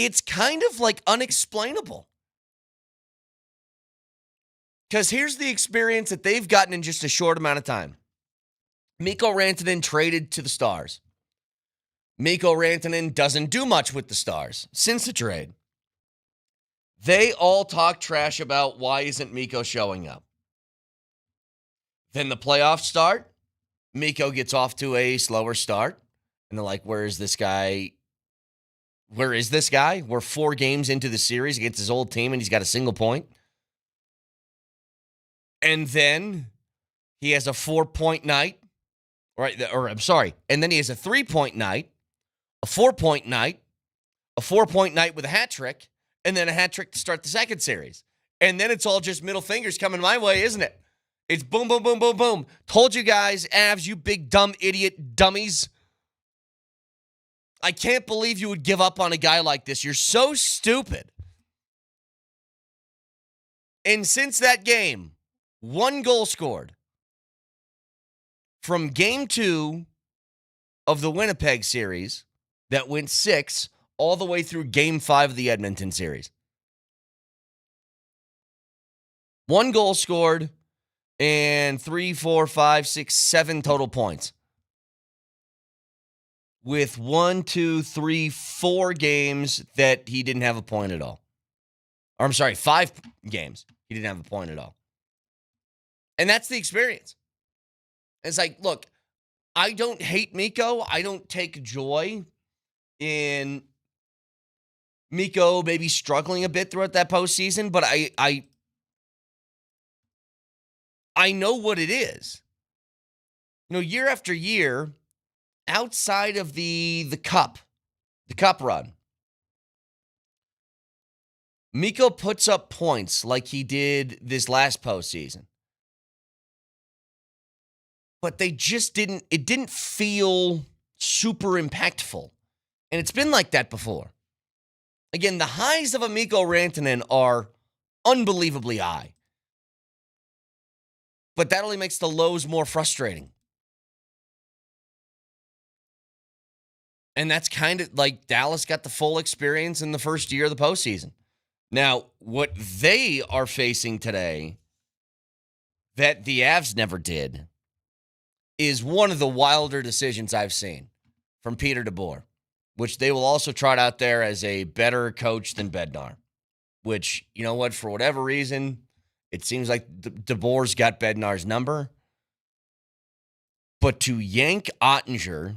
it's kind of like unexplainable. Because here's the experience that they've gotten in just a short amount of time. Miko Rantanen traded to the Stars. Miko Rantanen doesn't do much with the Stars since the trade. They all talk trash about why isn't Miko showing up. Then the playoffs start. Miko gets off to a slower start. And they're like, where is this guy? Where is this guy? We're 4 games into the series against his old team, and he's got a single point. And then he has a 4-point night. And then he has a 3-point night, a 4-point night, a 4-point night with a hat trick, and then a hat trick to start the second series. And then it's all just middle fingers coming my way, isn't it? It's boom, boom, boom, boom, boom. Told you guys, Avs, you big dumb idiot dummies. I can't believe you would give up on a guy like this. You're so stupid. And since that game, 1 goal scored. From game 2 of the Winnipeg series that went 6 all the way through game 5 of the Edmonton series. 1 goal scored and 3, 4, 5, 6, 7 total points. With 1, 2, 3, 4 games that he didn't have a point at all. Or I'm sorry, 5 games he didn't have a point at all. And that's the experience. It's like, look, I don't hate Miko. I don't take joy in Miko maybe struggling a bit throughout that postseason, but I know what it is. You know, year after year, outside of the cup run, Miko puts up points like he did this last postseason. But they just it didn't feel super impactful. And it's been like that before. Again, the highs of a Miko Rantanen are unbelievably high. But that only makes the lows more frustrating. And that's kind of like Dallas got the full experience in the first year of the postseason. Now, what they are facing today that the Avs never did is one of the wilder decisions I've seen from Peter DeBoer, which they will also trot out there as a better coach than Bednar, which, you know what, for whatever reason, it seems like DeBoer's got Bednar's number. But to yank Ottinger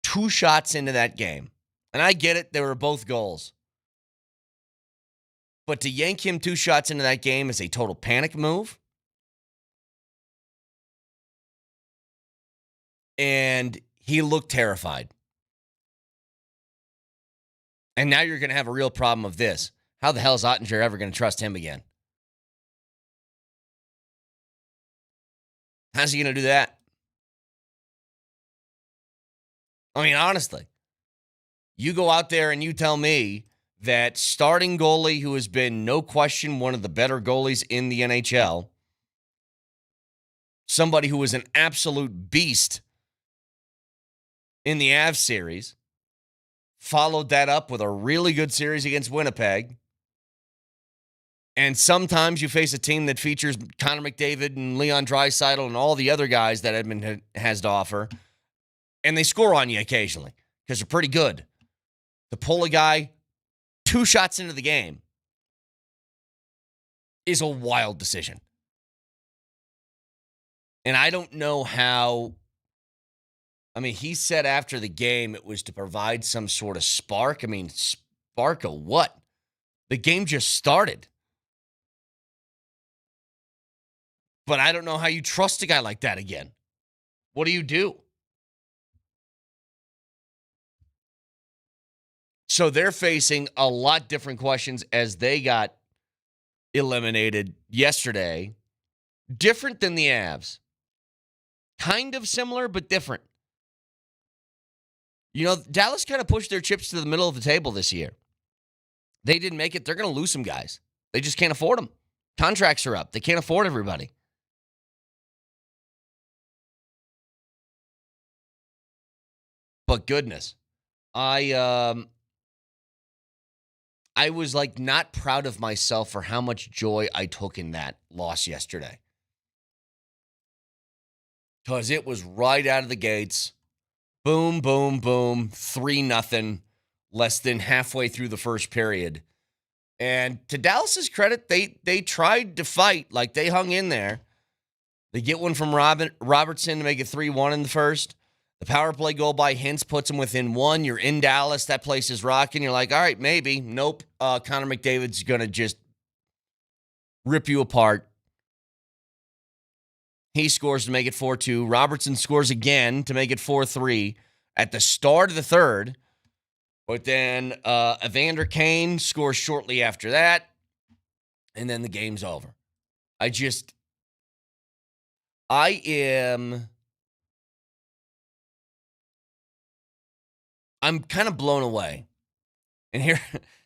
2 shots into that game, and I get it, they were both goals. But to yank him 2 shots into that game is a total panic move. And he looked terrified. And now you're going to have a real problem of this. How the hell is Ottinger ever going to trust him again? How's he going to do that? I mean, honestly, you go out there and you tell me that starting goalie who has been, no question, one of the better goalies in the NHL, somebody who was an absolute beast in the Avs series, followed that up with a really good series against Winnipeg. And sometimes you face a team that features Connor McDavid and Leon Draisaitl and all the other guys that Edmonton has to offer, and they score on you occasionally because they're pretty good. To pull a guy 2 shots into the game is a wild decision. And I don't know how. I mean, he said after the game it was to provide some sort of spark. I mean, spark of what? The game just started. But I don't know how you trust a guy like that again. What do you do? So they're facing a lot different questions as they got eliminated yesterday. Different than the Avs. Kind of similar, but different. You know, Dallas kind of pushed their chips to the middle of the table this year. They didn't make it. They're going to lose some guys. They just can't afford them. Contracts are up. They can't afford everybody. But goodness, I I was like not proud of myself for how much joy I took in that loss yesterday. Because it was right out of the gates. Boom, boom, boom. 3-0, less than halfway through the first period. And to Dallas's credit, they tried to fight. Like, they hung in there. They get one from Robertson to make it 3-1 in the first. The power play goal by Hintz puts them within one. You're in Dallas. That place is rocking. You're like, all right, maybe. Nope. Connor McDavid's going to just rip you apart. He scores to make it 4-2. Robertson scores again to make it 4-3 at the start of the third. But then Evander Kane scores shortly after that. And then the game's over. I'm kind of blown away. And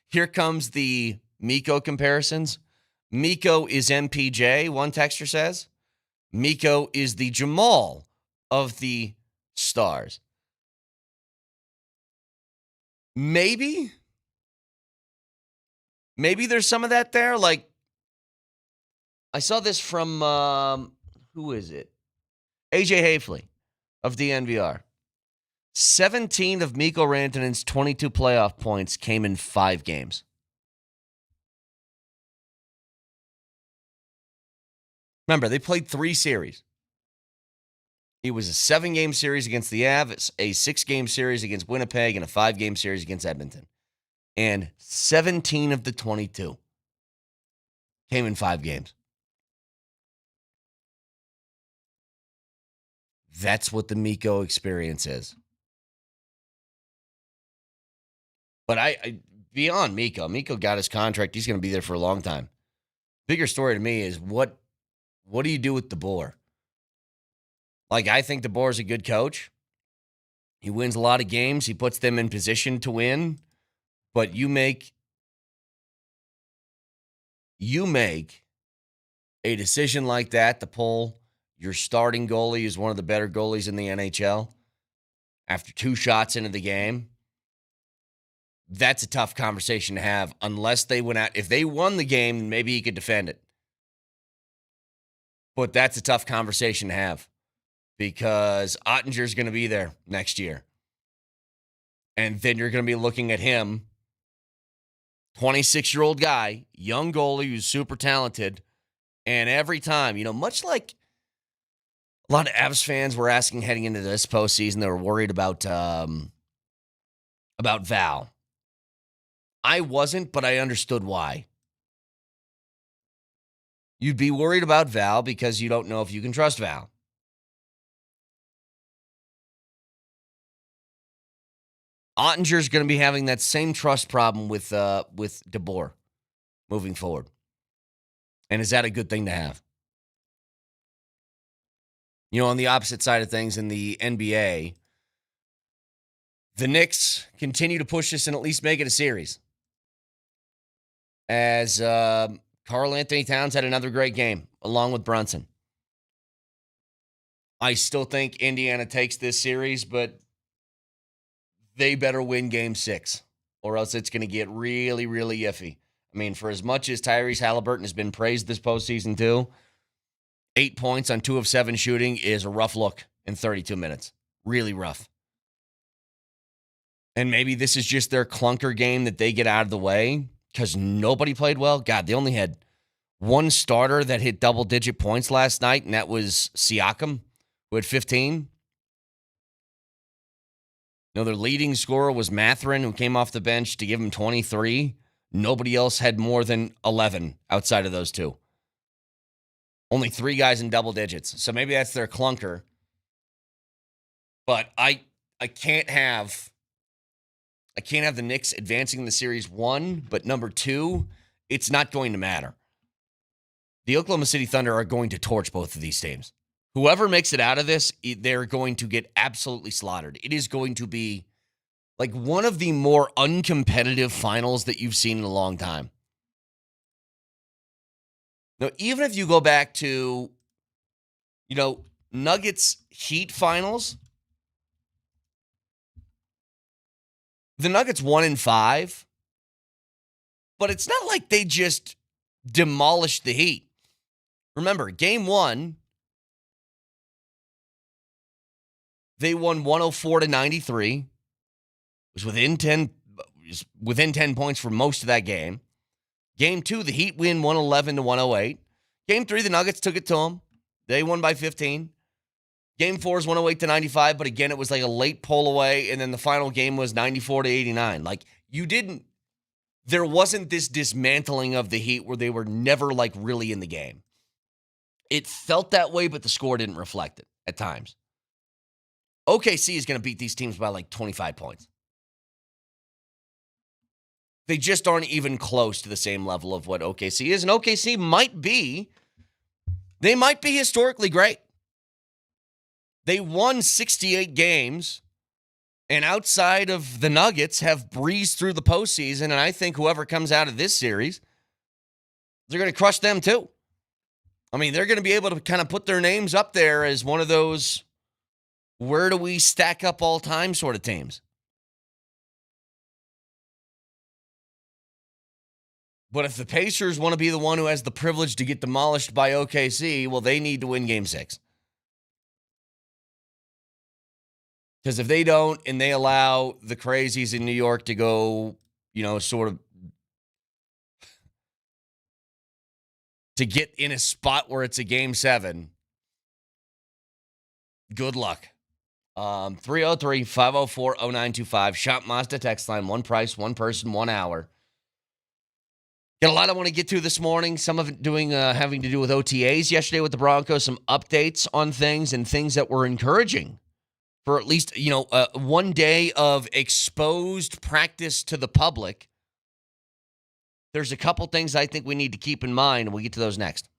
here comes the Miko comparisons. Miko is MPJ, one texter says. Miko is the Jamal of the Stars. Maybe there's some of that there. Like, I saw this from, who is it? AJ Hafley of DNVR. 17 of Miko Rantanen's 22 playoff points came in 5 games. Remember, they played 3 series. It was a 7-game series against the Avs, a 6-game series against Winnipeg, and a 5-game series against Edmonton. And 17 of the 22 came in 5 games. That's what the Miko experience is. But I beyond Miko got his contract. He's going to be there for a long time. Bigger story to me is what do you do with DeBoer? Like, I think DeBoer is a good coach. He wins a lot of games. He puts them in position to win. But you make a decision like that to pull your starting goalie is one of the better goalies in the NHL after 2 shots into the game. That's a tough conversation to have unless they went out. If they won the game, maybe he could defend it. But that's a tough conversation to have because Ottinger's going to be there next year. And then you're going to be looking at him, 26-year-old guy, young goalie who's super talented. And every time, much like a lot of Avs fans were asking heading into this postseason, they were worried about Val. I wasn't, but I understood why. You'd be worried about Val because you don't know if you can trust Val. Ottinger's going to be having that same trust problem with DeBoer moving forward. And is that a good thing to have? On the opposite side of things in the NBA, the Knicks continue to push this and at least make it a series. As Karl Anthony Towns had another great game, along with Brunson. I still think Indiana takes this series, but they better win Game 6, or else it's going to get really, really iffy. I mean, for as much as Tyrese Halliburton has been praised this postseason too, 8 points on 2 of 7 shooting is a rough look in 32 minutes. Really rough. And maybe this is just their clunker game that they get out of the way because nobody played well. God, they only had one starter that hit double-digit points last night, and that was Siakam, who had 15. Their leading scorer was Mathurin, who came off the bench to give him 23. Nobody else had more than 11 outside of those 2. Only 3 guys in double digits. So maybe that's their clunker. But I can't have the Knicks advancing in the series, 1, but number 2, it's not going to matter. The Oklahoma City Thunder are going to torch both of these teams. Whoever makes it out of this, they're going to get absolutely slaughtered. It is going to be like one of the more uncompetitive finals that you've seen in a long time. Now, even if you go back to, Nuggets Heat finals, the Nuggets 1-5 But it's not like they just demolished the Heat. Remember, game one, they won 104-93. It was within 10 points for most of that game. Game two, the Heat win 111-108. Game three, the Nuggets took it to them. They won by 15. Game four is 108-95, but again, it was like a late pull away, and then the final game was 94-89. Like, there wasn't this dismantling of the Heat where they were never, like, really in the game. It felt that way, but the score didn't reflect it at times. OKC is going to beat these teams by like 25 points. They just aren't even close to the same level of what OKC is. And OKC might be historically great. They won 68 games, and outside of the Nuggets, have breezed through the postseason. And I think whoever comes out of this series, they're going to crush them too. I mean, they're going to be able to kind of put their names up there as one of those, where do we stack up all time sort of teams. But if the Pacers want to be the one who has the privilege to get demolished by OKC, well, they need to win game 6. Because if they don't, and they allow the crazies in New York to go, sort of to get in a spot where it's a game 7, good luck. 303-504-0925. Shop Mazda text line. One price, one person, 1 hour. Got a lot I want to get to this morning. Some of it having to do with OTAs yesterday with the Broncos. Some updates on things and things that were encouraging for at least, one day of exposed practice to the public. There's a couple things I think we need to keep in mind, and we'll get to those next.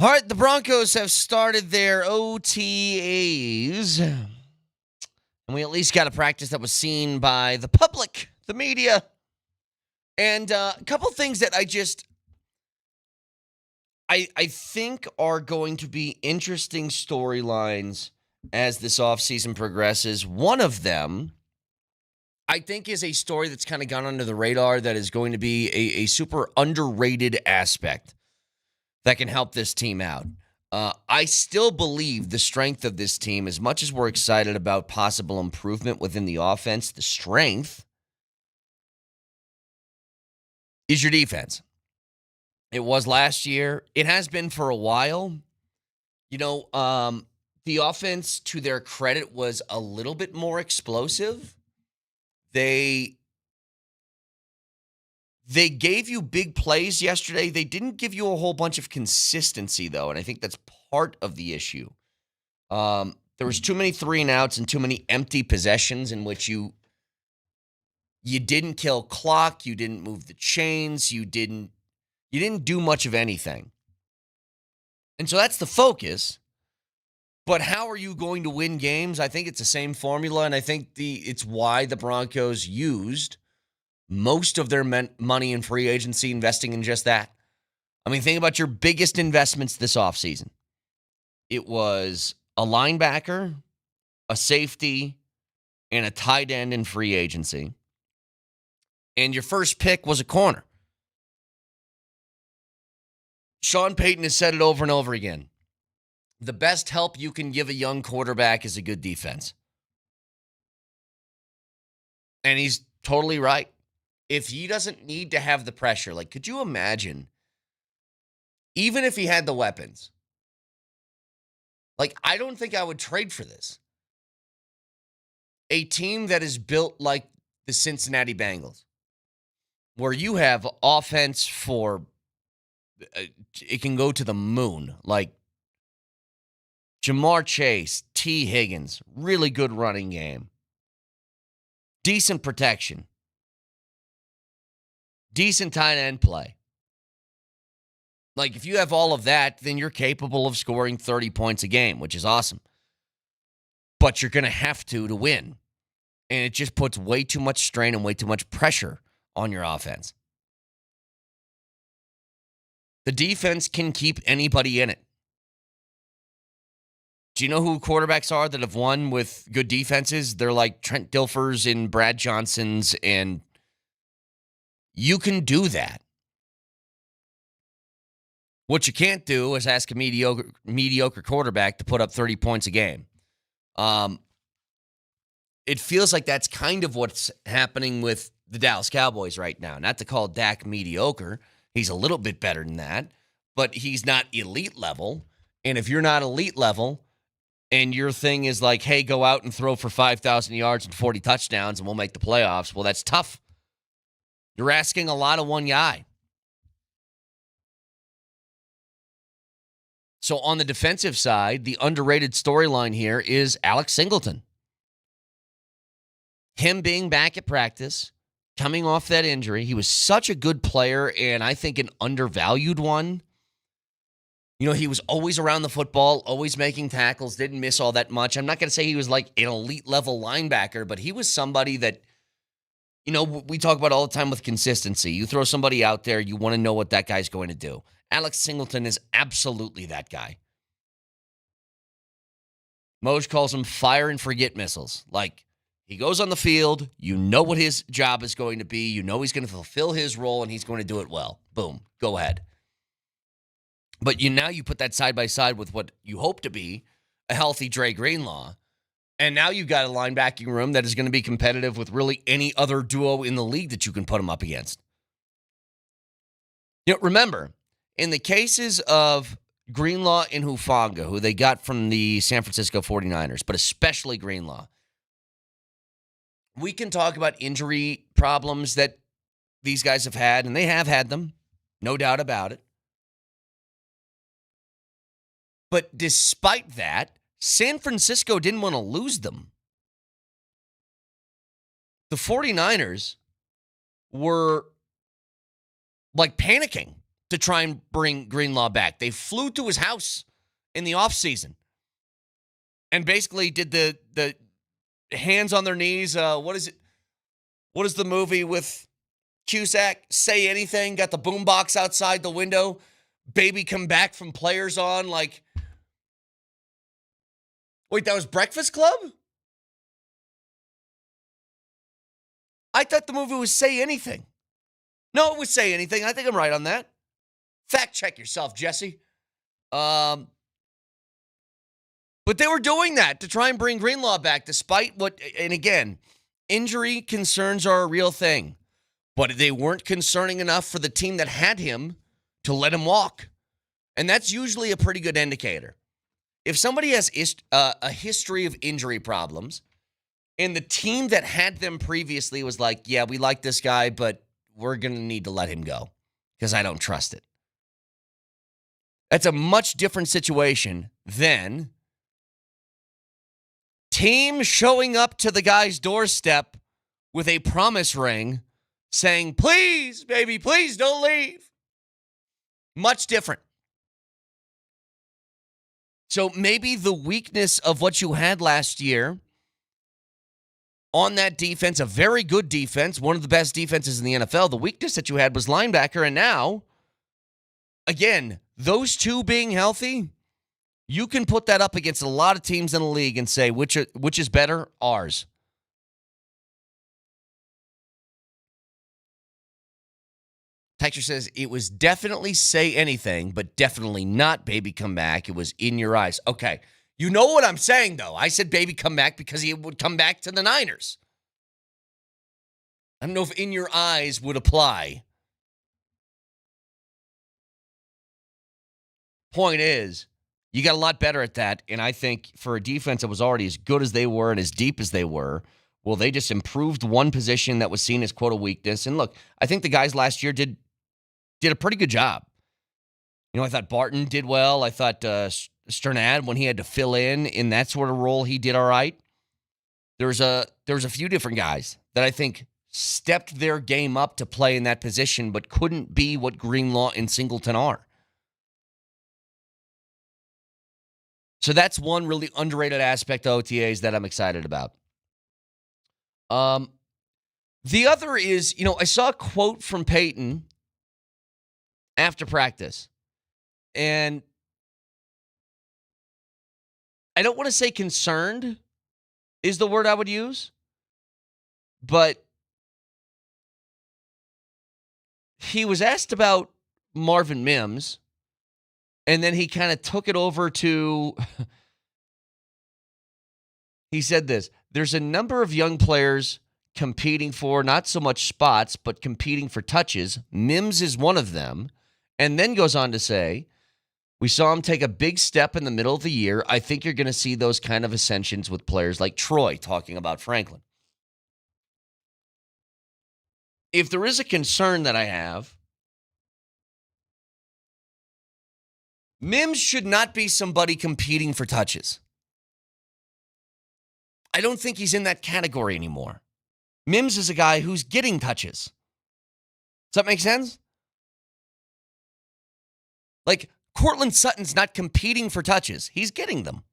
All right, the Broncos have started their OTAs. And we at least got a practice that was seen by the public, the media. And a couple things that I think are going to be interesting storylines as this offseason progresses. One of them, I think, is a story that's kind of gone under the radar that is going to be a super underrated aspect that can help this team out. I still believe the strength of this team, as much as we're excited about possible improvement within the offense, the strength is your defense. It was last year. It has been for a while. The offense, to their credit, was a little bit more explosive. They gave you big plays yesterday. They didn't give you a whole bunch of consistency, though, and I think that's part of the issue. There was too many 3-and-outs and too many empty possessions in which you didn't kill clock, you didn't move the chains, you didn't do much of anything. And so that's the focus. But how are you going to win games? I think it's the same formula, and I think it's why the Broncos used most of their money in free agency investing in just that. I mean, think about your biggest investments this offseason. It was a linebacker, a safety, and a tight end in free agency. And your first pick was a corner. Sean Payton has said it over and over again. The best help you can give a young quarterback is a good defense. And he's totally right. If he doesn't need to have the pressure, like, could you imagine, even if he had the weapons, like, I don't think I would trade for this. A team that is built like the Cincinnati Bengals, where you have offense for, it can go to the moon, like Jamar Chase, T. Higgins, really good running game, decent protection, decent tight end play. Like, if you have all of that, then you're capable of scoring 30 points a game, which is awesome. But you're going to have to win. And it just puts way too much strain and way too much pressure on your offense. The defense can keep anybody in it. Do you know who quarterbacks are that have won with good defenses? They're like Trent Dilfers and Brad Johnsons, and you can do that. What you can't do is ask a mediocre quarterback to put up 30 points a game. It feels like that's kind of what's happening with the Dallas Cowboys right now. Not to call Dak mediocre. He's a little bit better than that, but he's not elite level. And if you're not elite level and your thing is like, hey, go out and throw for 5,000 yards and 40 touchdowns and we'll make the playoffs, well, that's tough. You're asking a lot of one guy. So on the defensive side, the underrated storyline here is Alex Singleton. Him being back at practice, coming off that injury. He was such a good player and I think an undervalued one. You know, he was always around the football, always making tackles, didn't miss all that much. I'm not going to say he was like an elite level linebacker, but he was somebody that, you know, we talk about all the time with consistency. You throw somebody out there, you want to know what that guy's going to do. Alex Singleton is absolutely that guy. Moj calls him fire and forget missiles. Like, he goes on the field, you know what his job is going to be, you know he's going to fulfill his role, and he's going to do it well. Boom, go ahead. But now you put that side by side with what you hope to be a healthy Dre Greenlaw, and now you've got a linebacking room that is going to be competitive with really any other duo in the league that you can put him up against. You know, remember, in the cases of Greenlaw and Hufanga, who they got from the San Francisco 49ers, but especially Greenlaw, we can talk about injury problems that these guys have had, and they have had them, no doubt about it. But despite that, San Francisco didn't want to lose them. The 49ers were like panicking to try and bring Greenlaw back. They flew to his house in the offseason and basically did the hands on their knees. What is it? What is the movie with Cusack? Say Anything. Got the boombox outside the window. Baby Come Back from Players on. Like, wait, that was Breakfast Club? I thought the movie was Say Anything. No, it was Say Anything. I think I'm right on that. Fact check yourself, Jesse. But they were doing that to try and bring Greenlaw back despite what, and again, injury concerns are a real thing. But they weren't concerning enough for the team that had him to let him walk. And that's usually a pretty good indicator. If somebody has a history of injury problems, and the team that had them previously was like, yeah, we like this guy, but we're going to need to let him go because I don't trust it. That's a much different situation than team showing up to the guy's doorstep with a promise ring saying, please, baby, please don't leave. Much different. So maybe the weakness of what you had last year on that defense, a very good defense, one of the best defenses in the NFL, the weakness that you had was linebacker. And now, again, those two being healthy, you can put that up against a lot of teams in the league and say, which is better? Ours. Texture says, it was definitely Say Anything, but definitely not Baby Come Back. It was In Your Eyes. Okay. You know what I'm saying, though. I said Baby Come Back because he would come back to the Niners. I don't know if In Your Eyes would apply. Point is, you got a lot better at that, and I think for a defense that was already as good as they were and as deep as they were, well, they just improved one position that was seen as, quote, a weakness. And look, I think the guys last year did a pretty good job. You know, I thought Barton did well. I thought Sternad, when he had to fill in that sort of role, he did all right. There was a few different guys that I think stepped their game up to play in that position, but couldn't be what Greenlaw and Singleton are. So that's one really underrated aspect of OTAs that I'm excited about. The other is, you know, I saw a quote from Peyton after practice, and I don't want to say concerned is the word I would use, but he was asked about Marvin Mims, and then he kind of took it over to, he said this, there's a number of young players competing for not so much spots, but competing for touches. Mims is one of them. And then goes on to say, we saw him take a big step in the middle of the year. I think you're going to see those kind of ascensions with players like Troy, talking about Franklin. If there is a concern that I have, Mims should not be somebody competing for touches. I don't think he's in that category anymore. Mims is a guy who's getting touches. Does that make sense? Like, Cortland Sutton's not competing for touches. He's getting them.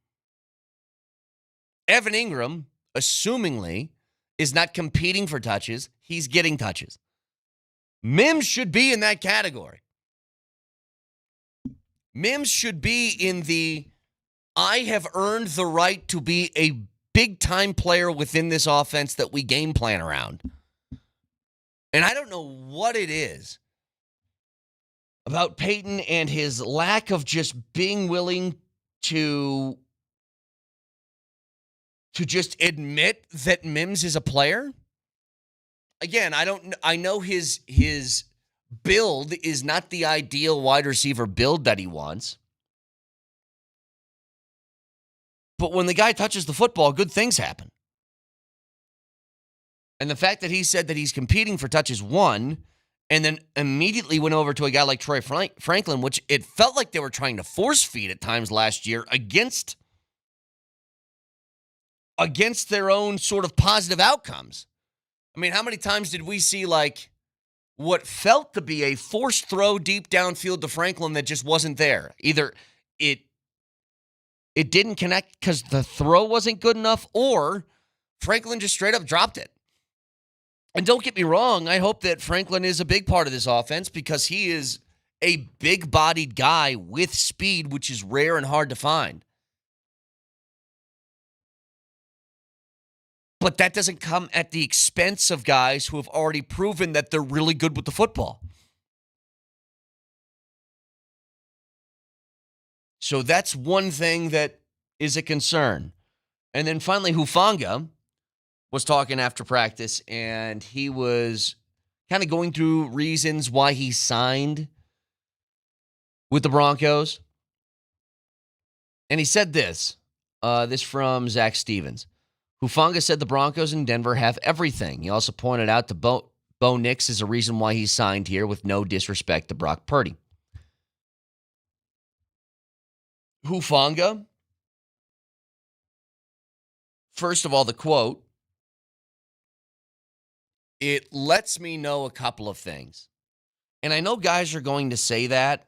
Evan Ingram, assumingly, is not competing for touches. He's getting touches. Mims should be in that category. Mims should be in the, I have earned the right to be a big-time player within this offense that we game plan around. And I don't know what it is about Peyton and his lack of just being willing to just admit that Mims is a player. Again, I know his build is not the ideal wide receiver build that he wants. But when the guy touches the football, good things happen. And the fact that he said that he's competing for touches, one, and then immediately went over to a guy like Troy Franklin, which it felt like they were trying to force feed at times last year against their own sort of positive outcomes. I mean, how many times did we see, like, what felt to be a forced throw deep downfield to Franklin that just wasn't there. Either it didn't connect because the throw wasn't good enough, or Franklin just straight up dropped it. And don't get me wrong, I hope that Franklin is a big part of this offense because he is a big-bodied guy with speed, which is rare and hard to find. But that doesn't come at the expense of guys who have already proven that they're really good with the football. So that's one thing that is a concern. And then finally, Hufanga was talking after practice, and he was kind of going through reasons why he signed with the Broncos. And he said this from Zach Stevens. Hufanga said the Broncos in Denver have everything. He also pointed out to Bo Nix is a reason why he signed here, with no disrespect to Brock Purdy. Hufanga, first of all, the quote, it lets me know a couple of things. And I know guys are going to say that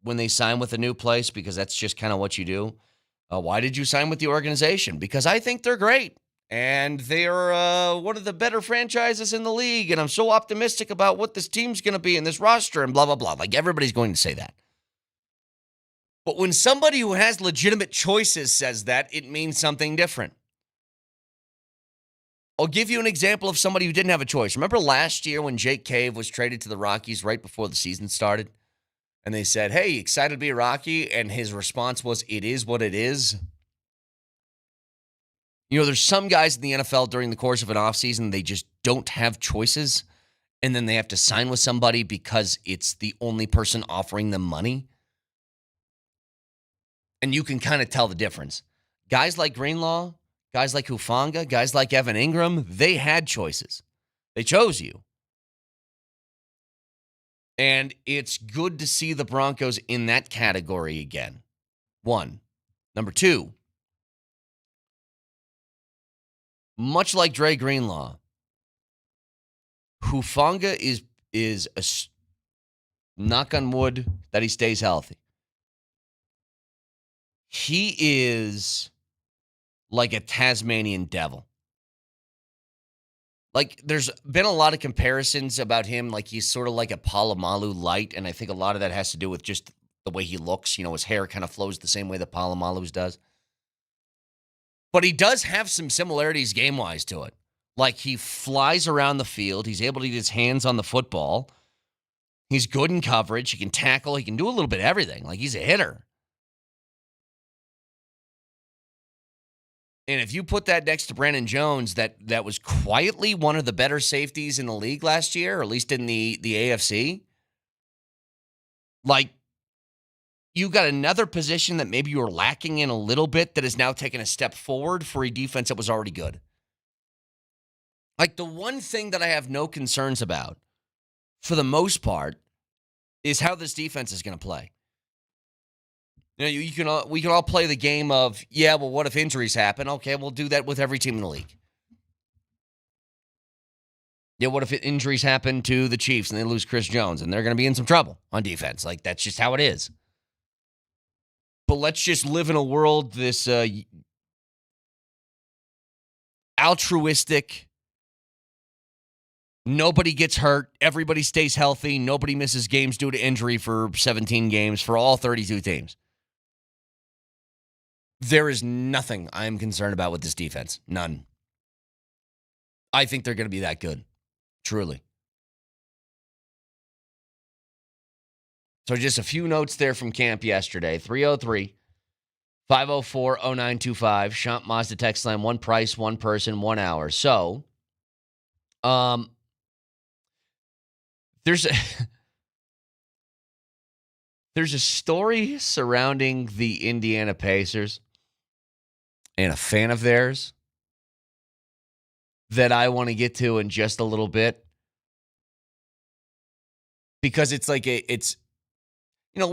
when they sign with a new place because that's just kind of what you do. Why did you sign with the organization? Because I think they're great. And they're one of the better franchises in the league. And I'm so optimistic about what this team's going to be in this roster and blah, blah, blah. Like, everybody's going to say that. But when somebody who has legitimate choices says that, it means something different. I'll give you an example of somebody who didn't have a choice. Remember last year when Jake Cave was traded to the Rockies right before the season started? And they said, hey, excited to be a Rocky? And his response was, it is what it is. You know, there's some guys in the NFL during the course of an offseason, they just don't have choices, and then they have to sign with somebody because it's the only person offering them money. And you can kind of tell the difference. Guys like Greenlaw, guys like Hufanga, guys like Evan Ingram, they had choices. They chose you. And it's good to see the Broncos in that category again. One. Number two, much like Dre Greenlaw, Hufanga is a knock on wood that he stays healthy. He is like a Tasmanian devil. Like, there's been a lot of comparisons about him, like he's sort of like a Palomalu light, and I think a lot of that has to do with just the way he looks. You know, his hair kind of flows the same way that Palomalu's does. But he does have some similarities game-wise to it. Like, he flies around the field. He's able to get his hands on the football. He's good in coverage. He can tackle. He can do a little bit of everything. Like, he's a hitter. And if you put that next to Brandon Jones, that was quietly one of the better safeties in the league last year, or at least in the AFC, like, you got another position that maybe you were lacking in a little bit that is now taking a step forward for a defense that was already good. Like, the one thing that I have no concerns about, for the most part, is how this defense is going to play. You know, we can all play the game of, yeah, well, what if injuries happen? Okay, we'll do that with every team in the league. Yeah, what if injuries happen to the Chiefs and they lose Chris Jones and they're going to be in some trouble on defense? Like, that's just how it is. But let's just live in a world, this altruistic, nobody gets hurt, everybody stays healthy, nobody misses games due to injury for 17 games for all 32 teams. There is nothing I'm concerned about with this defense. None. I think they're going to be that good. Truly. So just a few notes there from camp yesterday. 303-504-0925. Champ Mazda text line, one price, one person, 1 hour. So, there's a story surrounding the Indiana Pacers and a fan of theirs that I want to get to in just a little bit. Because it's like we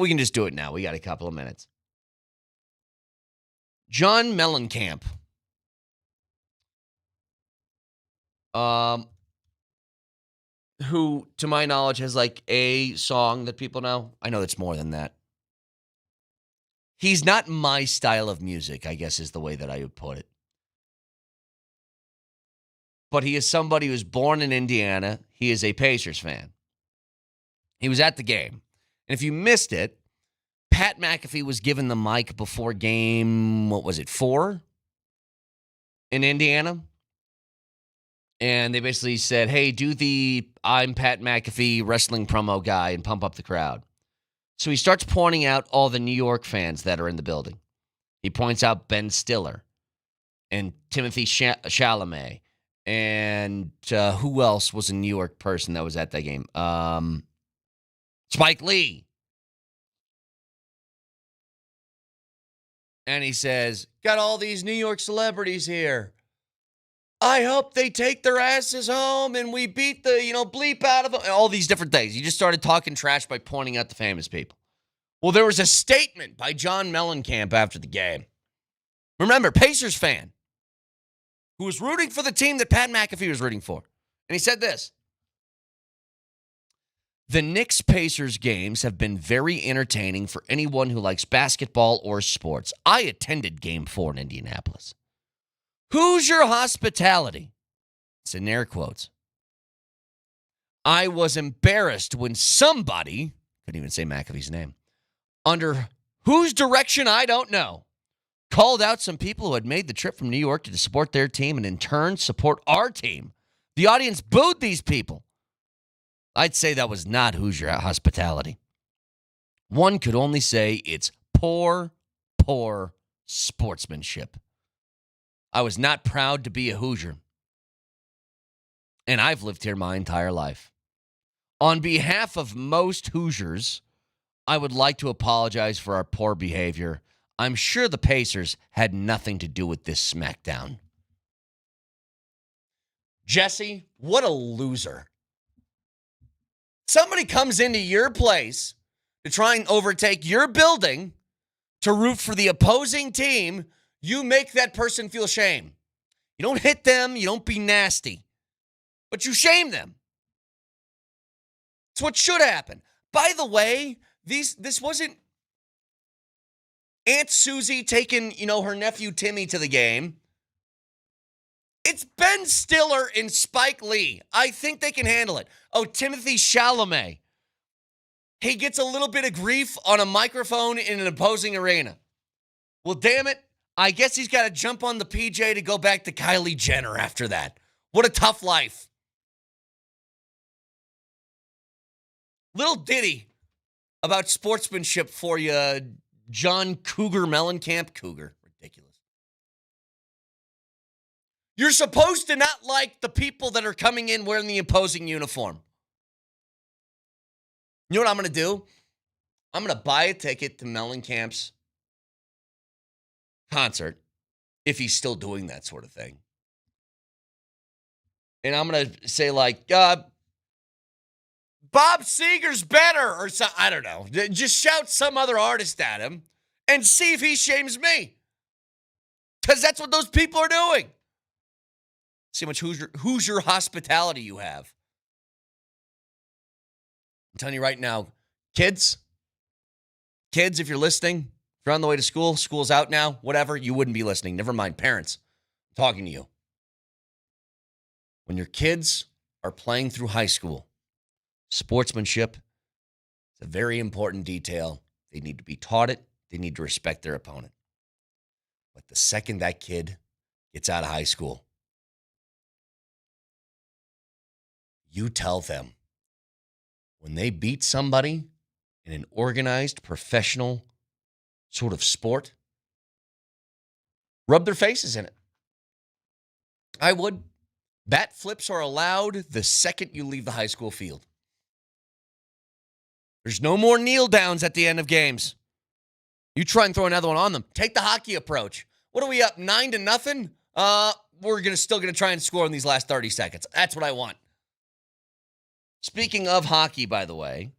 can just do it now. We got a couple of minutes. John Mellencamp. who, to my knowledge, has like a song that people know. I know it's more than that. He's not my style of music, I guess is the way that I would put it. But he is somebody who's born in Indiana. He is a Pacers fan. He was at the game. And if you missed it, Pat McAfee was given the mic before game, 4 in Indiana? And they basically said, hey, do the I'm Pat McAfee wrestling promo guy and pump up the crowd. So he starts pointing out all the New York fans that are in the building. He points out Ben Stiller and Timothy Chalamet. And who else was a New York person that was at that game? Spike Lee. And he says, got all these New York celebrities here. I hope they take their asses home and we beat the, bleep out of them. All these different things. He just started talking trash by pointing out the famous people. Well, there was a statement by John Mellencamp after the game. Remember, Pacers fan who was rooting for the team that Pat McAfee was rooting for. And he said this. The Knicks-Pacers games have been very entertaining for anyone who likes basketball or sports. I attended Game 4 in Indianapolis. Hoosier hospitality. It's in air quotes. I was embarrassed when somebody, couldn't even say McAfee's name, under whose direction I don't know, called out some people who had made the trip from New York to support their team and in turn support our team. The audience booed these people. I'd say that was not Hoosier hospitality. One could only say it's poor sportsmanship. I was not proud to be a Hoosier. And I've lived here my entire life. On behalf of most Hoosiers, I would like to apologize for our poor behavior. I'm sure the Pacers had nothing to do with this smackdown. Jesse, what a loser. Somebody comes into your place to try and overtake your building to root for the opposing team. You make that person feel shame. You don't hit them. You don't be nasty. But you shame them. It's what should happen. By the way, this wasn't Aunt Susie taking, her nephew Timmy to the game. It's Ben Stiller and Spike Lee. I think they can handle it. Oh, Timothy Chalamet. He gets a little bit of grief on a microphone in an opposing arena. Well, damn it. I guess he's got to jump on the PJ to go back to Kylie Jenner after that. What a tough life. Little ditty about sportsmanship for you, John Cougar Mellencamp. Cougar. Ridiculous. You're supposed to not like the people that are coming in wearing the opposing uniform. You know what I'm going to do? I'm going to buy a ticket to Mellencamp's concert, if he's still doing that sort of thing. And I'm going to say, Bob Seger's better, or something. I don't know. Just shout some other artist at him and see if he shames me. Because that's what those people are doing. See how much Hoosier hospitality you have. I'm telling you right now, kids, if you're listening, if you're on the way to school, school's out now, whatever, you wouldn't be listening. Never mind, parents, I'm talking to you. When your kids are playing through high school, sportsmanship is a very important detail. They need to be taught it. They need to respect their opponent. But the second that kid gets out of high school, you tell them when they beat somebody in an organized, professional sort of sport, rub their faces in it. I would. Bat flips are allowed the second you leave the high school field. There's no more kneel downs at the end of games. You try and throw another one on them. Take the hockey approach. What are we up, 9-0? We're still going to try and score in these last 30 seconds. That's what I want. Speaking of hockey, by the way,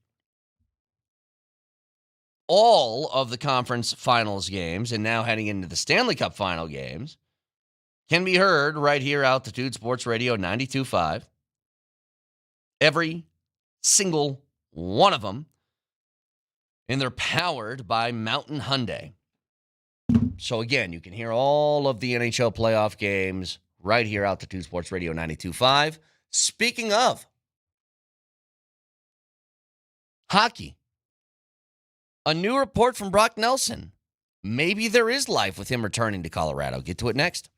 all of the conference finals games and now heading into the Stanley Cup final games can be heard right here, Altitude Sports Radio 92.5. Every single one of them. And they're powered by Mountain Hyundai. So again, you can hear all of the NHL playoff games right here, Altitude Sports Radio 92.5. Speaking of hockey, a new report from Brock Nelson. Maybe there is life with him returning to Colorado. Get to it next.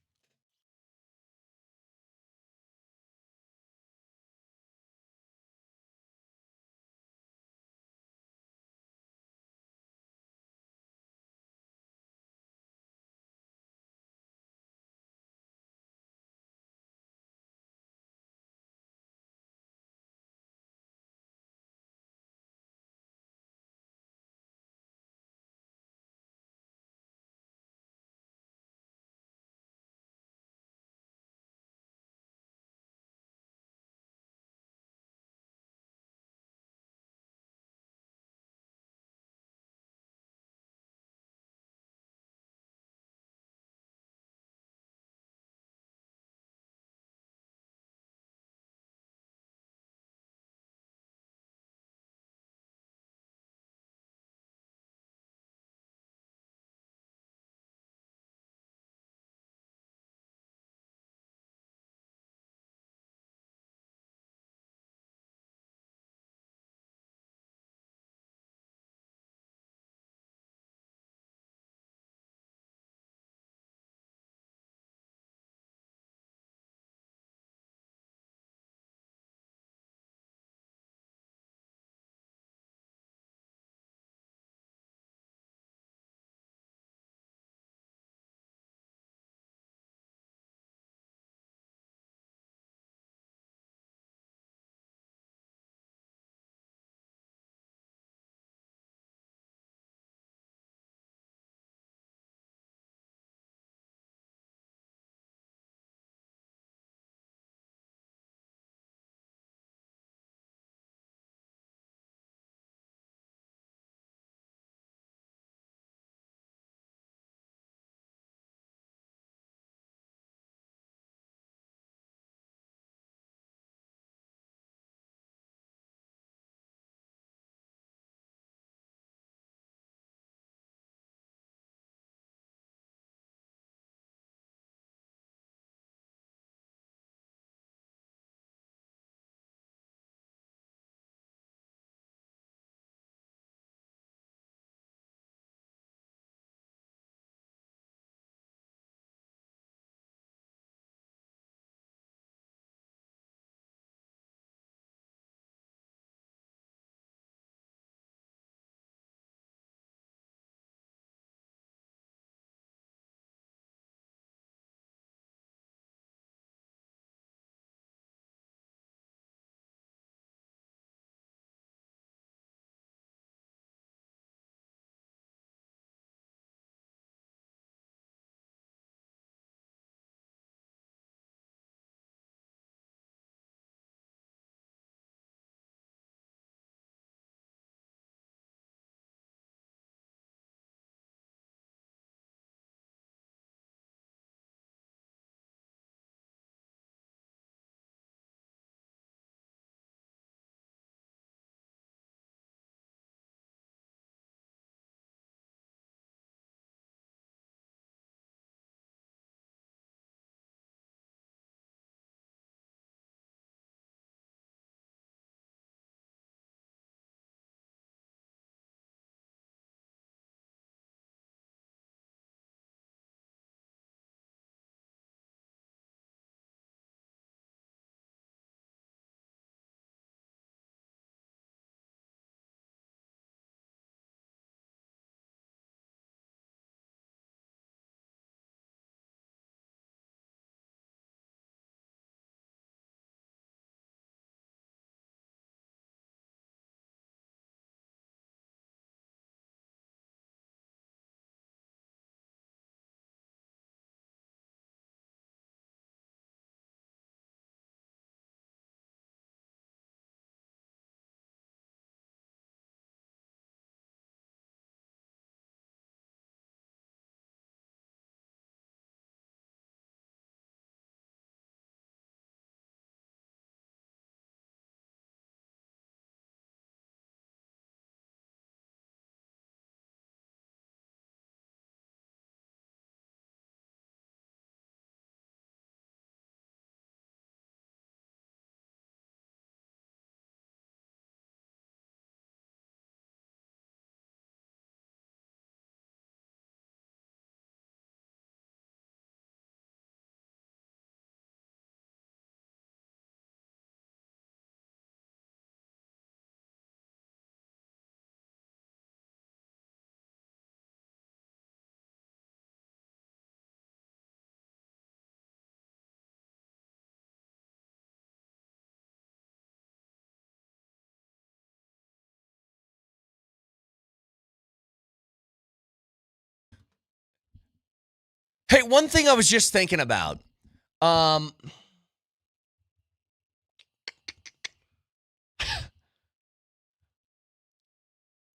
Hey, one thing I was just thinking about.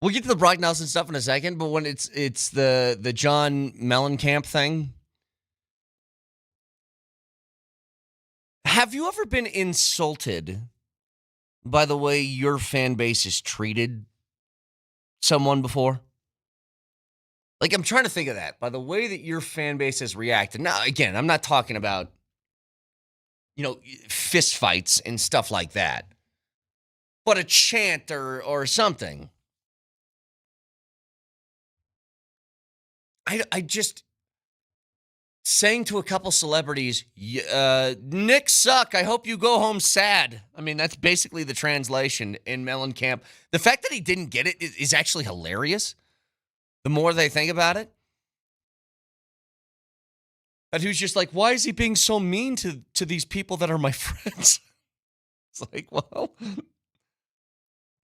We'll get to the Brock Nelson stuff in a second, but when it's the John Mellencamp thing. Have you ever been insulted by the way your fan base has treated someone before? Like, I'm trying to think of that. By the way that your fan base has reacted. Now, again, I'm not talking about, fist fights and stuff like that. But a chant or something. I just saying to a couple celebrities, Knicks suck. I hope you go home sad. I mean, that's basically the translation in Mellencamp. The fact that he didn't get it is actually hilarious. The more they think about it. But who's just like, why is he being so mean to these people that are my friends? It's like, well,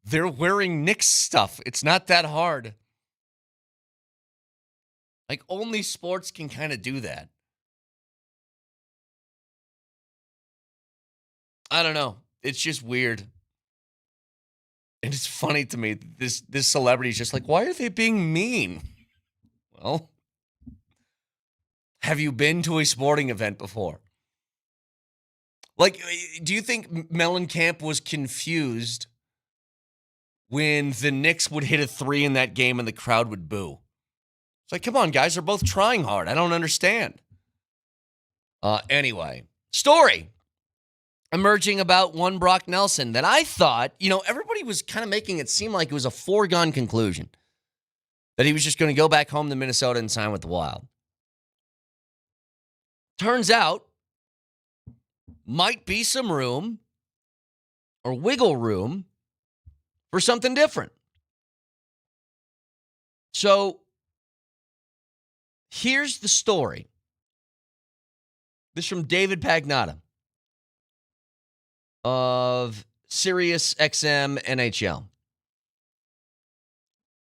they're wearing Knicks stuff. It's not that hard. Like, only sports can kind of do that. I don't know. It's just weird. And it's funny to me. This celebrity is just like, why are they being mean? Well, have you been to a sporting event before? Like, do you think Mellencamp was confused when the Knicks would hit a 3 in that game and the crowd would boo? It's like, come on, guys. They're both trying hard. I don't understand. Anyway, story emerging about one Brock Nelson that I thought, everybody was kind of making it seem like it was a foregone conclusion that he was just going to go back home to Minnesota and sign with the Wild. Turns out, might be some room or wiggle room for something different. So, here's the story. This is from David Pagnotta of Sirius XM NHL.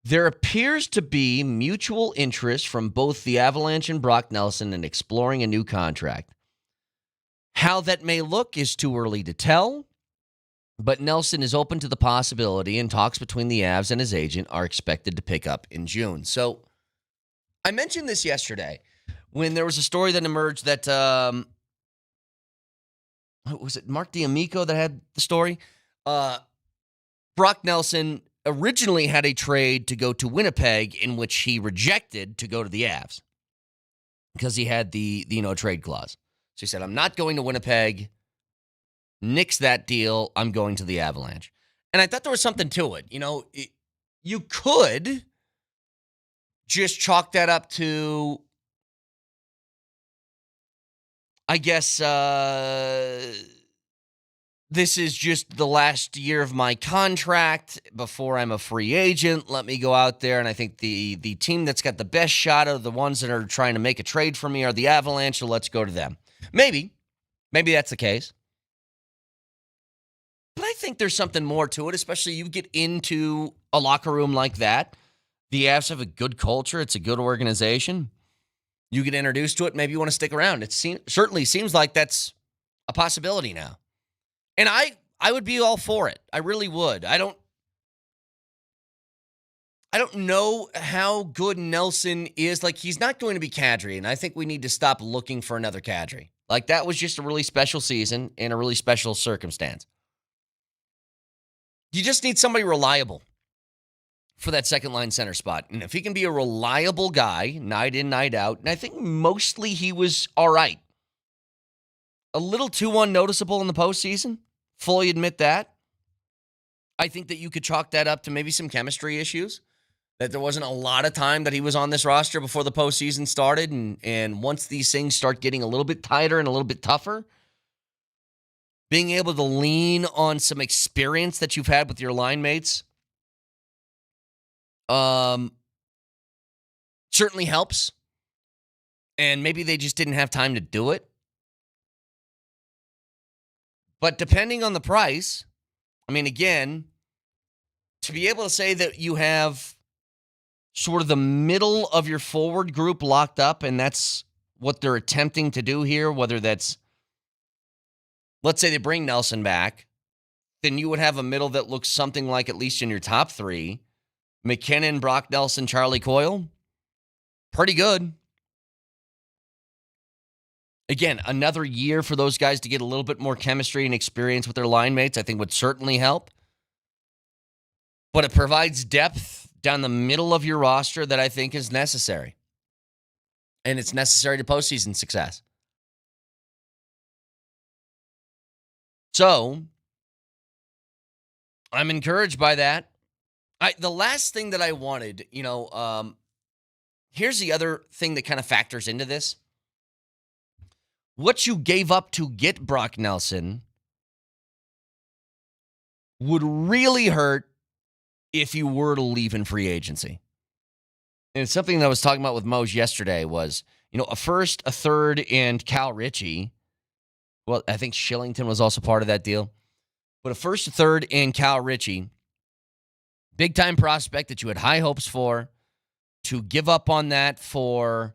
There appears to be mutual interest from both the Avalanche and Brock Nelson in exploring a new contract. How that may look is too early to tell, but Nelson is open to the possibility, and talks between the Avs and his agent are expected to pick up in June. So, I mentioned this yesterday when there was a story that emerged that, was it Mark D'Amico that had the story? Brock Nelson originally had a trade to go to Winnipeg in which he rejected to go to the Avs because he had the no trade clause. So he said, I'm not going to Winnipeg. Nix that deal. I'm going to the Avalanche. And I thought there was something to it. You could just chalk that up to, I guess, this is just the last year of my contract before I'm a free agent. Let me go out there. And I think the team that's got the best shot of the ones that are trying to make a trade for me are the Avalanche, so let's go to them. Maybe that's the case. But I think there's something more to it, especially you get into a locker room like that. The Avs have a good culture. It's a good organization. You get introduced to it. Maybe you want to stick around. It certainly seems like that's a possibility now. And I would be all for it. I really would. I don't know how good Nelson is. Like, he's not going to be Kadri, and I think we need to stop looking for another Kadri. Like, that was just a really special season in a really special circumstance. You just need somebody reliable for that second-line center spot. And if he can be a reliable guy, night in, night out, and I think mostly he was all right. A little too unnoticeable in the postseason. Fully admit that. I think that you could chalk that up to maybe some chemistry issues. That there wasn't a lot of time that he was on this roster before the postseason started. And once these things start getting a little bit tighter and a little bit tougher, being able to lean on some experience that you've had with your line mates certainly helps. And maybe they just didn't have time to do it. But depending on the price, I mean, again, to be able to say that you have sort of the middle of your forward group locked up, and that's what they're attempting to do here, whether that's, let's say they bring Nelson back, then you would have a middle that looks something like, at least in your top three, McKinnon, Brock Nelson, Charlie Coyle. Pretty good. Again, another year for those guys to get a little bit more chemistry and experience with their line mates, I think would certainly help. But it provides depth down the middle of your roster that I think is necessary. And it's necessary to postseason success. So, I'm encouraged by that. The last thing that I wanted, here's the other thing that kind of factors into this. What you gave up to get Brock Nelson would really hurt if you were to leave in free agency. And it's something that I was talking about with Moser yesterday was, a first, a third, and Cal Ritchie. Well, I think Shillington was also part of that deal. But a first, a third, and Cal Ritchie, big-time prospect that you had high hopes for, to give up on that for,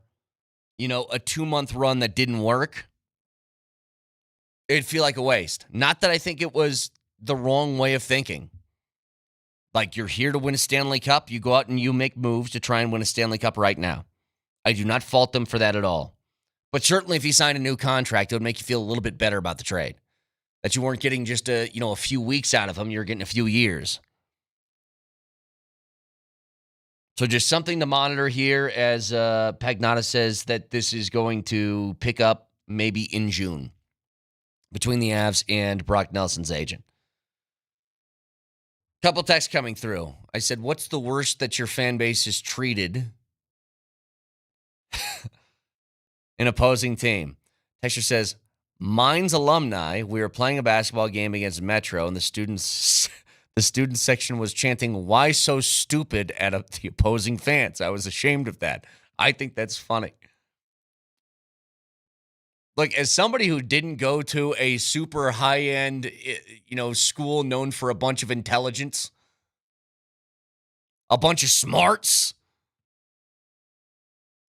a 2-month run that didn't work, it'd feel like a waste. Not that I think it was the wrong way of thinking. Like, you're here to win a Stanley Cup. You go out and you make moves to try and win a Stanley Cup right now. I do not fault them for that at all. But certainly if you signed a new contract, it would make you feel a little bit better about the trade. That you weren't getting just a few weeks out of him. You were getting a few years. So just something to monitor here as Pagnotta says that this is going to pick up maybe in June between the Avs and Brock Nelson's agent. Couple texts coming through. I said, what's the worst that your fan base is treated? An opposing team. Texture says, mine's alumni. We were playing a basketball game against Metro, and the student section was chanting, why so stupid at the opposing fans. I was ashamed of that. I think that's funny. Like, as somebody who didn't go to a super high-end, school known for a bunch of intelligence, a bunch of smarts,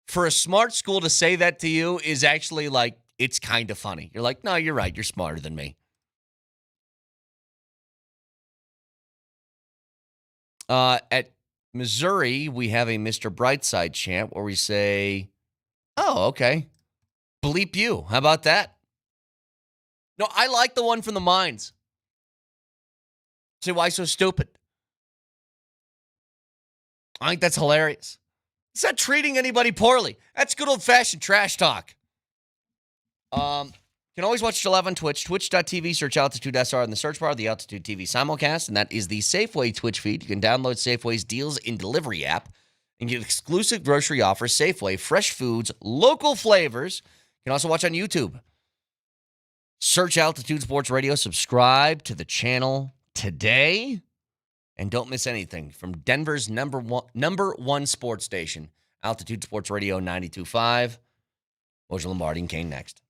for a smart school to say that to you is actually like, it's kind of funny. You're like, no, you're right. You're smarter than me. At Missouri, we have a Mr. Brightside chant where we say, oh, okay. Bleep you. How about that? No, I like the one from the Mines. Say, why so stupid? I think that's hilarious. It's not treating anybody poorly. That's good old-fashioned trash talk. You can always watch it live on Twitch, twitch.tv, search Altitude SR in the search bar, the Altitude TV simulcast, and that is the Safeway Twitch feed. You can download Safeway's Deals in Delivery app and get exclusive grocery offers, Safeway, fresh foods, local flavors. You can also watch on YouTube. Search Altitude Sports Radio, subscribe to the channel today, and don't miss anything from Denver's number one sports station, Altitude Sports Radio 92.5. Moser, Lombardi, and Kane next.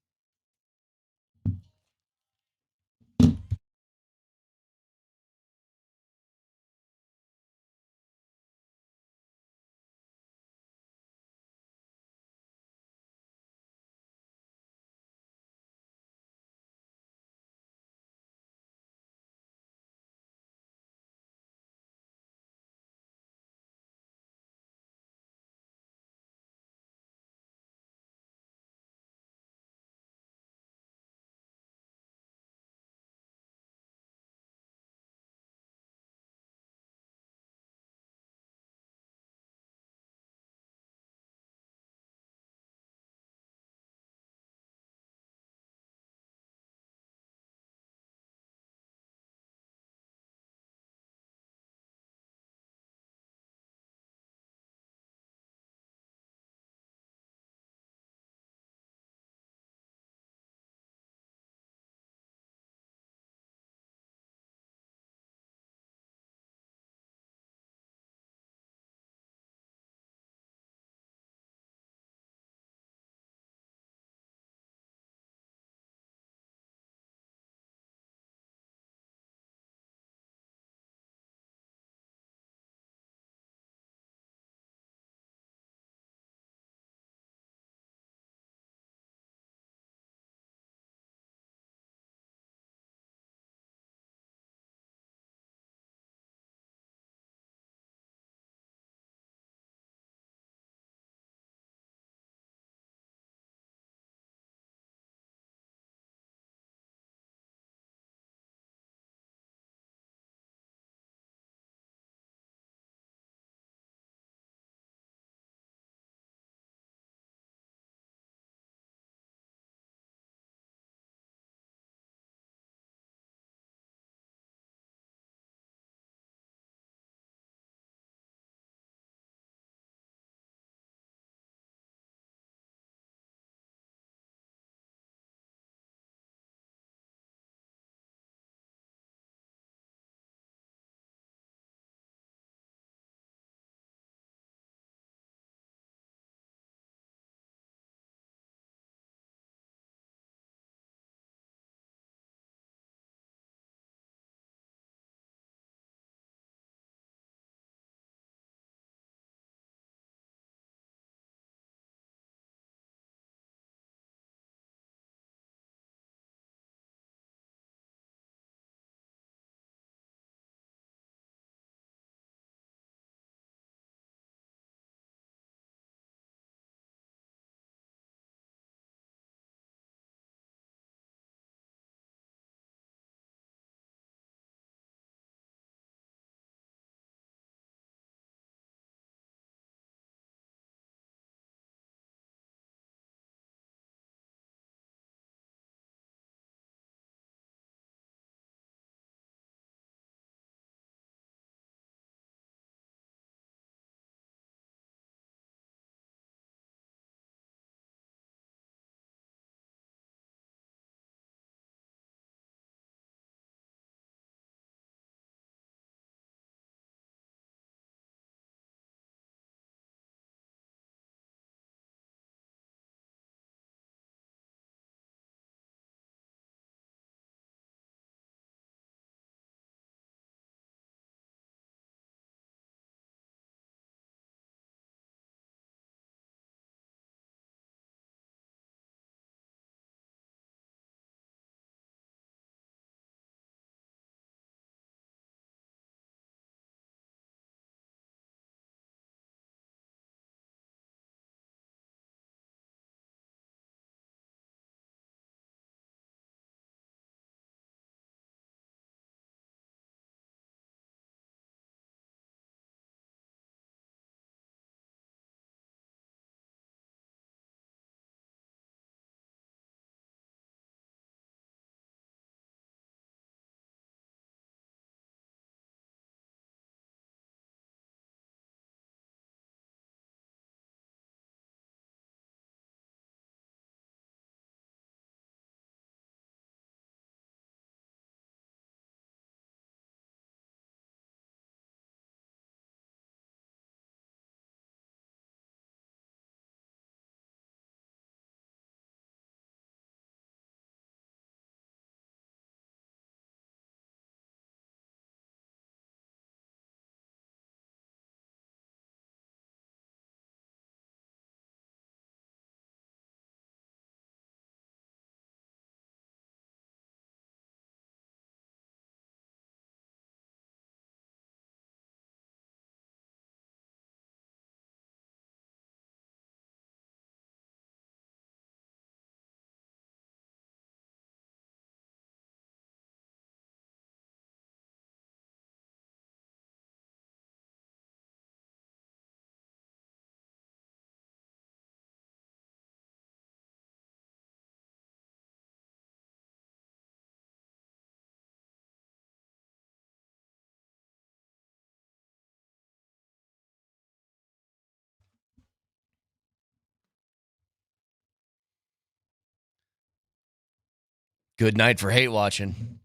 Good night for hate watching.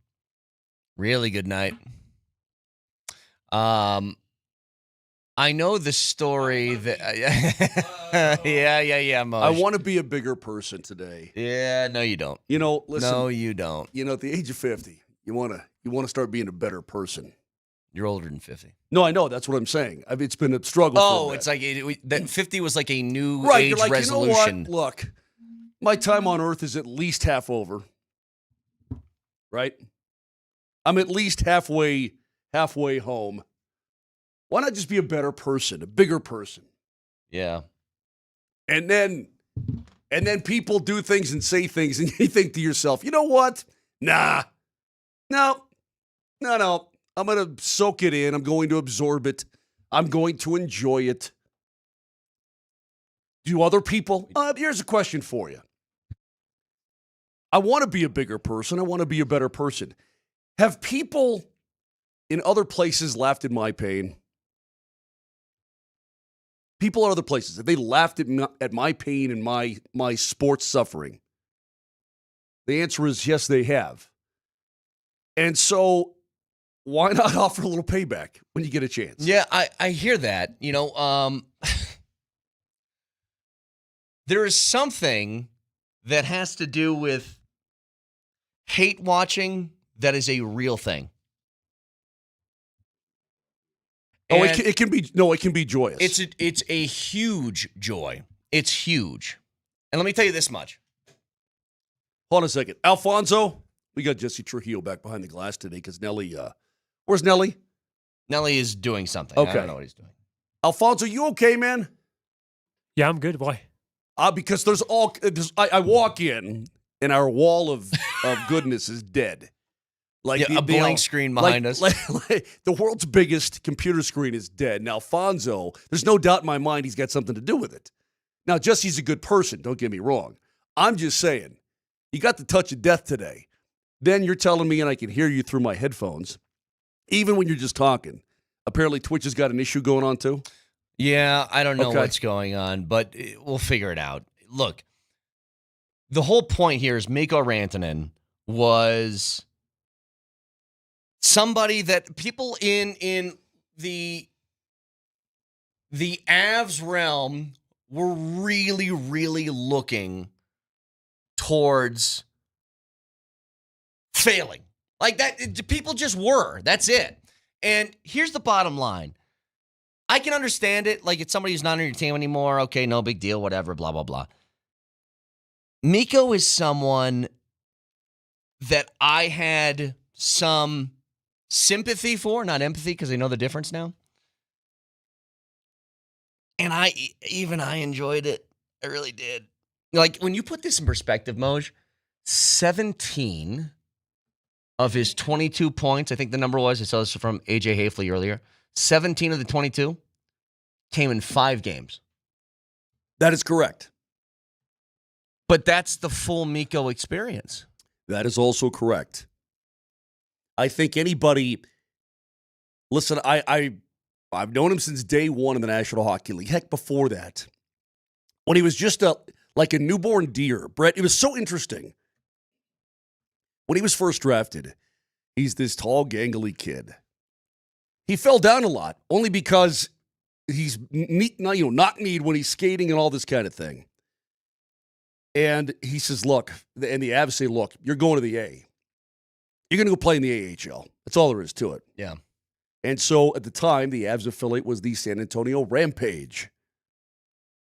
Really good night. I know the story that. Yeah, Moj. I want to be a bigger person today. Yeah, no, you don't. Listen. No, you don't. At the age of 50, you want to start being a better person. You're older than 50. No, I know. That's what I'm saying. It's been a struggle. Oh, it's like that 50 was like a new right, age you're like, resolution. You know what? Look, my time on Earth is at least half over. Right? I'm at least halfway home. Why not just be a better person, a bigger person? Yeah. And then people do things and say things, and you think to yourself, you know what? No. I'm going to soak it in. I'm going to absorb it. I'm going to enjoy it. Do other people? Here's a question for you. I want to be a bigger person. I want to be a better person. Have people in other places laughed at my pain? People in other places, have they laughed at my pain and my sports suffering? The answer is yes, they have. And so why not offer a little payback when you get a chance? Yeah, I hear that. There is something that has to do with hate watching that is a real thing. Oh, it can be joyous. It's a huge joy. It's huge. And let me tell you this much. Hold on a second. Alfonso, we got Jesse Trujillo back behind the glass today because Nelly, where's Nelly? Nelly is doing something. Okay. I don't know what he's doing. Alfonso, you okay, man? Yeah, I'm good. Why? Because I walk in and our wall of goodness is dead. Like a blank screen behind us. Like the world's biggest computer screen is dead. Now, Alfonso, there's no doubt in my mind he's got something to do with it. Now, Jesse's a good person, don't get me wrong. I'm just saying, you got the touch of death today. Then you're telling me, and I can hear you through my headphones, even when you're just talking. Apparently, Twitch has got an issue going on, too? Yeah, I don't know what's going on, but we'll figure it out. Look, the whole point here is Miko Rantanen was somebody that people in the Avs realm were really, really looking towards failing. Like that, people just were. That's it. And here's the bottom line. I can understand it. Like, it's somebody who's not on your team anymore. Okay, no big deal, whatever, blah, blah, blah. Miko is someone that I had some sympathy for, not empathy, because I know the difference now. And I enjoyed it. I really did. Like, when you put this in perspective, Moj, 17 of his 22 points, I think the number was, I saw this from AJ Hafley earlier, 17 of the 22 came in 5 games. That is correct. But that's the full Miko experience. That is also correct. I think anybody, listen, I've known him since day one in the National Hockey League. Heck, before that. When he was just like a newborn deer. Brett, it was so interesting. When he was first drafted, he's this tall, gangly kid. He fell down a lot, only because he's knock-kneed when he's skating and all this kind of thing. And he says, look, and the Avs say, look, you're going to the A. You're going to go play in the AHL. That's all there is to it. Yeah. And so at the time, the Avs affiliate was the San Antonio Rampage.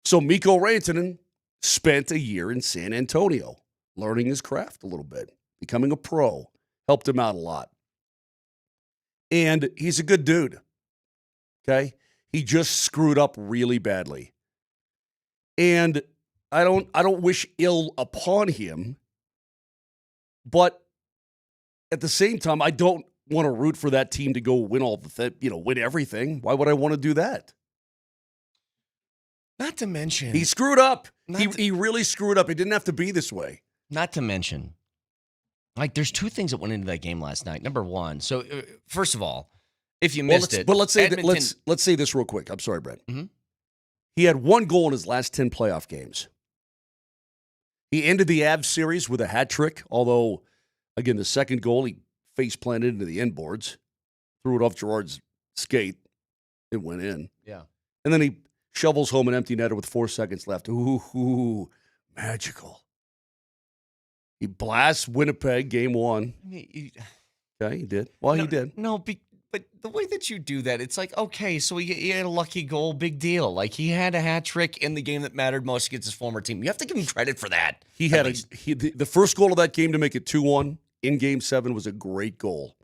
So Miko Rantanen spent a year in San Antonio, learning his craft a little bit, becoming a pro, helped him out a lot. And he's a good dude, okay? He just screwed up really badly. And I don't wish ill upon him, but at the same time, I don't want to root for that team to go win win everything. Why would I want to do that? Not to mention, he screwed up. He really screwed up. It didn't have to be this way. Not to mention, like, there's 2 things that went into that game last night. Number one, so first of all, if you missed it, but let's say Edmonton, let's say this real quick. I'm sorry, Brett. Mm-hmm. He had 1 goal in his last 10 playoff games. He ended the Avs series with a hat trick, although Again, the second goal, he face planted into the inboards, threw it off Gerard's skate. It went in. Yeah. And then he shovels home an empty netter with 4 seconds left. Ooh, magical. He blasts Winnipeg game 1. I mean, Okay, he did. Well, he did. No, but the way that you do that, it's like, okay, so he had a lucky goal, big deal. Like, he had a hat trick in the game that mattered most against his former team. You have to give him credit for that. He had the first goal of that game to make it 2-1 in Game 7 was a great goal.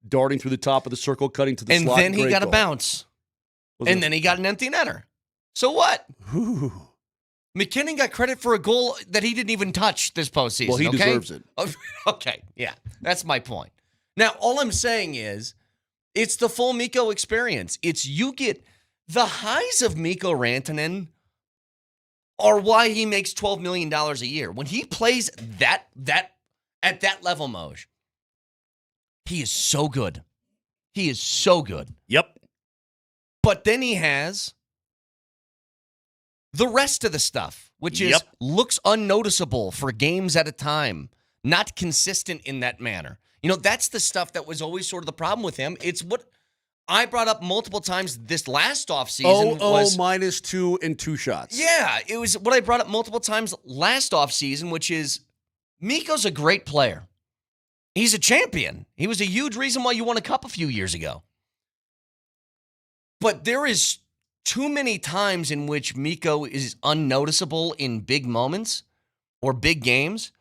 Darting through the top of the circle, cutting to the slot. And then he got goal. a bounce. And then he got an empty netter. So what? Ooh. McKinnon got credit for a goal that he didn't even touch this postseason. Well, he okay? deserves it. Okay, yeah, that's my point. Now, all I'm saying is it's the full Miko experience. It's you get the highs of Miko Rantanen are why he makes $12 million a year. When he plays that at that level, Moj, he is so good. He is so good. Yep. But then he has the rest of the stuff, which is looks unnoticeable for games at a time, not consistent in that manner. You know, that's the stuff that was always sort of the problem with him. It's what I brought up multiple times this last offseason. -2 and 2 shots. Yeah, it was what I brought up multiple times last offseason, which is Miko's a great player. He's a champion. He was a huge reason why you won a cup a few years ago. But there is too many times in which Miko is unnoticeable in big moments or big games.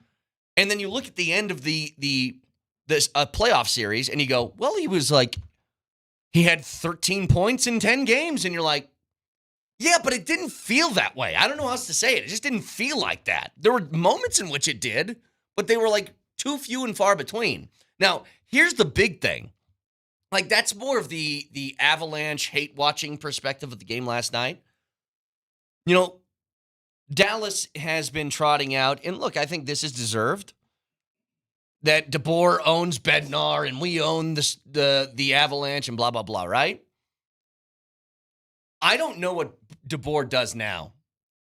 And then you look at the end of this playoff series and you go, well, he had 13 points in 10 games. And you're like, yeah, but it didn't feel that way. I don't know how else to say it. It just didn't feel like that. There were moments in which it did, but they were like too few and far between. Now, here's the big thing. Like, that's more of the Avalanche hate-watching perspective of the game last night. You know, Dallas has been trotting out, and look, I think this is deserved, that DeBoer owns Bednar and we own the Avalanche and blah, blah, blah, right? I don't know what DeBoer does now.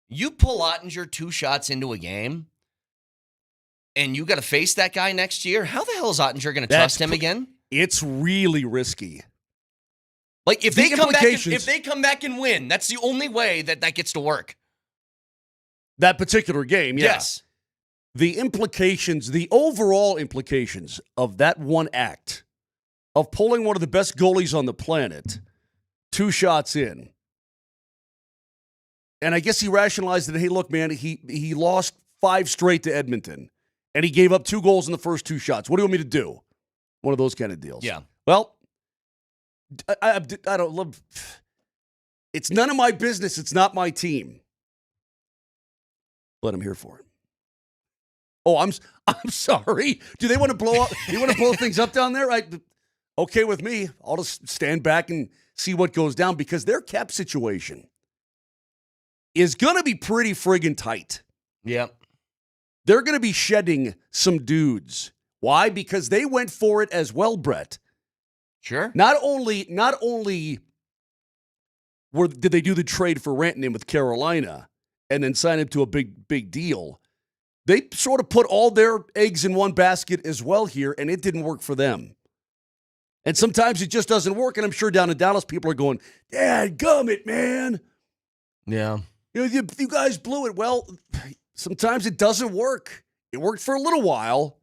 You pull Ottinger 2 shots into a game, and you got to face that guy next year. How the hell is Ottinger going to trust him again? It's really risky. Like, if they come back and win, that's the only way that gets to work. That particular game, yeah. Yes. The implications, the overall implications of that one act of pulling one of the best goalies on the planet 2 shots in. And I guess he rationalized that, hey, look, man, he lost 5 straight to Edmonton, and he gave up 2 goals in the first 2 shots. What do you want me to do? One of those kind of deals. Yeah. Well, I don't love. It's none of my business. It's not my team. But I'm here for it. Oh, I'm sorry. Do they want to blow up? Do you want to blow things up down there? Okay with me. I'll just stand back and see what goes down because their cap situation is going to be pretty friggin' tight. Yep. They're going to be shedding some dudes. Why? Because they went for it as well, Brett. Sure. Not only did they do the trade for Rantanen with Carolina and then sign him to a big deal, they sort of put all their eggs in one basket as well here, and it didn't work for them. And sometimes it just doesn't work, and I'm sure down in Dallas people are going, dadgummit, man. Yeah. You know, you guys blew it. Well, sometimes it doesn't work. It worked for a little while.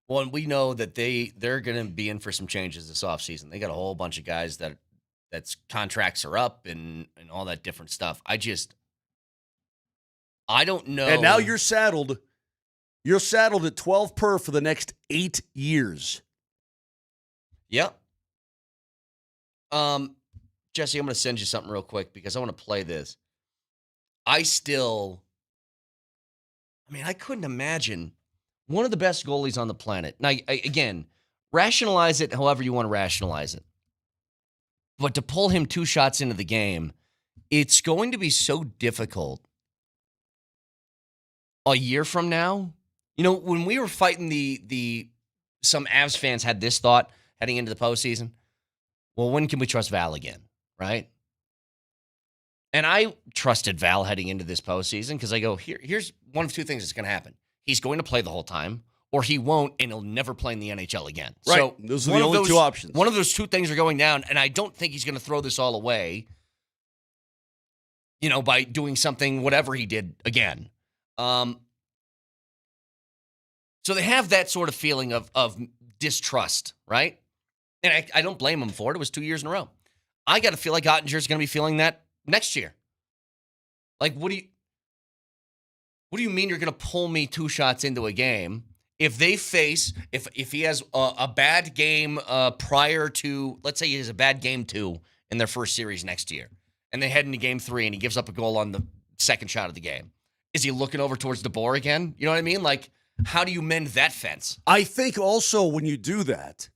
Well, and we know that they're going to be in for some changes this offseason. They got a whole bunch of guys that's contracts are up and all that different stuff. I don't know. And now you're saddled. You're saddled at 12 per for the next 8 years. Yep. Jesse, I'm going to send you something real quick because I want to play this. I couldn't imagine one of the best goalies on the planet. Now, again, rationalize it however you want to rationalize it. But to pull him 2 shots into the game, it's going to be so difficult a year from now. You know, when we were fighting some Avs fans had this thought heading into the postseason. Well, when can we trust Val again, right? And I trusted Val heading into this postseason because I go, here's one of 2 things that's going to happen. He's going to play the whole time, or he won't, and he'll never play in the NHL again. Right. So those are the only two options. One of those two things are going down, and I don't think he's going to throw this all away, by doing something, whatever he did again. So they have that sort of feeling of distrust, right? And I don't blame him for it. It was 2 years in a row. I got to feel like Ottinger's going to be feeling that next year. Like, what do you mean you're going to pull me 2 shots into a game? If they face, if he has a bad game prior to, let's say he has a bad game 2 in their first series next year, and they head into game 3 and he gives up a goal on the second shot of the game, is he looking over towards the board again? You know what I mean? Like, how do you mend that fence? I think also when you do that,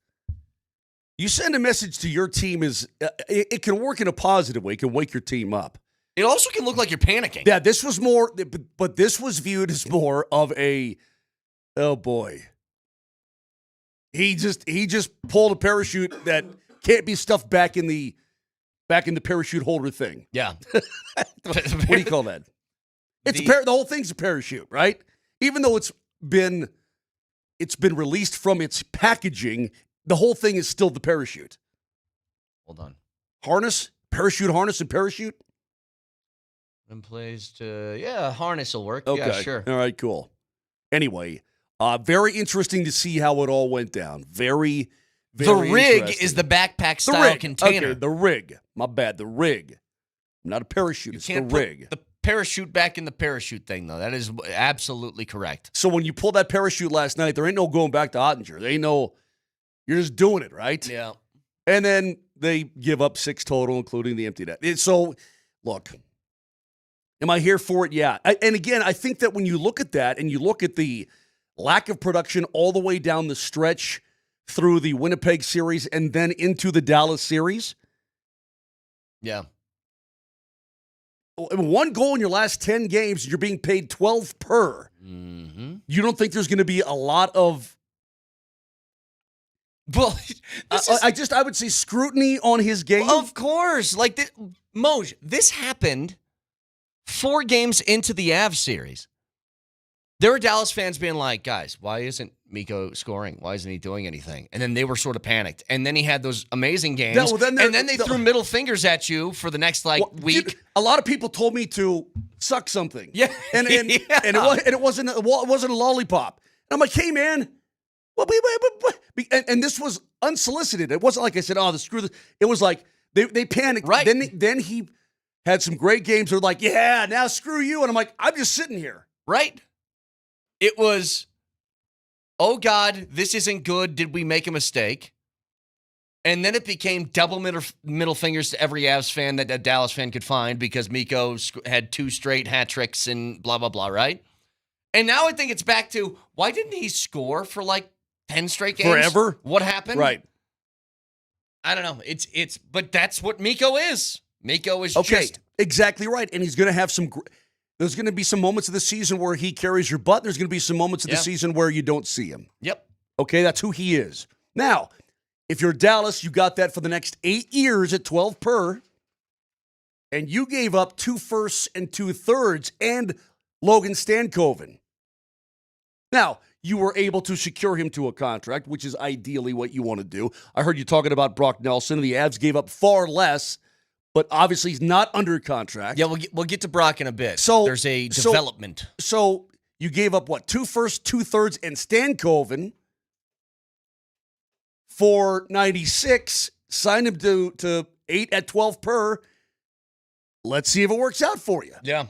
you send a message to your team it can work in a positive way. It can wake your team up. It also can look like you're panicking. Yeah, this was more, but this was viewed as more of a, oh boy. He just pulled a parachute that can't be stuffed back in the parachute holder thing. Yeah. What do you call that? The whole thing's a parachute, right? Even though it's been released from its packaging, the whole thing is still the parachute. Hold on. Parachute harness and parachute? In place to, harness will work. Okay. Yeah, sure. All right, cool. Anyway, very interesting to see how it all went down. Very, very The rig interesting. is the backpack style container. Okay, the rig. My bad, the rig. Not a parachute, it's the rig. The parachute back in the parachute thing, though. That is absolutely correct. So when you pulled that parachute last night, there ain't no going back to Ottinger. There ain't no, you're just doing it, right? Yeah. And then they give up 6 total, including the empty net. So, look, am I here for it? Yeah. And again, I think that when you look at that and you look at the lack of production all the way down the stretch through the Winnipeg series and then into the Dallas series. Yeah. 1 goal in your last 10 games, you're being paid 12 per. Mm-hmm. You don't think there's going to be a lot of, well, I would say scrutiny on his game? Of course. Like, Moj, this happened 4 games into the Avs series. There were Dallas fans being like, guys, why isn't Miko scoring? Why isn't he doing anything? And then they were sort of panicked. And then he had those amazing games. Yeah, well, and then they threw middle fingers at you for the next week. A lot of people told me to suck something. Yeah. And it wasn't a lollipop. And I'm like, hey, man. And this was unsolicited. It wasn't like I said, screw this. It was like they panicked. Right. Then he had some great games. They're like, yeah, now screw you. And I'm like, I'm just sitting here. Right. It was, oh, God, this isn't good. Did we make a mistake? And then it became double middle fingers to every Avs fan that a Dallas fan could find because Miko had 2 straight hat tricks and blah, blah, blah, right? And now I think it's back to, why didn't he score for like 10 straight games? Forever? What happened? Right. I don't know. But that's what Miko is. Miko is just. Exactly right. And he's going to have there's going to be some moments of the season where he carries your butt. There's going to be some moments of the season where you don't see him. Yep. Okay, that's who he is. Now, if you're Dallas, you got that for the next 8 years at 12 per, and you gave up 2 firsts and 2 thirds and Logan Stankoven. Now, you were able to secure him to a contract, which is ideally what you want to do. I heard you talking about Brock Nelson. The Avs gave up far less, but obviously he's not under contract. Yeah, we'll get to Brock in a bit. So there's a development. So you gave up, 2 firsts, 2 thirds, and Stankoven for 96, signed him to 8 at 12 per. Let's see if it works out for you. Yeah.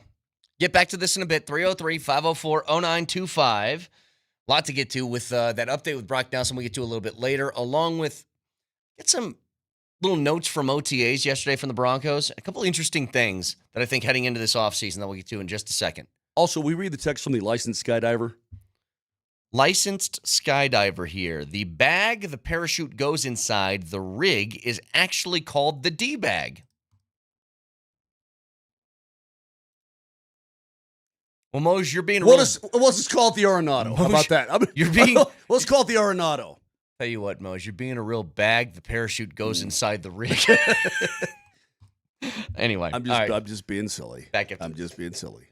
Get back to this in a bit. 303-504-0925. A lot to get to with that update with Brock Nelson. We'll get to a little bit later, along with get some little notes from OTAs yesterday from the Broncos. A couple interesting things that I think heading into this offseason that we'll get to in just a second. Also, we read the text from the licensed skydiver. Licensed skydiver here. The bag the parachute goes inside, the rig, is actually called the D-bag. Well, Moj, you're being Let's call it the Arenado. How about that? You're being. Let's call it the Arenado. Tell you what, Moj, you're being a real bag. The parachute goes inside the rig. Anyway, I'm just being silly. I'm just being silly.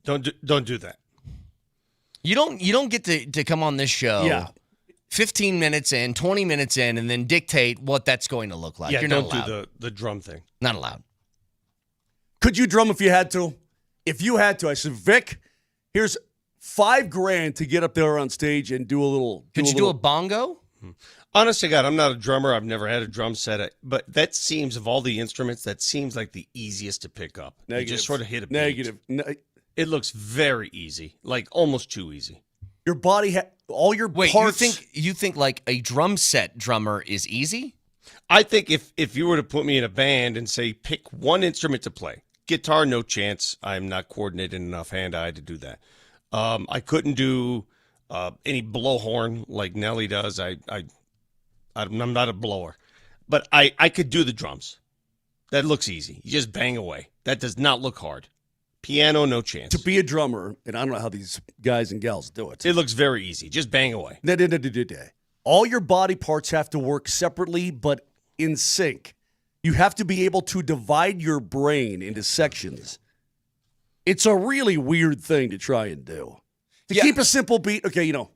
Don't do that. You don't get to come on this show 15 minutes in, 20 minutes in, and then dictate what that's going to look like. Yeah, You're don't not allowed. do the drum thing. Not allowed. Could you drum if you had to? If you had to, I said, Vic, here's $5,000 to get up there on stage and do a little. Could you do a bongo? Honest to God, I'm not a drummer. I've never had a drum set. But that seems, of all the instruments, that seems like the easiest to pick up. Negative. You just sort of hit a beat. Negative. It looks very easy, like almost too easy. Your body, all your Wait, parts. you think like a drum set drummer is easy? I think if you were to put me in a band and say pick one instrument to play, guitar, no chance. I'm not coordinated enough hand-eye to do that. I couldn't do any blowhorn like Nelly does. I'm not a blower, but I could do the drums. That looks easy. You just bang away. That does not look hard. Piano, no chance. To be a drummer, and I don't know how these guys and gals do it. It looks very easy. Just bang away. All your body parts have to work separately, but in sync. You have to be able to divide your brain into sections. It's a really weird thing to try and do. To keep a simple beat, okay, All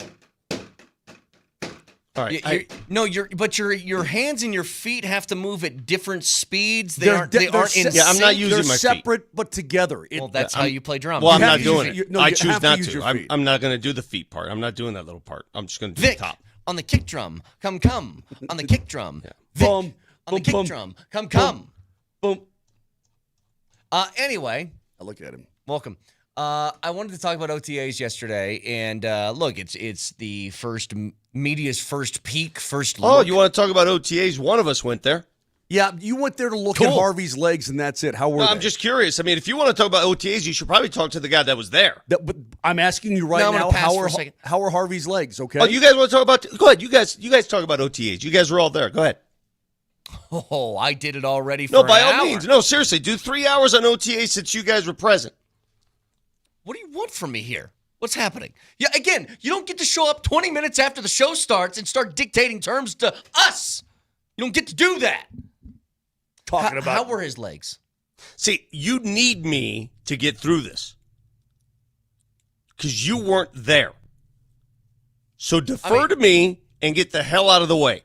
right. Your hands and your feet have to move at different speeds. They They're aren't in sync. I'm not using They're my feet. separate but together. Well, that's how you play drums. Well, I'm You not have to use doing your- it. no, I you choose have to not use to. your I'm, feet. I'm not going to do the feet part. I'm not doing that little part. I'm just going to do Vic, the top. on the kick drum, come. On the kick drum. Vic, Boom, on the boom, kick boom, drum, come. Boom. Anyway, I look at him. welcome. I wanted to talk about OTAs yesterday, and look, it's the media's first peek, first look. Oh, you want to talk about OTAs? One of us went there. Yeah, you went there to look at Harvey's legs, and that's it. How were No, they? I'm just curious. I mean, if you want to talk about OTAs, you should probably talk to the guy that was there. But I'm asking you right No, I'm gonna now, pass for a second. how are Harvey's legs, okay? Oh, you guys want to talk about? Go ahead. You guys talk about OTAs. You guys were all there. Go ahead. Oh, I did it already for No, by an all hour. means. No, seriously. Do 3 hours on OTAs since you guys were present. What do you want from me here? What's happening? Yeah, again, you don't get to show up 20 minutes after the show starts and start dictating terms to us. You don't get to do that. How were his legs? See, you need me to get through this because you weren't there. So defer to me and get the hell out of the way.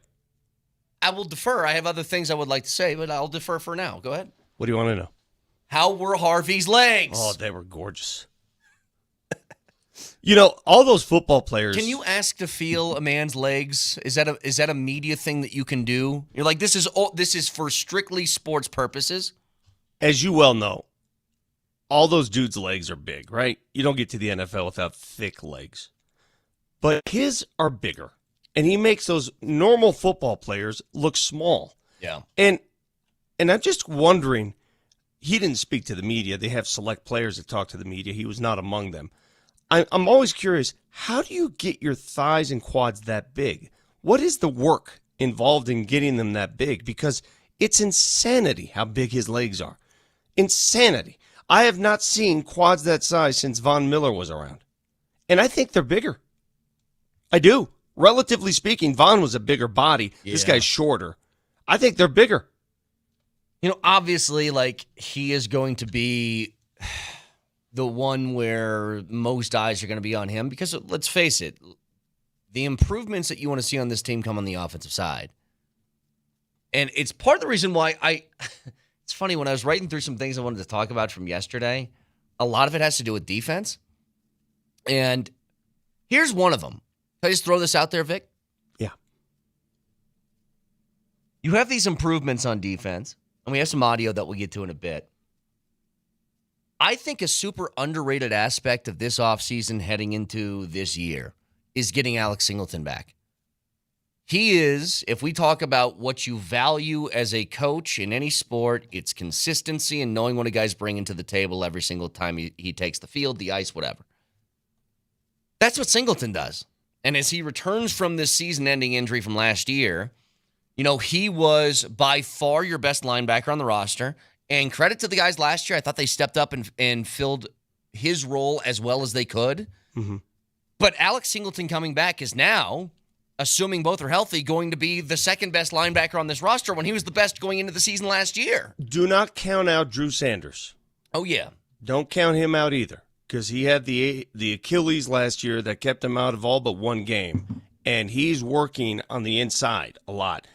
I will defer. I have other things I would like to say, but I'll defer for now. Go ahead. What do you want to know? How were Harvey's legs? Oh, they were gorgeous. All those football players. Can you ask to feel a man's legs? Is that a media thing that you can do? You're like, this is for strictly sports purposes. As you well know, all those dudes' legs are big, right? You don't get to the NFL without thick legs. But his are bigger, and he makes those normal football players look small. Yeah. And I'm just wondering, he didn't speak to the media. They have select players that talk to the media. He was not among them. I'm always curious, how do you get your thighs and quads that big? What is the work involved in getting them that big? Because it's insanity how big his legs are. Insanity. I have not seen quads that size since Von Miller was around. And I think they're bigger. I do. Relatively speaking, Von was a bigger body. This guy's shorter. I think they're bigger. Obviously, he is going to be the one where most eyes are going to be on him because, let's face it, the improvements that you want to see on this team come on the offensive side. And it's part of the reason why it's funny, when I was writing through some things I wanted to talk about from yesterday, a lot of it has to do with defense. And here's one of them. Can I just throw this out there, Vic? Yeah. You have these improvements on defense, and we have some audio that we'll get to in a bit. I think a super underrated aspect of this offseason heading into this year is getting Alex Singleton back. He is, if we talk about what you value as a coach in any sport, it's consistency and knowing what a guy's bringing to the table every single time he takes the field, the ice, whatever. That's what Singleton does. And as he returns from this season-ending injury from last year, he was by far your best linebacker on the roster. And credit to the guys last year. I thought they stepped up and filled his role as well as they could. Mm-hmm. But Alex Singleton coming back is now, assuming both are healthy, going to be the second best linebacker on this roster when he was the best going into the season last year. Do not count out Drew Sanders. Oh, yeah. Don't count him out either. because he had the Achilles last year that kept him out of all but one game, and he's working on the inside a lot.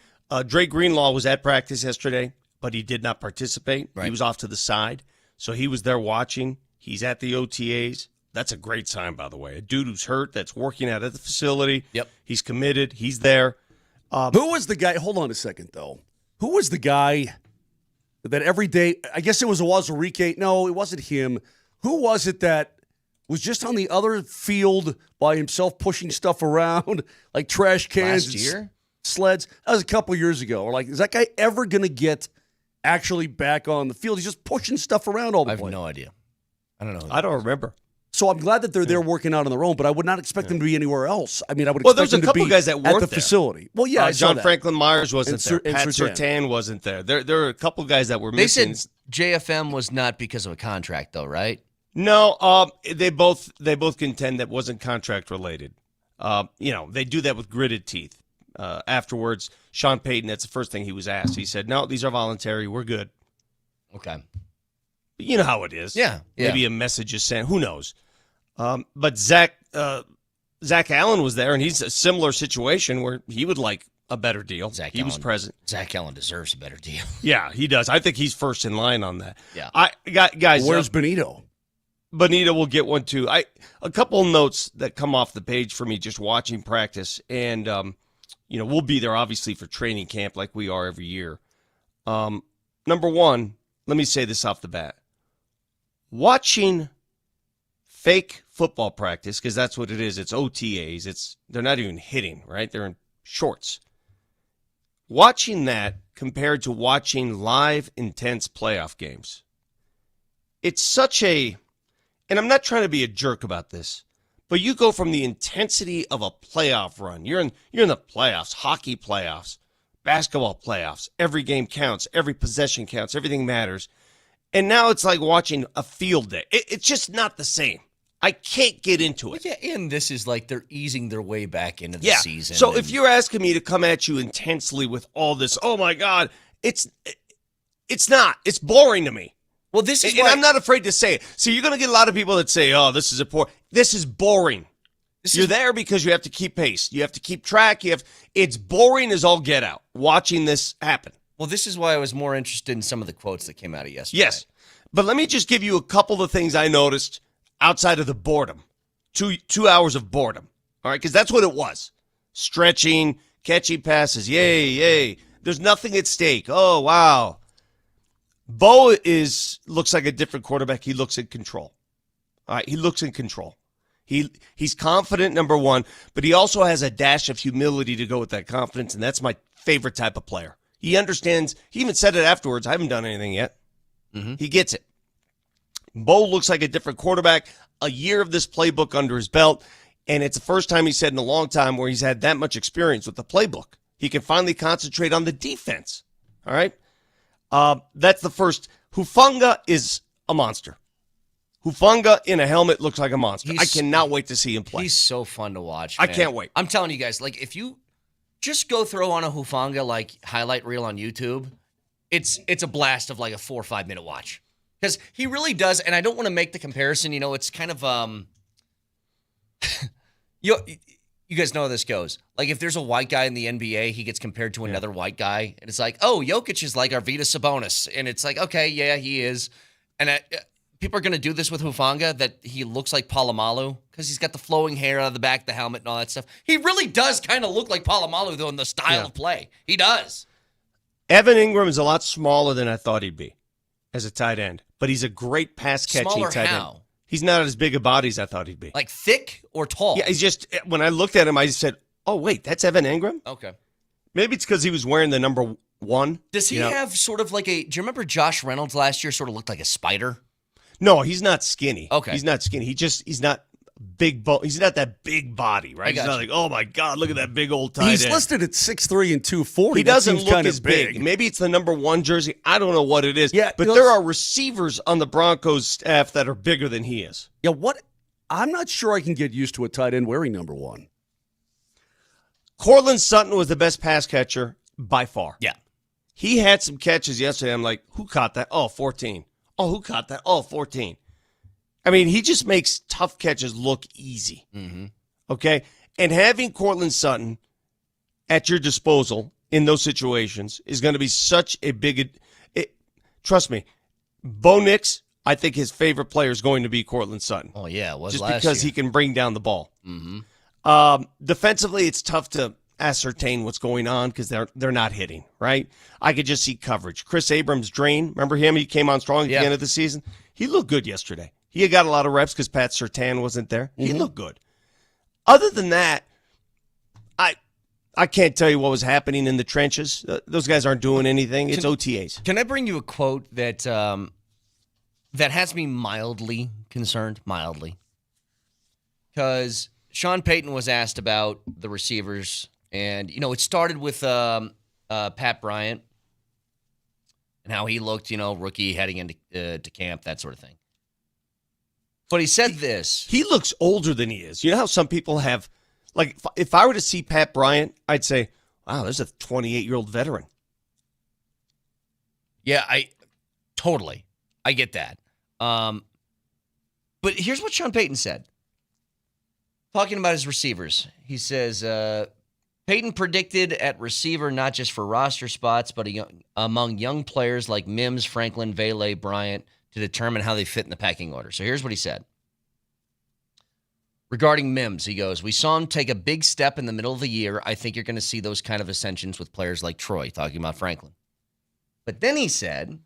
Drake Greenlaw was at practice yesterday, but he did not participate. Right. He was off to the side, so he was there watching. He's at the OTAs. That's a great sign, by the way. A dude who's hurt that's working out at the facility. Yep. He's committed. He's there. Who was the guy? Hold on a second, though. Who was the guy that every day, I guess it was Wazarike. No, it wasn't him. Who was it that was just on the other field by himself pushing stuff around, like trash cans Last and year? sleds? That was a couple years ago. Or like, is that guy ever going to get actually back on the field? He's just pushing stuff around all the I have time. no idea. I don't know. I don't remember. So I'm glad that they're there working out on their own, but I would not expect them to be anywhere else. I mean, I would Well, expect there's a them to couple be guys that at weren't the there. facility. Well, yeah, I saw John that. Franklin Myers wasn't there. And Pat Surtain. Surtain wasn't there. There are a couple guys that were They missing. said JFM was not because of a contract, though, right? No, they both contend that wasn't contract related. They do that with gritted teeth. Afterwards, Sean Payton, that's the first thing he was asked. He said, "No, these are voluntary. We're good." Okay. But you know how it is. Yeah. Maybe a message is sent. Who knows? But Zach Allen was there, and he's a similar situation where he would like a better deal. He was present. Zach Allen deserves a better deal. Yeah, he does. I think he's first in line on that. Yeah. Guys, Where's Benito? Bonita will get one too. A couple notes that come off the page for me just watching practice, and we'll be there obviously for training camp like we are every year. Number one, let me say this off the bat: watching fake football practice, because that's what it is. It's OTAs. They're not even hitting, right? They're in shorts. Watching that compared to watching live, intense playoff games, it's such a. And I'm not trying to be a jerk about this, but you go from the intensity of a playoff run. You're in the playoffs, hockey playoffs, basketball playoffs. Every game counts. Every possession counts. Everything matters. And now it's like watching a field day. It's just not the same. I can't get into it. Yeah, and this is like they're easing their way back into the season. So if you're asking me to come at you intensely with all this, oh my God, it's not. It's boring to me. Well, this is and why I'm not afraid to say it. See, you're going to get a lot of people that say, oh, this is This is boring. You're there because you have to keep pace. You have to keep track. It's boring as all get out watching this happen. Well, this is why I was more interested in some of the quotes that came out of yesterday. Yes. But let me just give you a couple of things I noticed outside of the boredom. 2 hours of boredom. All right, because that's what it was. Stretching, catchy passes. Yay, yay. There's nothing at stake. Oh, wow. Bo looks like a different quarterback. He looks in control. All right, he looks in control. He's confident, number one, but he also has a dash of humility to go with that confidence, and that's my favorite type of player. He understands. He even said it afterwards. I haven't done anything yet. Mm-hmm. He gets it. Bo looks like a different quarterback. A year of this playbook under his belt, and it's the first time he said in a long time where he's had that much experience with the playbook. He can finally concentrate on the defense. All right? That's the first. Hufanga is a monster. Hufanga in a helmet looks like a monster. I cannot wait to see him play. He's so fun to watch, man. I can't wait. I'm telling you guys, like, if you just go throw on a Hufanga, like, highlight reel on YouTube, it's a blast of, like, a 4 or 5 minute watch. Because he really does, and I don't want to make the comparison, it's kind of, you guys know how this goes. Like, if there's a white guy in the NBA, he gets compared to another white guy, and it's like, oh, Jokic is like Arvydas Sabonis. And it's like, okay, yeah, he is. And people are going to do this with Hufanga, that he looks like Palomalu, because he's got the flowing hair out of the back of the helmet and all that stuff. He really does kind of look like Palomalu, though, in the style of play. He does. Evan Ingram is a lot smaller than I thought he'd be as a tight end, but he's a great pass-catching tight end. He's not as big a body as I thought he'd be. Like thick or tall? Yeah, he's just, when I looked at him, I just said, oh, wait, that's Evan Ingram? Okay. Maybe it's because he was wearing the number 1. Does he have sort of like do you remember Josh Reynolds last year sort of looked like a spider? No, he's not skinny. Okay. He's not skinny. He's not big he's not that big body, right? He's not like, oh my God, look at that big old tight end. He's listed at 6'3" and 240. He doesn't look as big. Maybe it's the number 1 jersey. I don't know what it is. Yeah, but there are receivers on the Broncos staff that are bigger than he is. Yeah, I'm not sure I can get used to a tight end wearing number 1. Cortland Sutton was the best pass catcher by far. Yeah. He had some catches yesterday. I'm like, who caught that? Oh, 14. Oh, who caught that? Oh, 14. I mean, he just makes tough catches look easy. Mm-hmm. Okay? And having Cortland Sutton at your disposal in those situations is going to be such a big... trust me, Bo Nix, I think his favorite player is going to be Cortland Sutton. Oh, yeah, it was just last because year. he can bring down the ball. Mm-hmm. Defensively, it's tough to ascertain what's going on because they're not hitting, right? I could just see coverage. Chris Abrams drain. Remember him? He came on strong at the end of the season. He looked good yesterday. He had got a lot of reps because Pat Surtain wasn't there. He looked good. Other than that, I can't tell you what was happening in the trenches. Those guys aren't doing anything. It's OTAs. Can I bring you a quote that that has me mildly concerned? Mildly. Because Sean Payton was asked about the receivers, and, it started with Pat Bryant and how he looked, rookie heading into to camp, that sort of thing. But he said this. He looks older than he is. You know how some people have, like, if I were to see Pat Bryant, I'd say, wow, there's a 28-year-old veteran. Yeah, I get that. But here's what Sean Payton said. Talking about his receivers, he says, Payton predicted at receiver not just for roster spots, but among young players like Mims, Franklin, Vele, Bryant, to determine how they fit in the pecking order. So here's what he said. Regarding Mims, he goes, we saw him take a big step in the middle of the year. I think you're going to see those kind of ascensions with players like Troy, talking about Franklin. But then he said,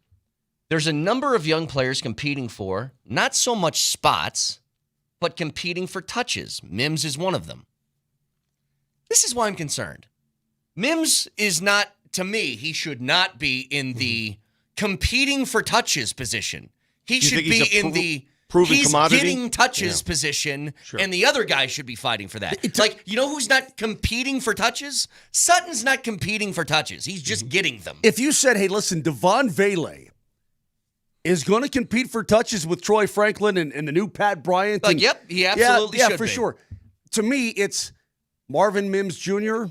there's a number of young players competing for not so much spots, but competing for touches. Mims is one of them. This is why I'm concerned. Mims is not, to me, he should not be in the competing for touches position. He should be in the proven he's commodity? getting touches position, Sure. and the other guy should be fighting for that. You know who's not competing for touches? Sutton's not competing for touches. He's just getting them. If you said, hey, listen, Devon Vele is going to compete for touches with Troy Franklin and the new Pat Bryant. Yep, he absolutely should for be. sure. To me, it's Marvin Mims Jr.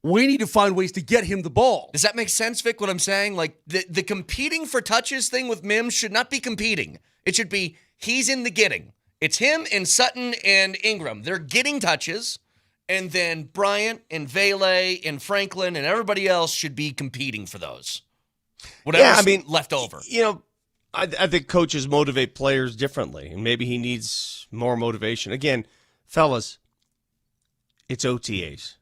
We need to find ways to get him the ball. Does that make sense, Vic, what I'm saying? Like, the competing for touches thing with Mims should not be competing. It should be he's in the getting. It's him and Sutton and Ingram. They're getting touches, and then Bryant and Vele and Franklin and everybody else should be competing for those. Whatever's left over. I think coaches motivate players differently, and maybe he needs more motivation. Again, fellas, it's OTAs.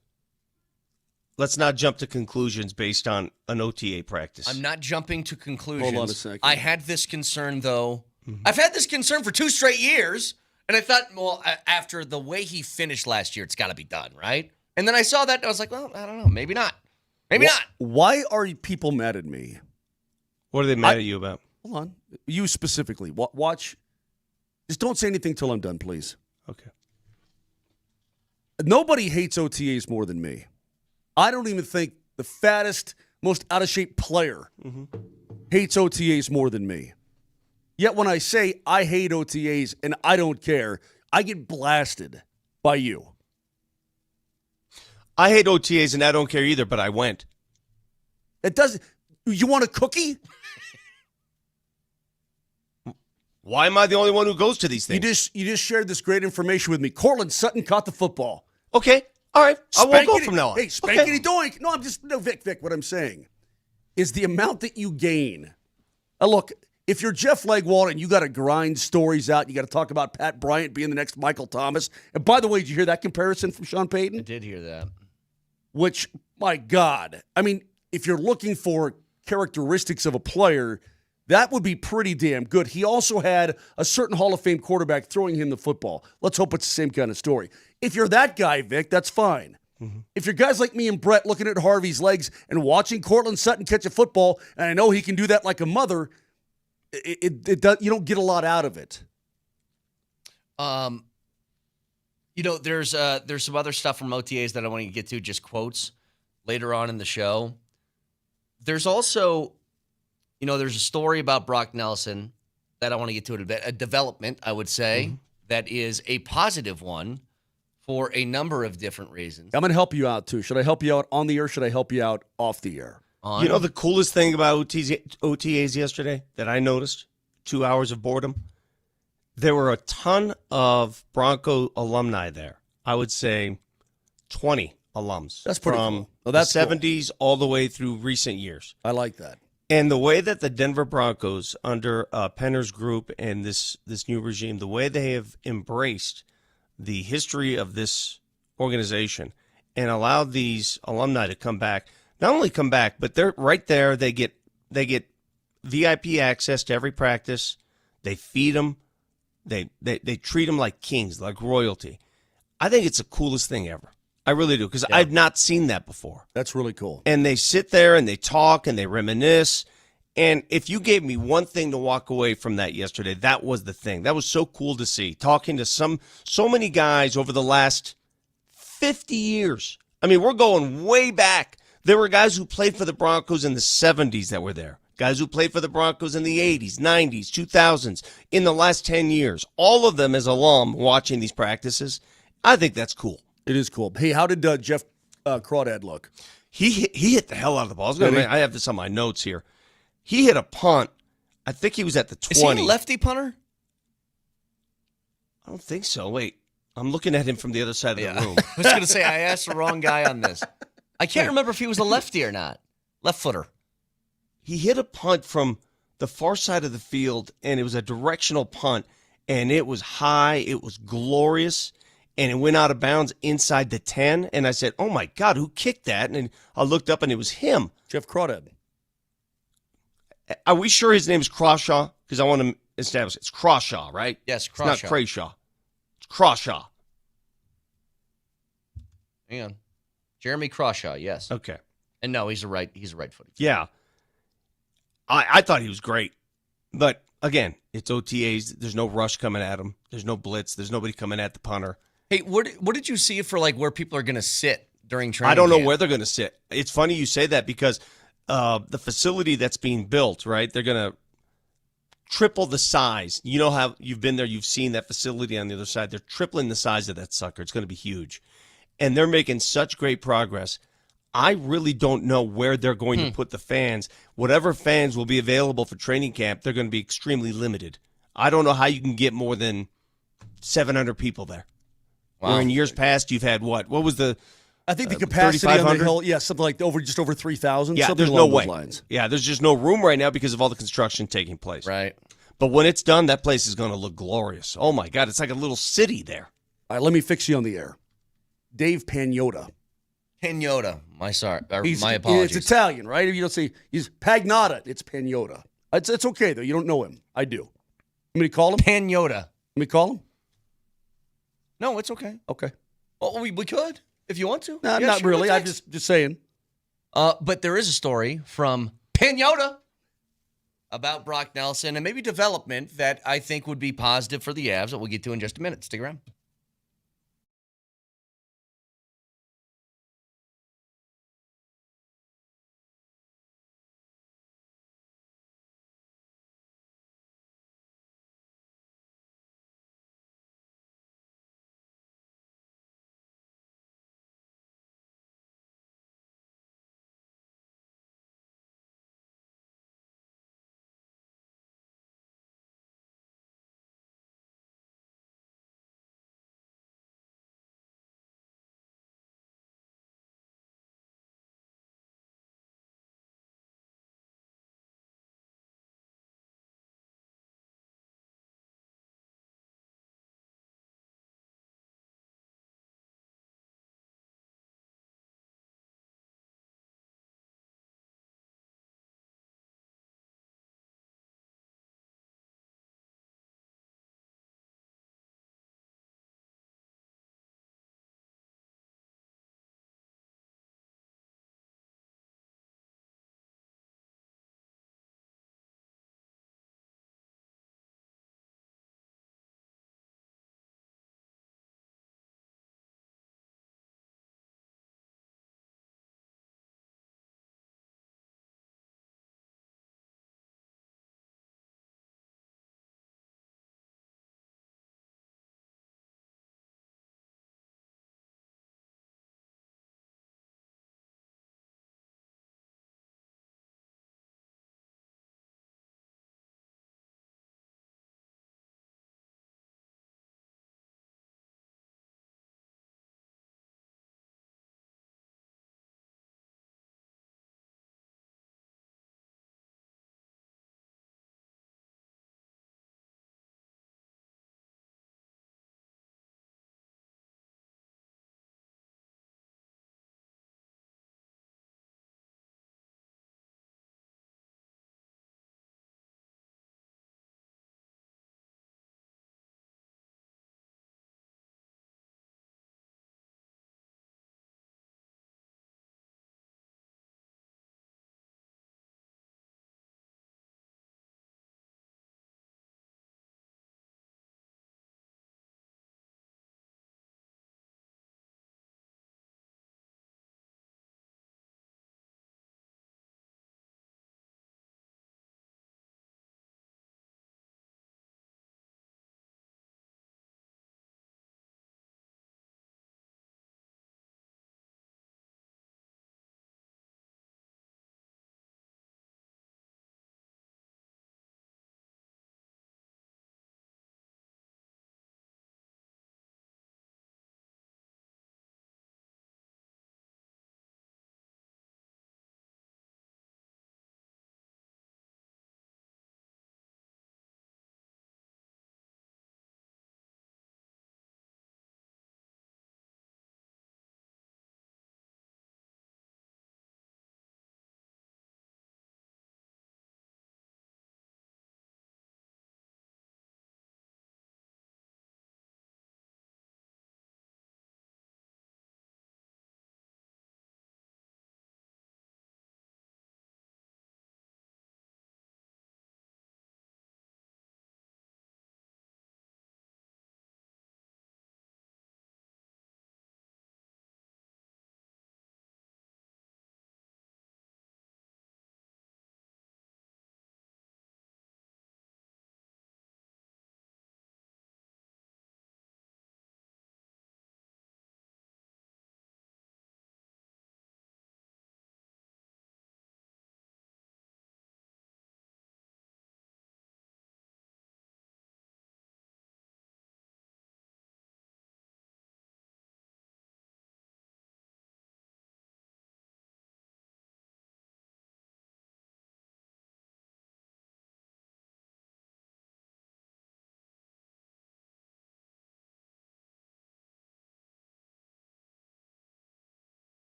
Let's not jump to conclusions based on an OTA practice. I'm not jumping to conclusions. Hold on a second. I had this concern, though. I've had this concern for 2 straight years, and I thought, well, after the way he finished last year, it's got to be done, right? And then I saw that, and I was like, well, I don't know. Maybe not. Maybe not. Why are people mad at me? What are they mad at you about? Hold on. You specifically. Watch. Just don't say anything till I'm done, please. Okay. Nobody hates OTAs more than me. I don't even think the fattest, most out-of-shape player hates OTAs more than me. Yet when I say I hate OTAs and I don't care, I get blasted by you. I hate OTAs and I don't care either, but I went. It doesn't. You want a cookie? Why am I the only one who goes to these things? You just shared this great information with me. Cortland Sutton caught the football. Okay. All right. I won't go from now on. Hey, spankity doink. No, Vic, what I'm saying is the amount that you gain. Look, if you're Jeff Legwald and you got to grind stories out, you got to talk about Pat Bryant being the next Michael Thomas. And by the way, did you hear that comparison from Sean Payton? I did hear that. Which, my God, I mean, if you're looking for characteristics of a player, that would be pretty damn good. He also had a certain Hall of Fame quarterback throwing him the football. Let's hope it's the same kind of story. If you're that guy, Vic, that's fine. If you're guys like me and Brett looking at Harvey's legs and watching Cortland Sutton catch a football, and I know he can do that like a mother, you don't get a lot out of it. There's some other stuff from OTAs that I want to get to, just quotes later on in the show. There's also, there's a story about Brock Nelson that I want to get to in a bit, a development, I would say, that is a positive one for a number of different reasons. I'm going to help you out, too. Should I help you out on the air? Should I help you out off the air? You know the coolest thing about OTAs yesterday that I noticed? 2 hours of boredom. There were a ton of Bronco alumni there. I would say 20 alums. That's pretty from cool. Oh, that's the cool. 70s all the way through recent years. I like that. And the way that the Denver Broncos, under Penner's group and this new regime, the way they have embraced the history of this organization and allowed these alumni to come back, not only come back, but they're right there. They get VIP access to every practice. They feed them. They treat them like kings, like royalty. I think it's the coolest thing ever. I really do, because I've not seen that before. That's really cool. And they sit there and they talk and they reminisce. And if you gave me one thing to walk away from that yesterday, that was the thing. That was so cool to see. Talking to so many guys over the last 50 years. I mean, we're going way back. There were guys who played for the Broncos in the 70s that were there. Guys who played for the Broncos in the 80s, 90s, 2000s, in the last 10 years. All of them as alum watching these practices. I think that's cool. It is cool. Hey, how did Jeff Crawdad look? He hit the hell out of the ball. I have this on my notes here. He hit a punt. I think he was at the 20. Is he a lefty punter? I don't think so. Wait, I'm looking at him from the other side of the room. I was going to say, I asked the wrong guy on this. I can't remember if he was a lefty or not. Left footer. He hit a punt from the far side of the field, and it was a directional punt, and it was high. It was glorious. And it went out of bounds inside the 10. And I said, oh, my God, who kicked that? And I looked up, and it was him. Jeff Crawdad. Are we sure his name is Crawshaw? Because I want to establish it's Crawshaw, right? Yes, Crawshaw. It's not Crayshaw. It's Crawshaw. Hang on. Jeremy Crawshaw, yes. Okay. And no, he's a right footed. Yeah. I thought he was great. But, again, it's OTAs. There's no rush coming at him. There's no blitz. There's nobody coming at the punter. Hey, what did you see for where people are going to sit during training I don't know camp? where they're going to sit. It's funny you say that because the facility that's being built, right, they're going to triple the size. You know how you've been there, you've seen that facility on the other side. They're tripling the size of that sucker. It's going to be huge. And they're making such great progress. I really don't know where they're going to put the fans. Whatever fans will be available for training camp, they're going to be extremely limited. I don't know how you can get more than 700 people there. Wow. Where in years past, you've had what? What was the... I think the capacity on the 3,500? hill, something like just over 3,000. Yeah, something there's no along way. those lines. Yeah, there's just no room right now because of all the construction taking place. Right. But when it's done, that place is going to look glorious. Oh, my God, it's like a little city there. All right, let me fix you on the air. Dave Pagnotta. Pagnotta. My apologies. It's Italian, right? If you don't say he's Pagnotta, it's Pagnotta. It's okay, though. You don't know him. I do. You want me to call him? Pagnotta. Let me call him? No, it's okay. Okay. Well, we could if you want to. No, Yeah, not sure, really. I'm text. just saying. But there is a story from Pagnotta about Brock Nelson and maybe development that I think would be positive for the Avs that we'll get to in just a minute. Stick around.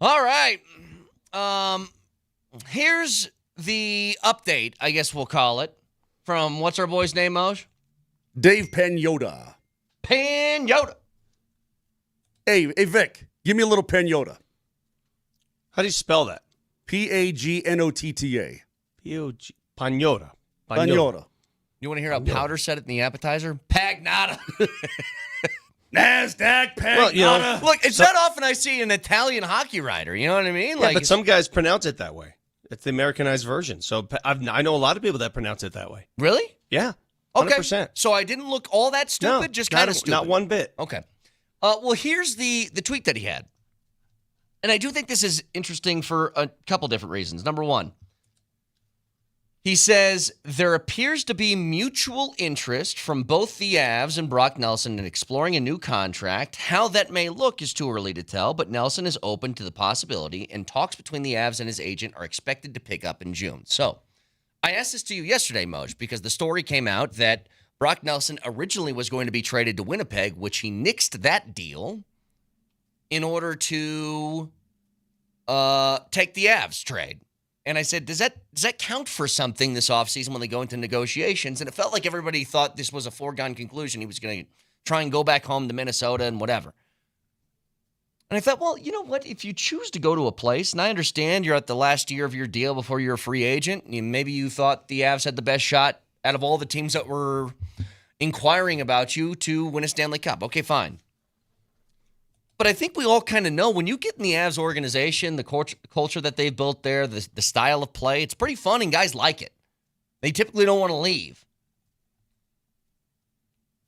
All right. Here's the update, I guess we'll call it, from what's our boy's name, Moj? Dave Pagnotta. Pagnotta. Hey, Vic, give me a little Pagnotta. How do you spell that? Pagnotta. P-O-G. Pagnotta. Pagnotta. You want to hear how Powder said it in the appetizer? Pagnotta. NASDAQ Pagnotta. Well, you know, Look, it's not often I see an Italian hockey writer. You know what I mean? Yeah, but some guys pronounce it that way. It's the Americanized version. So I know a lot of people that pronounce it that way. Really? Yeah. Okay. 100%. So I didn't look all that stupid, No, just kind of stupid. Not one bit. Okay. Well, here's the tweet that he had. And I do think this is interesting for a couple different reasons. Number one, he says, there appears to be mutual interest from both the Avs and Brock Nelson in exploring a new contract. How that may look is too early to tell, but Nelson is open to the possibility, and talks between the Avs and his agent are expected to pick up in June. So I asked this to you yesterday, Moj, because the story came out that Brock Nelson originally was going to be traded to Winnipeg, which he nixed that deal in order to take the Avs trade. And I said, does that count for something this offseason when they go into negotiations? And it felt like everybody thought this was a foregone conclusion. He was going to try and go back home to Minnesota and whatever. And I thought, well, you know what? If you choose to go to a place, and I understand you're at the last year of your deal before you're a free agent, and maybe you thought the Avs had the best shot out of all the teams that were inquiring about you to win a Stanley Cup. Okay, fine. But I think we all kind of know when you get in the Avs organization, the culture that they've built there, the style of play, it's pretty fun and guys like it. They typically don't want to leave.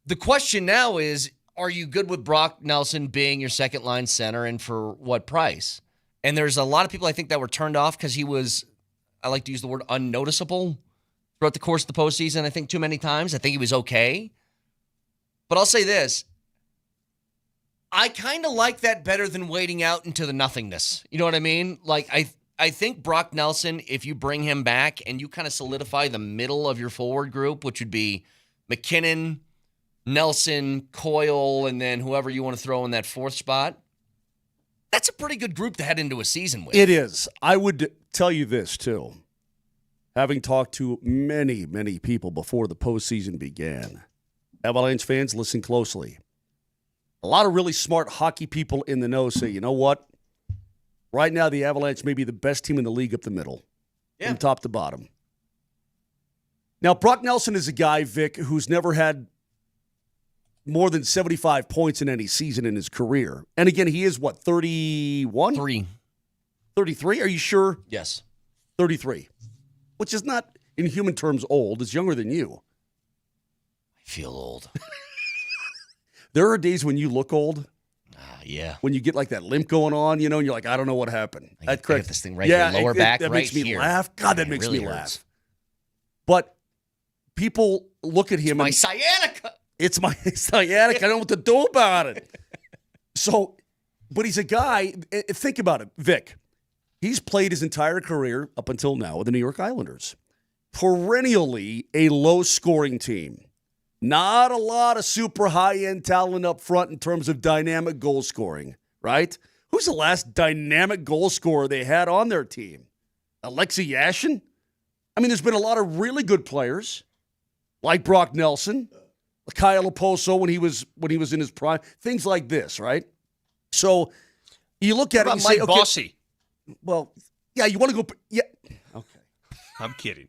The question now is, are you good with Brock Nelson being your second line center, and for what price? And there's a lot of people I think that were turned off because he was, I like to use the word unnoticeable throughout the course of the postseason, I think too many times. I think he was okay. But I'll say this. I kind of like that better than waiting out into the nothingness. You know what I mean? Like, I think Brock Nelson, if you bring him back and you kind of solidify the middle of your forward group, which would be McKinnon, Nelson, Coyle, and then whoever you want to throw in that fourth spot, that's a pretty good group to head into a season with. It is. I would tell you this, too. Having talked to many, many people before the postseason began, Avalanche fans, listen closely. A lot of really smart hockey people in the know say, you know what? Right now, the Avalanche may be the best team in the league up the middle, from top to bottom. Now, Brock Nelson is a guy, Vic, who's never had more than 75 points in any season in his career. And again, he is what, 31? 33? Are you sure? Yes. 33. Which is not, in human terms, old. It's younger than you. I feel old. There are days when you look old. Yeah. When you get like that limp going on, you know, and you're like, I don't know what happened. I get this thing right here, lower back, that right makes me here. laugh. God, that It makes really me hurts. laugh. But people look at him. My sciatica. It's my sciatica. I don't know what to do about it. So, but he's a guy, think about it, Vic. He's played his entire career up until now with the New York Islanders. Perennially a low-scoring team. Not a lot of super high-end talent up front in terms of dynamic goal scoring, right? Who's the last dynamic goal scorer they had on their team? Alexei Yashin? I mean, there's been a lot of really good players, like Brock Nelson, Kyle Oposo when he was in his prime, things like this, right? So you look at it and you say, Mike okay, Bossy? well, yeah, you want to go, yeah, okay. I'm kidding.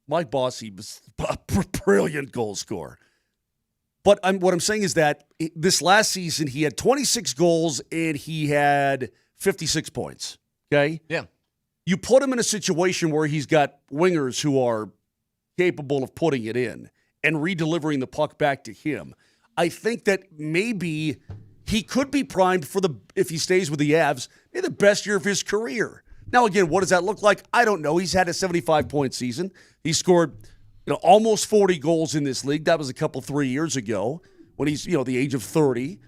Mike Bossy was a brilliant goal scorer. But what I'm saying is that this last season, he had 26 goals and he had 56 points, okay? Yeah. You put him in a situation where he's got wingers who are capable of putting it in and redelivering the puck back to him. I think that maybe he could be primed for if he stays with the Avs, maybe the best year of his career. Now, again, what does that look like? I don't know. He's had a 75-point season. He scored, almost 40 goals in this league. That was 3 years ago when he's, the age of 30.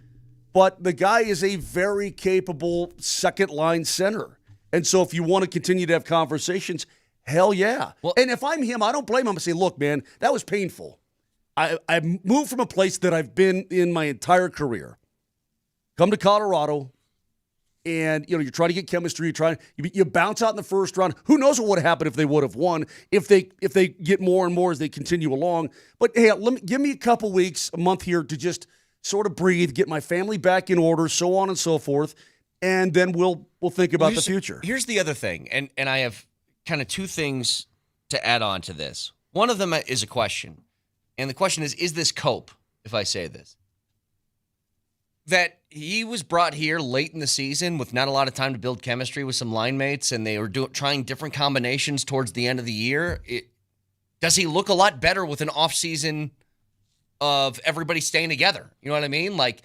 But the guy is a very capable second-line center. And so if you want to continue to have conversations, hell yeah. Well, and if I'm him, I don't blame him. I say, look, man, that was painful. I moved from a place that I've been in my entire career. come to Colorado, and you're trying to get chemistry. You bounce out in the first round. Who knows what would have happened if they would have won? If they get more and more as they continue along. But hey, give me a couple weeks, a month here to just sort of breathe, get my family back in order, so on and so forth, and then we'll think about the future. Here's the other thing, and I have kind of two things to add on to this. One of them is a question, and the question is this cope? If I say this. That he was brought here late in the season with not a lot of time to build chemistry with some line mates, and they were trying different combinations towards the end of the year. Does he look a lot better with an offseason of everybody staying together? You know what I mean? Like,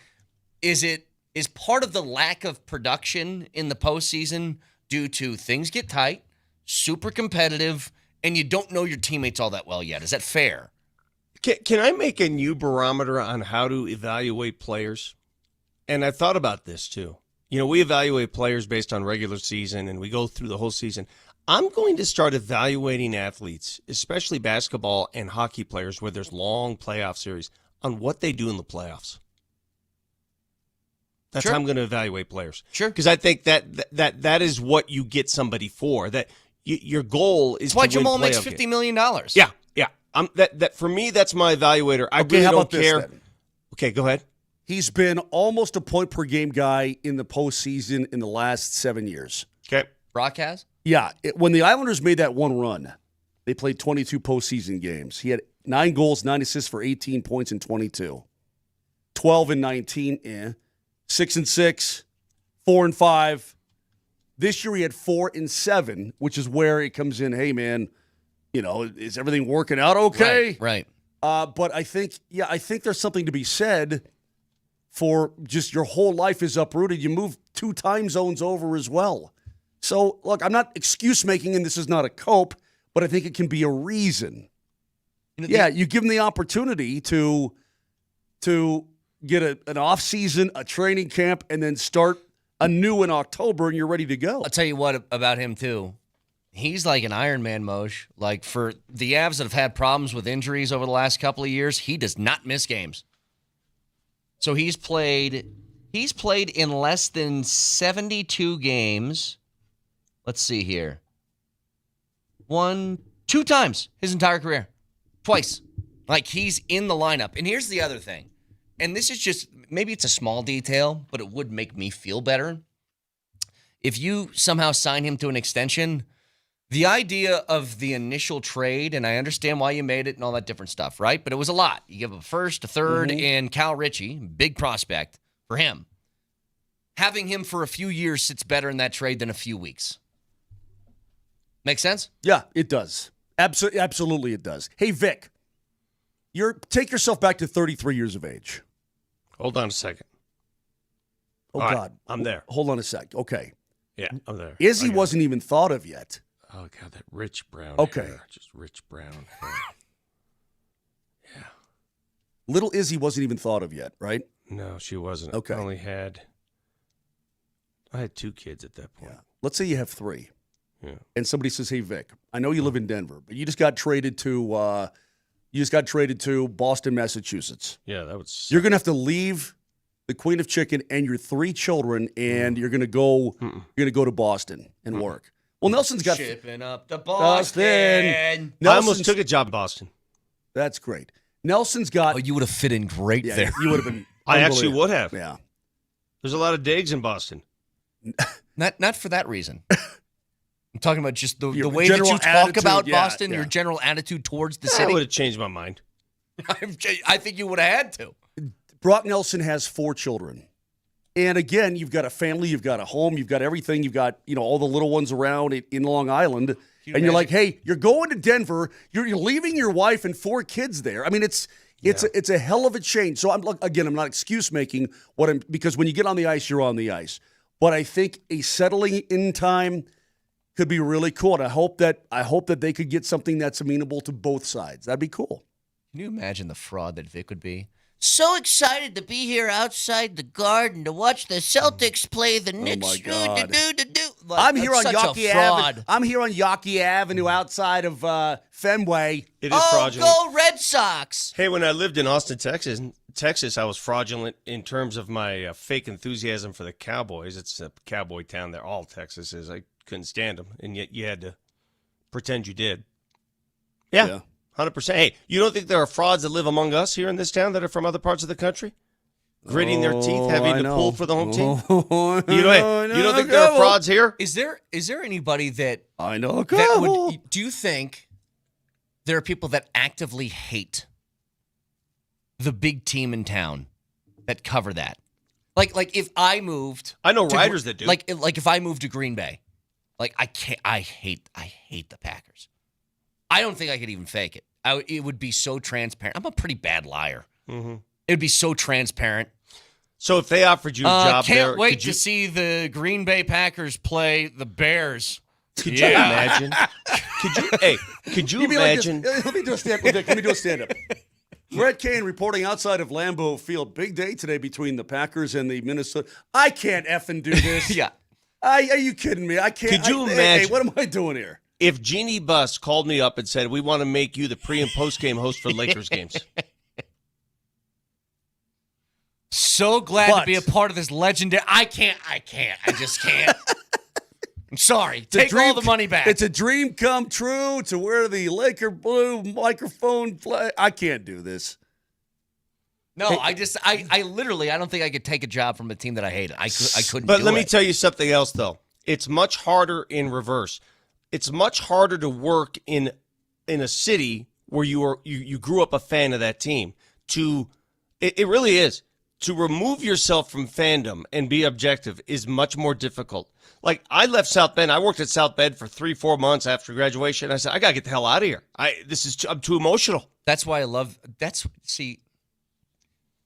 is part of the lack of production in the postseason due to things get tight, super competitive, and you don't know your teammates all that well yet? Is that fair? Can I make a new barometer on how to evaluate players? And I thought about this too. We evaluate players based on regular season, and we go through the whole season. I'm going to start evaluating athletes, especially basketball and hockey players, where there's long playoff series, on what they do in the playoffs. That's Sure. how I'm going to evaluate players. Sure. Because I think that is what you get somebody for. That your goal is That's why to win Jamal makes playoff $50 games. million. Yeah. That for me, that's my evaluator. I really how don't about this, care. then? Okay, go ahead. He's been almost a point per game guy in the postseason in the last 7 years. Okay. Brock has? Yeah, when the Islanders made that one run, they played 22 postseason games. He had 9 goals, 9 assists for 18 points in 22. 12 and 19, 6 and 6, 4 and 5. This year he had 4 and 7, which is where it comes in, hey, man, is everything working out okay? Right. But I think there's something to be said for just your whole life is uprooted. You move 2 time zones over as well. So, look, I'm not excuse-making, and this is not a cope, but I think it can be a reason. You give them the opportunity to get an off-season, a training camp, and then start anew in October, and you're ready to go. I'll tell you what about him, too. He's like an Iron Man, Moj. Like, for the Avs that have had problems with injuries over the last couple of years, he does not miss games. So he's played in less than 72 games. Let's see here. 2 times his entire career. Twice. Like, he's in the lineup. And here's the other thing. And this is just, maybe it's a small detail, but it would make me feel better. If you somehow sign him to an extension, the idea of the initial trade, and I understand why you made it and all that different stuff, right? But it was a lot. You give a first, a third, and Cal Ritchie, big prospect for him. Having him for a few years sits better in that trade than a few weeks. Make sense? Yeah, it does. Absolutely it does. Hey, Vic, take yourself back to 33 years of age. Hold on a second. Oh, All right, God. I'm there. Hold on a sec. Okay. Yeah, I'm there. Izzy wasn't even thought of yet. Oh, God, that rich brown hair. Just rich brown hair. Yeah. Little Izzy wasn't even thought of yet, right? No, she wasn't. Okay. I had 2 kids at that point. Yeah. Let's say you have 3. Yeah. And somebody says, "Hey, Vic, I know you live in Denver, but you just got traded to Boston, Massachusetts. Yeah, that would suck. You're going to have to leave the Queen of Chicken and your 3 children, and you're going to go to Boston and work." Well, Nelson's got shipping up to Boston. I almost took a job in Boston. That's great. Nelson's got. Oh, you would have fit in great there. You would have been. I actually would have. Yeah. There's a lot of digs in Boston. Not for that reason. I'm talking about just the Your way that you general talk attitude, about yeah, Boston, yeah. your general attitude towards the I city. would have changed my mind. I think you would have had to. Brock Nelson has 4 children. And again, you've got a family, you've got a home, you've got everything, you've got, all the little ones around in Long Island. And you're like, hey, you're going to Denver, you're leaving your wife and 4 kids there. I mean, it's a hell of a change. So I'm not excuse making because when you get on the ice, you're on the ice. But I think a settling in time could be really cool. And I hope that they could get something that's amenable to both sides. That'd be cool. Can you imagine the fraud that Vic would be? So excited to be here outside the Garden to watch the Celtics play the Knicks. my God. Like, I'm here on such a Yawkey fraud. Avenue. I'm here on Yawkey Avenue outside of Fenway. It is Oh, fraudulent. go Red Sox! Hey, when I lived in Austin, Texas, I was fraudulent in terms of my fake enthusiasm for the Cowboys. It's a cowboy town there. All Texas is. I couldn't stand them, and yet you had to pretend you did. Yeah. 100%. Hey, you don't think there are frauds that live among us here in this town that are from other parts of the country? Gritting their teeth, having to pull for the home team? You don't think there are frauds here? Is there anybody that I know. that would? Do you think there are people that actively hate the big team in town that cover that? Like if I moved, I know writers that do. Like if I moved to Green Bay, like I can't. I hate the Packers. I don't think I could even fake it. It would be so transparent. I'm a pretty bad liar. Mm-hmm. It would be so transparent. So if they offered you a job there, can't wait to see the Green Bay Packers play the Bears. Could you imagine? Could you imagine? Let me do a stand-up. Let me do a stand-up. Brett Kane reporting outside of Lambeau Field. Big day today between the Packers and the Minnesota. I can't effing do this. Yeah. Are you kidding me? I can't. Could you imagine? Hey, what am I doing here? If Jeannie Buss called me up and said, we want to make you the pre- and post-game host for Lakers games. So glad to be a part of this legendary. I just can't. I'm sorry. Take all the money back. It's a dream come true to wear the Laker blue microphone flag. I can't do this. No, I literally, I don't think I could take a job from a team that I hated. I couldn't. But do let it. me tell you something else, though. It's much harder in reverse. It's much harder to work in a city where you grew up a fan of that team. It really is. To remove yourself from fandom and be objective is much more difficult. Like, I left South Bend. I worked at South Bend for 3-4 months after graduation. I said, I got to get the hell out of here. I'm too emotional. That's why I love. See.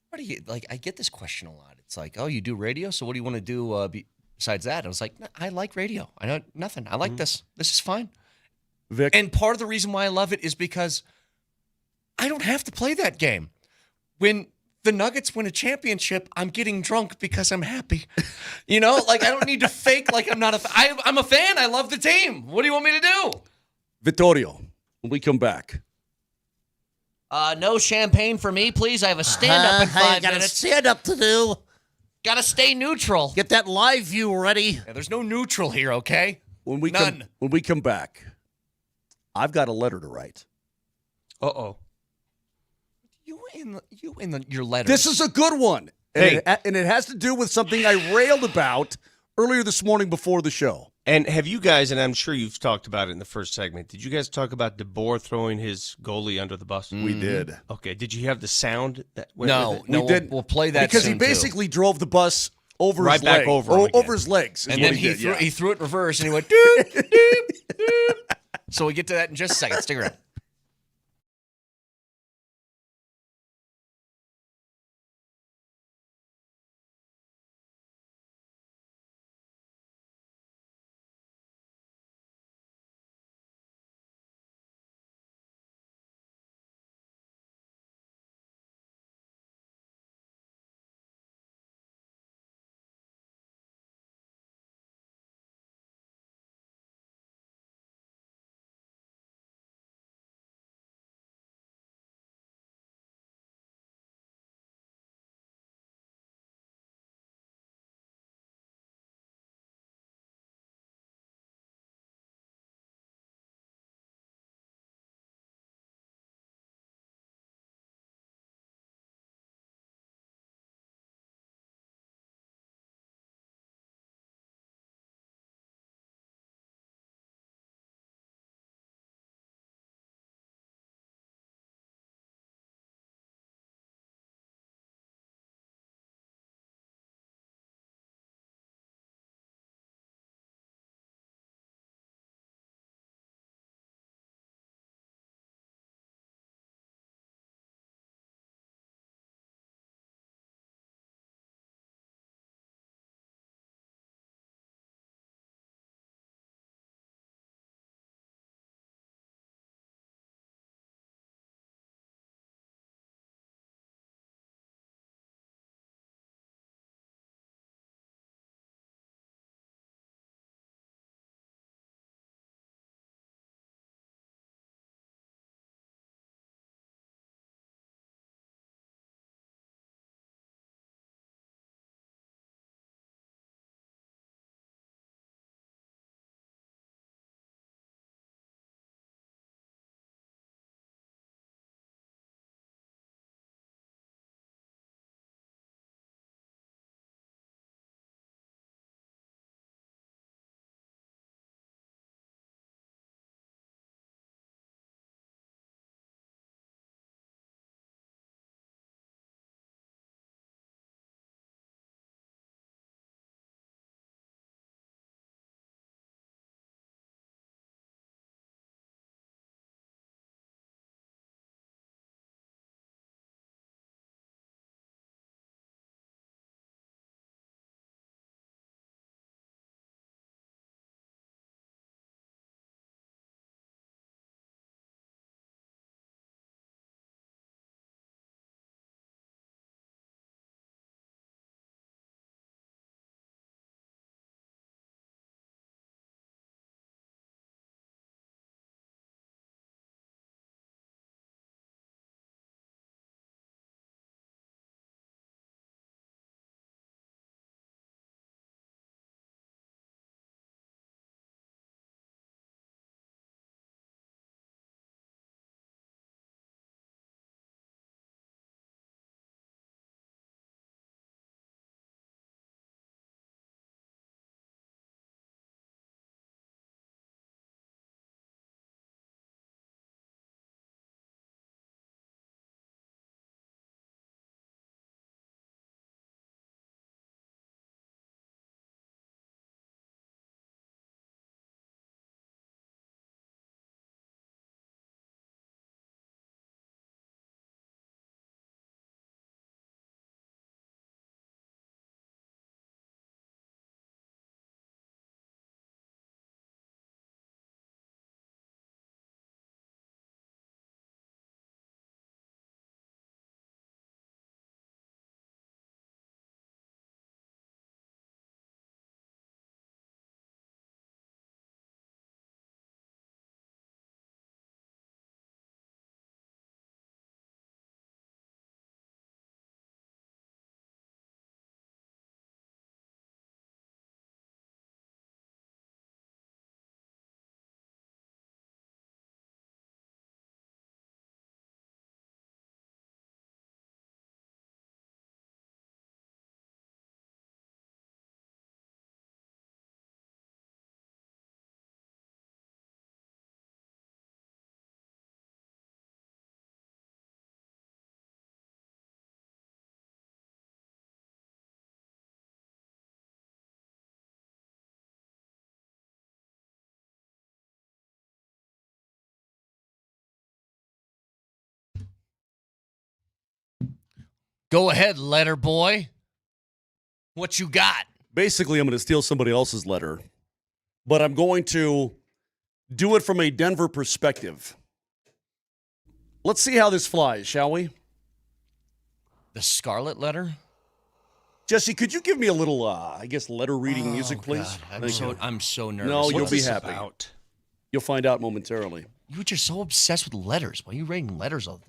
What do you like? I get this question a lot. It's like, oh, you do radio, so what do you want to do besides that? I was like, I like radio. I know nothing. I like this. This is fine. Vic, And part of the reason why I love it is because I don't have to play that game. When the Nuggets win a championship, I'm getting drunk because I'm happy. You know, like I don't need to fake like I'm not I'm a fan. I love the team. What do you want me to do? Vittorio, when we come back. No champagne for me, please. I have a stand-up in 5 got a minutes. stand-up to do. Got to stay neutral. Get that live view ready. Yeah, there's no neutral here, okay? When we come back, I've got a letter to write. Uh-oh. Your letters. This is a good one. Hey. And it has to do with something I railed about earlier this morning before the show. And have you guys, and I'm sure you've talked about it in the first segment, did you guys talk about DeBoer throwing his goalie under the bus? We did. Okay. Did you have the sound that went No, with it? no, We did. we'll play that because soon, he basically drove the bus over Right his back leg. over him again. Over his legs. is And what then did, yeah. he threw it reverse, and he went, doop, doop, doop. So we get to that in just a second. Stick around. Go ahead, letter boy. What you got? Basically, I'm going to steal somebody else's letter, but I'm going to do it from a Denver perspective. Let's see how this flies, shall we? The Scarlet Letter? Jesse, could you give me a little, letter reading music, please? God, I'm so nervous. No, you'll What's be this happy. about? You'll find out momentarily. You're so obsessed with letters. Why are you writing letters all the time?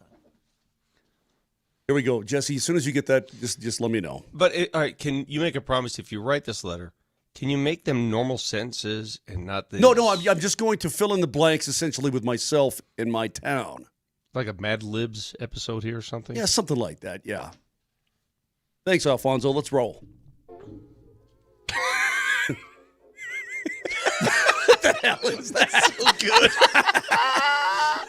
Here we go. Jesse, as soon as you get that, just let me know. But, all right, can you make a promise if you write this letter, can you make them normal sentences and not this? No, I'm just going to fill in the blanks essentially with myself in my town. Like a Mad Libs episode here or something? Yeah, something like that, yeah. Thanks, Alfonso. Let's roll. What the hell is that? So good.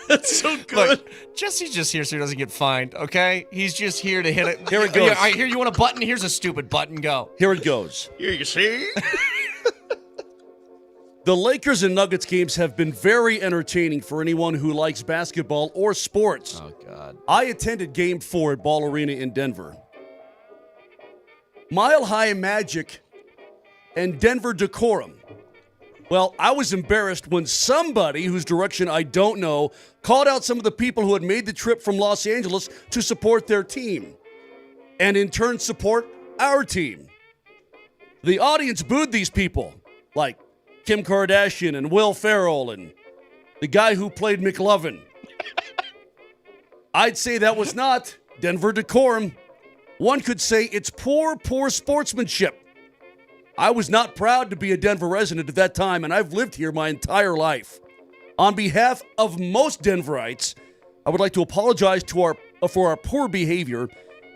That's so good. Look, Jesse's just here so he doesn't get fined, okay? He's just here to hit it. Here it goes. All right, here, you want a button? Here's a stupid button. Go. Here it goes. Here you see. The Lakers and Nuggets games have been very entertaining for anyone who likes basketball or sports. Oh, God. I attended Game 4 at Ball Arena in Denver. Mile High Magic and Denver decorum. Well, I was embarrassed when somebody whose direction I don't know called out some of the people who had made the trip from Los Angeles to support their team, and in turn support our team. The audience booed these people, like Kim Kardashian and Will Ferrell and the guy who played McLovin. I'd say that was not Denver decorum. One could say it's poor sportsmanship. I was not proud to be a Denver resident at that time, and I've lived here my entire life. On behalf of most Denverites, I would like to apologize for our poor behavior,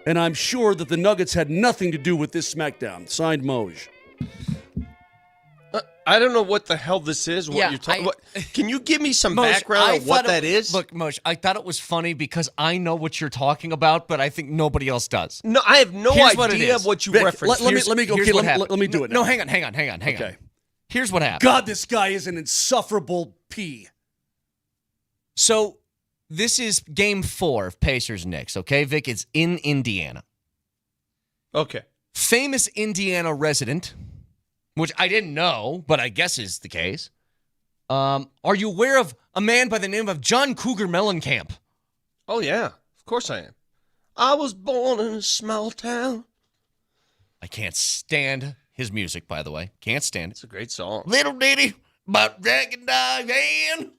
and I'm sure that the Nuggets had nothing to do with this smackdown. Signed, Moj. I don't know what the hell this is. What Yeah, you're talking? Can you give me some Moj, background I on what thought that is? Look, Moj, I thought it was funny because I know what you're talking about, but I think nobody else does. No, I have no Here's what it idea is. what you Vic, referenced. let me Here's what happened. let me do it now. No, hang on. Okay. Here's what happened. God, this guy is an insufferable pea. So this is Game 4 of Pacers-Knicks, okay? Vic, it's in Indiana. Okay. Famous Indiana resident, which I didn't know, but I guess is the case. Are you aware of a man by the name of John Cougar Mellencamp? Oh, yeah. Of course I am. I was born in a small town. I can't stand his music, by the way. Can't stand it. It's a great song. Little ditty about Jack and Diane.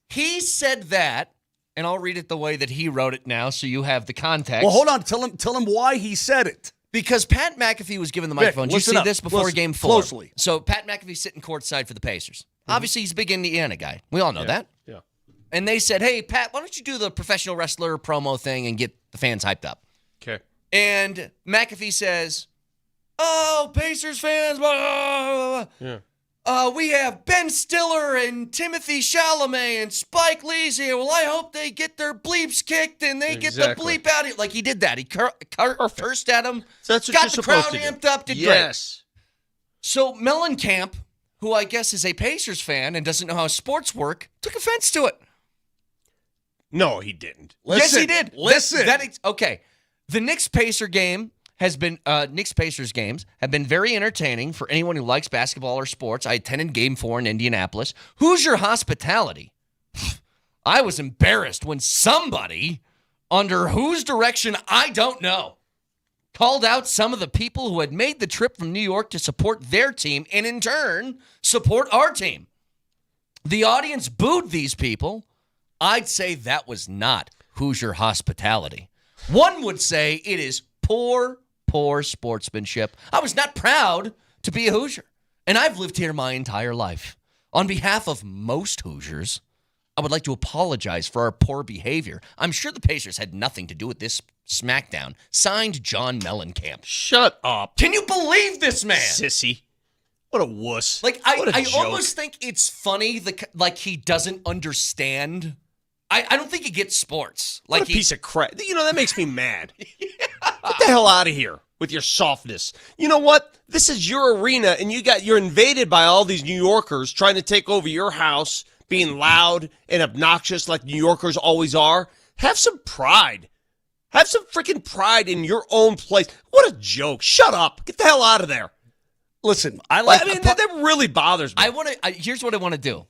He said that, and I'll read it the way that he wrote it now, so you have the context. Well, hold on. Tell him why he said it. Because Pat McAfee was given the microphone. Did you listen see up. this before Listen Game 4? closely. So Pat McAfee's sitting courtside for the Pacers. Obviously, he's a big Indiana guy. We all know that. Yeah. And they said, hey, Pat, why don't you do the professional wrestler promo thing and get the fans hyped up? Okay. And McAfee says, oh, Pacers fans, blah, blah, blah, blah. Yeah. We have Ben Stiller and Timothy Chalamet and Spike Lee's here. Well, I hope they get their bleeps kicked and they Exactly. get the bleep out here. Like he did that. He cursed at him. So that's what got you're the supposed crowd to do. amped up. Did great. Yes. So Mellencamp, who I guess is a Pacers fan and doesn't know how sports work, took offense to it. No, he didn't. Yes, he did. Listen. Okay. The Knicks-Pacers games have been very entertaining for anyone who likes basketball or sports. I attended Game 4 in Indianapolis. Hoosier hospitality. I was embarrassed when somebody, under whose direction I don't know, called out some of the people who had made the trip from New York to support their team and in turn support our team. The audience booed these people. I'd say that was not Hoosier hospitality. One would say it is poor sportsmanship. I was not proud to be a Hoosier, and I've lived here my entire life. On behalf of most Hoosiers, I would like to apologize for our poor behavior. I'm sure the Pacers had nothing to do with this smackdown. Signed, John Mellencamp. Shut up. Can you believe this man? Sissy. What a wuss. Like, What a I joke. almost think it's funny, like he doesn't understand. I don't think he gets sports. What Like a piece of crap. You know, that makes me mad. Get the hell out of here with your softness. You know what? This is your arena, and you're invaded by all these New Yorkers trying to take over your house, being loud and obnoxious like New Yorkers always are. Have some pride. Have some freaking pride in your own place. What a joke. Shut up. Get the hell out of there. Listen, that really bothers me. Here's what I want to do.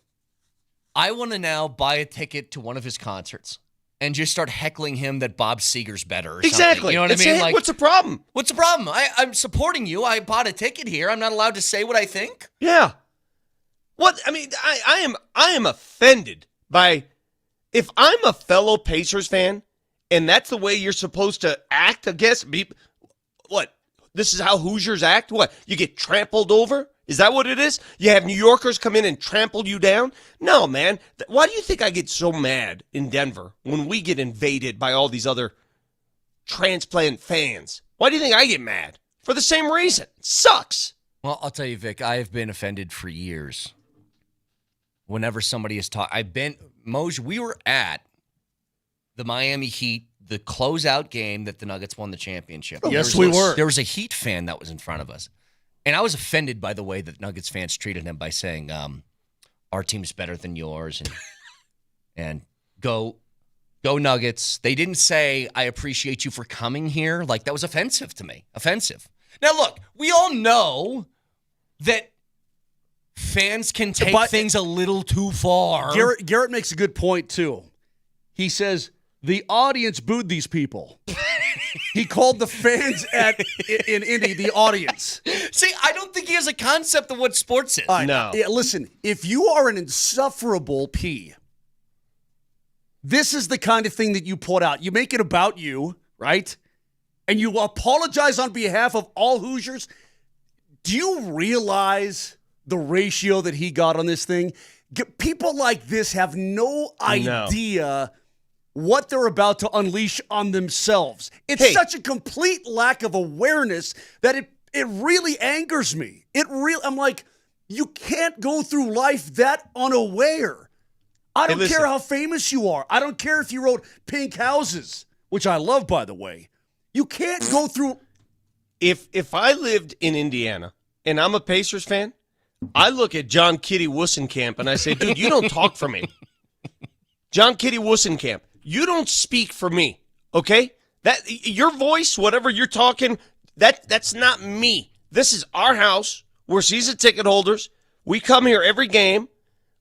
I want to now buy a ticket to one of his concerts and just start heckling him that Bob Seger's better or something. Exactly. You know what I mean? Like, what's the problem? What's the problem? I'm supporting you. I bought a ticket here. I'm not allowed to say what I think. Yeah. What? I mean, I am offended by, if I'm a fellow Pacers fan and that's the way you're supposed to act, I guess, what? This is how Hoosiers act? What? You get trampled over? Is that what it is? You have New Yorkers come in and trample you down? No, man. Why do you think I get so mad in Denver when we get invaded by all these other transplant fans? Why do you think I get mad? For the same reason. It sucks. Well, I'll tell you, Vic, I have been offended for years. Whenever somebody has talked, Moser, we were at the Miami Heat, the closeout game that the Nuggets won the championship. Yes, we were. There was a Heat fan that was in front of us. And I was offended by the way that Nuggets fans treated him by saying, our team's better than yours and go Nuggets. They didn't say, I appreciate you for coming here. Like, that was offensive to me. Offensive. Now, look, we all know that fans can take things a little too far. Garrett makes a good point, too. He says, the audience booed these people. He called the fans in Indy the audience. See, I don't think he has a concept of what sports is. No. Yeah, listen, if you are an insufferable P, this is the kind of thing that you put out. You make it about you, right? And you apologize on behalf of all Hoosiers. Do you realize the ratio that he got on this thing? People like this have no idea what they're about to unleash on themselves. It's such a complete lack of awareness that it really angers me. I'm like, you can't go through life that unaware. I don't care how famous you are. I don't care if you wrote Pink Houses, which I love, by the way. You can't go through. If I lived in Indiana and I'm a Pacers fan, I look at John Kitty Wussenkamp and I say, dude, you don't talk for me. John Kitty Wussenkamp, you don't speak for me, okay? That your voice, whatever you're talking, that's not me. This is our house. We're season ticket holders. We come here every game.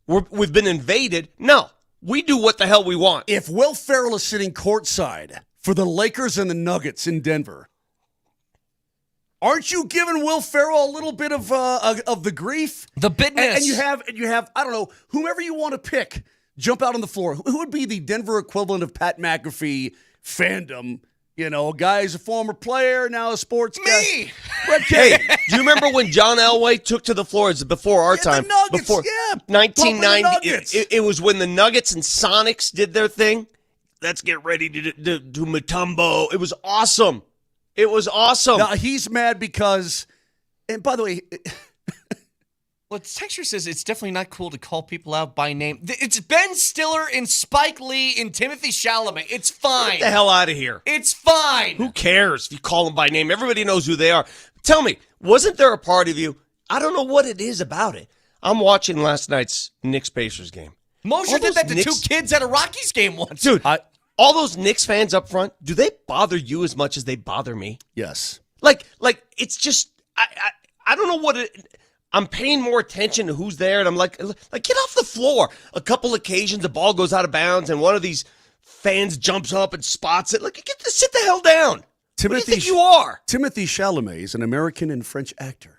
We've been invaded. No, we do what the hell we want. If Will Ferrell is sitting courtside for the Lakers and the Nuggets in Denver, aren't you giving Will Ferrell a little bit of the grief? The bitterness. And you have I don't know, whomever you want to pick, jump out on the floor. Who would be the Denver equivalent of Pat McAfee fandom? You know, a guy who's a former player, now a sports guy. Me! Hey, do you remember when John Elway took to the floor? It's before our time. The Nuggets, before 1990. It was when the Nuggets and Sonics did their thing. Let's get ready to do Mutombo. It was awesome. It was awesome. Now, he's mad because, and by the way, well, Texture says it's definitely not cool to call people out by name. It's Ben Stiller and Spike Lee and Timothy Chalamet. It's fine. Get the hell out of here. It's fine. Who cares if you call them by name? Everybody knows who they are. Tell me, wasn't there a part of you? I don't know what it is about it. I'm watching last night's Knicks-Pacers game. Moser did that to two kids at a Rockies game once. Dude, all those Knicks fans up front, do they bother you as much as they bother me? yes. Like it's just, I don't know what it... I'm paying more attention to who's there, and I'm like, get off the floor. A couple occasions, the ball goes out of bounds, and one of these fans jumps up and spots it. Like, sit the hell down. What do you think you are? Timothy Chalamet is an American and French actor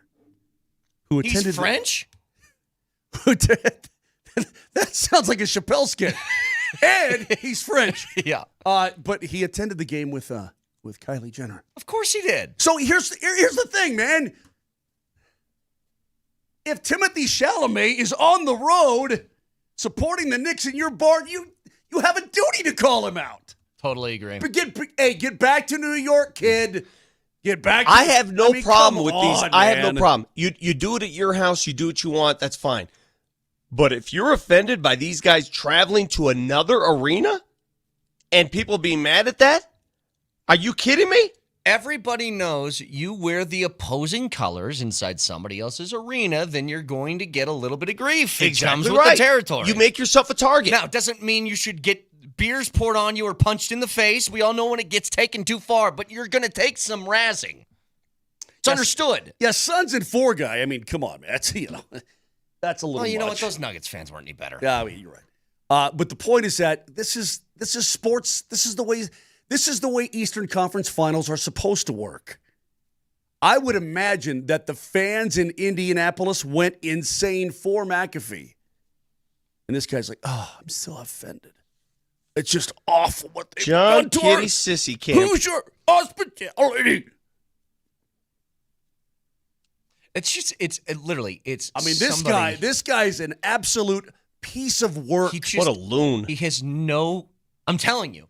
who attended. He's French? That sounds like a Chappelle skit. And he's French. Yeah. But he attended the game with Kylie Jenner. Of course he did. So here's the thing, man. If Timothy Chalamet is on the road supporting the Knicks in your bar, you have a duty to call him out. Totally agree. But get back to New York, kid. Get back. I have no problem with these. I have no man. problem. You do it at your house. You do what you want. That's fine. But if you're offended by these guys traveling to another arena and people being mad at that, are you kidding me? Everybody knows you wear the opposing colors inside somebody else's arena, then you're going to get a little bit of grief. It comes with the territory. You make yourself a target. Now, it doesn't mean you should get beers poured on you or punched in the face. We all know when it gets taken too far, but you're going to take some razzing. It's understood. Yeah, Suns and 4 guy. I mean, come on, man. That's, that's a little Well, you know much. what? Those Nuggets fans weren't any better. Yeah, I mean, you're right. But the point is that this is sports. This is the way Eastern Conference Finals are supposed to work. I would imagine that the fans in Indianapolis went insane for McAfee. And this guy's like, oh, I'm still offended. It's just awful what they've John done to our Kitty Sissy Camp. Hoosier hospitality. It's literally. I mean, this guy's an absolute piece of work. What a loon. He has no. I'm telling you,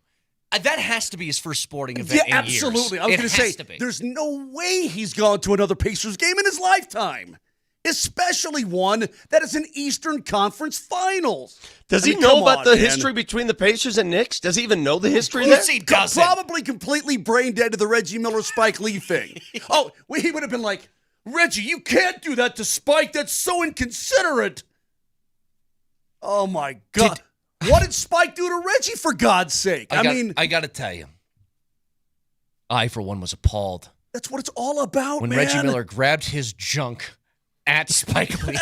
that has to be his first sporting event. Yeah, in years. absolutely. I was going to say, there's no way he's gone to another Pacers game in his lifetime, especially one that is an Eastern Conference Finals. Does he know about the history between the Pacers and Knicks? Does he even know the history there? He doesn't. Probably completely brain dead to the Reggie Miller Spike Lee thing. Oh, he would have been like, Reggie, you can't do that to Spike. That's so inconsiderate. Oh, my God. What did Spike do to Reggie, for God's sake? I got to tell you, I, for one, was appalled. That's what it's all about, when man. Reggie Miller grabbed his junk at Spike Lee.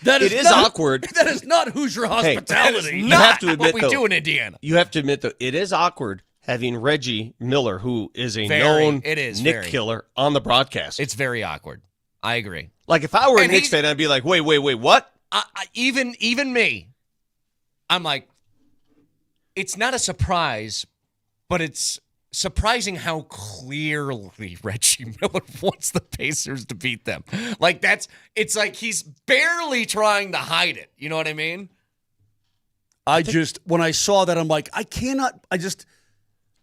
It is awkward. That is not Hoosier hospitality. You have to admit, what we do in Indiana. You have to admit, though, it is awkward having Reggie Miller, who is a known Knick killer, on the broadcast. It's very awkward. I agree. Like, if I were a Knicks fan, I'd be like, wait, what? Even me, I'm like, it's not a surprise, but it's surprising how clearly Reggie Miller wants the Pacers to beat them. Like, it's like he's barely trying to hide it. You know what I mean? When I saw that, I'm like, I just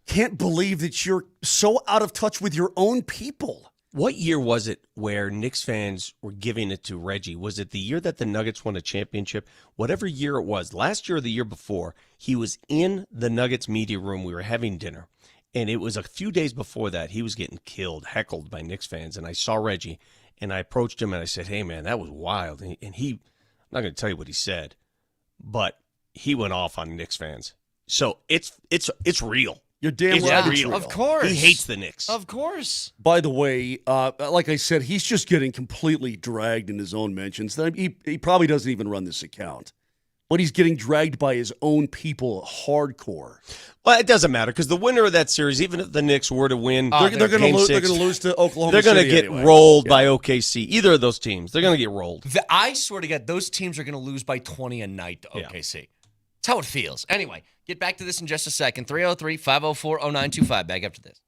can't believe that you're so out of touch with your own people. What year was it where Knicks fans were giving it to Reggie? Was it the year that the Nuggets won a championship? Whatever year it was, last year or the year before, he was in the Nuggets media room. We were having dinner, and it was a few days before that. He was getting heckled by Knicks fans, and I saw Reggie, and I approached him, and I said, hey, man, that was wild. And he, I'm not going to tell you what he said, but he went off on Knicks fans. So it's real. You're damn right. It's real. Of course. He hates the Knicks. Of course. By the way, like I said, he's just getting completely dragged in his own mentions. He probably doesn't even run this account. But he's getting dragged by his own people hardcore. Well, it doesn't matter, because the winner of that series, even if the Knicks were to win, they're going to lose to Oklahoma They're City. going to get rolled by OKC. Either of those teams, they're going to get rolled. I swear to God, those teams are going to lose by 20 a night to OKC. Yeah. That's how it feels. Anyway, get back to this in just a second. 303-504-0925. Back after this.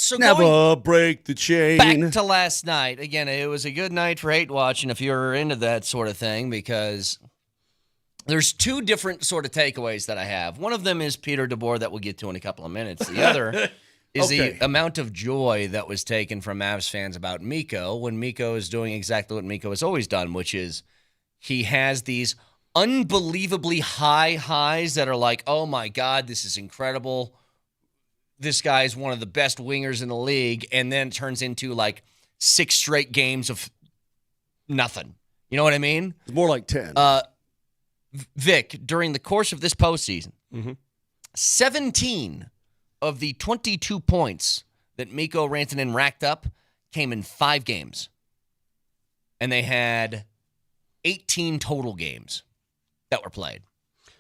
So Never break the chain. back to last night. Again, it was a good night for hate watching if you're into that sort of thing, because there's two different sort of takeaways that I have. One of them is Peter DeBoer that we'll get to in a couple of minutes. The other is Okay. the amount of joy that was taken from Mavs fans about Miko when Miko is doing exactly what Miko has always done, which is he has these unbelievably high highs that are like, oh my God, this is incredible. This guy is one of the best wingers in the league, and then it turns into like 6 straight games of nothing. You know what I mean? It's more like 10. Vic, during the course of this postseason, Mhm. 17 of the 22 points that Miko Rantanen racked up came in 5 games. And they had 18 total games that were played.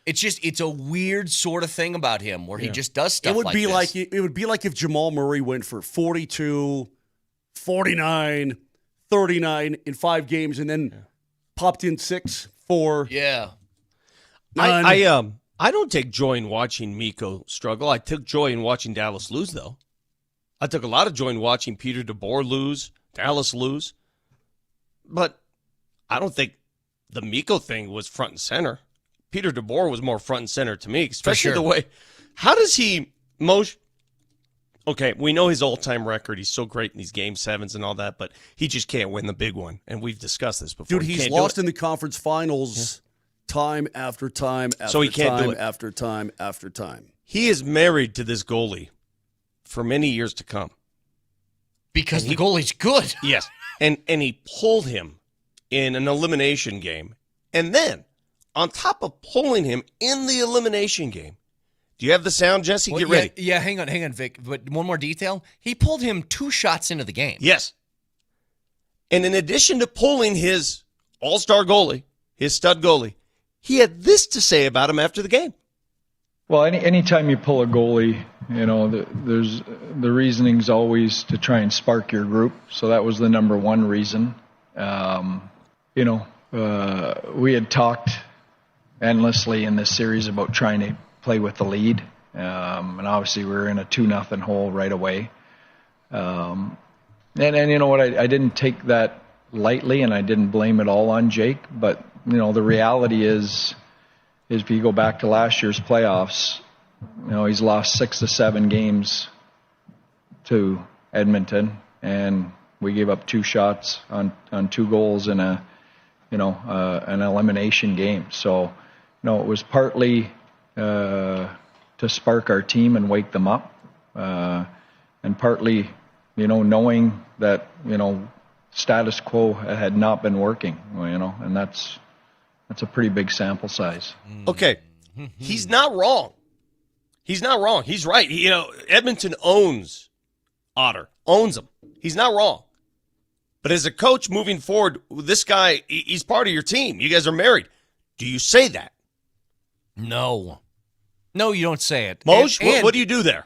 It's a weird sort of thing about him where he just does stuff it would like be this. like it would be like if Jamal Murray went for 42, 49, 39 in 5 games and then popped in 6, 4. Yeah. None. I don't take joy in watching Miko struggle. I took joy in watching Dallas lose, though. I took a lot of joy in watching Peter DeBoer lose, Dallas lose. But I don't think the Miko thing was front and center. Peter DeBoer was more front and center to me, especially sure. the way. How does he Okay, we know his all-time record. He's so great in these game 7s and all that, but he just can't win the big one. And we've discussed this before. Dude, He he's can't do lost it. in the conference finals time after time after So he can't time do it. after time after time. He is married to this goalie for many years to come. Because the goalie's good. Yes. And he pulled him in an elimination game. And then, on top of pulling him in the elimination game, do you have the sound, Jesse? Well, Get ready. Yeah, hang on, Vic. But one more detail. He pulled him 2 shots into the game. Yes. And in addition to pulling his all-star goalie, his stud goalie, he had this to say about him after the game. Well, anytime you pull a goalie, you know, there's the reasoning's always to try and spark your group. So that was the number one reason. We had talked endlessly in this series about trying to play with the lead. And obviously we were in a 2-0 hole right away. And you know what, I didn't take that lightly and I didn't blame it all on Jake. But, you know, the reality is if you go back to last year's playoffs, you know, he's lost 6 to 7 games to Edmonton, and we gave up 2 shots on 2 goals in an elimination game. So, you know, it was partly to spark our team and wake them up, and partly, you know, knowing that, you know, status quo had not been working, you know, and that's a pretty big sample size. Okay. He's not wrong. He's not wrong. He's right. Edmonton owns Otter, owns him. He's not wrong. But as a coach moving forward, this guy, he's part of your team. You guys are married. Do you say that? No, you don't say it. Moj, And- what do you do there?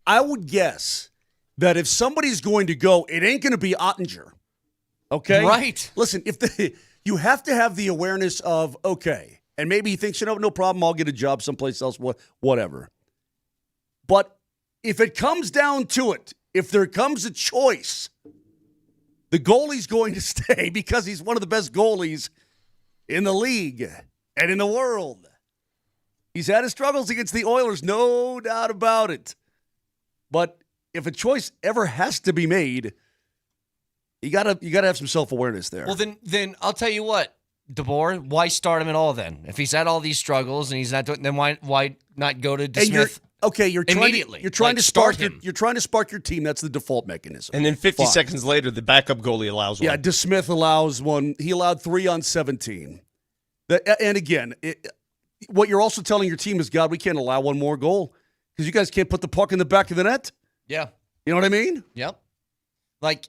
I would guess that if somebody's going to go, it ain't going to be Ottinger. Okay? Right. Listen, you have to have the awareness of, okay, and maybe he thinks, no problem, I'll get a job someplace else, whatever. But if it comes down to it, if there comes a choice, the goalie's going to stay because he's one of the best goalies in the league and in the world. He's had his struggles against the Oilers, no doubt about it. But if a choice ever has to be made, you gotta have some self-awareness there. Well, then I'll tell you what, DeBoer, why start him at all then? If he's had all these struggles and he's not doing, then why not go to DeSmith? You're immediately. trying Like, to start spark him. You're trying to spark your team. That's the default mechanism. And then 50 Fine. seconds later, the backup goalie allows one. Yeah, DeSmith allows one. He allowed 3 on 17. And again, what you're also telling your team is, God, we can't allow one more goal because you guys can't put the puck in the back of the net. Yeah. You know what I mean? Yep. Like,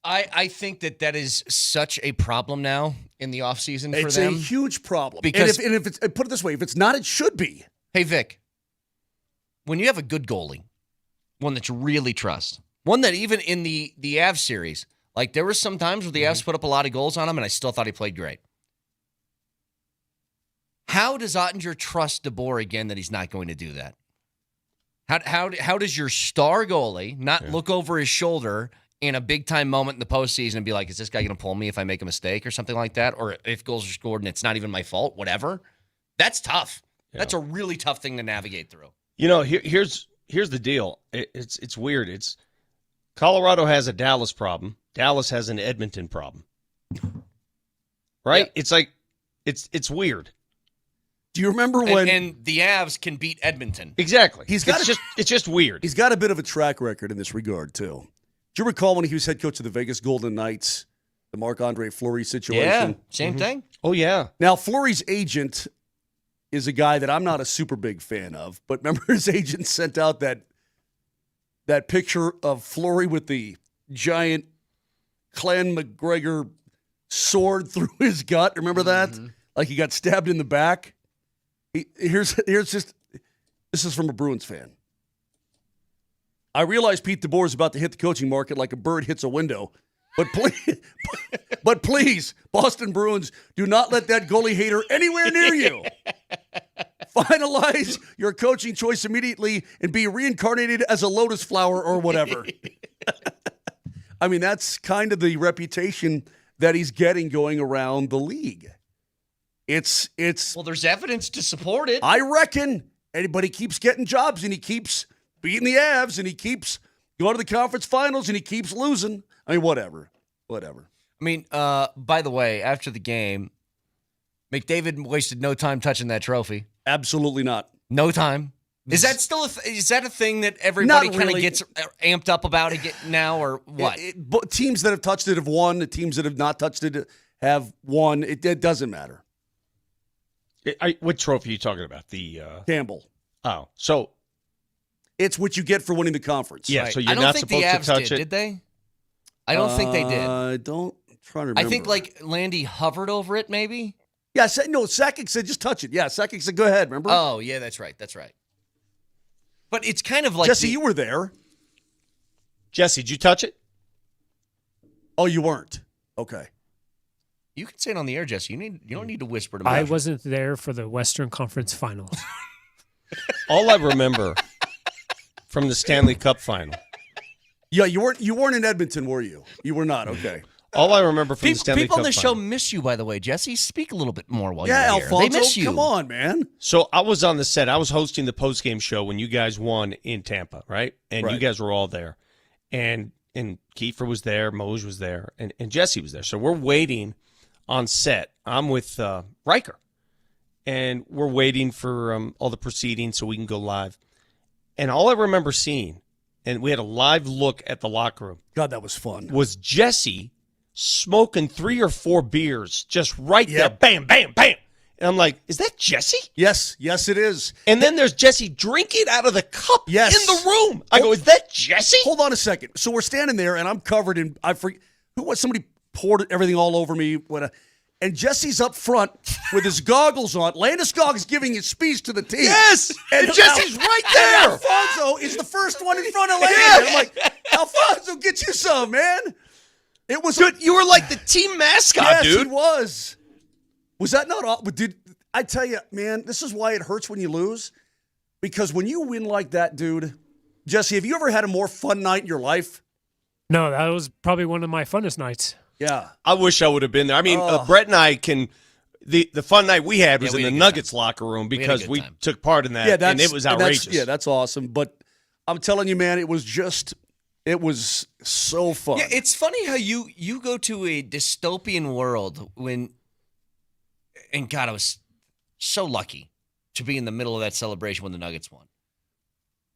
I think that is such a problem now in the offseason for It's them. a huge problem. Because- and if it's put it this way, if it's not, it should be. Hey, Vic, when you have a good goalie, one that you really trust, one that even in the Avs series, like there were some times where the Avs put up a lot of goals on him and I still thought he played great. How does Ottinger trust DeBoer again that he's not going to do that? How does your star goalie not look over his shoulder in a big-time moment in the postseason and be like, is this guy going to pull me if I make a mistake or something like that? Or if goals are scored and it's not even my fault, whatever? That's tough. Yeah. That's a really tough thing to navigate through. Here's the deal. It's weird. It's Colorado has a Dallas problem. Dallas has an Edmonton problem. Right? Yeah. It's like it's weird. Do you remember when and the Avs can beat Edmonton? Exactly. It's just weird. He's got a bit of a track record in this regard too. Do you recall when he was head coach of the Vegas Golden Knights, the Marc-Andre Fleury situation? Yeah, same thing. Oh yeah. Now Fleury's agent is a guy that I'm not a super big fan of, but remember his agent sent out that picture of Fleury with the giant Clan McGregor sword through his gut. Remember that? Like he got stabbed in the back. This is from a Bruins fan. I realize Pete DeBoer is about to hit the coaching market like a bird hits a window, but please, Boston Bruins, do not let that goalie hater anywhere near you. Finalize your coaching choice immediately and be reincarnated as a lotus flower or whatever. I mean, that's kind of the reputation that he's getting going around the league. It's well, there's evidence to support it. I reckon. But he keeps getting jobs and he keeps beating the Avs and he keeps going to the conference finals and he keeps losing. I mean, whatever. I mean, by the way, after the game, McDavid wasted no time touching that trophy. Absolutely not. No time. Is that still is that a thing that everybody kind of gets amped up about it now, or what? Teams that have touched it have won. The teams that have not touched it have won. It doesn't matter. What trophy are you talking about? The Campbell. Oh, so it's what you get for winning the conference. Yeah, right. So you're not supposed to touch it. Did they? I don't think they did. I'm trying to remember. I think like Landy hovered over it, maybe. Yeah, Sakic said just touch it. Yeah, Sakic said go ahead. Remember? Oh yeah, that's right. But it's kind of like Jesse, you were there. Jesse, did you touch it? Oh, you weren't. Okay. You can say it on the air, Jesse. You don't need to whisper to me. I wasn't there for the Western Conference Finals. All I remember from the Stanley Cup final. Yeah, you weren't in Edmonton, were you? You were not. Okay. All I remember from the Stanley Cup people on the show final. miss you, by the way, Jesse. Speak a little bit more while you're Alfonso, here. They miss you. Come on, man. So I was on the set. I was hosting the postgame show when you guys won in Tampa, right? And you guys were all there. And Kiefer was there, Moser was there, and Jesse was there. So we're waiting on set. I'm with Riker. And we're waiting for all the proceedings so we can go live. And all I remember seeing, and we had a live look at the locker room. God, that was fun. Was Jesse smoking 3 or 4 beers just right there. Bam, bam, bam. And I'm like, is that Jesse? Yes, it is. And then there's Jesse drinking out of the cup in the room. I go, is that Jesse? Hold on a second. So we're standing there, and I'm covered in, somebody poured everything all over me. And Jesse's up front with his goggles on. Landeskog is giving his speech to the team. Yes! And Jesse's right there! And Alfonso is the first one in front of Landeskog. I'm like, Alfonso, get you some, man. It was good. You were like the team mascot, dude. Yes, he was. Was that not all? Dude, I tell you, man, this is why it hurts when you lose. Because when you win like that, dude, Jesse, have you ever had a more fun night in your life? No, that was probably one of my funnest nights. Yeah. I wish I would have been there. I mean, Brett and I the fun night we had was in the Nuggets locker room because we took part in that, and it was outrageous. That's awesome. But I'm telling you, man, it was so fun. Yeah, it's funny how you go to a dystopian world and God, I was so lucky to be in the middle of that celebration when the Nuggets won.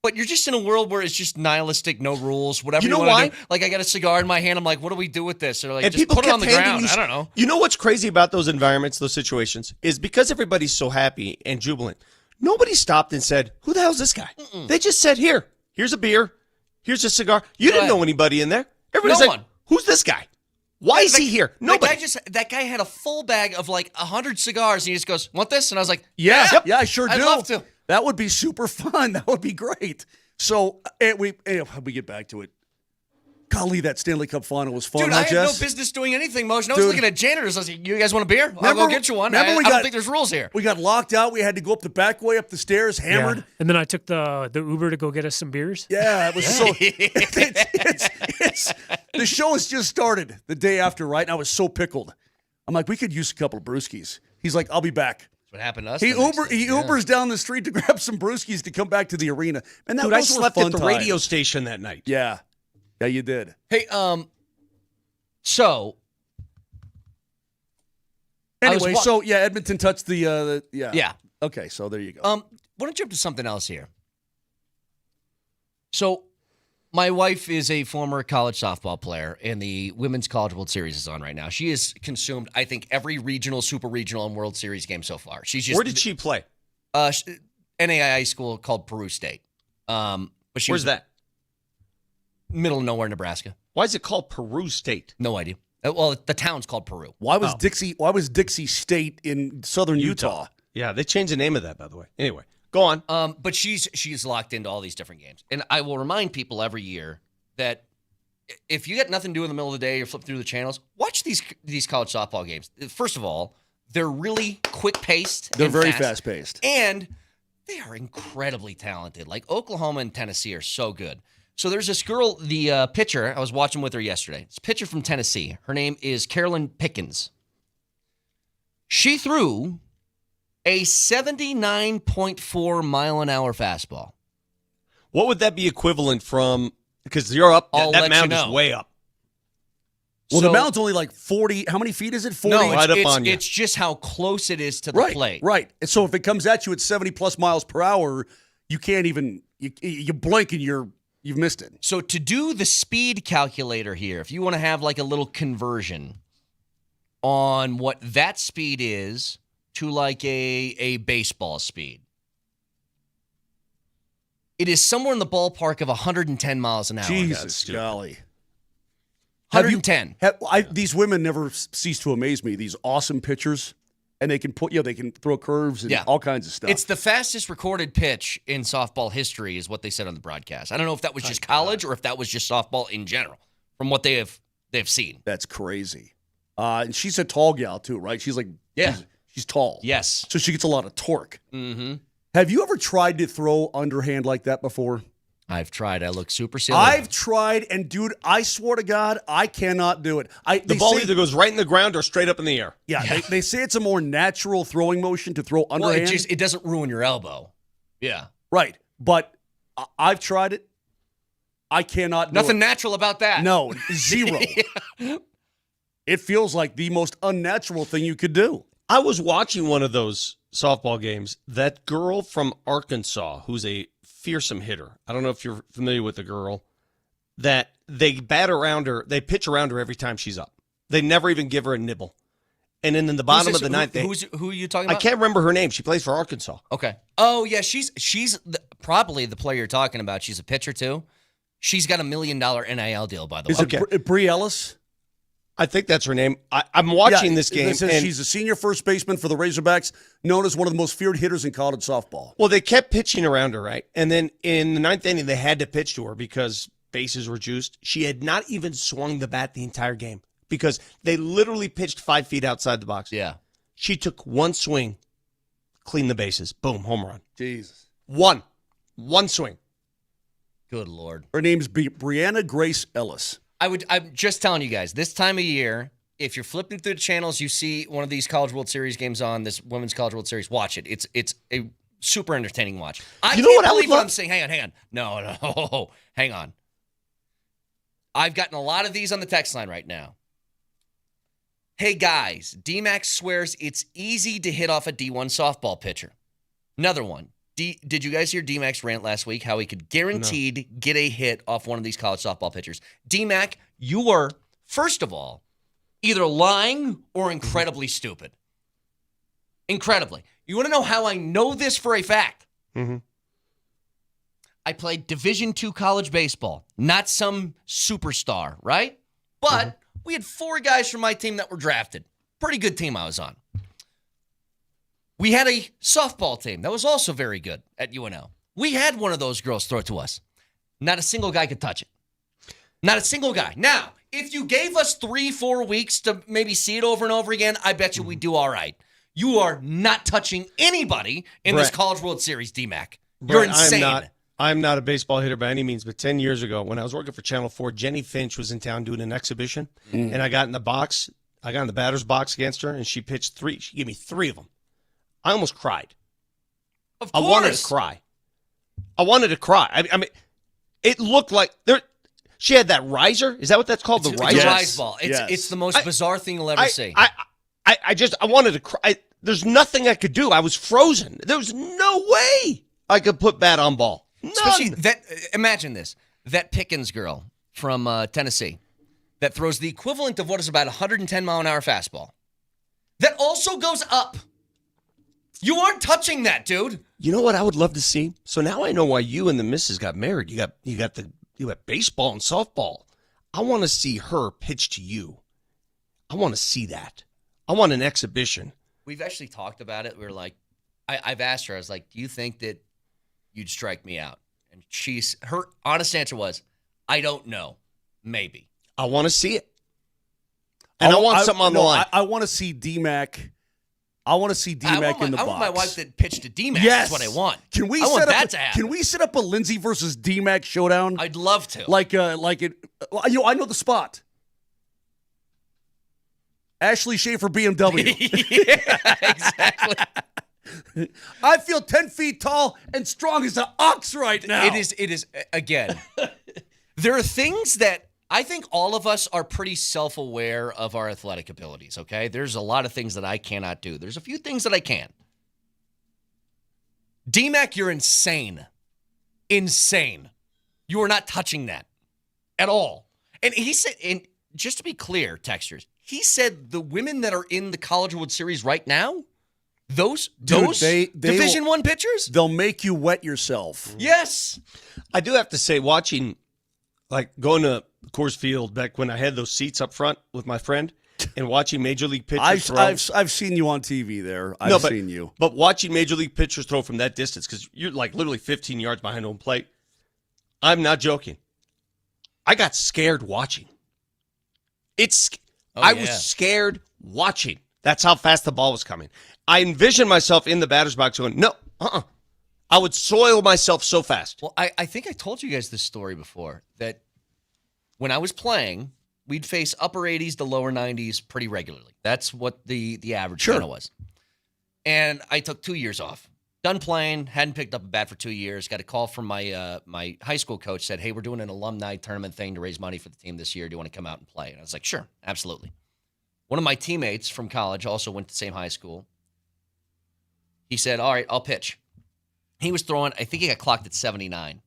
But you're just in a world where it's just nihilistic, no rules, whatever you want to do. Like, I got a cigar in my hand. I'm like, what do we do with this? They're like, just put it on the ground. I don't know. You know what's crazy about those environments, those situations, is because everybody's so happy and jubilant, nobody stopped and said, who the hell's this guy? They just said, here's a beer, here's a cigar. You didn't know anybody in there. Everybody's like, who's this guy? Why is he here? Nobody. That guy had a full bag of like 100 cigars, and he just goes, want this? And I was like, yeah, I sure do. I'd love to. That would be super fun. That would be great. So we get back to it. Golly, that Stanley Cup final was fun, Dude, huh, I had Jess? no business doing anything, Moser. I was Dude. looking at janitors. I was like, you guys want a beer? I'll Remember- go get you one. remember I we don't got- think there's rules here. We got locked out. We had to go up the back way, up the stairs, hammered. Yeah. And then I took the Uber to go get us some beers. Yeah, it was so. It's the show has just started the day after, right? And I was so pickled. I'm like, we could use a couple of brewskis. He's like, I'll be back. That's what happened to us. He the next day. Ubers down the street to grab some brewskis to come back to the arena. And that Dude, I those were slept fun at the times. radio station that night. Yeah, you did. Hey, so I was Anyway, Edmonton touched the yeah. yeah. Okay, so there you go. Why don't you jump to something else here? So, my wife is a former college softball player, and the Women's College World Series is on right now. She has consumed, I think, every regional, super regional, and World Series game so far. She's just Where did she play? NAIA school called Peru State. But she Where's was that? middle of nowhere, Nebraska. Why is it called Peru State? No idea. Well, the town's called Peru. Why was Dixie State in southern Utah? Yeah, they changed the name of that, by the way. Anyway, go on. But she's locked into all these different games. And I will remind people every year that if you got nothing to do in the middle of the day, you're flipping through the channels, watch these college softball games. First of all, they're really quick-paced. They're and very fast-paced. And they are incredibly talented. Like Oklahoma and Tennessee are so good. So there's this girl, the pitcher, I was watching with her yesterday. It's a pitcher from Tennessee. Her name is Carolyn Pickens. She threw a 79.4 mile an hour fastball. What would that be equivalent from? Because you're up. I'll That let mound you is know. way up. Well, So- the mound's only like 40. How many feet is it? 40? No, Right up it's, on you. it's just how close it is to the right, plate. right. And so if it comes at you at 70 plus miles per hour, you can't even you blink and you've missed it. So to do the speed calculator here, if you want to have like a little conversion on what that speed is to like a baseball speed, it is somewhere in the ballpark of 110 miles an hour. Jesus golly. 110. These women never cease to amaze me. These awesome pitchers, and they can they can throw curves and Yeah. all kinds of stuff. It's the fastest recorded pitch in softball history is what they said on the broadcast. I don't know if that was just college or if that was just softball in general from what they've seen. That's crazy. And she's a tall gal too, right? She's like she's tall. Yes. So she gets a lot of torque. Mm-hmm. Have you ever tried to throw underhand like that before? I've tried. I look super silly. I've tried, and dude, I swear to God, I cannot do it. The ball either goes right in the ground or straight up in the air. Yeah, they say it's a more natural throwing motion to throw well, underhand. it doesn't ruin your elbow. Yeah. Right, but I've tried it. I cannot do Nothing it. natural about that. No, zero. It feels like the most unnatural thing you could do. I was watching one of those softball games. That girl from Arkansas, who's a fearsome hitter. I don't know if you're familiar with the girl. That they bat around her, they pitch around her every time she's up. They never even give her a nibble. And then in the bottom of the ninth, who are you talking I about? can't remember her name. She plays for Arkansas. Okay. Oh yeah, she's probably the player you're talking about. She's a pitcher too. She's got $1 million NIL deal, by the way. Is it Bree Ellis? I think that's her name. I'm watching this game. It says and she's a senior first baseman for the Razorbacks, known as one of the most feared hitters in college softball. Well, they kept pitching around her, right? And then in the ninth inning, they had to pitch to her because bases were juiced. She had not even swung the bat the entire game because they literally pitched 5 feet outside the box. Yeah. She took one swing, cleaned the bases. Boom, home run. Jesus. One swing. Good Lord. Her name's Brianna Grace Ellis. I'm just telling you guys, this time of year, if you're flipping through the channels, you see one of these College World Series games on, this Women's College World Series, watch it. It's a super entertaining watch. I You know can't what I would believe what love? I'm saying. Hang on. No. Hang on. I've gotten a lot of these on the text line right now. Hey, guys, DMac swears it's easy to hit off a D1 softball pitcher. Another one. Did you guys hear DMac's rant last week, how he could guaranteed get a hit off one of these college softball pitchers? DMac, you were, first of all, either lying or incredibly stupid. Incredibly. You want to know how I know this for a fact? Mm-hmm. I played Division II college baseball, not some superstar, right? But we had 4 guys from my team that were drafted. Pretty good team I was on. We had a softball team that was also very good at UNL. We had one of those girls throw it to us. Not a single guy could touch it. Not a single guy. Now, if you gave us 3-4 weeks to maybe see it over and over again, I bet you we'd do all right. You are not touching anybody in this College World Series, DMac. You're insane. I'm not a baseball hitter by any means, but 10 years ago when I was working for Channel 4, Jenny Finch was in town doing an exhibition, and I got in the box. I got in the batter's box against her, and she pitched 3. She gave me 3 of them. I almost cried. Of course. I wanted to cry. I mean, it looked like she had that riser. Is that what that's called? The riser? The rise ball. It's the most bizarre thing you'll ever see. I wanted to cry. There's nothing I could do. I was frozen. There was no way I could put bat on ball. None. Especially imagine this. That Pickens girl from Tennessee that throws the equivalent of what is about 110 mile an hour fastball. That also goes up. You aren't touching that, dude. You know what I would love to see? So now I know why you and the missus got married. You got baseball and softball. I want to see her pitch to you. I want to see that. I want an exhibition. We've actually talked about it. We were like, I've asked her, I was like, do you think that you'd strike me out? And her honest answer was, I don't know. Maybe. I want to see it. And I want something on the line. I want to see DMac. I want to see DMac in the box. I want my wife to pitch to DMac. Yes. That's what I want. Can we set up a Lindsay versus DMac showdown? I'd love to. Like it. I know the spot. Ashley Schaefer BMW. Yeah, exactly. I feel 10 feet tall and strong as an ox right now. It is again. There are things that I think all of us are pretty self-aware of our athletic abilities, okay? There's a lot of things that I cannot do. There's a few things that I can. DMac, you're insane. Insane. You are not touching that at all. And he said, and just to be clear, textures, he said the women that are in the College World Series right now, those Division I pitchers? They'll make you wet yourself. Yes. I do have to say, watching, like going to Coors Field back when I had those seats up front with my friend and watching Major League pitchers throw. I've seen you on TV there. I've seen you. But watching Major League pitchers throw from that distance, because you're like literally 15 yards behind home plate, I'm not joking. I got scared watching. I was scared watching. That's how fast the ball was coming. I envisioned myself in the batter's box going, no, I would soil myself so fast. Well, I think I told you guys this story before, that when I was playing, we'd face upper 80s to lower 90s pretty regularly. That's what the average kind of was. And I took 2 years off. Done playing, hadn't picked up a bat for 2 years. Got a call from my my high school coach, said, hey, we're doing an alumni tournament thing to raise money for the team this year. Do you want to come out and play? And I was like, sure, absolutely. One of my teammates from college also went to the same high school. He said, all right, I'll pitch. He was throwing, I think he got clocked at 79.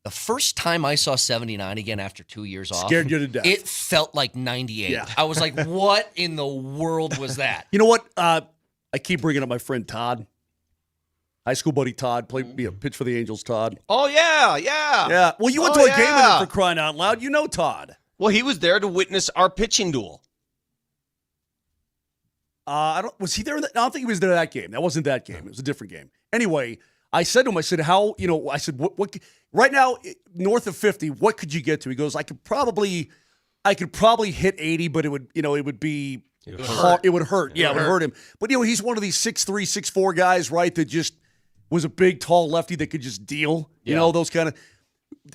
The first time I saw 79 again after 2 years off, scared you to death. It felt like 98. Yeah. I was like, what in the world was that? You know what? I keep bringing up my friend Todd. High school buddy Todd, pitch for the Angels, Todd. Oh, yeah. Yeah. Well, you went to a game with him, for crying out loud. You know Todd. Well, he was there to witness our pitching duel. Was he there? I don't think he was there that game. That wasn't that game. It was a different game. Anyway, I said to him, what right now, north of 50, what could you get to? He goes, I could probably hit 80, but it would hurt. It would hurt. Yeah, it would hurt him. But, he's one of these 6'3", 6'4" guys, right, that just was a big, tall lefty that could just deal, those kind of.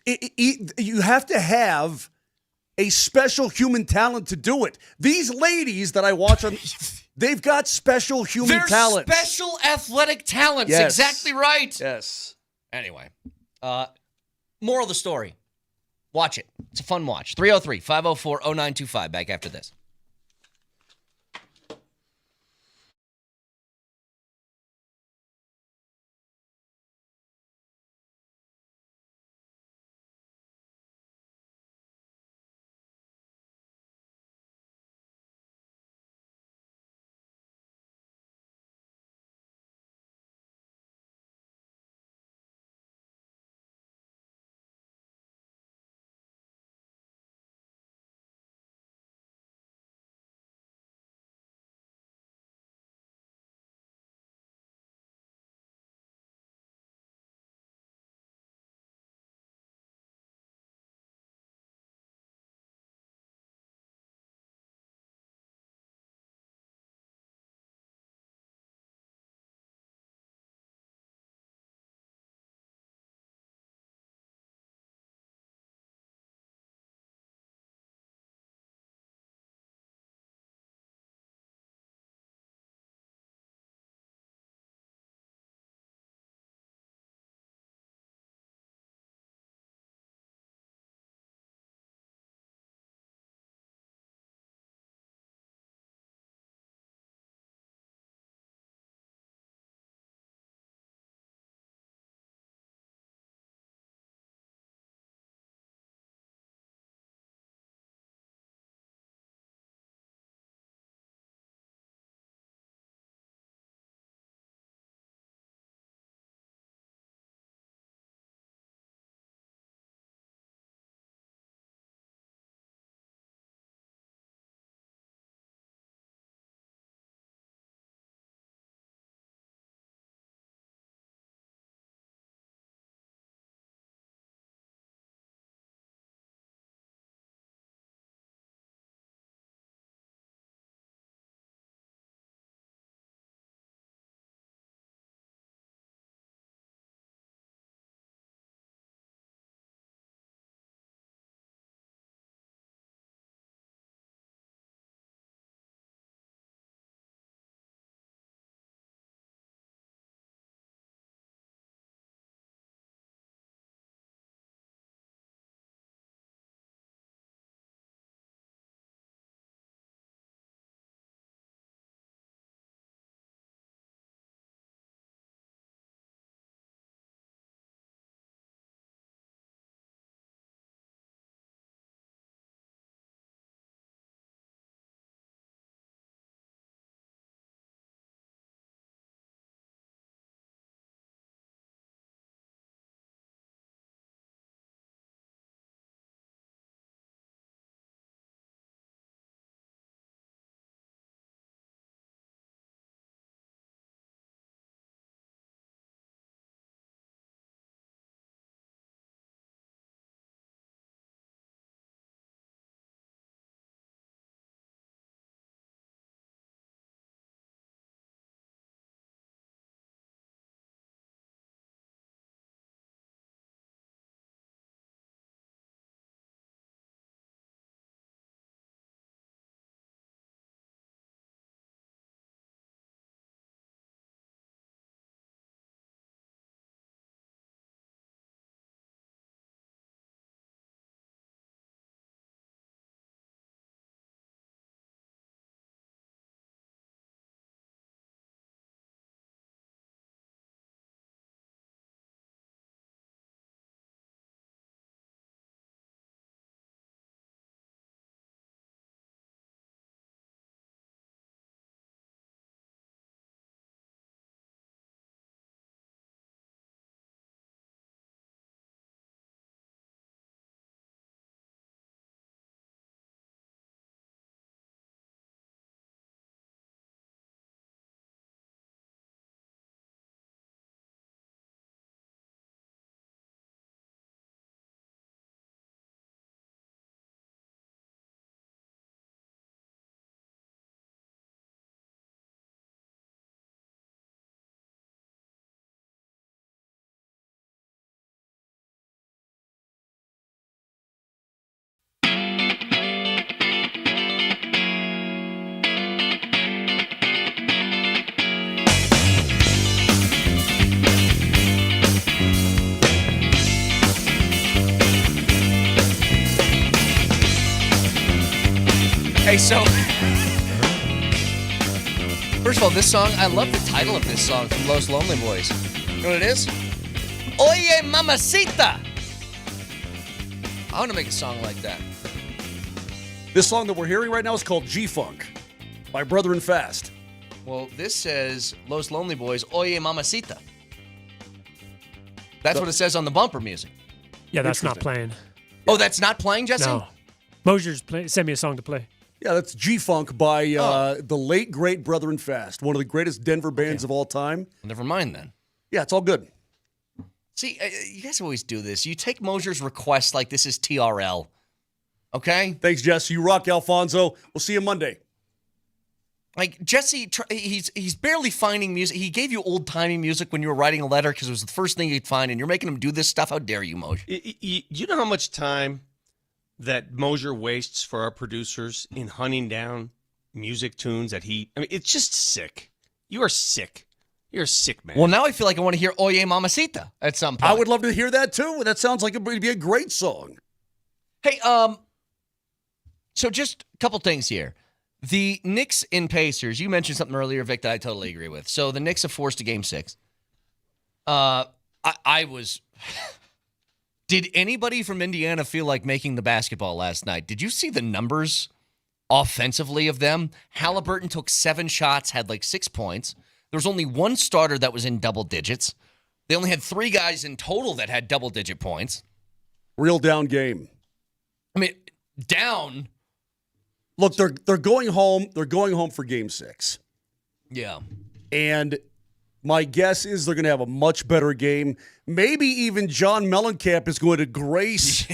You have to have a special human talent to do it. These ladies that I watch on, they've got special human talent. Special athletic talents. Yes. Exactly right. Yes. Anyway, moral of the story. Watch it. It's a fun watch. 303-504-0925. Back after this. Hey, so first of all, this song, I love the title of this song from Los Lonely Boys. You know what it is? Oye, mamacita. I want to make a song like that. This song that we're hearing right now is called G-Funk by Brother and Fast. Well, this says Los Lonely Boys, Oye, mamacita. That's what it says on the bumper music. Yeah, that's not playing. Oh, that's not playing, Jesse? No. Moser's sent me a song to play. Yeah, that's G-Funk by the late, great Brother and Fast, one of the greatest Denver bands of all time. Never mind then. Yeah, it's all good. See, you guys always do this. You take Moser's request like this is TRL. Okay? Thanks, Jess. You rock, Alfonso. We'll see you Monday. Like, Jesse, he's barely finding music. He gave you old-timey music when you were writing a letter because it was the first thing you'd find, and you're making him do this stuff? How dare you, Moser? You know how much time that Moser wastes for our producers in hunting down music tunes that I mean, it's just sick. You are sick. You're a sick man. Well, now I feel like I want to hear Oye Mamacita at some point. I would love to hear that, too. That sounds like it would be a great song. Hey, so just a couple things here. The Knicks and Pacers, you mentioned something earlier, Vic, that I totally agree with. So the Knicks have forced a Game 6. I was... Did anybody from Indiana feel like making the basketball last night? Did you see the numbers offensively of them? Halliburton took 7 shots, had like 6 points. There was only one starter that was in double digits. They only had 3 guys in total that had double-digit points. Real down game. I mean, down... Look, they're going home. They're going home for Game 6. Yeah. And my guess is they're going to have a much better game. Maybe even John Mellencamp is going to grace.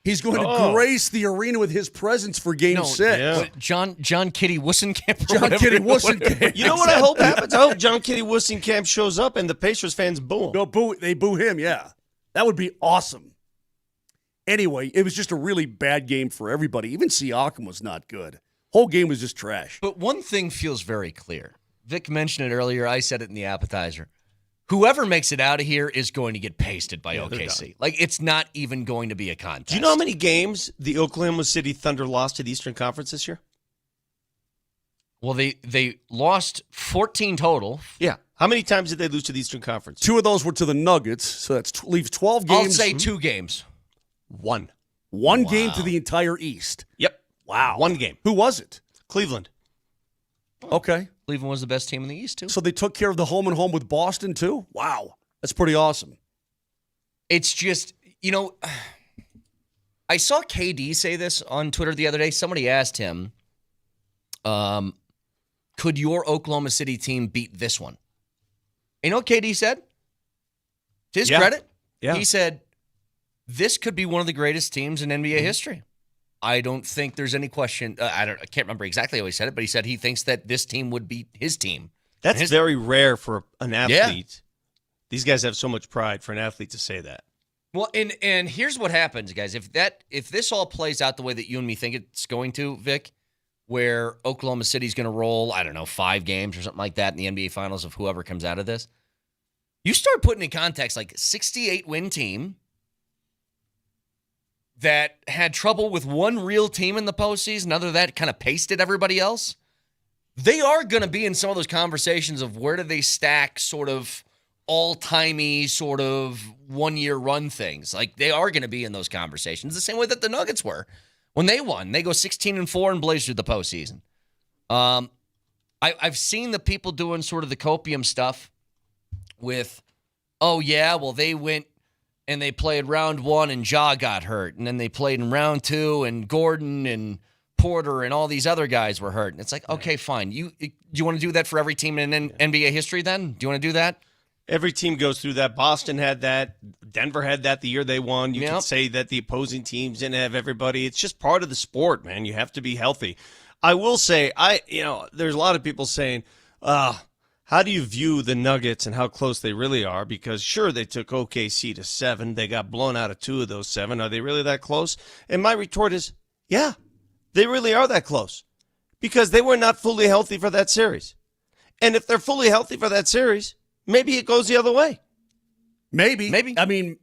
He's going to grace the arena with his presence for Game 6. Yeah. What, John Kitty Wissenkamp. John Kitty Wissenkamp. You know what I hope happens? I hope John Kitty Wissenkamp shows up and the Pacers fans boo him. No, they boo him. Yeah, that would be awesome. Anyway, it was just a really bad game for everybody. Even Siakam was not good. Whole game was just trash. But one thing feels very clear. Vic mentioned it earlier. I said it in the appetizer. Whoever makes it out of here is going to get pasted by OKC. Like, it's not even going to be a contest. Do you know how many games the Oklahoma City Thunder lost to the Eastern Conference this year? Well, they lost 14 total. Yeah. How many times did they lose to the Eastern Conference? 2 of those were to the Nuggets, so that leaves 12 games. I'll say 2 games. 1. One game to the entire East. Yep. Wow. 1 game. Who was it? Cleveland. Okay. Cleveland was the best team in the East, too. So they took care of the home and home with Boston, too? Wow. That's pretty awesome. It's just, I saw KD say this on Twitter the other day. Somebody asked him, could your Oklahoma City team beat this one? You know what KD said? To his credit, he said, this could be one of the greatest teams in NBA history. I don't think there's any question. I can't remember exactly how he said it, but he said he thinks that this team would beat his team. That's very rare for an athlete. Yeah. These guys have so much pride for an athlete to say that. Well, and here's what happens, guys. If this all plays out the way that you and me think it's going to, Vic, where Oklahoma City's going to roll, 5 games or something like that in the NBA Finals of whoever comes out of this, you start putting in context like 68-win team that had trouble with one real team in the postseason, other than that kind of pasted everybody else. They are going to be in some of those conversations of where do they stack sort of all-timey sort of one-year run things. Like, they are going to be in those conversations the same way that the Nuggets were when they won. They go 16-4 and blaze through the postseason. I've seen the people doing sort of the copium stuff with, they went and they played round 1 and Ja got hurt. And then they played in round 2 and Gordon and Porter and all these other guys were hurt. And it's like, okay, fine. You want to do that for every team in NBA history then? Do you want to do that? Every team goes through that. Boston had that. Denver had that the year they won. You can say that the opposing teams didn't have everybody. It's just part of the sport, man. You have to be healthy. I will say, there's a lot of people saying, how do you view the Nuggets and how close they really are? Because, sure, they took OKC to 7. They got blown out of 2 of those 7. Are they really that close? And my retort is, yeah, they really are that close because they were not fully healthy for that series. And if they're fully healthy for that series, maybe it goes the other way. Maybe. I mean,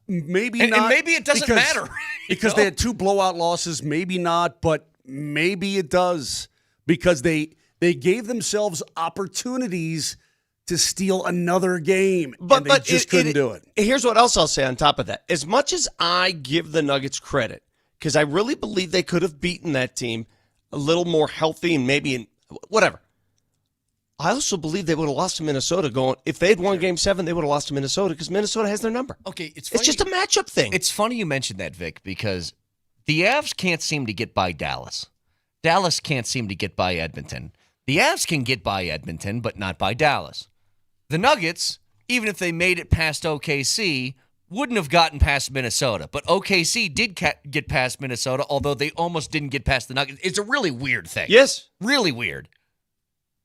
maybe not. And maybe it doesn't matter. Because they had 2 blowout losses, maybe not, but maybe it does, because they gave themselves opportunities to steal another game, and they just couldn't do it. Here's what else I'll say on top of that. As much as I give the Nuggets credit, because I really believe they could have beaten that team a little more healthy and maybe whatever. I also believe they would have lost to Minnesota. If they had won Game 7, they would have lost to Minnesota because Minnesota has their number. Okay, it's funny. It's just a matchup thing. It's funny you mentioned that, Vic, because the Avs can't seem to get by Dallas. Dallas can't seem to get by Edmonton. The Avs can get by Edmonton, but not by Dallas. The Nuggets, even if they made it past OKC, wouldn't have gotten past Minnesota. But OKC did get past Minnesota, although they almost didn't get past the Nuggets. It's a really weird thing. Yes. Really weird.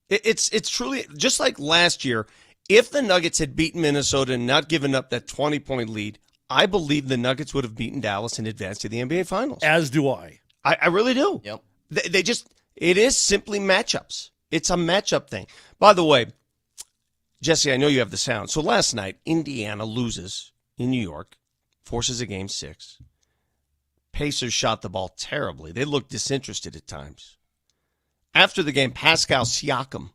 It's truly, just like last year, if the Nuggets had beaten Minnesota and not given up that 20-point lead, I believe the Nuggets would have beaten Dallas and advanced to the NBA Finals. As do I. I really do. Yep. It is simply matchups. It's a matchup thing. By the way, Jesse, I know you have the sound. So last night, Indiana loses in New York, forces a Game 6. Pacers shot the ball terribly. They looked disinterested at times. After the game, Pascal Siakam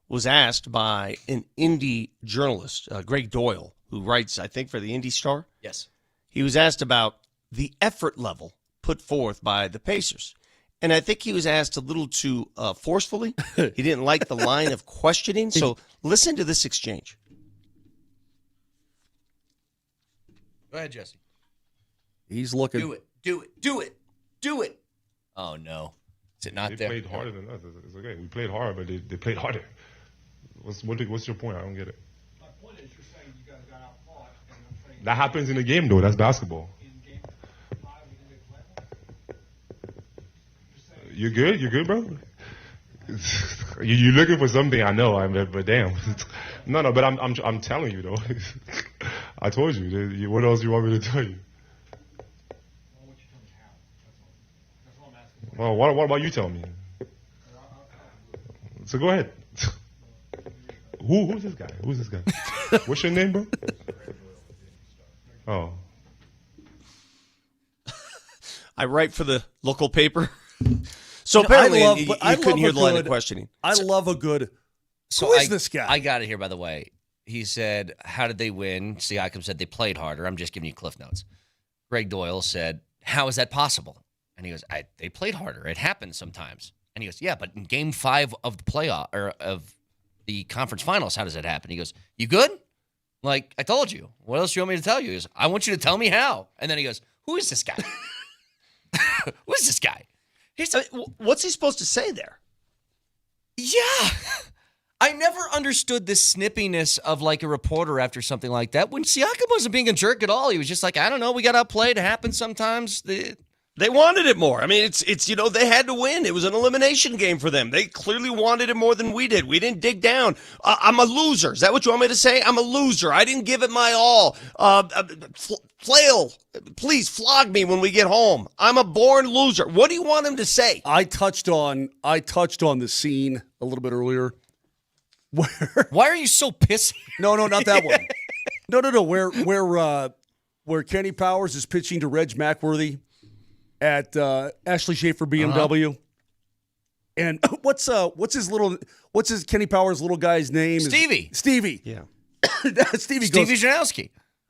was asked by an Indy journalist, Greg Doyle, who writes, I think, for the Indy Star. Yes. He was asked about the effort level put forth by the Pacers. And I think he was asked a little too forcefully. He didn't like the line of questioning. So listen to this exchange. Go ahead, Jesse. He's looking. Do it. Oh, no. Is it not they there? Played harder than us. It's okay. We played hard, but they played harder. What's your point? I don't get it. My point is, you're saying you guys got outfought, and I'm saying That happens in a game, though. That's basketball. in game 5 we didn't play. You're good. You're good, bro. You're looking for something. I know. But damn. No. But I'm telling you though. I told you. What else do you want me to tell you? Well, what about you tell me? So go ahead. Who's this guy? What's your name, bro? Oh. I write for the local paper. So apparently you couldn't hear the line of questioning. I love a good. So Who is this guy? I got it here, by the way. He said, how did they win? Siakam said they played harder. I'm just giving you cliff notes. Greg Doyle said, how is that possible? And he goes, they played harder. It happens sometimes. And he goes, yeah, but in Game 5 of the playoff or of the conference finals, how does it happen? He goes, you good? Like, I told you. What else do you want me to tell you? He goes, I want you to tell me how. And then he goes, who is this guy? Who is this guy? What's he supposed to say there? Yeah. I never understood the snippiness of like a reporter after something like that. When Siakam wasn't being a jerk at all, he was just like, I don't know, we got outplayed. It happens sometimes. They wanted it more. I mean, it's they had to win. It was an elimination game for them. They clearly wanted it more than we did. We didn't dig down. I'm a loser. Is that what you want me to say? I'm a loser. I didn't give it my all. Flail, please flog me when we get home. I'm a born loser. What do you want him to say? I touched on the scene a little bit earlier. Why are you so pissy? No, not that one. No. Where Kenny Powers is pitching to Reg McWorthy at Ashley Schaefer BMW. And what's his Kenny Powers' little guy's name? Stevie. Yeah. Stevie Janowski.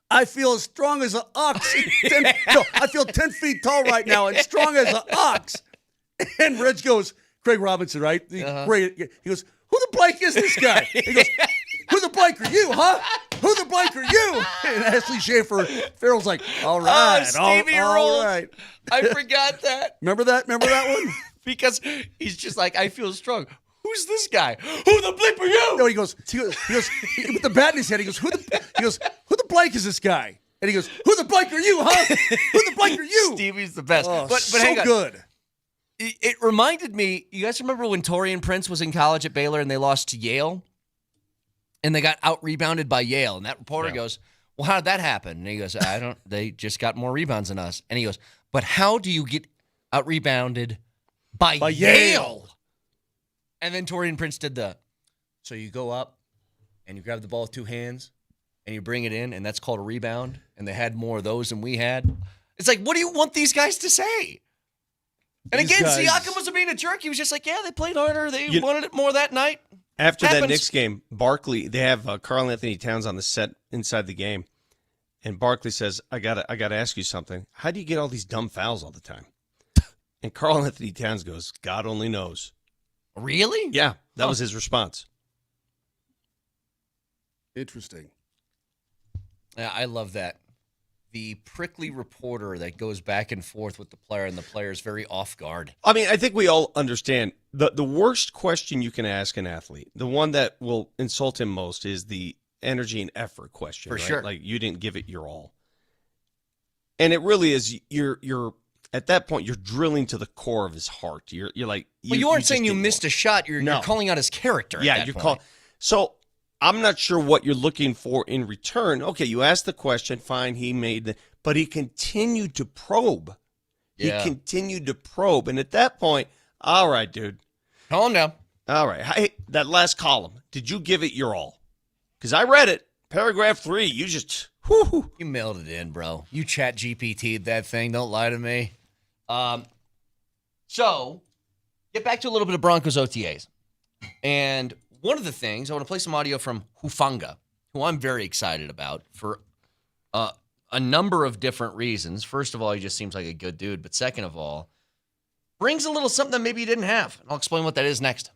I feel as strong as an ox. I feel 10 feet tall right now and strong as an ox. And Reg goes, Craig Robinson, right? He goes, who the blank is this guy? He goes, who the blank are you, huh? Who the blank are you? And Ashley Schaefer, Farrell's like, all right. Stevie all rolls. right. I forgot that. Remember that one? Because he's just like, I feel strong. Who's this guy? Who the bleep are you? No, he goes with the bat in his head. He goes, who the blank is this guy? And he goes, who the blank are you, huh? Who the blank are you? Stevie's the best. Oh, but so hang on. good. It reminded me, you guys remember when Torian Prince was in college at Baylor and they lost to Yale? And they got out-rebounded by Yale. And that reporter goes, well, how did that happen? And he goes, they just got more rebounds than us. And he goes, but how do you get out-rebounded by Yale? And then Torian Prince did so you go up and you grab the ball with two hands and you bring it in, and that's called a rebound. And they had more of those than we had. It's like, what do you want these guys to say? And These again, guys- Siakam wasn't being a jerk. He was just like, yeah, they played harder. They You- wanted it more that night. After Happens. that Knicks game, Barkley, they have Karl Anthony Towns on the set inside the game, and Barkley says, "I gotta ask you something. How do you get all these dumb fouls all the time?" And Karl Anthony Towns goes, "God only knows." Really? Yeah, that was his response. Interesting. Yeah, I love that. The prickly reporter that goes back and forth with the player, and the player's very off guard. I mean, I think we all understand the worst question you can ask an athlete, the one that will insult him most, is the energy and effort question. For right? sure. Like, you didn't give it your all. And it really is, you're at that point, you're drilling to the core of his heart. You're like, Well, you aren't saying just you didn't missed want- a shot. You're No. calling out his character. Yeah, at that you're point. calling. So I'm not sure what you're looking for in return. Okay, you asked the question, fine, he made the, but he continued to probe. Yeah. He continued to probe. And at that point, all right, dude. Calm down. All right. Hey, that last column, did you give it your all? Because I read it. Paragraph 3, you just, whoo. You mailed it in, bro. You chat GPT'd that thing. Don't lie to me. So, get back to a little bit of Broncos OTAs. And one of the things, I want to play some audio from Hufanga, who I'm very excited about for a number of different reasons. First of all, he just seems like a good dude. But second of all, brings a little something that maybe you didn't have. And I'll explain what that is next.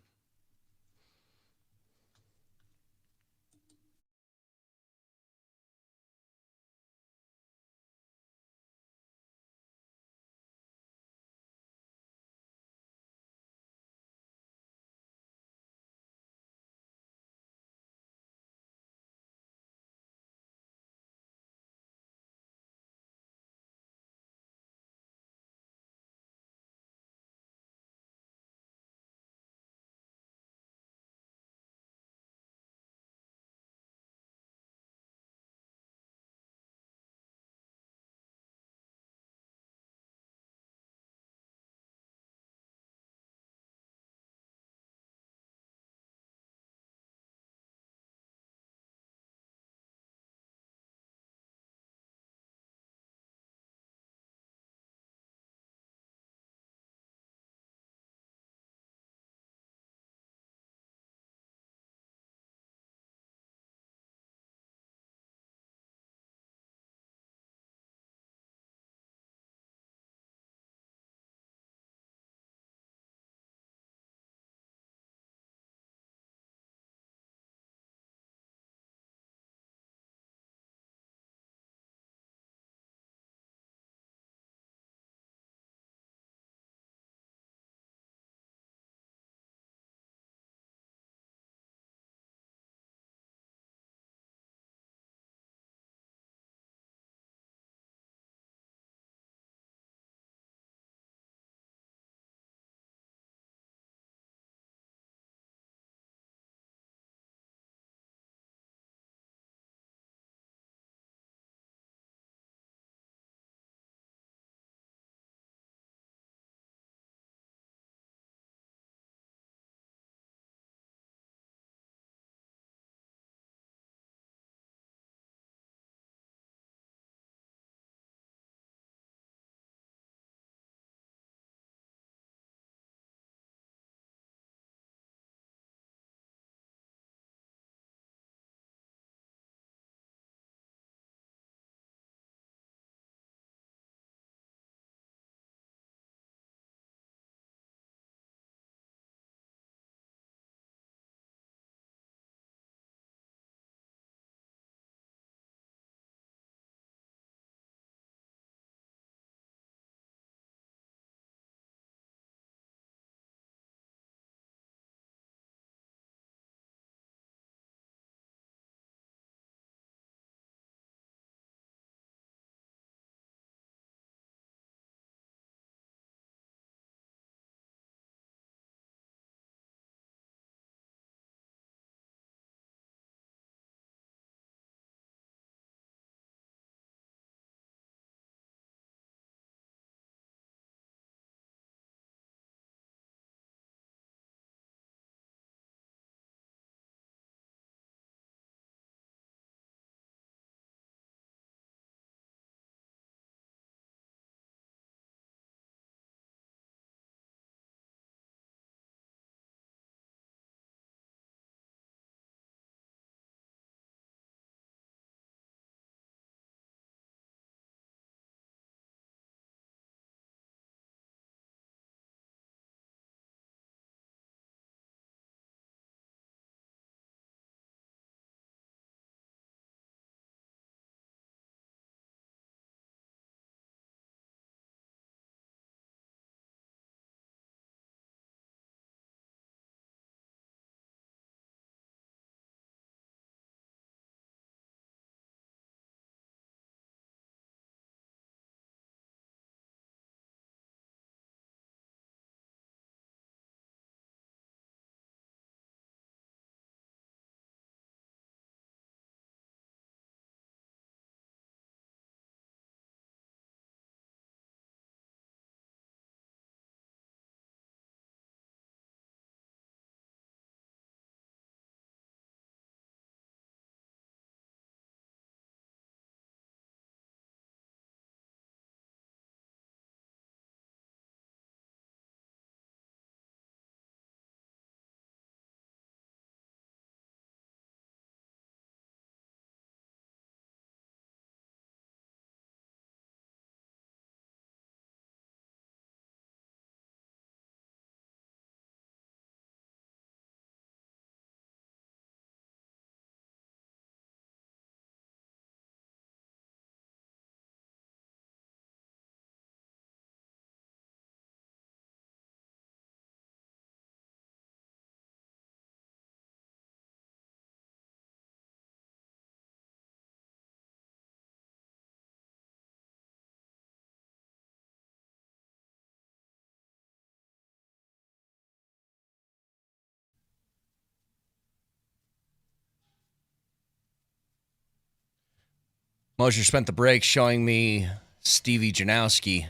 Moser spent the break showing me Stevie Janowski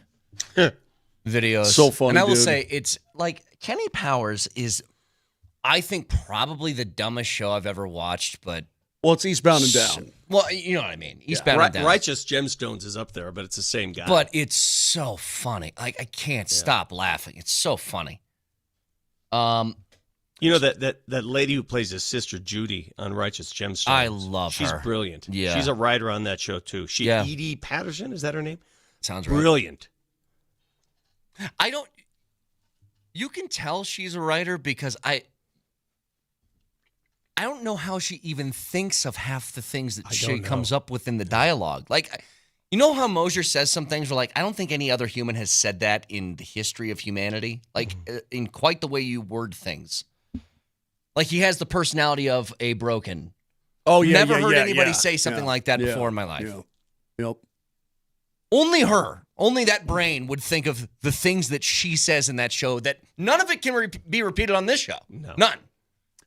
videos. So funny, and I will dude. say, it's like Kenny Powers is, I think, probably the dumbest show I've ever watched, but Well, it's Eastbound and Down. well, you know what I mean. Eastbound and Down. Righteous Gemstones is up there, but it's the same guy. But it's so funny. Like, I can't stop laughing. It's so funny. you know that lady who plays his sister Judy on Righteous Gemstones. I love She's her. brilliant. Yeah. She's a writer on that show too. Edie Patterson, is that her name? Sounds right. Brilliant. You can tell she's a writer because I don't know how she even thinks of half the things that she comes up with in the dialogue. Like, you know how Moser says some things where, like, I don't think any other human has said that in the history of humanity, like, in quite the way you word things. Like, he has the personality of a broken. Oh, yeah, Never heard anybody say something like that before in my life. Yeah. Yep. Only her, only that brain would think of the things that she says in that show that none of it can be repeated on this show. No. None.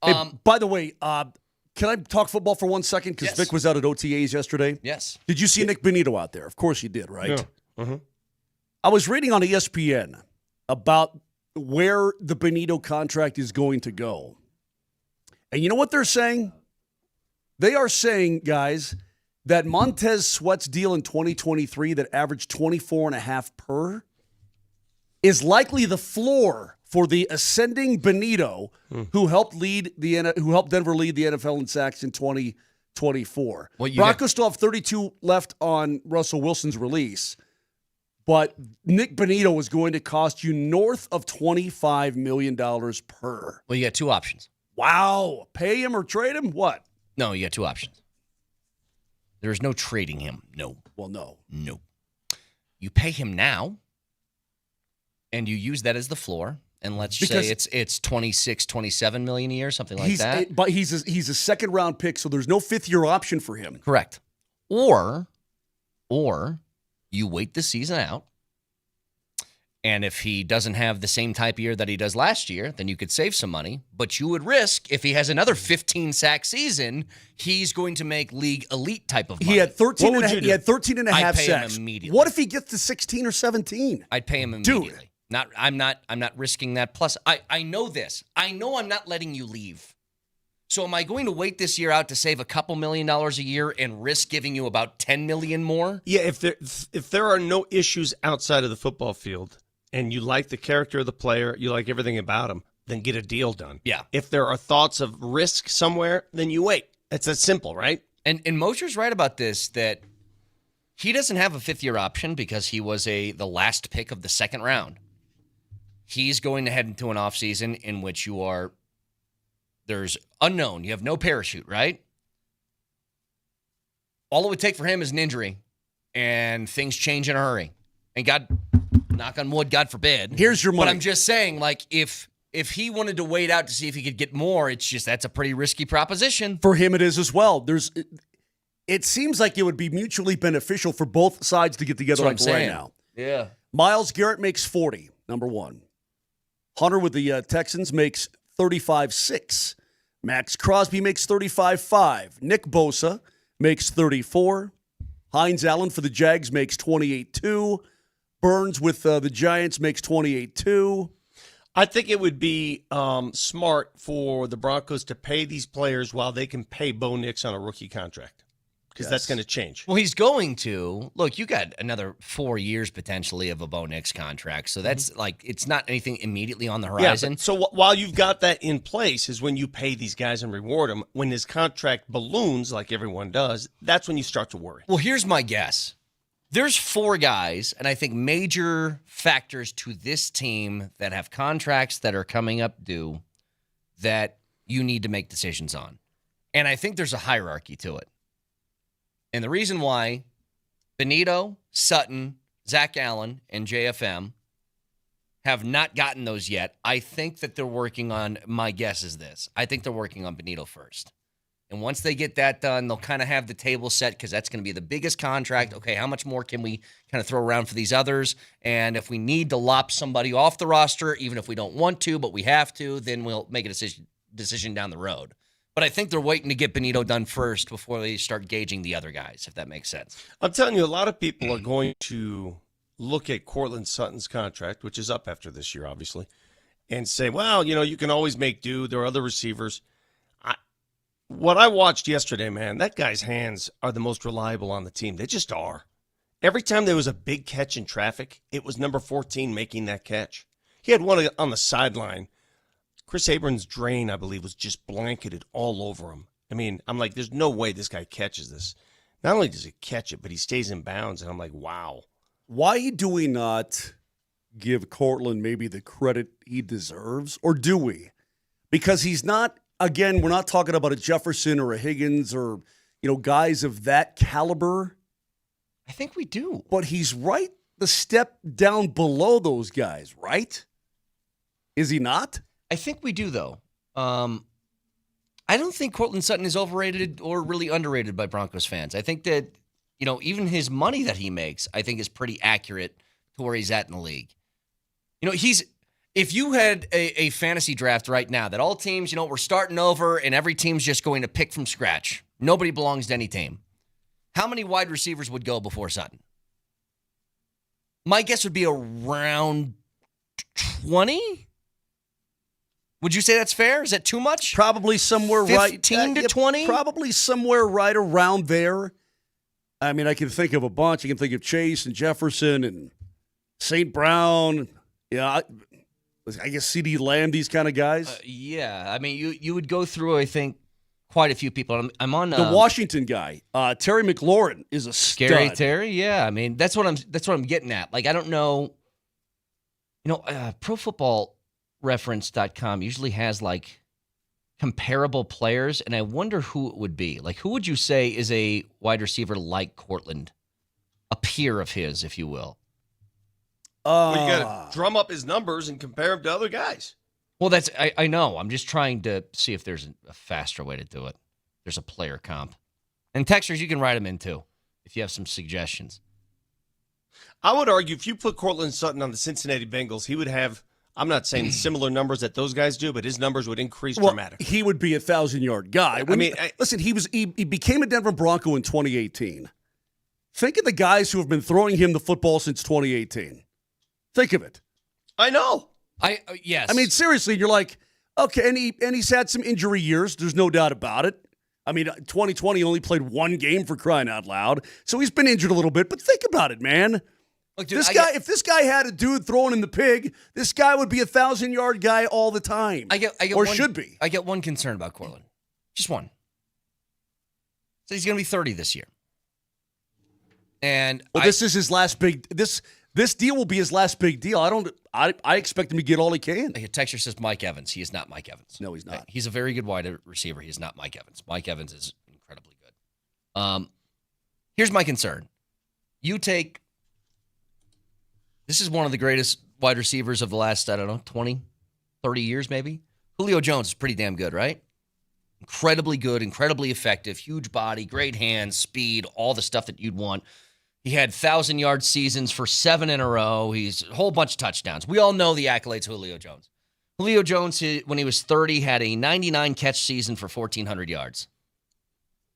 Hey, by the way, can I talk football for 1 second? Because Yes. Vic was out at OTAs yesterday. Yes. Did you see Nick Benito out there? Of course you did, right? Yeah. Mm-hmm. I was reading on ESPN about where the Benito contract is going to go. And you know what they're saying? They are saying, guys, that Montez Sweat's deal in 2023 that averaged 24.5 per is likely the floor for the ascending Benito who helped Denver lead the NFL in sacks in 2024. Well, Broncos still have 32 left on Russell Wilson's release, but Nick Benito is going to cost you north of $25 million per. Well, you got two options. Wow. Pay him or trade him? What? No, you got two options. There is no trading him. No. Well, no. No. You pay him now, and you use that as the floor, and let's say it's 26, 27 million a year, something like that. But he's a second round pick, so there's no fifth year option for him. Correct. Or you wait the season out, and if he doesn't have the same type of year that he does last year, then you could save some money. But you would risk, if he has another 15-sack season, he's going to make league elite type of money. He had 13 What would and you a, do? he had 13 and a I'd half pay him sacks. immediately. What if he gets to 16 or 17? I'd pay him immediately. I'm not risking that. Plus, I know this. I know I'm not letting you leave. So am I going to wait this year out to save a couple $1 million a year and risk giving you about $10 million more? Yeah, if there are no issues outside of the football field and you like the character of the player, you like everything about him, then get a deal done. Yeah. If there are thoughts of risk somewhere, then you wait. It's that simple, right? And Moser's right about this, that he doesn't have a fifth-year option because he was the last pick of the second round. He's going to head into an offseason in which there's unknown. You have no parachute, right? All it would take for him is an injury, and things change in a hurry. And God, knock on wood, God forbid. Here's your money. But I'm just saying, like, if he wanted to wait out to see if he could get more, that's a pretty risky proposition. For him, it is as well. It seems like it would be mutually beneficial for both sides to get together That's what like I'm right saying. now. Yeah. Myles Garrett makes 40, number one. Hunter with the Texans makes 35.6. Max Crosby makes 35.5. Nick Bosa makes 34. Hines Allen for the Jags makes 28.2. Burns with the Giants makes 28.2. I think it would be smart for the Broncos to pay these players while they can pay Bo Nix on a rookie contract, because that's going to change. Well, he's going to. Look, you got another 4 years potentially of a Bo Nix contract. So that's like, it's not anything immediately on the horizon. Yeah, so while you've got that in place is when you pay these guys and reward them. When his contract balloons, like everyone does, that's when you start to worry. Well, here's my guess. There's 4 guys, and I think major factors to this team that have contracts that are coming up due that you need to make decisions on. And I think there's a hierarchy to it. And the reason why Benito, Sutton, Zach Allen, and JFM have not gotten those yet, I think that they're working on, my guess is this, I think they're working on Benito first. And once they get that done, they'll kind of have the table set because that's going to be the biggest contract. Okay, how much more can we kind of throw around for these others? And if we need to lop somebody off the roster, even if we don't want to, but we have to, then we'll make a decision down the road. But I think they're waiting to get Benito done first before they start gauging the other guys, if that makes sense. I'm telling you, a lot of people are going to look at Cortland Sutton's contract, which is up after this year, obviously, and say, well, you can always make do. There are other receivers. What I watched yesterday, man, that guy's hands are the most reliable on the team. They just are. Every time there was a big catch in traffic, it was number 14 making that catch. He had one on the sideline. Chris Abrams' drain, I believe, was just blanketed all over him. I mean, I'm like, there's no way this guy catches this. Not only does he catch it, but he stays in bounds, and I'm like, wow. Why do we not give Cortland maybe the credit he deserves, or do we? Because he's not, again, we're not talking about a Jefferson or a Higgins or, guys of that caliber. I think we do. But he's right the step down below those guys, right? Is he not? I think we do, though. I don't think Cortland Sutton is overrated or really underrated by Broncos fans. I think that, even his money that he makes, I think is pretty accurate to where he's at in the league. If you had a fantasy draft right now that all teams, we're starting over and every team's just going to pick from scratch. Nobody belongs to any team. How many wide receivers would go before Sutton? My guess would be around 20. Would you say that's fair? Is that too much? Probably somewhere 15 to 20? Probably somewhere right around there. I mean, I can think of a bunch. I can think of Chase and Jefferson and St. Brown. Yeah, I guess C.D. Lamb, these kind of guys. Yeah. I mean, you would go through, I think, quite a few people. I'm on the Washington guy, Terry McLaurin, is a stud. Scary Terry. Yeah, I mean that's what I'm getting at. Like I don't know, ProFootballReference.com usually has like comparable players, and I wonder who it would be. Like who would you say is a wide receiver like Cortland, a peer of his, if you will? Well, you got to drum up his numbers and compare him to other guys. Well, I know. I'm just trying to see if there's a faster way to do it. There's a player comp. And texters, you can write them in too if you have some suggestions. I would argue if you put Cortland Sutton on the Cincinnati Bengals, he would have, I'm not saying similar numbers that those guys do, but his numbers would increase dramatically. He would be a 1,000-yard guy. Listen, he became a Denver Bronco in 2018. Think of the guys who have been throwing him the football since 2018. Think of it. I know. Yes. I mean, seriously, you're like, okay, and he's had some injury years. There's no doubt about it. I mean, 2020 only played one game for crying out loud, so he's been injured a little bit. But think about it, man. Look, dude, if this guy had a dude throwing in the pig, this guy would be a 1,000-yard guy all the time. Should be. I get one concern about Cortland, just one. So he's going to be 30 this year, and this is his last big. This deal will be his last big deal. I expect him to get all he can. A texture says Mike Evans. He is not Mike Evans. No, he's not. He's a very good wide receiver. He is not Mike Evans. Mike Evans is incredibly good. Here's my concern. This is one of the greatest wide receivers of the last, 20, 30 years maybe. Julio Jones is pretty damn good, right? Incredibly good, incredibly effective, huge body, great hands, speed, all the stuff that you'd want. He had 1,000-yard seasons for 7 in a row. He's a whole bunch of touchdowns. We all know the accolades of Julio Jones. Julio Jones, when he was 30, had a 99-catch season for 1,400 yards.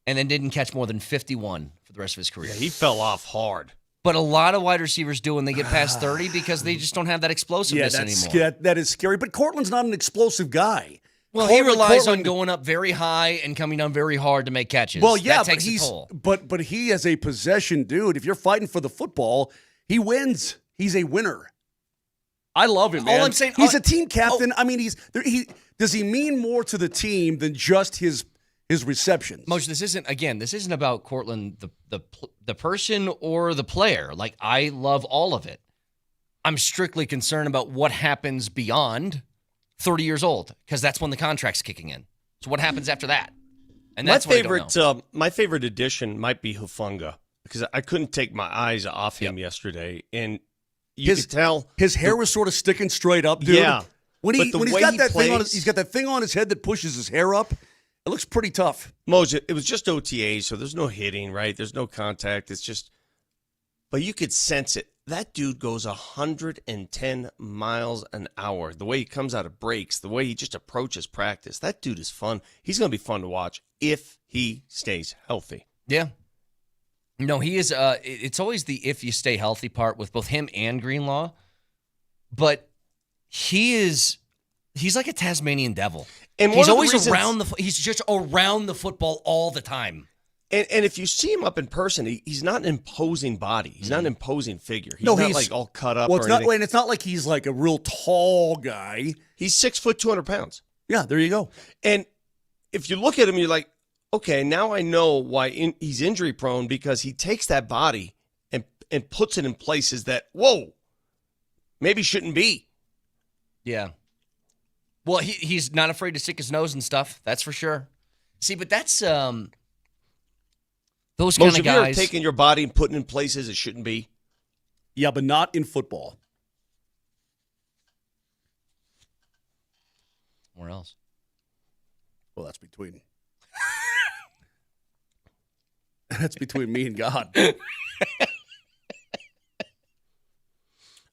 And then didn't catch more than 51 for the rest of his career. Yeah, he fell off hard. But a lot of wide receivers do when they get past 30 because they just don't have that explosiveness anymore. That is scary. But Cortland's not an explosive guy. Well, he relies on going up very high and coming down very hard to make catches. Well, yeah, that takes a toll. But he as a possession dude, if you're fighting for the football, he wins. He's a winner. I love him, man. All I'm saying, he's a team captain. I mean, does he mean more to the team than just his receptions? Moj, this isn't about Cortland, the person or the player. Like, I love all of it. I'm strictly concerned about what happens beyond 30 years old, because that's when the contract's kicking in. So what happens after that? And that's my favorite addition might be Hufanga, because I couldn't take my eyes off him yesterday, and you could tell his hair was sort of sticking straight up, dude. Yeah, when he's got that thing on, he's got that thing on his head that pushes his hair up. It looks pretty tough. Moser, it was just OTAs, so there's no hitting, right? There's no contact. It's just, but you could sense it. That dude goes 110 miles an hour. The way he comes out of breaks, the way he just approaches practice. That dude is fun. He's going to be fun to watch if he stays healthy. Yeah. No, he is. It's always the if you stay healthy part with both him and Greenlaw. But he's like a Tasmanian devil. And he's always he's just around the football all the time. And if you see him up in person, he's not an imposing body. He's not an imposing figure. He's not like all cut up. Well, or anything. and it's not like he's like a real tall guy. He's 6 foot, 200 pounds. Yeah, there you go. And if you look at him, you're like, okay, now I know why he's injury prone, because he takes that body and puts it in places that, whoa, maybe shouldn't be. Yeah. Well, he's not afraid to stick his nose and stuff. That's for sure. See, but that's those kind of guys. Have you ever taken your body and putting it in places it shouldn't be? Yeah, but not in football. Where else? Well, that's between me and God.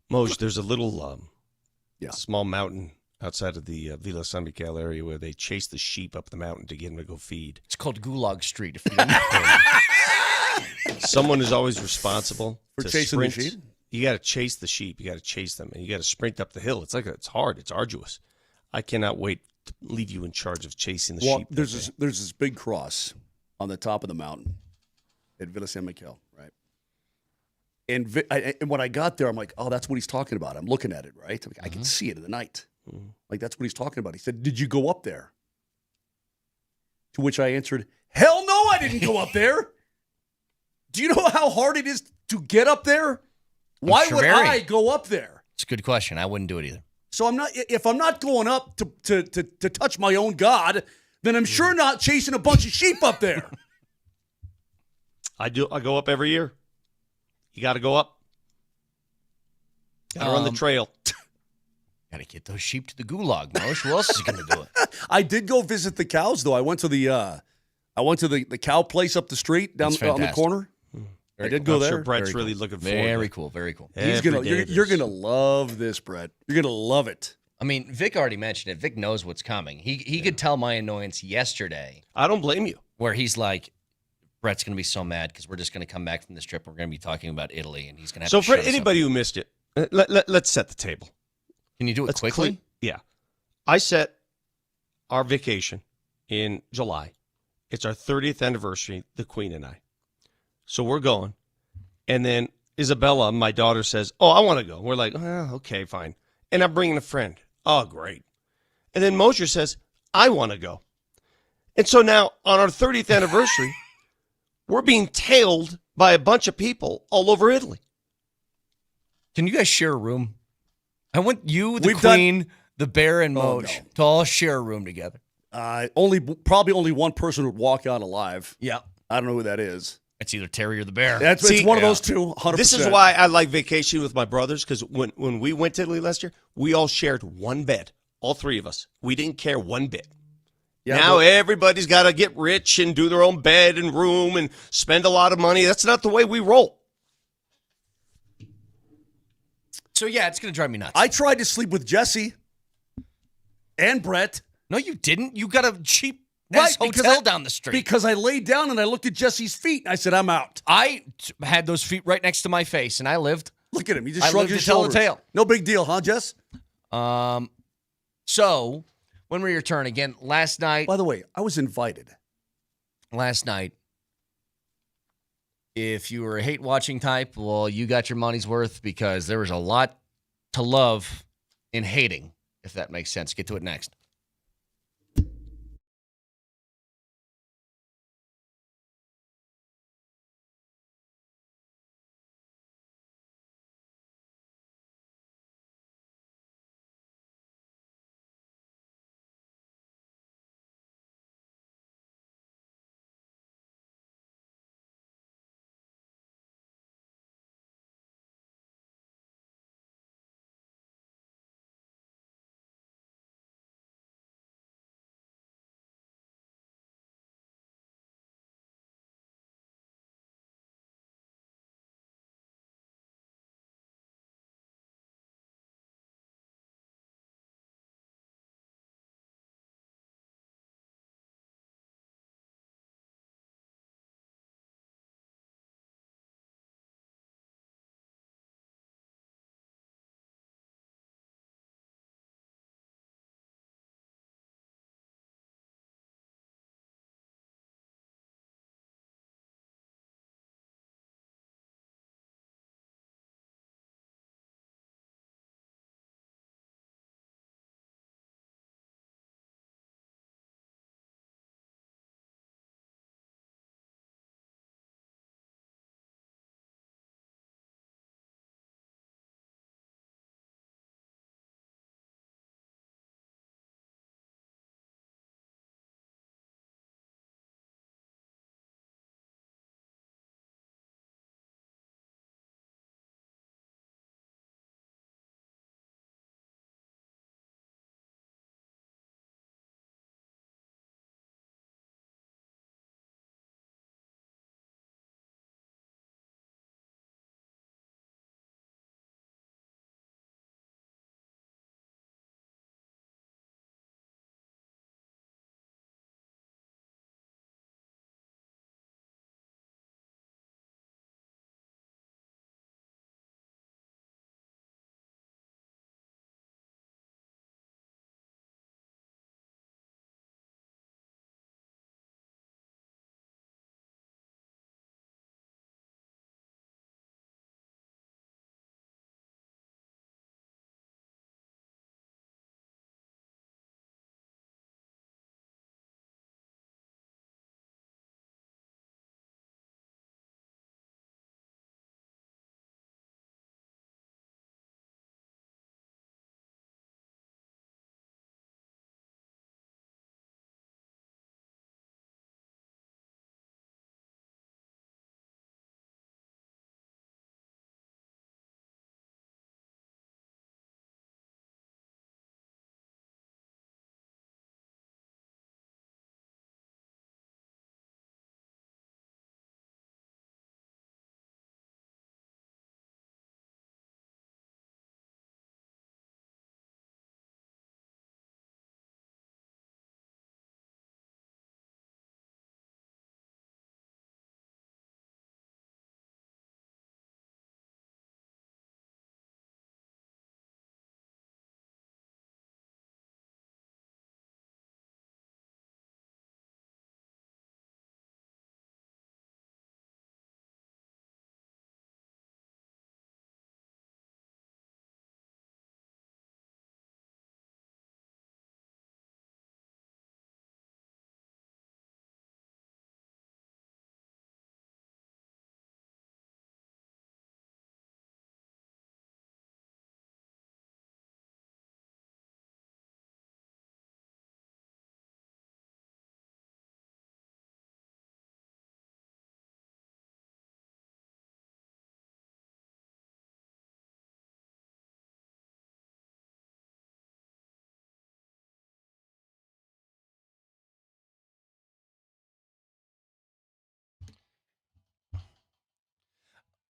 Moj, there's a little small mountain outside of the Villa San Miguel area where they chase the sheep up the mountain to get them to go feed. It's called Gulag Street, if you don't know. Someone is always responsible for to chasing sprint. the sheep. You got to chase the sheep. You got to chase them, and you got to sprint up the hill. It's hard. It's arduous. I cannot wait to leave you in charge of chasing the sheep. There's this big cross on the top of the mountain at Villa San Miguel, right? And when I got there, I'm like, oh, that's what he's talking about. I'm looking at it, right? I can see it in the night. Like, that's what he's talking about. He said, did you go up there? To which I answered, hell no, I didn't go up there. Do you know how hard it is to get up there? Why would I go up there? It's a good question. I wouldn't do it either. So if I'm not going up to touch my own God, then I'm sure not chasing a bunch of sheep up there. I go up every year. You got to go up. Got to run the trail. Got to get those sheep to the gulag, Mosh. Who else is going to do it? I did go visit the cows, though. I went to the cow place up the street down on the corner. I did go there. Sure, Brett's really looking forward. Very cool. Very cool. You're gonna love this, Brett. You're gonna love it. I mean, Vic already mentioned it. Vic knows what's coming. He could tell my annoyance yesterday. I don't blame you. Where he's like, Brett's going to be so mad because we're just going to come back from this trip. We're going to be talking about Italy, and he's going to have So to for shut us anybody up. who missed it, let's set the table. Can you do it quickly? Yeah. I set our vacation in July. It's our 30th anniversary, the Queen and I. So we're going. And then Isabella, my daughter, says, oh, I want to go. We're like, oh, okay, fine. And I'm bringing a friend. Oh, great. And then Moser says, I want to go. And so now on our 30th anniversary, we're being tailed by a bunch of people all over Italy. Can you guys share a room? I want you, the Queen, the Bear, and Moj to all share a room together. Probably only one person would walk out alive. Yeah. I don't know who that is. It's either Terry or the Bear. It's one of those two, 100%. This is why I like vacationing with my brothers, because when we went to Italy last year, we all shared one bed, all three of us. We didn't care one bit. Yeah, now everybody's got to get rich and do their own bed and room and spend a lot of money. That's not the way we roll. So, yeah, it's going to drive me nuts. I tried to sleep with Jesse and Brett. No, you didn't. You got a cheap hotel down the street. Because I laid down and I looked at Jesse's feet and I said, I'm out. I had those feet right next to my face and I lived. Look at him. He just shrugged his shoulders. I lived to tell the tale. No big deal, huh, Jess? So, when were your turn again? Last night. By the way, I was invited. Last night. If you were a hate-watching type, well, you got your money's worth because there was a lot to love in hating, if that makes sense. Get to it next.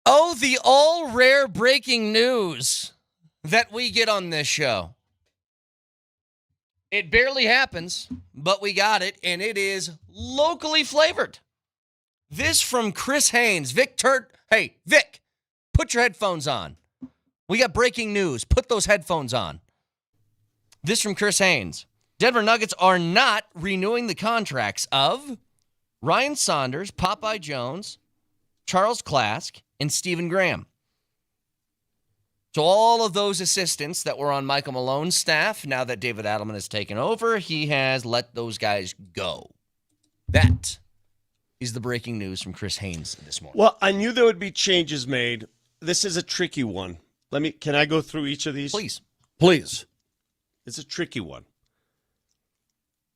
Oh, the all rare breaking news that we get on this show. It barely happens, but we got it, and it is locally flavored. This from Chris Haynes. Hey, Vic, put your headphones on. We got breaking news. Put those headphones on. This from Chris Haynes. Denver Nuggets are not renewing the contracts of Ryan Saunders, Popeye Jones, Charles Klask, and Stephen Graham. So all of those assistants that were on Michael Malone's staff, now that David Adelman has taken over, he has let those guys go. That is the breaking news from Chris Haynes this morning. Well, I knew there would be changes made. This is a tricky one. Can I go through each of these? Please. Please. It's a tricky one.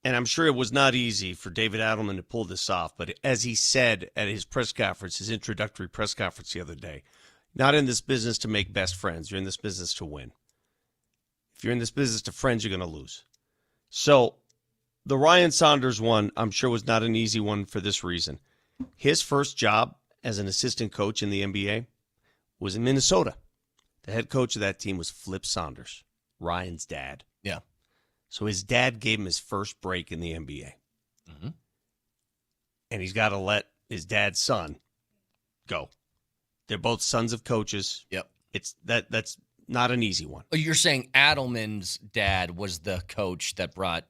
And I'm sure it was not easy for David Adelman to pull this off, but as he said at his press conference, his introductory press conference the other day, not in this business to make best friends. You're in this business to win. If you're in this business to friends, you're going to lose. So the Ryan Saunders one, I'm sure, was not an easy one for this reason. His first job as an assistant coach in the NBA was in Minnesota. The head coach of that team was Flip Saunders, Ryan's dad. Yeah. So his dad gave him his first break in the NBA. Mm-hmm. And he's got to let his dad's son go. They're both sons of coaches. Yep. That's not an easy one. Oh, you're saying Adelman's dad was the coach that brought...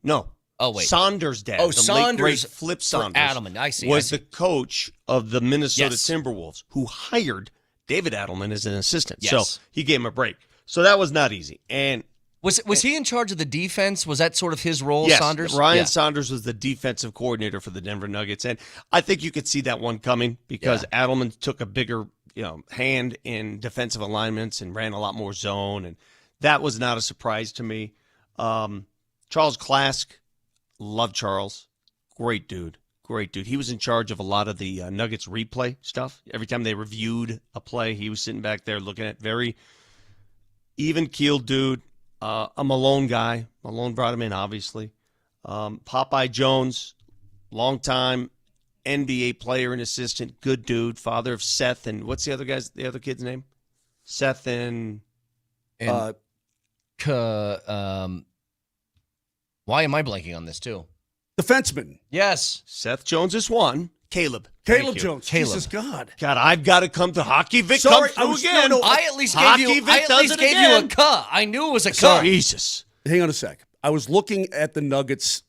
No. Oh, wait. Saunders' dad, Oh, the Saunders late great Flip Saunders, Adelman. I see. was the coach of the Minnesota Yes. Timberwolves, who hired David Adelman as an assistant. Yes. So he gave him a break. So that was not easy. And Was he in charge of the defense? Was that sort of his role, yes, Saunders? Ryan Yeah. Saunders was the defensive coordinator for the Denver Nuggets, and I think you could see that one coming because Adelman took a bigger, hand in defensive alignments and ran a lot more zone, and that was not a surprise to me. Charles Klask, love Charles, great dude. He was in charge of a lot of the Nuggets replay stuff. Every time they reviewed a play, he was sitting back there looking at very even-keeled dude. A Malone guy. Malone brought him in, obviously. Popeye Jones, longtime NBA player and assistant, good dude, father of Seth and what's the other kid's name? Seth and Why am I blanking on this too? Defenseman. Yes. Seth Jones is one. Caleb. Thank Caleb you. Jones. Caleb. Jesus God. God, I've got to come to hockey. Vic, Sorry, come I was- through again. no, no, I at least Hockey gave you. Vic I at does least it gave you a again. cuh. I knew it was a cuh. Jesus. Hang on a sec. I was looking at the Nuggets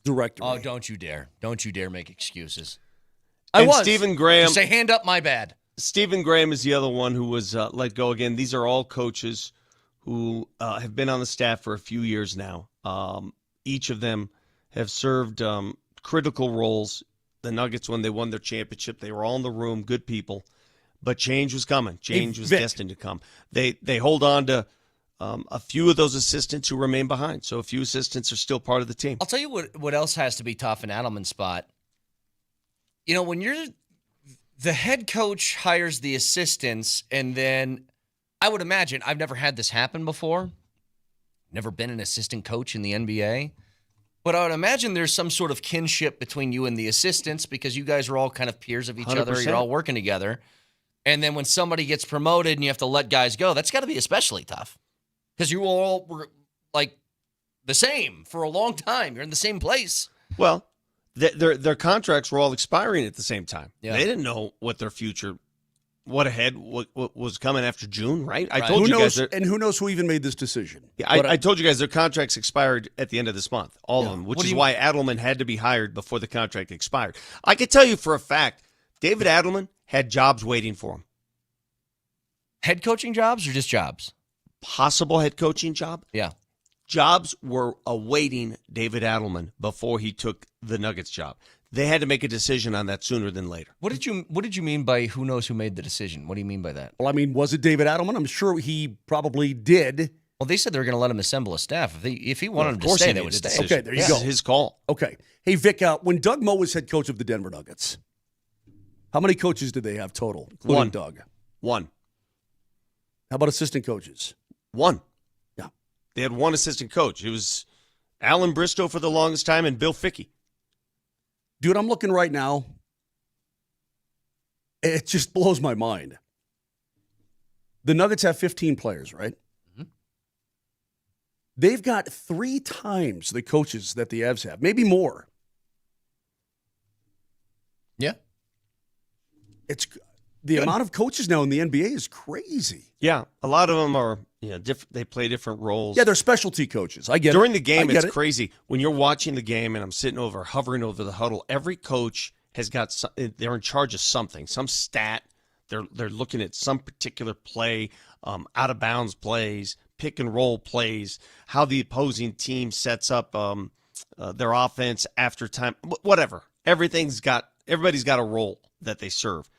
directory. Oh, don't you dare! Don't you dare make excuses. And was. Stephen Graham. Just say hand up. My bad. Stephen Graham is the other one who was let go again. These are all coaches who have been on the staff for a few years now. Each of them have served critical roles. The Nuggets, when they won their championship, they were all in the room, good people. But change was coming. Change was Vic. destined to come. They hold on to a few of those assistants who remain behind. So a few assistants are still part of the team. I'll tell you what else has to be tough in Adelman's spot. When you're the head coach hires the assistants, and then I would imagine, I've never had this happen before. Never been an assistant coach in the NBA. But I would imagine there's some sort of kinship between you and the assistants because you guys are all kind of peers of each other. 100%. You're all working together. And then when somebody gets promoted and you have to let guys go, that's got to be especially tough because you all were like the same for a long time. You're in the same place. Well, their contracts were all expiring at the same time. Yeah. They didn't know what their future, what was coming after June, right? I Right. told Who you knows? guys. that- And who knows who even made this decision? Yeah, But I told you guys their contracts expired at the end of this month, all of them, which What do is you- why Adelman had to be hired before the contract expired. I can tell you for a fact, David Adelman had jobs waiting for him. Head coaching jobs or just jobs? Possible head coaching job. Yeah. Jobs were awaiting David Adelman before he took the Nuggets job. They had to make a decision on that sooner than later. What did you mean by who knows who made the decision? What do you mean by that? Well, I mean, was it David Adelman? I'm sure he probably did. Well, they said they were going to let him assemble a staff. If he wanted Of him to course stay, he they made would the stay. decision. Okay, there you This go. is his call. Okay. Hey, Vic, when Doug Moe was head coach of the Denver Nuggets, how many coaches did they have total, including One. Doug? One. How about assistant coaches? One. Yeah. They had one assistant coach. It was Alan Bristow for the longest time and Bill Fickey. Dude, I'm looking right now. It just blows my mind. The Nuggets have 15 players, right? Mm-hmm. They've got 3 times the coaches that the Avs have, maybe more. Yeah. It's the amount of coaches now in the NBA is crazy. Yeah, a lot of them are, they play different roles. Yeah, they're specialty coaches. I get During it. the game, I get it's it. crazy. When you're watching the game and I'm hovering over the huddle, every coach has got, they're in charge of something, some stat. They're looking at some particular play, out of bounds plays, pick and roll plays, how the opposing team sets up their offense after time, whatever. Everybody's got a role that they serve.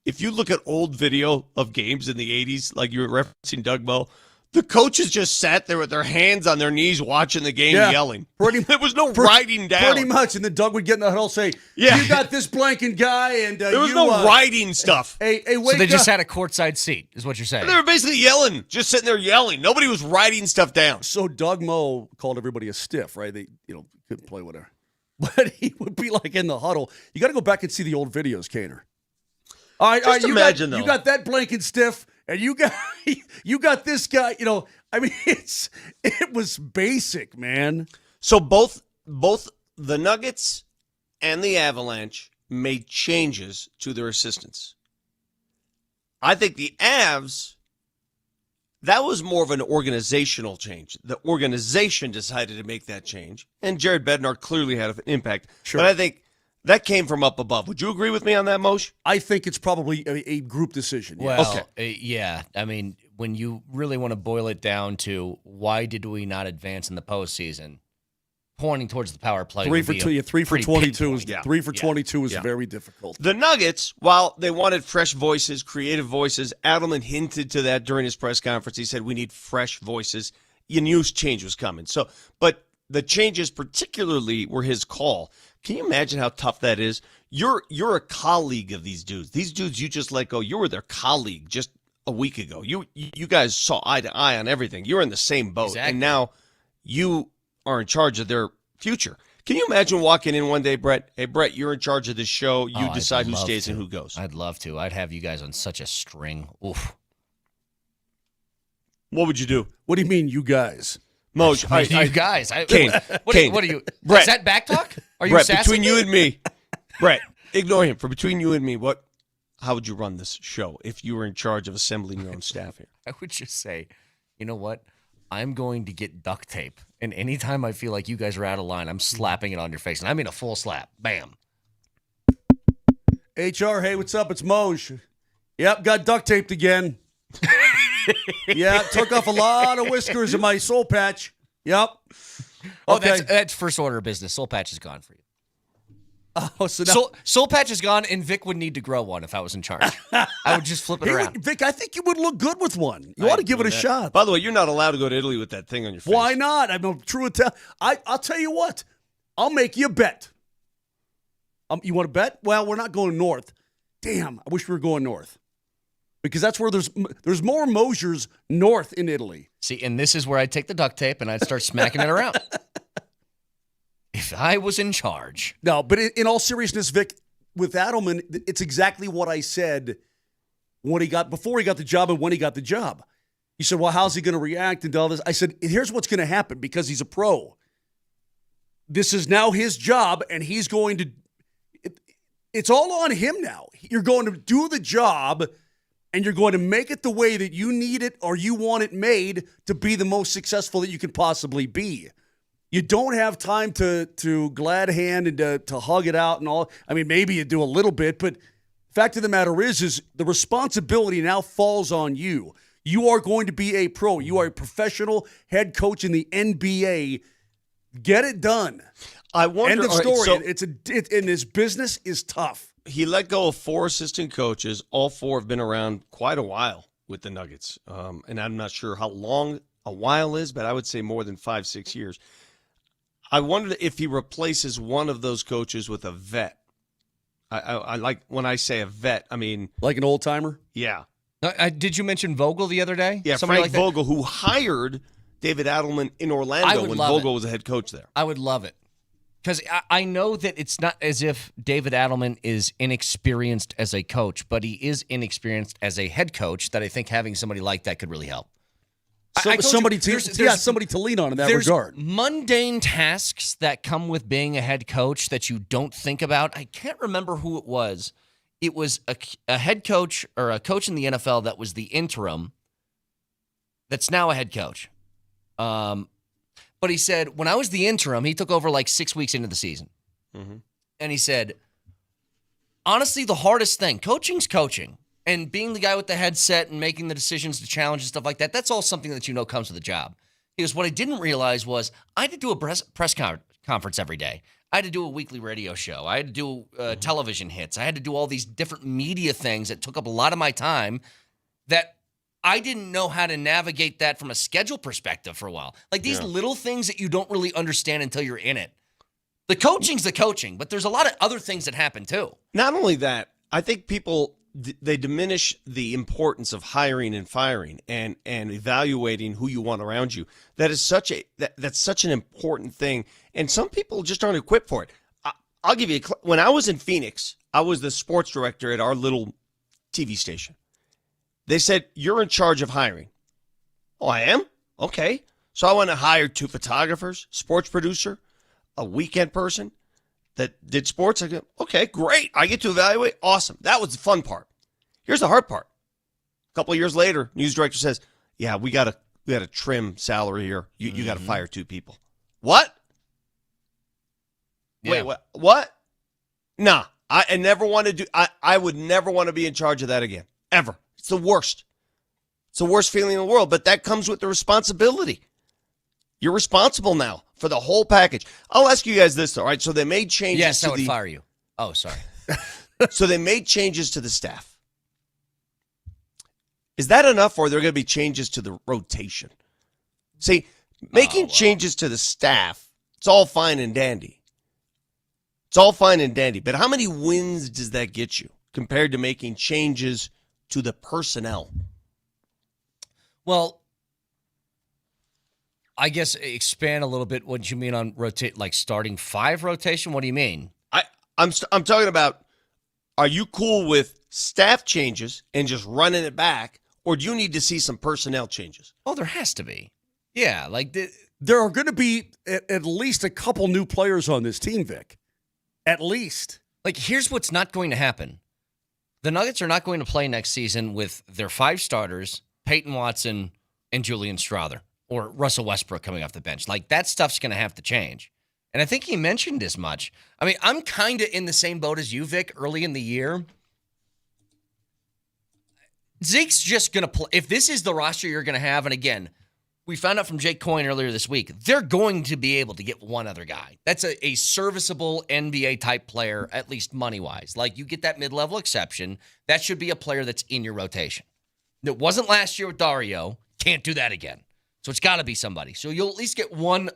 If you look at old video of games in the 80s, like you were referencing Doug Moe, the coaches just sat there with their hands on their knees watching the game yelling. There was no writing down. Pretty much. And then Doug would get in the huddle and say, Yeah. you got this blanking guy. And There was no writing stuff. Hey, wake So they just up. had a courtside seat, is what you're saying. They were basically yelling, just sitting there yelling. Nobody was writing stuff down. So Doug Moe called everybody a stiff, right? They couldn't play whatever. But he would be like in the huddle. You got to go back and see the old videos, Kaner. All right, imagine, you got that blanket stiff, and you got this guy. I mean, it was basic, man. So both the Nuggets and the Avalanche made changes to their assistants. I think the Avs, that was more of an organizational change. The organization decided to make that change, and Jared Bednar clearly had an impact. Sure. But I think that came from up above. Would you agree with me on that, Moshe? I think it's probably a group decision. Yeah. Well, yeah. I mean, when you really want to boil it down to why did we not advance in the postseason, pointing towards the power play. 3 for 2. 3 for 22 is 3 for 22 is very difficult. The Nuggets, while they wanted fresh voices, creative voices, Adelman hinted to that during his press conference. He said, we need fresh voices. You knew change was coming. But the changes particularly were his call. Can you imagine how tough that is? You're a colleague of these dudes. These dudes you just let go. You were their colleague just a week ago. You guys saw eye to eye on everything. You're in the same boat. Exactly. And now you are in charge of their future. Can you imagine walking in one day, Brett? Hey, Brett, you're in charge of this show. You decide who stays and who goes. I'd love to. I'd have you guys on such a string. Oof. What would you do? What do you mean, you guys? Moj, You guys. Kane, What Kane. are you? Brett. Is that back talk? Are you Brett, sassing between you me? and me, Brett, ignore him. For between you and me, how would you run this show if you were in charge of assembling your own staff here? I would just say, you know what? I'm going to get duct tape. And anytime I feel like you guys are out of line, I'm slapping it on your face. And I mean a full slap. Bam. HR, hey, what's up? It's Moj. Yep, got duct taped again. Yeah, took off a lot of whiskers in my soul patch. Yep. Oh, Okay. that's first order of business. Soul patch is gone for you. Oh, so now Soul patch is gone, and Vic would need to grow one if I was in charge. I would just flip it around. Vic, I think you would look good with one. You ought to give it a shot. By the way, you're not allowed to go to Italy with that thing on your face. Why not? I'm a true Italian. I'll tell you what. I'll make you a bet. You want to bet? Well, we're not going north. Damn, I wish we were going north. Because that's where there's more Mosers north in Italy. See, and this is where I'd take the duct tape and I'd start smacking it around. If I was in charge. No, but in all seriousness, Vic, with Adelman, it's exactly what I said before he got the job and when he got the job. He said, well, how's he going to react and all this? I said, here's what's going to happen because he's a pro. This is now his job, and he's going to it's all on him now. You're going to do the job, and you're going to make it the way that you need it or you want it made to be the most successful that you can possibly be. You don't have time to glad hand and to hug it out and all. I mean, maybe you do a little bit, but fact of the matter is the responsibility now falls on you. You are going to be a pro. You are a professional head coach in the NBA. Get it done. I wonder. End of all right, story. so And this business is tough. he let go of 4 assistant coaches. All 4 have been around quite a while with the Nuggets. And I'm not sure how long a while is, but I would say more than 5-6 years. I wondered if he replaces one of those coaches with a vet. I like when I say a vet, I mean, Like an old timer? yeah. Did you mention Vogel the other day? Yeah, Somebody Frank like that? Vogel, who hired David Adelman in I Orlando would when love Vogel it. was the head coach there. I would love it. Because I know that it's not as if David Adelman is inexperienced as a coach, but he is inexperienced as a head coach that I think having somebody like that could really help. Somebody to lean on in that regard. Mundane tasks that come with being a head coach that you don't think about. I can't remember who it was. It was a head coach or a coach in the NFL that was the interim that's now a head coach. But he said, when I was the interim, he took over like 6 weeks into the season. Mm-hmm. And he said, honestly, the hardest thing, coaching's coaching. And being the guy with the headset and making the decisions to challenge and stuff like that, that's all something that you know comes with the job. He goes, what I didn't realize was I had to do a press conference every day. I had to do a weekly radio show. I had to do television hits. I had to do all these different media things that took up a lot of my time that I didn't know how to navigate that from a schedule perspective for a while. Like these little things that you don't really understand until you're in it. The coaching's the coaching, but there's a lot of other things that happen too. Not only that, I think people, they diminish the importance of hiring and firing and evaluating who you want around you. That is that's such an important thing. And some people just aren't equipped for it. I'll give you when I was in Phoenix, I was the sports director at our little TV station. They said, you're in charge of hiring. Oh, I am? Okay. So I went and hired 2 photographers, sports producer, a weekend person that did sports. I go, okay, great. I get to evaluate. Awesome. That was the fun part. Here's the hard part. A couple of years later, news director says, yeah, we got to trim salary here. You got to fire 2 people. What? Yeah. Wait, what? Nah, I never want to do. I would never want to be in charge of that again, ever. It's the worst. It's the worst feeling in the world, but that comes with the responsibility. You're responsible now for the whole package. I'll ask you guys this, though, all right? So they made changes Yes, to I would fire you. Oh, sorry. So they made changes to the staff. Is that enough, or are there going to be changes to the rotation? See, making changes to the staff, it's all fine and dandy. It's all fine and dandy, but how many wins does that get you compared to making changes to the personnel? Well, I guess expand a little bit what you mean on rotate, like starting 5 rotation. What do you mean? I'm talking about, are you cool with staff changes and just running it back, or do you need to see some personnel changes? Oh, there has to be. Yeah, like There are going to be at least a couple new players on this team, Vic. At least. Like, here's what's not going to happen. The Nuggets are not going to play next season with their 5 starters, Peyton Watson and Julian Strawther, or Russell Westbrook coming off the bench. Like, that stuff's going to have to change. And I think he mentioned as much. I mean, I'm kind of in the same boat as you, Vic, early in the year. Zeke's just going to play. If this is the roster you're going to have, and again, we found out from Jake Coyne earlier this week, they're going to be able to get one other guy. That's a serviceable NBA-type player, at least money-wise. Like, you get that mid-level exception. That should be a player that's in your rotation. It wasn't last year with Dario. Can't do that again. So it's got to be somebody. So you'll at least get one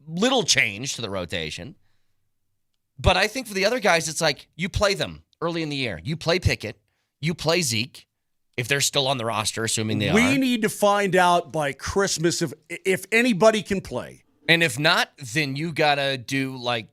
little change to the rotation. But I think for the other guys, it's like you play them early in the year. You play Pickett. You play Zeke. If they're still on the roster, assuming they are. We need to find out by Christmas if anybody can play. And if not, then you got to do like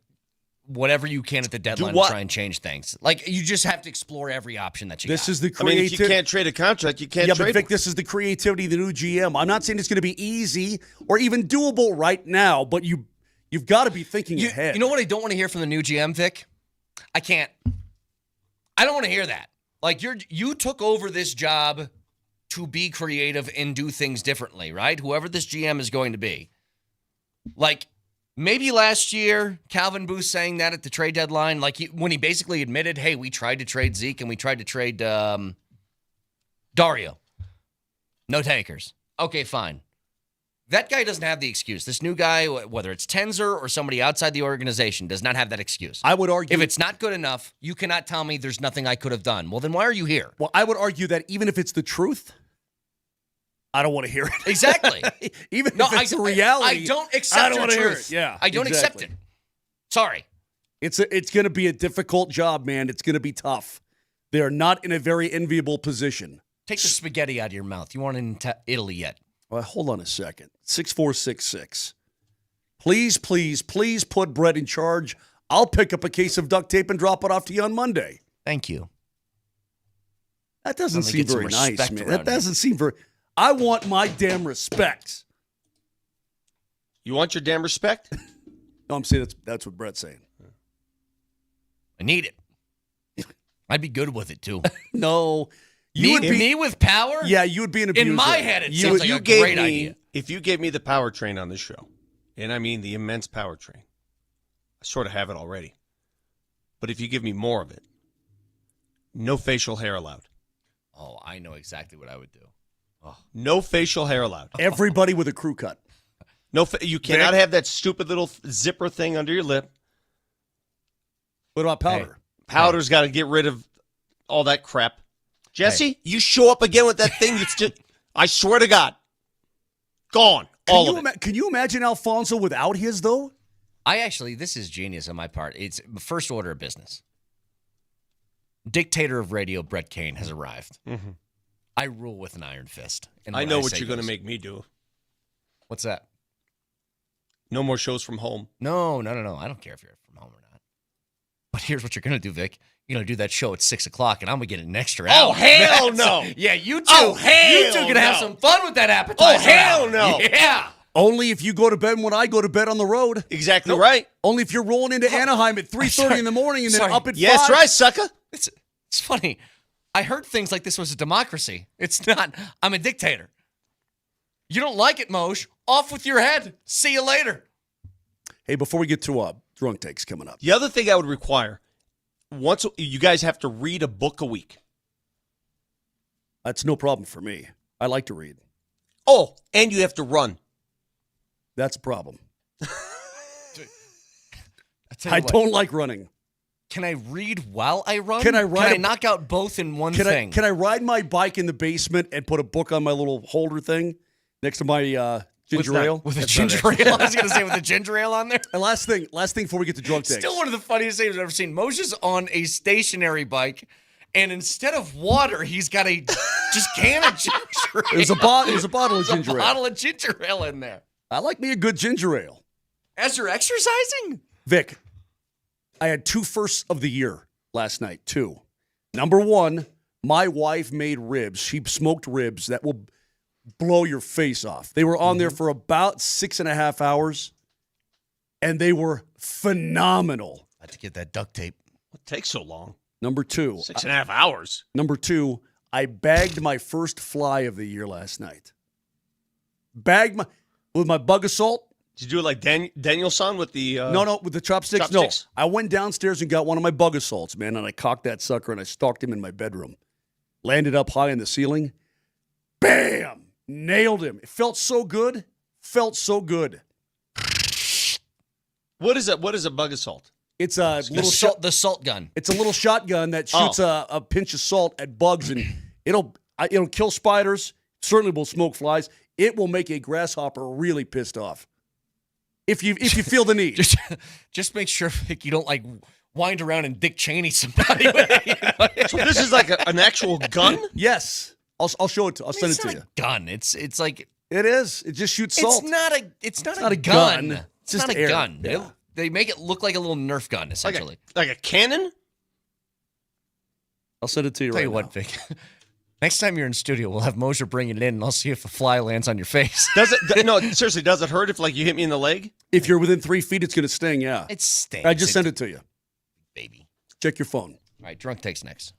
whatever you can at the deadline to try and change things. Like, you just have to explore every option that you got. This is the I mean, if you can't trade a contract, you can't trade. Yeah, but Vic, this is the creativity of the new GM. I'm not saying it's going to be easy or even doable right now, but you've got to be thinking ahead. You know what I don't want to hear from the new GM, Vic? I don't want to hear that. Like, you took over this job to be creative and do things differently, right? Whoever this GM is going to be. Like, maybe last year, Calvin Booth saying that at the trade deadline, like when he basically admitted, hey, we tried to trade Zeke and we tried to trade Dario. No takers. Okay, fine. That guy doesn't have the excuse. This new guy, whether it's Tenzer or somebody outside the organization, does not have that excuse. I would argue, if it's not good enough, you cannot tell me there's nothing I could have done. Well, then why are you here? Well, I would argue that even if it's the truth, I don't want to hear it. Exactly. Even if it's the reality, I don't accept your truth. Hear it. Yeah, I don't accept it. Sorry. It's going to be a difficult job, man. It's going to be tough. They're not in a very enviable position. Take the spaghetti out of your mouth. You aren't in Italy yet. Well, hold on a second. 6466. Please, please, please put Brett in charge. I'll pick up a case of duct tape and drop it off to you on Monday. Thank you. That doesn't Let me seem get some very nice, respect man. around That doesn't seem very... I want my damn respect. You want your damn respect? No, I'm saying that's what Brett's saying. I need it. I'd be good with it, too. No. You would be... Me with power? Yeah, you would be an abuser. In my head, it sounds like a great idea. If you gave me the power train on this show, and I mean the immense power train, I sort of have it already. But if you give me more of it, no facial hair allowed. Oh, I know exactly what I would do. Oh. No facial hair allowed. Everybody with a crew cut. No, you cannot have that stupid little zipper thing under your lip. What about powder? Hey, powder's got to get rid of all that crap. Jesse, you show up again with that thing. It's just, I swear to God, gone. All of it. Can you imagine Alfonso without his, though? This is genius on my part. It's first order of business. Dictator of radio, Brett Kane, has arrived. Mm-hmm. I rule with an iron fist. And I know what you're going to make me do. What's that? No more shows from home. No. I don't care if you're from home or not. But here's what you're going to do, Vic. You're going to do that show at 6 o'clock, and I'm going to get an extra hour. Oh, hell no. Yeah, you two. Oh, hell You two going to have no. some fun with that appetizer. Oh, hell no. Yeah. Only if you go to bed when I go to bed on the road. Exactly right. Only if you're rolling into Anaheim at 3:30 in the morning and then up at 5. Yeah, that's right, sucker. It's funny. I heard things like this was a democracy. It's not. I'm a dictator. You don't like it, Moj? Off with your head. See you later. Hey, before we get to drunk takes coming up. The other thing I would require, once you guys have to read a book a week. That's no problem for me. I like to read. Oh, and you have to run. That's a problem. I don't like running. Can I read while I run? Can I knock out both in one thing? Can I ride my bike in the basement and put a book on my little holder thing next to my ginger ale? With a ginger ale? I was going to say with a ginger ale on there. And last thing before we get to drunk takes. Still one of the funniest things I've ever seen. Moshe's on a stationary bike, and instead of water, he's got a just can of ginger ale. There's a bottle of ginger ale. A bottle of ginger ale in there. I like me a good ginger ale. As you're exercising? Vic, I had 2 firsts of the year last night, 2. Number 1, my wife made ribs. She smoked ribs that will blow your face off. They were on there for about 6.5 hours, and they were phenomenal. I had to get that duct tape. What takes so long? Number 2. 6.5 hours. Number 2, I bagged my first fly of the year last night. With my bug assault. Did you do it like Danielson with the... No, with the chopsticks? No, I went downstairs and got one of my bug assaults, man, and I cocked that sucker and I stalked him in my bedroom. Landed up high in the ceiling. Bam! Nailed him. It felt so good. What is a bug assault? It's a the salt gun. It's a little shotgun that shoots a pinch of salt at bugs, and it'll kill spiders. Certainly will smoke flies. It will make a grasshopper really pissed off. If you feel the need, just make sure you don't like wind around and Dick Cheney somebody. With it. So this is like an actual gun? Yes, I'll show it to. I'll send it to you. Gun. It's like it is. It just shoots salt. It's not a gun. It's just not air. a gun. Yeah. They make it look like a little Nerf gun, essentially. Like a cannon? I'll send it to you Tell right you what, now. Vic. Next time you're in studio, we'll have Moser bring it in, and I'll see if a fly lands on your face. Does it? No, seriously, does it hurt if you hit me in the leg? If you're within 3 feet, it's going to sting, yeah. It stings. I just sent it to you. Baby. Check your phone. All right, drunk takes next.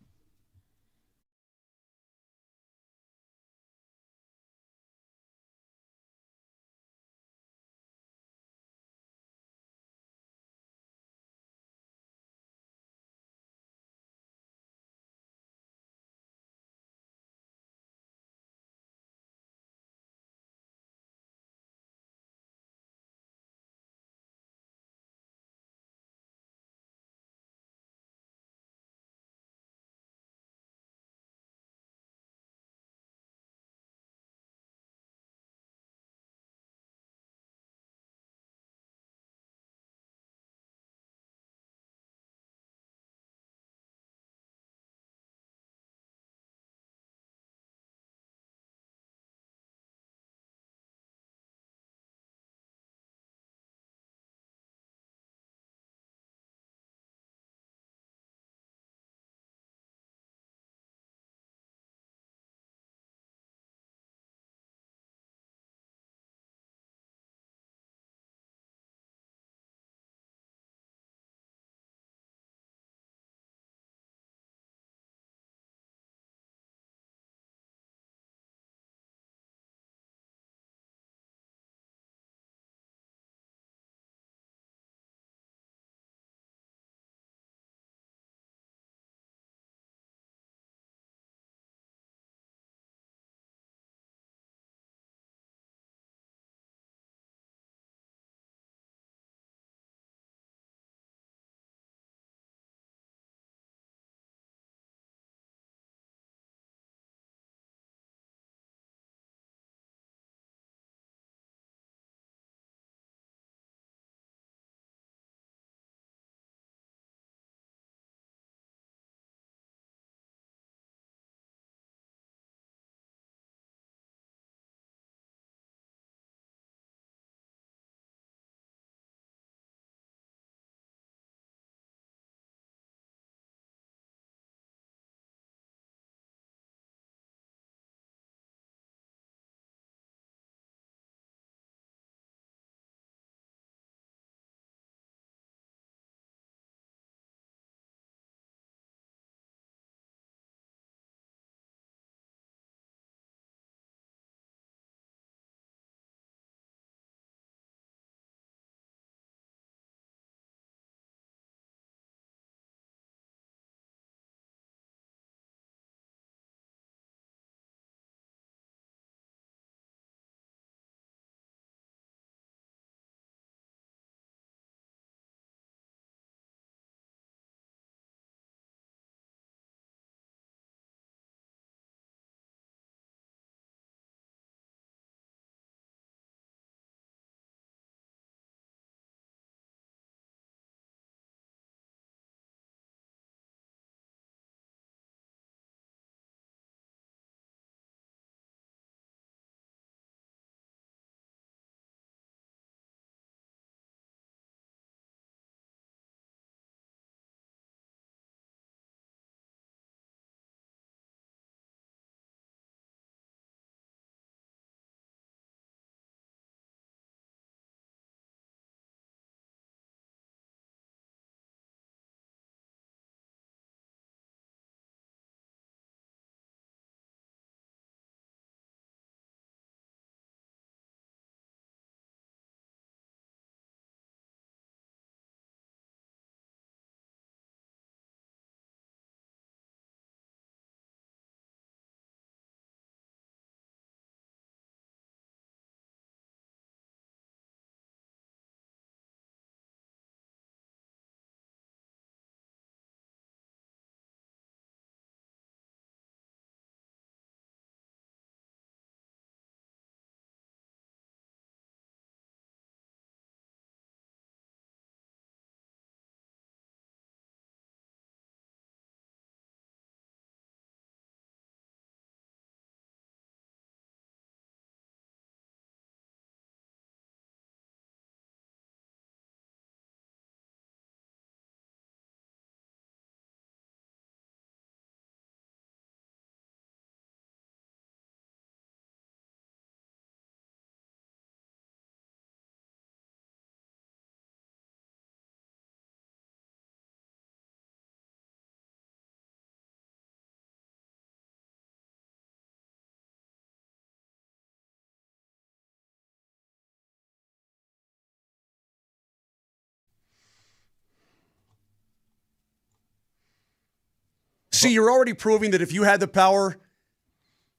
See, you're already proving that if you had the power,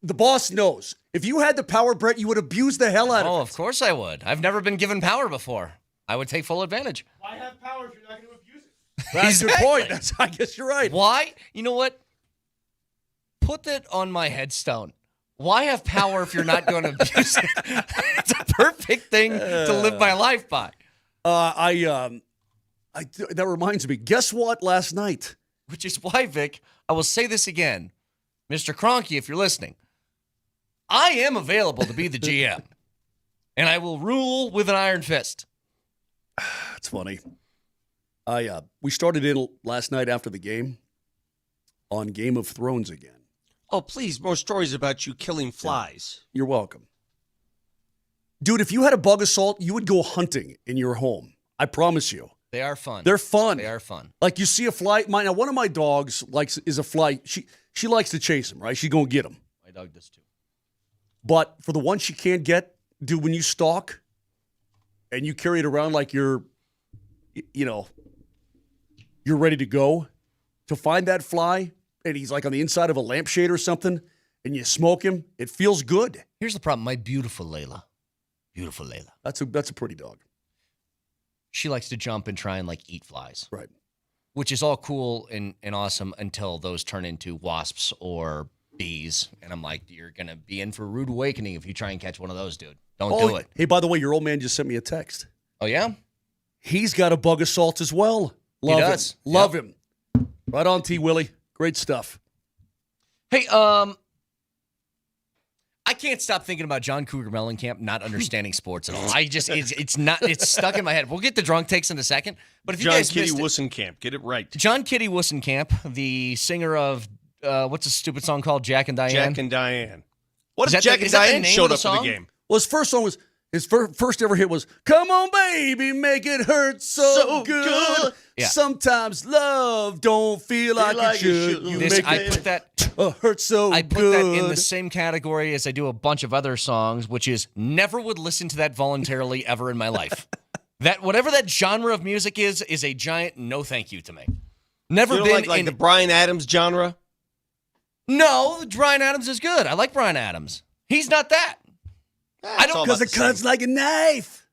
the boss knows. If you had the power, Brett, you would abuse the hell out of it. Oh, of course I would. I've never been given power before. I would take full advantage. Why have power if you're not going to abuse it? That's a good point. I guess you're right. Why? You know what? Put that on my headstone. Why have power if you're not going to abuse it? It's a perfect thing to live my life by. That reminds me. Guess what? Last night. Which is why, Vic, I will say this again. Mr. Kroenke, if you're listening, I am available to be the GM. And I will rule with an iron fist. That's funny. We started in last night after the game on Game of Thrones again. Oh, please, more stories about you killing flies. You're welcome. Dude, if you had a bug assault, you would go hunting in your home. I promise you. They are fun. They're fun. They are fun. Like you see a fly. Now, one of my dogs is a fly. She likes to chase him, right? She's going to get him. My dog does too. But for the one she can't get, dude, when you stalk and you carry it around like you're ready to go, to find that fly, and he's like on the inside of a lampshade or something, and you smoke him, it feels good. Here's the problem. My beautiful Layla. Beautiful Layla. That's a pretty dog. She likes to jump and try and like eat flies. Right. Which is all cool and awesome until those turn into wasps or bees. And I'm like, you're going to be in for a rude awakening if you try and catch one of those, dude. Don't do it. Hey, by the way, your old man just sent me a text. Oh, yeah? He's got a bug assault as well. Love He does. him. Love him. Right on, T. Willie. Great stuff. Hey, I can't stop thinking about John Cougar Mellencamp not understanding sports at all. It's stuck in my head. We'll get the drunk takes in a second. But if you John guys Kitty missed it, Wissenkamp, get it right. John Kitty Wissenkamp, the singer of what's a stupid song called Jack and Diane? Jack and Diane. What Is if that Jack the- and is that the Diane name showed of the up for song? the game? Well, his first song was his first ever hit was "Come On, Baby, Make It Hurt So Good." Yeah. Sometimes love don't feel like it should. You make I it put that hurt so I put good. that in the same category as I do a bunch of other songs, which is never would listen to that voluntarily ever in my life. That whatever that genre of music is a giant no thank you to me. Never You been don't like in the Bryan Adams genre? No, Bryan Adams is good. I like Bryan Adams. He's not that. I don't Because it cuts like a knife.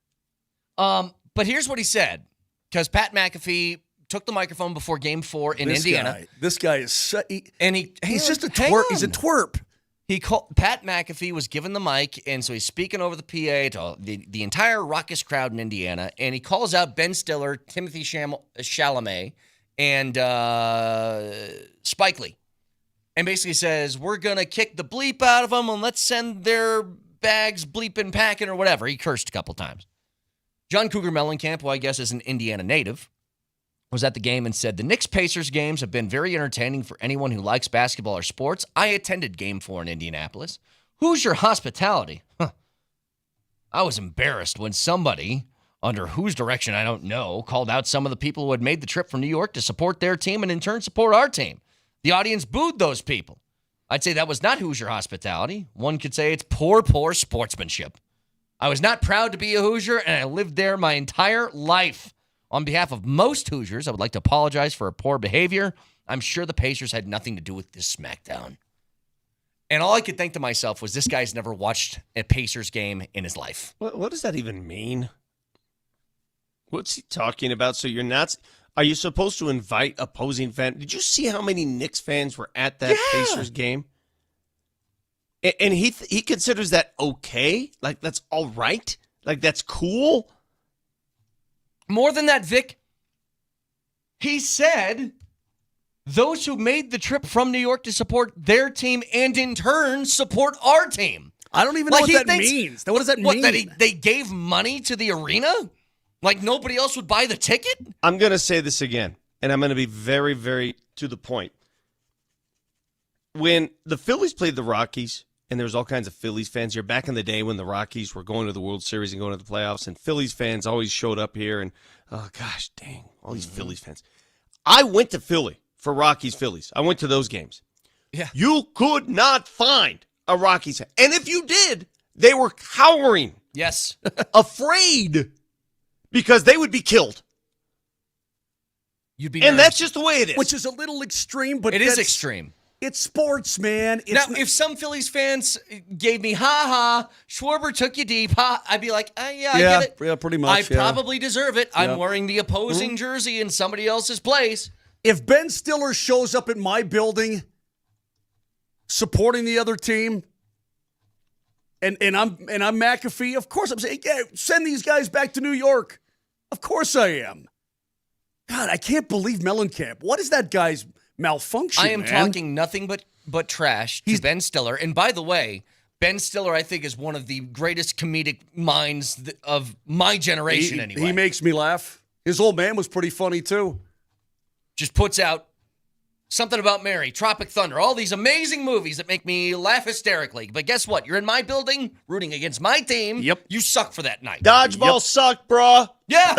But here's what he said. Because Pat McAfee took the microphone before Game 4 in Indiana. This guy is He's just a twerp. He's a twerp. Pat McAfee was given the mic, and so he's speaking over the PA to the entire raucous crowd in Indiana, and he calls out Ben Stiller, Timothy Chalamet, and Spike Lee, and basically says, we're going to kick the bleep out of them, and let's send their bags bleeping packing or whatever. He cursed a couple times. John Cougar Mellencamp, who I guess is an Indiana native, was at the game and said, the Knicks-Pacers games have been very entertaining for anyone who likes basketball or sports. I attended Game 4 in Indianapolis. Who's your hospitality? Huh. I was embarrassed when somebody, under whose direction I don't know, called out some of the people who had made the trip from New York to support their team and in turn support our team. The audience booed those people. I'd say that was not Hoosier hospitality. One could say it's poor sportsmanship. I was not proud to be a Hoosier, and I lived there my entire life. On behalf of most Hoosiers, I would like to apologize for poor behavior. I'm sure the Pacers had nothing to do with this smackdown. And all I could think to myself was this guy's never watched a Pacers game in his life. What does that even mean? What's he talking about? So you're not... Are you supposed to invite opposing fans? Did you see how many Knicks fans were at that Pacers game? And he considers that okay? Like, that's all right? Like, that's cool? More than that, Vic, he said those who made the trip from New York to support their team and in turn support our team. I don't even know what that means. What does that mean? That they gave money to the arena? Like nobody else would buy the ticket? I'm going to say this again, and I'm going to be very, very to the point. When the Phillies played the Rockies, and there was all kinds of Phillies fans here back in the day when the Rockies were going to the World Series and going to the playoffs, and Phillies fans always showed up here, and oh gosh, dang, all these Phillies fans. I went to Philly for Rockies-Phillies. I went to those games. Yeah. You could not find a Rockies fan. And if you did, they were cowering, Yes. afraid, because they would be killed. You'd be And nervous. that's just the way it is. Which is a little extreme, but It is that's- extreme. It's sports, man. It's Now, if some Phillies fans gave me, Schwarber took you deep, I'd be like, yeah, I get it. Yeah, pretty much. I probably deserve it. I'm wearing the opposing jersey in somebody else's place. If Ben Stiller shows up at my building supporting the other team, and I'm McAfee, of course I'm saying, yeah, send these guys back to New York. Of course I am. God, I can't believe Mellencamp. What is that guy's malfunction? I am man? talking nothing but trash to Ben Stiller. And by the way, Ben Stiller, I think, is one of the greatest comedic minds of my generation, anyway. He makes me laugh. His old man was pretty funny, too. Just puts out Something About Mary, Tropic Thunder, all these amazing movies that make me laugh hysterically. But guess what? You're in my building, rooting against my team. Yep. You suck for that night. Dodgeball sucked, bruh. Yeah.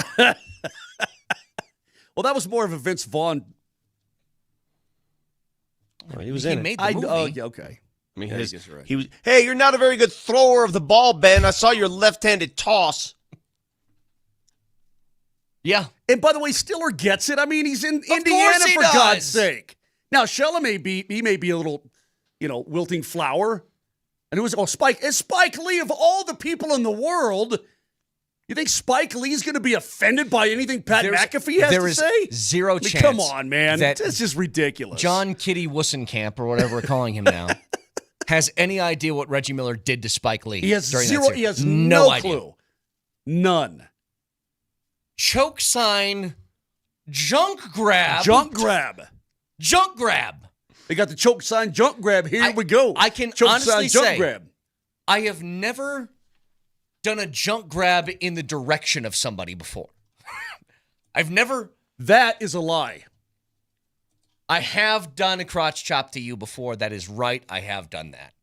Well, that was more of a Vince Vaughn. Well, he was He in it. made the movie. Oh, yeah, okay. I mean, Yeah, I guess you're right. he was. Hey, you're not a very good thrower of the ball, Ben. I saw your left-handed toss. Yeah. And by the way, Stiller gets it. I mean, he's in course Indiana, he for does. God's sake. Now, Shella may be a little, wilting flower. And it was Spike Lee, of all the people in the world, you think Spike Lee's going to be offended by anything McAfee has there to is say? zero I mean, chance. come on, man. that That's just ridiculous. John Kitty Wussenkamp, or whatever we're calling him now, has any idea what Reggie Miller did to Spike Lee. He has during that zero. series. He has no idea. clue. None. Choke sign, junk grab. Junk grab. Junk grab. They got the choke sign junk grab. Here we go. I can choke honestly sign junk say, grab. I have never done a junk grab in the direction of somebody before. I've never. That is a lie. I have done a crotch chop to you before. That is right. I have done that.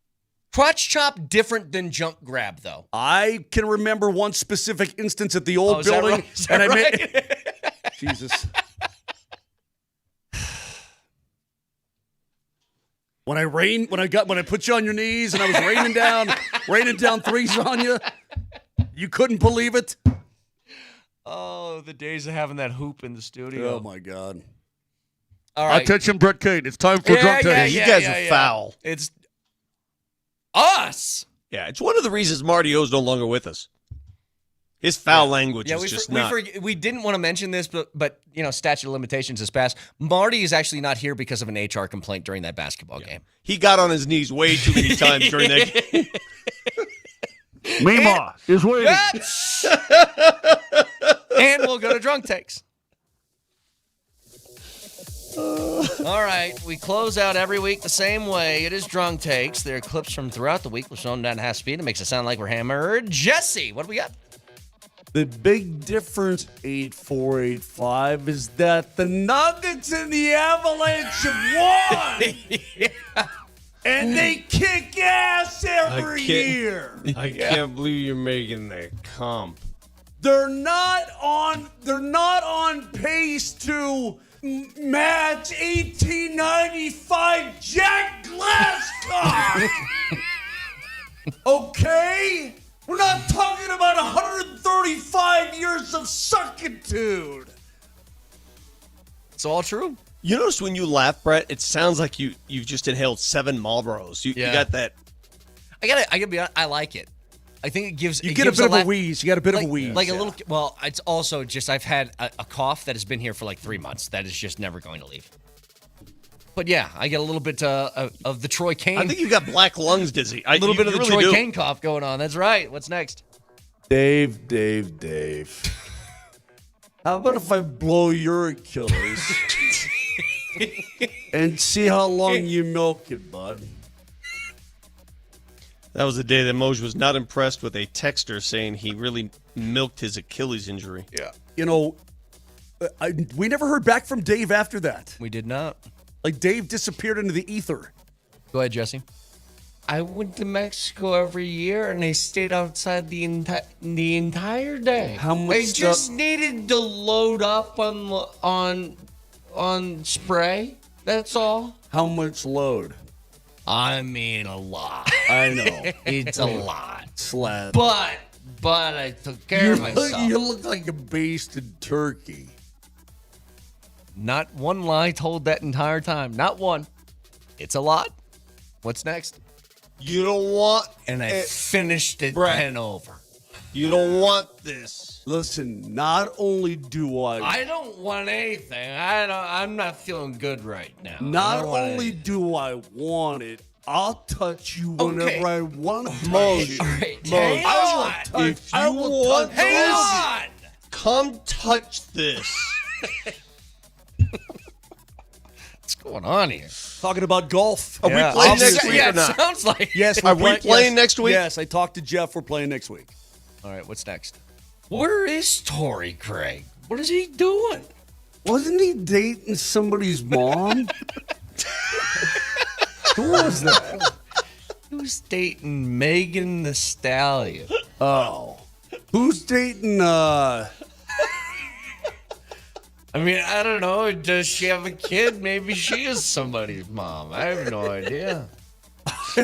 Crotch chop different than junk grab, though. I can remember one specific instance at the old Is that building, right? Is that and I right? Jesus. When I put you on your knees and I was raining down threes on you, you couldn't believe it. Oh, the days of having that hoop in the studio. Oh my God! All right. Attention, Brett Kane. It's time for drunk Yeah, tank. you guys are foul. It's us. Yeah, it's one of the reasons Marty O's no longer with us. His foul language is just not. We didn't want to mention this, but statute of limitations has passed. Marty is actually not here because of an HR complaint during that basketball game. He got on his knees way too many times during that game. Mima is waiting. And we'll go to drunk takes. All right, we close out every week the same way. It is drunk takes. There are clips from throughout the week. We're showing down half speed. It makes it sound like we're hammered. Jesse, what do we got? The big difference, 8485, is that the Nuggets and the Avalanche have won. And they kick ass every year. I can't believe you're making that comp. They're not on pace to match 1895 Jack Glasscock. Okay? We're not talking about 135 years of suckitude. It's all true. You notice when you laugh, Brett, it sounds like you've just inhaled 7 Marlboros. You got that. I gotta be honest, I like it. I think it gives. You it get a gives bit of a laugh- wheeze. You got a bit of a wheeze. Like a little. Well, it's also just I've had a cough that has been here for like 3 months. That is just never going to leave. But yeah, I get a little bit of the Troy Kane. I think you've got black lungs, Dizzy. a little bit of the really Troy do. Kane cough going on. That's right. What's next? Dave. How about if I blow your Achilles and see how long you milk it, bud? That was the day that Moser was not impressed with a texter saying he really milked his Achilles injury. Yeah. We never heard back from Dave after that. We did not. Like, Dave disappeared into the ether. Go ahead, Jesse. I went to Mexico every year, and I stayed outside the entire day. How much I just needed to load up on spray. That's all. How much load? I mean, a lot. I know. It's a lot. Slab. But I took care of myself. You look like a basted turkey. Not one lie told that entire time. Not one. It's a lot. What's next? You don't want And I finished it Brett. 10 over. You don't want this. Listen, not only do I don't want anything. I'm not feeling good right now. I not don't want only anything. do I want it, I'll touch you whenever Okay. I want to. Mose, All right, Mose, hang on. if you want Hang this, on. come touch this. What's going on here? Talking about golf. Are we playing I'll next say- week yeah, or not? it sounds like. Yes, Are we playing next week? Yes, I talked to Jeff. We're playing next week. All right, what's next? Where is Torrey Craig? What is he doing? Wasn't he dating somebody's mom? Who was that? Who's dating Megan the Stallion? Oh. Who's dating, I mean, I don't know. Does she have a kid? Maybe she is somebody's mom. I have no idea.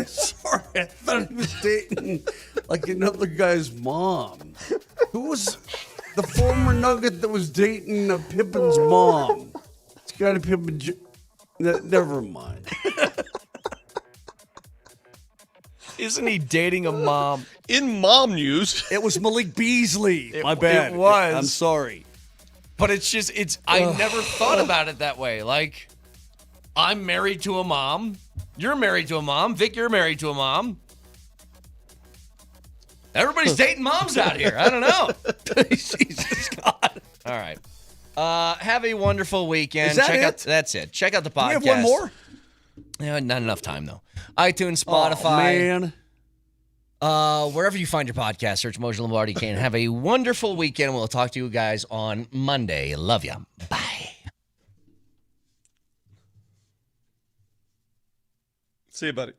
Sorry, I thought he was dating like another guy's mom. Who was the former Nugget that was dating Pippen's mom? Scottie Pippen. Never mind. Isn't he dating a mom? In mom news, It was Malik Beasley. My It bad. was. I'm sorry. But it's just, I never thought about it that way. Like, I'm married to a mom. You're married to a mom. Vic, you're married to a mom. Everybody's dating moms out here. I don't know. Jesus God. All right. Have a wonderful weekend. Is that Check it? Out, that's it. Check out the podcast. We have one more? Yeah, not enough time, though. iTunes, Spotify. Oh, man. Wherever you find your podcast, search Moser, Lombardi, Kane. Have a wonderful weekend. We'll talk to you guys on Monday. Love ya. Bye. see you, buddy.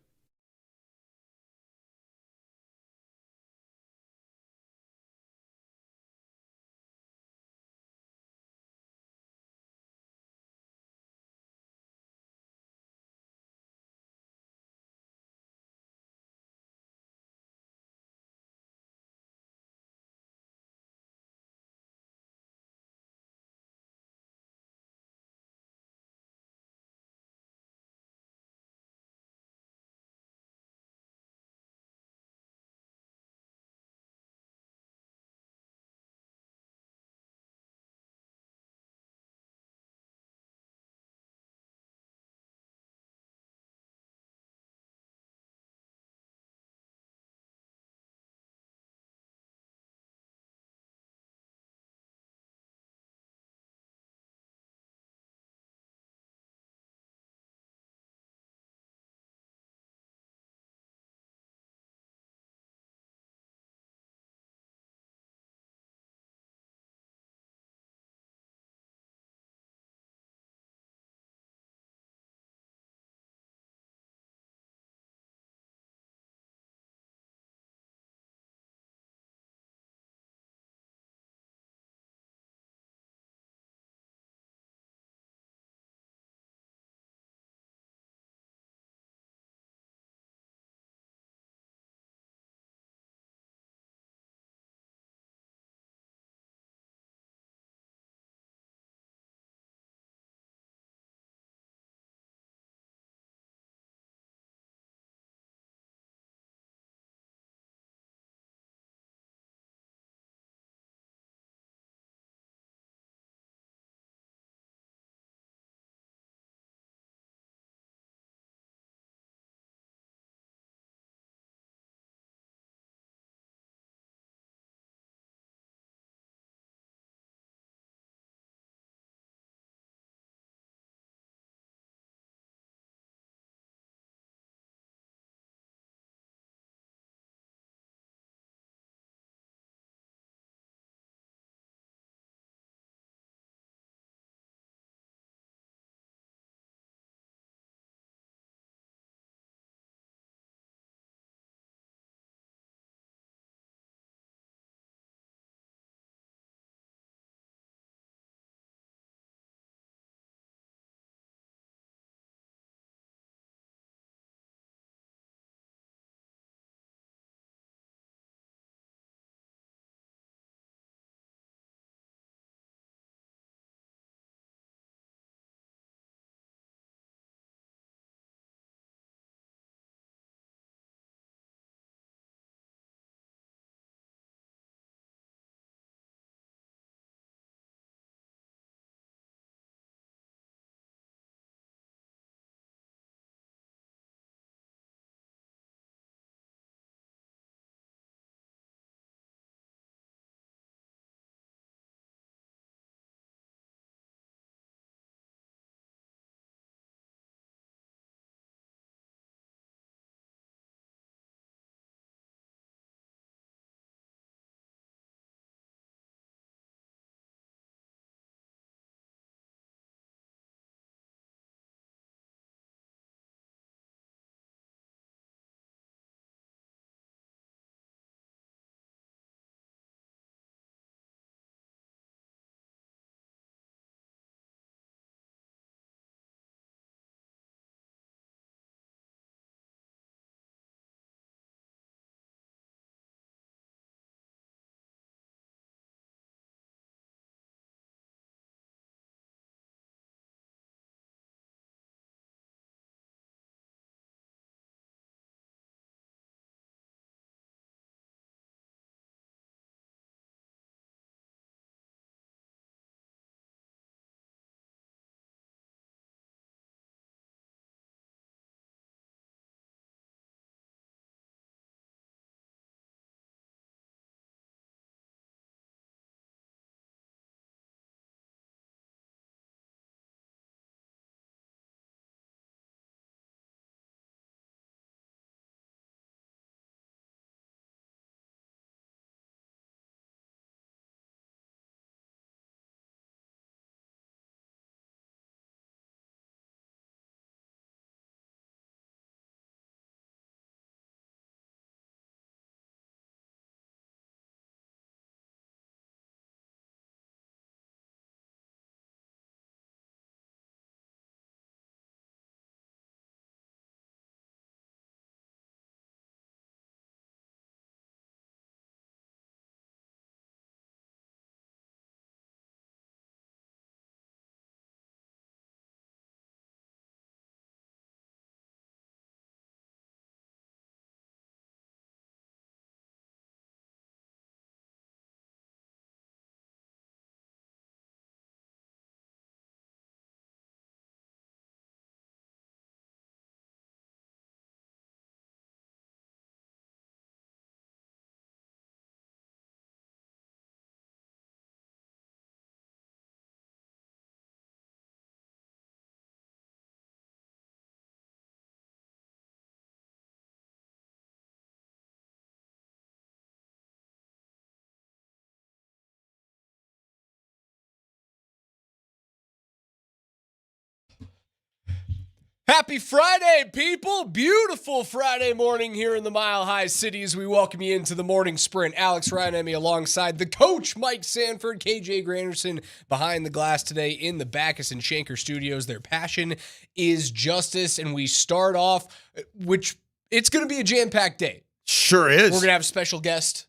Happy Friday, people. Beautiful Friday morning here in the Mile High City as we welcome you into the morning sprint. Alex Ryan alongside the coach, Mike Sanford, KJ Granderson behind the glass today in the Backus and Shanker studios. Their passion is justice, and we start off, which it's going to be a jam-packed day. Sure is. We're going to have a special guest.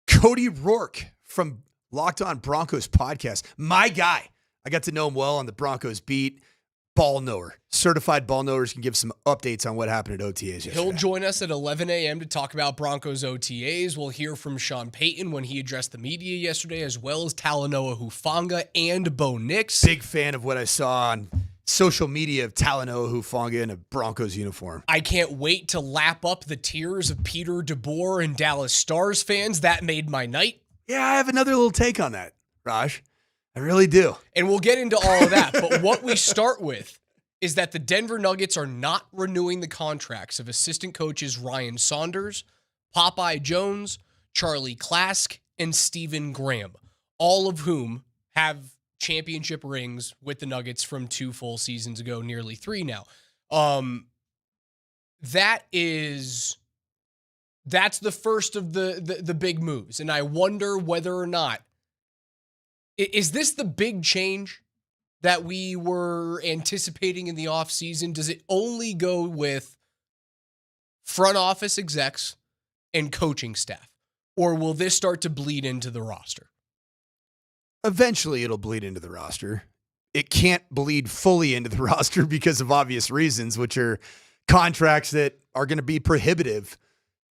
Cody Ror from Locked On Broncos podcast. My guy. I got to know him well on the Broncos beat. Ball knower. Certified ball knowers can give some updates on what happened at OTAs yesterday. He'll join us at 11 a.m. to talk about Broncos OTAs. We'll hear from Sean Payton when he addressed the media yesterday, as well as Talanoa Hufanga and Bo Nix. Big fan of what I saw on social media of Talanoa Hufanga in a Broncos uniform. I can't wait to lap up the tears of Peter DeBoer and Dallas Stars fans. That made my night. Yeah, I have another little take on that, Raj. I really do. And we'll get into all of that. But what we start with is that the Denver Nuggets are not renewing the contracts of assistant coaches Ryan Saunders, Popeye Jones, Charlie Klask, and Stephen Graham, all of whom have championship rings with the Nuggets from 2 full seasons ago, nearly 3 now. That's the first of the big moves. And I wonder whether or not, is this the big change that we were anticipating in the offseason? Does it only go with front office execs and coaching staff? Or will this start to bleed into the roster? Eventually, it'll bleed into the roster. It can't bleed fully into the roster because of obvious reasons, which are contracts that are going to be prohibitive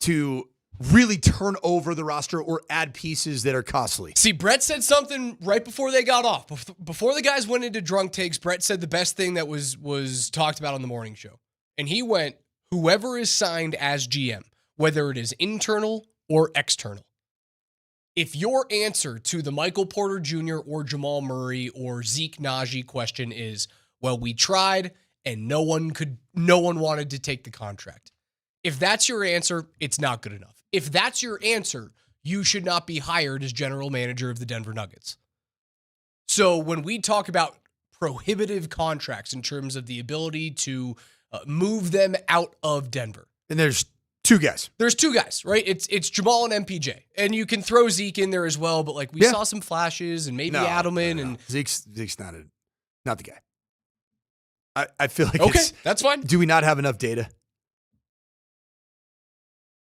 to really turn over the roster or add pieces that are costly. See, Brett said something right before they got off. Before the guys went into drunk takes, Brett said the best thing that was talked about on the morning show. And he went, whoever is signed as GM, whether it is internal or external, if your answer to the Michael Porter Jr. or Jamal Murray or Zeke Najee question is, well, we tried and no one wanted to take the contract. If that's your answer, it's not good enough. If that's your answer, you should not be hired as general manager of the Denver Nuggets. So when we talk about prohibitive contracts in terms of the ability to move them out of Denver. And there's 2 guys. There's 2 guys, right? It's Jamal and MPJ. And you can throw Zeke in there as well, but like we saw some flashes and maybe Adelman. And Zeke's not the guy. I feel like okay, that's fine. Do we not have enough data?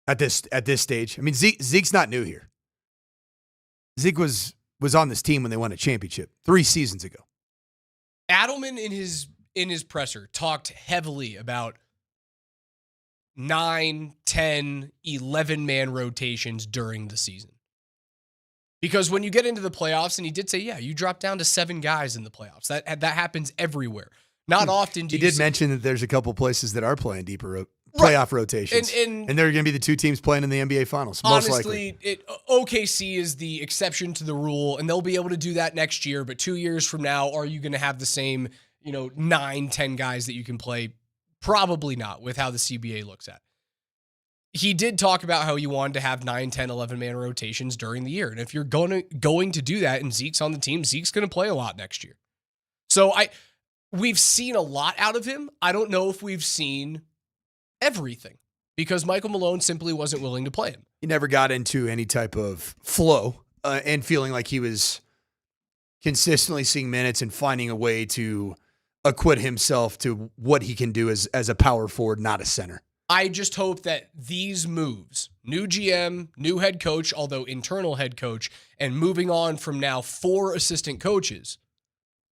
At this stage, I mean, Zeke's not new here. Zeke was on this team when they won a championship 3 seasons ago. Adelman in his presser talked heavily about 9, 10, 11-man rotations during the season. Because when you get into the playoffs, and he did say, yeah, you drop down to 7 guys in the playoffs. That happens everywhere. Not often do you did mention that there's a couple places that are playing deeper playoff rotations. And they're going to be the 2 teams playing in the NBA Finals, most likely. Honestly, OKC is the exception to the rule, and they'll be able to do that next year. But 2 years from now, are you going to have the same, 9, 10 guys that you can play? Probably not, with how the CBA looks at. He did talk about how he wanted to have 9, 10, 11-man rotations during the year. And if you're going to do that and Zeke's on the team, Zeke's going to play a lot next year. So we've seen a lot out of him. I don't know if we've seen everything because Michael Malone simply wasn't willing to play him. He never got into any type of flow and feeling like he was consistently seeing minutes and finding a way to acquit himself to what he can do as a power forward, not a center. I just hope that these moves, new GM, new head coach, although internal head coach, and moving on from now 4 assistant coaches,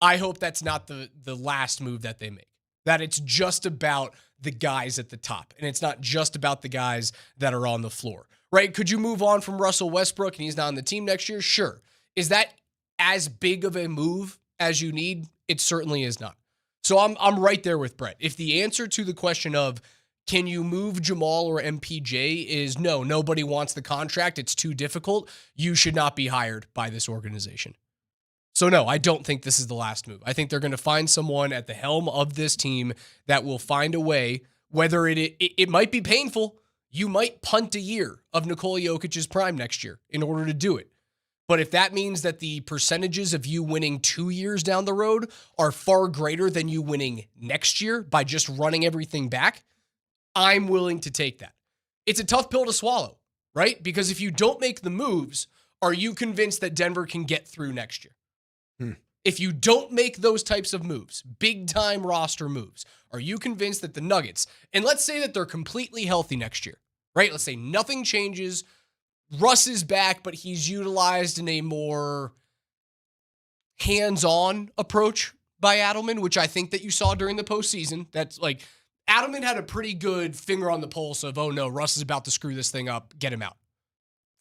I hope that's not the last move that they make. That it's just about the guys at the top, and it's not just about the guys that are on the floor, right? Could you move on from Russell Westbrook and he's not on the team next year? Sure. Is that as big of a move as you need? It certainly is not. So I'm right there with Brett. If the answer to the question of can you move Jamal or MPJ is no, nobody wants the contract, it's too difficult, you should not be hired by this organization. So no, I don't think this is the last move. I think they're going to find someone at the helm of this team that will find a way, whether it might be painful. You might punt a year of Nikola Jokic's prime next year in order to do it. But if that means that the percentages of you winning 2 years down the road are far greater than you winning next year by just running everything back, I'm willing to take that. It's a tough pill to swallow, right? Because if you don't make the moves, are you convinced that Denver can get through next year? If you don't make those types of moves, big time roster moves, are you convinced that the Nuggets, and let's say that they're completely healthy next year, right? Let's say nothing changes. Russ is back, but he's utilized in a more hands-on approach by Adelman, which I think that you saw during the postseason. That's like, Adelman had a pretty good finger on the pulse of, oh no, Russ is about to screw this thing up, get him out.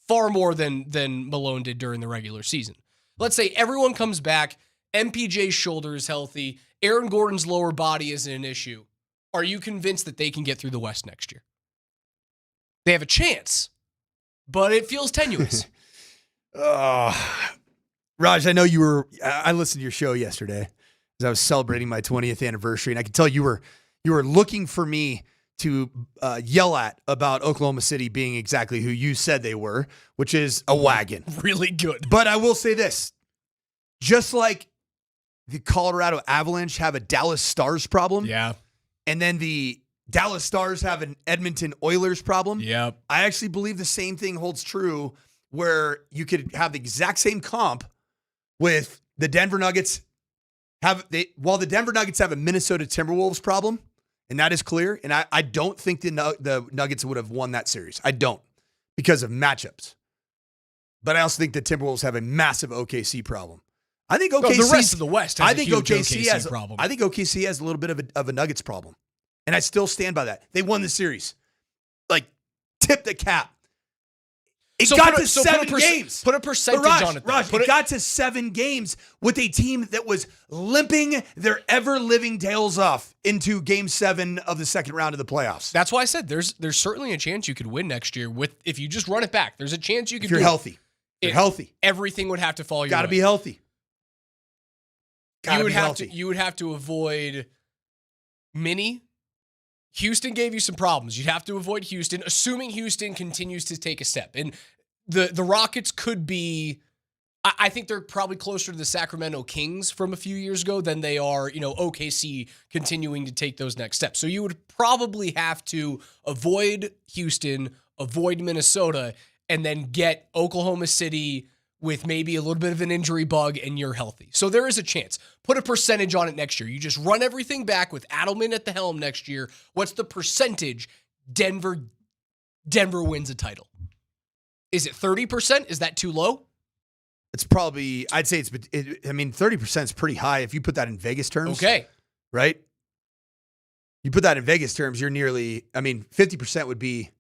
Far more than Malone did during the regular season. Let's say everyone comes back, MPJ's shoulder is healthy, Aaron Gordon's lower body isn't an issue. Are you convinced that they can get through the West next year? They have a chance, but it feels tenuous. Raj, I know I listened to your show yesterday as I was celebrating my 20th anniversary, and I could tell you were looking for me to yell at about Oklahoma City being exactly who you said they were, which is a wagon. Really good. But I will say this, just like the Colorado Avalanche have a Dallas Stars problem, and then the Dallas Stars have an Edmonton Oilers problem, I actually believe the same thing holds true where you could have the exact same comp with the Denver Nuggets while the Denver Nuggets have a Minnesota Timberwolves problem, and that is clear, and I don't think the Nuggets would have won that series. I don't, because of matchups. But I also think the Timberwolves have a massive OKC problem. I think OKC, the rest of the West has a huge OKC problem. I think OKC has a little bit of a Nuggets problem. And I still stand by that. They won the series. Like, tip the cap. It got to 7 games. Put a percentage on it. Raj, it got to 7 games with a team that was limping their ever-living tails off into Game 7 of the second round of the playoffs. That's why I said there's certainly a chance you could win next year if you just run it back. There's a chance you could. If you're healthy. You're healthy. Everything would have to fall your way. Got to be healthy. You would have to avoid Minnie. Houston gave you some problems. You'd have to avoid Houston, assuming Houston continues to take a step. And the Rockets could be, I think they're probably closer to the Sacramento Kings from a few years ago than they are, OKC continuing to take those next steps. So you would probably have to avoid Houston, avoid Minnesota, and then get Oklahoma City with maybe a little bit of an injury bug and you're healthy. So there is a chance. Put a percentage on it next year. You just run everything back with Adelman at the helm next year. What's the percentage Denver wins a title? Is it 30%? Is that too low? It's probably, I'd say 30% is pretty high if you put that in Vegas terms. Okay. Right? You put that in Vegas terms, you're nearly, 50% would be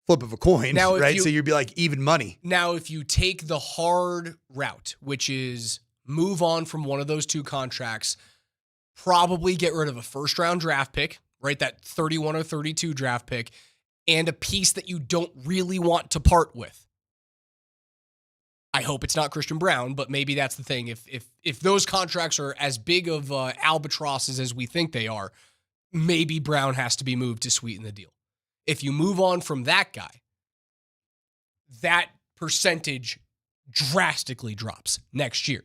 flip of a coin, now, right? So you'd be like even money. Now, if you take the hard route, which is move on from one of those two contracts, probably get rid of a first-round draft pick, right? That 31 or 32 draft pick, and a piece that you don't really want to part with. I hope it's not Christian Brown, but maybe that's the thing. If those contracts are as big of albatrosses as we think they are, maybe Brown has to be moved to sweeten the deal. If you move on from that guy, that percentage drastically drops next year.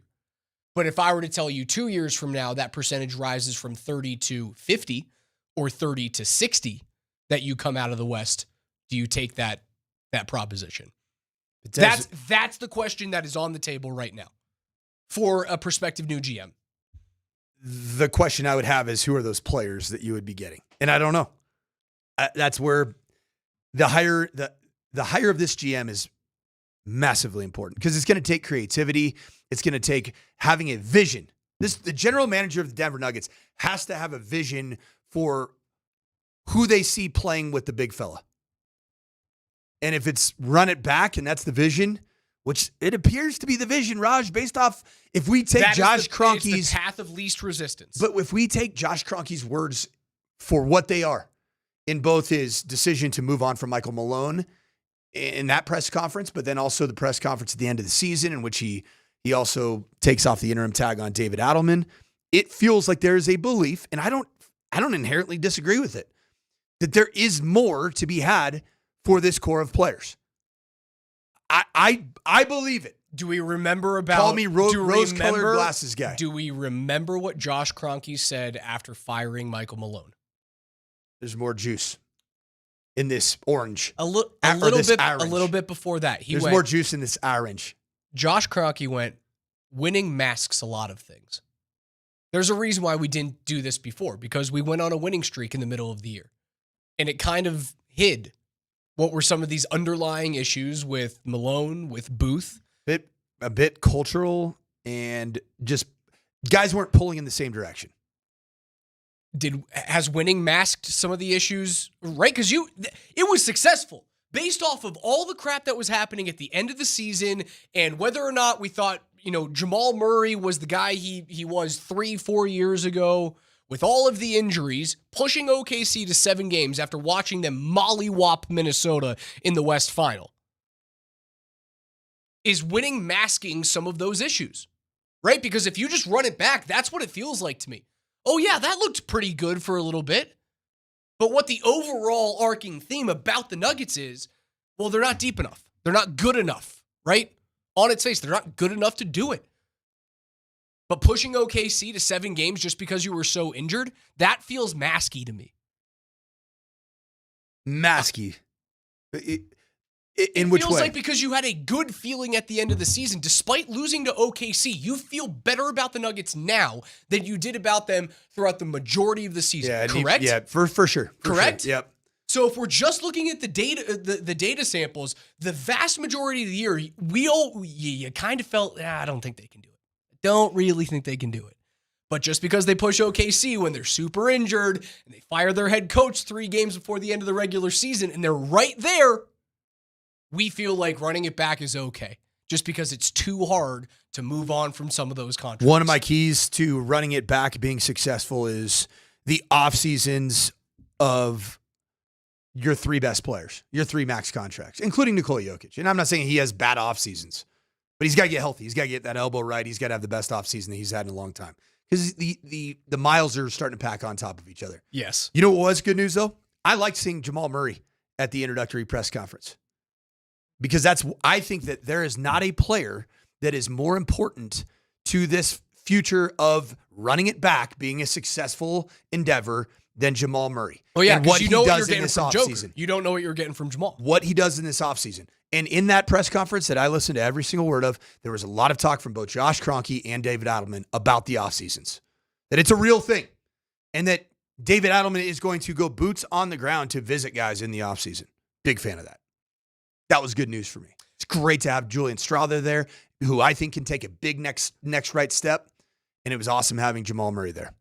But if I were to tell you 2 years from now, that percentage rises from 30 to 50 or 30 to 60 that you come out of the West, do you take that proposition? That's the question that is on the table right now for a prospective new GM. The question I would have is who are those players that you would be getting? And I don't know. That's where the hire of this GM is massively important because it's going to take creativity. It's going to take having a vision. The general manager of the Denver Nuggets has to have a vision for who they see playing with the big fella. And if it's run it back and that's the vision, which it appears to be the vision, Raj, based off if we take Josh Kroenke's it's the path of least resistance. But if we take Josh Kroenke's words for what they are, in both his decision to move on from Michael Malone in that press conference, but then also the press conference at the end of the season in which he also takes off the interim tag on David Adelman, it feels like there is a belief, and I don't inherently disagree with it, that there is more to be had for this core of players. I believe it. Do we remember about? Call me do we rose-colored remember- glasses guy. Do we remember what Josh Kroenke said after firing Michael Malone? There's more juice in this orange. A Or little this bit. orange. A little bit before that, There's went. more juice in this orange. Josh Kroenke went. Winning masks a lot of things. There's a reason why we didn't do this before, because we went on a winning streak in the middle of the year, and it kind of hid what were some of these underlying issues with Malone, with Booth. A bit cultural, and just guys weren't pulling in the same direction. Has winning masked some of the issues, right? Because it was successful based off of all the crap that was happening at the end of the season, and whether or not we thought, Jamal Murray was the guy he was 3-4 years ago, with all of the injuries, pushing OKC to 7 games after watching them mollywop Minnesota in the West Final. Is winning masking some of those issues, right? Because if you just run it back, that's what it feels like to me. Oh yeah, that looked pretty good for a little bit. But what the overall arcing theme about the Nuggets is, well, they're not deep enough. They're not good enough, right? On its face, they're not good enough to do it. But pushing OKC to 7 games just because you were so injured, that feels masky to me. Masky. In It which feels way? like because you had a good feeling at the end of the season, despite losing to OKC, you feel better about the Nuggets now than you did about them throughout the majority of the season. Correct? For sure. Correct? Sure. Yep. So if we're just looking at the data, the data samples, the vast majority of the year, you kind of felt, I don't think they can do it. I don't really think they can do it. But just because they push OKC when they're super injured and they fire their head coach 3 games before the end of the regular season and they're right there, we feel like running it back is okay. Just because it's too hard to move on from some of those contracts. One of my keys to running it back, being successful, is the off seasons of your 3 best players, your 3 max contracts, including Nikola Jokic. And I'm not saying he has bad off seasons, but he's got to get healthy. He's got to get that elbow right. He's got to have the best off season that he's had in a long time, because the miles are starting to pack on top of each other. Yes. You know what was good news though? I liked seeing Jamal Murray at the introductory press conference, because I think that there is not a player that is more important to this future of running it back being a successful endeavor than Jamal Murray. Oh yeah, and what you know he what does you're in getting this from Joker. offseason. You don't know what you're getting from Jamal. What he does in this offseason. And in that press conference that I listened to every single word of, there was a lot of talk from both Josh Kroenke and David Adelman about the offseasons. That it's a real thing. And that David Adelman is going to go boots on the ground to visit guys in the offseason. Big fan of that. That was good news for me. It's great to have Julian Strawther there, who I think can take a big next right step. And it was awesome having Jamal Murray there.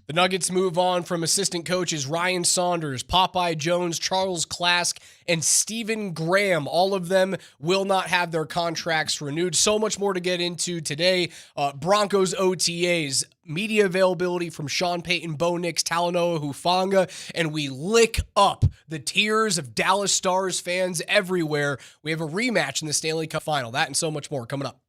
The Nuggets move on from assistant coaches Ryan Saunders, Popeye Jones, Charles Klask, and Stephen Graham. All of them will not have their contracts renewed. So much more to get into today. Broncos OTAs, media availability from Sean Payton, Bo Nix, Talanoa Hufanga, and we lick up the tears of Dallas Stars fans everywhere. We have a rematch in the Stanley Cup Final. That and so much more coming up.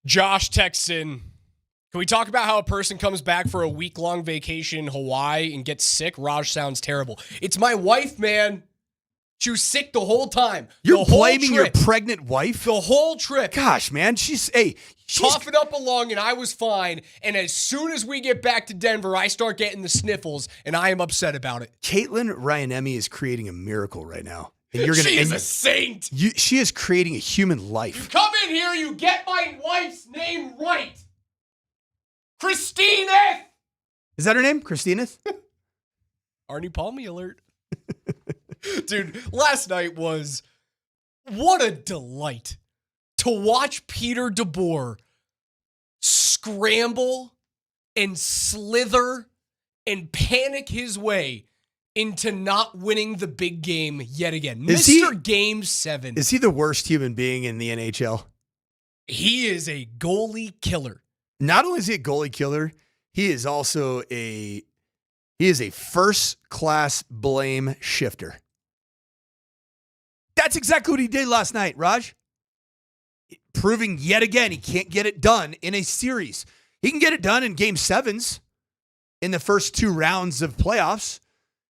Josh texts in, can we talk about how a person comes back for a week-long vacation in Hawaii and gets sick? Raj sounds terrible. It's my wife, man. She was sick the whole time. You're blaming your pregnant wife? The whole trip. Gosh, man. She's coughing up along, and I was fine. And as soon as we get back to Denver, I start getting the sniffles, and I am upset about it. Caitlin Ryanemi is creating a miracle right now. And She is a saint. She is creating a human life. You come in here, you get my wife's name right. Christine. Is that her name? Christina? Arnie Palmy alert. Dude, last night was what a delight to watch Peter DeBoer scramble and slither and panic his way into not winning the big game yet again. Mr. Game 7. Is he the worst human being in the NHL? He is a goalie killer. Not only is he a goalie killer, he is also a first-class blame shifter. That's exactly what he did last night, Raj. Proving yet again he can't get it done in a series. He can get it done in Game 7s in the first 2 rounds of playoffs.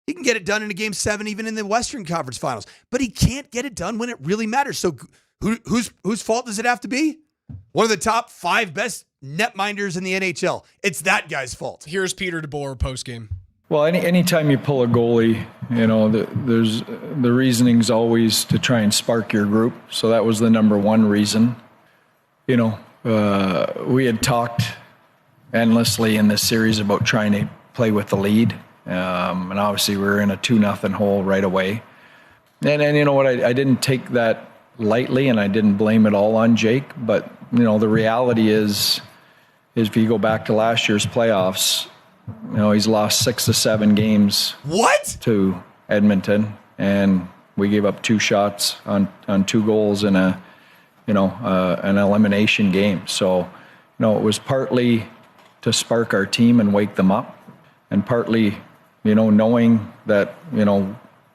He can get it done in a Game 7 even in the Western Conference Finals. But he can't get it done when it really matters. So whose fault does it have to be? One of the top 5 best netminders in the NHL. It's that guy's fault. Here's Peter DeBoer postgame. Well, anytime you pull a goalie, there's the reasoning's always to try and spark your group. So that was the number one reason. We had talked endlessly in this series about trying to play with the lead. And obviously we were in a 2-0 hole right away. And you know what, I didn't take that lightly and I didn't blame it all on Jake. But, the reality is if you go back to last year's playoffs, he's lost 6 of 7 games. What? To Edmonton, and we gave up 2 shots on 2 goals in an elimination game. So, it was partly to spark our team and wake them up, and partly, knowing that,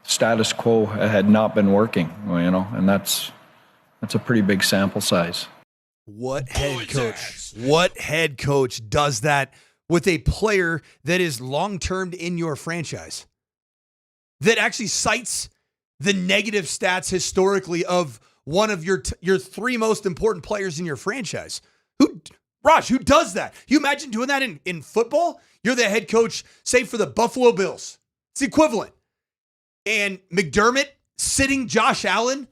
status quo had not been working, and that's a pretty big sample size. What head coach does that with a player that is long-term in your franchise, that actually cites the negative stats historically of one of your 3 most important players in your franchise? Who does that? You imagine doing that in football? You're the head coach, say, for the Buffalo Bills. It's the equivalent. And McDermott sitting Josh Allen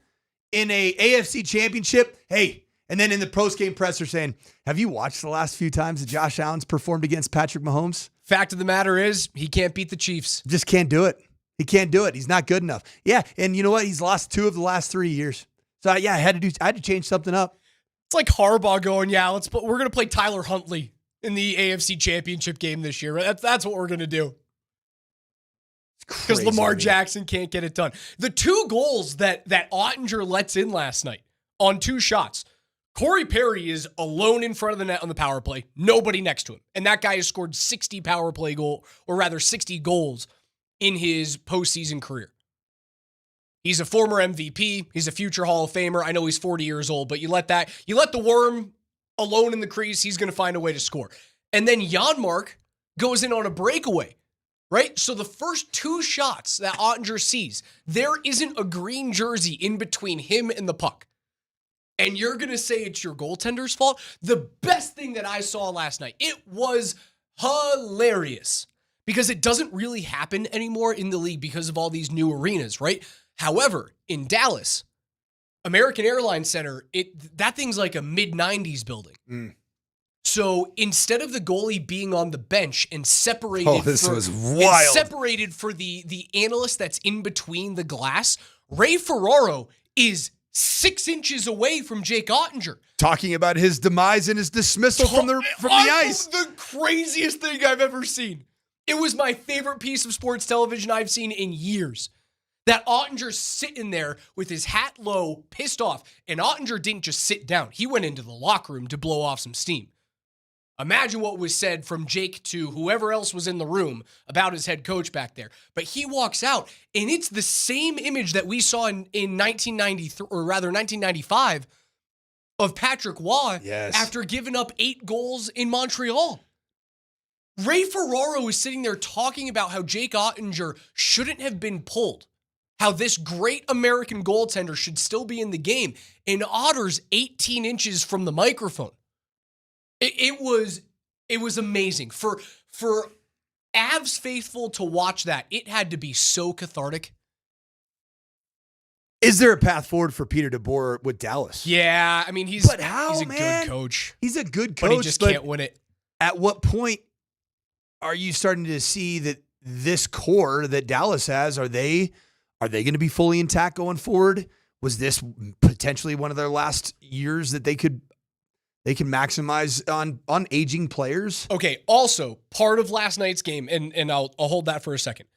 in a AFC championship. Hey, and then in the post-game presser saying, have you watched the last few times that Josh Allen's performed against Patrick Mahomes? Fact of the matter is, he can't beat the Chiefs. Just can't do it. He can't do it. He's not good enough. Yeah, and you know what? He's lost 2 of the last 3 years. So yeah, I had to change something up. It's like Harbaugh going, we're going to play Tyler Huntley in the AFC Championship game this year. That's what we're going to do. Because Lamar Jackson can't get it done. The 2 goals that Ottinger lets in last night on 2 shots, Corey Perry is alone in front of the net on the power play. Nobody next to him. And that guy has scored 60 goals in his postseason career. He's a former MVP. He's a future Hall of Famer. I know he's 40 years old, but you let the worm alone in the crease, he's going to find a way to score. And then Janmark goes in on a breakaway, right? So the first 2 shots that Ottinger sees, there isn't a green jersey in between him and the puck. And you're going to say it's your goaltender's fault? The best thing that I saw last night, it was hilarious because it doesn't really happen anymore in the league because of all these new arenas, right? However, in Dallas, American Airlines Center, that thing's like a mid-90s building. Mm. So instead of the goalie being on the bench and separated, separated for the analyst that's in between the glass, Ray Ferraro is 6 inches away from Jake Ottinger. Talking about his demise and his dismissal from the ice. The craziest thing I've ever seen. It was my favorite piece of sports television I've seen in years. That Ottinger's sitting there with his hat low, pissed off. And Ottinger didn't just sit down. He went into the locker room to blow off some steam. Imagine what was said from Jake to whoever else was in the room about his head coach back there. But he walks out, and it's the same image that we saw in 1993, or rather 1995, of Patrick Waugh after giving up 8 goals in Montreal. Ray Ferraro is sitting there talking about how Jake Ottinger shouldn't have been pulled, how this great American goaltender should still be in the game, and Otter's 18 inches from the microphone. It was amazing. For Avs faithful to watch that, it had to be so cathartic. Is there a path forward for Peter DeBoer with Dallas? Yeah, I mean, he's a man? good coach. He's a good coach, but he just can't win it. At what point are you starting to see that this core that Dallas has, are they going to be fully intact going forward? Was this potentially one of their last years that they can maximize on aging players? Okay, also, part of last night's game, and I'll hold that for a second.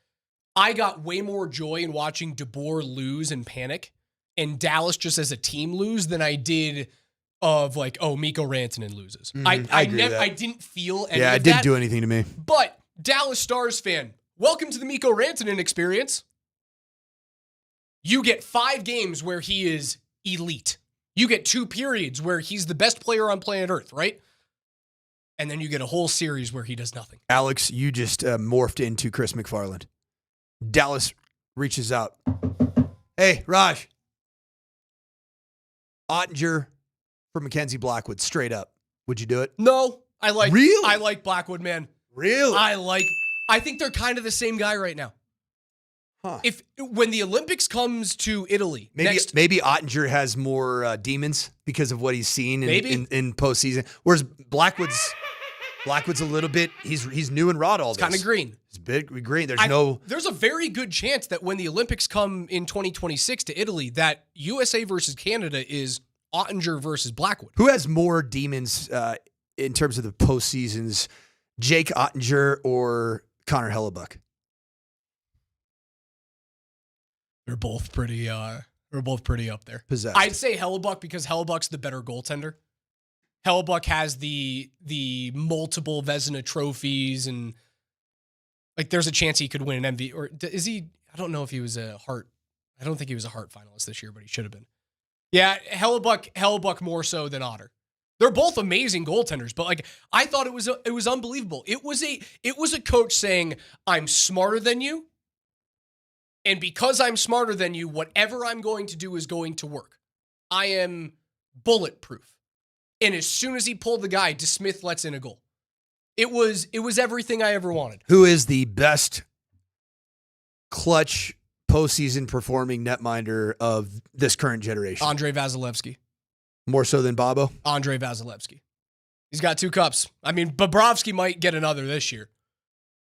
I got way more joy in watching DeBoer lose and panic and Dallas just as a team lose than I did of like, oh, Miko Rantanen loses. I agree with that. I didn't feel any Yeah, of it didn't that. do anything to me. But Dallas Stars fan, welcome to the Miko Rantanen experience. You get 5 games where he is elite. You get 2 periods where he's the best player on planet Earth, right? And then you get a whole series where he does nothing. Alex, you just morphed into Chris McFarland. Dallas reaches out. Hey, Raj. Ottinger for Mackenzie Blackwood, straight up. Would you do it? No, I Really? like Blackwood, man. Really? I think they're kind of the same guy right now. Huh. When the Olympics comes to Italy, Maybe Ottinger has more demons because of what he's seen in postseason. Whereas Blackwood's a little bit, he's new and raw to all this. kind of green. It's big green. There's a very good chance that when the Olympics come in 2026 to Italy, that USA versus Canada is Ottinger versus Blackwood. Who has more demons in terms of the postseasons, Jake Ottinger or Connor Hellebuck? They're both pretty up there. Possessed. I'd say Hellebuck because Hellebuck's the better goaltender. Hellebuck has the multiple Vezina trophies and like there's a chance he could win an MVP. Or is he? I don't know if he was a Hart. I don't think he was a Hart finalist this year, but he should have been. Yeah, Hellebuck more so than Otter. They're both amazing goaltenders, but like I thought it was unbelievable. It was a coach saying, "I'm smarter than you, and because I'm smarter than you, whatever I'm going to do is going to work. I am bulletproof." And as soon as he pulled the guy, DeSmith lets in a goal. It was everything I ever wanted. Who is the best clutch postseason performing netminder of this current generation? Andrei Vasilevsky. More so than Bobo? Andrei Vasilevsky. He's got 2 cups. I mean, Bobrovsky might get another this year.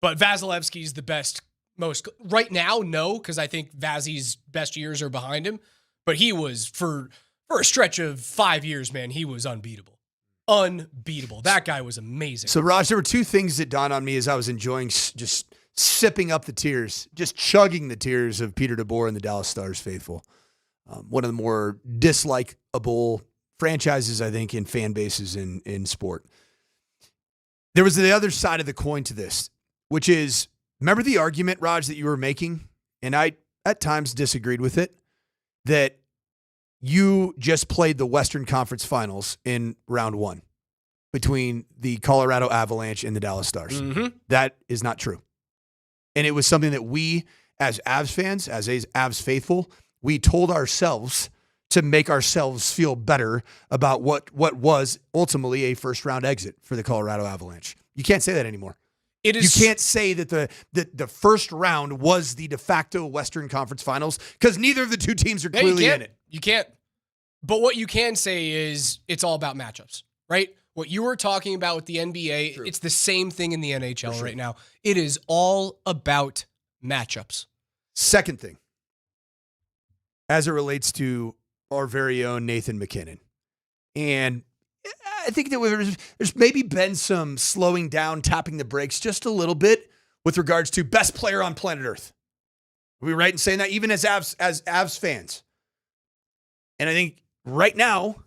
But Vasilevsky's the best, most. Right now, no, because I think Vazzy's best years are behind him. But he was, for a stretch of 5 years, man, he was unbeatable. Unbeatable. That guy was amazing. So, Raj, there were 2 things that dawned on me as I was enjoying just sipping up the tears, just chugging the tears of Peter DeBoer and the Dallas Stars faithful. One of the more dislikable franchises, I think, in fan bases in sport. There was the other side of the coin to this, which is, remember the argument, Raj, that you were making? And I, at times, disagreed with it, that you just played the Western Conference Finals in round 1 between the Colorado Avalanche and the Dallas Stars. Mm-hmm. That is not true. And it was something that we, as Avs fans, as Avs faithful, we told ourselves to make ourselves feel better about what was ultimately a first-round exit for the Colorado Avalanche. You can't say that anymore. You can't say that the first round was the de facto Western Conference Finals because neither of the 2 teams are clearly in it. You can't. But what you can say is it's all about matchups, right? What you were talking about with the NBA, True. It's the same thing in the NHL right now. It is all about matchups. Second thing, as it relates to our very own Nathan McKinnon. And I think that there's maybe been some slowing down, tapping the brakes just a little bit with regards to best player on planet Earth. Are we right in saying that, even as Avs fans? And I think right now,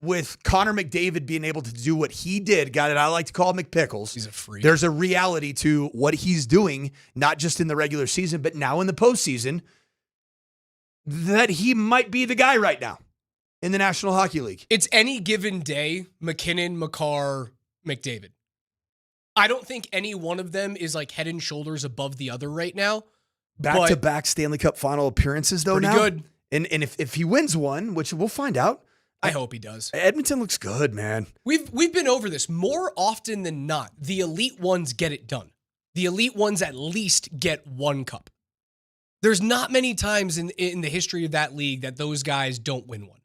with Connor McDavid being able to do what he did, got it, I like to call McPickles. He's a freak. There's a reality to what he's doing, not just in the regular season, but now in the postseason, that he might be the guy right now. in the National Hockey League. It's any given day, McKinnon, McCarr, McDavid. I don't think any one of them is like head and shoulders above the other right now. Back-to-back Stanley Cup final appearances, though, Pretty now. good. And if he wins one, which we'll find out. I hope he does. Edmonton looks good, man. We've been over this more often than not. The elite ones get it done. The elite ones at least get one cup. There's not many times in the history of that league that those guys don't win one.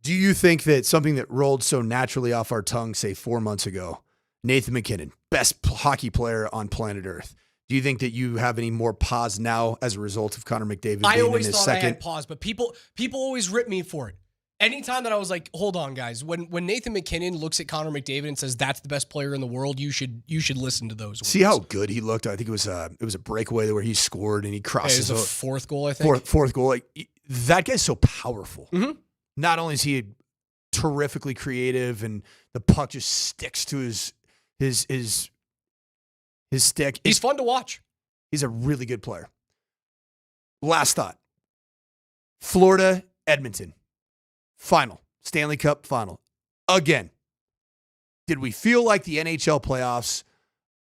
Do you think that something that rolled so naturally off our tongue, say 4 months ago, Nathan McKinnon, best hockey player on planet Earth, do you think that you have any more pause now as a result of Connor McDavid being I always in his thought second? I had pause, but people always rip me for it. Anytime that I was like, hold on, guys, when Nathan McKinnon looks at Connor McDavid and says that's the best player in the world, you should listen to those words. See how good he looked. I think it was a breakaway where he scored and he crosses it was the fourth goal, I think. Fourth goal. Like, that guy's so powerful. Mm-hmm. Not only is he terrifically creative and the puck just sticks to his stick. He's fun to watch. He's a really good player. Last thought. Florida, Edmonton. Final. Stanley Cup final. Again. Did we feel like the NHL playoffs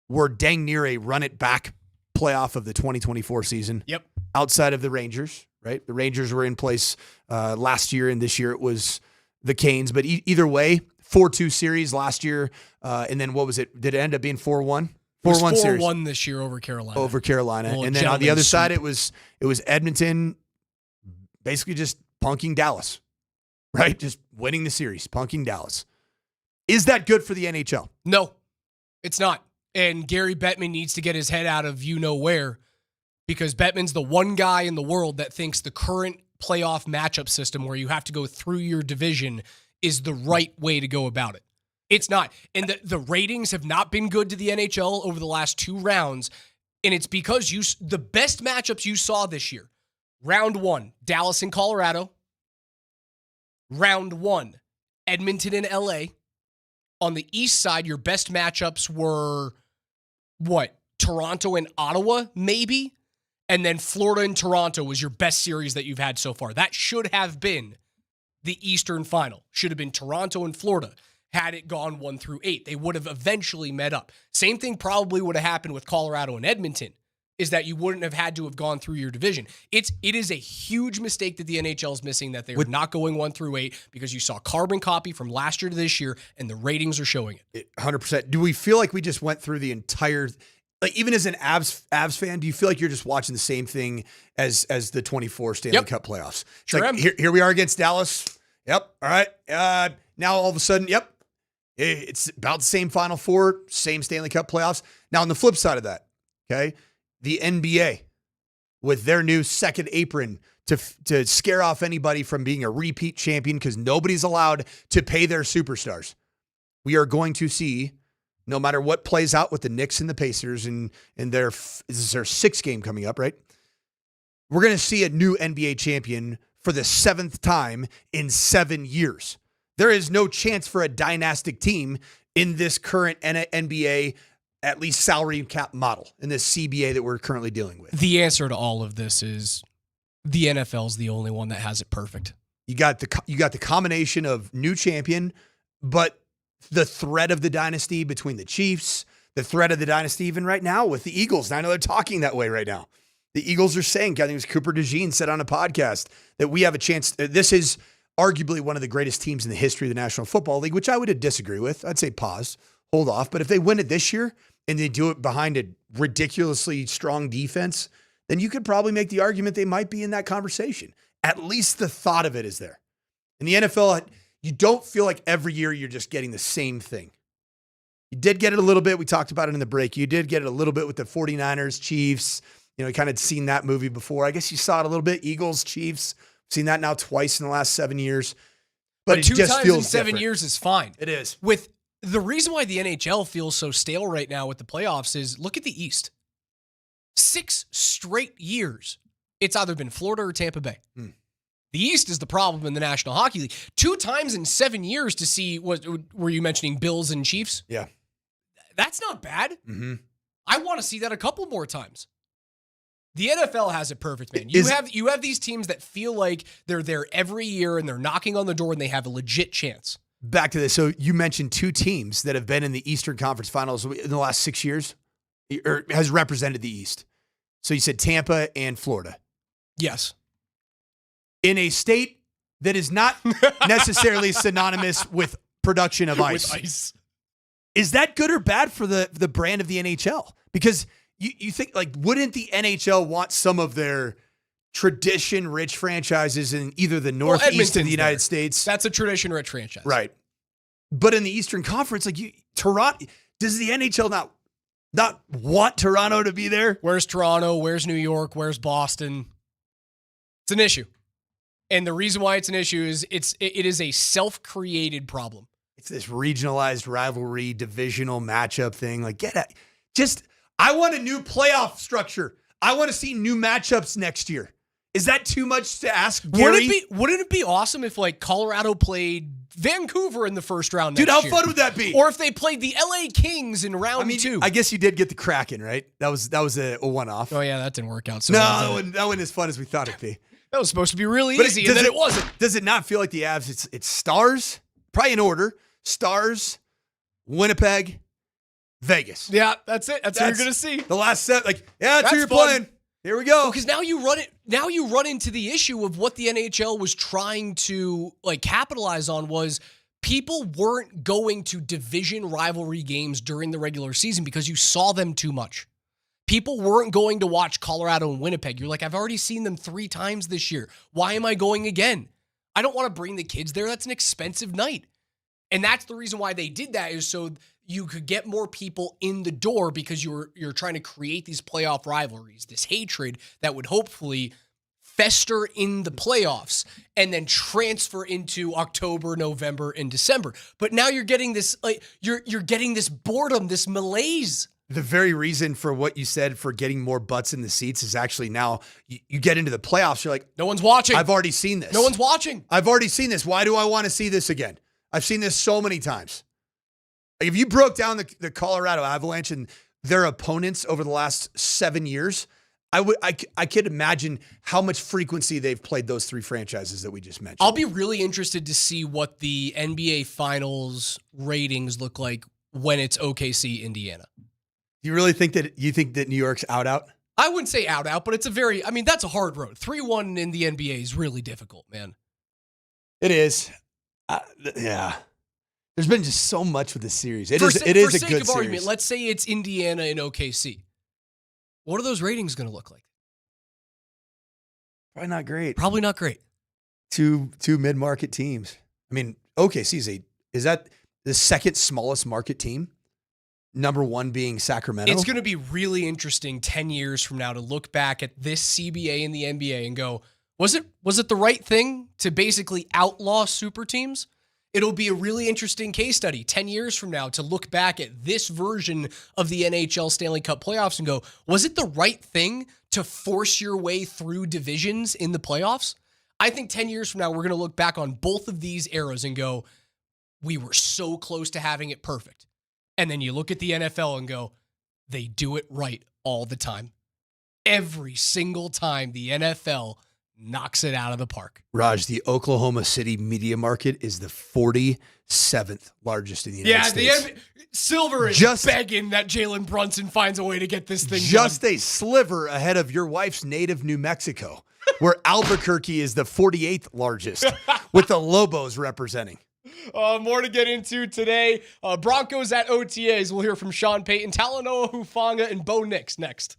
were dang near a run-it-back playoff of the 2024 season? Yep. Outside of the Rangers, right? The Rangers were in place last year, and this year it was the Canes. But either way, 4-2 series last year. And then what was it? Did it end up being 4-1? 4-1 series. 4-1 this year over Carolina. And then on the other side, it was Edmonton basically just punking Dallas, right? Just winning the series, punking Dallas. Is that good for the NHL? No, it's not. And Gary Bettman needs to get his head out of you-know-where, because Bettman's the one guy in the world that thinks the current playoff matchup system where you have to go through your division is the right way to go about it. It's not. And the ratings have not been good to the NHL over the last 2 rounds. And it's because the best matchups you saw this year. Round 1, Dallas and Colorado. Round 1, Edmonton and LA. On the east side, your best matchups were, Toronto and Ottawa, maybe? And then Florida and Toronto was your best series that you've had so far. That should have been the Eastern Final. Should have been Toronto and Florida. Had it gone 1 through 8, they would have eventually met up. Same thing probably would have happened with Colorado and Edmonton, is that you wouldn't have had to have gone through your division. It is a huge mistake that the NHL is missing, that they're not going 1 through 8, because you saw carbon copy from last year to this year, and the ratings are showing it. 100%. Do we feel like we just went through the entire, like, even as an Avs fan, do you feel like you're just watching the same thing as the 24 Stanley Cup playoffs? It's sure like, here we are against Dallas. Yep. All right. Now all of a sudden, yep. It's about the same Final Four, same Stanley Cup playoffs. Now, on the flip side of that, okay, the NBA with their new second apron to scare off anybody from being a repeat champion, because nobody's allowed to pay their superstars. We are going to see, no matter what plays out with the Knicks and the Pacers, and this is their 6th game coming up, right? We're going to see a new NBA champion for the 7th time in 7 years. There is no chance for a dynastic team in this current NBA, at least salary cap model, in this CBA that we're currently dealing with. The answer to all of this is the NFL's the only one that has it perfect. You got the combination of new champion, but the threat of the dynasty between the Chiefs, the threat of the dynasty even right now with the Eagles. And I know they're talking that way right now. The Eagles are saying, I think it was Cooper DeJean said on a podcast, that we have a chance. This is arguably one of the greatest teams in the history of the National Football League, which I would disagree with. I'd say pause, hold off. But if they win it this year and they do it behind a ridiculously strong defense, then you could probably make the argument they might be in that conversation. At least the thought of it is there. In the NFL, you don't feel like every year you're just getting the same thing. You did get it a little bit. We talked about it in the break. You did get it a little bit with the 49ers, Chiefs. You kind of seen that movie before. I guess you saw it a little bit. Eagles, Chiefs. Seen that now twice in the last 7 years. But it 2 just times feels in 7 different. years is fine. It is. With the reason why the NHL feels so stale right now with the playoffs is, look at the East. 6 straight years, it's either been Florida or Tampa Bay. The East is the problem in the National Hockey League. 2 times in 7 years to see, were you mentioning Bills and Chiefs? Yeah. That's not bad. Mm-hmm. I want to see that a couple more times. The NFL has it perfect, man. You have these teams that feel like they're there every year and they're knocking on the door and they have a legit chance. Back to this. So you mentioned two teams that have been in the Eastern Conference Finals in the last 6 years, or has represented the East. So you said Tampa and Florida. Yes. In a state that is not necessarily synonymous with production of ice. With ice. Is that good or bad for the brand of the NHL? Because you think, like, wouldn't the NHL want some of their tradition-rich franchises in either the Northeast of the United States? That's a tradition-rich franchise. Right. But in the Eastern Conference, like Toronto, does the NHL not want Toronto to be there? Where's Toronto? Where's New York? Where's Boston? It's an issue. And the reason why it's an issue is it is a self-created problem. It's this regionalized rivalry, divisional matchup thing. Like, I want a new playoff structure. I want to see new matchups next year. Is that too much to ask, Gary? Wouldn't it be awesome if, like, Colorado played Vancouver in the first round next year? Dude, how fun would that be? Or if they played the LA Kings in round 2. I guess you did get the Kraken, right? That was a one-off. Oh, yeah, that didn't work out. So that wasn't as fun as we thought it'd be. That was supposed to be really easy, and then it wasn't. Does it not feel like the Avs? It's Stars, probably in order. Stars, Winnipeg, Vegas. Yeah, that's it. That's what you're going to see. The last set, that's who you're playing. Here we go. Because now you run into the issue of what the NHL was trying to, like, capitalize on was people weren't going to division rivalry games during the regular season because you saw them too much. People weren't going to watch Colorado and Winnipeg. You're like, I've already seen them 3 times this year. Why am I going again? I don't want to bring the kids there. That's an expensive night. And that's the reason why they did that, is so you could get more people in the door, because you're trying to create these playoff rivalries, this hatred that would hopefully fester in the playoffs and then transfer into October, November, and December. But now you're getting this, like, you're getting this boredom, this malaise. The very reason for what you said for getting more butts in the seats is actually now you get into the playoffs. You're like, no one's watching. I've already seen this. No one's watching. I've already seen this. Why do I want to see this again? I've seen this so many times. Like, if you broke down the Colorado Avalanche and their opponents over the last 7 years, I could imagine how much frequency they've played those 3 franchises that we just mentioned. I'll be really interested to see what the NBA Finals ratings look like when it's OKC, Indiana. Do you really think that New York's out? I wouldn't say out, but it's that's a hard road. 3-1 in the NBA is really difficult, man. It is. Yeah. There's been just so much with this series. It is a good series. Argument, let's say it's Indiana and OKC. What are those ratings going to look like? Probably not great. Probably not great. Two mid-market teams. I mean, OKC is that the second smallest market team? Number 1 being Sacramento. It's going to be really interesting 10 years from now to look back at this CBA and the NBA and go, was it the right thing to basically outlaw super teams? It'll be a really interesting case study 10 years from now to look back at this version of the NHL Stanley Cup playoffs and go, was it the right thing to force your way through divisions in the playoffs? I think 10 years from now, we're going to look back on both of these eras and go, we were so close to having it perfect. And then you look at the NFL and go, they do it right all the time. Every single time the NFL knocks it out of the park. Raj, the Oklahoma City media market is the 47th largest in the United States. Silver is begging that Jalen Brunson finds a way to get this thing done. A sliver ahead of your wife's native New Mexico, where Albuquerque is the 48th largest, with the Lobos representing. More to get into today. Broncos at OTAs. We'll hear from Sean Payton, Talanoa Hufanga, and Bo Nix next.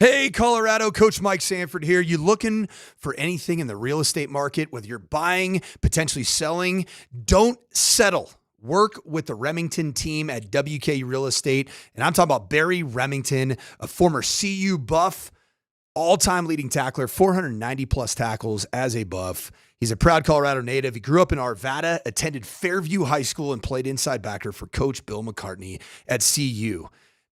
Hey, Colorado, Coach Mike Sanford here. You looking for anything in the real estate market, whether you're buying, potentially selling? Don't settle. Work with the Remington team at WK Real Estate. And I'm talking about Barry Remington, a former CU Buff, all-time leading tackler, 490 plus tackles as a Buff. He's a proud Colorado native. He grew up in Arvada, attended Fairview High School, and played inside backer for Coach Bill McCartney at CU.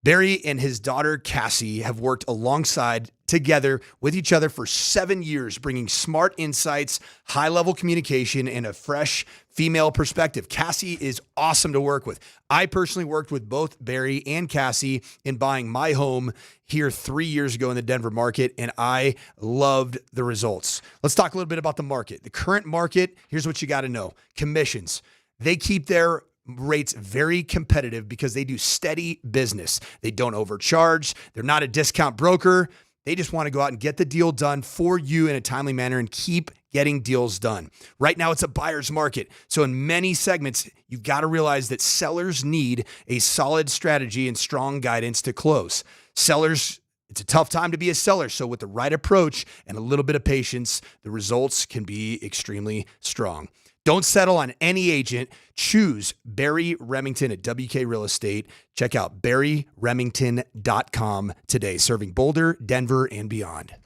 Barry and his daughter, Cassie, have worked alongside together with each other for 7 years, bringing smart insights, high-level communication, and a fresh female perspective. Cassie is awesome to work with. I personally worked with both Barry and Cassie in buying my home here 3 years ago in the Denver market, and I loved the results. Let's talk a little bit about the market. The current market, here's what you got to know. Commissions. They keep their rates very competitive because they do steady business. They don't overcharge. They're not a discount broker. They just want to go out and get the deal done for you in a timely manner and keep getting deals done. Right now, it's a buyer's market. So in many segments, you've got to realize that sellers need a solid strategy and strong guidance to close. Sellers, it's a tough time to be a seller. So with the right approach and a little bit of patience, the results can be extremely strong. Don't settle on any agent. Choose Barry Remington at WK Real Estate. Check out barryremington.com today, serving Boulder, Denver, and beyond.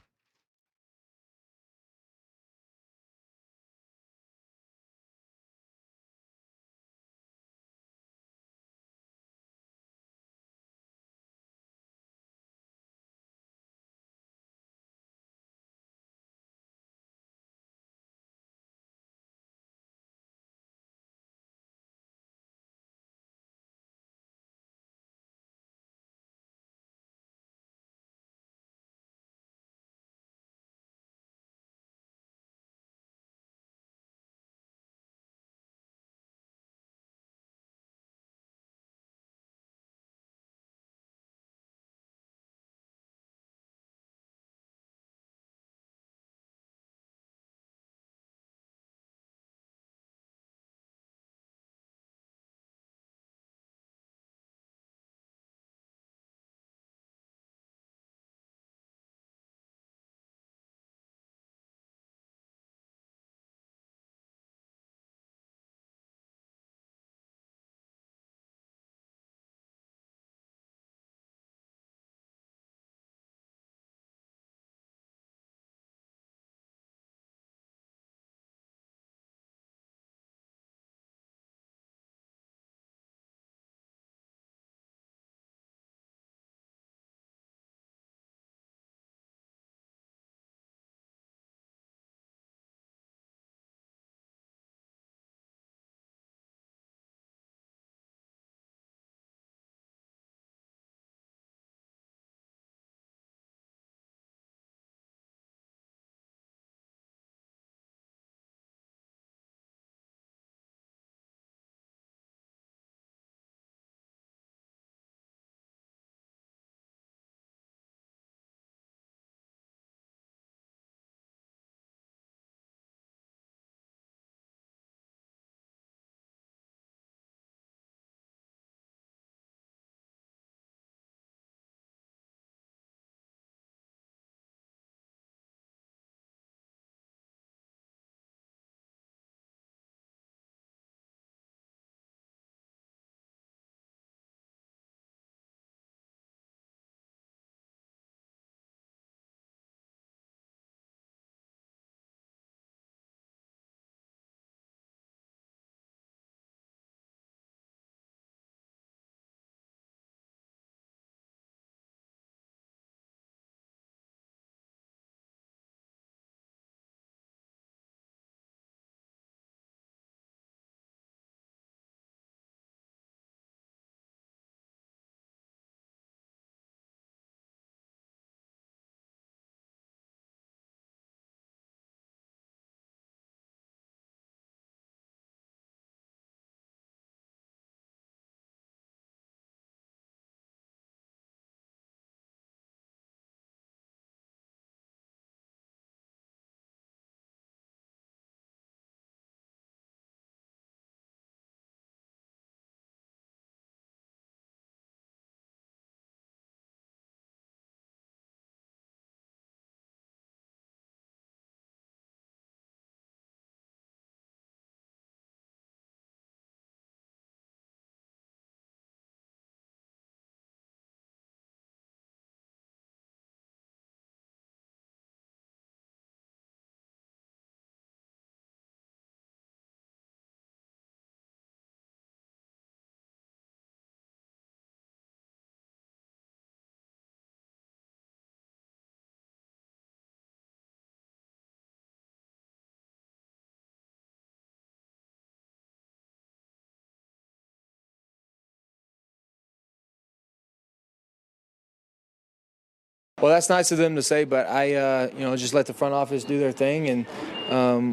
Well, that's nice of them to say, but I, just let the front office do their thing, and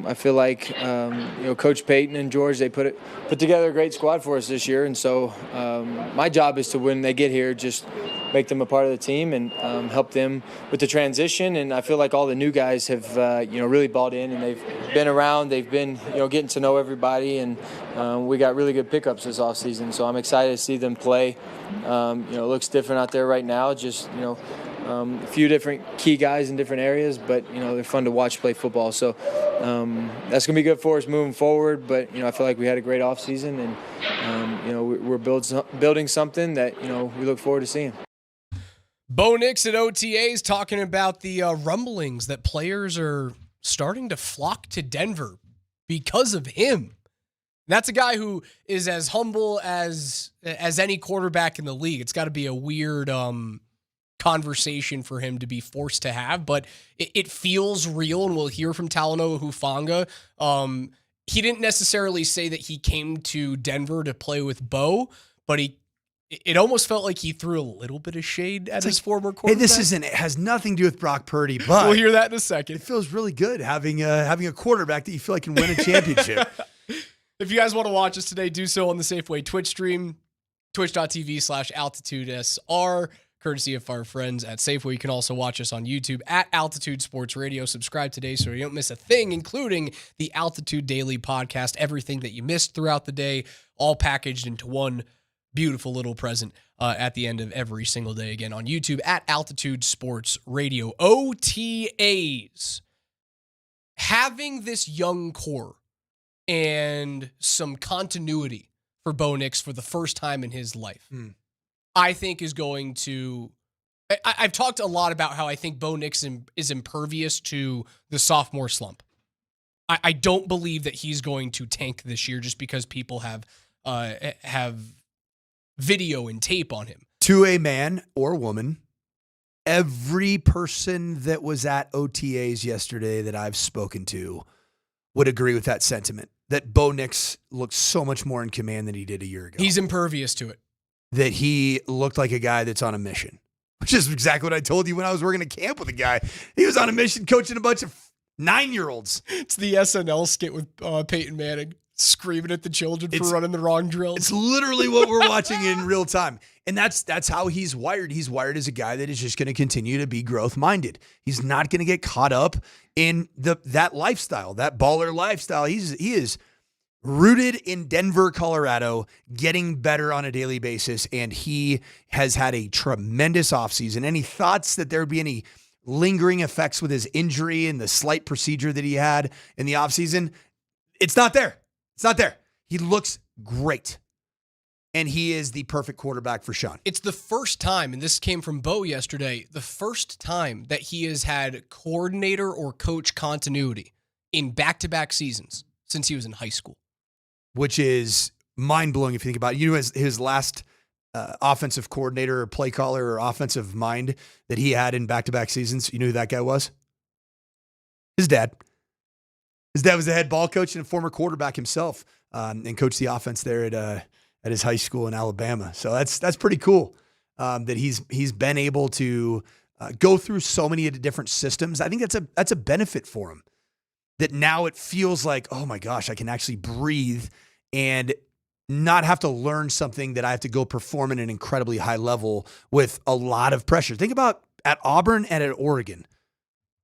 I feel like, Coach Payton and George, they put together a great squad for us this year, and so my job is to, when they get here, just make them a part of the team and help them with the transition. And I feel like all the new guys have, really bought in, and they've been around. They've been, getting to know everybody, and we got really good pickups this offseason. So I'm excited to see them play. It looks different out there right now. Just, a few different key guys in different areas, but, they're fun to watch play football. So that's going to be good for us moving forward. But, I feel like we had a great offseason, and, we're building something that, we look forward to seeing. Bo Nix at OTAs talking about the rumblings that players are starting to flock to Denver because of him. That's a guy who is as humble as any quarterback in the league. It's got to be a weird conversation for him to be forced to have, but it feels real, and we'll hear from Talanoa Hufanga. He didn't necessarily say that he came to Denver to play with Bo, but it almost felt like he threw a little bit of shade at his former quarterback. Hey, it has nothing to do with Brock Purdy, but we'll hear that in a second. It feels really good having a quarterback that you feel like can win a championship. If you guys want to watch us today, do so on the Safeway Twitch stream, twitch.tv/AltitudeSR, courtesy of our friends at Safeway. You can also watch us on YouTube at Altitude Sports Radio. Subscribe today so you don't miss a thing, including the Altitude Daily Podcast, everything that you missed throughout the day, all packaged into one beautiful little present at the end of every single day. Again, on YouTube at Altitude Sports Radio. OTAs. Having this young core and some continuity for Bo Nix for the first time in his life, I think is going to... I've talked a lot about how I think Bo Nix is impervious to the sophomore slump. I don't believe that he's going to tank this year just because people have video and tape on him. To a man or woman, every person that was at OTAs yesterday that I've spoken to would agree with that sentiment, that Bo Nix looked so much more in command than he did a year ago. He's impervious to it. That he looked like a guy that's on a mission, which is exactly what I told you when I was working at camp with a guy. He was on a mission coaching a bunch of 9-year-olds. It's the SNL skit with Peyton Manning screaming at the children for running the wrong drills. It's literally what we're watching in real time. And that's how he's wired. He's wired as a guy that is just going to continue to be growth-minded. He's not going to get caught up in that lifestyle, that baller lifestyle. He is rooted in Denver, Colorado, getting better on a daily basis, and he has had a tremendous offseason. Any thoughts that there would be any lingering effects with his injury and the slight procedure that he had in the offseason? It's not there. It's not there. He looks great, and he is the perfect quarterback for Sean. It's the first time, and this came from Bo yesterday, the first time that he has had coordinator or coach continuity in back-to-back seasons since he was in high school. Which is mind-blowing if you think about it. You know, his last offensive coordinator or play caller or offensive mind that he had in back-to-back seasons, you know who that guy was? His dad. His dad was the head ball coach and a former quarterback himself, and coached the offense there at his high school in Alabama. So that's pretty cool that he's been able to go through so many different systems. I think that's a benefit for him. That now it feels like, oh my gosh, I can actually breathe and not have to learn something that I have to go perform at an incredibly high level with a lot of pressure. Think about at Auburn and at Oregon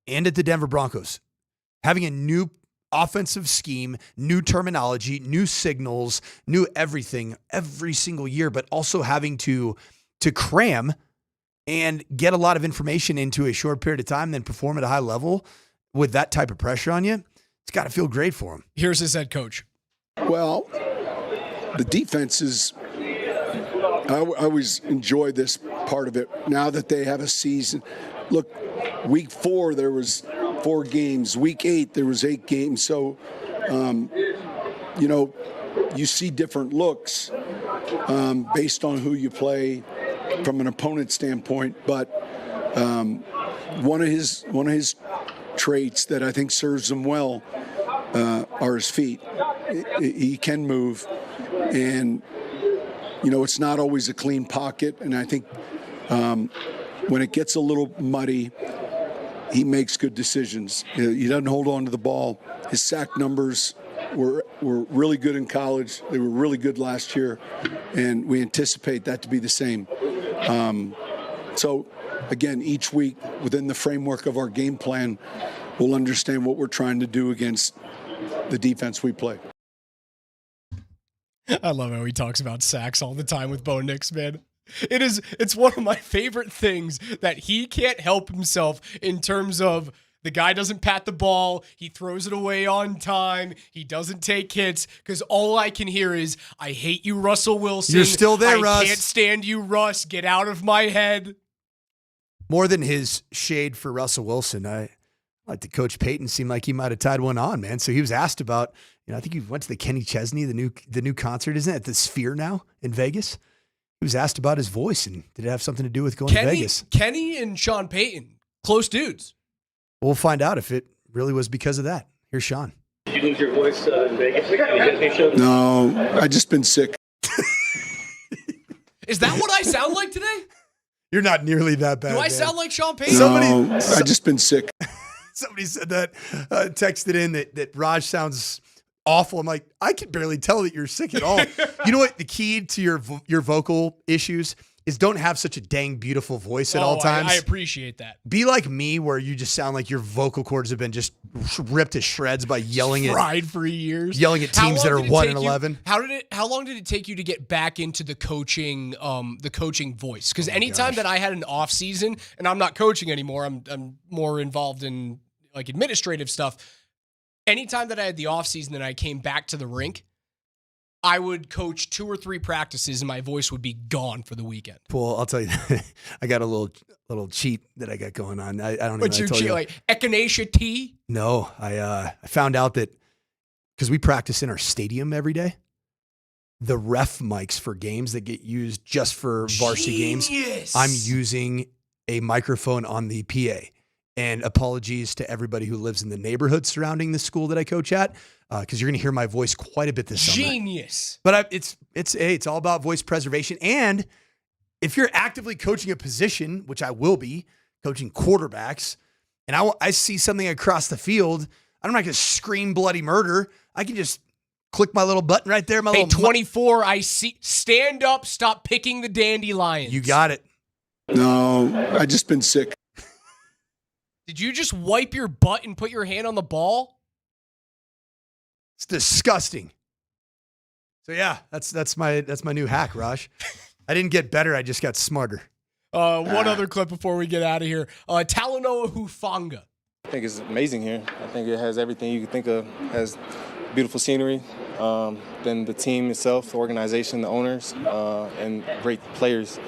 and at the Denver Broncos, having a new offensive scheme, new terminology, new signals, new everything every single year, but also having to cram and get a lot of information into a short period of time, then perform at a high level with that type of pressure on you. It's got to feel great for him. Here's his head coach. Well, the defense is, I always enjoy this part of it. Now that they have a season, look, week 4, there was 4 games. Week 8, there was 8 games. So, you see different looks based on who you play from an opponent standpoint. But one of his traits that I think serves him well are his feet. He can move, and it's not always a clean pocket. And I think when it gets a little muddy, he makes good decisions. He doesn't hold on to the ball. His sack numbers were really good in college. They were really good last year, and we anticipate that to be the same. So, again, each week within the framework of our game plan, we'll understand what we're trying to do against the defense we play. I love how he talks about sacks all the time with Bo Nix, man. It's one of my favorite things that he can't help himself in terms of the guy doesn't pat the ball, he throws it away on time, he doesn't take hits, because all I can hear is, I hate you, Russell Wilson. You're still there, Russ. I can't stand you, Russ. Get out of my head. More than his shade for Russell Wilson, I like the Coach Payton seemed like he might have tied one on, man. So he was asked about, I think he went to the Kenny Chesney, the new concert, isn't it, at the Sphere now in Vegas? He was asked about his voice, and did it have something to do with going to Vegas? Kenny and Sean Payton, close dudes. We'll find out if it really was because of that. Here's Sean. Did you lose your voice in Vegas? No, I just been sick. Is that what I sound like today? You're not nearly that bad. Do I man. sound like Sean Payton? No, I just been sick. Somebody said that, texted in that Raj sounds awful. I'm like, I can barely tell that you're sick at all. You know what? The key to your vocal issues is don't have such a dang beautiful voice at all times. I appreciate that. Be like me, where you just sound like your vocal cords have been just ripped to shreds by yelling fried for years. Yelling at teams that are 1-11. How long did it take you to get back into the coaching voice? Because anytime that I had an off season, and I'm not coaching anymore, I'm more involved in like administrative stuff. Anytime that I had the off season and I came back to the rink, I would coach 2 or 3 practices and my voice would be gone for the weekend. Well, I'll tell you, I got a little cheat that I got going on. I don't know. What's your cheat? Like echinacea tea? No, I found out that because we practice in our stadium every day, the ref mics for games that get used just for varsity games, I'm using a microphone on the PA. And apologies to everybody who lives in the neighborhood surrounding the school that I coach at, because you're going to hear my voice quite a bit this summer. Genius. But it's all about voice preservation. And if you're actively coaching a position, which I will be, coaching quarterbacks, and I see something across the field, I'm not going to scream bloody murder. I can just click my little button right there. Hey, 24, I see. Stand up, stop picking the dandelions. You got it. No, I just been sick. Did you just wipe your butt and put your hand on the ball? It's disgusting. So yeah, that's my new hack, Raj. I didn't get better, I just got smarter. One other clip before we get out of here. Talanoa Hufanga. I think it's amazing here. I think it has everything you could think of. It has beautiful scenery, then the team itself, the organization, the owners, and great players.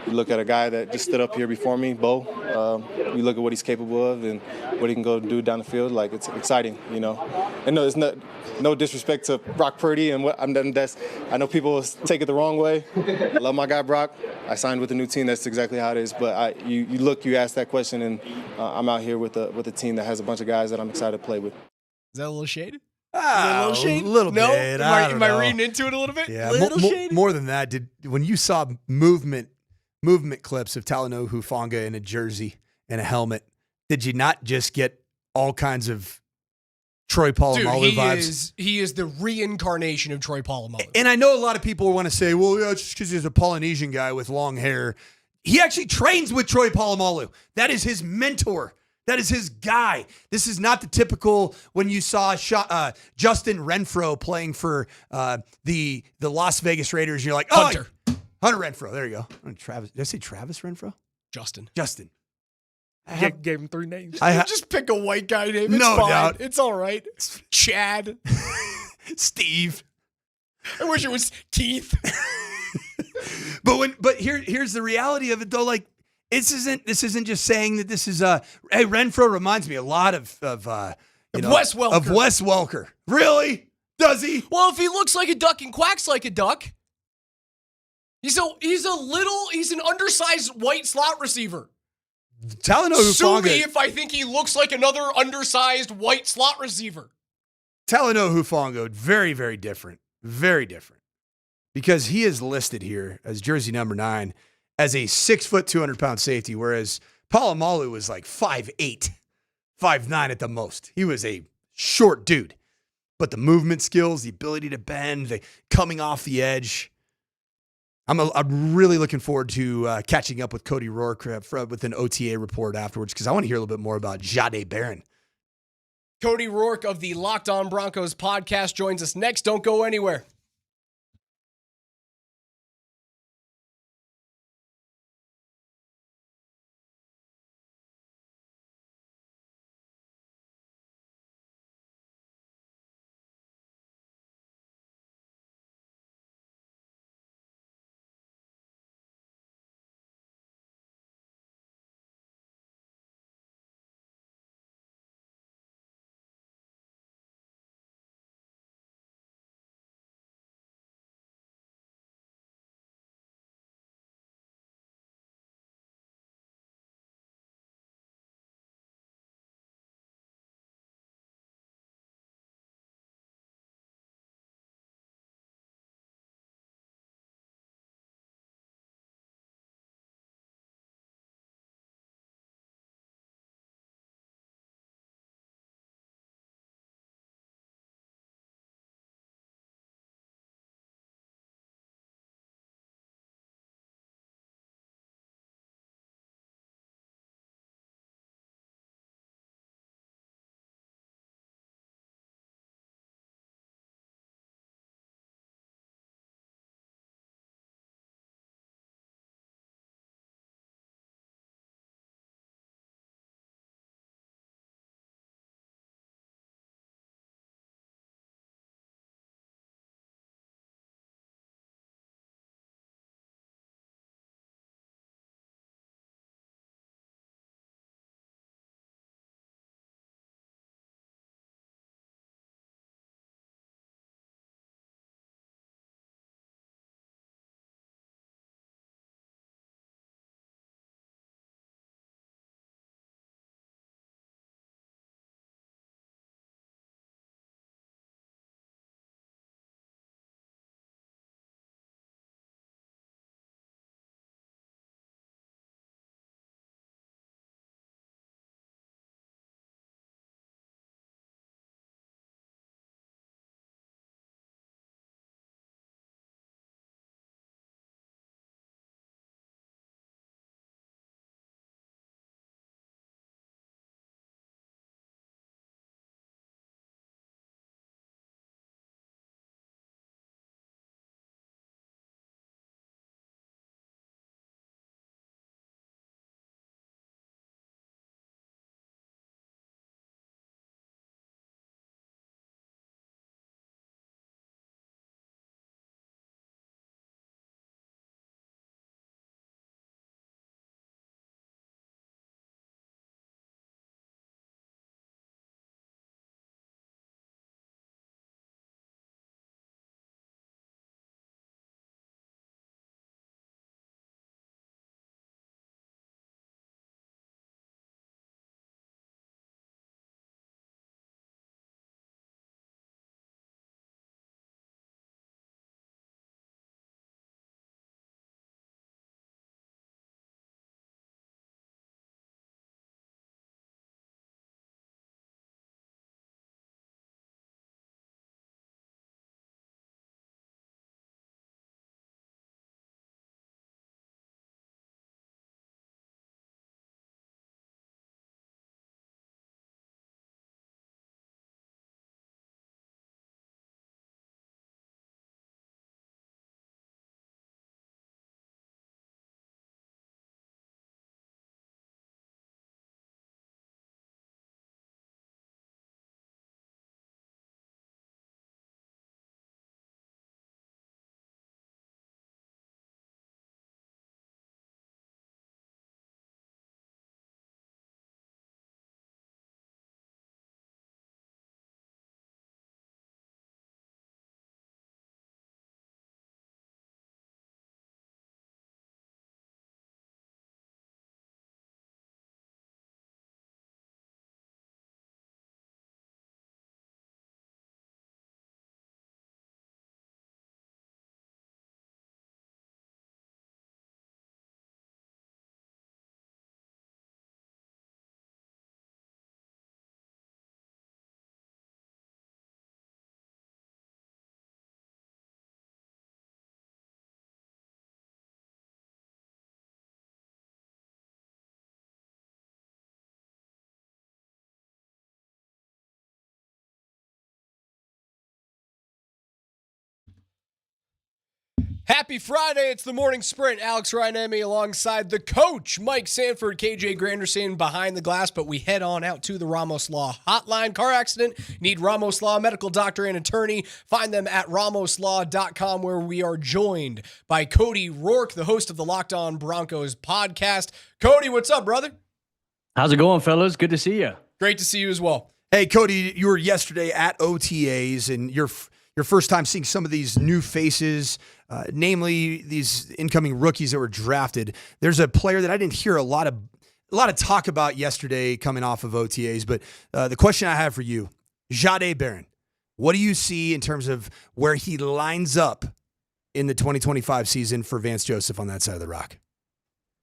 You look at a guy that just stood up here before me, Bo. You look at what he's capable of and what he can go do down the field. Like, it's exciting, you know. And no, there's no disrespect to Brock Purdy and what I'm done. I know people will take it the wrong way. I love my guy Brock. I signed with a new team. That's exactly how it is. But you ask that question, and I'm out here with a team that has a bunch of guys that I'm excited to play with. Is that a little shade? A little no? bit. Am I reading into it a little bit? Yeah, more than that. When you saw movement clips of Talanoa Hufanga in a jersey and a helmet, did you not just get all kinds of Troy Polamalu vibes? He is the reincarnation of Troy Polamalu. And I know a lot of people want to say, well, yeah, it's just because he's a Polynesian guy with long hair. He actually trains with Troy Polamalu. That is his mentor. That is his guy. This is not the typical when you saw Justin Renfro playing for the Las Vegas Raiders. You're like, oh, Hunter Renfro. There you go. Travis. Did I say Travis Renfro? Justin. Gave him 3 names. Just pick a white guy name. It's no fine. doubt. It's all right. Chad. Steve. I wish it was Keith. But here's the reality of it though. Like this isn't just saying that this is hey, Renfro reminds me a lot of Wes Welker. Of Wes Welker. Really? Does he? Well, if he looks like a duck and quacks like a duck. He's an undersized white slot receiver. Sue me if I think he looks like another undersized white slot receiver. Talanoa Hufanga, very, very different. Very different. Because he is listed here as jersey number 9 as a 6 foot, 200-pound safety, whereas Palomalu was like 5'8", 5'9" at the most. He was a short dude. But the movement skills, the ability to bend, the coming off the edge. I'm really looking forward to catching up with Cody Ror with an OTA report afterwards, because I want to hear a little bit more about Jade Barron. Cody Rourke of the Locked On Broncos podcast joins us next. Don't go anywhere. Happy Friday. It's the morning sprint. Alex Ryanemi alongside the coach, Mike Sanford, KJ Granderson behind the glass, but we head on out to the Ramos Law hotline. Car accident, need Ramos Law, medical doctor and attorney. Find them at ramoslaw.com, where we are joined by Cody Ror, the host of the Locked On Broncos podcast. Cody, what's up, brother? How's it going, fellas? Good to see you. Great to see you as well. Hey, Cody, you were yesterday at OTAs, and your first time seeing some of these new faces, namely these incoming rookies that were drafted. There's a player that I didn't hear a lot of talk about yesterday coming off of OTAs, but the question I have for you, Jahdae Barron, what do you see in terms of where he lines up in the 2025 season for Vance Joseph on that side of the rock?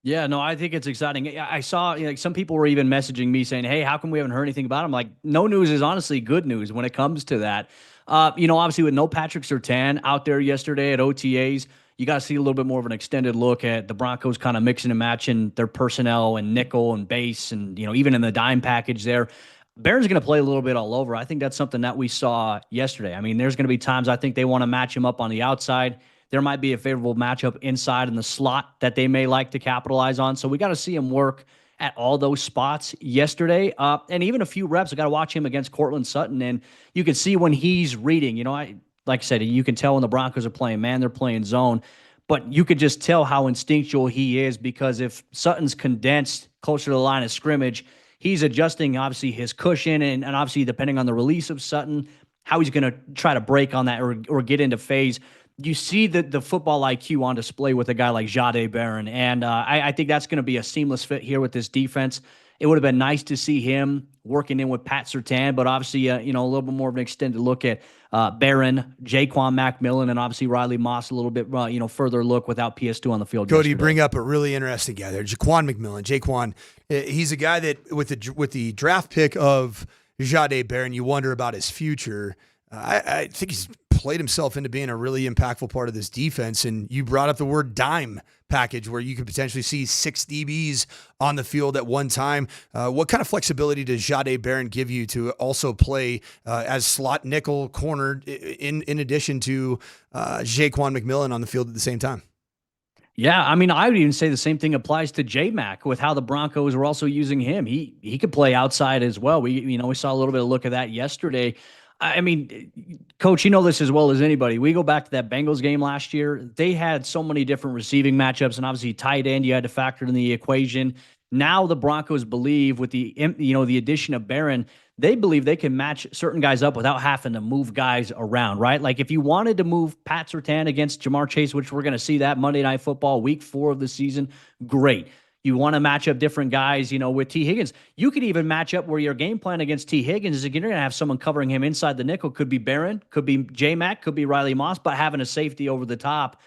Yeah, no, I think it's exciting. I saw some people were even messaging me saying, hey, how come we haven't heard anything about him? Like, no news is honestly good news when it comes to that. Obviously with no Patrick Surtain out there yesterday at OTAs, you got to see a little bit more of an extended look at the Broncos kind of mixing and matching their personnel and nickel and base and, even in the dime package there. Barron's going to play a little bit all over. I think that's something that we saw yesterday. I mean, there's going to be times I think they want to match him up on the outside. There might be a favorable matchup inside in the slot that they may like to capitalize on. So we got to see him work at all those spots yesterday. And even a few reps. I got to watch him against Cortland Sutton. And you can see when he's reading, like I said, you can tell when the Broncos are playing man, they're playing zone. But you could just tell how instinctual he is, because if Sutton's condensed closer to the line of scrimmage, he's adjusting, obviously, his cushion. And obviously, depending on the release of Sutton, how he's going to try to break on that or get into phase. You see the football IQ on display with a guy like Jahdae Barron, and I think that's going to be a seamless fit here with this defense. It would have been nice to see him working in with Pat Surtain, but obviously, a little bit more of an extended look at Barron, Jaquan McMillan, and obviously Riley Moss, a little bit, further look without PS2 on the field. Cody, you bring up a really interesting guy there, Jaquan McMillan. Jaquan, he's a guy that with the draft pick of Jahdae Barron, you wonder about his future. I think he's played himself into being a really impactful part of this defense. And you brought up the word dime package, where you could potentially see 6 DBs on the field at one time. What kind of flexibility does Jahdae Barron give you to also play as slot nickel corner in addition to Jaquan McMillan on the field at the same time? Yeah, I mean, I would even say the same thing applies to DMac with how the Broncos were also using him. He could play outside as well. We saw a little bit of look at that yesterday. I mean, Coach, you know this as well as anybody. We go back to that Bengals game last year. They had so many different receiving matchups, and obviously tight end you had to factor in the equation. Now the Broncos believe with the addition of Barron, they believe they can match certain guys up without having to move guys around, right? Like if you wanted to move Pat Surtain against Jamar Chase, which we're going to see that Monday Night Football, week 4 of the season, great. You want to match up different guys, with T. Higgins. You could even match up where your game plan against T. Higgins is you're going to have someone covering him inside the nickel. Could be Barron, could be DMac, could be Riley Moss, but having a safety over the top.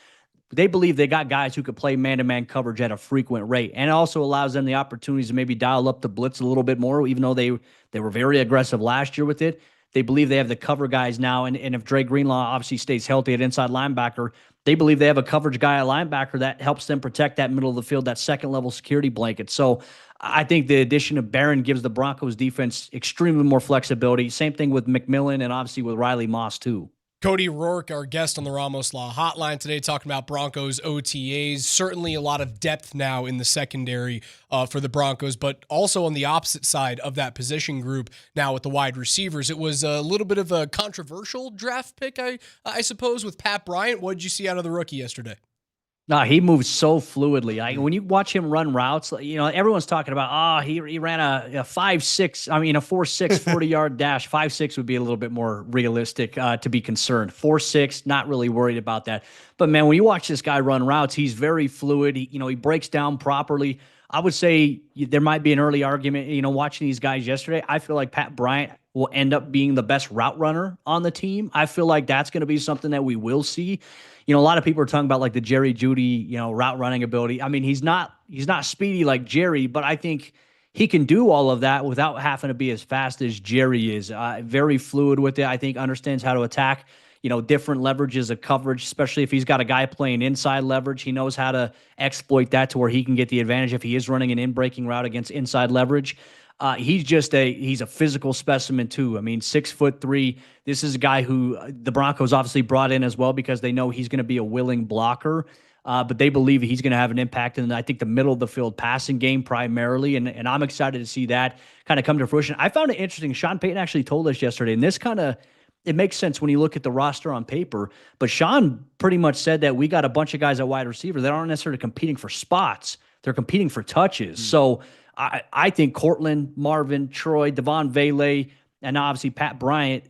They believe they got guys who could play man-to-man coverage at a frequent rate. And it also allows them the opportunities to maybe dial up the blitz a little bit more, even though they were very aggressive last year with it. They believe they have the cover guys now. And if Dre Greenlaw obviously stays healthy at inside linebacker, they believe they have a coverage guy at linebacker that helps them protect that middle of the field, that second-level security blanket. So I think the addition of Barron gives the Broncos defense extremely more flexibility. Same thing with McMillan and obviously with Riley Moss too. Cody Ror, our guest on the Ramos Law hotline today, talking about Broncos OTAs. Certainly a lot of depth now in the secondary for the Broncos, but also on the opposite side of that position group now with the wide receivers. It was a little bit of a controversial draft pick, I suppose, with Pat Bryant. What did you see out of the rookie yesterday? No, he moves so fluidly. When you watch him run routes, everyone's talking about, he ran a 5.6, a 4.6 40-yard dash. 5.6 would be a little bit more realistic to be concerned. 4.6, not really worried about that. But, man, when you watch this guy run routes, he's very fluid. He breaks down properly. I would say there might be an early argument, watching these guys yesterday. I feel like Pat Bryant will end up being the best route runner on the team. I feel like that's going to be something that we will see. A lot of people are talking about like the Jerry Jeudy, route running ability. I mean, he's not speedy like Jerry, but I think he can do all of that without having to be as fast as Jerry is. Very fluid with it. I think understands how to attack, different leverages of coverage, especially if he's got a guy playing inside leverage. He knows how to exploit that to where he can get the advantage if he is running an in-breaking route against inside leverage. He's a physical specimen too. I mean, 6'3". This is a guy who the Broncos obviously brought in as well because they know he's going to be a willing blocker. But they believe he's going to have an impact in, I think, the middle of the field passing game primarily. And I'm excited to see that kind of come to fruition. I found it interesting. Sean Payton actually told us yesterday, and this it makes sense when you look at the roster on paper. But Sean pretty much said that we got a bunch of guys at wide receiver that aren't necessarily competing for spots. They're competing for touches. So I think Cortland, Marvin, Troy, Devon Vele, and obviously Pat Bryant,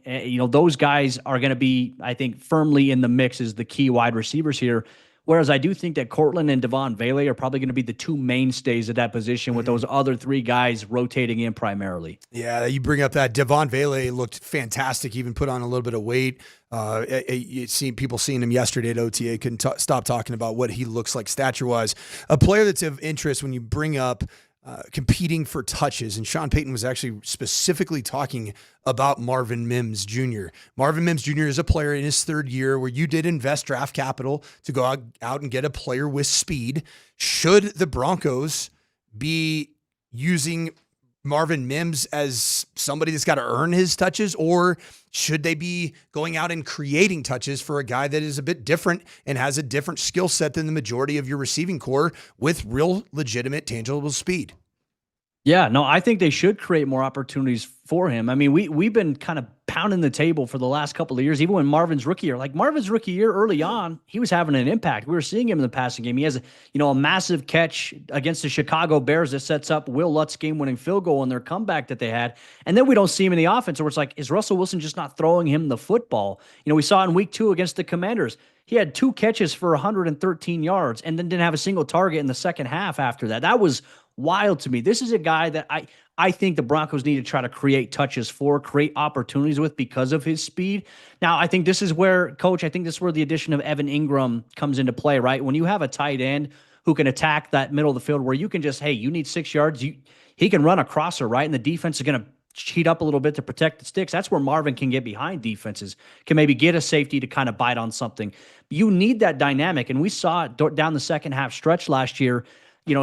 those guys are going to be, I think, firmly in the mix as the key wide receivers here. Whereas I do think that Cortland and Devon Vele are probably going to be the two mainstays at that position with those other three guys rotating in primarily. Yeah, you bring up that Devon Vele looked fantastic, even put on a little bit of weight. You see people seeing him yesterday at OTA, couldn't stop talking about what he looks like stature-wise. A player that's of interest when you bring up competing for touches, and Sean Payton was actually specifically talking about Marvin Mims Jr. Marvin Mims Jr. is a player in his third year where you did invest draft capital to go out and get a player with speed. Should the Broncos be using Marvin Mims as somebody that's got to earn his touches, or should they be going out and creating touches for a guy that is a bit different and has a different skill set than the majority of your receiving core with real, legitimate, tangible speed? Yeah, no, I think they should create more opportunities for him. I mean, we've been kind of pounding the table for the last couple of years, even when Marvin's rookie year, early on, he was having an impact. We were seeing him in the passing game. He has a massive catch against the Chicago Bears that sets up Will Lutz's game-winning field goal in their comeback that they had. And then we don't see him in the offense, where it's like, is Russell Wilson just not throwing him the football? We saw in week 2 against the Commanders, he had 2 catches for 113 yards and then didn't have a single target in the second half after that. That was wild to me. This is a guy that I think the Broncos need to try to create touches for, create opportunities with because of his speed. Now, I think this is where, Coach, the addition of Evan Ingram comes into play, right? When you have a tight end who can attack that middle of the field where you can just, hey, you need 6 yards, he can run a crosser, right? And the defense is going to cheat up a little bit to protect the sticks. That's where Marvin can get behind defenses, can maybe get a safety to kind of bite on something. You need that dynamic, and we saw it down the second half stretch last year.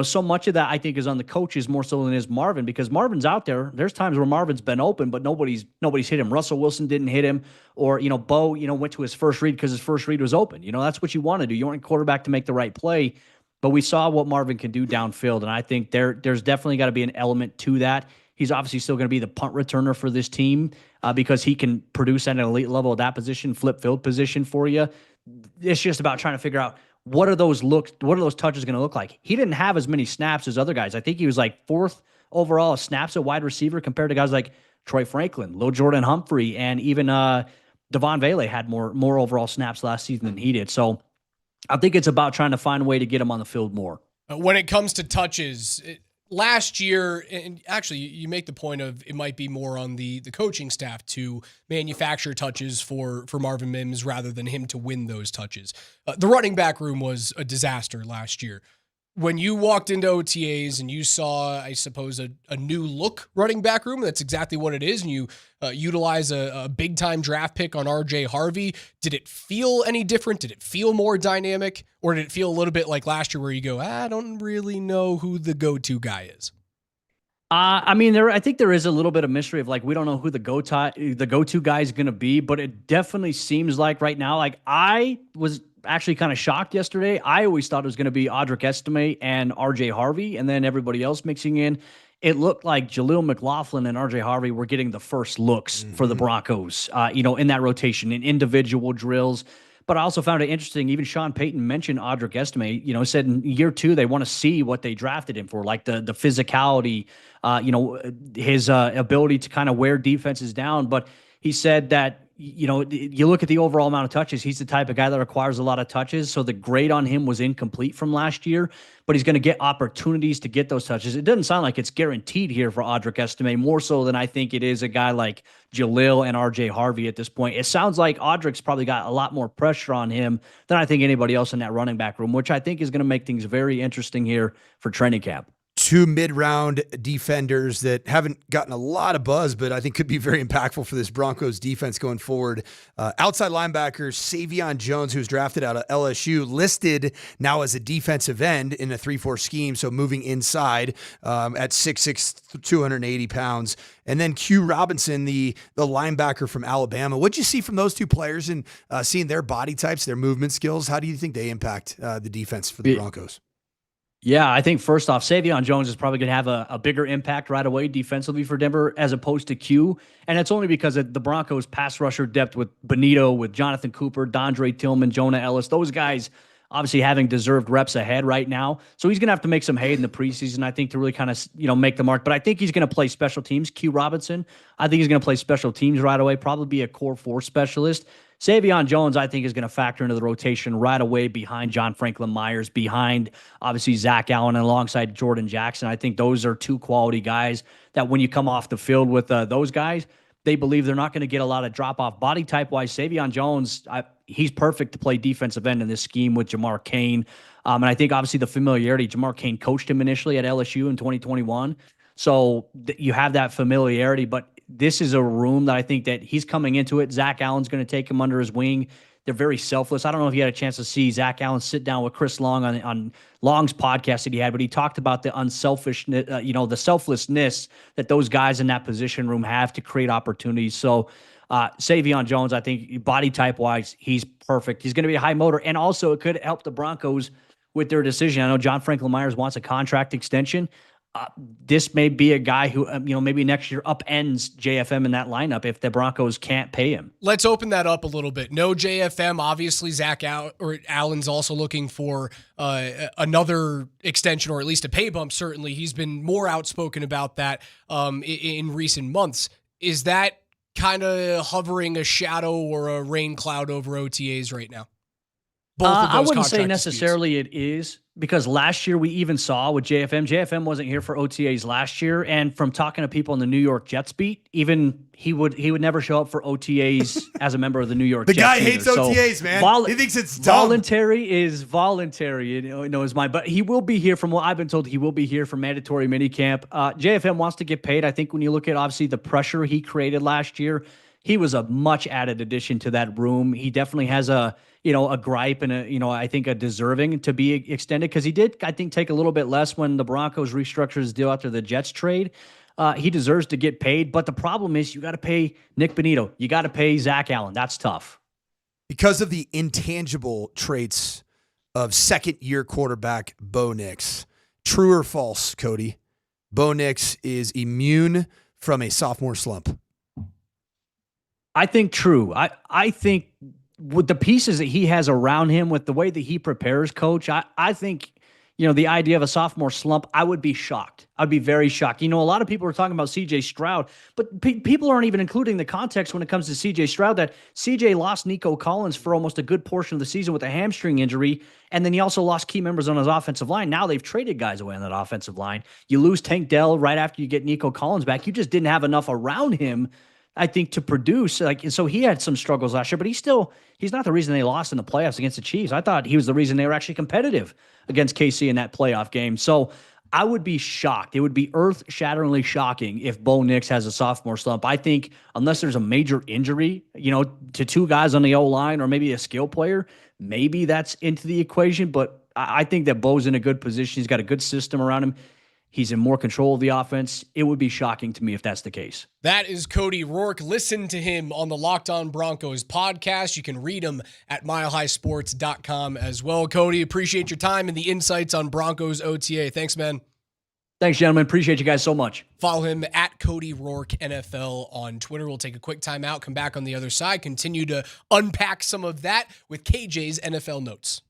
So much of that I think is on the coaches more so than it is Marvin, because Marvin's out there. There's times where Marvin's been open, but nobody's hit him. Russell Wilson didn't hit him, or Bo went to his first read because his first read was open. That's what you want to do. You want your quarterback to make the right play, but we saw what Marvin can do downfield, and I think there's definitely got to be an element to that. He's obviously still going to be the punt returner for this team because he can produce at an elite level at that position, flip field position for you. It's just about trying to figure out what are those touches going to look like. He didn't have as many snaps as other guys. I think he was like 4th overall snaps at wide receiver compared to guys like Troy Franklin, Lil Jordan Humphrey, and even Devon Vele had more overall snaps last season than he did. So I think it's about trying to find a way to get him on the field more. When it comes to touches, last year, and actually you make the point of it might be more on the coaching staff to manufacture touches for Marvin Mims rather than him to win those touches. The running back room was a disaster last year. When you walked into OTAs and you saw, I suppose, a new look running back room, that's exactly what it is, and you utilize a big-time draft pick on R.J. Harvey, did it feel any different? Did it feel more dynamic? Or did it feel a little bit like last year where you go, I don't really know who the go-to guy is? I think there is a little bit of mystery of we don't know who the go-to guy is going to be, but it definitely seems like right now, I was actually kind of shocked yesterday. I always thought it was going to be Audric Estime and RJ Harvey, and then everybody else mixing in. It looked like Jaleel McLaughlin and RJ Harvey were getting the first looks for the Broncos, in that rotation, in individual drills. But I also found it interesting. Even Sean Payton mentioned Audric Estime, said in year 2, they want to see what they drafted him for, like the physicality, his ability to kind of wear defenses down. But he said that, you look at the overall amount of touches, he's the type of guy that requires a lot of touches. So the grade on him was incomplete from last year, but he's going to get opportunities to get those touches. It doesn't sound like it's guaranteed here for Audric Estime, more so than I think it is a guy like Jaleel and RJ Harvey at this point. It sounds like Audric's probably got a lot more pressure on him than I think anybody else in that running back room, which I think is going to make things very interesting here for training camp. two mid-round defenders that haven't gotten a lot of buzz, but I think could be very impactful for this Broncos defense going forward. Outside linebacker Savion Jones, who's drafted out of LSU, listed now as a defensive end in a 3-4 scheme, so moving inside at 6'6", 280 pounds. And then Q Robinson, the linebacker from Alabama. What'd you see from those two players and seeing their body types, their movement skills? How do you think they impact the defense for the Broncos? Yeah, I think first off, Savion Jones is probably going to have a bigger impact right away defensively for Denver as opposed to Q. And it's only because of the Broncos' pass rusher depth with Benito, with Jonathan Cooper, Dondre Tillman, Jonah Ellis. Those guys obviously having deserved reps ahead right now. So he's going to have to make some hay in the preseason, I think, to really kind of, make the mark. But I think he's going to play special teams. Q Robinson, I think he's going to play special teams right away, probably be a core 4 specialist. Savion Jones, I think, is going to factor into the rotation right away behind John Franklin Myers, behind, obviously, Zach Allen, and alongside Jordan Jackson. I think those are two quality guys that when you come off the field with those guys, they believe they're not going to get a lot of drop-off. Body type-wise, Savion Jones, he's perfect to play defensive end in this scheme with Jamar Kane. And I think, obviously, the familiarity, Jamar Kane coached him initially at LSU in 2021. So you have that familiarity, but this is a room that I think that he's coming into it. Zach Allen's going to take him under his wing. They're very selfless. I don't know if you had a chance to see Zach Allen sit down with Chris Long on Long's podcast that he had, but he talked about the unselfishness, the selflessness that those guys in that position room have to create opportunities. So Savion Jones, I think body type wise, he's perfect. He's going to be a high motor, and also it could help the Broncos with their decision. I know John Franklin Myers wants a contract extension. This may be a guy who, maybe next year upends JFM in that lineup if the Broncos can't pay him. Let's open that up a little bit. No JFM, obviously Allen's also looking for another extension or at least a pay bump. Certainly, he's been more outspoken about that in recent months. Is that kind of hovering a shadow or a rain cloud over OTAs right now? Both of those I wouldn't say contract necessarily it is, because last year we even saw with JFM wasn't here for OTAs last year, and from talking to people in the New York Jets beat, even he would never show up for OTAs as a member of the New York Jets. The guy either. hates OTAs, man. He thinks it's dumb. Voluntary is voluntary, is mine. But he will be here, from what I've been told, he will be here for mandatory minicamp. JFM wants to get paid. I think when you look at, obviously, the pressure he created last year, he was a much added addition to that room. He definitely has a gripe and I think a deserving to be extended, because he did, I think, take a little bit less when the Broncos restructured his deal after the Jets trade. He deserves to get paid, but the problem is you got to pay Nick Benito. You got to pay Zach Allen. That's tough. Because of the intangible traits of second-year quarterback Bo Nix. True or false, Cody? Bo Nix is immune from a sophomore slump. I think true. I think with the pieces that he has around him, with the way that he prepares, Coach, I think, the idea of a sophomore slump, I would be shocked. I'd be very shocked. A lot of people are talking about C.J. Stroud, but people aren't even including the context when it comes to C.J. Stroud, that C.J. lost Nico Collins for almost a good portion of the season with a hamstring injury, and then he also lost key members on his offensive line. Now they've traded guys away on that offensive line. You lose Tank Dell right after you get Nico Collins back. You just didn't have enough around him, I think, to produce. So he had some struggles last year, but he's not the reason they lost in the playoffs against the Chiefs. I thought he was the reason they were actually competitive against KC in that playoff game. So I would be shocked. It would be earth-shatteringly shocking if Bo Nix has a sophomore slump. I think unless there's a major injury, to two guys on the O-line or maybe a skill player, maybe that's into the equation. But I think that Bo's in a good position. He's got a good system around him. He's in more control of the offense. It would be shocking to me if that's the case. That is Cody Ror. Listen to him on the Locked On Broncos podcast. You can read him at milehighsports.com as well. Cody, appreciate your time and the insights on Broncos OTA. Thanks, man. Thanks, gentlemen. Appreciate you guys so much. Follow him at Cody Rourke NFL on Twitter. We'll take a quick time out, come back on the other side, continue to unpack some of that with KJ's NFL Notes.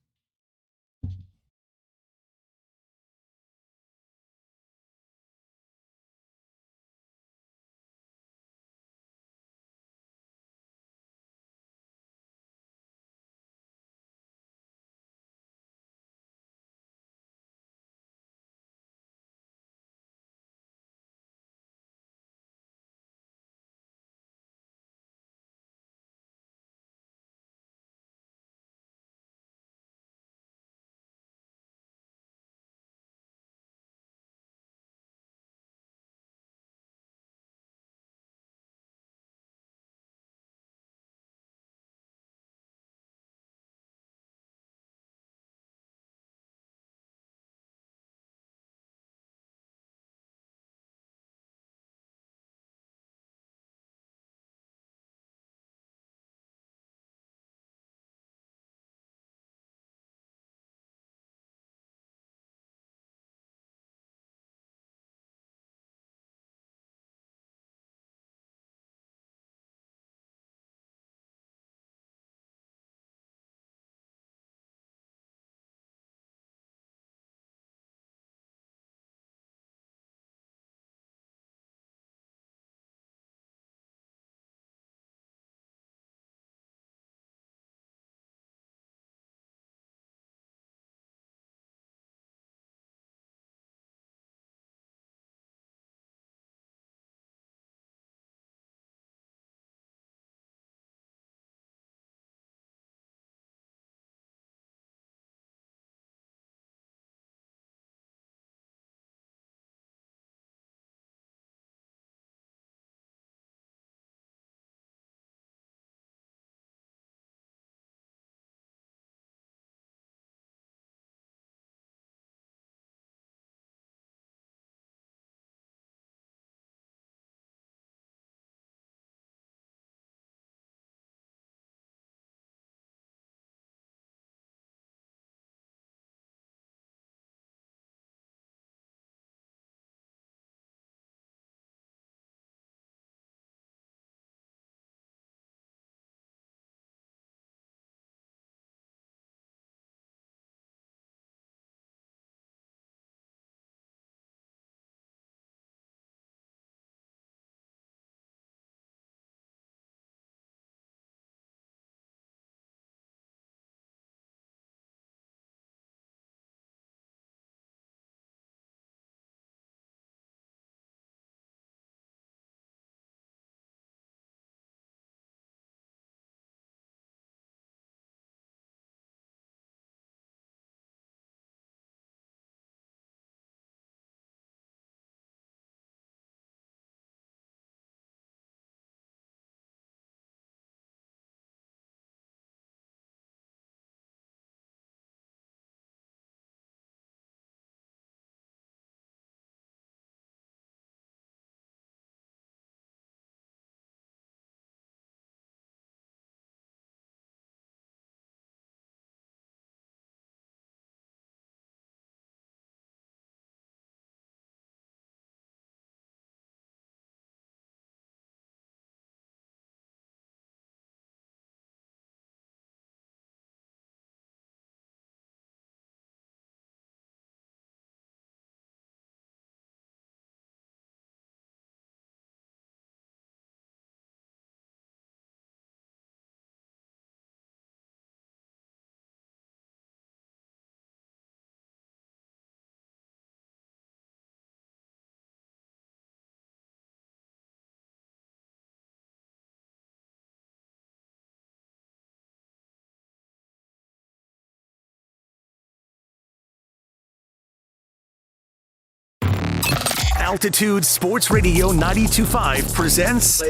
Altitude Sports Radio 92.5 presents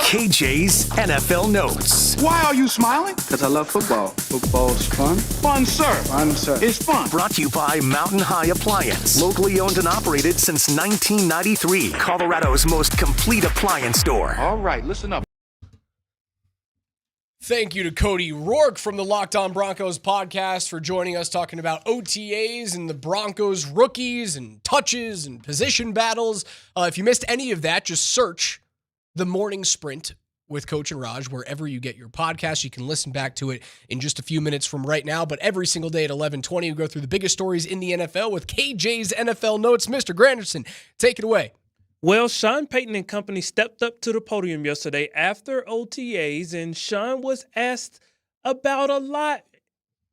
KJ's NFL Notes. Why are you smiling? Because I love football. Football's fun. Fun, sir. Fun, sir. It's fun. Brought to you by Mountain High Appliance. Locally owned and operated since 1993. Colorado's most complete appliance store. All right, listen up. Thank you to Cody Ror from the Locked On Broncos podcast for joining us talking about OTAs and the Broncos rookies and touches and position battles. If you missed any of that, just search The Morning Sprint with Coach and Raj wherever you get your podcast. You can listen back to it in just a few minutes from right now, but every single day at 11:20, we go through the biggest stories in the NFL with KJ's NFL Notes. Mr. Granderson, take it away. Well, Sean Payton and company stepped up to the podium yesterday after OTAs, and Sean was asked about a lot,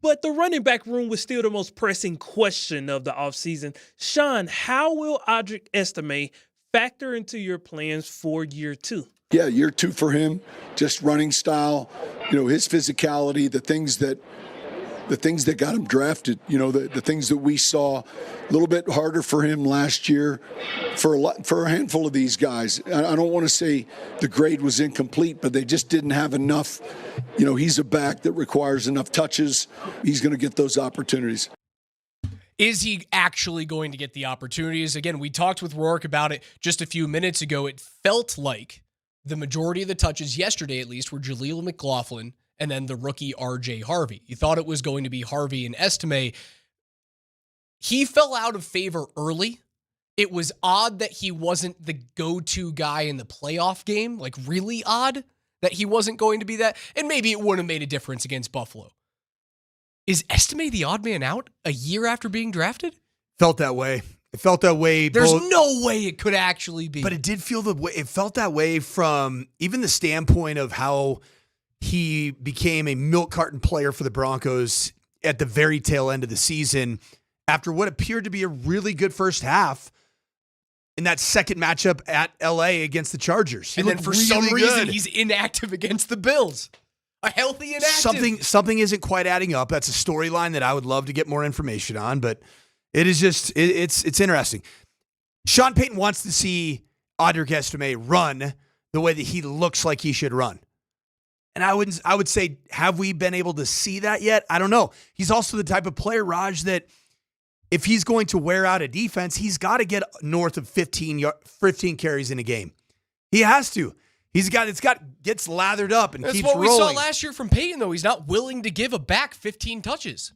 but the running back room was still the most pressing question of the offseason. Sean, how will Audric Estime factor into your plans for year two? Yeah, year two for him, just running style, his physicality, the things that got him drafted, the things that we saw. A little bit harder for him last year for a handful of these guys. I don't want to say the grade was incomplete, but they just didn't have enough. He's a back that requires enough touches. He's going to get those opportunities. Is he actually going to get the opportunities? Again, we talked with Rourke about it just a few minutes ago. It felt like the majority of the touches yesterday, at least, were Jaleel McLaughlin and then the rookie RJ Harvey. You thought it was going to be Harvey and Estime. He fell out of favor early. It was odd that he wasn't the go-to guy in the playoff game, like really odd that he wasn't going to be that. And maybe it wouldn't have made a difference against Buffalo. Is Estime the odd man out a year after being drafted? Felt that way. It felt that way. There's no way it could actually be. But it did feel the way. It felt that way from even the standpoint of how he became a milk carton player for the Broncos at the very tail end of the season after what appeared to be a really good first half in that second matchup at LA against the Chargers. And then for some reason, he's inactive against the Bills. A healthy inactive. Something isn't quite adding up. That's a storyline that I would love to get more information on, but it is just, it's interesting. Sean Payton wants to see Audric Estime run the way that he looks like he should run. And I would say, have we been able to see that yet? I don't know. He's also the type of player, Raj, that if he's going to wear out a defense, he's got to get north of 15 carries in a game. He has to. Gets lathered up and keeps rolling. That's what we saw last year from Payton, though. He's not willing to give a back 15 touches.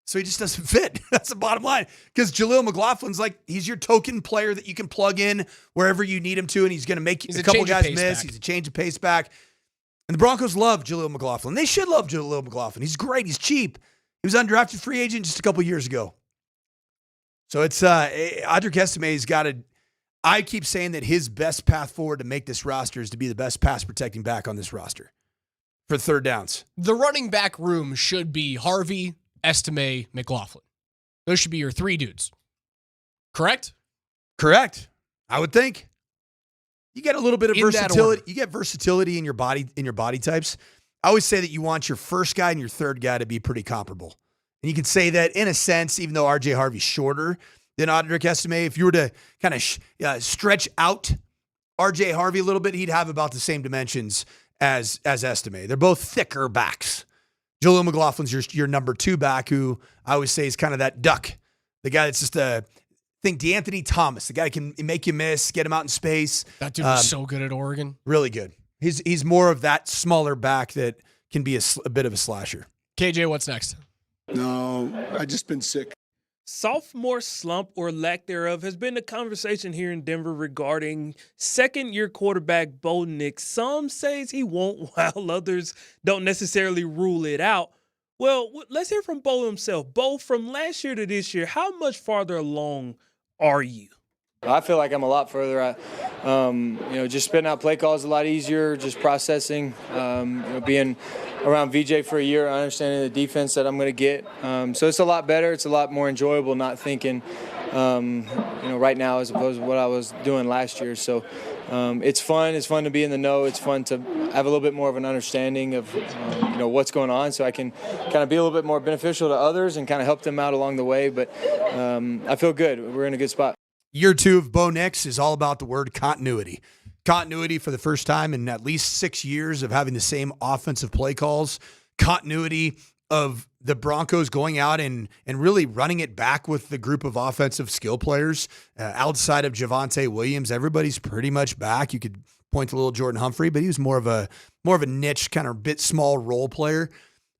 So he just doesn't fit. That's the bottom line. Because Jaleel McLaughlin's he's your token player that you can plug in wherever you need him to, and he's going to make a couple guys miss. He's a change of pace back. And the Broncos love Jaleel McLaughlin. They should love Jaleel McLaughlin. He's great. He's cheap. He was undrafted free agent just a couple years ago. So it's Audric Estime's got to. I keep saying that his best path forward to make this roster is to be the best pass protecting back on this roster for third downs. The running back room should be Harvey, Estime, McLaughlin. Those should be your three dudes. Correct? Correct. I would think. You get a little bit of versatility. You get versatility in your body types. I always say that you want your first guy and your third guy to be pretty comparable. And you can say that in a sense, even though RJ Harvey's shorter than Audric Estime, if you were to kind of stretch out RJ Harvey a little bit, he'd have about the same dimensions as Estime. They're both thicker backs. Jaleel McLaughlin's your number two back, who I always say is kind of that duck. The guy that's just think DeAnthony Thomas, the guy who can make you miss, get him out in space. That dude was so good at Oregon. Really good. He's more of that smaller back that can be a bit of a slasher. KJ, what's next? No, I just been sick. Sophomore slump or lack thereof has been the conversation here in Denver regarding second-year quarterback Bo Nix. Some says he won't, while others don't necessarily rule it out. Well, let's hear from Bo himself. Bo, from last year to this year, how much farther along are you? I feel like I'm a lot further. Just spitting out play calls is a lot easier, just processing, being around VJ for a year, understanding the defense that I'm going to get. So it's a lot better. It's a lot more enjoyable not thinking, right now as opposed to what I was doing last year. So it's fun. It's fun to be in the know. It's fun to have a little bit more of an understanding of, what's going on, so I can kind of be a little bit more beneficial to others and kind of help them out along the way. But I feel good. We're in a good spot. Year 2 of Bo Nix is all about the word continuity. Continuity for the first time in at least 6 years of having the same offensive play calls. Continuity of the Broncos going out and really running it back with the group of offensive skill players. Outside of Javonte Williams, everybody's pretty much back. You could point to little Jordan Humphrey, but he was more of a niche, kind of bit small role player.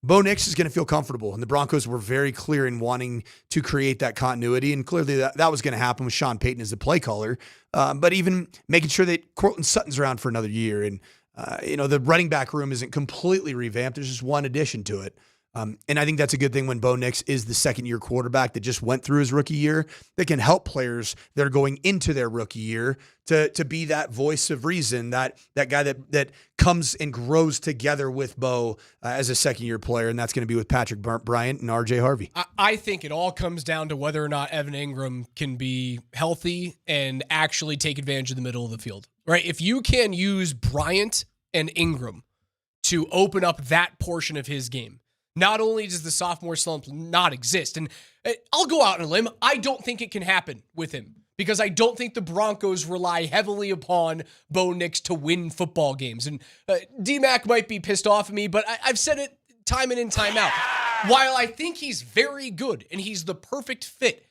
Bo Nix is going to feel comfortable, and the Broncos were very clear in wanting to create that continuity, and clearly that was going to happen with Sean Payton as the play caller, but even making sure that Courtland Sutton's around for another year, and the running back room isn't completely revamped. There's just one addition to it. And I think that's a good thing when Bo Nix is the second-year quarterback that just went through his rookie year that can help players that are going into their rookie year to be that voice of reason, that guy that comes and grows together with Bo as a second-year player, and that's going to be with Patrick Bryant and R.J. Harvey. I think it all comes down to whether or not Evan Ingram can be healthy and actually take advantage of the middle of the field, right? If you can use Bryant and Ingram to open up that portion of his game, not only does the sophomore slump not exist, and I'll go out on a limb, I don't think it can happen with him because I don't think the Broncos rely heavily upon Bo Nix to win football games. And DMac might be pissed off at me, but I've said it time in and time out. While I think he's very good and he's the perfect fit,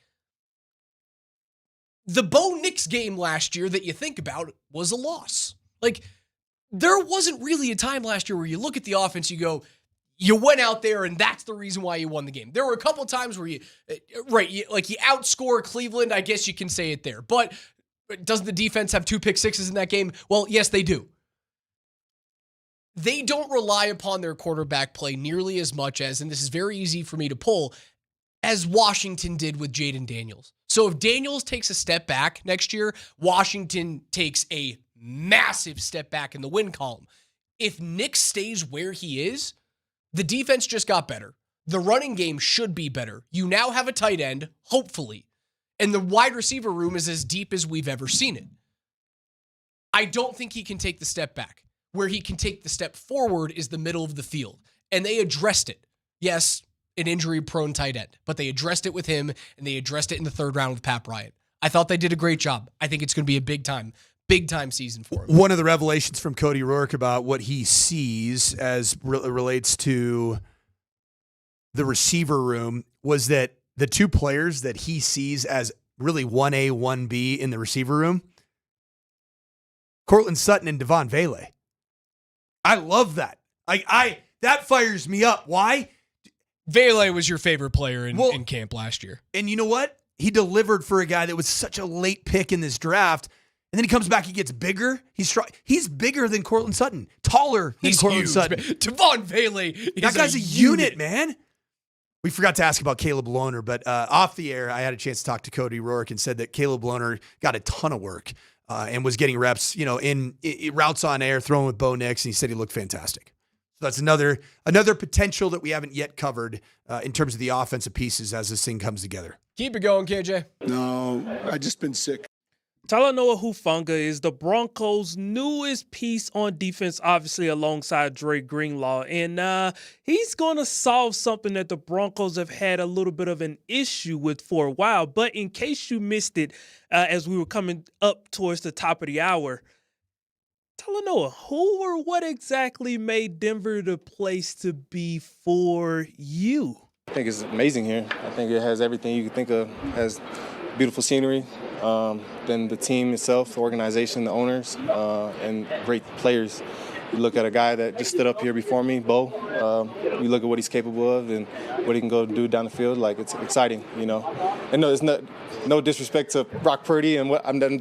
the Bo Nix game last year that you think about was a loss. Like, there wasn't really a time last year where you look at the offense, you go, you went out there and that's the reason why you won the game. There were a couple of times where you outscore Cleveland. I guess you can say it there. But doesn't the defense have 2 pick sixes in that game? Well, yes, they do. They don't rely upon their quarterback play nearly as much as, and this is very easy for me to pull, as Washington did with Jaden Daniels. So if Daniels takes a step back next year, Washington takes a massive step back in the win column. If Nick stays where he is, the defense just got better. The running game should be better. You now have a tight end, hopefully, and the wide receiver room is as deep as we've ever seen it. I don't think he can take the step back. Where he can take the step forward is the middle of the field, and they addressed it. Yes, an injury-prone tight end, but they addressed it with him, and they addressed it in the 3rd round with Pat Bryant. I thought they did a great job. I think it's going to be a big time season for him. One of the revelations from Cody Ror about what he sees as relates to the receiver room was that the 2 players that he sees as really 1A, 1B in the receiver room, Courtland Sutton and Devon Vele. I love that. That fires me up. Why? Vele was your favorite player in camp last year. And you know what? He delivered for a guy that was such a late pick in this draft. And then he comes back, he gets bigger. He's bigger than Courtland Sutton, taller than Courtland Sutton. Devon Vele is that guy's a unit, man. We forgot to ask about Caleb Lohner, but off the air, I had a chance to talk to Cody Ror and said that Caleb Lohner got a ton of work and was getting reps, in routes on air, throwing with Bo Nix, and he said he looked fantastic. So that's another potential that we haven't yet covered in terms of the offensive pieces as this thing comes together. Keep it going, KJ. No, I just been sick. Talanoa Hufanga is the Broncos' newest piece on defense, obviously alongside Dre Greenlaw. And he's going to solve something that the Broncos have had a little bit of an issue with for a while. But in case you missed it, as we were coming up towards the top of the hour, Talanoa, who or what exactly made Denver the place to be for you? I think it's amazing here. I think it has everything you could think of. It has beautiful scenery. Then the team itself, the organization, the owners, and great players. You look at a guy that just stood up here before me, Bo. You look at what he's capable of and what he can go do down the field. Like, it's exciting, And no, there's no disrespect to Brock Purdy and what I'm done.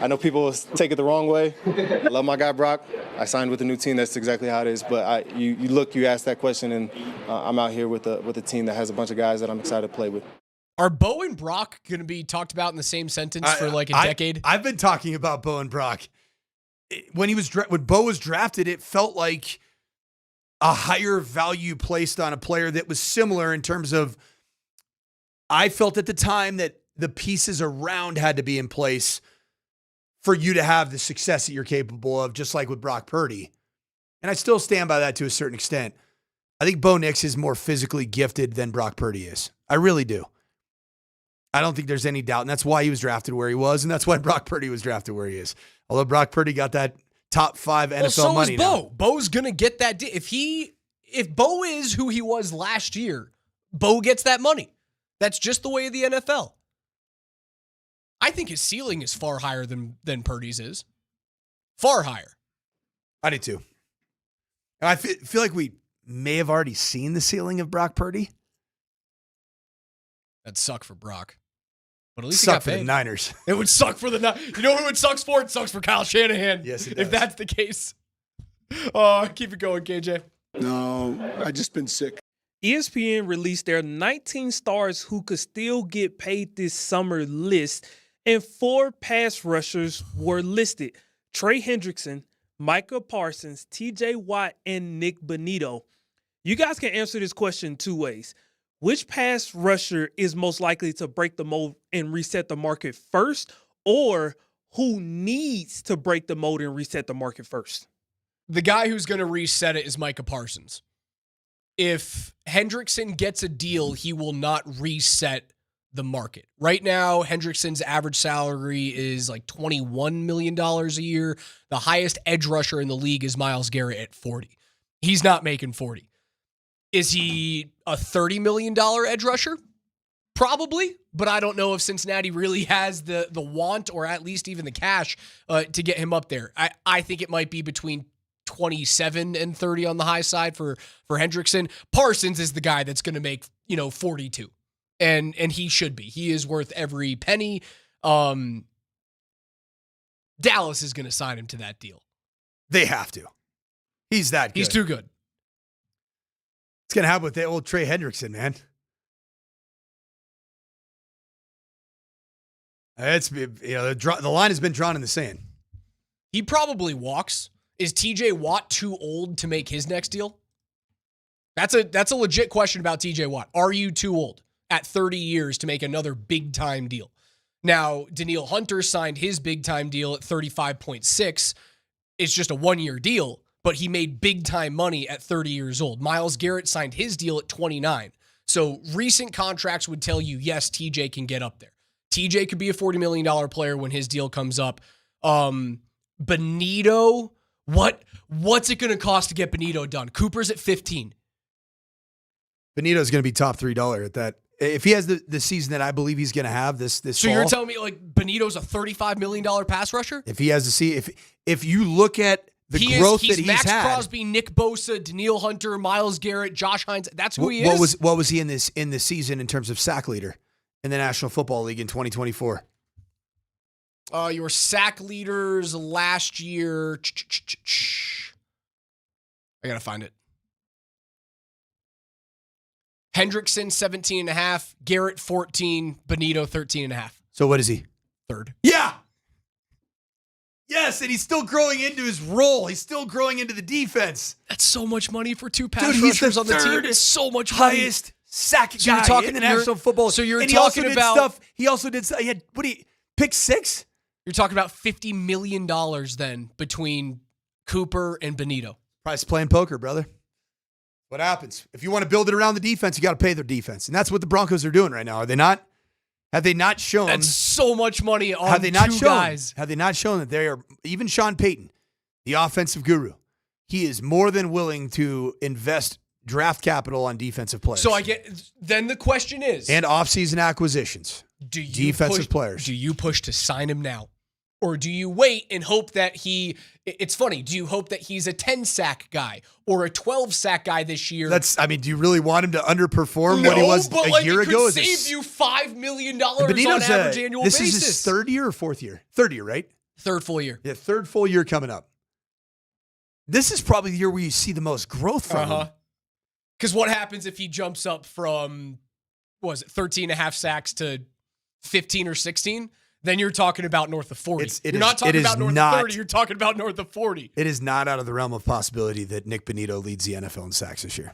I know people will take it the wrong way. I love my guy Brock. I signed with a new team. That's exactly how it is. But you ask that question, and I'm out here with a team that has a bunch of guys that I'm excited to play with. Are Bo and Brock going to be talked about in the same sentence for like a decade? I've been talking about Bo and Brock. When Bo was drafted, it felt like a higher value placed on a player that was similar in terms of, I felt at the time that the pieces around had to be in place for you to have the success that you're capable of, just like with Brock Purdy. And I still stand by that to a certain extent. I think Bo Nix is more physically gifted than Brock Purdy is. I really do. I don't think there's any doubt. And that's why he was drafted where he was. And that's why Brock Purdy was drafted where he is. Although Brock Purdy got that top 5 NFL so money is Bo. now. Bo's going to get that. If Bo is who he was last year, Bo gets that money. That's just the way of the NFL. I think his ceiling is far higher than Purdy's is. Far higher. I do too. And I feel like we may have already seen the ceiling of Brock Purdy. That'd suck for Brock. But at least Suck he got for paid. the Niners. It would suck for the Niners. You know who it sucks for? It sucks for Kyle Shanahan. Yes, it if does. that's the case. Oh, keep it going, KJ. No, I just been sick. ESPN released their 19 stars who could still get paid this summer list, and 4 pass rushers were listed. Trey Hendrickson, Micah Parsons, TJ Watt, and Nick Bonito. You guys can answer this question 2 ways. Which pass rusher is most likely to break the mold and reset the market first, or who needs to break the mold and reset the market first? The guy who's going to reset it is Micah Parsons. If Hendrickson gets a deal, he will not reset the market. Right now, Hendrickson's average salary is like $21 million a year. The highest edge rusher in the league is Myles Garrett at 40. He's not making 40. Is he a $30 million edge rusher? Probably, but I don't know if Cincinnati really has the want or at least even the cash to get him up there. I think it might be between 27 and 30 on the high side for Hendrickson. Parsons is the guy that's going to make, 42. And he should be. He is worth every penny. Dallas is going to sign him to that deal. They have to. He's that good. He's too good. It's going to happen with that old Trey Hendrickson, man. It's the line has been drawn in the sand. He probably walks. Is TJ Watt too old to make his next deal? That's a legit question about TJ Watt. Are you too old at 30 years to make another big time deal? Now, Daniil Hunter signed his big time deal at 35.6. It's just a 1-year deal, but he made big time money at 30 years old. Myles Garrett signed his deal at 29. So recent contracts would tell you, yes, TJ can get up there. TJ could be a $40 million player when his deal comes up. Bonito, what's it going to cost to get Bonito done? Cooper's at 15. Bonito's going to be top $3 at that. If he has the season that I believe he's going to have this So fall, you're telling me like Bonito's a $35 million pass rusher? if he has if you look at the growth that he's Max had, Crosby, Nick Bosa, Daniil Hunter, Myles Garrett, Josh Hines. That's who he is. What was he in this season in terms of sack leader in the National Football League in 2024? Your sack leaders last year. I gotta find it. Hendrickson 17.5, Garrett 14, Bonito 13.5. So what is he? Third. Yeah. Yes, and he's still growing into his role. He's still growing into the defense. That's so much money for 2 pass Dude, he's rushers the on the team. third It's so much money. highest sack So you're guy talking- in the National Football. so you're and he also talking did about- stuff. He also did. He had pick 6. You're talking about $50 million then between Cooper and Bonito. Price playing poker, brother. What happens if you want to build it around the defense? You got to pay their defense, and that's what the Broncos are doing right now. Are they not? Have they not shown? That's so much money on have they not two shown, guys. Have they not shown that they are? Even Sean Payton, the offensive guru, he is more than willing to invest draft capital on defensive players. So then the question is, and offseason acquisitions. Defensive players. Do you push to sign him now? Or do you wait and hope that it's funny, do you hope that he's a 10-sack guy or a 12-sack guy this year? Do you really want him to underperform what he was a year ago? It could save you $5 million on average annual basis. This is his 3rd year or 4th year? 3rd year, right? 3rd full year. Yeah, 3rd full year coming up. This is probably the year where you see the most growth from him. Because what happens if he jumps up from, 13.5 sacks to 15 or 16? Then you're talking about north of 40. You're not talking about north of 30. You're talking about north of 40. It is not out of the realm of possibility that Nick Bonito leads the NFL in sacks this year,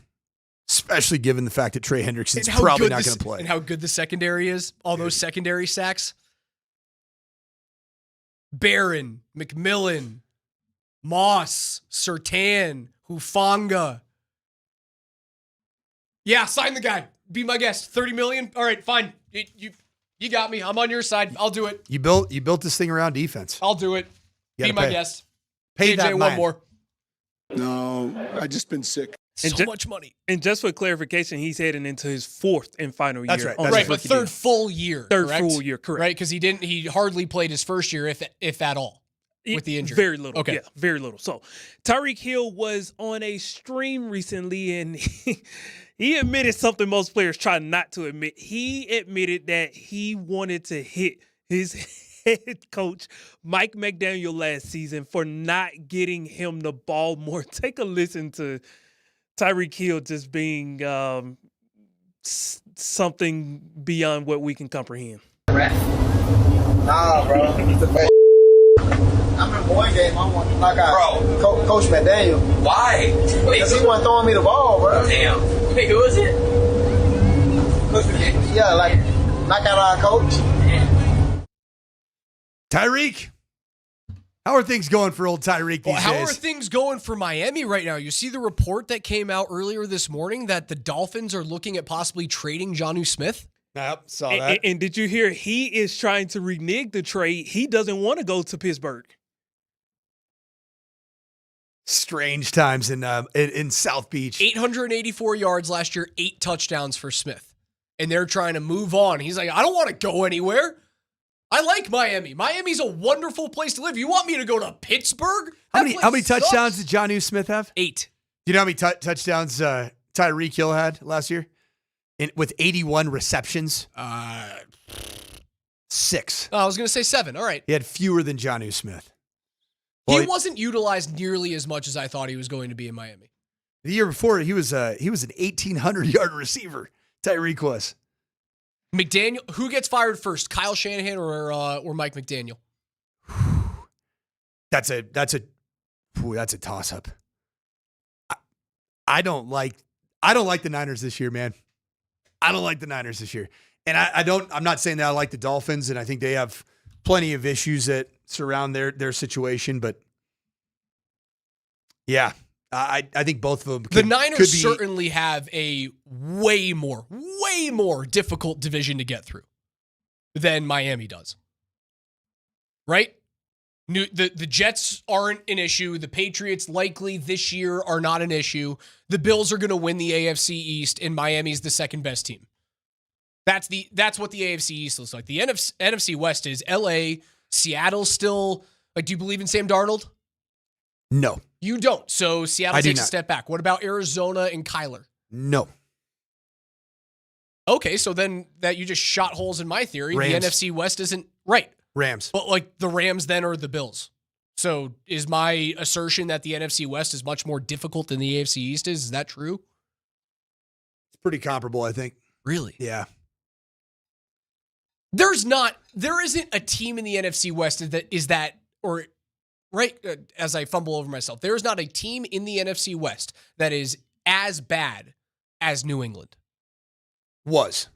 especially given the fact that Trey Hendrickson's probably not going to play. And how good the secondary is. All those secondary sacks. Barron, McMillan, Moss, Surtain, Hufanga. Yeah, sign the guy. Be my guest. $30 million. All right, fine. You You got me. I'm on your side. I'll do it. You built this thing around defense. I'll do it. You Be gotta my pay. guest. Pay AJ, that one man. more. No, I just been sick. So much money. And just for clarification, he's heading into his fourth and final That's year. right. on That's his Right, but rookie third deal. full year. Third correct? full year, correct. Right, because he hardly played his first year, if at all, with the injury. Very little. Okay. Yeah, very little. So Tyreek Hill was on a stream recently, and he admitted something most players try not to admit. He admitted that he wanted to hit his head coach, Mike McDaniel, last season for not getting him the ball more. Take a listen to Tyreek Hill just being something beyond what we can comprehend. Nah, bro. I remember one game I wanted to knock out Coach McDaniel. Why? Because he wasn't throwing me the ball, bro. Damn. Wait, who was it? Yeah, like knock out our coach. Tyreek, how are things going for old Tyreek these How days? are things going for Miami right now? You see the report that came out earlier this morning that the Dolphins are looking at possibly trading Jonnu Smith? Yep, saw that. And did you hear he is trying to renege the trade? He doesn't want to go to Pittsburgh. Strange times in South Beach. 884 yards last year, 8 touchdowns for Smith. And they're trying to move on. He's like, I don't want to go anywhere. I like Miami. Miami's a wonderful place to live. You want me to go to Pittsburgh? How many touchdowns did Jonnu Smith have? 8. Do you know how many touchdowns Tyreek Hill had last year? With 81 receptions? 6. I was going to say 7. All right. He had fewer than Jonnu Smith. He wasn't utilized nearly as much as I thought he was going to be in Miami. The year before, he was an 1,800-yard receiver. Tyreek was. McDaniel, who gets fired first, Kyle Shanahan or Mike McDaniel? That's a toss-up. I don't like the Niners this year, man. I don't like the Niners this year. And I'm not saying that I like the Dolphins, and I think they have plenty of issues that surround their situation, but yeah, I think both of them the Niners certainly have a way more difficult division to get through than Miami does. Right? The Jets aren't an issue. The Patriots likely this year are not an issue. The Bills are going to win the AFC East, and Miami's the second best team. That's what the AFC East looks like. The NFC West is LA, Seattle still. Like, do you believe in Sam Darnold? No. You don't. So Seattle I do takes a not. step back. What about Arizona and Kyler? No. Okay, so then that you just shot holes in my theory. Rams. The NFC West isn't right. Rams. But like the Rams then are the Bills. So is my assertion that the NFC West is much more difficult than the AFC East is that true? It's pretty comparable, I think. Really? Yeah. There isn't a team in the NFC West as I fumble over myself, there is not a team in the NFC West that is as bad as New England. So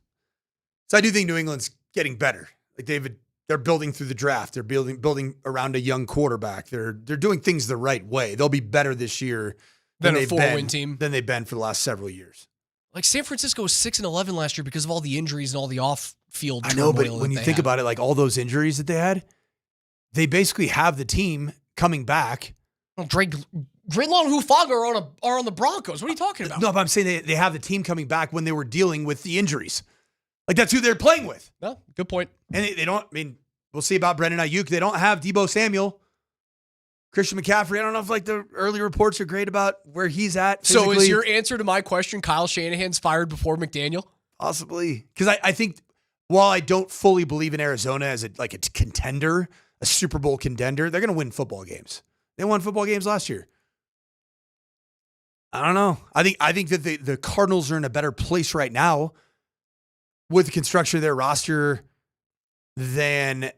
I do think New England's getting better. Like they're building through the draft. They're building around a young quarterback. They're doing things the right way. They'll be better this year Than a they've 4-win team. than they've been for the last several years. Like San Francisco was 6-11 last year because of all the injuries and all the off-field I know, but turmoil when that you they think had. about it, like all those injuries that they had, they basically have the team coming back. Well, Greenlaw and Hufanga are on the Broncos. What are you talking about? No, but I'm saying they have the team coming back when they were dealing with the injuries. Like that's who they're playing with. No, good point. And they don't, I mean, we'll see about Brendan Ayuk. They don't have Deebo Samuel. Christian McCaffrey, I don't know if like the early reports are great about where he's at physically. So is your answer to my question, Kyle Shanahan's fired before McDaniel? Possibly. Because I think while I don't fully believe in Arizona as a contender, a Super Bowl contender, they're going to win football games. They won football games last year. I don't know. I think that the Cardinals are in a better place right now with the construction of their roster than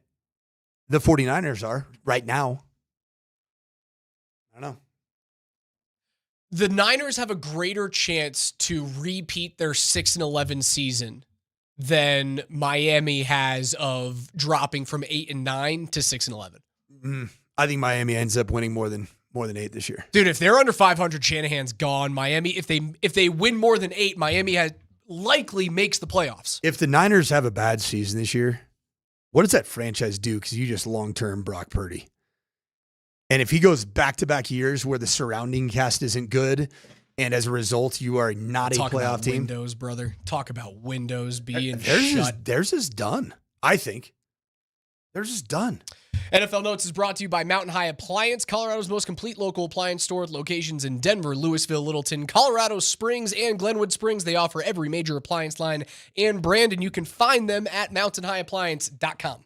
the 49ers are right now. I don't know. The Niners have a greater chance to repeat their 6-11 season than Miami has of dropping from 8-9 to 6-11. I think Miami ends up winning more than 8 this year. Dude, if they're under 500, Shanahan's gone. Miami, if they win more than 8, Miami has likely makes the playoffs. If the Niners have a bad season this year, what does that franchise do? Because you just long-term Brock Purdy. And if he goes back-to-back years where the surrounding cast isn't good, and as a result, you are not Talk a playoff about team. Windows, brother. Talk about Windows being Theirs is done, I think. Theirs is done. NFL Notes is brought to you by Mountain High Appliance, Colorado's most complete local appliance store with locations in Denver, Louisville, Littleton, Colorado Springs, and Glenwood Springs. They offer every major appliance line and brand, and you can find them at mountainhighappliance.com.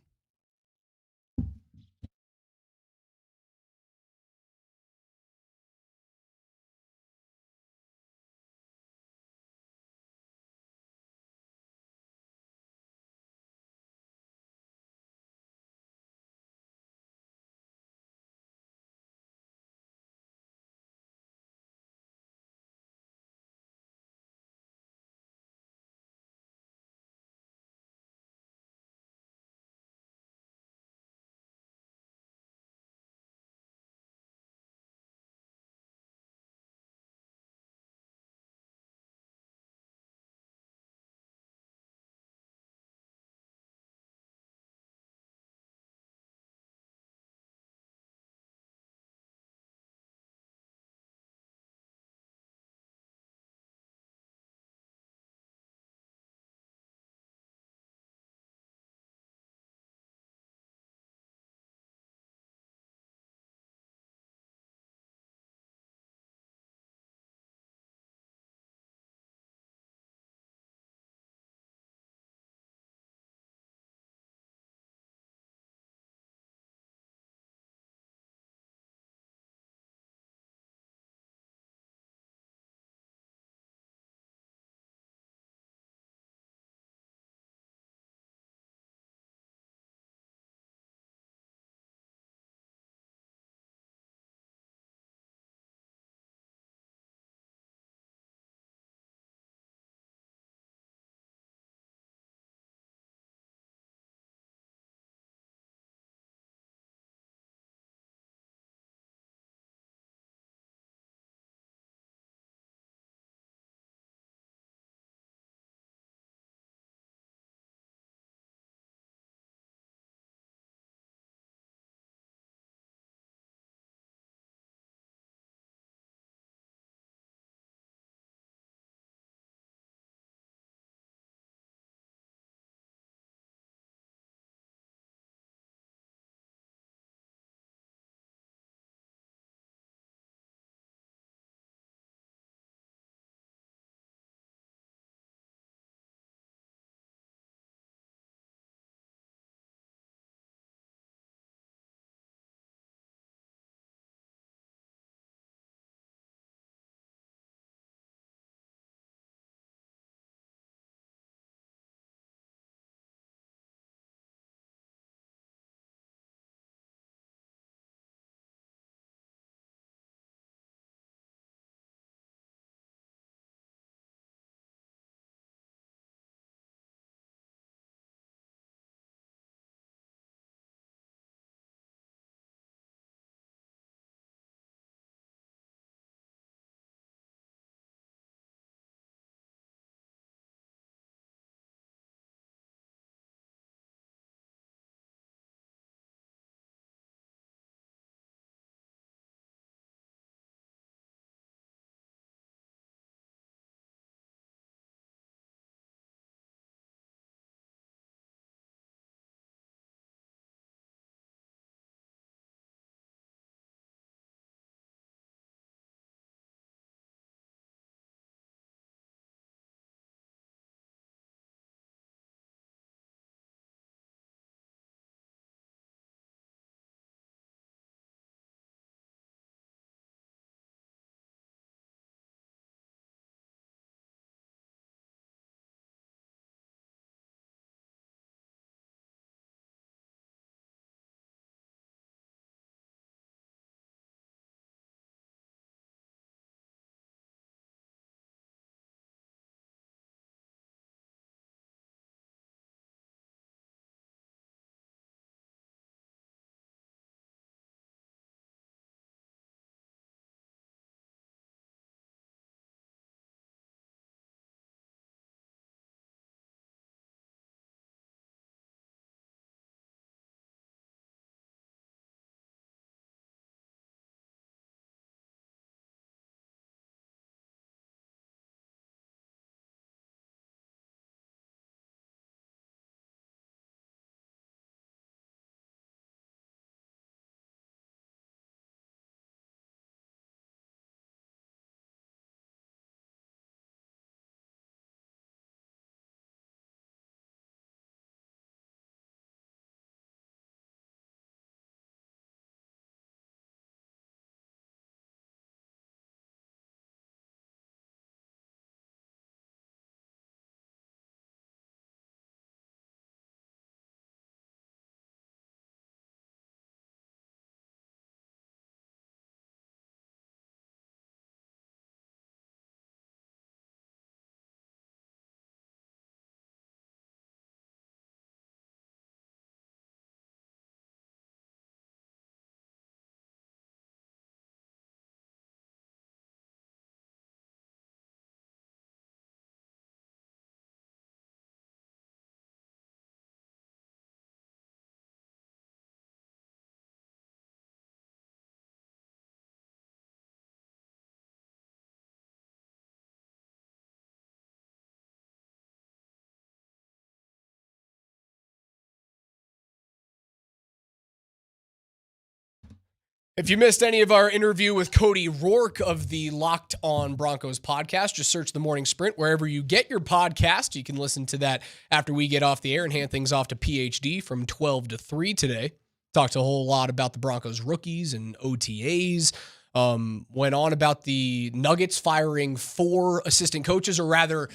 If you missed any of our interview with Cody Ror of the Locked On Broncos podcast, just search The Morning Sprint wherever you get your podcast. You can listen to that after we get off the air and hand things off to PhD from 12 to 3 today. Talked a whole lot about the Broncos rookies and OTAs. Went on about the Nuggets firing 4 assistant coaches, or rather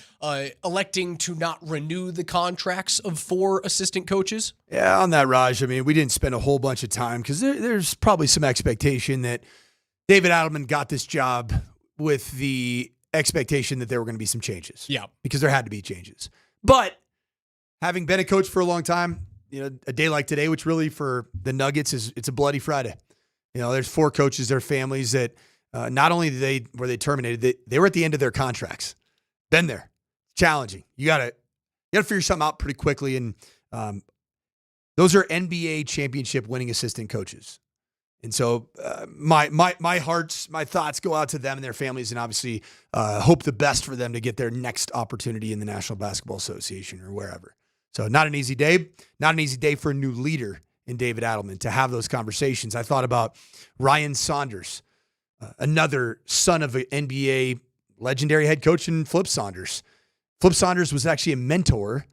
electing to not renew the contracts of 4 assistant coaches. Yeah, on that, Raj, I mean, we didn't spend a whole bunch of time because there's probably some expectation that David Adelman got this job with the expectation that there were going to be some changes. Yeah. Because there had to be changes. But having been a coach for a long time, a day like today, which really for the Nuggets it's a bloody Friday. There's 4 coaches, their families that not only were they terminated, they were at the end of their contracts. Been there. Challenging. You gotta figure something out pretty quickly. And those are NBA championship winning assistant coaches. And so my thoughts go out to them and their families, and obviously hope the best for them to get their next opportunity in the National Basketball Association or wherever. So not an easy day. Not an easy day for a new leader in David Adelman to have those conversations. I thought about Ryan Saunders, another son of an NBA legendary head coach, and Flip Saunders. Flip Saunders was actually a mentor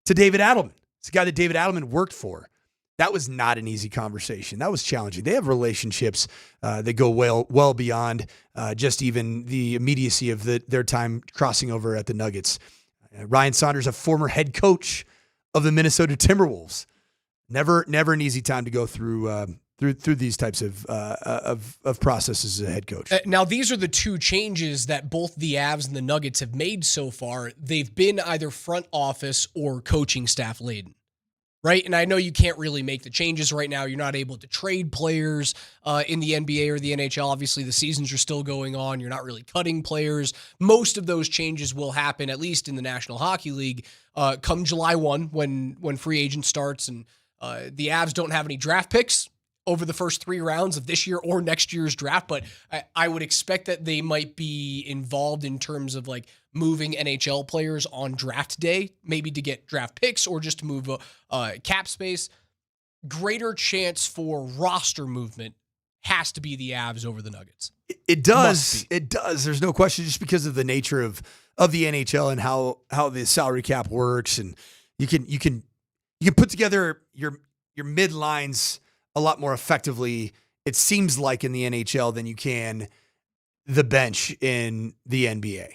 to David Adelman. It's a guy that David Adelman worked for. That was not an easy conversation. That was challenging. They have relationships that go well beyond just even the immediacy of their time crossing over at the Nuggets. Ryan Saunders, a former head coach of the Minnesota Timberwolves. Never an easy time to go through these types of processes as a head coach. Now, these are the 2 changes that both the Avs and the Nuggets have made so far. They've been either front office or coaching staff laden, right? And I know you can't really make the changes right now. You're not able to trade players in the NBA or the NHL. Obviously, the seasons are still going on. You're not really cutting players. Most of those changes will happen, at least in the National Hockey League, come July 1 when free agent starts. And the Avs don't have any draft picks over the first 3 rounds of this year or next year's draft, but I would expect that they might be involved in terms of like moving NHL players on draft day, maybe to get draft picks or just to move cap space. Greater chance for roster movement has to be the Avs over the Nuggets. It does. It does. There's no question, just because of the nature of the NHL and how the salary cap works, and you can put together your mid lines a lot more effectively, it seems like, in the NHL than you can the bench in the NBA.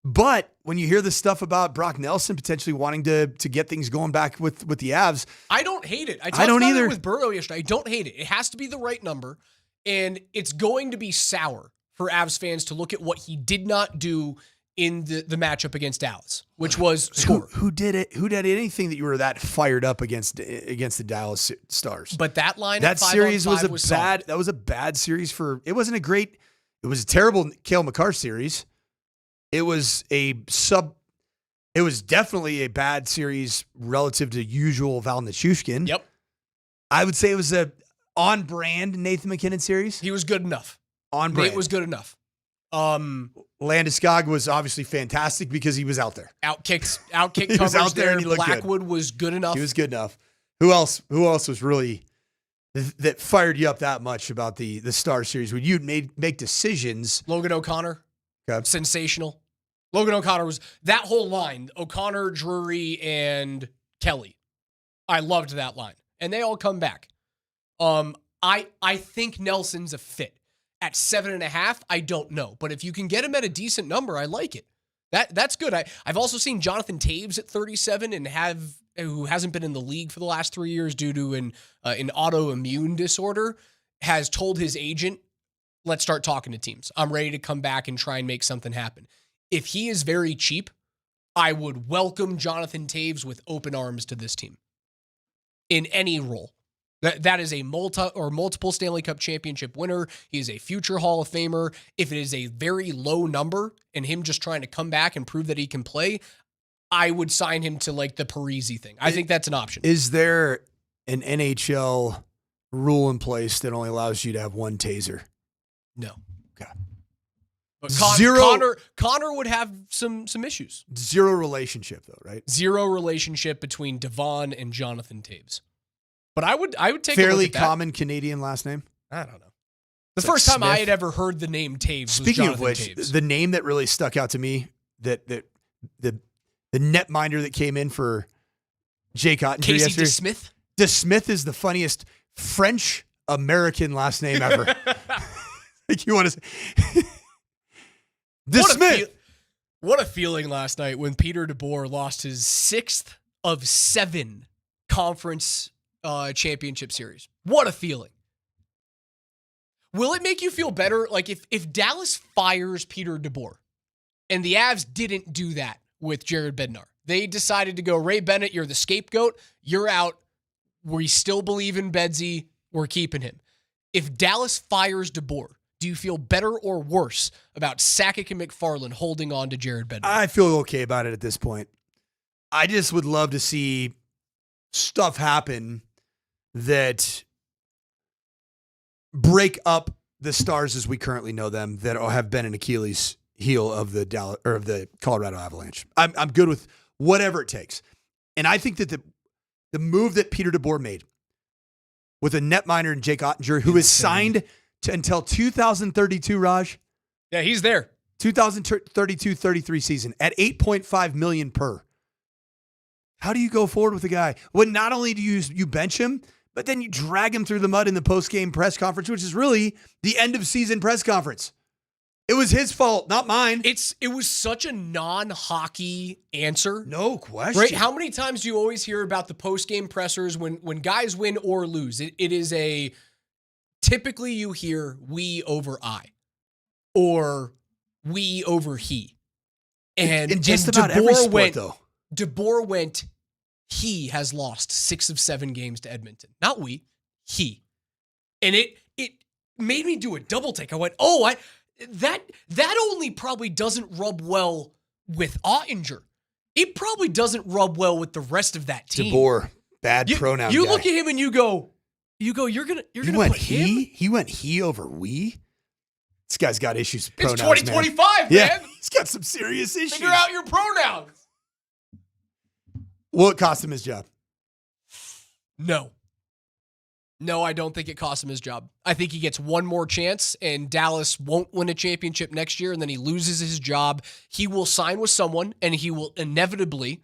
But when you hear the stuff about Brock Nelson potentially wanting to get things going back with the Avs, I don't hate it. I don't talked about either. it with Burrow yesterday. I don't hate it. It has to be the right number, and it's going to be sour for Avs fans to look at what he did not do in the matchup against Dallas, which was score. Who did it? Who did anything that you were that fired up against the Dallas Stars? But that line, that series was solid. That was a bad series for. It wasn't a great. It was a terrible Cale Makar series. It was It was definitely a bad series relative to usual Val Nichushkin. Yep. I would say it was a on brand Nathan McKinnon series. He was good enough. On brand. It was good enough. Landeskog was obviously fantastic because he was out there. Outkick he coverage was out there there. and he looked Blackwood good. was good enough. He was good enough. Who else was really that fired you up that much about the Star Series when you'd make decisions? Logan O'Connor. Okay. Sensational. Logan O'Connor was that whole line. O'Connor, Drury, and Kelly. I loved that line. And they all come back. I think Nelson's a fit. At 7.5, I don't know. But if you can get him at a decent number, I like it. That's good. I've also seen Jonathan Taves at 37 and who hasn't been in the league for the last 3 years due to an autoimmune disorder, has told his agent, let's start talking to teams. I'm ready to come back and try and make something happen. If he is very cheap, I would welcome Jonathan Taves with open arms to this team in any role. That is a multiple Stanley Cup championship winner. He is a future Hall of Famer. If it is a very low number and him just trying to come back and prove that he can play, I would sign him to like the Parisi thing. I think that's an option. Is there an NHL rule in place that only allows you to have one taser? No. Okay. But Connor would have some issues. Zero relationship though, right? Zero relationship between Devon and Jonathan Taves. But I would take fairly a look at that. common Canadian last name. I don't know. The first time I had ever heard the name Taves was Speaking Jonathan of which, Taves. the name that really stuck out to me, that the netminder that came in for Jake Ottinger Casey yesterday. DeSmith? DeSmith is the funniest French American last name ever. Like you want to say DeSmith. What a feeling last night when Peter DeBoer lost his 6th of 7 conference championship series. What a feeling. Will it make you feel better? Like if Dallas fires Peter DeBoer, and the Avs didn't do that with Jared Bednar. They decided to go, Ray Bennett, you're the scapegoat. You're out. We still believe in Bedsy. We're keeping him. If Dallas fires DeBoer, do you feel better or worse about Sakic and McFarland holding on to Jared Bednar? I feel okay about it at this point. I just would love to see stuff happen that break up the Stars as we currently know them that have been an Achilles heel of the Dallas or of the Colorado Avalanche. I'm good with whatever it takes. And I think that the move that Peter DeBoer made with a netminder and Jake Ottinger, who is signed to until 2032, Raj. Yeah, he's there. 2032-33 season at $8.5 million per. How do you go forward with a guy when not only do you bench him, but then you drag him through the mud in the post-game press conference, which is really the end of season press conference. It was his fault, not mine. It was such a non-hockey answer. No question. Right? How many times do you always hear about the post-game pressers when guys win or lose? It is typically you hear we over I or we over he. And just about every sport, though. DeBoer went, he has lost 6 of 7 games to Edmonton. Not we, he. And it made me do a double take. I went, that only probably doesn't rub well with Ottinger. It probably doesn't rub well with the rest of that team. DeBoer, bad pronoun You guy. look at him and you go, you're gonna went put him? He went he over we? This guy's got issues with It's pronouns, 2025, man. Yeah, man. he's got some serious issues. Figure out your pronouns. Will it cost him his job? No, I don't think it cost him his job. I think he gets one more chance, and Dallas won't win a championship next year, and then he loses his job. He will sign with someone, and he will inevitably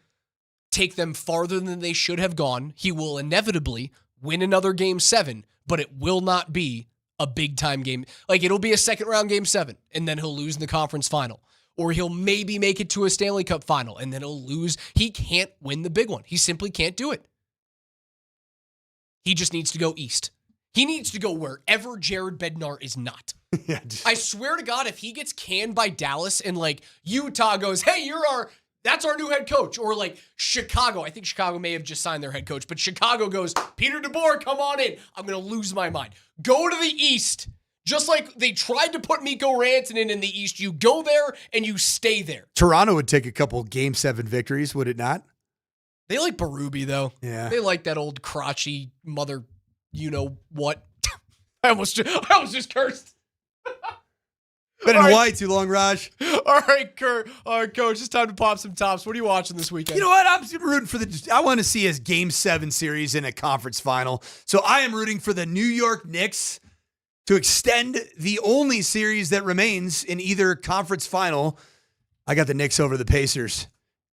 take them farther than they should have gone. He will inevitably win another Game 7, but it will not be a big-time game. Like, it'll be a second-round Game 7, and then he'll lose in the conference final. Or he'll maybe make it to a Stanley Cup final, and then he'll lose. He can't win the big one. He simply can't do it. He just needs to go east. He needs to go wherever Jared Bednar is not. I swear to God, if he gets canned by Dallas and like Utah goes, hey, that's our new head coach. Or like Chicago. I think Chicago may have just signed their head coach, but Chicago goes, Peter DeBoer, come on in. I'm going to lose my mind. Go to the east. Just like they tried to put Miko Rantanen in the east, you go there and you stay there. Toronto would take a couple Game 7 victories, would it not? They like Berube, though. Yeah. They like that old crotchy mother, you know what? I almost just cursed. Been in Hawaii too long, Raj. All right, Kurt. All right, Coach, it's time to pop some tops. What are you watching this weekend? You know what? I'm rooting for I want to see a Game 7 series in a conference final. So I am rooting for the New York Knicks to extend the only series that remains in either conference final. I got the Knicks over the Pacers.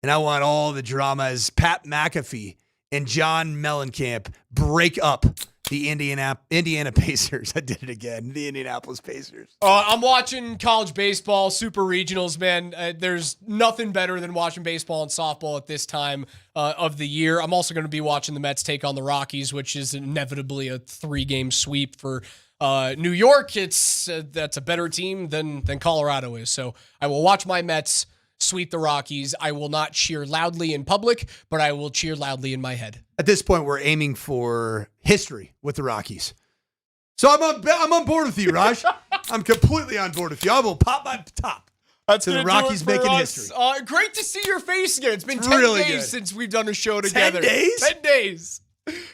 And I want all the drama as Pat McAfee and John Mellencamp break up the Indiana Pacers. I did it again. The Indianapolis Pacers. I'm watching college baseball, super regionals, man. There's nothing better than watching baseball and softball at this time of the year. I'm also going to be watching the Mets take on the Rockies, which is inevitably a 3-game sweep for New York. That's a better team than Colorado is. So I will watch my Mets sweep the Rockies. I will not cheer loudly in public, but I will cheer loudly in my head. At this point, we're aiming for history with the Rockies. So I'm on board with you, Raj. I'm completely on board with you. I will pop my top. That's to the Rockies making history. Great to see your face again. It's been 10 really days good. since we've done a show together. 10 days? 10 days.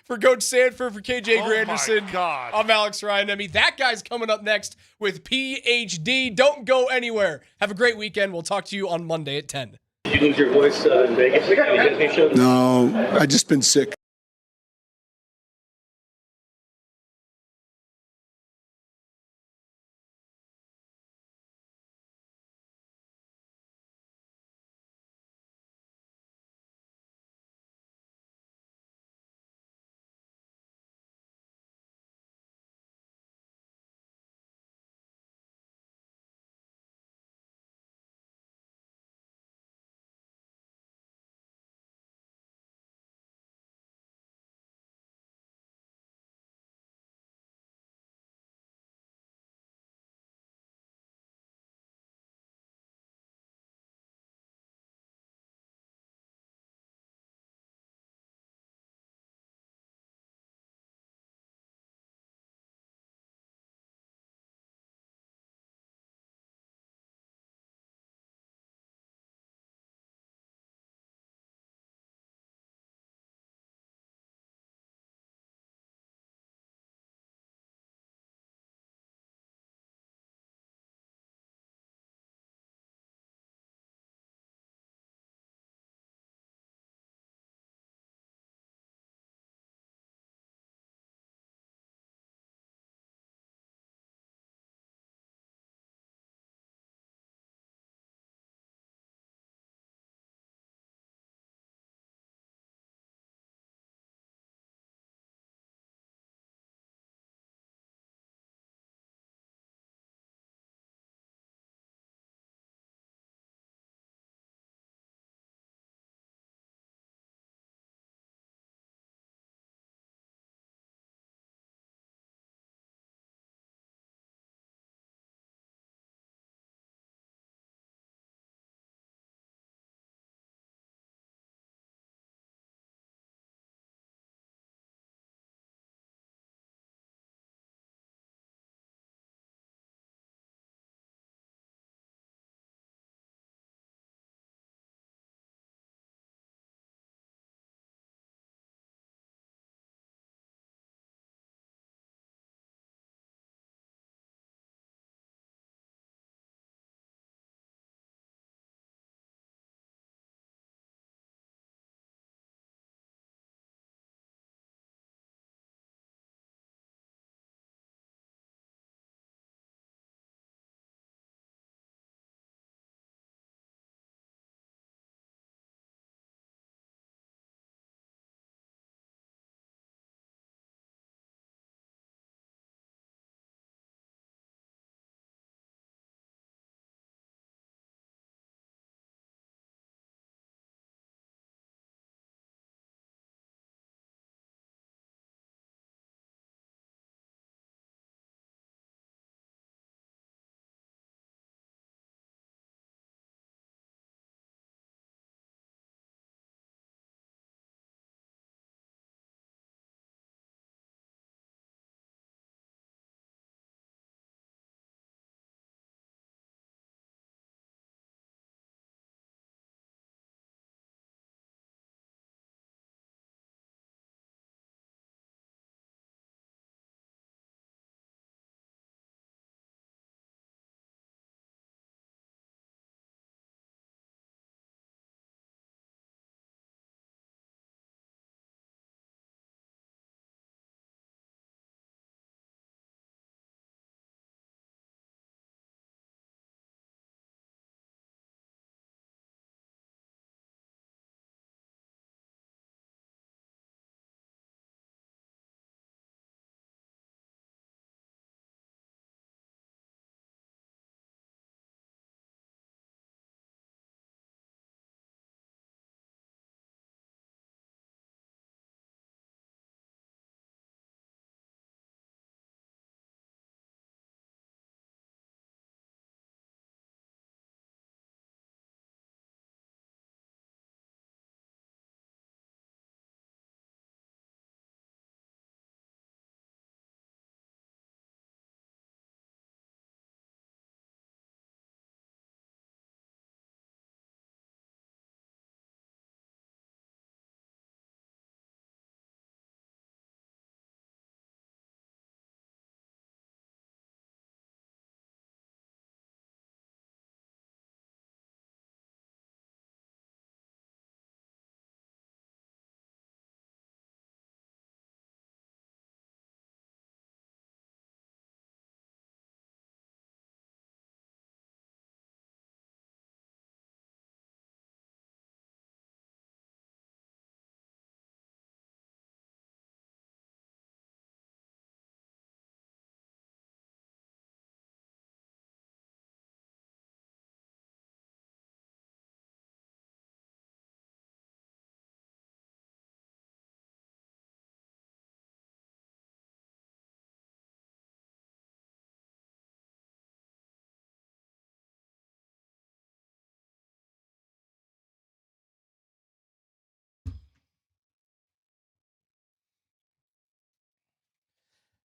For Coach Sanford, for KJ Granderson, my God. I'm Alex Ryan. That guy's coming up next with PhD. Don't go anywhere. Have a great weekend. We'll talk to you on Monday at 10. Did you lose your voice in Vegas? No, I just been sick.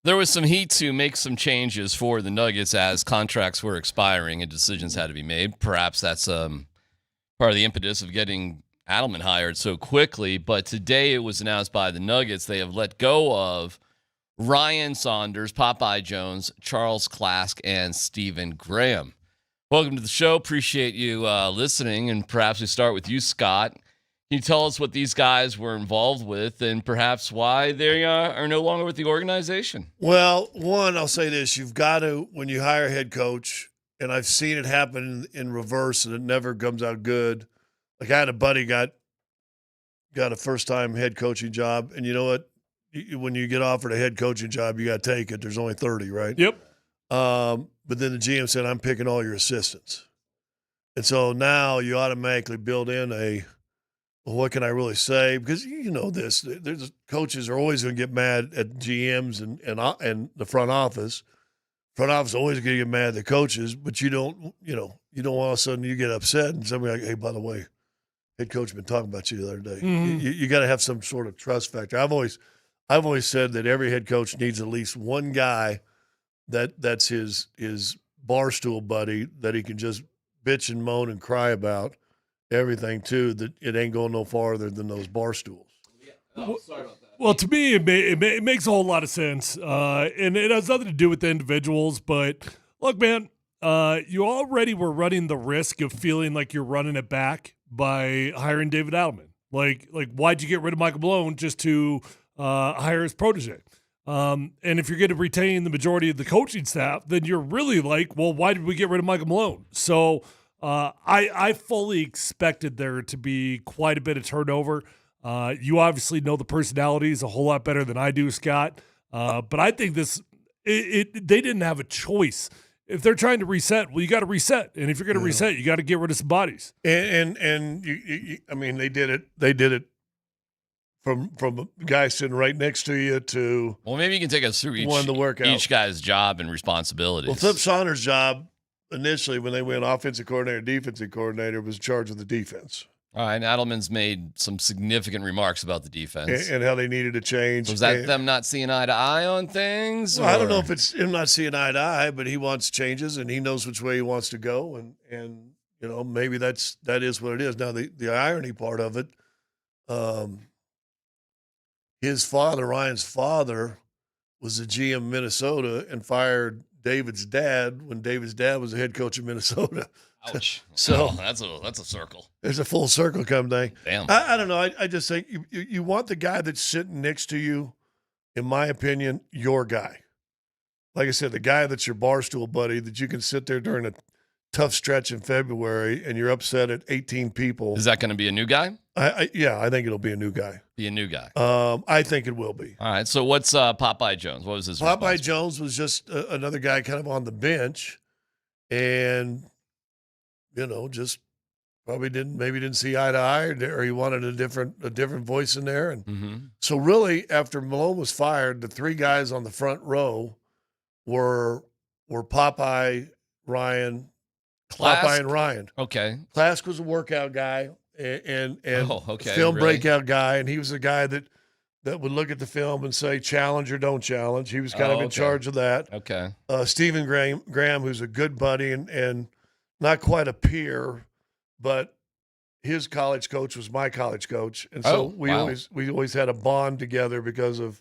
There was some heat to make some changes for the Nuggets as contracts were expiring and decisions had to be made. Perhaps that's part of the impetus of getting Adelman hired so quickly. But today it was announced by the Nuggets they have let go of Ryan Saunders, Popeye Jones, Charles Klask, and Stephen Graham. Welcome to the show. Appreciate you listening. And perhaps we start with you, Scott. Can you tell us what these guys were involved with and perhaps why they are no longer with the organization? Well, one, I'll say this. You've got to, when you hire a head coach, and I've seen it happen in reverse and it never comes out good. Like I had a buddy got a first-time head coaching job, and you know what? When you get offered a head coaching job, you got to take it. There's only 30, right? Yep. But then the GM said, I'm picking all your assistants. And so now you automatically build in well, what can I really say? Because you know this, there's coaches are always going to get mad at GMs and the front office. Front office is always going to get mad at the coaches, but you don't all of a sudden you get upset and somebody like, hey, by the way, head coach been talking about you the other day. Mm-hmm. You got to have some sort of trust factor. I've always said that every head coach needs at least one guy that's his barstool buddy that he can just bitch and moan and cry about everything too, that it ain't going no farther than those bar stools. Well, to me, it makes a whole lot of sense, and it has nothing to do with the individuals. But look, man, you already were running the risk of feeling like you're running it back by hiring David Adelman. Like why'd you get rid of Michael Malone just to hire his protege? And if you're going to retain the majority of the coaching staff, then you're really like, well, why did we get rid of Michael Malone? So I fully expected there to be quite a bit of turnover. You obviously know the personalities a whole lot better than I do, Scott. But I think they didn't have a choice. If they're trying to reset, well, you got to reset. And if you're going to reset, you got to get rid of some bodies. And I mean, they did it from a guy sitting right next to you to. Well, maybe you can take us through each guy's job and responsibilities. Well, Flip Saunders' job initially, when they went offensive coordinator, defensive coordinator, was in charge of the defense. All right, and Adelman's made some significant remarks about the defense. And how they needed to change. Was that them not seeing eye to eye on things? Well, I don't know if it's him not seeing eye to eye, but he wants changes, and he knows which way he wants to go, and you know, maybe that is what it is. Now, the irony part of it, his father, Ryan's father, was the GM in Minnesota and fired David's dad when David's dad was the head coach of Minnesota. Ouch. So that's a circle. There's a full circle come day. Damn. I don't know. I just think you want the guy that's sitting next to you, in my opinion, your guy. Like I said, the guy that's your barstool buddy that you can sit there during a tough stretch in February and you're upset at 18 people. Is that going to be a new guy? Yeah, I think it'll be a new guy. Be a new guy. I think it will be. All right. So what's Popeye Jones? What was his Popeye Jones was just another guy kind of on the bench, and you know, just probably didn't see eye to eye, or he wanted a different voice in there, and so really after Malone was fired, the three guys on the front row were Popeye, Ryan, Popeye and Ryan. Okay. Klask was a workout guy and okay. film Really? breakout guy, and he was the guy that would look at the film and say challenge or don't challenge. He was kind of in charge of that. Okay. Stephen Graham, who's a good buddy and not quite a peer, but his college coach was my college coach, and so we always had a bond together because of,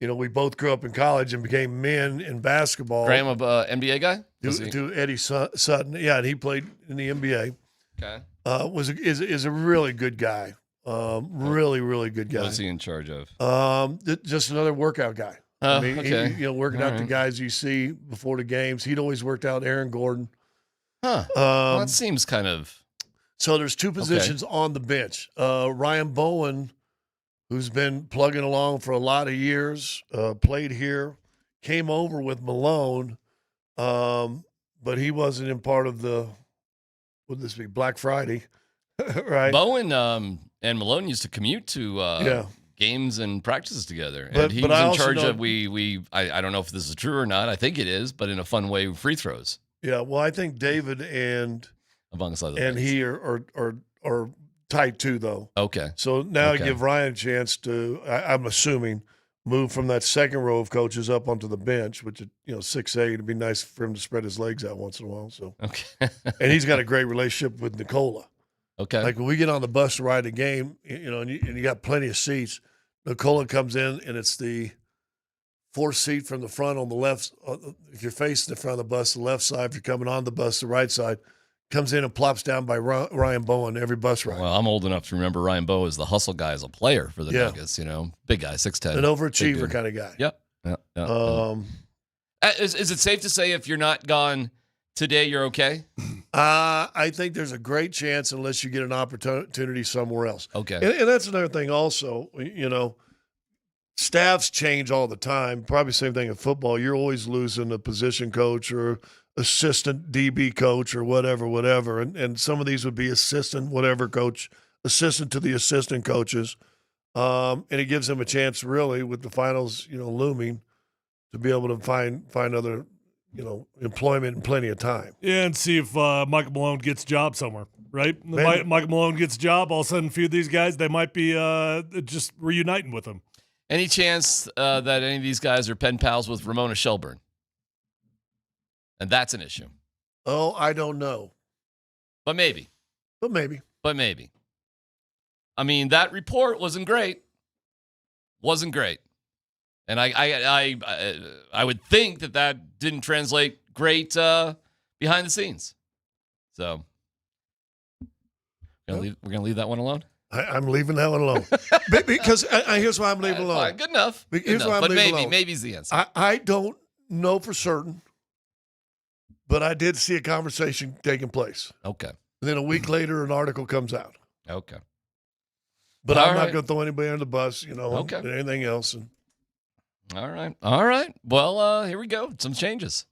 you know, we both grew up in college and became men in basketball. Graham, a NBA guy? To Eddie Sutton, yeah, and he played in the NBA. Okay. Is a really good guy. Really good guy. What's he in charge of? Just another workout guy. I mean, he, working out the guys you see before the games. He'd always worked out Aaron Gordon. Huh. Well, that seems kind of. So there's two positions on the bench. Ryan Bowen, who's been plugging along for a lot of years, played here, came over with Malone, but he wasn't in part of the. Would this be Black Friday? Right. Bowen and Malone used to commute to games and practices together. And he was in charge of I don't know if this is true or not. I think it is, but in a fun way, free throws. Yeah, well, I think David and amongst other and things. he are tight too, though. Okay. So now I give Ryan a chance to. I'm assuming move from that second row of coaches up onto the bench, which is 6'8". It'd be nice for him to spread his legs out once in a while. So, okay. And he's got a great relationship with Nicola. Okay. Like when we get on the bus to ride the game, and you got plenty of seats. Nicola comes in, and it's the fourth seat from the front on the left. If you're facing the front of the bus, the left side. If you're coming on the bus, the right side. Comes in and plops down by Ryan Bowen every bus ride. Well, I'm old enough to remember Ryan Bowen as the hustle guy as a player for the Nuggets. Big guy, 6'10", an overachiever kind of guy. Yep. Is it safe to say if you're not gone today, you're okay? I think there's a great chance unless you get an opportunity somewhere else. Okay. And that's another thing also, staffs change all the time. Probably the same thing in football. You're always losing a position coach or assistant DB coach or whatever. And some of these would be assistant whatever coach, assistant to the assistant coaches. And it gives them a chance really with the finals, looming to be able to find other, employment in plenty of time. Yeah, and see if Michael Malone gets a job somewhere, right? Michael Malone gets a job, all of a sudden a few of these guys, they might be just reuniting with him. Any chance that any of these guys are pen pals with Ramona Shelburne? And that's an issue. Oh, I don't know. But maybe. I mean, that report wasn't great. And I would think that didn't translate great behind the scenes. So we're gonna leave that one alone. I'm leaving that one alone because here's why I'm leaving alone. Fine, good enough. Here's why I'm leaving alone. Maybe's the answer. I don't know for certain, but I did see a conversation taking place. Okay. And then a week later, an article comes out. Okay. But I'm not going to throw anybody under the bus, okay. and anything else. All right. Well, here we go. Some changes.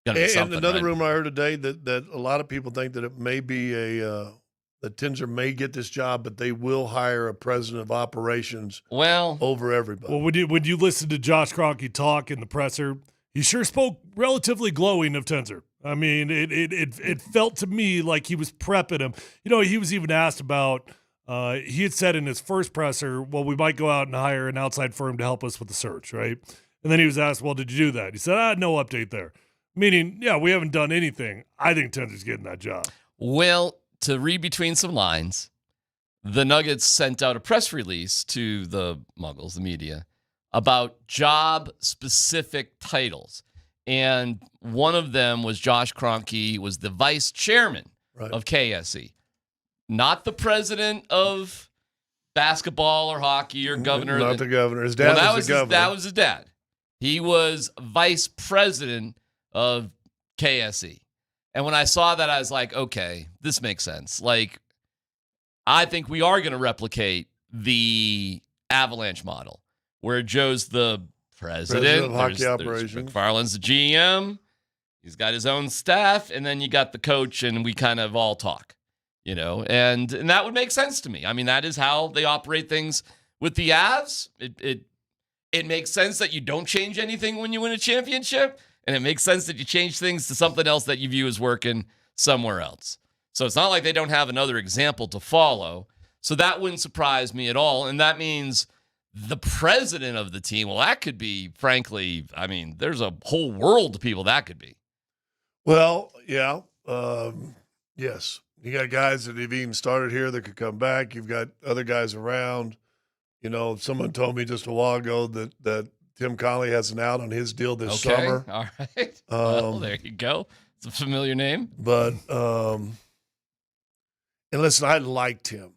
And another rumor I heard today that a lot of people think that it may be that Tinzer may get this job, but they will hire a president of operations over everybody. Well, when you listen to Josh Kroenke talk in the presser, he sure spoke relatively glowing of Tinzer. I mean, it felt to me like he was prepping him. He was even asked about he had said in his first presser, well, we might go out and hire an outside firm to help us with the search, right? And then he was asked, well, did you do that? He said, no update there. Meaning, we haven't done anything. I think Tinzer's getting that job. Well, to read between some lines, the Nuggets sent out a press release to the Muggles, the media, about job-specific titles. And one of them was Josh Kroenke was the vice chairman of KSE. Not the president of basketball or hockey or governor. Not the governor. His dad was the governor. That was his dad. He was vice president of KSE. And when I saw that, I was like, okay, this makes sense. Like, I think we are going to replicate the Avalanche model where Joe's the president of hockey operations. McFarland's the GM. He's got his own staff. And then you got the coach, and we kind of all talk. And that would make sense to me. I mean, that is how they operate things with the Avs. It makes sense that you don't change anything when you win a championship, and it makes sense that you change things to something else that you view as working somewhere else. So it's not like they don't have another example to follow. So that wouldn't surprise me at all, and that means the president of the team, well, that could be, frankly, I mean, there's a whole world of people that could be. Well, yeah, yes. You got guys that have even started here that could come back. You've got other guys around. Someone told me just a while ago that Tim Connolly has an out on his deal this summer. All right. Well, there you go. It's a familiar name. But, and listen, I liked him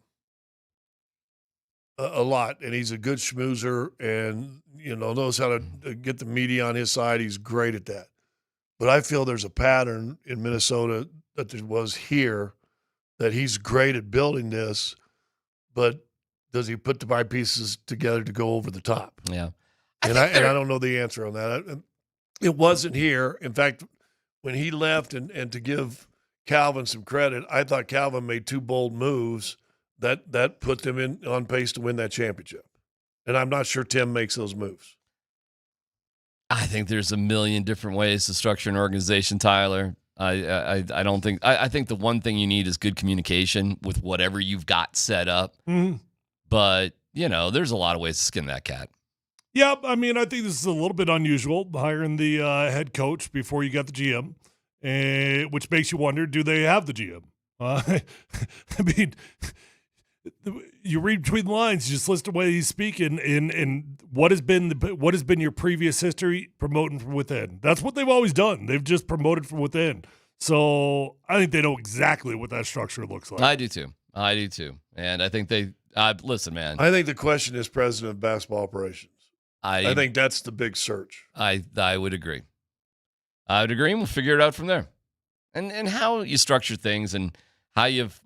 a lot, and he's a good schmoozer and, knows how to get the media on his side. He's great at that. But I feel there's a pattern in Minnesota that there was here, that he's great at building this, but does he put the right pieces together to go over the top? Yeah. And I don't know the answer on that. It wasn't here. In fact, when he left, and to give Calvin some credit, I thought Calvin made two bold moves that put them on pace to win that championship. And I'm not sure Tim makes those moves. I think there's a million different ways to structure an organization, Tyler. I don't think I think the one thing you need is good communication with whatever you've got set up. Mm-hmm. But, there's a lot of ways to skin that cat. Yeah, I mean, I think this is a little bit unusual, hiring the head coach before you got the GM, which makes you wonder, do they have the GM? I mean, you read between the lines, you just listen to the way he's speaking, and what has been your previous history promoting from within. That's what they've always done. They've just promoted from within. So I think they know exactly what that structure looks like. I do too. And I think they listen, man. I think the question is president of basketball operations. I think that's the big search. I would agree. And we'll figure it out from there. And how you structure things and how you've,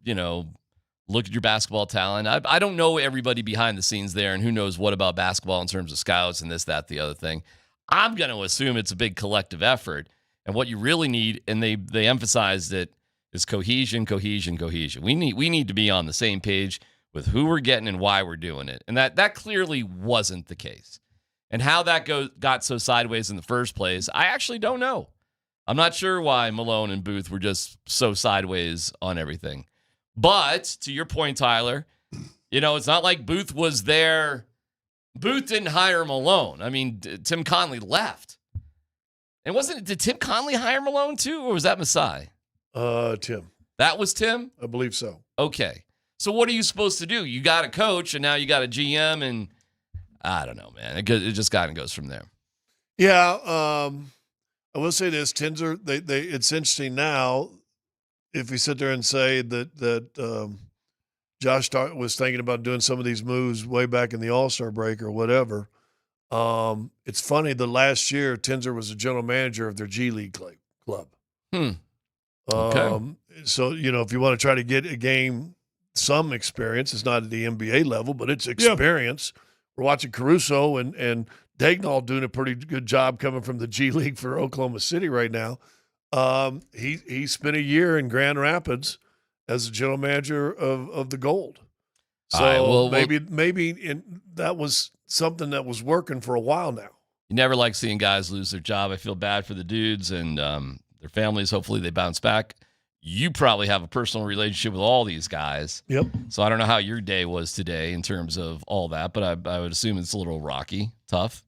look at your basketball talent. I don't know everybody behind the scenes there and who knows what about basketball in terms of scouts and this, that, the other thing. I'm going to assume it's a big collective effort. And what you really need, and they emphasized it, is cohesion. We need to be on the same page with who we're getting and why we're doing it. And that clearly wasn't the case. And how that got so sideways in the first place, I actually don't know. I'm not sure why Malone and Booth were just so sideways on everything. But to your point, Tyler, it's not like Booth was there. Booth didn't hire Malone. I mean, Tim Conley left. And did Tim Conley hire Malone too, or was that Masai? Tim. That was Tim? I believe so. Okay. So what are you supposed to do? You got a coach, and now you got a GM, and I don't know, man. It just kind of goes from there. Yeah. I will say this, Tinzer, it's interesting now, if we sit there and say that Josh was thinking about doing some of these moves way back in the All-Star break or whatever. It's funny, the last year, Tinzer was the general manager of their G League club. Okay. So, if you want to try to get a game, some experience, it's not at the NBA level, but it's experience. Yeah. We're watching Caruso and Dagnall doing a pretty good job coming from the G League for Oklahoma City right now. He spent a year in Grand Rapids as the general manager of the Gold. So maybe that was something that was working for a while now. You never like seeing guys lose their job. I feel bad for the dudes and their families. Hopefully they bounce back. You probably have a personal relationship with all these guys. Yep. So I don't know how your day was today in terms of all that, but I would assume it's a little rocky, tough.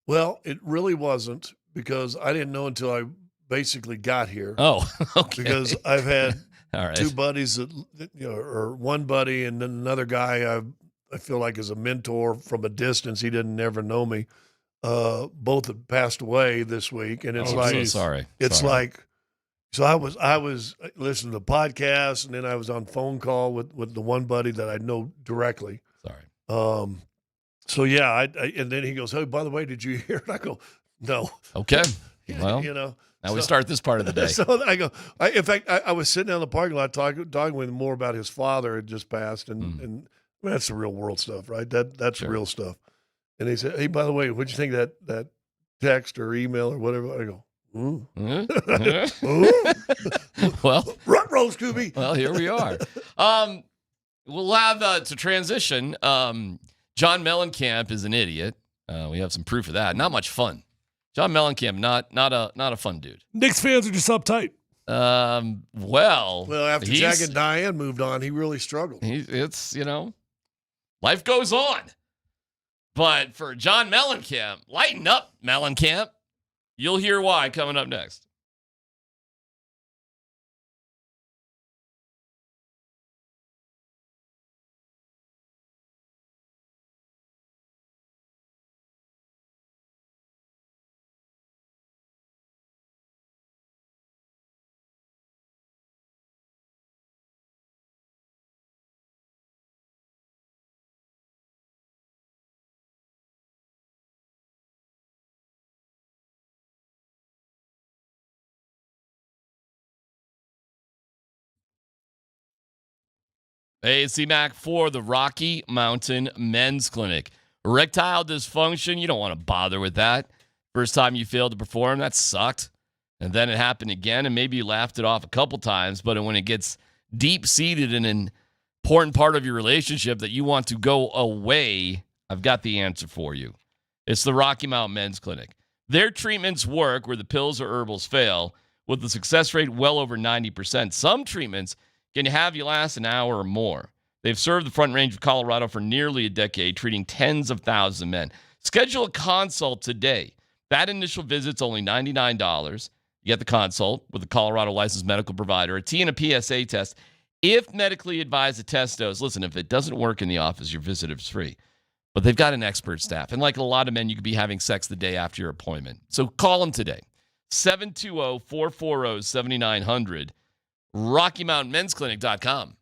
Well, it really wasn't because I didn't know until I basically got here. Oh, okay. Because I've had all right. two buddies that, or one buddy and then another guy I feel like is a mentor from a distance. He didn't never know me. Both have passed away this week. And it's so sorry. It's like, so I was listening to the podcast and then I was on phone call with the one buddy that I know directly. Sorry. So yeah, and then he goes, "Oh, by the way, did you hear it?" I go, "No." Okay. Well, now we start this part of the day. So I go. In fact, I was sitting down in the parking lot talking with him more about his father had just passed, and that's the real world stuff, right? That's sure. Real stuff. And he said, "Hey, by the way, what'd you think of that text or email or whatever?" I go, "Ooh." Well, roll, Scooby. Well, here we are. We'll have to transition. John Mellencamp is an idiot. We have some proof of that. Not much fun. John Mellencamp, not a fun dude. Knicks fans are just uptight. Well, after Jack and Diane moved on, he really struggled. Life goes on. But for John Mellencamp, lighten up, Mellencamp. You'll hear why coming up next. Hey, it's DMac for the Rocky Mountain Men's Clinic. Erectile dysfunction, you don't want to bother with that. First time you failed to perform, that sucked. And then it happened again, and maybe you laughed it off a couple times, but when it gets deep-seated in an important part of your relationship that you want to go away, I've got the answer for you. It's the Rocky Mountain Men's Clinic. Their treatments work where the pills or herbals fail, with a success rate well over 90%. Some treatments can have you last an hour or more. They've served the Front Range of Colorado for nearly a decade, treating tens of thousands of men. Schedule a consult today. That initial visit's only $99. You get the consult with a Colorado licensed medical provider, a T and a PSA test. If medically advised, a test dose. Listen, if it doesn't work in the office, your visit is free. But they've got an expert staff. And like a lot of men, you could be having sex the day after your appointment. So call them today. 720-440-7900. RockyMountainMen'sClinic.com.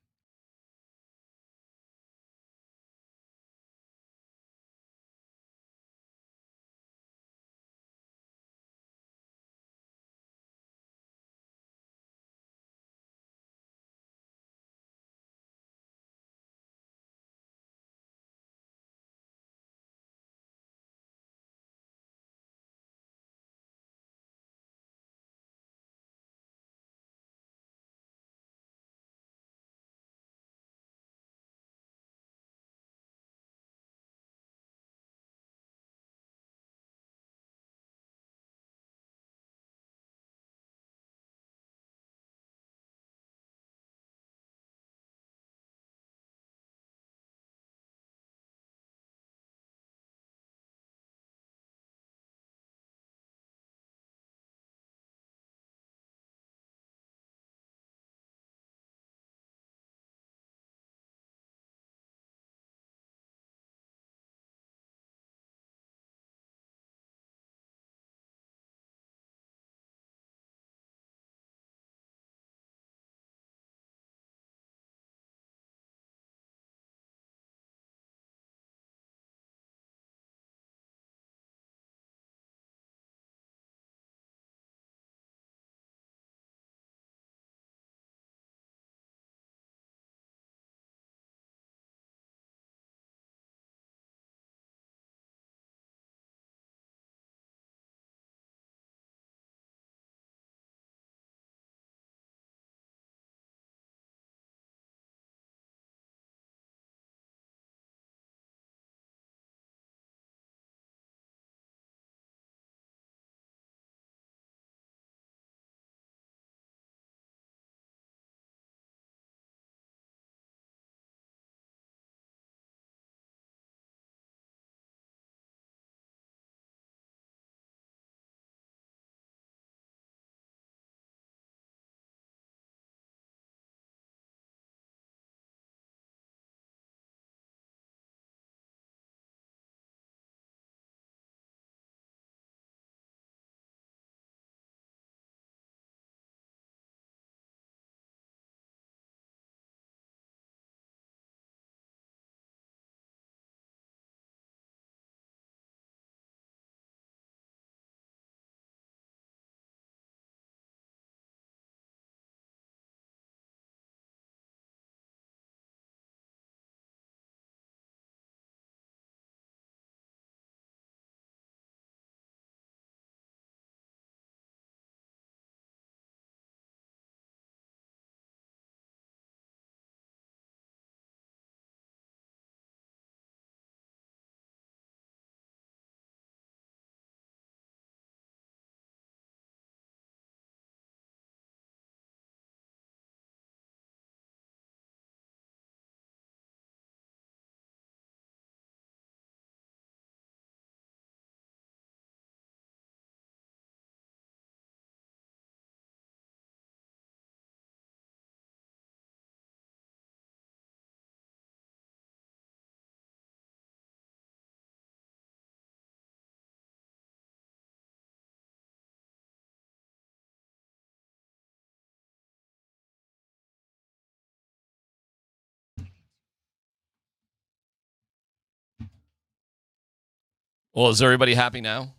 Well, is everybody happy now?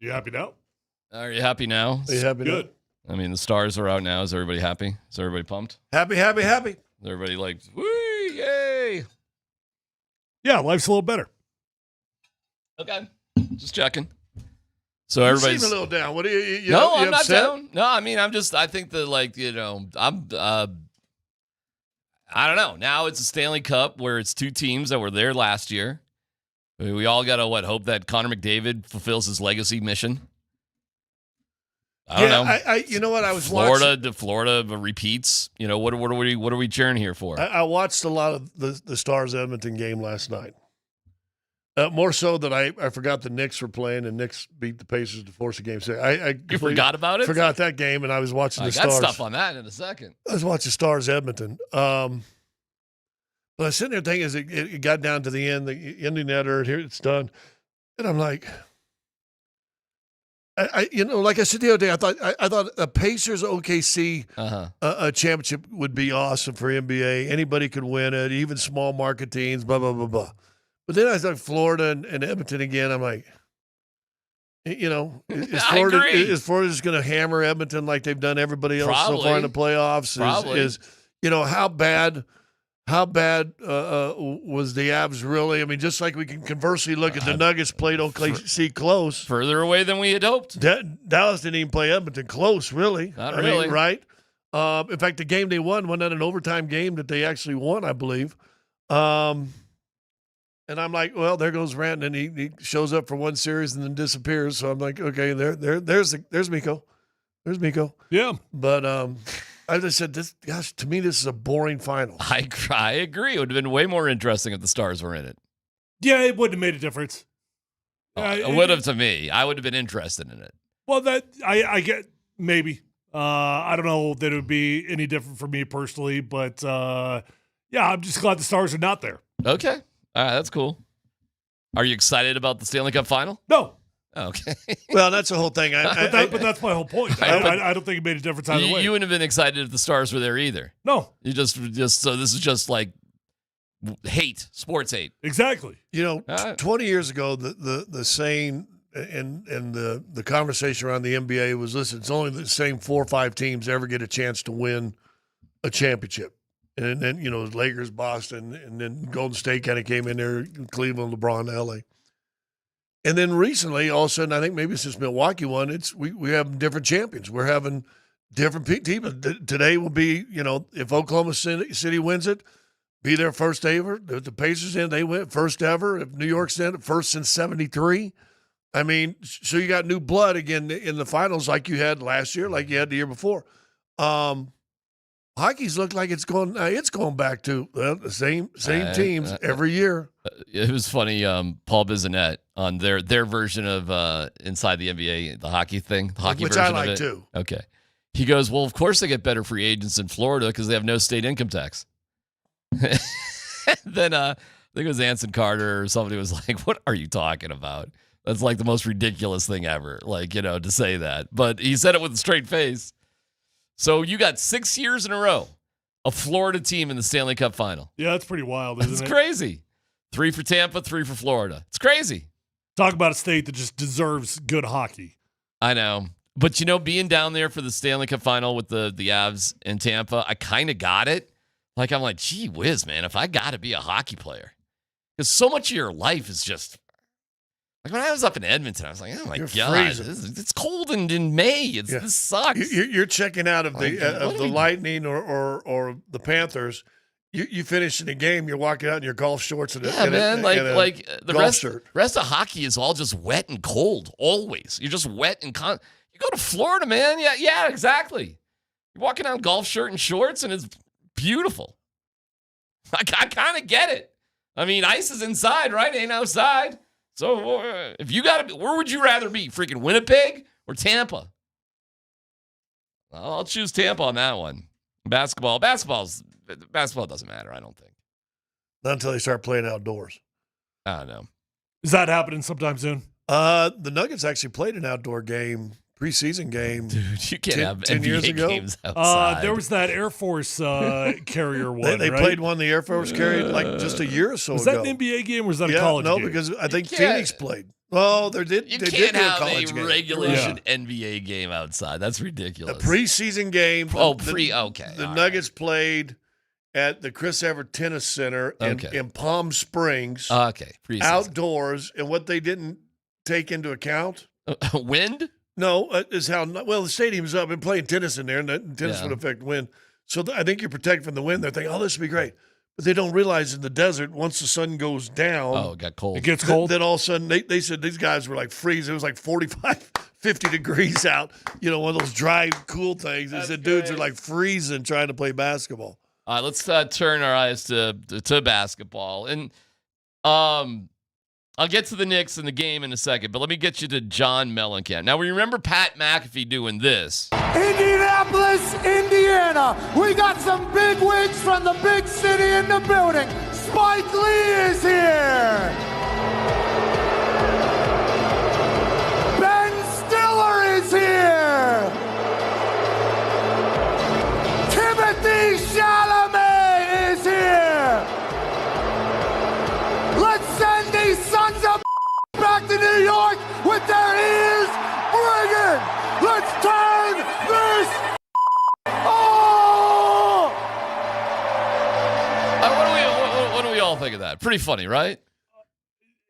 You happy now? Are you happy now? Are you happy now? Good. I mean, the stars are out now. Is everybody happy? Is everybody pumped? Happy. Is everybody like, woo, yay? Yeah, life's a little better. Okay. Just checking. So You everybody's seem a little down. What are you? No, you I'm not upset? down. No, I mean, I think that, like, I'm I don't know. Now it's a Stanley Cup where it's two teams that were there last year. We all got to hope that Connor McDavid fulfills his legacy mission. I don't know. You know what? I was Florida repeats. What are we cheering here for? I watched a lot of the Stars Edmonton game last night. More so that I forgot the Knicks were playing and Knicks beat the Pacers to force a game. So You forgot about it? Forgot that game, and I was watching the I got Stars. stuff on that in a second. I was watching Stars Edmonton. But I was sitting there thinking as it got down to the end, the ending netter, and here it's done. And I'm like, like I said the other day, I thought a Pacers OKC a championship would be awesome for NBA. Anybody could win it, even small market teams, blah, blah, blah, blah. But then I was like Florida and Edmonton again. I'm like, is Florida just going to hammer Edmonton like they've done everybody else so far in the playoffs? How bad was the Avs really? I mean, just like we can conversely look at the Nuggets played OKC close. Further away than we had hoped. Dallas didn't even play Edmonton close, really. Not really. Mean, right? In fact, the game they won wasn't an overtime game that they actually won, I believe. And I'm like, well, there goes Rantanen, and he shows up for one series and then disappears. So I'm like, okay, there's Miko. There's Miko. Yeah. But I just said, to me, this is a boring final. I agree. It would have been way more interesting if the Stars were in it. Yeah, it wouldn't have made a difference. It would have to me. I would have been interested in it. Well, that I get maybe. I don't know that it would be any different for me personally, but yeah, I'm just glad the Stars are not there. Okay. All right, that's cool. Are you excited about the Stanley Cup final? No. Okay. Well, that's the whole thing. But that's my whole point. I don't think it made a difference either way. You wouldn't have been excited if the Stars were there either. No. You just so this is just like hate, sports hate. Exactly. 20 years ago, the saying and the conversation around the NBA was, listen, it's only the same 4 or 5 teams ever get a chance to win a championship. And then, Lakers, Boston, and then Golden State kind of came in there, Cleveland, LeBron, LA. And then recently, all of a sudden, I think maybe since Milwaukee won, we have different champions. We're having different teams. Today will be, if Oklahoma City wins it, be their first ever. If the Pacers in, they win first ever. If New York's in it, first since 73. I mean, so you got new blood again in the finals like you had last year, like you had the year before. Hockey's looked like it's going back to the same teams every year. It was funny. Paul Bissonnette on their version of Inside the NBA, the hockey thing, the hockey which version I like of it. too. Okay, he goes, well, of course they get better free agents in Florida because they have no state income tax. Then I think it was Anson Carter or somebody was like, "What are you talking about? That's like the most ridiculous thing ever." Like to say that, but he said it with a straight face. So you got 6 years in a row, a Florida team in the Stanley Cup final. Yeah, that's pretty wild, isn't it? It's crazy. 3 for Tampa, 3 for Florida. It's crazy. Talk about a state that just deserves good hockey. I know. But, being down there for the Stanley Cup final with the Avs and Tampa, I kind of got it. Like, I'm like, gee whiz, man, if I got to be a hockey player. Because so much of your life is just... Like when I was up in Edmonton, I was like, "Oh my god, it's cold in May. This sucks." You're checking out of the Lightning or the Panthers. You finish in the game, you're walking out in your golf shorts and the rest of hockey is all just wet and cold. Always, you're just wet and you go to Florida, man. Yeah, exactly. You're walking out in golf shirt and shorts, and it's beautiful. I kind of get it. I mean, ice is inside, right? Ain't outside. So if you got to, where would you rather be? Freaking Winnipeg or Tampa? I'll choose Tampa on that one. Basketball doesn't matter, I don't think. Not until they start playing outdoors. I don't know. Is that happening sometime soon? The Nuggets actually played an outdoor game, preseason game. Dude, you can't have 10 NBA years ago. games outside. There was that Air Force carrier one. They right? played one the Air Force carried like just a year or so was ago. Was that an NBA game or was that a college game? No, because I think Phoenix played. Well, they did can't do have college a game. regulation NBA game outside. That's ridiculous. A preseason game. Okay. The Nuggets played at the Chris Evert Tennis Center in Palm Springs. Okay. Preseason. Outdoors. And what they didn't take into account. Wind? No, is how the stadium's up and playing tennis in there, and tennis would affect wind. So I think you're protected from the wind. They're thinking, this would be great. But they don't realize in the desert, once the sun goes down, it got cold. It gets cold. Then all of a sudden, they said these guys were like freezing. It was like 45, 50 degrees out. One of those dry, cool things. They said dudes are like freezing trying to play basketball. All right, let's turn our eyes to basketball. And I'll get to the Knicks and the game in a second, but let me get you to John Mellencamp. Now, we remember Pat McAfee doing this. Indianapolis, Indiana. We got some big wigs from the big city in the building. Spike Lee is here. Ben Stiller is here. Timothy Chalamet is here. Let's send these sons of back to New York with their ears ringing. Let's turn this oh! What do we all think of that? Pretty funny, right?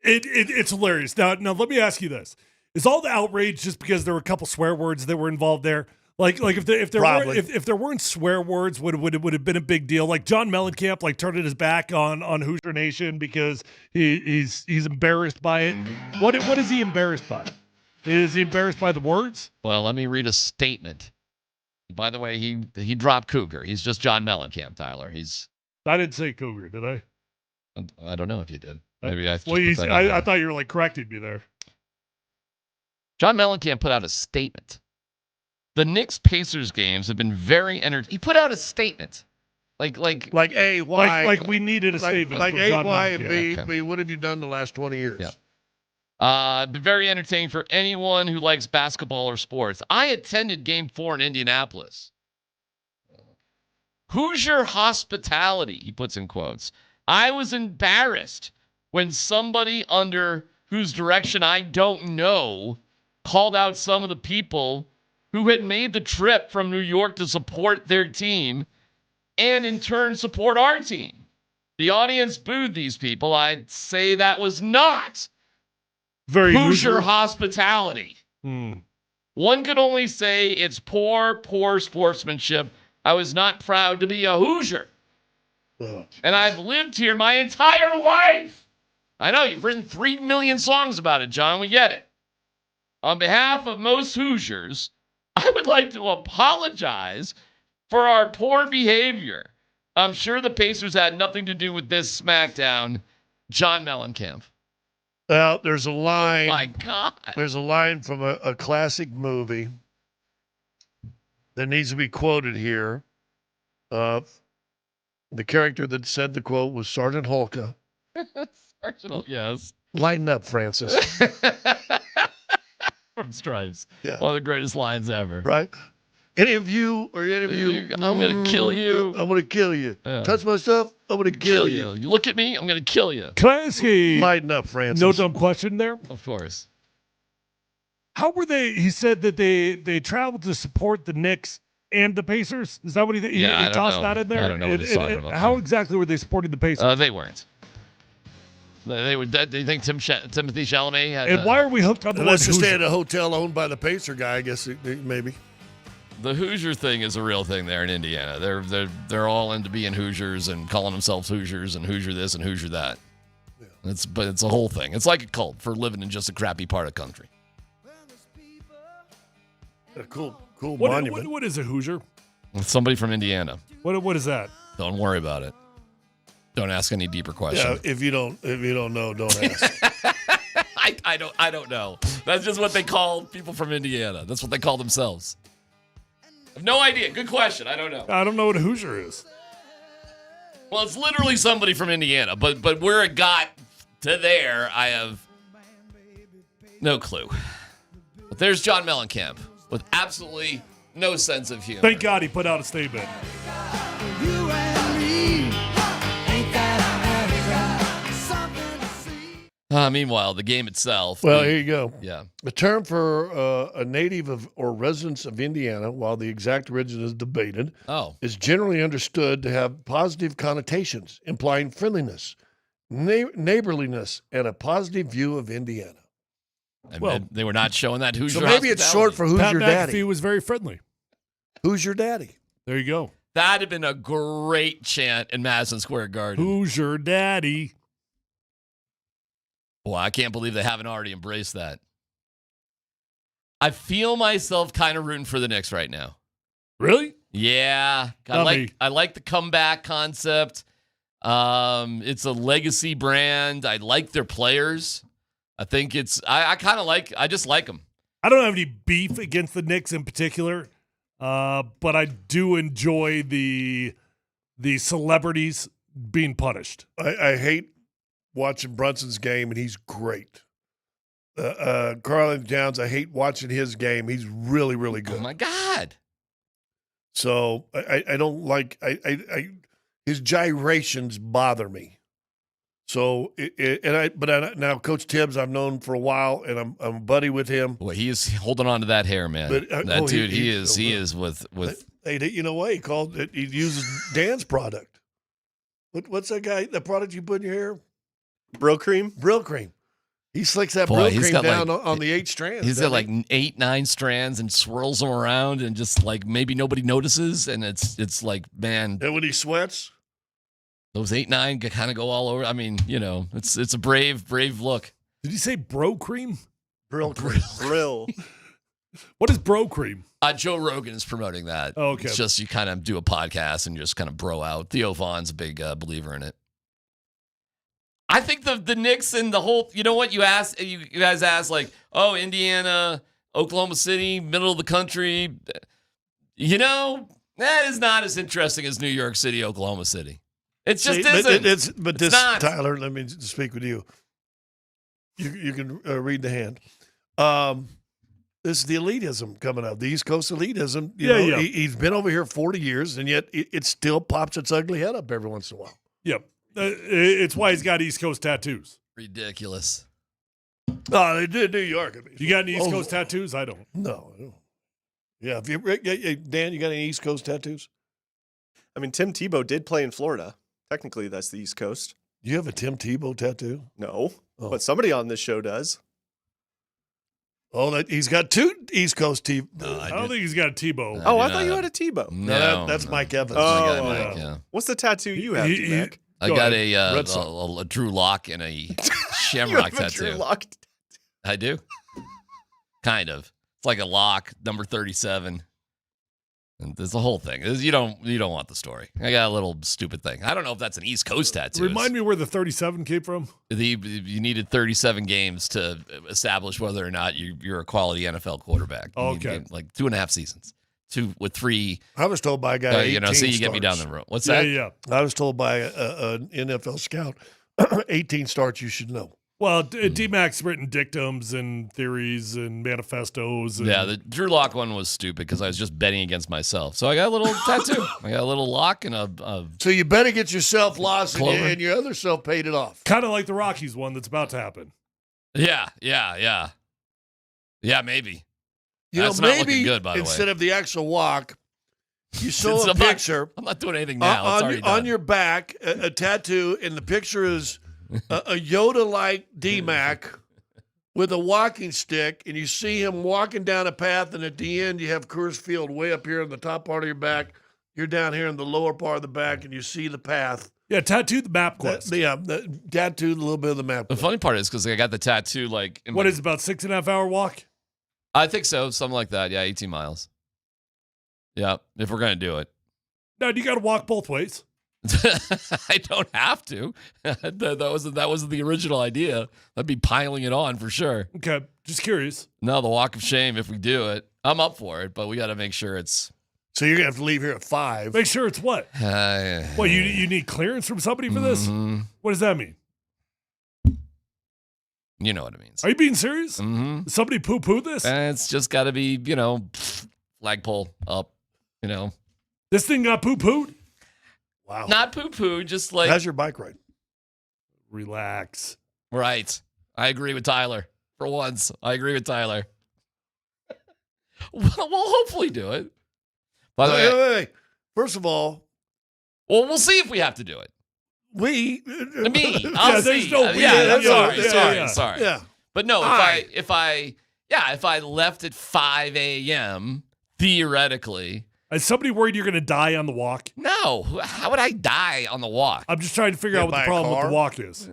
It's hilarious. Now let me ask you this: is all the outrage just because there were a couple swear words that were involved there? Like if there weren't swear words, would it have been a big deal? Like John Mellencamp turning his back on Hoosier Nation because he's embarrassed by it. What is he embarrassed by? Is he embarrassed by the words? Well, let me read a statement. By the way, he dropped Cougar. He's just John Mellencamp, Tyler. I didn't say Cougar, did I? I don't know if you did. Maybe I thought you were correcting me there. John Mellencamp put out a statement. The Knicks-Pacers games have been very entertaining. He put out a statement. Like A, why? Like we needed a statement. Like A, why, and B, okay. B, what have you done the last 20 years? Yeah. Been very entertaining for anyone who likes basketball or sports. I attended Game 4 in Indianapolis. Hoosier hospitality, he puts in quotes. I was embarrassed when somebody under whose direction I don't know called out some of the people who had made the trip from New York to support their team and in turn support our team. The audience booed these people. I'd say that was not very Hoosier hospitality. One could only say it's poor sportsmanship. I was not proud to be a Hoosier. And I've lived here my entire life. I know you've written 3 million songs about it, John. We get it. On behalf of most Hoosiers, I would like to apologize for our poor behavior. I'm sure the Pacers had nothing to do with this smackdown. John Mellencamp. Well, there's a line. My God. There's a line from a classic movie that needs to be quoted here. The character that said the quote was Sergeant Holka. Sergeant, yes. Lighten up, Francis. From Stripes. Yeah. One of the greatest lines ever. Right? Any of you, I'm going to kill you. I'm going to kill you. Yeah. Touch my stuff, I'm going to kill you. You look at me, I'm going to kill you. Classy. Lighten up, Francis. No dumb question there. Of course. How were they? He said that they traveled to support the Knicks and the Pacers. Is that what he tossed that in there? I don't know what he's talking about. How exactly were they supporting the Pacers? They weren't. They were. Do you think Timothy Chalamet had? And why are we hooked on the Unless you stay at a hotel owned by the Pacer guy, I guess maybe. The Hoosier thing is a real thing there in Indiana. They're all into being Hoosiers and calling themselves Hoosiers and Hoosier this and Hoosier that. Yeah. It's a whole thing. It's like a cult for living in just a crappy part of the country. A cool monument. What is a Hoosier? It's somebody from Indiana. What is that? Don't worry about it. Don't ask any deeper questions. Yeah, if you don't know, don't ask. I don't know. That's just what they call people from Indiana. That's what they call themselves. I have no idea. Good question. I don't know. I don't know what a Hoosier is. Well, it's literally somebody from Indiana, but where it got to there, I have no clue. But there's John Mellencamp with absolutely no sense of humor. Thank God he put out a statement. Meanwhile, the game itself. Well, here you go. Yeah. The term for a native of or residents of Indiana, while the exact origin is debated, is generally understood to have positive connotations, implying friendliness, neighborliness, and a positive view of Indiana. And they were not showing that Hoosier. So maybe it's short for Hoosier Daddy. He was very friendly. Hoosier Daddy. There you go. That'd have been a great chant in Madison Square Garden. Hoosier Daddy. Boy, I can't believe they haven't already embraced that. I feel myself kind of rooting for the Knicks right now. Really? Yeah. I like the comeback concept. It's a legacy brand. I like their players. I think I kind of I just like them. I don't have any beef against the Knicks in particular, but I do enjoy the celebrities being punished. I hate watching Brunson's game, and he's great. Karl-Anthony Towns, I hate watching his game. He's really, really good. Oh, my God. So I don't like his gyrations bother me. So now Coach Tibbs I've known for a while, and I'm a buddy with him. Boy, he is holding on to that hair, man. But, that dude, he is with. Hey, you know what he called it? He uses Dan's product. What's that guy? The product you put in your hair? Brill cream. Brill cream. He slicks that Boy, Brill he's cream got down on the 8 strands. He's got like 8, 9 strands and swirls them around, and just like maybe nobody notices, and it's like, man. And when he sweats, Those 8-9 kind of go all over. I mean, it's a brave look. Did you say bro cream? Brill cream. Brill. What is bro cream? Joe Rogan is promoting that. Oh, okay. It's just you kind of do a podcast and just kind of bro out. Theo Vaughn's a big believer in it. I think the Knicks and the whole, you know what you guys asked, like, oh, Indiana, Oklahoma City, middle of the country. That is not as interesting as New York City, Oklahoma City. It just isn't. But it's not. Tyler, let me speak with you. You can read the hand. This is the elitism coming up, the East Coast elitism. He's been over here 40 years, and yet it still pops its ugly head up every once in a while. Yep. It's why he's got East Coast tattoos. Ridiculous. No, they did New York. I mean, You got any East Coast tattoos? I don't. No. Yeah, Dan, you got any East Coast tattoos? I mean, Tim Tebow did play in Florida. Technically, that's the East Coast. Do you have a Tim Tebow tattoo? No, but somebody on this show does. Oh, he's got 2 East Coast Tebow. I don't think he's got a Tebow. I thought you had a Tebow. No, that's Mike Evans. Mike, yeah. What's the tattoo you have, DMac? I got a Drew Lock and a Shamrock tattoo. Drew Lock. I do. Kind of. It's like a lock, number 37. And there's the whole thing. You don't want the story. I got a little stupid thing. I don't know if that's an East Coast tattoo. Remind me where the 37 came from. You needed 37 games to establish whether or not you're a quality NFL quarterback. Okay. Like 2.5 seasons. 2 with 3. I was told by a guy. See, you starts. get me down the road. What's that? Yeah. I was told by an NFL scout, 18 starts you should know. Well, DMac's written dictums and theories and manifestos. And Yeah, the Drew Lock one was stupid because I was just betting against myself. So I got a little tattoo. I got a little lock and a So you bet against yourself, lost, Clover. and your other self paid it off. Kind of like the Rockies one that's about to happen. Yeah, maybe. You That's know, not maybe looking good, by the way. instead of the actual walk, you show Since a I'm not- picture I'm not doing anything now. It's already on done. your back, a tattoo, and the picture is a Yoda-like DMac with a walking stick, and you see him walking down a path, and at the end, you have Coors Field way up here in the top part of your back. You're down here in the lower part of the back, and you see the path. Yeah, tattoo the map quest. Tattooed a little bit of the map The quest. funny part is because I got the tattoo like. What is it, about 6.5 hour walk? I think so, something like that. Yeah, 18 miles. Yeah, if we're gonna do it. No, you got to walk both ways. I don't have to. that wasn't the original idea. I'd be piling it on for sure. Okay, just curious. No, the walk of shame. If we do it, I'm up for it. But we got to make sure it's. So you're gonna have to leave here at 5. Make sure it's what? Well, you need clearance from somebody for this? Mhm. What does that mean? You know what it means. Are you being serious? Mm-hmm. Did somebody poo-poo this? It's just got to be, flagpole up. This thing got poo-pooed? Wow. Not poo-poo, just like. How's your bike ride? Relax. Right. I agree with Tyler. For once, I agree with Tyler. We'll hopefully do it. By the way, Wait. First of all, well, we'll see if we have to do it. me. I'll see. there's no we. Sorry. Yeah. But no, if I left at 5 a.m., theoretically. Is somebody worried you're going to die on the walk? No. How would I die on the walk? I'm just trying to figure out what the problem with the walk is.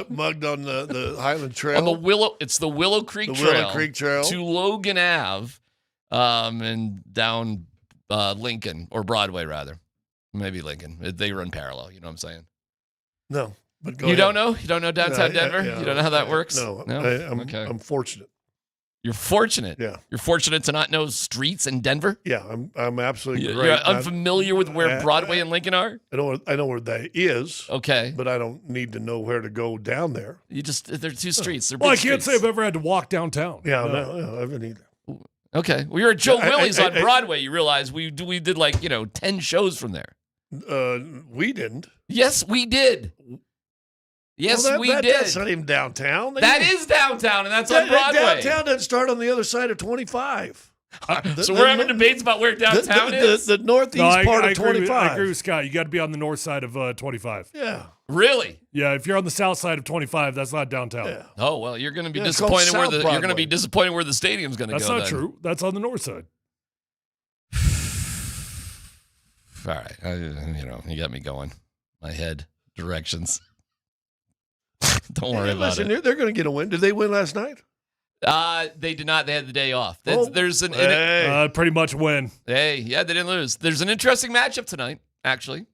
Mugged on the Highland Trail. It's the Willow Creek The Trail. Willow Creek Trail. To Logan Ave, and down Lincoln, or Broadway, rather. Maybe Lincoln. They run parallel, you know what I'm saying? No. But go You ahead. don't know? You don't know downtown No, Denver? yeah, You don't know how that works? No, Okay. I'm fortunate. You're fortunate. Yeah. You're fortunate to not know streets in Denver? Yeah, I'm absolutely You're great. unfamiliar with where Broadway and Lincoln are? I know where that is. Okay. But I don't need to know where to go down there. They're two streets. They're Well, big I can't say streets. I've ever had to walk downtown. Yeah, no, I haven't either. Okay. Well, you're at Joe Yeah, Willie's on Broadway. You realize we did 10 shows from there. We didn't. Yes, we did. Yes, Well, we did. That's not even downtown. That is downtown, and that's on Broadway. Downtown doesn't start on the other side of 25. So we're having debates about where downtown is? The northeast part of 25. I agree with Scott. You got to be on the north side of 25. Yeah. Really? Yeah, if you're on the south side of 25, that's not downtown. Yeah. Oh well, you're going to be Yeah, it's called disappointed where South you're going to Broadway. be disappointed where the stadium's going to go. That's not then. true. That's on the north side. All right, you got me going. My head directions. Don't worry about it. They're going to get a win. Did they win last night? They did not. They had the day off. Oh, There's an pretty much win. Hey, yeah, they didn't lose. There's an interesting matchup tonight, actually.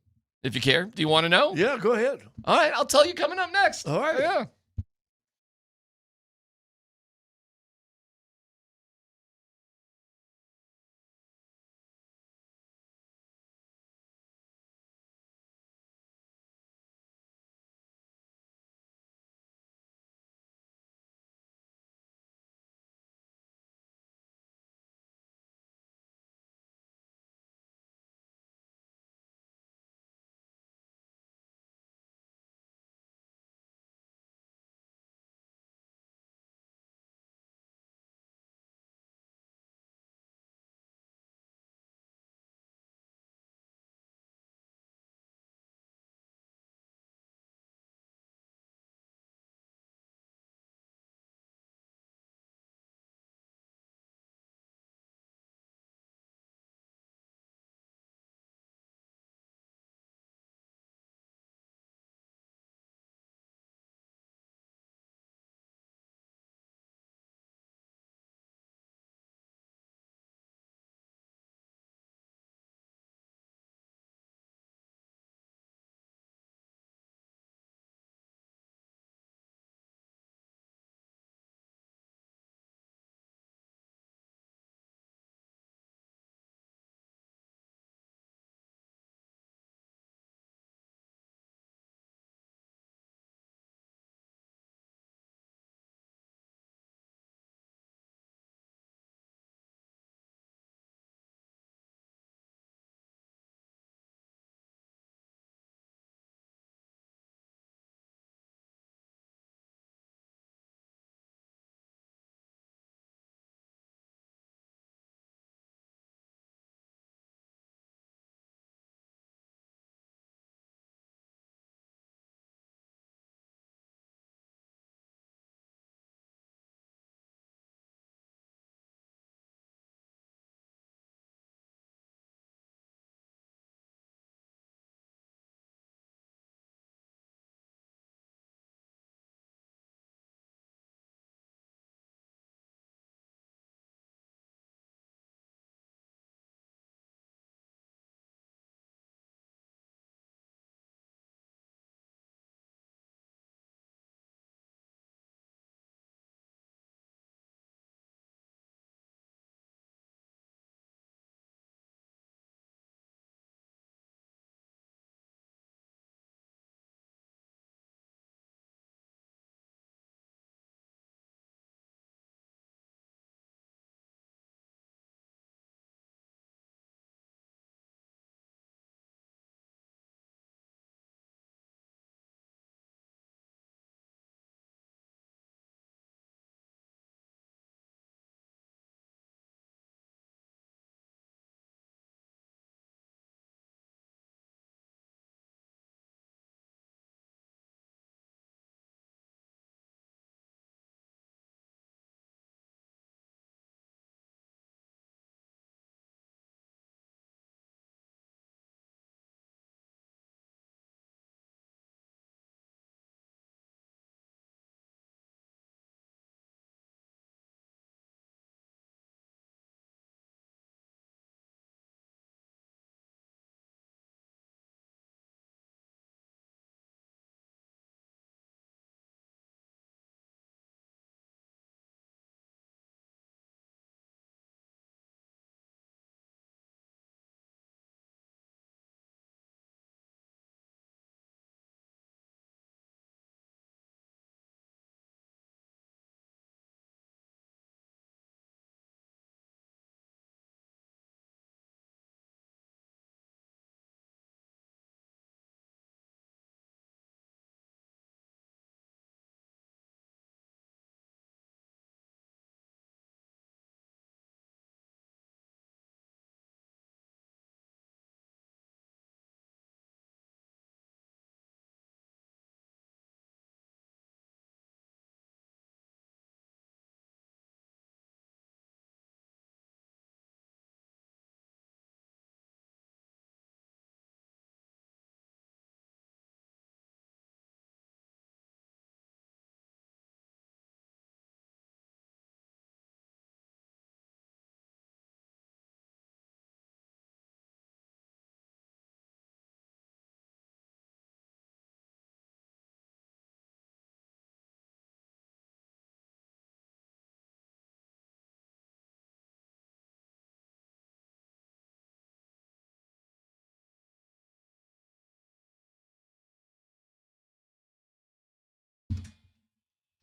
If you care, do you want to know? Yeah, go ahead. All right, I'll tell you coming up next. All right. Yeah.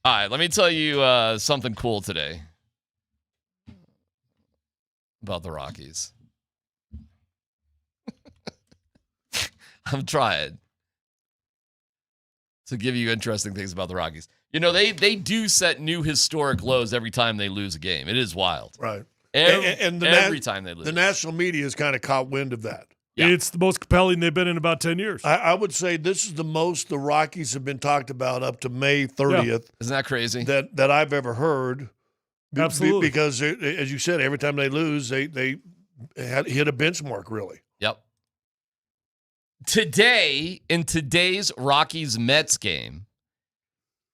All right, let me tell you something cool today about the Rockies. I'm trying to give you interesting things about the Rockies. You know, they do set new historic lows every time they lose a game. It is wild. Right. Every time they lose. The national media has kind of caught wind of that. Yeah. It's the most compelling they've been in about 10 years. I would say this is the most the Rockies have been talked about up to May 30th. Yeah. Isn't that crazy? That I've ever heard. Absolutely. Because, as you said, every time they lose, they hit a benchmark, really. Yep. Today, in today's Rockies-Mets game,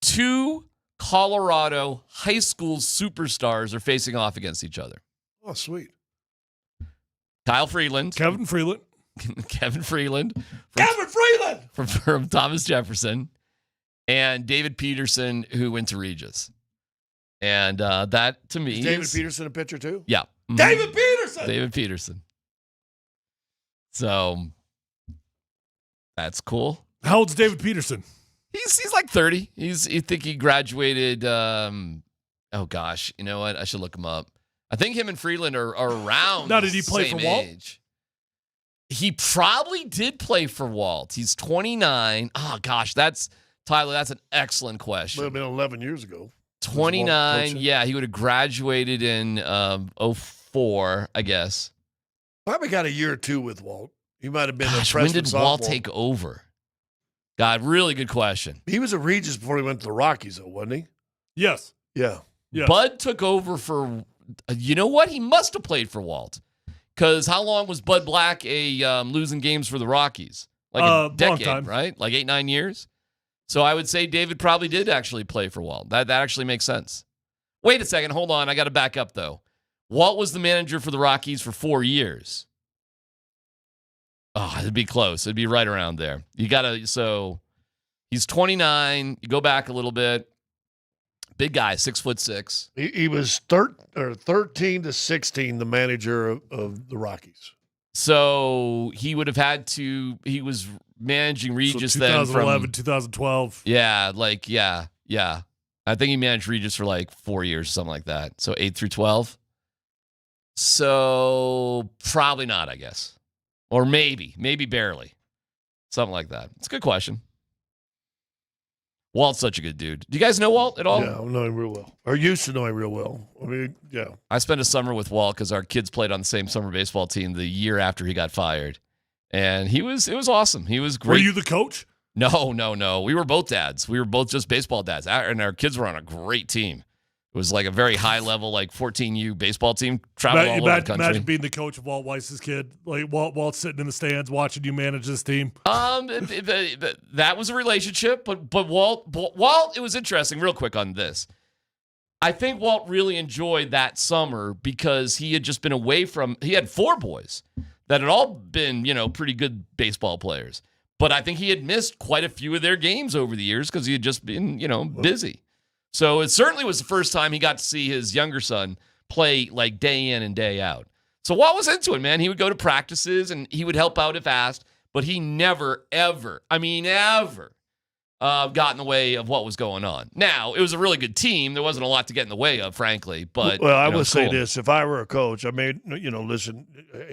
2 Colorado high school superstars are facing off against each other. Oh, sweet. Kevin Freeland. Kevin Freeland. From Thomas Jefferson. And David Peterson, who went to Regis. And that, to me, is David Peterson a pitcher, too? Yeah. Mm-hmm. David Peterson. So, that's cool. How old's David Peterson? He's like 30. I think he graduated. Oh gosh, you know what? I should look him up. I think him and Freeland are around. Now, did he play for Walt? Age. He probably did play for Walt. He's 29. Oh gosh, Tyler. That's an excellent question. Would have been 11 years ago. 29. Yeah, he would have graduated in 04, I guess. Probably got a year or two with Walt. He might have been a When freshman did Walt sophomore. take over? God, really good question. He was a Regis before he went to the Rockies, though, wasn't he? Yes. Yeah. Bud took over for, you know what? He must have played for Walt. Because how long was Bud Black losing games for the Rockies? Like a decade, long time. Right? Like 8-9 years? So I would say David probably did actually play for Walt. That actually makes sense. Wait a second. Hold on. I got to back up, though. Walt was the manager for the Rockies for 4 years. Oh, it'd be close. It'd be right around there. So he's 29. You go back a little bit. Big guy, 6'6". He was 13 to 16, the manager of the Rockies. So he would have had to. He was managing Regis so then 2011, from 2012. Yeah. I think he managed Regis for like 4 years, something like that. So 8 through 12. So probably not, I guess. Or maybe barely. Something like that. It's a good question. Walt's such a good dude. Do you guys know Walt at all? Yeah, I know him real well. Or used to know him real well. I mean, yeah. I spent a summer with Walt because our kids played on the same summer baseball team the year after he got fired. And it was awesome. He was great. Were you the coach? No. We were both dads. We were both just baseball dads. And our kids were on a great team. It was like a very high level, like 14U baseball team, traveling all over the country. Imagine being the coach of Walt Weiss's kid. Like Walt sitting in the stands watching you manage this team. That was a relationship, but Walt, it was interesting. Real quick on this, I think Walt really enjoyed that summer because he had just been away from. He had 4 boys that had all been, pretty good baseball players, but I think he had missed quite a few of their games over the years because he had just been, busy. So it certainly was the first time he got to see his younger son play like day in and day out. So Walt was into it, man. He would go to practices and he would help out if asked, but he never, ever got in the way of what was going on. Now, it was a really good team. There wasn't a lot to get in the way of, frankly. But well, I would say this. If I were a coach, I mean, listen,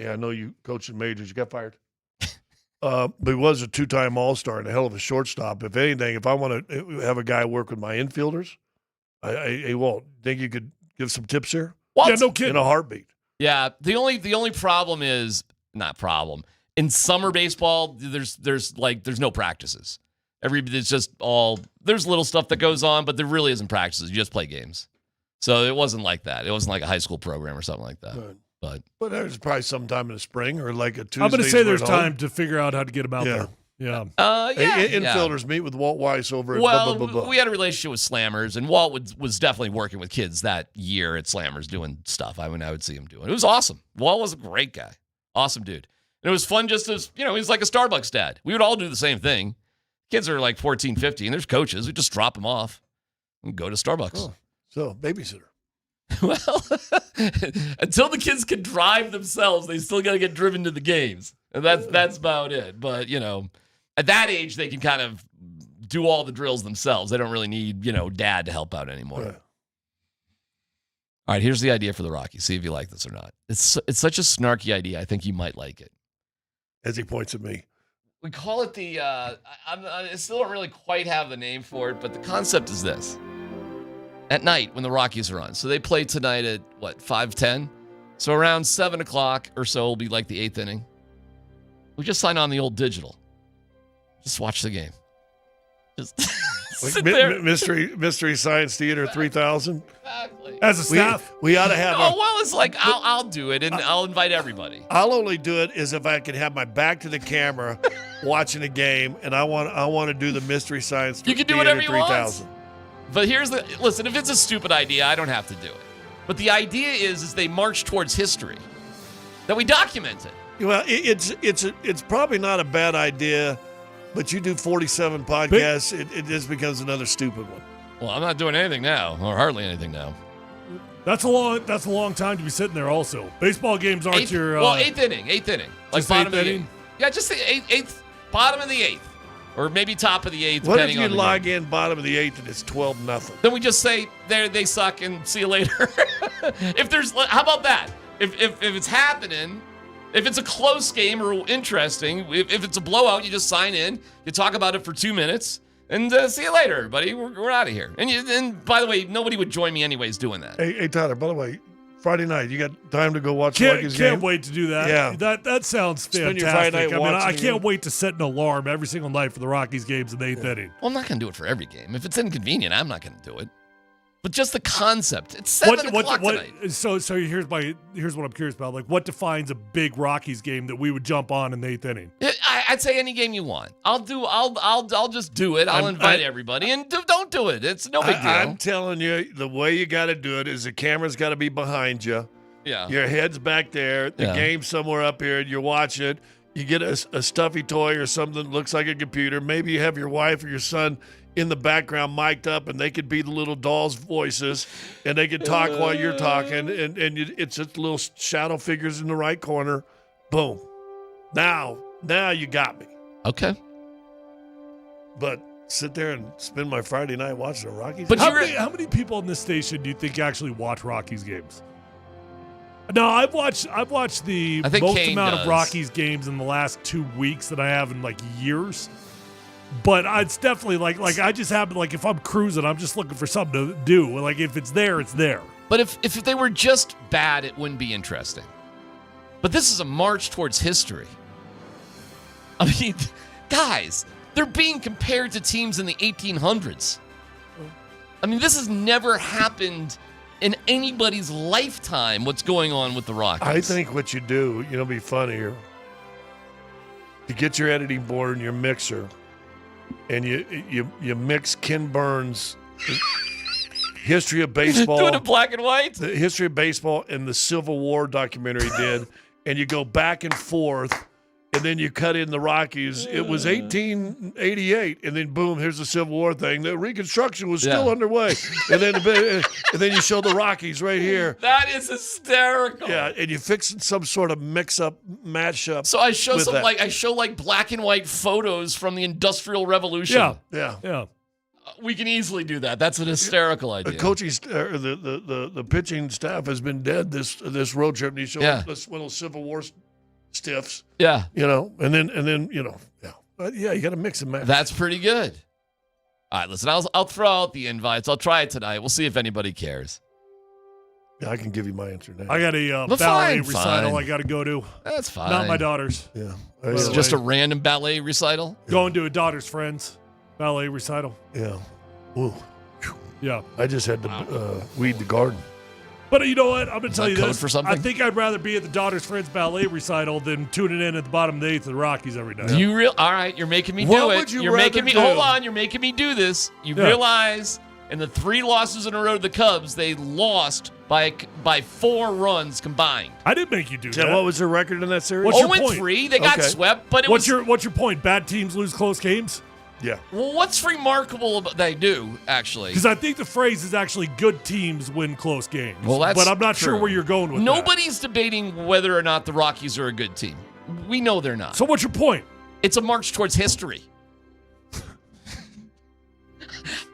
I know you coached in majors. You got fired. But he was a 2-time All-Star and a hell of a shortstop. If anything, if I want to have a guy work with my infielders, I won't. Think you could give some tips here? What? Yeah, no kidding. In a heartbeat. Yeah. The only problem is not problem. In summer baseball, there's no practices. It's just there's little stuff that goes on, but there really isn't practices. You just play games. So it wasn't like that. It wasn't like a high school program or something like that. Right. But there's probably sometime in the spring or like a Tuesday. I'm going to say there's time to figure out how to get him out there. Yeah. Infielders meet with Walt Weiss over at blah, blah, blah, blah. We had a relationship with Slammers, and Walt was definitely working with kids that year at Slammers doing stuff. I would see him doing. It was awesome. Walt was a great guy. Awesome dude. And it was fun just as, he was like a Starbucks dad. We would all do the same thing. Kids are like 14, 15. There's coaches. We just drop them off and go to Starbucks. Oh, so babysitter. Well, until the kids can drive themselves, they still got to get driven to the games. And that's about it. But, at that age, they can kind of do all the drills themselves. They don't really need, dad to help out anymore. Right. All right, here's the idea for the Rockies. See if you like this or not. It's such a snarky idea. I think you might like it. As he points at me. We call it the, I still don't really quite have the name for it, but the concept is this. At night when the Rockies are on. So they play tonight at, 5:10? So around 7 o'clock or so will be like the 8th inning. We just sign on the old digital. Just watch the game. Just sit there. Mystery Science Theater 3000. Exactly. As a staff, we ought to have. It's like I'll do it, and I'll invite everybody. I'll only do it is if I can have my back to the camera, watching a game, and I want to do the Mystery Science. You can do whatever you want. But listen. If it's a stupid idea, I don't have to do it. But the idea is they march towards history, that we document it. Well, it's probably not a bad idea, but you do 47 podcasts, it just becomes another stupid one. Well, I'm not doing anything now, or hardly anything now. That's a long time to be sitting there. Also, baseball games aren't your. Eighth inning, like bottom of the eighth. Yeah, just the eighth, bottom of the eighth, or maybe top of the eighth. What if you log in bottom of the eighth and it's 12-0? Then we just say they suck and see you later. How about that? If it's happening. If it's a close game or interesting, if it's a blowout, you just sign in, you talk about it for 2 minutes, and see you later, everybody. We're out of here. And by the way, nobody would join me anyways doing that. Hey, Tyler, by the way, Friday night, you got time to go watch the Rockies game? Can't wait to do that. Yeah. That sounds fantastic. Spend your Friday night I can't wait to set an alarm every single night for the Rockies games in the 8th inning. Well, I'm not going to do it for every game. If it's inconvenient, I'm not going to do it. But just the concept. It's 7 o'clock tonight. So here's what I'm curious about. Like, what defines a big Rockies game that we would jump on in the 8th inning? I'd say any game you want. I'll just do it. I'll invite everybody, and don't do it. It's no big deal. I'm telling you, the way you got to do it is the camera's got to be behind you. Yeah. Your head's back there. The game's somewhere up here, and you're watching it. You get a stuffy toy or something that looks like a computer. Maybe you have your wife or your son in the background mic'd up, and they could be the little dolls' voices, and they could talk while you're talking, and it's just little shadow figures in the right corner. Boom. Now you got me. Okay. But sit there and spend my Friday night watching the Rockies. But how many people on this station do you think actually watch Rockies games? No, I've watched the most amount of Rockies games in the last 2 weeks that I have in like years. But it's definitely like I just happen, like, if I'm cruising, I'm just looking for something to do. Like, if it's there, it's there. But if they were just bad, it wouldn't be interesting. But this is a march towards history. I mean, guys, they're being compared to teams in the 1800s. I mean, this has never happened in anybody's lifetime, what's going on with the Rockies. I think what you do, be funnier. You get your editing board and your mixer, and you mix Ken Burns' history of baseball. Do it in black and white? The history of baseball and the Civil War documentary did, and you go back and forth, and then you cut in the Rockies. It was 1888, and then boom, here's the Civil War thing. The Reconstruction was still underway, and then you show the Rockies right here. That is hysterical. Yeah, and you fix some sort of mix-up, match-up. So I show black and white photos from the Industrial Revolution. Yeah. We can easily do that. That's an hysterical idea. The coaching, the pitching staff has been dead this road trip, and you show this little Civil War stiffs. Yeah. And then yeah. But yeah, you got to mix and match. That's pretty good. All right, listen, I'll throw out the invites. I'll try it tonight. We'll see if anybody cares. Yeah, I can give you my answer now. I got a ballet recital I got to go to. That's fine. Not my daughter's. Yeah. It's just a random ballet recital? Going to a daughter's friend's ballet recital. Yeah. Ooh. Yeah. I just had to weed the garden. But you know what? I'm going to tell you this. For something? I think I'd rather be at the daughter's friend's ballet recital than tuning in at the bottom of the 8th of the Rockies every night. All right, you're making me do What it. would you You're rather making me do? Hold on, you're making me do this. You realize in the 3 losses in a row to the Cubs, they lost by 4 runs combined. I didn't make you do that. What was their record in that series? What's your point? 0-3. They got swept, but what's your point? Bad teams lose close games? Yeah. Well, what's remarkable about they do, actually? Because I think the phrase is actually good teams win close games. Well, that's but I'm not true. sure where you're going with that. Nobody's debating whether or not the Rockies are a good team. We know they're not. So what's your point? It's a march towards history.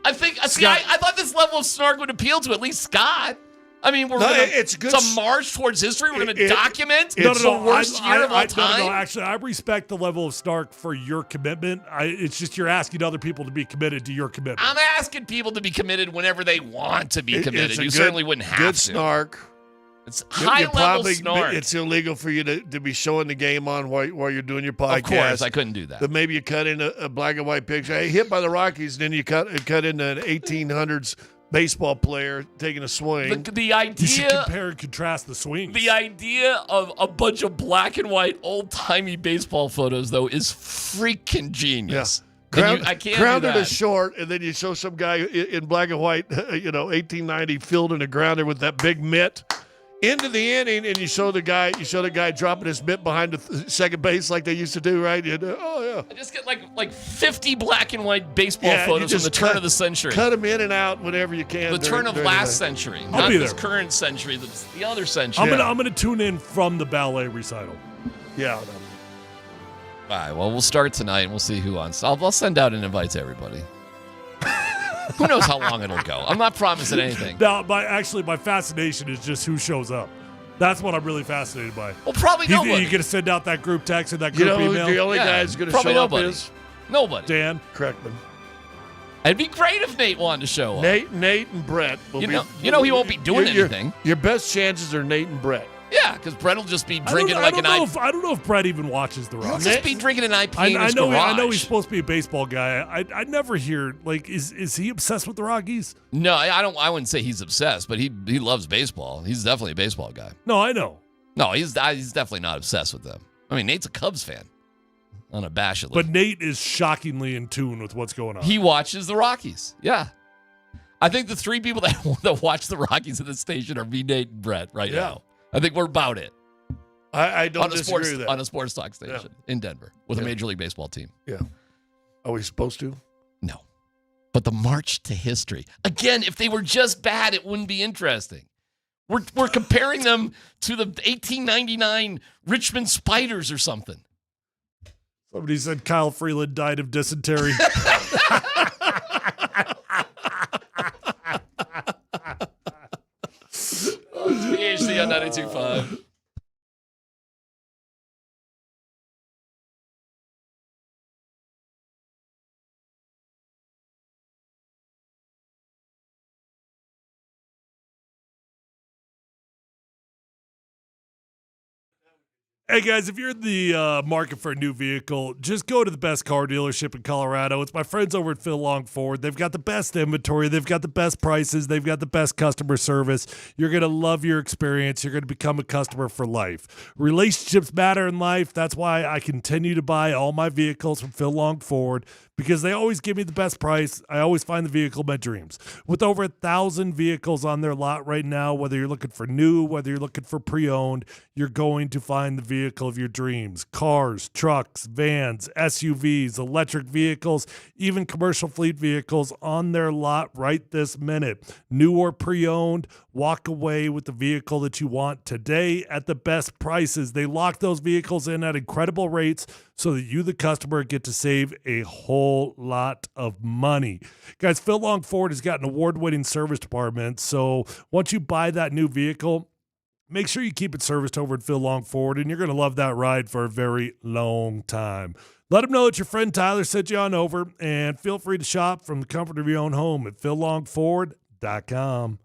I thought this level of snark would appeal to at least Scott. I mean, it's good. It's a march towards history. We're going to document the worst year of all time. No, actually, I respect the level of snark for your commitment. It's just you're asking other people to be committed to your commitment. I'm asking people to be committed whenever they want to be committed. You certainly wouldn't have good to. snark. It's high-level snark. It's illegal for you to be showing the game on while you're doing your podcast. Of course, I couldn't do that. But maybe you cut in a black and white picture. Hey, hit by the Rockies, and then you cut in an 1800s baseball player taking a swing. The idea. You should compare and contrast the swings. The idea of a bunch of black and white old-timey baseball photos, though, is freaking genius. Yeah. I can't grounded do a short, and then you show some guy in black and white, 1890 fielding a grounder with that big mitt into the inning, and you show the guy dropping his mitt behind the second base like they used to do, right? And, I just get like 50 black and white baseball photos from the turn of the century. Cut them in and out whenever you can. The turn of last century, not this current century. The other century. I'm gonna tune in from the ballet recital. Yeah. All right. Well, we'll start tonight, and we'll see who on. I'll send out an invite to everybody. Who knows how long it'll go? I'm not promising anything. No, my fascination is just who shows up. That's what I'm really fascinated by. Well, probably nobody. You're going to send out that group text and that group email? The only guy who's going to show up is nobody. Dan Kreckman. It'd be great if Nate wanted to show up. Nate and Brett. He won't be doing anything. Your best chances are Nate and Brett. Yeah, because Brett will just be drinking I don't know if Brett even watches the Rockies. He'll just be drinking an IPA in his I garage. know he's supposed to be a baseball guy. I never hear, is he obsessed with the Rockies? No, I wouldn't say he's obsessed, but he loves baseball. He's definitely a baseball guy. No, I know. No, he's definitely not obsessed with them. I mean, Nate's a Cubs fan, unabashedly. But Nate is shockingly in tune with what's going on. He watches the Rockies. Yeah. I think the three people that watch the Rockies at the station are me, Nate, and Brett right now. I think we're about it. I don't disagree with that. On a sports talk station in Denver with a Major League Baseball team. Yeah. Are we supposed to? No. But the march to history. Again, if they were just bad, it wouldn't be interesting. We're comparing them to the 1899 Richmond Spiders or something. Somebody said Kyle Freeland died of dysentery. PhD on 92.5. Hey guys, if you're in the market for a new vehicle, just go to the best car dealership in Colorado. It's my friends over at Phil Long Ford. They've got the best inventory. They've got the best prices. They've got the best customer service. You're going to love your experience. You're going to become a customer for life. Relationships matter in life. That's why I continue to buy all my vehicles from Phil Long Ford, because they always give me the best price. I always find the vehicle of my dreams. With over 1,000 vehicles on their lot right now, whether you're looking for new, whether you're looking for pre-owned, you're going to find the vehicle of your dreams. Cars, trucks, vans, SUVs, electric vehicles, even commercial fleet vehicles on their lot right this minute. New or pre-owned, walk away with the vehicle that you want today at the best prices. They lock those vehicles in at incredible rates so that you, the customer, get to save a whole lot of money. Guys, Phil Long Ford has got an award-winning service department, so once you buy that new vehicle, make sure you keep it serviced over at Phil Long Ford, and you're going to love that ride for a very long time. Let them know that your friend Tyler sent you on over, and feel free to shop from the comfort of your own home at phillongford.com.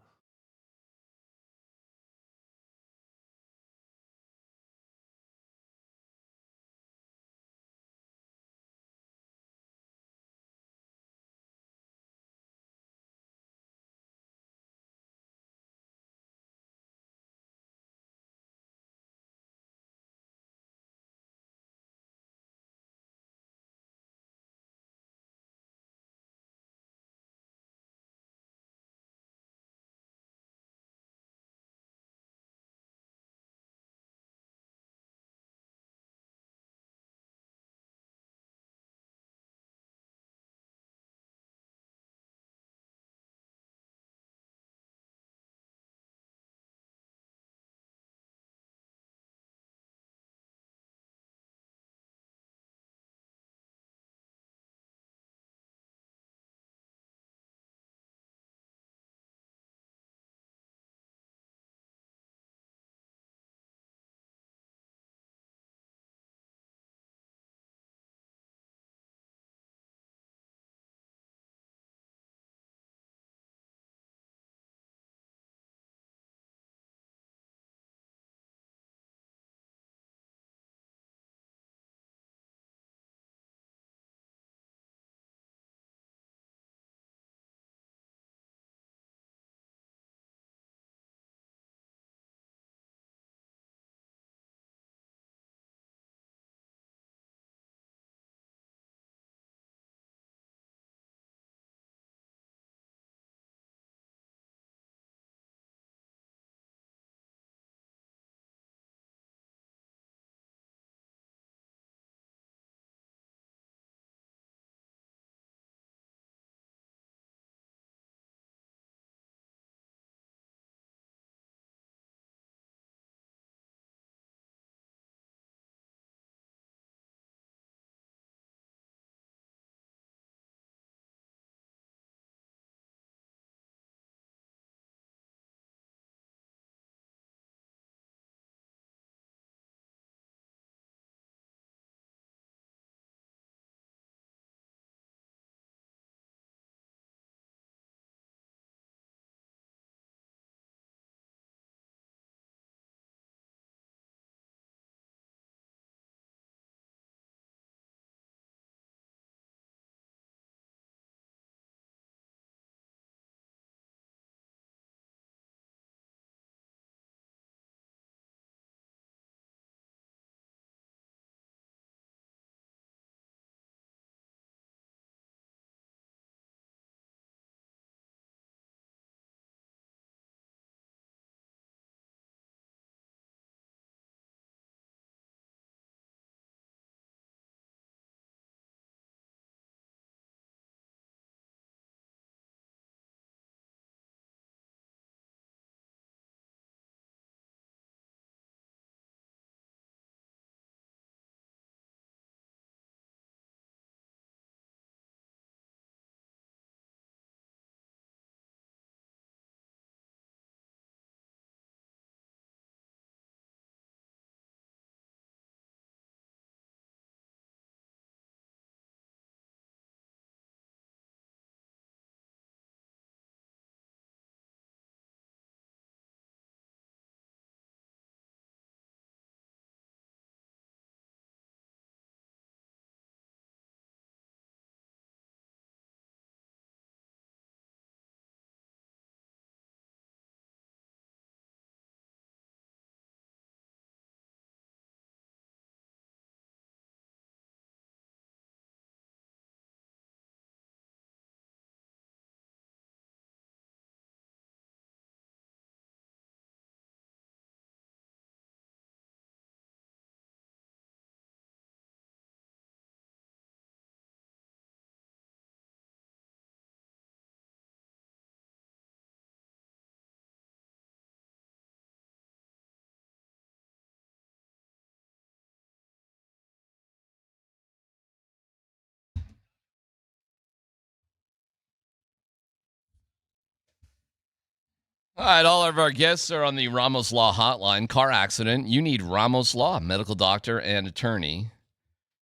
All right, all of our guests are on the Ramos Law hotline. Car accident, you need Ramos Law, medical doctor and attorney.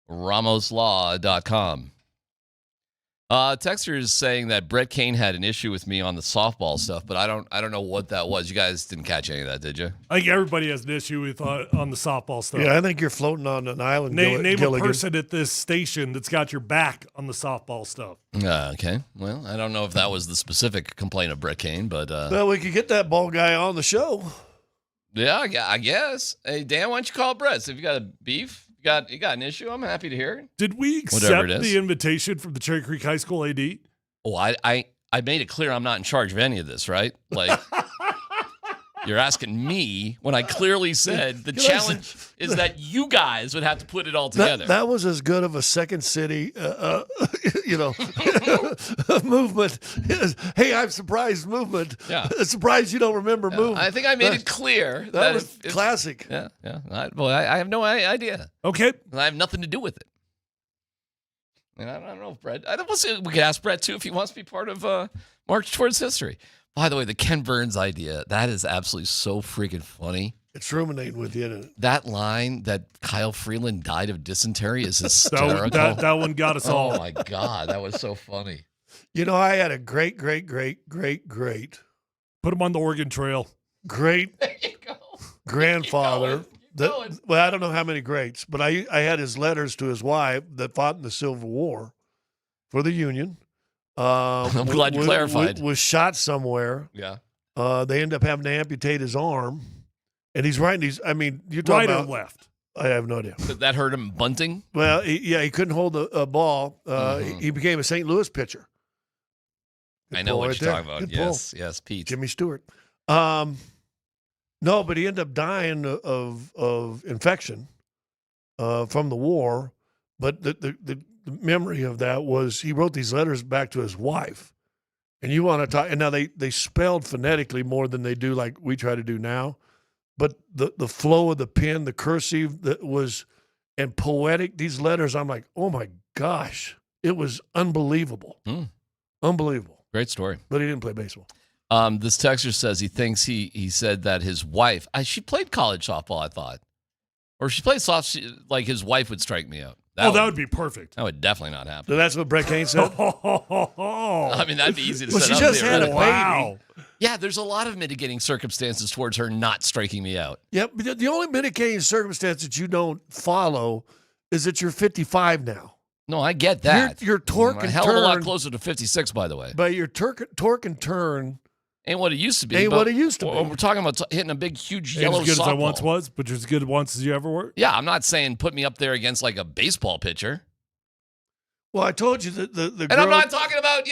RamosLaw.com. Texter is saying that Brett Kane had an issue with me on the softball stuff, but I don't know what that was. You guys didn't catch any of that, did you? I think everybody has an issue with on the softball stuff. Yeah, I think you're floating on an island. Name a Gilligan. person at this station that's got your back on the softball stuff. Okay. Well, I don't know if that was the specific complaint of Brett Kane, but Well, we could get that ball guy on the show. yeah, I guess. Hey, Dan, why don't you call Brett? So if you got a beef, you got an issue, I'm happy to hear it. Did we accept the invitation from the Cherry Creek High School AD? Oh, I made it clear I'm not in charge of any of this, right? Like, you're asking me when I clearly said the challenge is that you guys would have to put it all together. That was as good of a Second City, movement. Hey, I'm surprised movement. Yeah. Surprised you don't remember movement. I think I made it clear. That was classic. Yeah. I have no idea. Okay. I have nothing to do with it. And I don't know if Brett. We could ask Brett, too, if he wants to be part of March Towards History. By the way, the Ken Burns idea, that is absolutely so freaking funny. It's ruminating with you, isn't it? That line that Kyle Freeland died of dysentery is hysterical. that one got us all. Oh, my God. That was so funny. You know, I had a great. Put him on the Oregon Trail. Great grandfather. Well, I don't know how many greats, but I had his letters to his wife that fought in the Civil War for the Union. I'm glad you clarified. Was shot somewhere. Yeah. They end up having to amputate his arm, and he's writing these. I mean, you're talking right about or left. I have no idea. Did that hurt him bunting? Well, he couldn't hold a ball. He became a St. Louis pitcher. I know what you're talking about. Yes, Pete. Jimmy Stewart. No, but he ended up dying of infection from the war. But the memory of that was he wrote these letters back to his wife. And you want to talk, and now they spelled phonetically more than they do like we try to do now. But the flow of the pen, the cursive that was, and poetic, these letters, I'm like, oh my gosh, it was unbelievable. Unbelievable. Great story. But he didn't play baseball. This texter says he thinks he said that his wife, she played college softball, I thought. Or she played like his wife would strike me out. That would be perfect. That would definitely not happen. So that's what Brett Kane said? I mean, that'd be easy to set she up. just had a baby. Wow. Yeah, there's a lot of mitigating circumstances towards her not striking me out. Yep. The only mitigating circumstance that you don't follow is that you're 55 now. No, I get that. Your torque and hell turn. of a lot closer to 56, by the way. But your torque and turn ain't what it used to be. Ain't what it used to be. We're talking about hitting a big, huge Ain't yellow as good softball. as I once was, but you're as good once as you ever were. Yeah, I'm not saying put me up there against like a baseball pitcher. Well, I told you that the And girl, I'm not talking about,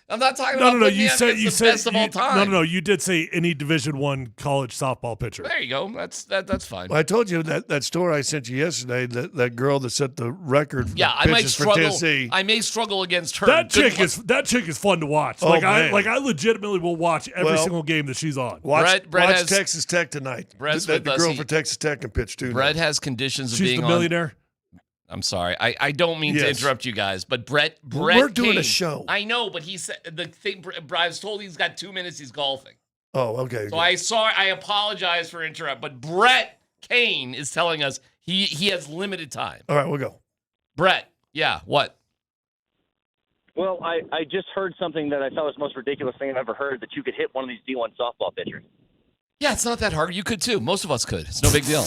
I'm not talking about No. putting You me up said against the best of all time. No. You did say any Division I college softball pitcher. There you go. That's fine. Well, I told you that story I sent you yesterday. That girl that set the record. For I might pitches for struggle. Tennessee. I may struggle against her. That chick is fun to watch. Oh, man. I legitimately will watch every single game that she's on. Watch Brett has, Texas Tech tonight. Brett's the with us. girl for Texas Tech can pitch too. Brett has conditions of She's being the millionaire. I'm sorry. I don't mean to Yes. interrupt you guys, but Brett We're doing a Kane- show. I know, but he said the thing. I was told he's got 2 minutes. He's golfing. Oh, okay. So I apologize for interrupt, but Brett Kane is telling us he has limited time. All right, we'll go. Brett, yeah, what? Well, I just heard something that I thought was the most ridiculous thing I've ever heard, that you could hit one of these D1 softball pitchers. Yeah, it's not that hard. You could too. Most of us could. It's no big deal.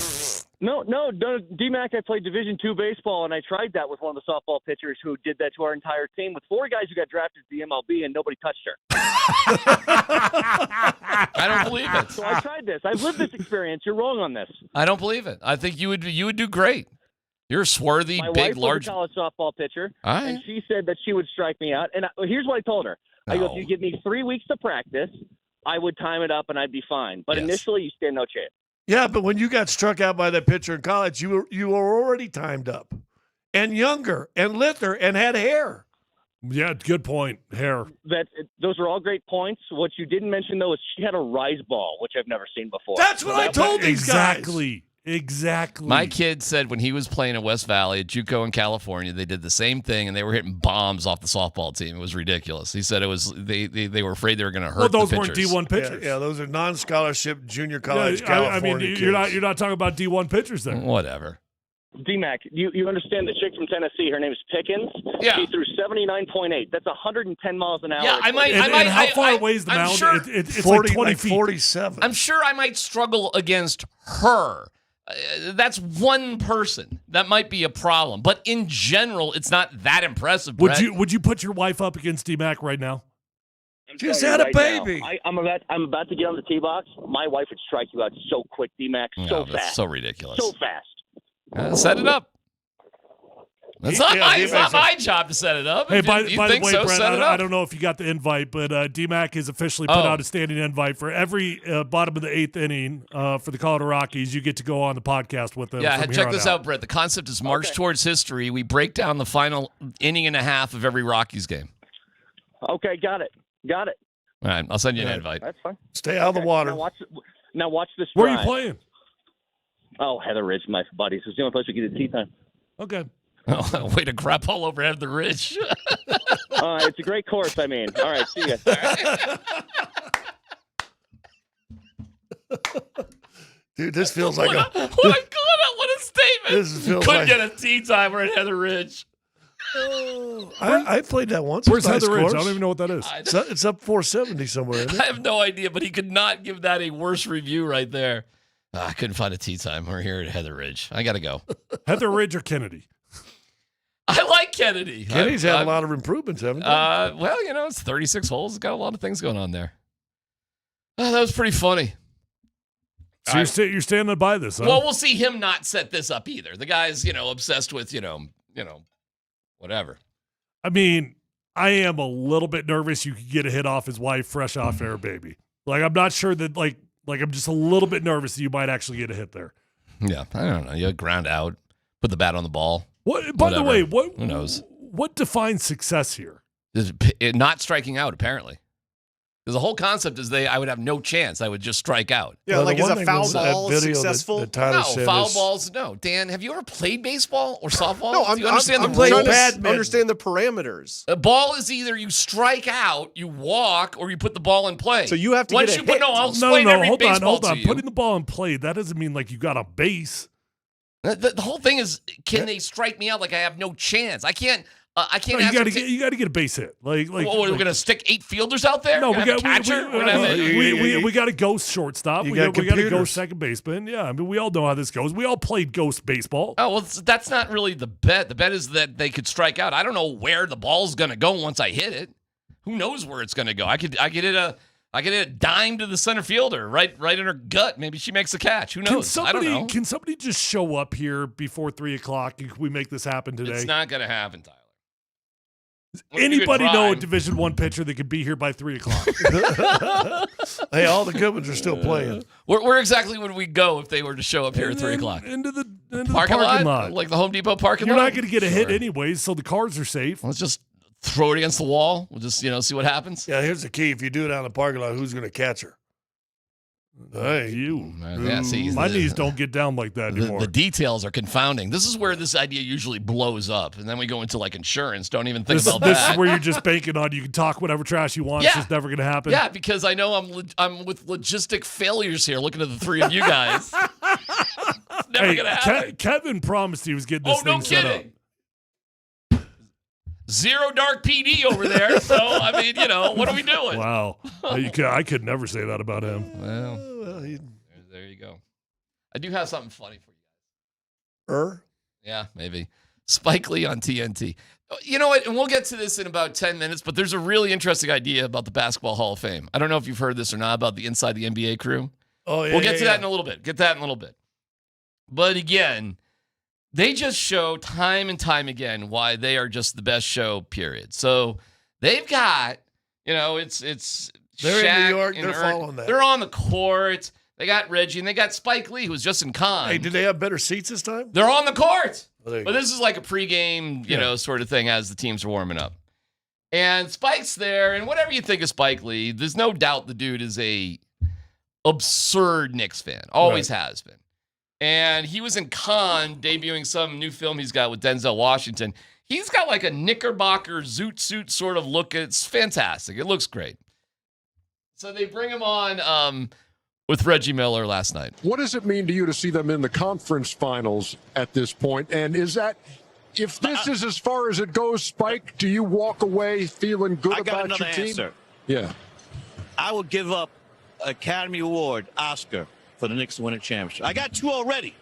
No, DMac, I played Division II baseball, and I tried that with one of the softball pitchers who did that to our entire team with 4 guys who got drafted to the MLB, and nobody touched her. I don't believe it. So I tried this. I've lived this experience. You're wrong on this. I don't believe it. I think you would do great. You're a swarthy, My big, wife large. was a college softball pitcher, All right. and she said that she would strike me out. And here's what I told her. I go, if you give me 3 weeks to practice, I would time it up and I'd be fine. But initially, you stand no chance. Yeah, but when you got struck out by that pitcher in college, you were already timed up, and younger, and lither, and had hair. Yeah, good point. Hair. Those are all great points. What you didn't mention though is she had a rise ball, which I've never seen before. That's what I told these guys. Exactly. Exactly. My kid said when he was playing at West Valley at JUCO in California, they did the same thing, and they were hitting bombs off the softball team. It was ridiculous. He said it was they were afraid they were going to hurt. Well, those the weren't pitchers. D1 pitchers. Yeah, those are non-scholarship junior college I California mean, kids. you're not talking about D1 pitchers there. Whatever. DMac, you understand the chick from Tennessee? Her name is Pickens. Yeah. She threw 79.8. That's 110 miles an hour. Yeah, I might. And how far away is the I'm mound? sure- It's 40, like 20 like feet. 47. I'm sure I might struggle against her. That's one person. That might be a problem. But in general, it's not that impressive, Brett. Would you put your wife up against DMac right now? Just telling had you a right baby. now, I'm about to get on the tee box. My wife would strike you out so quick, DMac, so that's fast. so ridiculous. So fast. Set it up. It's not DMac's my job to set it up. Hey, If by you the think way, so, Brett, set it up. I don't know if you got the invite, but DMac has officially put out a standing invite for every bottom of the 8th inning for the Colorado Rockies. You get to go on the podcast with them. Yeah, from here check on this out, Brett. The concept is March towards history. We break down the final inning and a half of every Rockies game. Okay, got it. All right, I'll send you an invite. That's fine. Stay out of the water. Now watch this. Where are you drive. playing? Oh, Heather Ridge, my buddies. It's the only place we get a tea time. Okay. Oh, way to crap all over Heather Ridge. It's a great course. I mean, all right. See you. Dude, this feels like What a statement. This feels Couldn't like- get a tea timer at Heather Ridge. I played that once. Where's It's a nice Heather Ridge? course. I don't even know what that is. It's up 470 somewhere, isn't I it? have no idea, but he could not give that a worse review right there. I couldn't find a tea time. We're here at Heather Ridge. I got to go. Heather Ridge or Kennedy? I like Kennedy. Kennedy's had a lot of improvements, haven't they? Well, it's 36 holes. It's got a lot of things going on there. Oh, that was pretty funny. So you're standing by this, huh? Well, we'll see him not set this up either. The guy's, obsessed with, whatever. I mean, I am a little bit nervous you could get a hit off his wife fresh off air, baby. Like, I'm not sure that, like I'm just a little bit nervous that you might actually get a hit there. Yeah, I don't know. You ground out, put the bat on the ball. What? By the way, Who knows? What defines success here? Not striking out, apparently. Because the whole concept is I would have no chance. I would just strike out. Yeah, like is a foul ball successful? Tyler No, said foul is- balls. No, Dan, have you ever played baseball or softball? No, Do you understand I'm the trying rules? to understand the parameters. A ball is either you strike out, you walk, or you put the ball in play. So you have to Once get a you put hit. no, I'll No, explain every hold baseball to on. you. Putting the ball in play, that doesn't mean like you got a base. The whole thing is, can they strike me out like I have no chance? I can't. I can't. No, you got to get a base hit. Like we're gonna stick 8 fielders out there. No, We're gonna have a catcher. We're gonna have a- we got to ghost shortstop. You We got got to computers. ghost second baseman. Yeah, I mean we all know how this goes. We all played ghost baseball. Oh well, that's not really the bet. The bet is that they could strike out. I don't know where the ball's gonna go once I hit it. Who knows where it's gonna go? I could hit a dime to the center fielder, right in her gut. Maybe she makes a catch. Who knows? I don't know. Can somebody just show up here before 3:00? Can we make this happen today? It's not gonna happen, Tyler. Anybody You could know a try. Division I pitcher that could be here by 3:00? Hey, all the good ones are still playing. Where exactly would we go if they were to show up here at 3:00? Into the Parking parking lot? lot. Like the Home Depot parking You're lot? not going to get a hit Sure. anyways, so the cars are safe. Let's just throw it against the wall. We'll just see what happens. Yeah, here's the key. If you do it out in the parking lot, who's going to catch her? Hey. You. Yeah, see, My knees don't get down like that anymore. The details are confounding. This is where this idea usually blows up, and then we go into like insurance. Don't even think about This that. is where you're just banking on you can talk whatever trash you want. Yeah. It's just never going to happen. Yeah, because I know I'm with logistic failures here. Looking at the three of you guys, it's never gonna happen. Kevin promised he was getting this no thing set up. kidding. Zero dark PD over there. So I mean, what are we doing? Wow. I could never say that about him. Well, there you go. I do have something funny for you. Yeah, maybe. Spike Lee on TNT. You know what? And we'll get to this in about 10 minutes, but there's a really interesting idea about the Basketball Hall of Fame. I don't know if you've heard this or not about the Inside the NBA crew. Oh, yeah. We'll get to that in a little bit. But again, they just show time and time again why they are just the best show, period. So they've got, it's They're in Shaq New York. and They're Ern. following that. They're on the court. They got Reggie, and they got Spike Lee, who was just in con. Hey, did they have better seats this time? They're on the court. Oh, there you But go. this is like a pregame, sort of thing as the teams are warming up. And Spike's there, and whatever you think of Spike Lee, there's no doubt the dude is a absurd Knicks fan. Always has been. And he was in Cannes debuting some new film he's got with Denzel Washington. He's got like a Knickerbocker zoot suit sort of look. It's fantastic. It looks great. So they bring him on with Reggie Miller last night. What does it mean to you to see them in the conference finals at this point? And is that, if this is as far as it goes, Spike, do you walk away feeling good about your team? Answer. Yeah. I will give up Academy Award, Oscar, for the Knicks to win a championship. I got 2 already,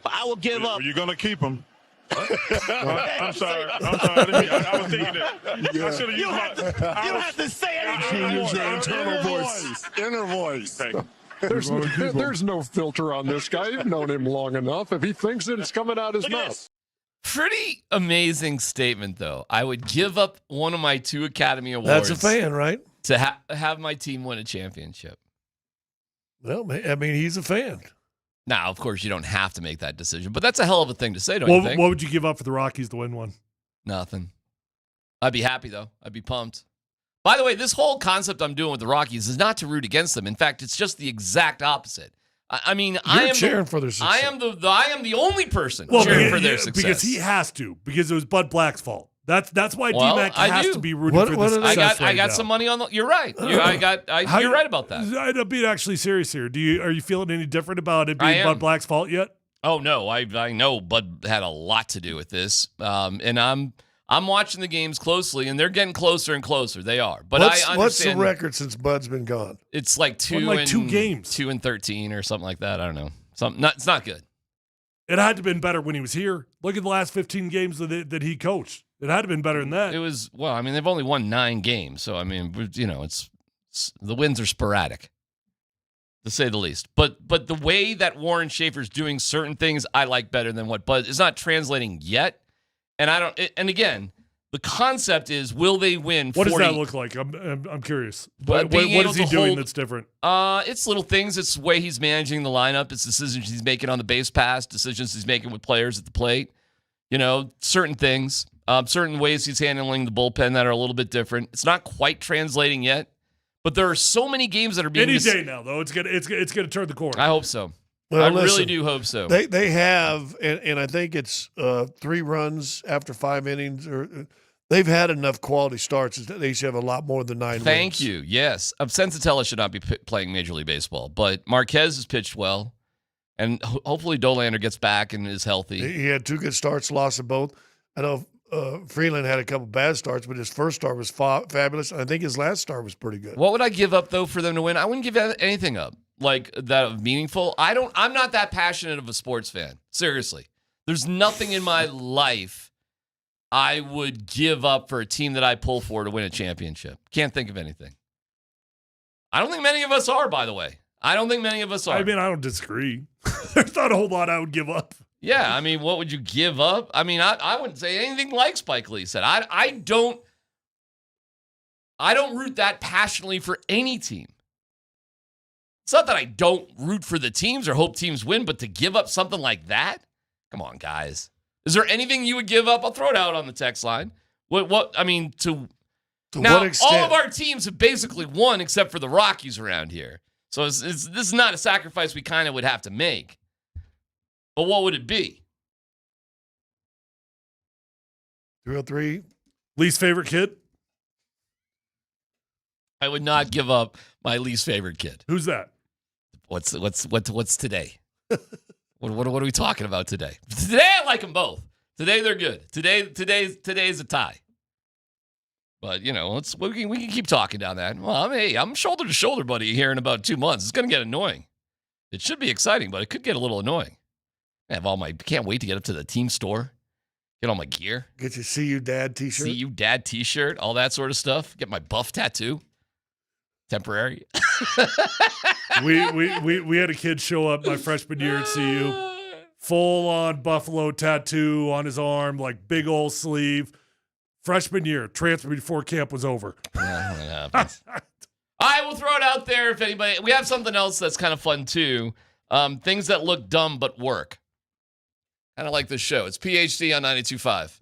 but I will give up. You're going to keep them. I'm sorry. I was thinking that. Yeah. I should have used my. You don't have to say anything. Use your internal voice. Inner voice. There's no filter on this guy. You've known him long enough. If he thinks it, it's coming out his mouth. Pretty amazing statement, though. I would give up one of my 2 Academy Awards. That's a fan, right? To have my team win a championship. Well, I mean, he's a fan. Now, of course, you don't have to make that decision, but that's a hell of a thing to say, don't you think? What would you give up for the Rockies to win one? Nothing. I'd be happy, though. I'd be pumped. By the way, this whole concept I'm doing with the Rockies is not to root against them. In fact, it's just the exact opposite. I mean, I am cheering for their success. I am the only person cheering for their success because he has to, because it was Bud Black's fault. That's why DMac has to be rooting for this success. I got some money on the. You're right. You're right about that. I'm being actually serious here. Are you feeling any different about it being Bud Black's fault yet? Oh no, I know Bud had a lot to do with this, and I'm watching the games closely, and they're getting closer and closer. They are, but I understand. What's the record since Bud's been gone? It's like 2 games, 2-13 or something like that. I don't know. It's not good. It had to have been better when he was here. Look at the last 15 games that he coached. It had to have been better than that. It was, well, I mean, they've only won 9 games. So, I mean, it's the wins are sporadic, to say the least. But the way that Warren Schaefer's doing certain things, I like better than what Bud is not translating yet. And and again, the concept is, will they win 40? What does that look like? I'm curious. But what is he doing that's different? It's little things. It's the way he's managing the lineup. It's decisions he's making on the base pass, decisions he's making with players at the plate. Certain things. Certain ways he's handling the bullpen that are a little bit different. It's not quite translating yet, but there are so many games that are being any day now, though. It's gonna turn the corner. I hope so. Well, I really do hope so. They have, and I think it's 3 runs after 5 innings, or they've had enough quality starts. They should have a lot more than 9 Thank wins. you. Yes, Sensatella should not be playing Major League Baseball, but Marquez has pitched well, and hopefully Dolander gets back and is healthy. He had 2 good starts, lost them both. I know Freeland had a couple bad starts, but his first start was fabulous. I think his last start was pretty good. What would I give up, though, for them to win? I wouldn't give anything up like that meaningful. I'm not that passionate of a sports fan. Seriously. There's nothing in my life I would give up for a team that I pull for to win a championship. Can't think of anything. I don't think many of us are, by the way. I don't think many of us are. I mean, I don't disagree. There's not a whole lot I would give up. Yeah, I mean, what would you give up? I mean, I wouldn't say anything like Spike Lee said. I don't root that passionately for any team. It's not that I don't root for the teams or hope teams win, but to give up something like that? Come on, guys. Is there anything you would give up? I'll throw it out on the text line. What I mean, to now, what extent? all of our teams have basically won except for the Rockies around here. So this is not a sacrifice we kind of would have to make. But what would it be? 303. Least favorite kid? I would not give up my least favorite kid. Who's that? What's today? what are we talking about today? Today I like them both. Today they're good. Today's a tie. But we can keep talking down that. Well, I'm shoulder to shoulder, buddy. Here in about 2 months, it's going to get annoying. It should be exciting, but it could get a little annoying. Can't wait to get up to the team store, get all my gear. Get your See You Dad t-shirt. See You Dad t-shirt, all that sort of stuff. Get my buff tattoo. Temporary. we had a kid show up my freshman year at CU. Full on buffalo tattoo on his arm, like big old sleeve. Freshman year, transfer before camp was over. Yeah, I will throw it out there if anybody. We have something else that's kind of fun too. Things that look dumb but work. Kind of like this show. It's PhD on 92.5.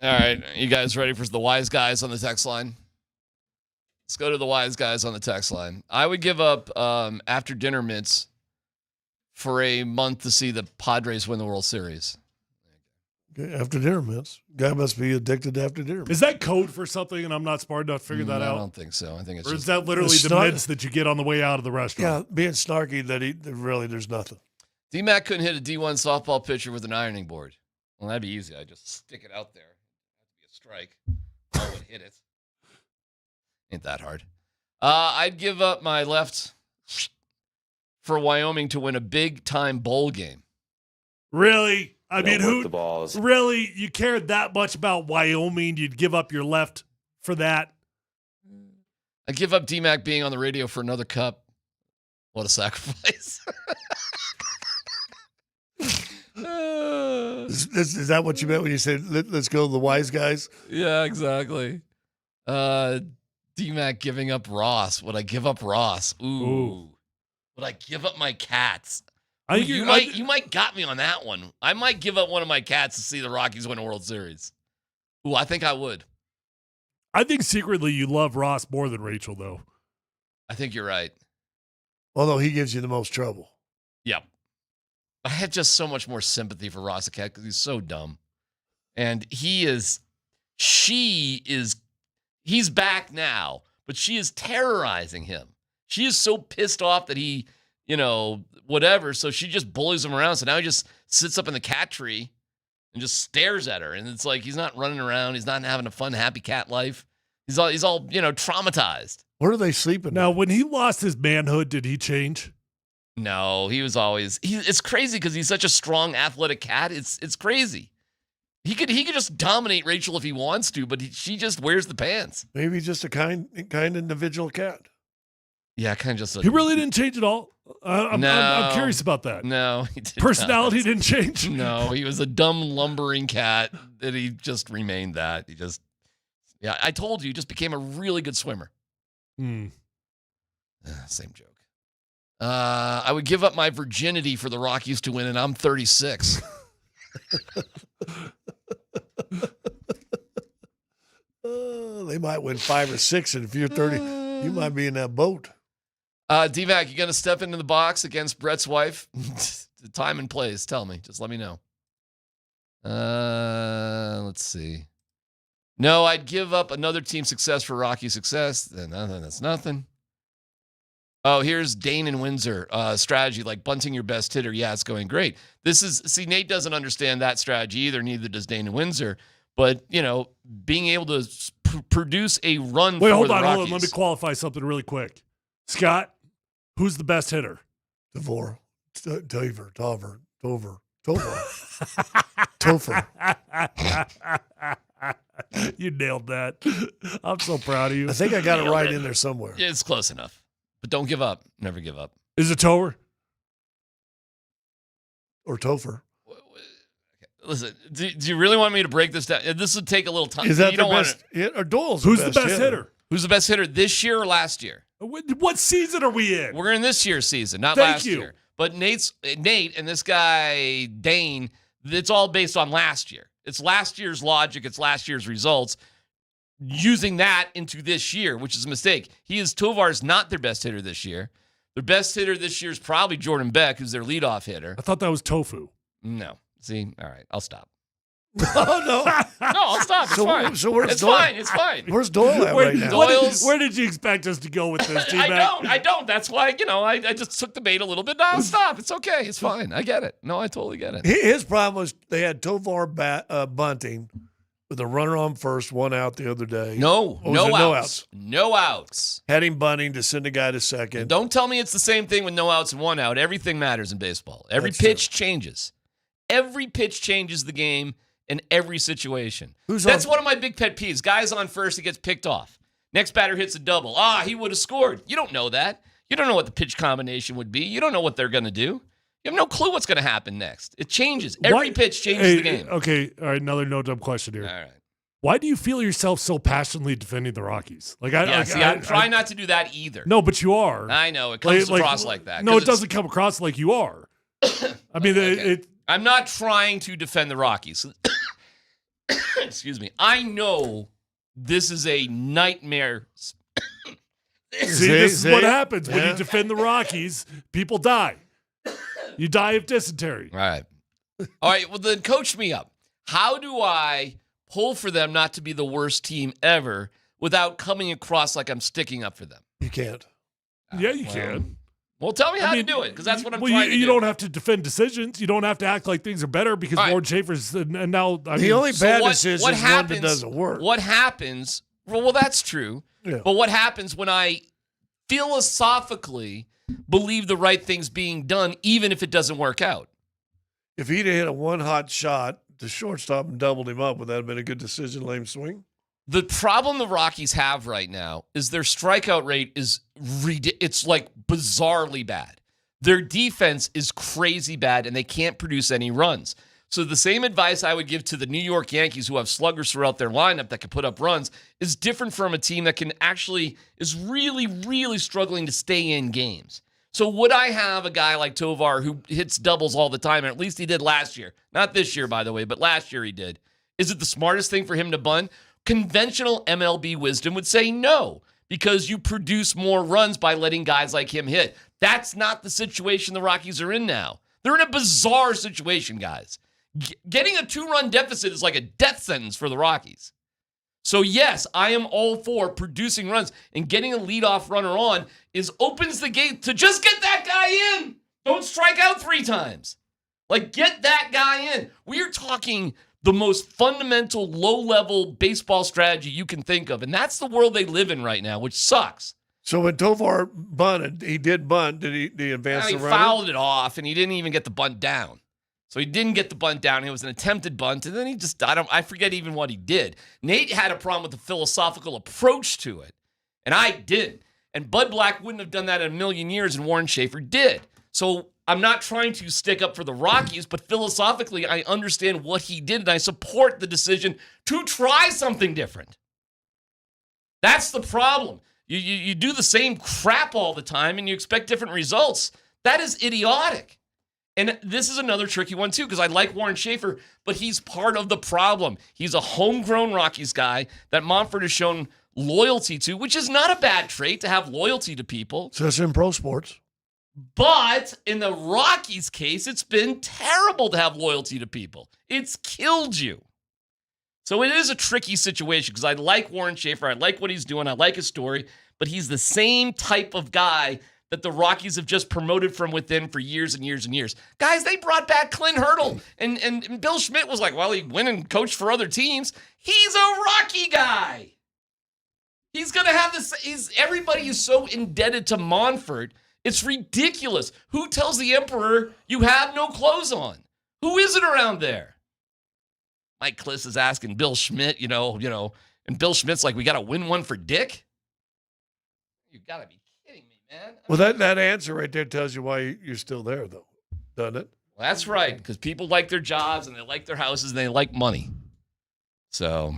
All right. You guys ready for the wise guys on the text line? Let's go to the wise guys on the text line. I would give up after dinner mints for a month to see the Padres win the World Series. After dinner mints. Guy must be addicted to after dinner mints. Is that code for something and I'm not smart enough to figure that out? I don't think so. I think it's or just, is that literally the mints that you get on the way out of the restaurant? Yeah, being snarky that really there's nothing. DMac couldn't hit a D1 softball pitcher with an ironing board. Well, that'd be easy. I'd just stick it out there. That'd be a strike. I would hit it. Ain't that hard. I'd give up my left for Wyoming to win a big-time bowl game. Really? I mean, really? You cared that much about Wyoming? You'd give up your left for that? I'd give up DMac being on the radio for another cup. What a sacrifice. Is that what you meant when you said, let's go to the wise guys? Yeah, exactly. DMac giving up Ross. Would I give up Ross? Ooh. Would I give up my cats? You might got me on that one. I might give up one of my cats to see the Rockies win a World Series. Ooh, I think I would. I think secretly you love Ross more than Rachel, though. I think you're right. Although he gives you the most trouble. Yep. I have just so much more sympathy for Ross the cat because he's so dumb. And he's back now, but she is terrorizing him. She is so pissed off that he, whatever. So she just bullies him around. So now he just sits up in the cat tree and just stares at her. And it's like he's not running around. He's not having a fun, happy cat life. He's all traumatized. Where are they sleeping? Now, when he lost his manhood, did he change? No, he was always. It's crazy because he's such a strong, athletic cat. It's crazy. He could just dominate Rachel if he wants to, but she just wears the pants. Maybe just a kind individual cat. Yeah, kind of just. He really didn't change at all. I'm curious about that. No, he did personality not. didn't change. No, he was a dumb lumbering cat that he just remained that. Yeah, I told you, he just became a really good swimmer. Same joke. I would give up my virginity for the Rockies to win, and I'm 36. They might win 5 or 6, and if you're 30, you might be in that boat. DMac, you going to step into the box against Brett's wife? The time and place. Tell me. Just let me know. Let's see. No, I'd give up another team success for Rocky success. That's nothing. Oh, here's Dane and Windsor strategy, like bunting your best hitter. Yeah, it's going great. Nate doesn't understand that strategy either. Neither does Dane and Windsor. But, being able to produce a run for the Rockies. Hold on. Let me qualify something really quick. Scott, who's the best hitter? Topher. You nailed that. I'm so proud of you. I think I got it right in there somewhere. Yeah, it's close enough. But don't give up. Never give up. Is it Tover? Or Topher? Listen, do you really want me to break this down? This would take a little time. Is that the best hit? Or Doyle's Who's the best hitter? Who's the best hitter this year or last year? What season are we in? We're in this year's season, not last year. But Nate and this guy, Dane, it's all based on last year. It's last year's logic. It's last year's results. Using that into this year, which is a mistake. Tovar's not their best hitter this year. Their best hitter this year is probably Jordan Beck, who's their leadoff hitter. I thought that was Tofu. No. See? All right. I'll stop. Oh, no. No, I'll stop. It's fine. So where's it's Doyle? fine. It's fine. Where's Doyle at right now? Where did you expect us to go with this, D-Mac? I don't. That's why, I just took the bait a little bit. No, stop. It's okay. It's fine. I get it. No, I totally get it. His problem was they had Tovar bunting with a runner on first, one out the other day. No outs. No outs. Had him bunting to send a guy to second. Don't tell me it's the same thing with no outs and one out. Everything matters in baseball. Every pitch changes. Every pitch changes the game in every situation. That's one of my big pet peeves. Guys on first, he gets picked off. Next batter hits a double. He would have scored. You don't know that. You don't know what the pitch combination would be. You don't know what they're going to do. You have no clue what's going to happen next. It changes. Every pitch changes the game. Okay, all right, another no-dumb question here. All right. Why do you feel yourself so passionately defending the Rockies? I try not to do that either. No, but you are. I know. It comes across like that. No, it doesn't come across like you are. I mean, okay. I'm not trying to defend the Rockies. excuse me, I know this is a nightmare. See, this is what happens when you defend the Rockies. People die. You die of dysentery. All right, well, then coach me up. How do I pull for them not to be the worst team ever without coming across like I'm sticking up for them? You can't. Yeah, you can. Well, tell me how to do it, because that's what I'm trying to do. You don't have to defend decisions. You don't have to act like things are better because Warren Schaefer's and now. The only bad decision is one that doesn't work. What happens? Well, that's true. Yeah. But what happens when I philosophically believe the right thing's being done, even if it doesn't work out? If he'd hit a one hot shot to shortstop and doubled him up, would that have been a good decision, lame swing? The problem the Rockies have right now is their strikeout rate is it's like bizarrely bad. Their defense is crazy bad, and they can't produce any runs. So the same advice I would give to the New York Yankees, who have sluggers throughout their lineup that can put up runs, is different from a team that is really, really struggling to stay in games. So would I have a guy like Tovar who hits doubles all the time, and at least he did last year? Not this year, by the way, but last year he did. Is it the smartest thing for him to bunt? Conventional MLB wisdom would say no, because you produce more runs by letting guys like him hit. That's not the situation the Rockies are in now. They're in a bizarre situation, guys. Getting a 2-run deficit is like a death sentence for the Rockies. So yes, I am all for producing runs, and getting a leadoff runner on opens the gate to just get that guy in. Don't strike out 3 times. Like, get that guy in. We are talking the most fundamental, low-level baseball strategy you can think of, and that's the world they live in right now, which sucks. So when Tovar bunted, he did bunt. Did he advance the runner? He fouled it off, and he didn't even get the bunt down. So he didn't get the bunt down. It was an attempted bunt, and then he just, I forget even what he did. Nate had a problem with the philosophical approach to it, and I didn't. And Bud Black wouldn't have done that in a million years, and Warren Schaefer did. So I'm not trying to stick up for the Rockies, but philosophically, I understand what he did, and I support the decision to try something different. That's the problem. You do the same crap all the time, and you expect different results. That is idiotic. And this is another tricky one, too, because I like Warren Schaefer, but he's part of the problem. He's a homegrown Rockies guy that Monfort has shown loyalty to, which is not a bad trait to have loyalty to people. So that's in pro sports. But in the Rockies case, it's been terrible to have loyalty to people. It's killed you. So it is a tricky situation because I like Warren Schaefer. I like what he's doing. I like his story. But he's the same type of guy that the Rockies have just promoted from within for years and years and years. Guys, they brought back Clint Hurdle. And Bill Schmidt was like, well, he went and coached for other teams. He's a Rocky guy. He's going to have this. Everybody is so indebted to Monfort. It's ridiculous. Who tells the Emperor you have no clothes on? Who is it around there? Mike Kliss is asking Bill Schmidt, and Bill Schmidt's like, we got to win one for Dick? You got to be kidding me, man. Well, that answer right there tells you why you're still there, though, doesn't it? Well, that's right, because people like their jobs, and they like their houses, and they like money. So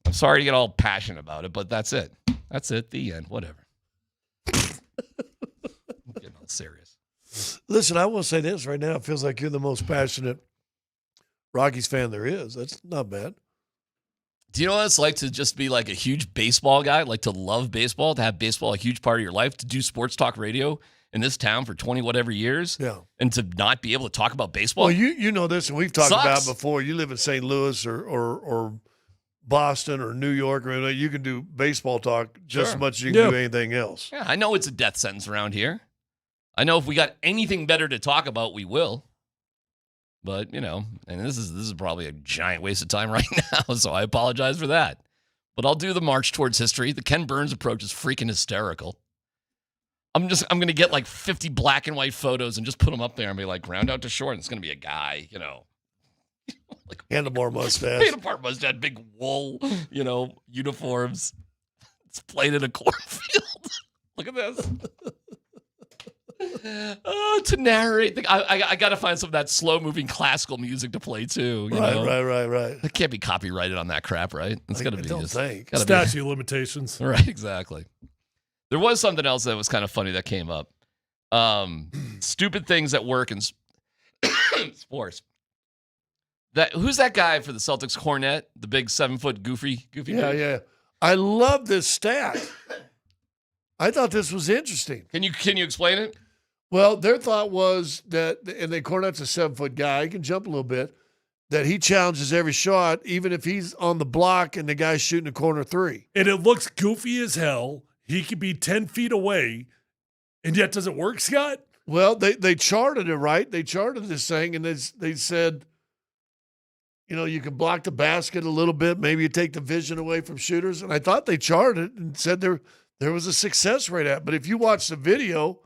I'm sorry to get all passionate about it, but that's it. That's it. The end. Whatever. I'm getting all serious. Listen, I will say this right now. It feels like you're the most passionate Rockies fan there is. That's not bad. Do you know what it's like to just be like a huge baseball guy, like to love baseball, to have baseball a huge part of your life, to do sports talk radio in this town for 20 whatever years, and to not be able to talk about baseball? Well, you know this, and we've talked about it before. You live in St. Louis or Boston or New York, or you can do baseball talk just as much as you can do anything else. Yeah, I know it's a death sentence around here. I know if we got anything better to talk about, we will. But, and this is probably a giant waste of time right now, so I apologize for that. But I'll do the march towards history. The Ken Burns approach is freaking hysterical. I'm going to get like 50 black and white photos and just put them up there and be like, round out to short, and it's going to be a guy, like handlebar mustache. Handlebar mustache, big wool, uniforms. It's played in a cornfield. Look at this. To narrate. I got to find some of that slow-moving classical music to play, too. Right. It can't be copyrighted on that crap, right? It's got to be. Don't think. Statute limitations. Right, exactly. There was something else that was kind of funny that came up. Stupid things at work and sports. Who's that guy for the Celtics? Cornette, the big 7-foot goofy. Yeah, dude? yeah. I love this stat. I thought this was interesting. Can you explain it? Well, their thought was that, and Cornette's a 7-foot guy. He can jump a little bit. That he challenges every shot, even if he's on the block and the guy's shooting a corner three. And it looks goofy as hell. He could be 10 feet away, and yet does it work, Scott? Well, they charted it, right? They charted this thing, and they said, you can block the basket a little bit. Maybe you take the vision away from shooters. And I thought they charted it and said there was a success rate at. But if you watch the video,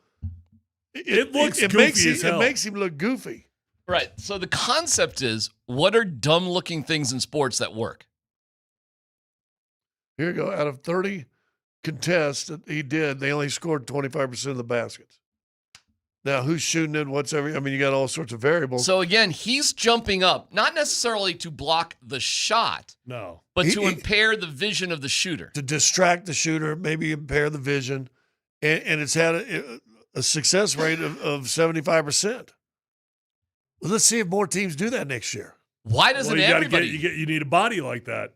it makes him look goofy. Right. So the concept is, what are dumb-looking things in sports that work? Here you go. Out of 30 contests that he did, they only scored 25% of the baskets. Now, who's shooting it? You got all sorts of variables. So, again, he's jumping up, not necessarily to block the shot. No. But to impair the vision of the shooter. To distract the shooter, maybe impair the vision. And it's had a success rate of 75%. Well, let's see if more teams do that next year. Why doesn't everybody? You need a body like that.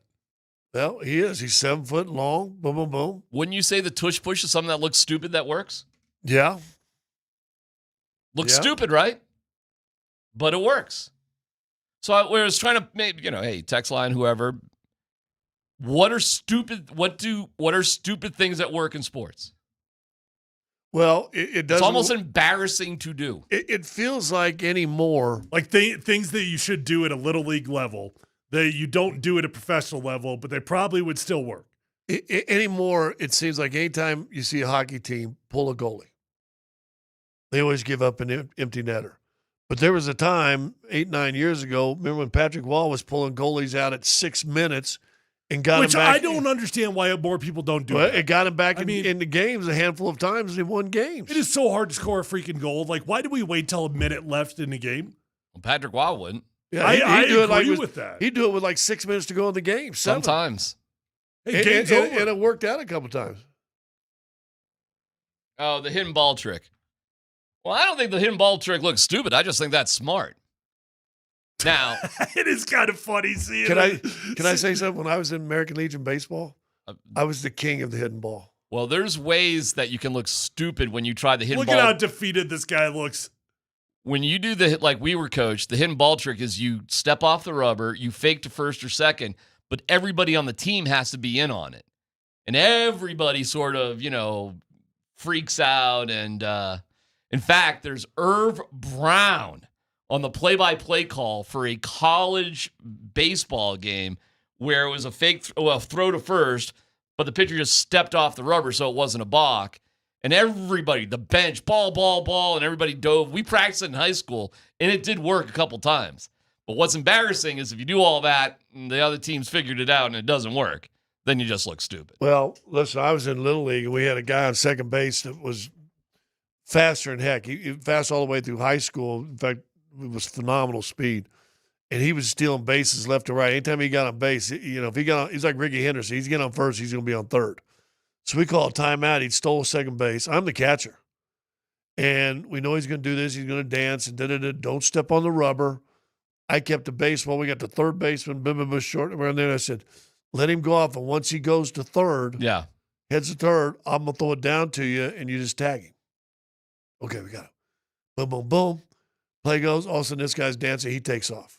Well, he is. He's 7 foot long. Boom, boom, boom. Wouldn't you say the tush push is something that looks stupid that works? Yeah. Looks stupid, right? But it works. So I was trying to maybe, hey, text line, whoever. What are stupid things that work in sports? Well, it doesn't. It's almost embarrassing to do. It feels like anymore. Like things that you should do at a little league level that you don't do at a professional level, but they probably would still work. Anymore, it seems like anytime you see a hockey team pull a goalie, they always give up an empty netter. But there was a time 8-9 years ago, remember when Patrick Wall was pulling goalies out at 6 minutes and got him back. Which I don't understand why more people don't do it. It got him back in the games a handful of times, and he won games. It is so hard to score a freaking goal. Like, why do we wait till a minute left in the game? Well, Patrick Wall wouldn't. Yeah, I agree with that. He'd do it with like 6 minutes to go in the game. 7. Sometimes. Hey, game's over. And it worked out a couple times. Oh, the hidden ball trick. Well, I don't think the hidden ball trick looks stupid. I just think that's smart. Now, it is kind of funny seeing Can I say something? When I was in American Legion baseball, I was the king of the hidden ball. Well, there's ways that you can look stupid when you try the hidden ball. Look at how defeated this guy looks. When you do like we were coached, the hidden ball trick is you step off the rubber, you fake to first or second, but everybody on the team has to be in on it. And everybody sort of, freaks out. And in fact, there's Irv Brown on the play-by-play call for a college baseball game where it was a fake throw to first, but the pitcher just stepped off the rubber, so it wasn't a balk. And everybody, the bench, ball, and everybody dove. We practiced it in high school, and it did work a couple times. But what's embarrassing is if you do all that and the other teams figured it out and it doesn't work, then you just look stupid. Well, listen, I was in Little League, and we had a guy on second base that was faster than heck. He fast all the way through high school. In fact, it was phenomenal speed. And he was stealing bases left to right. Anytime he got on base, if he got on, he's like Ricky Henderson. He's getting on first, he's going to be on third. So we call a timeout. He stole second base. I'm the catcher. And we know he's going to do this. He's going to dance and don't step on the rubber. I kept the baseball. We got the third baseman, short around there. And I said, let him go off. And once he goes to third, heads to third, I'm going to throw it down to you, and you just tag him. Okay, we got it. Boom, boom, boom. Play goes. All of a sudden, this guy's dancing. He takes off.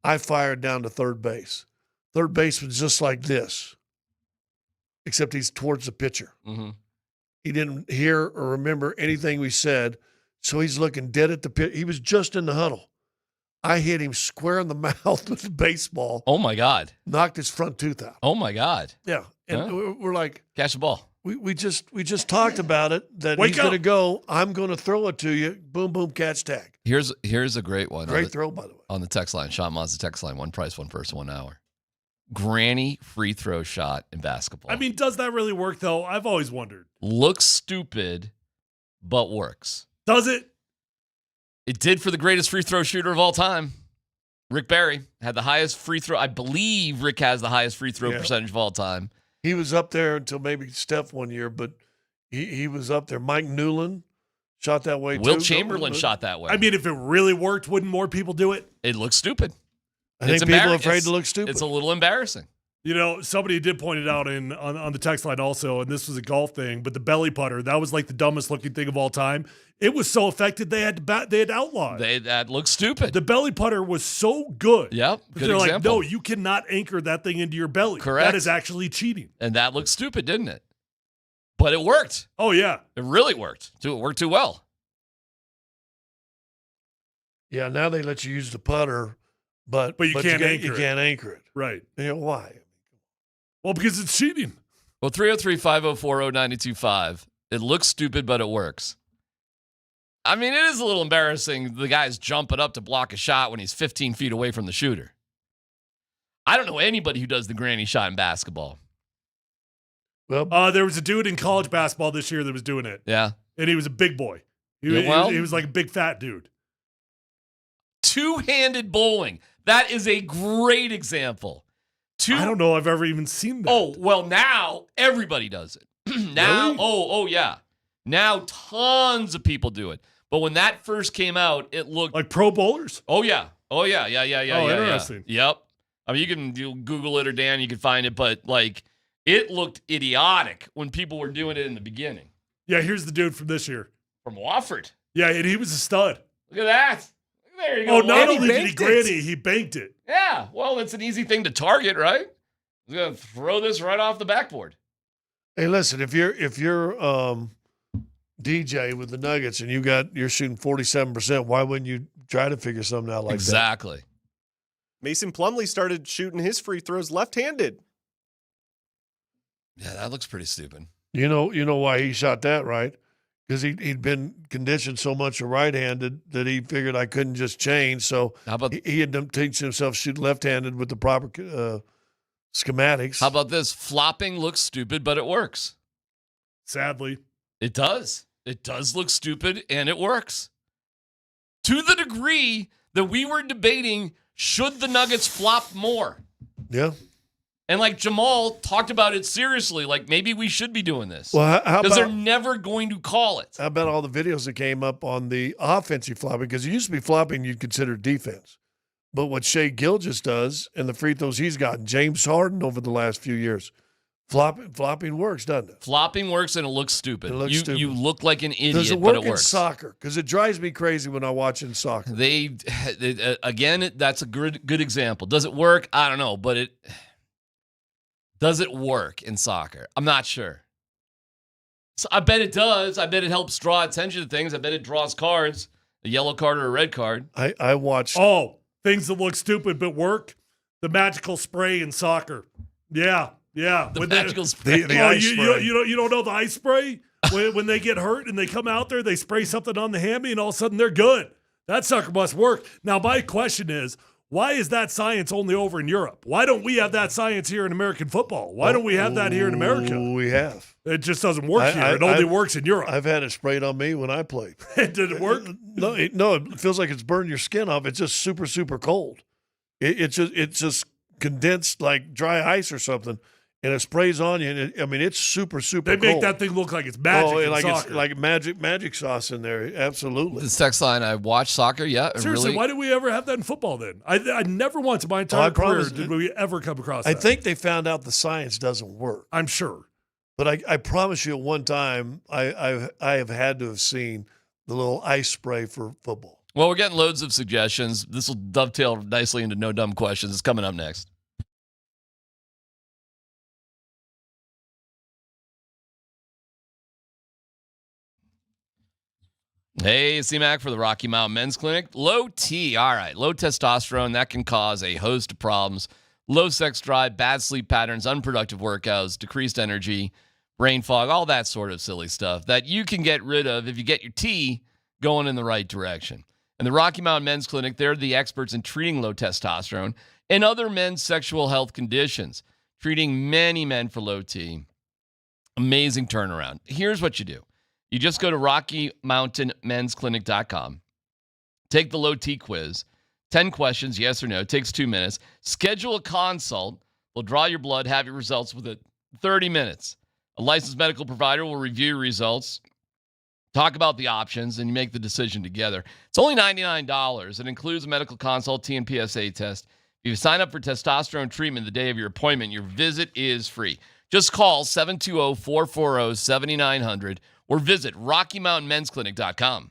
I fired down to third base. Third baseman's just like this, except he's towards the pitcher. Mm-hmm. He didn't hear or remember anything we said, so he's looking dead at the pitcher. He was just in the huddle. I hit him square in the mouth with the baseball. Oh, my God. Knocked his front tooth out. Oh, my God. Yeah. And we're like, catch the ball. We just talked about it, that he's going to go, I'm going to throw it to you. Boom, boom, catch, tag. Here's a great one. Great throw, by the way. On the text line, Sean Mazda text line, one price, one person, 1 hour. Granny free throw shot in basketball. I mean, does that really work, though? I've always wondered. Looks stupid, but works. Does it? It did for the greatest free throw shooter of all time. Rick Barry had the highest free throw. I believe Rick has the highest free throw percentage of all time. He was up there until maybe Steph one year, but he was up there. Mike Newland shot that way, too. Will Chamberlain shot that way. I mean, if it really worked, wouldn't more people do it? It looks stupid. I think people are afraid to look stupid. It's a little embarrassing. You know, somebody did point it out on the text line also, and this was a golf thing, but the belly putter, that was like the dumbest looking thing of all time. It was so effective they had to outlaw it. That looked stupid. The belly putter was so good. Yep. Good they're example. like, no, you cannot anchor that thing into your belly. Correct. That is actually cheating. And that looked stupid, didn't it? But it worked. Oh, yeah. It really worked. It worked too well. Yeah, now they let you use the putter, but you can't anchor it. You can't anchor it. Right. You know why? Well, because it's cheating. Well, 303-504-0925. It looks stupid, but it works. I mean, it is a little embarrassing. The guy's jumping up to block a shot when he's 15 feet away from the shooter. I don't know anybody who does the granny shot in basketball. Well, there was a dude in college basketball this year that was doing it. Yeah. And he was a big boy. He was like a big fat dude. Two-handed bowling. That is a great example. I don't know if I've ever even seen that. Oh, well, now everybody does it. Now, really? oh, yeah. Now tons of people do it. But when that first came out, it looked like pro bowlers. Oh yeah. Yeah. Interesting. Yep. I mean, you'll Google it or Dan, you can find it, but like it looked idiotic when people were doing it in the beginning. Yeah, here's the dude from this year. From Wofford. Yeah, and he was a stud. Look at that. There you go. Oh, not only did he granny, he banked it. Yeah. Well, that's an easy thing to target, right? I'm gonna throw this right off the backboard. Hey, listen, if you're DJ with the Nuggets and you're shooting 47%, why wouldn't you try to figure something out like exactly. that? Mason Plumlee started shooting his free throws left-handed. Yeah, that looks pretty stupid. You know why he shot that, right? Because he'd been conditioned so much right-handed that he figured I couldn't just change. So he had to teach himself to shoot left-handed with the proper schematics. How about this? Flopping looks stupid, but it works. Sadly. It does. It does look stupid, and it works. To the degree that we were debating, should the Nuggets flop more? Yeah. And like Jamal talked about it seriously, like maybe we should be doing this. Well, how because about, they're never going to call it. How about all the videos that came up on the offensive flopping? Because it used to be flopping you'd consider defense. But what Shea Gilgeous does and the free throws he's gotten, James Harden over the last few years, flopping works, doesn't it? Flopping works and it looks stupid. It looks stupid. You look like an idiot, Does it work but it works. in soccer? Because it drives me crazy when I watch in soccer. That's a good example. Does it work? I don't know, but does it work in soccer? I'm not sure. So I bet it does. I bet it helps draw attention to things. I bet it draws cards, a yellow card or a red card. I watched. Oh, things that look stupid but work. The magical spray in soccer. Yeah. The magical spray. The ice spray. You don't know the ice spray? when they get hurt and they come out there, they spray something on the hammy and all of a sudden they're good. That sucker must work. Now, my question is, why is that science only over in Europe? Why don't we have that science here in American football? Why don't we have that here in America? We have. It just doesn't work here. It only works in Europe. I've had it sprayed on me when I played. Did it work? No, it feels like it's burning your skin off. It's just super, super cold. It's just condensed like dry ice or something. And it sprays on you, and it's super, super cold. They make that thing look like it's magic in soccer. It's like magic sauce in there. Absolutely. This text line, I watch soccer, yeah. Seriously, why did we ever have that in football then? I never once in my entire career did we ever come across that. I think they found out the science doesn't work. I'm sure. But I promise you at one time, I have had to have seen the little ice spray for football. Well, we're getting loads of suggestions. This will dovetail nicely into No Dumb Questions. It's coming up next. Hey, it's DMac for the Rocky Mountain Men's Clinic. Low T, all right. Low testosterone, that can cause a host of problems. Low sex drive, bad sleep patterns, unproductive workouts, decreased energy, brain fog, all that sort of silly stuff that you can get rid of if you get your T going in the right direction. And the Rocky Mountain Men's Clinic, they're the experts in treating low testosterone and other men's sexual health conditions, treating many men for low T. Amazing turnaround. Here's what you do. You just go to RockyMountainMen'sClinic.com. Take the low T quiz. 10 questions, yes or no. It takes 2 minutes. Schedule a consult. They'll draw your blood, have your results within 30 minutes. A licensed medical provider will review your results, talk about the options, and you make the decision together. It's only $99. It includes a medical consult, T and PSA test. If If you sign up for testosterone treatment the day of your appointment, your visit is free. Just call 720-440-7900 or visit RockyMountainMen'sClinic.com.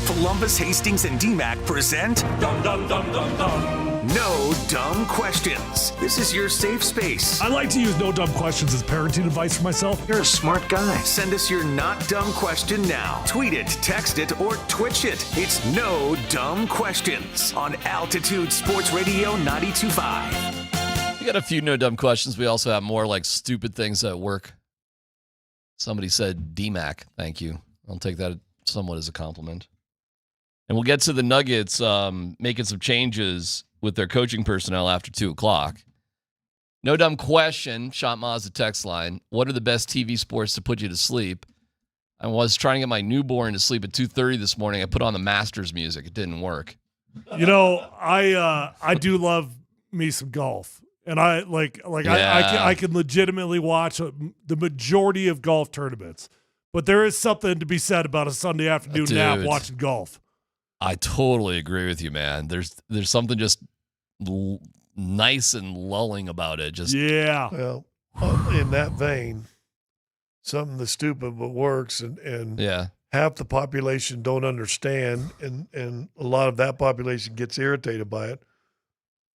Polumbus, Hastings, and DMac present No Dumb Questions. This is your safe space. I like to use no dumb questions as parenting advice for myself. You're a smart guy. Send us your not dumb question now. Tweet it, text it, or Twitch it. It's No Dumb Questions on Altitude Sports Radio 92.5. We got a few no dumb questions. We also have more like stupid things at work. Somebody said DMac. Thank you. I'll take that somewhat as a compliment. And we'll get to the Nuggets making some changes with their coaching personnel after 2:00. No dumb question. Shot Mazda text line. What are the best TV sports to put you to sleep? I was trying to get my newborn to sleep at 2:30 this morning. I put on the Masters music. It didn't work. You know, I do love me some golf, and I can legitimately watch the majority of golf tournaments. But there is something to be said about a Sunday afternoon nap watching golf. I totally agree with you, man. There's something just nice and lulling about it. Just Well, in that vein, something that's stupid but works, and half the population don't understand, and a lot of that population gets irritated by it.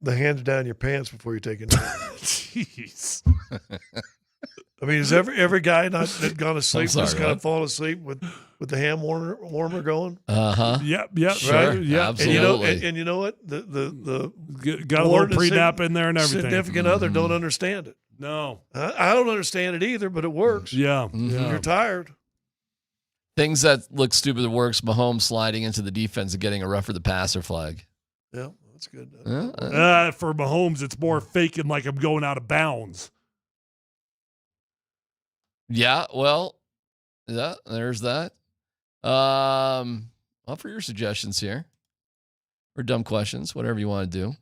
The hands down your pants before you take a nap. Jeez. I mean, is every guy not gone to sleep just kind of fallen asleep with the hand warmer going? Yep. Sure, right. Yeah. absolutely. And you know what? The got a little pre-nap in there and everything. Significant other don't understand it. No, I don't understand it either, but it works. Yeah. You're tired. Things that look stupid that works. Mahomes sliding into the defense and getting a rough for the passer flag. Yeah, that's good. For Mahomes, it's more faking like I'm going out of bounds. Yeah, well, there's that. I'll for your suggestions here. Or dumb questions, whatever you want to do.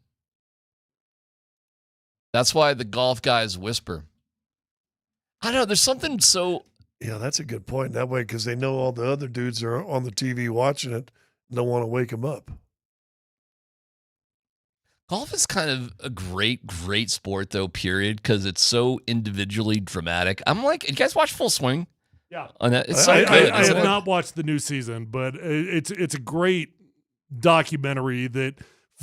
That's why the golf guys whisper. I don't know, there's something so... Yeah, that's a good point. That way, because they know all the other dudes are on the TV watching it and don't want to wake them up. Golf is kind of a great sport, though, period, because it's so individually dramatic. I'm like, you guys watch Full Swing? Yeah. On that? It's so I good. have not watched the new season, but it's a great documentary that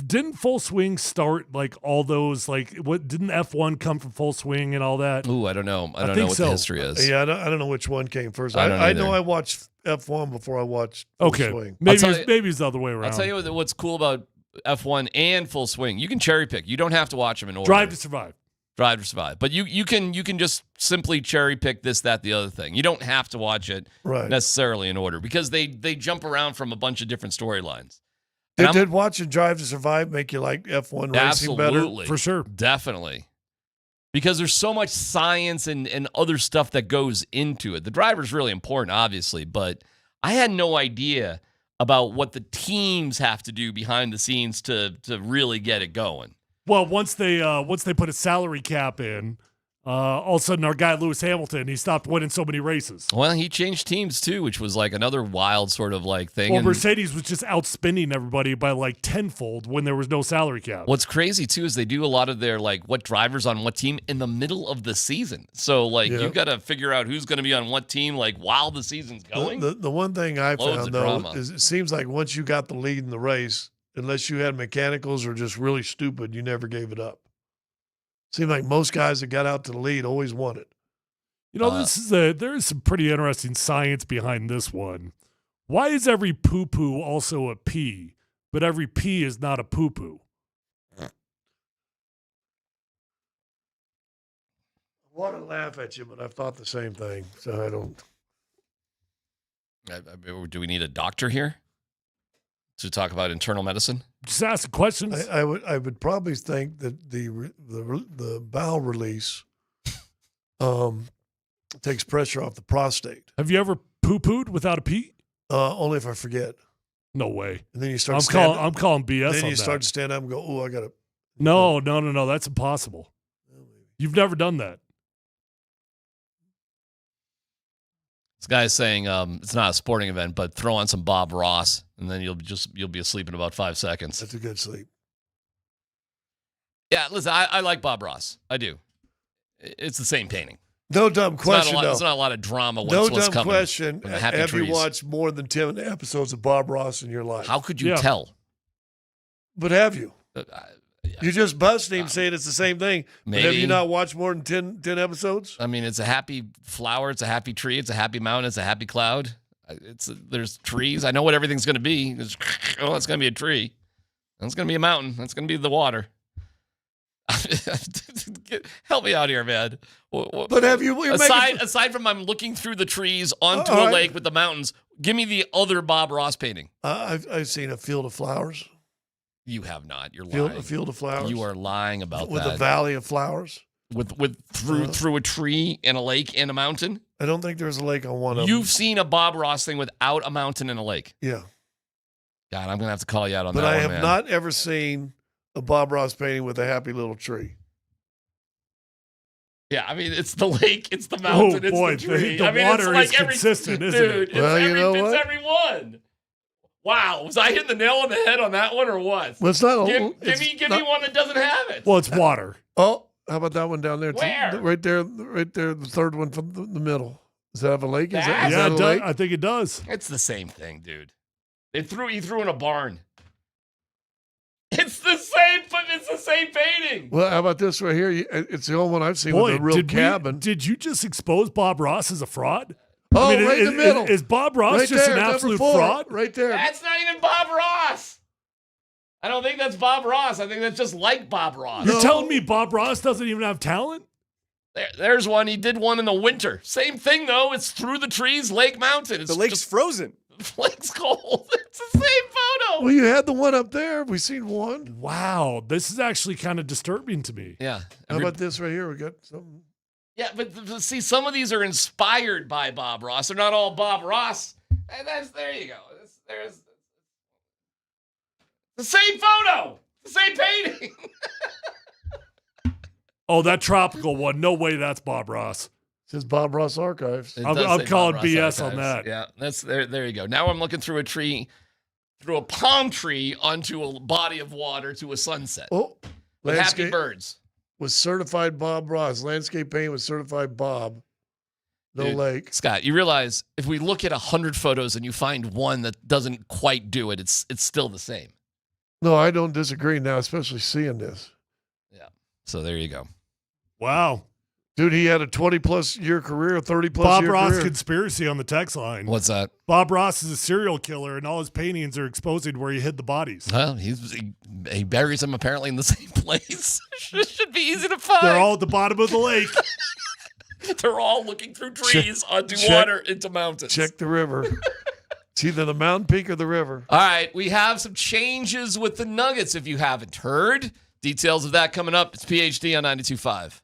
didn't Full Swing start like all those, like, what didn't F1 come from Full Swing and all that? Ooh, I don't know. I don't know what the history is. Yeah, I don't know which one came first. I know I watched F1 before I watched Full Swing. Maybe it's the other way around. I'll tell you what's cool about F1 and Full Swing. You can cherry pick. You don't have to watch them in order. Drive to Survive. But you can just simply cherry pick this, that, the other thing. You don't have to watch it necessarily in order because they jump around from a bunch of different storylines. Did watching Drive to Survive make you like F1 racing better? Absolutely. For sure. Definitely. Because there's so much science and other stuff that goes into it. The driver's really important, obviously, but I had no idea about what the teams have to do behind the scenes to really get it going. Well, once they put a salary cap in, all of a sudden our guy Lewis Hamilton, he stopped winning so many races. Well, he changed teams too, which was like another wild sort of like thing. Well, Mercedes was just outspinning everybody by like tenfold when there was no salary cap. What's crazy too is they do a lot of their like what drivers on what team in the middle of the season. So like you got to figure out who's going to be on what team like while the season's going. The one thing I found though is it seems like once you got the lead in the race, unless you had mechanicals or just really stupid, you never gave it up. Seemed like most guys that got out to the lead always won it. You know, there is some pretty interesting science behind this one. Why is every poo-poo also a pee, but every pee is not a poo-poo? I want to laugh at you, but I've thought the same thing, so I don't. Do we need a doctor here to talk about internal medicine? Just ask questions. I would probably think that the bowel release takes pressure off the prostate. Have you ever poo-pooed without a pee? Only if I forget. No way. And then you start. I'm calling BS. Then on you that. start to stand up and go, "Oh, I got to." No. That's impossible. You've never done that. This guy's saying it's not a sporting event, but throw on some Bob Ross, and then you'll be asleep in about 5 seconds. That's a good sleep. Yeah, listen, I like Bob Ross. I do. It's the same painting. No dumb question. It's not a lot of drama. No what's dumb coming. question. Have you watched more than 10 episodes of Bob Ross in your life? How could you tell? But have you? You just busted him saying it's the same thing. Maybe. But have you not watched more than 10 episodes? I mean, it's a happy flower. It's a happy tree. It's a happy mountain. It's a happy cloud. There's trees. I know what everything's going to be. It's going to be a tree. That's going to be a mountain. That's going to be the water. Help me out here, man. But have you? Aside from I'm looking through the trees onto a lake with the mountains, give me the other Bob Ross painting. I've seen A Field of Flowers. You have not. You're Field, lying. a field of flowers. You are lying about with that. With a valley of flowers. Through a tree and a lake and a mountain. I don't think there's a lake on one of them. You've seen a Bob Ross thing without a mountain and a lake. Yeah. God, I'm gonna have to call you out on but that. But I one, have man. not ever seen a Bob Ross painting with a happy little tree. Yeah, I mean, it's the lake, it's the mountain, it's the tree. The it's water like is consistent, isn't dude, it? Well, you know what? It's every one. Wow, was I hitting the nail on the head on that one or what? Well, it's not. Give me one that doesn't have it. Well, it's water. Oh, how about that one down there? Where? Right there, the third one from the middle. Does that have a lake? Is Yeah, that a lake? I think it does. It's the same thing, dude. He threw in a barn. It's the same painting. Well, how about this right here? It's the only one I've seen with a real cabin. Did you just expose Bob Ross as a fraud? Oh, right in the middle. Is Bob Ross right just there, an absolute number 4, fraud? Right there. That's not even Bob Ross. I don't think that's Bob Ross. I think that's just like Bob Ross. You're telling me Bob Ross doesn't even have talent? There's one. He did one in the winter. Same thing, though. It's through the trees, Lake Mountain. It's the lake's frozen. The lake's cold. It's the same photo. Well, you had the one up there. We've seen one. Wow. This is actually kind of disturbing to me. Yeah. How about this right here? We got something. Yeah, but see, some of these are inspired by Bob Ross. They're not all Bob Ross. And there you go. There's the same photo, the same painting. Oh, that tropical one. No way that's Bob Ross. It says Bob Ross Archives. I'm calling BS on that. Yeah, that's there you go. Now I'm looking through a tree, through a palm tree onto a body of water to a sunset. Oh, with happy birds. Was certified Bob Ross. Landscape paint was certified Bob. No Dude, lake. Scott, you realize if we look at 100 photos and you find one that doesn't quite do it, it's still the same. No, I don't disagree now, especially seeing this. Yeah. So there you go. Wow. Dude, he had a 20-plus year career, 30-plus Bob year Ross career. conspiracy on the text line. What's that? Bob Ross is a serial killer, and all his paintings are exposing where he hid the bodies. Well, he buries them apparently in the same place. Should be easy to find. They're all at the bottom of the lake. They're all looking through trees onto water into mountains. Check the river. It's either the mountain peak or the river. All right, we have some changes with the Nuggets if you haven't heard. Details of that coming up. It's PhD on 92.5.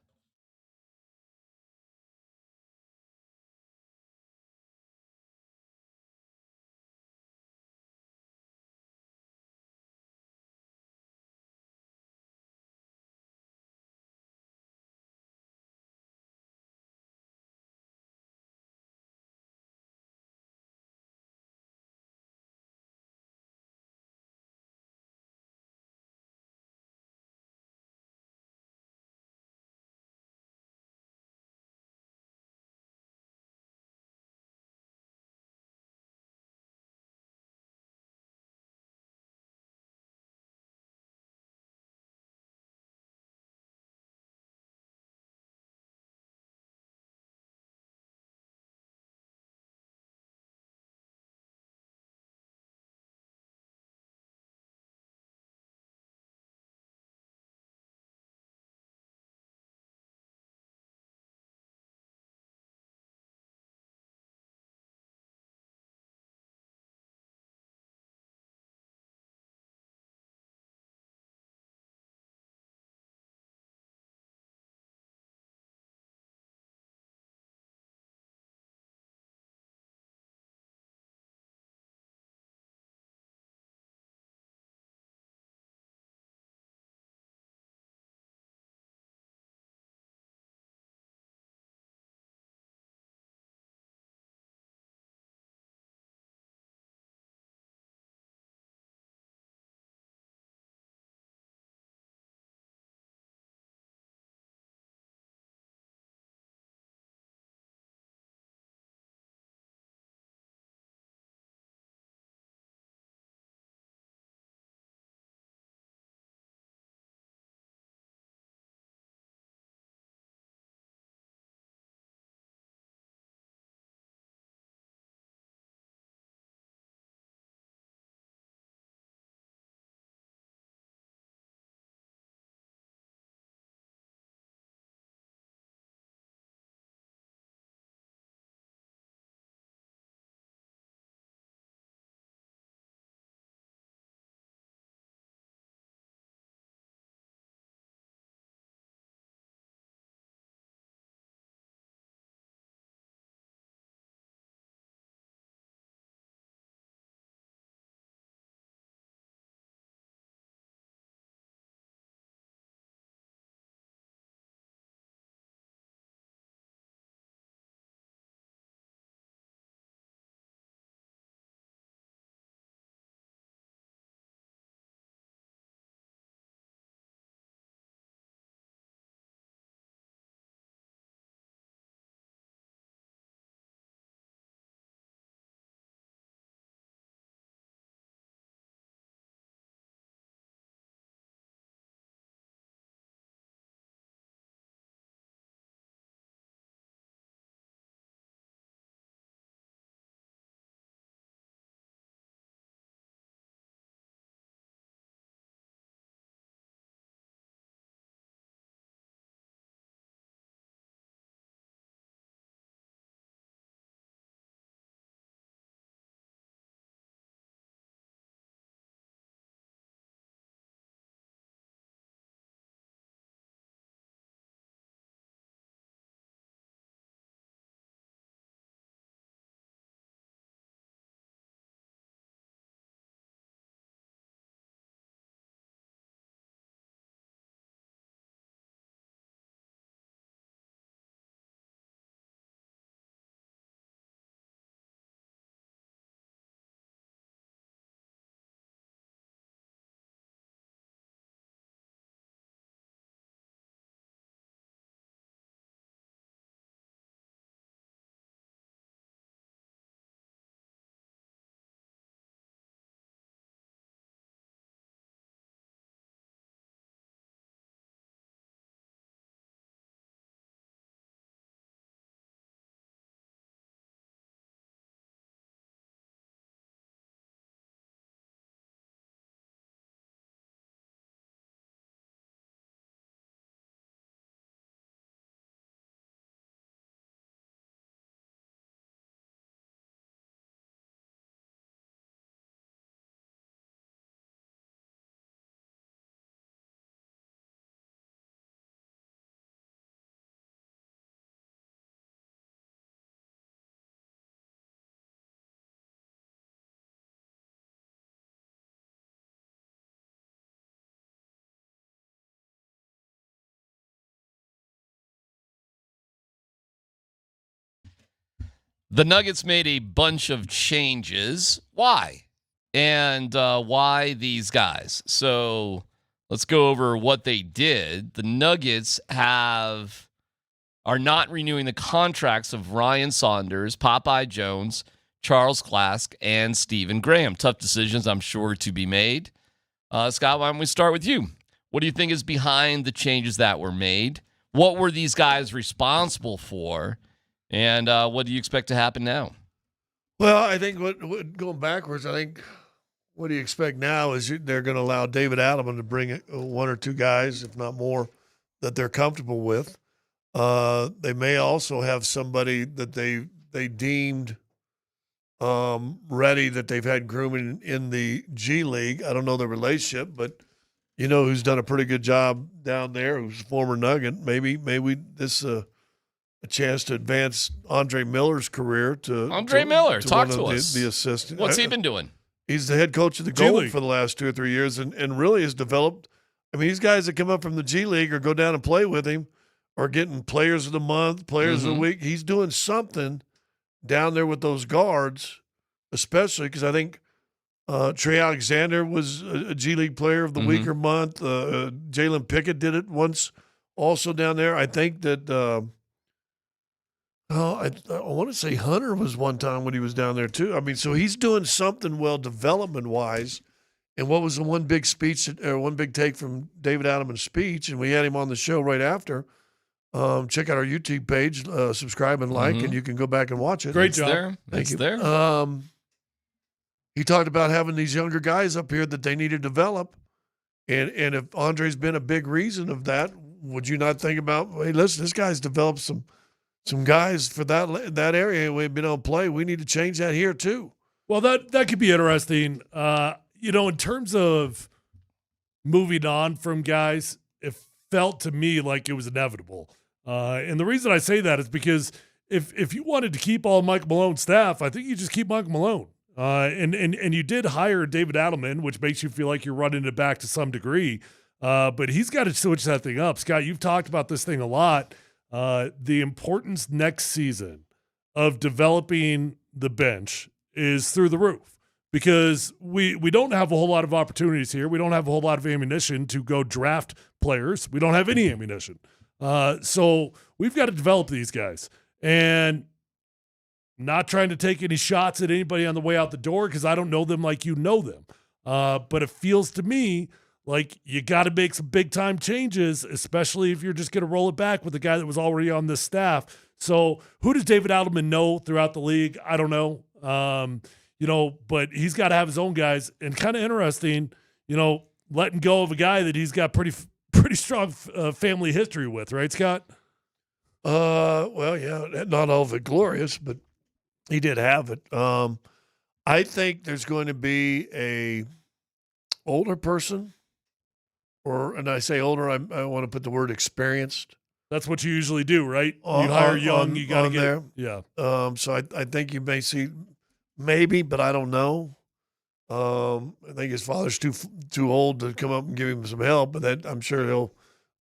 The Nuggets made a bunch of changes. Why? And why these guys? So let's go over what they did. The Nuggets are not renewing the contracts of Ryan Saunders, Popeye Jones, Charles Klask, and Stephen Graham. Tough decisions, I'm sure, to be made. Scott, why don't we start with you? What do you think is behind the changes that were made? What were these guys responsible for? And what do you expect to happen now? Well, I think going backwards, I think what do you expect now is they're going to allow David Adelman to bring one or two guys, if not more, that they're comfortable with. They may also have somebody that they deemed ready that they've had grooming in the G League. I don't know the relationship, but who's done a pretty good job down there, who's a former Nugget. Maybe this a chance to advance Andre Miller's career to Miller. Talk to us. The assistant. What's he been doing? He's the head coach of the Gold for the last 2 or 3 years and really has developed. I mean, these guys that come up from the G League or go down and play with him are getting players of the month, players of the week. He's doing something down there with those guards, especially because I think Trey Alexander was a G League player of the week or month. Jalen Pickett did it once also down there. I think that I want to say Hunter was one time when he was down there too. I mean, so he's doing something well development-wise. And what was the one big speech or one big take from David Adelman's speech, and we had him on the show right after. Check out our YouTube page, subscribe and like, and you can go back and watch it. Great job. There. Thank you. There. He talked about having these younger guys up here that they need to develop. And if Andre's been a big reason of that, would you not think about, hey, listen, this guy's developed some guys for that area we've been able to play. We need to change that here too. Well, that could be interesting. In terms of moving on from guys, it felt to me like it was inevitable. And the reason I say that is because if you wanted to keep all Mike Malone's staff, I think you just keep Mike Malone. And you did hire David Adelman, which makes you feel like you're running it back to some degree. But he's got to switch that thing up. Scott, you've talked about this thing a lot. The importance next season of developing the bench is through the roof because we don't have a whole lot of opportunities here. We don't have a whole lot of ammunition to go draft players. We don't have any ammunition. So we've got to develop these guys. And not trying to take any shots at anybody on the way out the door because I don't know them like you know them. But it feels to me like you got to make some big-time changes, especially if you're just going to roll it back with a guy that was already on this staff. So who does David Adelman know throughout the league? I don't know. But he's got to have his own guys. And kind of interesting, letting go of a guy that he's got pretty strong family history with, right, Scott? Well, yeah, not all of it glorious, but he did have it. I think there's going to be a older person, and I say older, I want to put the word experienced. That's what you usually do, right? You hire young, you got to get there. Yeah. So I think you may see, maybe, but I don't know. I think his father's too old to come up and give him some help, but that I'm sure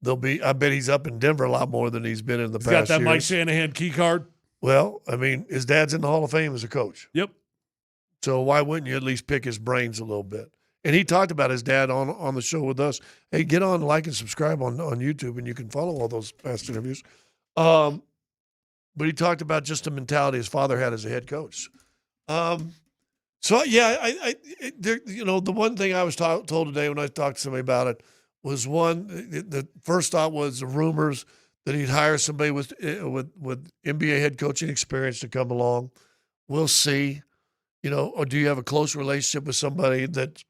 they'll be. I bet he's up in Denver a lot more than he's been in the past. Got that years. Mike Shanahan key card. Well, I mean, his dad's in the Hall of Fame as a coach. Yep. So why wouldn't you at least pick his brains a little bit? And he talked about his dad on the show with us. Hey, get on, like, and subscribe on YouTube, and you can follow all those past interviews. But he talked about just the mentality his father had as a head coach. So, yeah, the one thing I was told today when I talked to somebody about it was the first thought was the rumors that he'd hire somebody with NBA head coaching experience to come along. We'll see. Or do you have a close relationship with somebody that's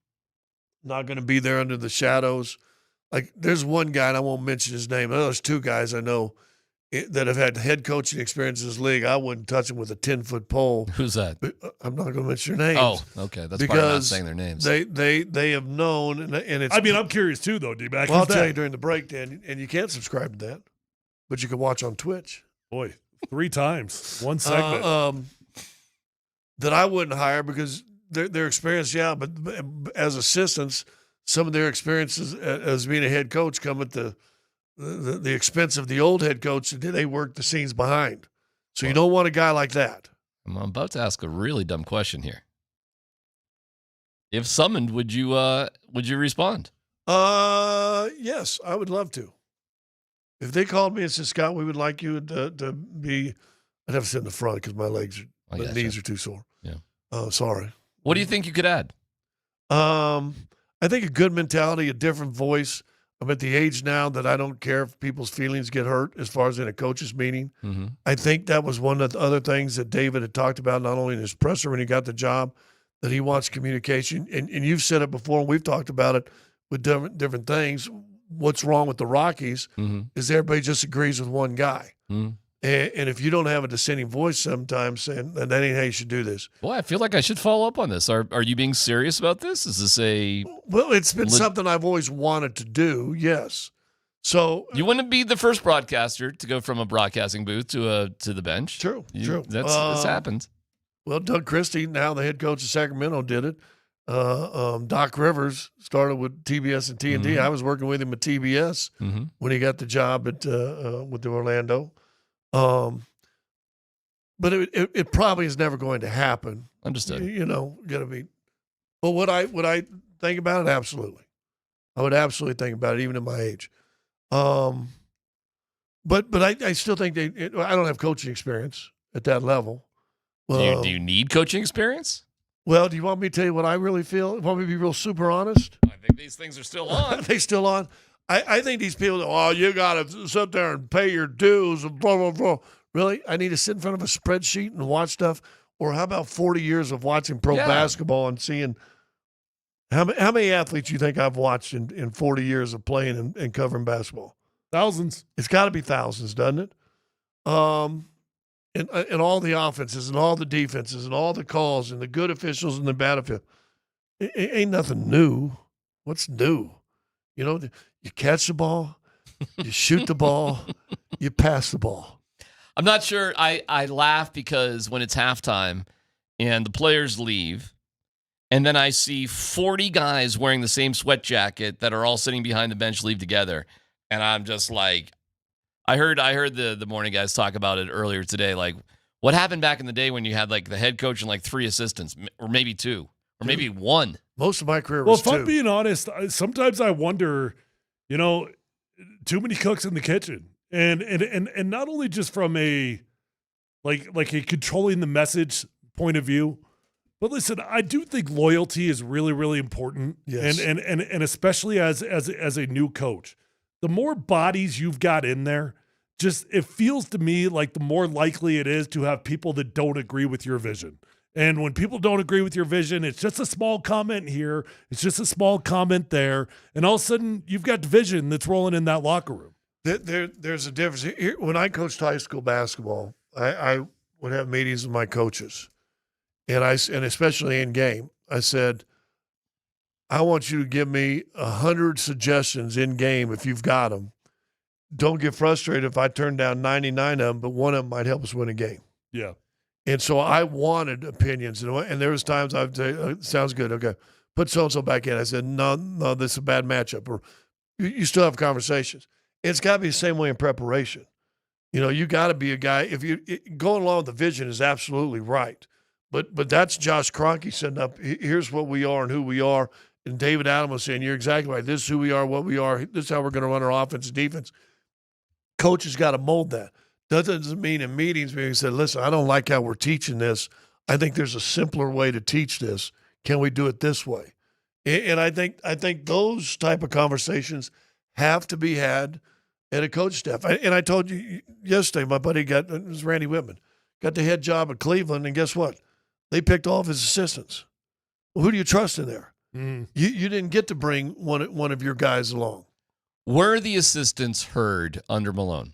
not going to be there under the shadows? Like, there's one guy, and I won't mention his name. There's two guys I know that have had head coaching experience in this league. I wouldn't touch them with a 10-foot pole. Who's that? I'm not going to mention their names. Oh, okay. That's probably not saying their names. They have known, and it's. I mean, I'm curious too, though, DMac. Well, I'll tell you during the break, Dan, and you can't subscribe to that, but you can watch on Twitch. Boy, 3 times, one segment. That I wouldn't hire because their experience, yeah, but as assistants, some of their experiences as being a head coach come at the expense of the old head coach. They work the scenes behind. So you don't want a guy like that. I'm about to ask a really dumb question here. If summoned, would you respond? Yes, I would love to. If they called me and said, Scott, we would like you to be, I'd have to sit in the front because my knees are too sore. Yeah. Sorry. What do you think you could add? I think a good mentality, a different voice. I'm at the age now that I don't care if people's feelings get hurt as far as in a coach's meeting. Mm-hmm. I think that was one of the other things that David had talked about, not only in his presser when he got the job, that he wants communication. And you've said it before, and we've talked about it with different things. What's wrong with the Rockies is everybody just agrees with one guy. Mm-hmm. And if you don't have a dissenting voice sometimes saying, that ain't how you should do this. Boy, I feel like I should follow up on this. Are you being serious about this? Is this a... Well, it's been something I've always wanted to do, yes. So you wouldn't be the first broadcaster to go from a broadcasting booth to the bench. True. That's happened. Well, Doug Christie, now the head coach of Sacramento, did it. Doc Rivers started with TBS and TNT. Mm-hmm. I was working with him at TBS when he got the job at with the Orlando. But it probably is never going to happen. Understood. Gonna be. But would I think about it? Absolutely. I would absolutely think about it, even at my age. But I still think I don't have coaching experience at that level. Do you need coaching experience? Well, do you want me to tell you what I really feel? Want me to be real super honest? I think these things are still on. Are they still on? I think these people, you got to sit there and pay your dues and blah, blah, blah. Really? I need to sit in front of a spreadsheet and watch stuff? Or how about 40 years of watching pro basketball and seeing how many athletes you think I've watched in 40 years of playing and covering basketball? Thousands. It's got to be thousands, doesn't it? And all the offenses and all the defenses and all the calls and the good officials and the bad officials. It ain't nothing new. What's new? You catch the ball, you shoot the ball, you pass the ball. I'm not sure. I laugh because when it's halftime and the players leave, and then I see 40 guys wearing the same sweat jacket that are all sitting behind the bench leave together, and I'm just like, I heard the morning guys talk about it earlier today. Like, what happened back in the day when you had like the head coach and like 3 assistants, or maybe 2, or maybe 1? Most of my career was 2. Well, if I'm being honest, sometimes I wonder, too many cooks in the kitchen, and not only just from a like a controlling the message point of view, but listen, I do think loyalty is really, really important. Yes. And especially as a new coach. The more bodies you've got in there, it feels to me like the more likely it is to have people that don't agree with your vision. And when people don't agree with your vision, it's just a small comment here, it's just a small comment there, and all of a sudden you've got division that's rolling in that locker room. There's a difference. Here, when I coached high school basketball, I would have meetings with my coaches, and especially in game, I said, I want you to give me 100 suggestions in game if you've got them. Don't get frustrated if I turn down 99 of them, but one of them might help us win a game. Yeah. And so I wanted opinions. And there was times I would say, sounds good, okay, put so-and-so back in. I said, no, this is a bad matchup. Or you still have conversations. It's got to be the same way in preparation. You got to be a guy. Going along with the vision is absolutely right. But that's Josh Kroenke setting up, here's what we are and who we are. And David Adam was saying, you're exactly right. This is who we are, what we are. This is how we're going to run our offense and defense. Coach has got to mold that. Doesn't mean in meetings we said, listen, I don't like how we're teaching this. I think there's a simpler way to teach this. Can we do it this way? And I think those type of conversations have to be had at a coach staff. And I told you yesterday, my buddy it was Randy Whitman, got the head job at Cleveland, and guess what? They picked all of his assistants. Well, who do you trust in there? You didn't get to bring one of your guys along. Were the assistants heard under Malone?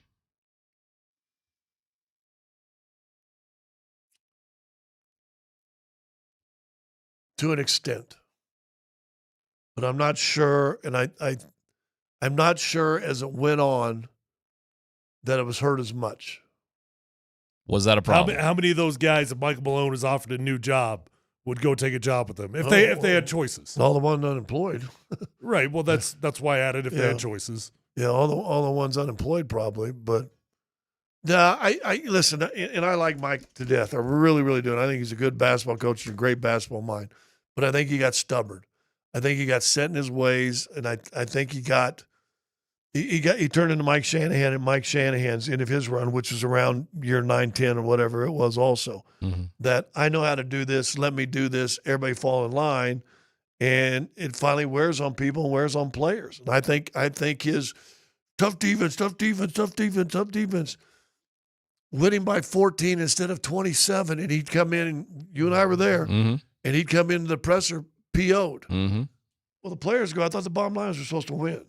To an extent. But I'm not sure, and I'm not sure as it went on that it was heard as much. Was that a problem? How many of those guys, if Michael Malone is offered a new job, would go take a job with them if they had choices? All the ones unemployed. Right. Well, that's why I added if they had choices. Yeah, all the ones unemployed probably, but No, I listen, and I like Mike to death. I really, really do. And I think he's a good basketball coach and a great basketball mind. But I think he got stubborn. I think he got set in his ways, and I think he turned into Mike Shanahan, and Mike Shanahan's end of his run, which was around year 9, 10, or whatever it was also. Mm-hmm. That I know how to do this, let me do this, everybody fall in line, and it finally wears on people and wears on players. And I think his tough defense, winning by 14 instead of 27, and he'd come in, and you and I were there, Mm-hmm. and he'd come into the presser PO'd. Mm-hmm. Well, the players go, I thought the bottom lines were supposed to win.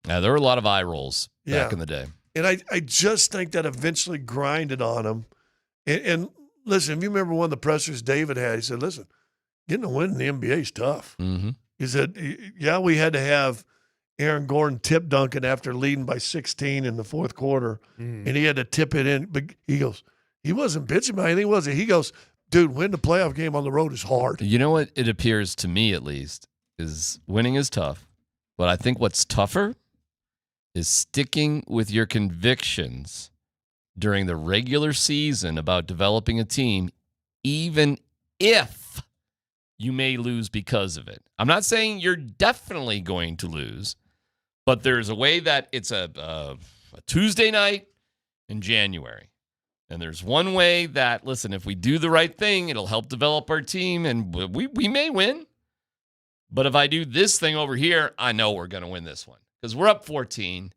Yeah, there were a lot of eye rolls back Yeah. in the day. And I just think that eventually grinded on him. And listen, if you remember one of the pressers David had, he said, listen, getting a win in the NBA is tough. Mm-hmm. He said, yeah, we had to have Aaron Gordon tip dunking after leading by 16 in the fourth quarter, and he had to tip it in. But he goes, he wasn't bitching about anything, was he? He goes, dude, winning the playoff game on the road is hard. You know what it appears to me, at least, is winning is tough. But I think what's tougher is sticking with your convictions during the regular season about developing a team, even if you may lose because of it. I'm not saying you're definitely going to lose, but there's a way that it's a Tuesday night in January. And there's one way that, listen, if we do the right thing, it'll help develop our team, and we may win. But if I do this thing over here, I know we're going to win this one because we're up 14.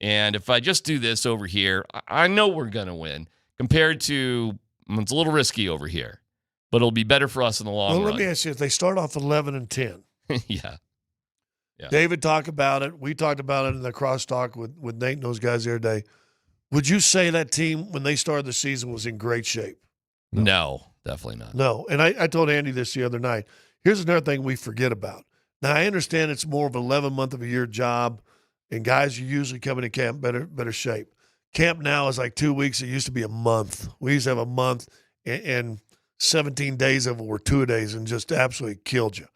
And if I just do this over here, I know we're going to win compared to it's a little risky over here, but it'll be better for us in the long run. Let me ask you, if they start off 11 and 10. Yeah. David talked about it. We talked about it in the crosstalk with Nate and those guys the other day. Would you say that team, when they started the season, was in great shape? No, definitely not. No. And I told Andy this the other night. Here's another thing we forget about. Now, I understand it's more of an 11-month-of-a-year job, and guys are usually coming to camp better shape. Camp now is like 2 weeks. It used to be a month. We used to have a month, and 17 days of it were 2 days and just absolutely killed you.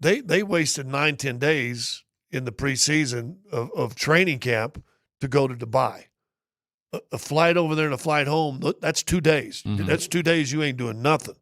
They wasted 9-10 days in the preseason of training camp to go to Dubai. A flight over there and a flight home, that's 2 days. Mm-hmm. That's 2 days you ain't doing nothing.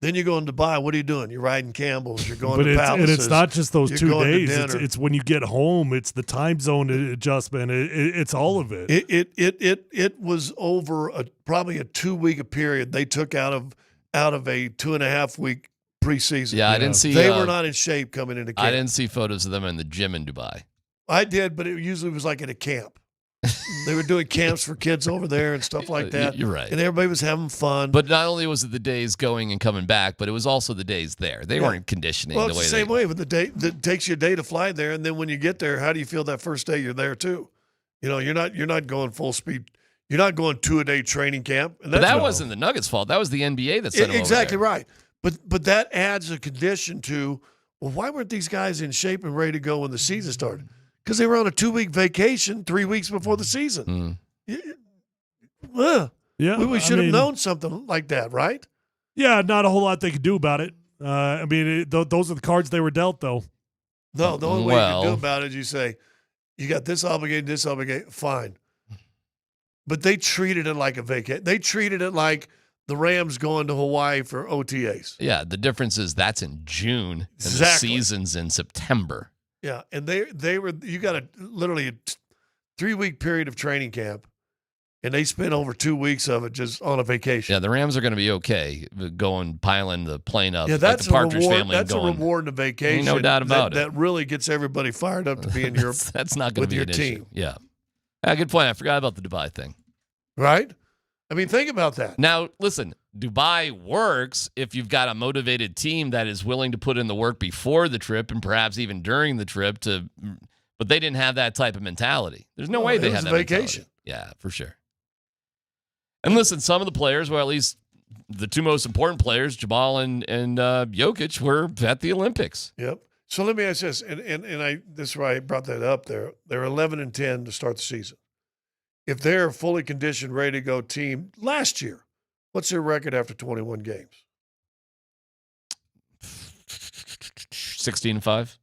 Then you go in Dubai, what are you doing? You're riding Campbells, you're going to Palaces. And it's not just those 2 days. It's when you get home. It's the time zone adjustment. It's all of it. It was over probably a 2-week period they took out of a 2.5-week preseason. Yeah, I didn't see. They were not in shape coming into camp. I didn't see photos of them in the gym in Dubai. I did, but it usually was like at a camp. They were doing camps for kids over there and stuff like that. You're right. And everybody was having fun. But not only was it the days going and coming back, but it was also the days there. They weren't conditioning well, the way it's the same way. But the day that takes you a day to fly there, and then when you get there, how do you feel that first day you're there too? You know, you're not going full speed. You're not going 2-a-day training camp. And but that wasn't the Nuggets' fault. That was the NBA that sent them exactly over there. right. But that adds a condition to, well, why weren't these guys in shape and ready to go when the season started? Because they were on a 2-week vacation 3 weeks before the season. Yeah, we should have known something like that, right? Yeah, not a whole lot they could do about it. Those are the cards they were dealt, though. No, the only way you can do about it is you say, you got this obligation, fine. But they treated it like a vacation. They treated it like the Rams going to Hawaii for OTAs. Yeah, the difference is that's in June and the season's in September. Yeah, and you got literally a 3-week period of training camp, and they spent over 2 weeks of it just on a vacation. Yeah, the Rams are going to be okay piling the plane up. Yeah, that's like the Partridge a reward. Family That's going, a reward in a vacation. No doubt about it. That really gets everybody fired up to be in Europe. That's not going to be with an your issue. team. Yeah, good point. I forgot about the Dubai thing. Right? I mean, think about that. Now, listen, Dubai works if you've got a motivated team that is willing to put in the work before the trip and perhaps even during the trip. But they didn't have that type of mentality. There's no way they had that vacation. Mentality. Yeah, for sure. And listen, some of the players, well, at least the two most important players, Jamal and Jokic, were at the Olympics. Yep. So let me ask this, and this is why I brought that up there. They're 11 and 10 to start the season. If they're a fully conditioned, ready to go team last year, what's their record after 21 games? 16-5.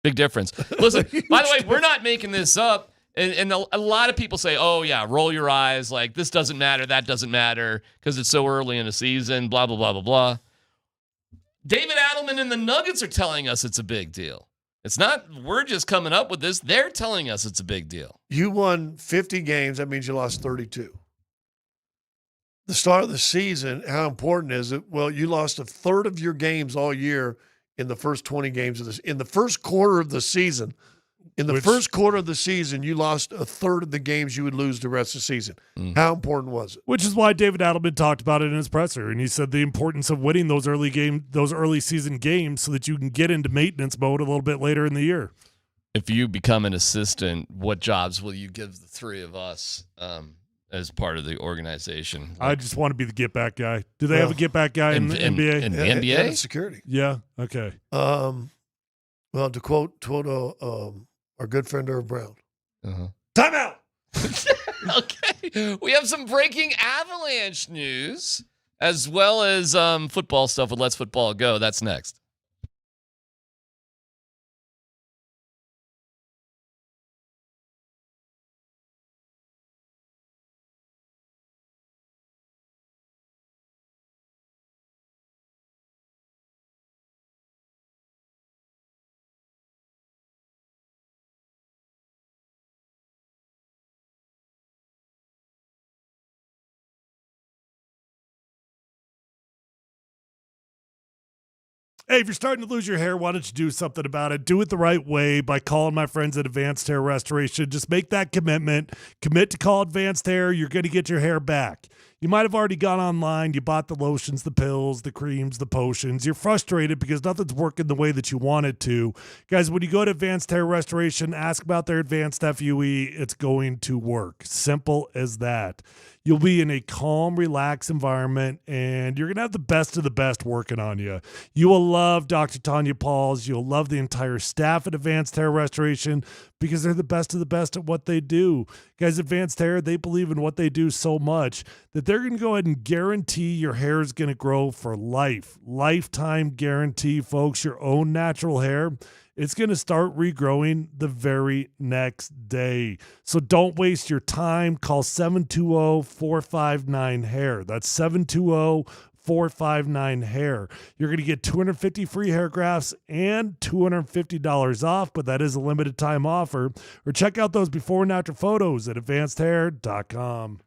Big difference. Listen, by the way, we're not making this up. And a lot of people say, oh, yeah, roll your eyes. Like, this doesn't matter. That doesn't matter because it's so early in the season, blah, blah, blah, blah, blah. David Adelman and the Nuggets are telling us it's a big deal. It's not we're just coming up with this. They're telling us it's a big deal. You won 50 games. That means you lost 32. The start of the season, how important is it? Well, you lost a third of your games all year in the first 20 games of this. In the first quarter of the season, first quarter of the season, you lost a third of the games you would lose the rest of the season. How important was it? Which is why David Adelman talked about it in his presser, and he said the importance of winning those early season games so that you can get into maintenance mode a little bit later in the year. If you become an assistant, what jobs will you give the three of us as part of the organization? I just want to be the get back guy. Do they have a get back guy in the NBA? In the NBA? Head of security. Yeah. Okay. Well, to quote our good friend Irv Brown. Timeout. Okay. We have some breaking Avalanche news as well as football stuff with Let's Football Go. That's next. Hey, if you're starting to lose your hair, why don't you do something about it? Do it the right way by calling my friends at Advanced Hair Restoration. Just make that commitment. Commit to call Advanced Hair. You're going to get your hair back. You might have already gone online. You bought the lotions, the pills, the creams, the potions. You're frustrated because nothing's working the way that you want it to. Guys, when you go to Advanced Hair Restoration, ask about their Advanced FUE. It's going to work. Simple as that. You'll be in a calm, relaxed environment, and you're going to have the best of the best working on you. You will love Dr. Tanya Pauls. You'll love the entire staff at Advanced Hair Restoration because they're the best of the best at what they do. Guys, Advanced Hair, they believe in what they do so much that they're going to go ahead and guarantee your hair is going to grow for life. Lifetime guarantee, folks. Your own natural hair, it's going to start regrowing the very next day. So don't waste your time. Call 720-459-HAIR. That's 720-459-HAIR. You're going to get 250 free hair grafts and $250 off, but that is a limited time offer. Or check out those before and after photos at advancedhair.com.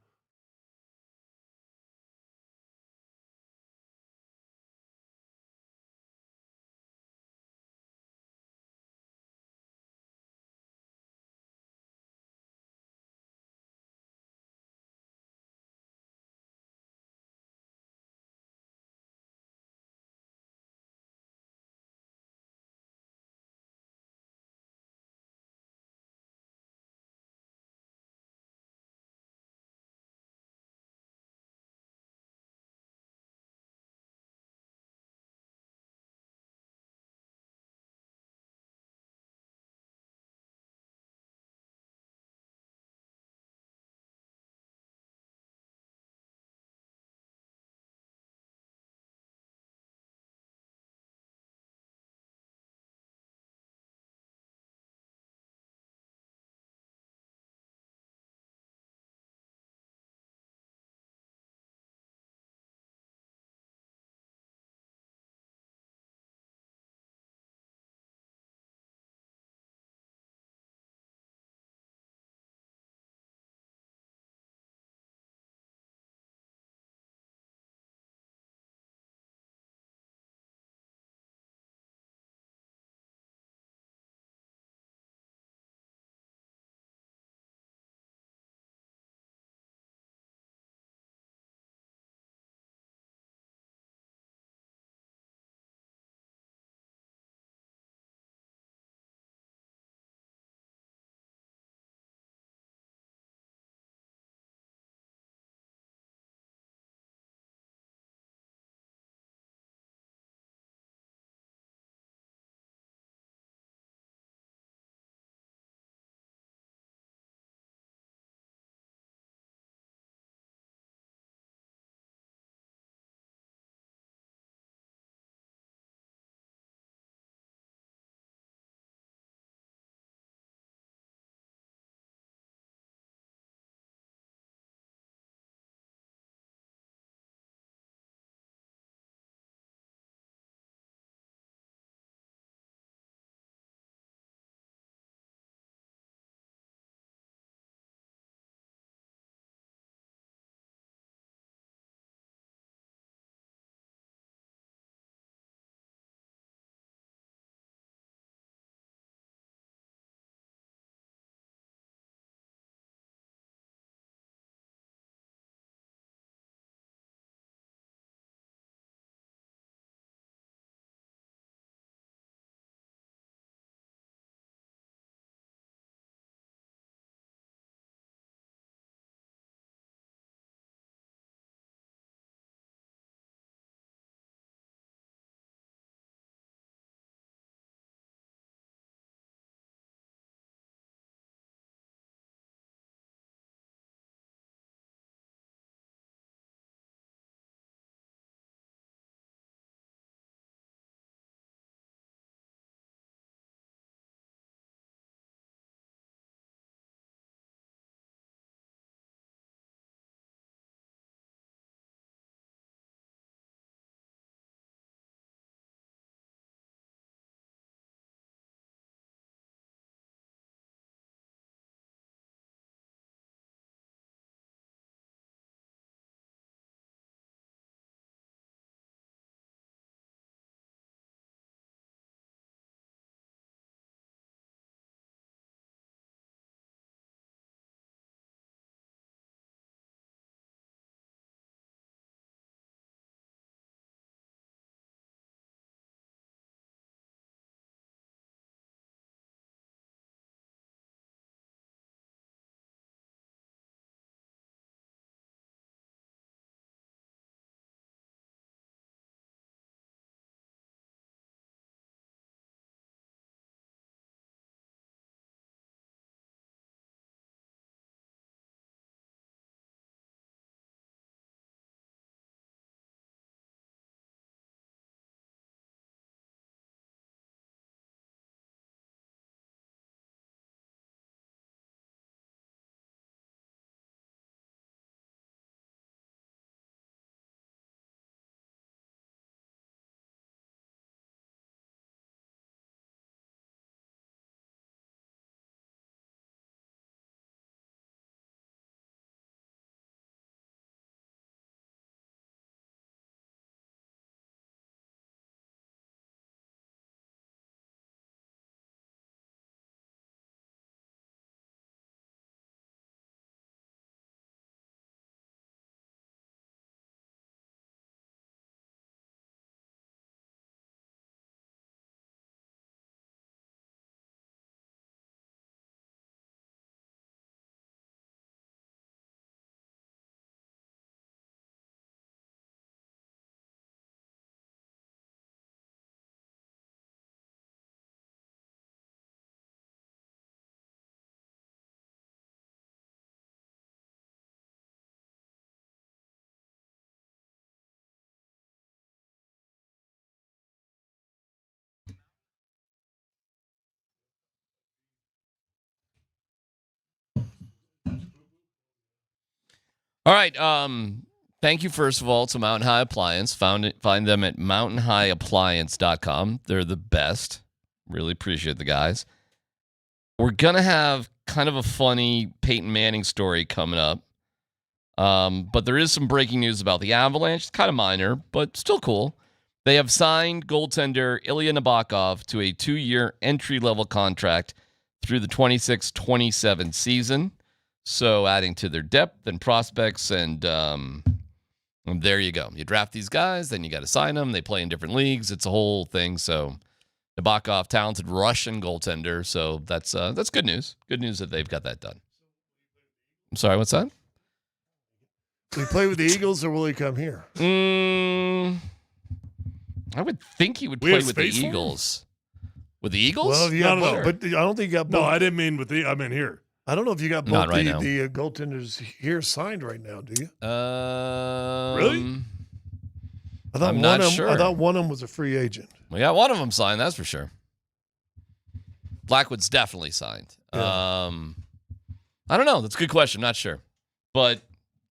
All right. Thank you, first of all, to Mountain High Appliance. Find them at mountainhighappliance.com. They're the best. Really appreciate the guys. We're going to have kind of a funny Peyton Manning story coming up. But there is some breaking news about the Avalanche. It's kind of minor, but still cool. They have signed goaltender Ilya Nabokov to a 2-year entry-level contract through the 26-27 season. So adding to their depth and prospects, and there you go. You draft these guys, then you got to sign them. They play in different leagues. It's a whole thing. So Nabokov, talented Russian goaltender. So that's good news. Good news that they've got that done. I'm sorry, what's that? Will he play with the Eagles or will he come here? I would think he would play with the Eagles. With the Eagles? Well, no, but I don't think you got both. No, I didn't mean with the. I meant here. I don't know if you got both the goaltenders here signed right now. Do you? Really? I'm not sure. I thought one of them was a free agent. We got one of them signed, that's for sure. Blackwood's definitely signed. Yeah. I don't know. That's a good question. Not sure. But,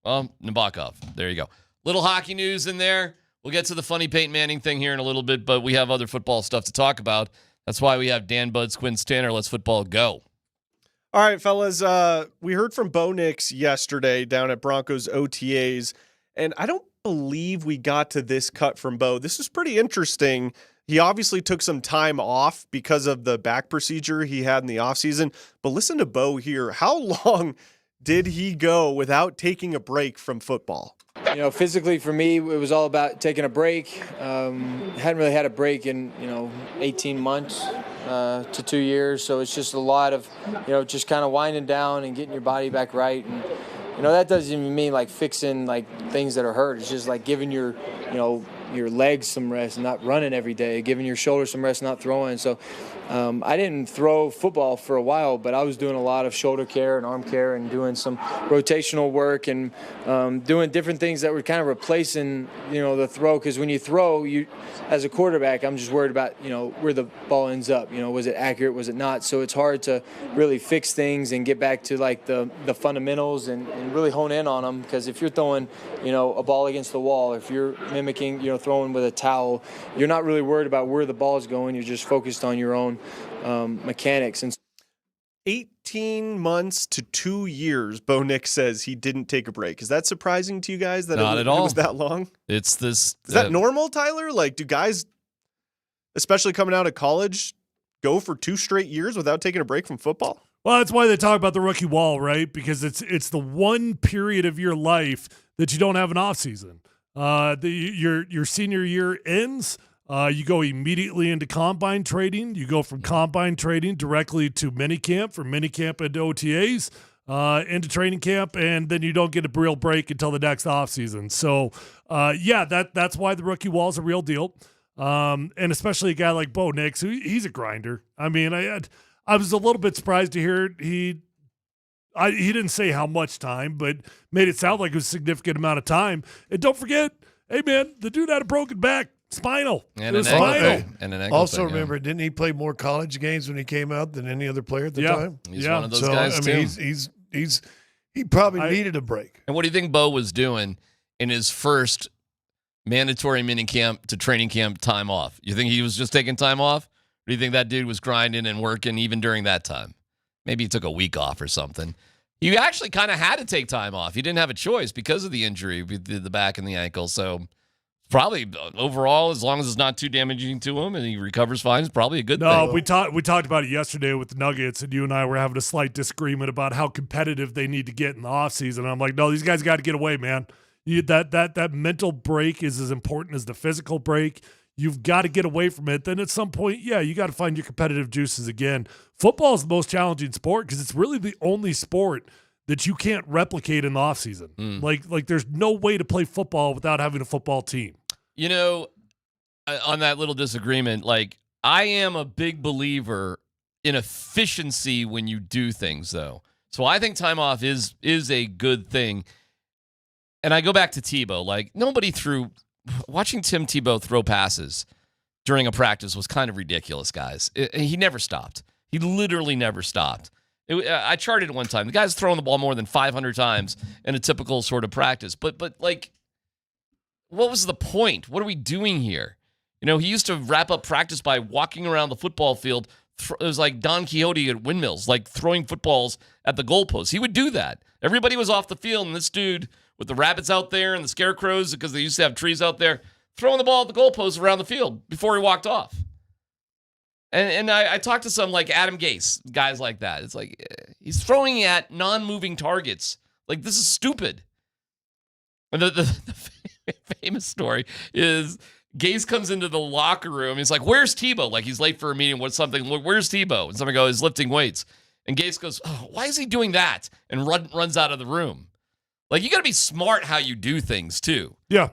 Nabokov. There you go. Little hockey news in there. We'll get to the funny Peyton Manning thing here in a little bit, but we have other football stuff to talk about. That's why we have Dan Buds, Quinn Stanner. Let's football go. All right, fellas. We heard from Bo Nix yesterday down at Broncos OTAs, and I don't believe we got to this cut from Bo. This is pretty interesting. He obviously took some time off because of the back procedure he had in the offseason, but listen to Bo here. How long did he go without taking a break from football? You know, physically for me, it was all about taking a break. Hadn't really had a break in, 18 months to 2 years. So it's just a lot of, just kind of winding down and getting your body back right. And, that doesn't even mean like fixing like things that are hurt. It's just like giving your legs some rest, not running every day, giving your shoulders some rest, not throwing. So I didn't throw football for a while, but I was doing a lot of shoulder care and arm care and doing some rotational work and doing different things that were kind of replacing, the throw. Because when you throw, as a quarterback, I'm just worried about, where the ball ends up. Was it accurate? Was it not? So it's hard to really fix things and get back to like the fundamentals and really hone in on them. Because if you're throwing, a ball against the wall, if you're mimicking, throwing with a towel, you're not really worried about where the ball is going. You're just focused on your own mechanics. And 18 months to 2 years, Bo Nix says he didn't take a break. Is that surprising to you guys that Not it at all. was that long? It's this. Is that normal, Tyler? Like, do guys, especially coming out of college, go for 2 straight years without taking a break from football? Well, that's why they talk about the rookie wall, right? Because it's the one period of your life that you don't have an off season. Your senior year ends. You go immediately into combine trading. You go from combine trading directly to minicamp, from minicamp into OTAs, into training camp, and then you don't get a real break until the next offseason. So, that's why the rookie wall is a real deal. And especially a guy like Bo Nix, who he's a grinder. I mean, I was a little bit surprised to hear he didn't say how much time, but made it sound like it was a significant amount of time. And don't forget, hey man, the dude had a broken back. Spinal. And an ankle also, thing, remember, didn't he play more college games when he came out than any other player at the time? He's one of those guys, too. He probably needed a break. And what do you think Bo was doing in his first mandatory minicamp to training camp time off? You think he was just taking time off? Or do you think that dude was grinding and working even during that time? Maybe he took a week off or something. You actually kind of had to take time off. You didn't have a choice because of the injury with the back and the ankle. So probably overall, as long as it's not too damaging to him and he recovers fine, it's probably a good thing. No, we talked about it yesterday with the Nuggets, and you and I were having a slight disagreement about how competitive they need to get in the offseason. And I'm like, no, these guys got to get away, man. That mental break is as important as the physical break. You've got to get away from it. Then at some point, you got to find your competitive juices again. Football is the most challenging sport because it's really the only sport that you can't replicate in the offseason. Like there's no way to play football without having a football team. On that little disagreement, like I am a big believer in efficiency when you do things, though. So I think time off is a good thing. And I go back to Tebow. Like watching Tim Tebow throw passes during a practice was kind of ridiculous, guys. He never stopped. He literally never stopped. I charted it one time. The guy's throwing the ball more than 500 times in a typical sort of practice. But like, what was the point? What are we doing here? You know, he used to wrap up practice by walking around the football field. It was like Don Quixote at windmills, like throwing footballs at the goalposts. He would do that. Everybody was off the field, and this dude with the rabbits out there and the scarecrows, because they used to have trees out there, throwing the ball at the goalposts around the field before he walked off. And I talked to some like Adam Gase, guys like that. It's like he's throwing at non-moving targets. Like, this is stupid. And the famous story is Gase comes into the locker room. He's like, "Where's Tebow?" Like, he's late for a meeting. What's something? Where's Tebow? And somebody goes, "He's lifting weights." And Gase goes, "Oh, why is he doing that?" And runs out of the room. Like, you got to be smart how you do things too. Yeah,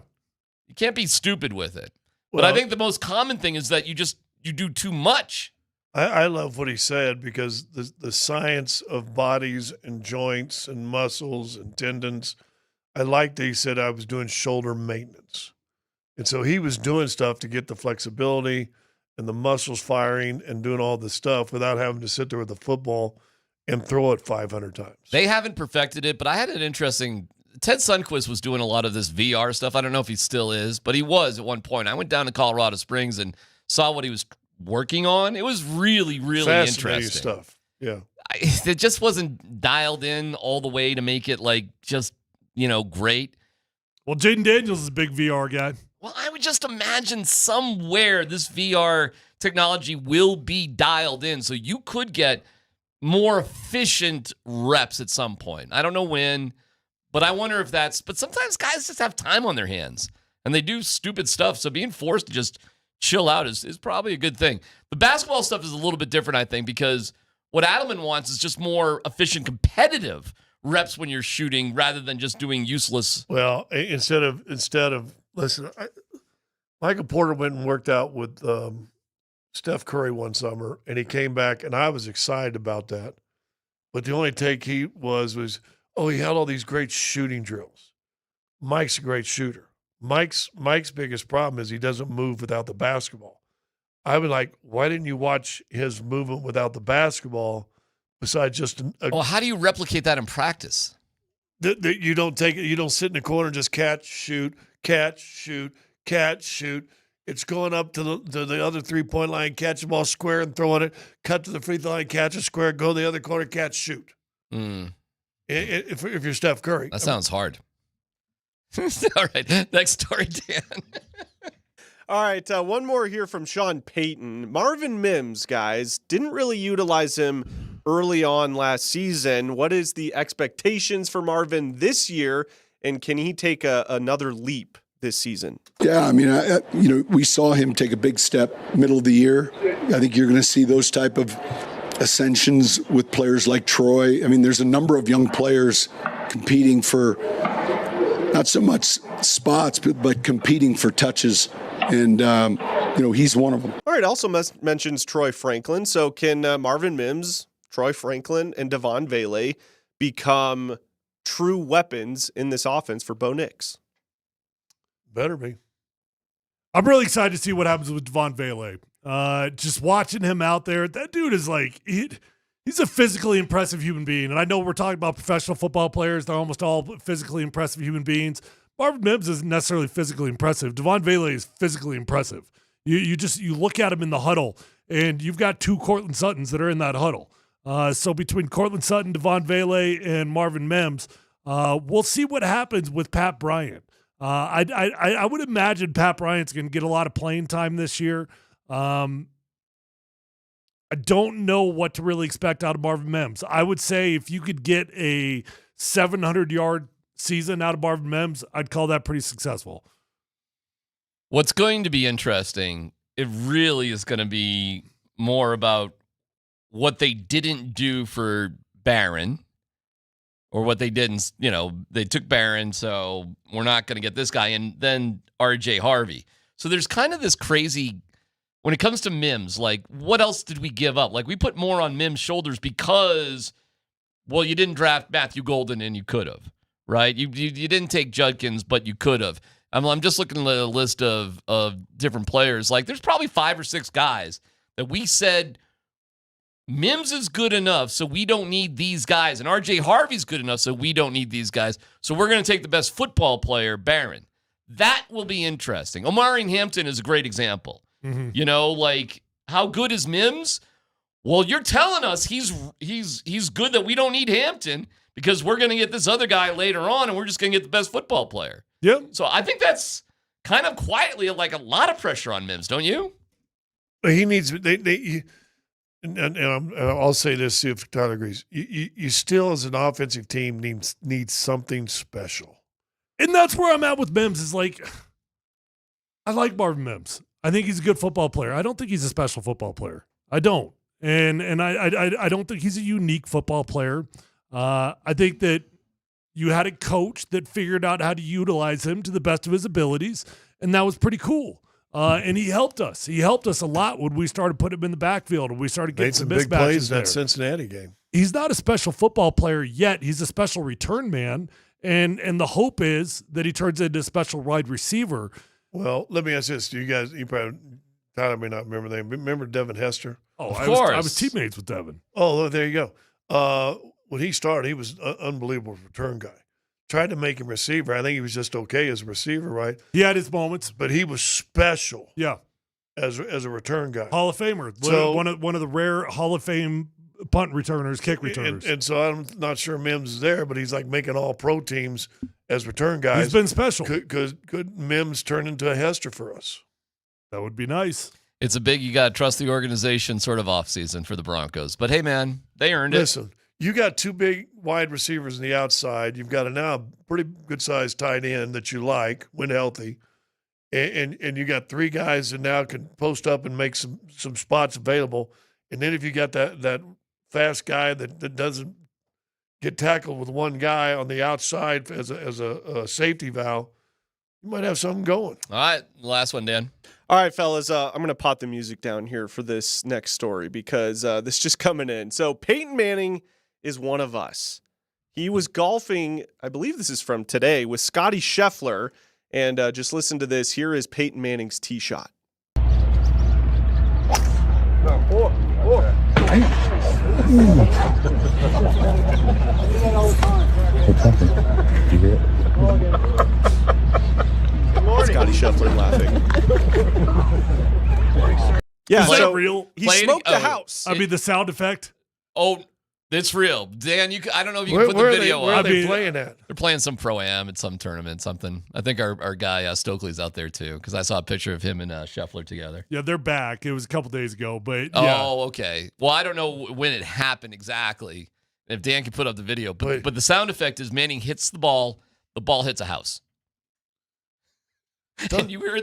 you can't be stupid with it. Well, but I think the most common thing is that you do too much. I love what he said, because the science of bodies and joints and muscles and tendons, I liked that he said I was doing shoulder maintenance. And so he was doing stuff to get the flexibility and the muscles firing and doing all this stuff without having to sit there with a football and throw it 500 times. They haven't perfected it, but I had an interesting – Ted Sundquist was doing a lot of this VR stuff. I don't know if he still is, but he was at one point. I went down to Colorado Springs and saw what he was working on. It was really, really Fascinating interesting stuff. Yeah. It just wasn't dialed in all the way to make it like just, great. Well, Jaden Daniels is a big VR guy. Well, I would just imagine somewhere this VR technology will be dialed in so you could get more efficient reps at some point. I don't know when, but I wonder if that's, but sometimes guys just have time on their hands and they do stupid stuff. So being forced to just chill out is probably a good thing. The basketball stuff is a little bit different, I think, because what Adelman wants is just more efficient, competitive reps when you're shooting rather than just doing useless. Well, instead of listen, Michael Porter went and worked out with Steph Curry one summer, and he came back, and I was excited about that. But the only take he was, he had all these great shooting drills. Mike's a great shooter. Mike's biggest problem is he doesn't move without the basketball. I was like, why didn't you watch his movement without the basketball besides just well, how do you replicate that in practice? You don't take it. You don't sit in the corner and just catch, shoot, catch, shoot. It's going up to the other 3-point line, catch the ball square and throwing it, cut to the free throw line, catch a square, go to the other corner, catch, shoot. If you're Steph Curry. That sounds hard. All right, next story, Dan. All right, one more here from Sean Payton. Marvin Mims, guys, didn't really utilize him early on last season. What is the expectations for Marvin this year, and can he take another leap this season? Yeah, I mean, we saw him take a big step middle of the year. I think you're going to see those type of ascensions with players like Troy. I mean, there's a number of young players competing for not so much spots, but competing for touches. And, he's one of them. All right, also mentions Troy Franklin. So can Marvin Mims, Troy Franklin, and Devon Vele become true weapons in this offense for Bo Nix? Better be. I'm really excited to see what happens with Devon Vele. Just watching him out there, that dude is like, he's a physically impressive human being. And I know we're talking about professional football players. They're almost all physically impressive human beings. Marvin Mims isn't necessarily physically impressive. Devon Vele is physically impressive. You look at him in the huddle, and you've got two Cortland Suttons that are in that huddle. So between Cortland Sutton, Devon Vele, and Marvin Mims, we'll see what happens with Pat Bryant. I would imagine Pat Bryant's going to get a lot of playing time this year. I don't know what to really expect out of Marvin Mims. I would say if you could get a 700-yard season out of Marvin Mims, I'd call that pretty successful. What's going to be interesting, it really is going to be more about what they didn't do for Barron, or what they didn't, they took Barron, so we're not going to get this guy, and then RJ Harvey. So there's kind of this crazy, when it comes to Mims, like, what else did we give up? Like, we put more on Mims' shoulders because, well, you didn't draft Matthew Golden, and you could have, right? You didn't take Judkins, but you could have. I'm just looking at a list of different players. Like, there's probably 5 or 6 guys that we said Mims is good enough, so we don't need these guys. And RJ Harvey's good enough, so we don't need these guys. So we're going to take the best football player, Barron. That will be interesting. Omari Hampton is a great example. Mm-hmm. You know, like, how good is Mims? Well, you're telling us he's good that we don't need Hampton because we're going to get this other guy later on, and we're just going to get the best football player. Yep. So I think that's kind of quietly like a lot of pressure on Mims, don't you? He needs and I'll say this, see if Tyler agrees. You still, as an offensive team, need something special. And that's where I'm at with Mims is like, I like Marvin Mims. I think he's a good football player. I don't think he's a special football player. I don't. And I don't think he's a unique football player. I think that you had a coach that figured out how to utilize him to the best of his abilities, and that was pretty cool. And he helped us. He helped us a lot when we started putting him in the backfield and we started getting some big mismatches plays in there. that Cincinnati game. He's not a special football player yet. He's a special return man, and the hope is that he turns into a special wide receiver. Well, let me ask this: you probably Tyler may not remember them. Remember Devin Hester? Oh, I was teammates with Devin. Oh, there you go. When he started, he was an unbelievable return guy. Tried to make him receiver. I think he was just okay as a receiver, right? He had his moments, but he was special. Yeah, as a return guy, Hall of Famer. So one of the rare Hall of Fame punt returners, kick returners. And so I'm not sure Mims is there, but he's like making all pro teams as return guys. He's been special. Could Mims turn into a Hester for us? That would be nice. It's a big, you got to trust the organization sort of offseason for the Broncos. But hey, man, they earned it. Listen. You got two big wide receivers on the outside. You've got a now pretty good-sized tight end that you like when healthy. And you got three guys that now can post up and make some spots available. And then if you got that fast guy that doesn't get tackled with one guy on the outside as a safety valve, you might have something going. All right, last one, Dan. All right, fellas, I'm going to pot the music down here for this next story because this just coming in. So Peyton Manning is one of us. He was golfing, I believe this is from today, with Scotty Scheffler. And just listen to this. Here is Peyton Manning's tee shot. Scotty Scheffler laughing. Yeah, is so that real? He smoked the house. I mean, the sound effect. Oh, it's real. Dan, I don't know if you Where- can put where the are they- video where are up. they playing at? They're playing some Pro-Am at some tournament, something. I think our guy Stokely's out there too, because I saw a picture of him and Scheffler together. Yeah, they're back. It was a couple days ago, but yeah. Oh, okay. Well, I don't know when it happened exactly. If Dan can put up the video, but the sound effect is Manning hits the ball hits a house. And you hear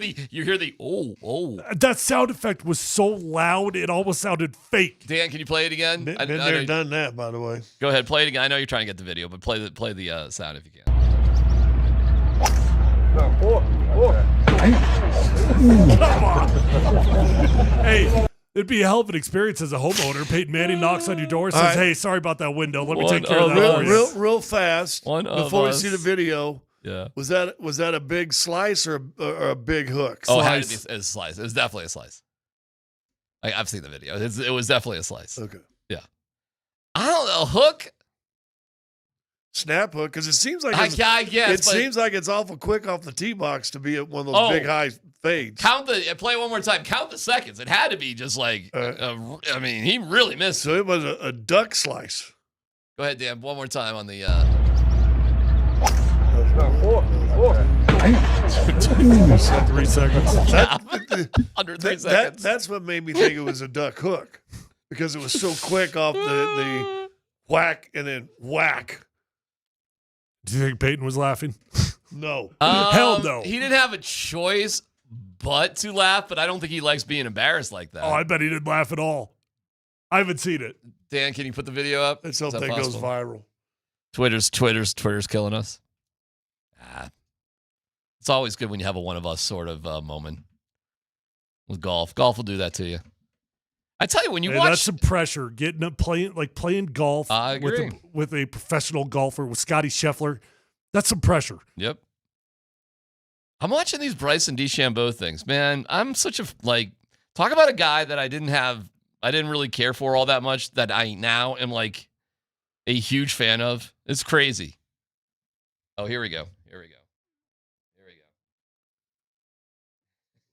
the oh. That sound effect was so loud it almost sounded fake. Dan, can you play it again? Been there, done that, by the way. Go ahead, play it again. I know you're trying to get the video, but play the sound if you can. Come on. Hey, it'd be a hell of an experience as a homeowner. Peyton Manning knocks on your door, says, "Hey, sorry about that window. Let me take care of that for you." Real fast. Before we see the video. Yeah. Was that a big slice or a big hook? Oh, it had to be a slice. It was definitely a slice. I've seen the video. It was definitely a slice. Okay. Yeah. I don't know. Hook? Snap hook? Because it seems like I guess, it seems like it's awful quick off the tee box to be at one of those big high fades. Play it one more time. Count the seconds. It had to be just like, I mean, he really missed. So it was a duck slice. Go ahead, Dan. One more time on the. 3 seconds. Under 3 seconds. That's what made me think it was a duck hook because it was so quick off the whack and then whack. Do you think Peyton was laughing? No. Hell no. He didn't have a choice but to laugh, but I don't think he likes being embarrassed like that. Oh, I bet he didn't laugh at all. I haven't seen it. Dan, can you put the video up? Let's hope that goes viral. Twitter's killing us. It's always good when you have a one of us sort of moment with golf. Golf will do that to you. I tell you, when you watch, that's some pressure. Getting up playing golf I agree. with a professional golfer with Scotty Scheffler. That's some pressure. Yep. I'm watching these Bryson DeChambeau things, man. I'm such a talk about a guy that I didn't have I didn't really care for all that much that I now am like a huge fan of. It's crazy. Oh, here we go.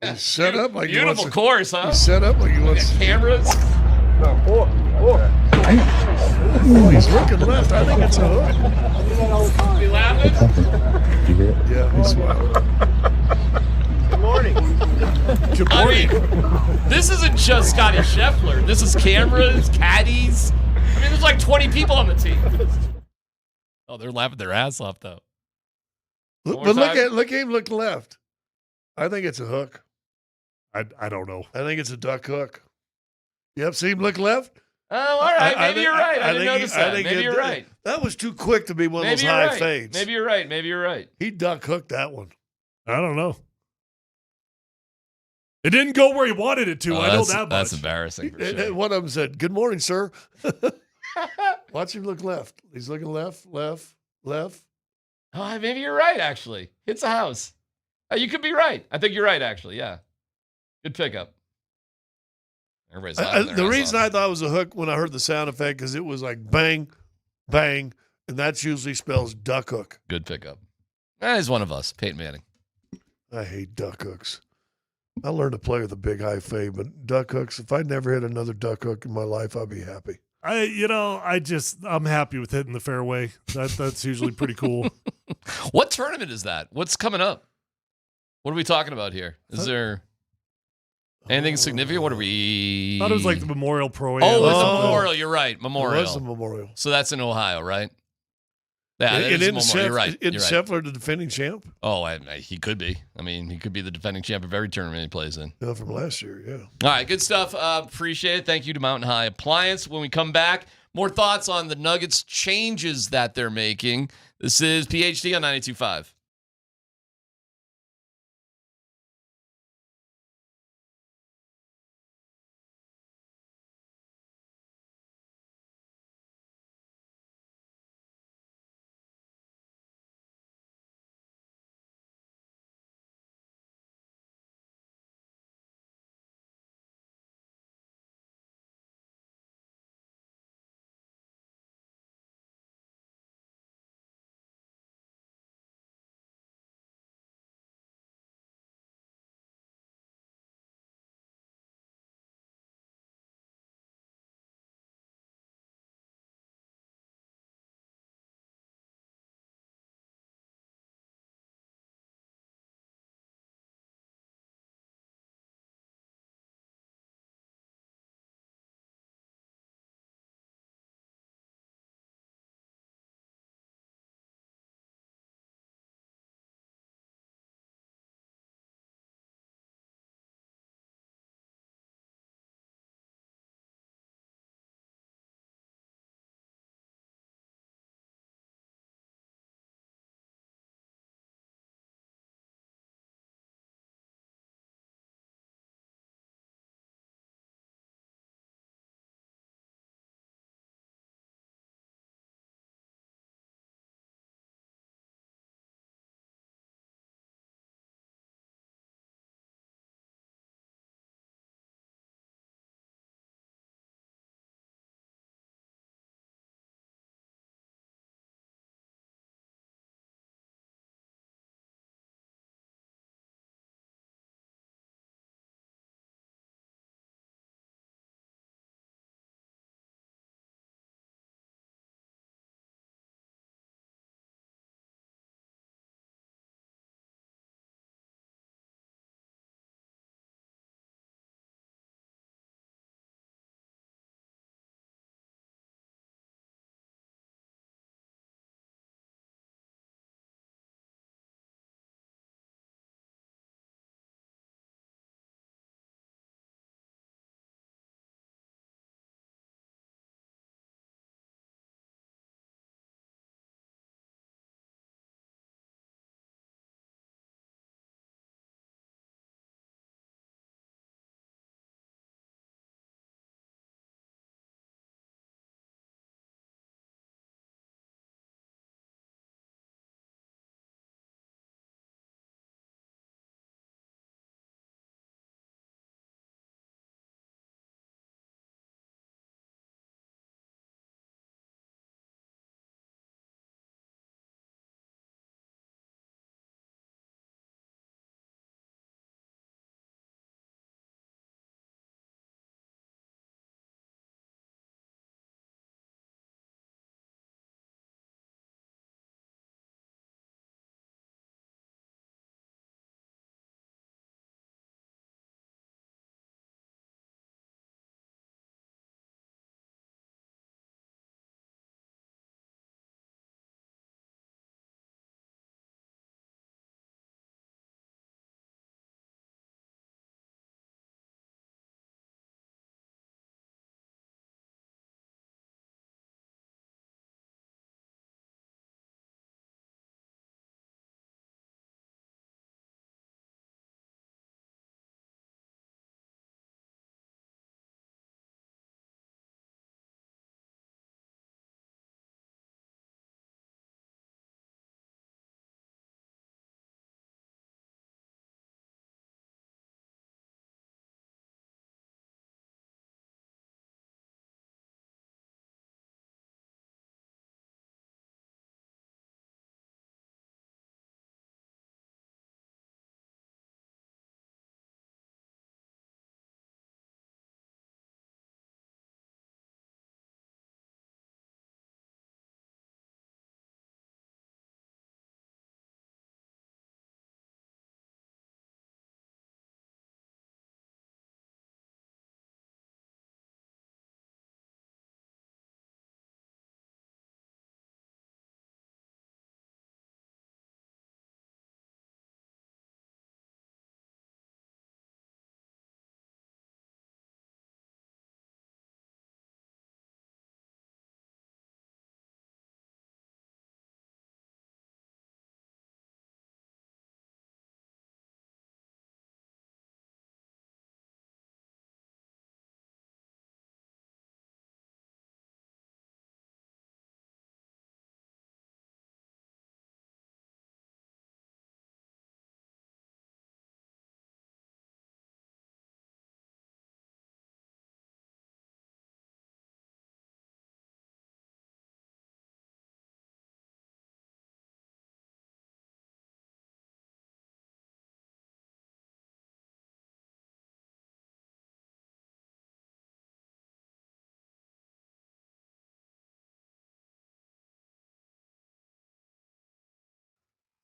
He's set up like beautiful course, huh? He's set up like he wants to. Cameras. Oh, he's looking left. I think it's a hook. You laughing? Yeah, he's smiling. Good morning. Good I morning. mean, this isn't just Scotty Scheffler. This is cameras, caddies. I mean, there's like 20 people on the team. Oh, they're laughing their ass off, though. But look at him look left. I think it's a hook. I don't know. I think it's a duck hook. Yep, see him look left? Oh, all right. Maybe you're right. I didn't notice that. Maybe you're right. That was too quick to be one of those Maybe high you're right. fades. Maybe you're right. Maybe you're right. He duck hooked that one. I don't know. It didn't go where he wanted it to. I know that much. That's embarrassing. For sure. One of them said, "Good morning, sir." Watch him look left. He's looking left. Oh, maybe you're right, actually. Hits a house. You could be right. I think you're right, actually. Yeah. Good pickup. Everybody's laughing their The ass reason off. I thought it was a hook when I heard the sound effect because it was like bang, bang, and that usually spells duck hook. Good pickup. He's one of us, Peyton Manning. I hate duck hooks. I learned to play with a big high fade, but duck hooks, if I never hit another duck hook in my life, I'd be happy. I'm happy with hitting the fairway. That's usually pretty cool. What tournament is that? What's coming up? What are we talking about here? Is there anything significant? What are we? I thought it was like the Memorial Pro. Oh, it's a Memorial. You're right. Memorial. It was the Memorial. So that's in Ohio, right? Yeah, It is Memorial. You're right. Isn't You're right. Scheffler the defending champ? Oh, he could be. I mean, he could be the defending champ of every tournament he plays in. Yeah, from last year, yeah. All right, good stuff. Appreciate it. Thank you to Mountain High Appliance. When we come back, more thoughts on the Nuggets changes that they're making. This is PhD on 92.5.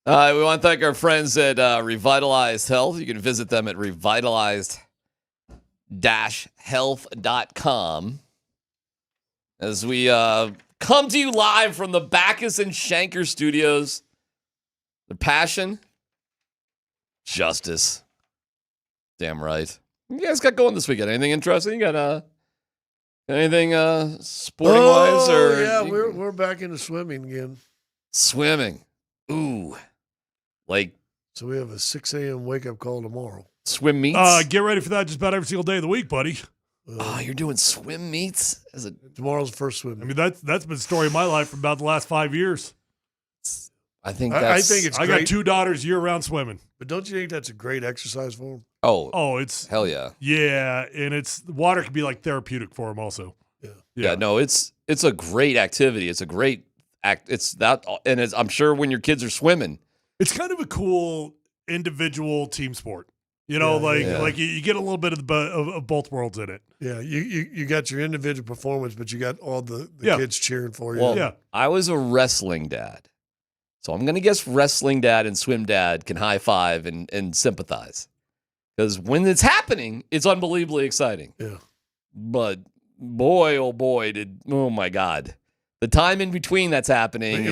We want to thank our friends at Revitalized Health. You can visit them at revitalized-health.com as we come to you live from the Backus and Shanker studios. Their passion, justice. Damn right. You guys got going this weekend? Anything interesting? You got anything sporting-wise? Yeah, we're back into swimming again. Swimming. Ooh. So we have a 6 a.m. wake-up call tomorrow. Swim meets? Get ready for that just about every single day of the week, buddy. You're doing swim meets? Tomorrow's the first swim meet. I mean, that's been the story of my life for about the last 5 years. I think it's I great. got 2 daughters year-round swimming. But don't you think that's a great exercise for them? Oh, it's hell yeah. Yeah, and the water can be like therapeutic for them also. Yeah, no, it's a great activity. It's a great act. I'm sure when your kids are swimming, it's kind of a cool individual team sport. You know, you get a little bit of both worlds in it. Yeah, you got your individual performance, but you got all the kids cheering for you. Well, I was a wrestling dad. So I'm going to guess wrestling dad and swim dad can high five and sympathize. Because when it's happening, it's unbelievably exciting. Yeah. But boy, oh my God. The time in between that's happening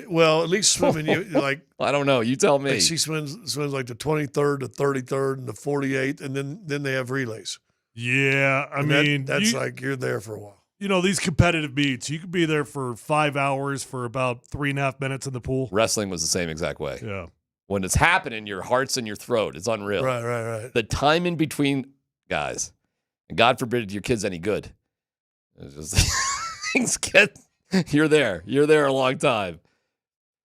well, at least swimming, you like. I don't know. You tell me. Like she swims like the 23rd, the 33rd, and the 48th, and then they have relays. Yeah, I mean, that's like you're there for a while. you know, these competitive meets, you could be there for 5 hours for about 3.5 minutes in the pool. Wrestling was the same exact way. Yeah. When it's happening, your heart's in your throat. It's unreal. Right. The time in between, guys, and God forbid your kid's any good. It's just, things get, you're there a long time.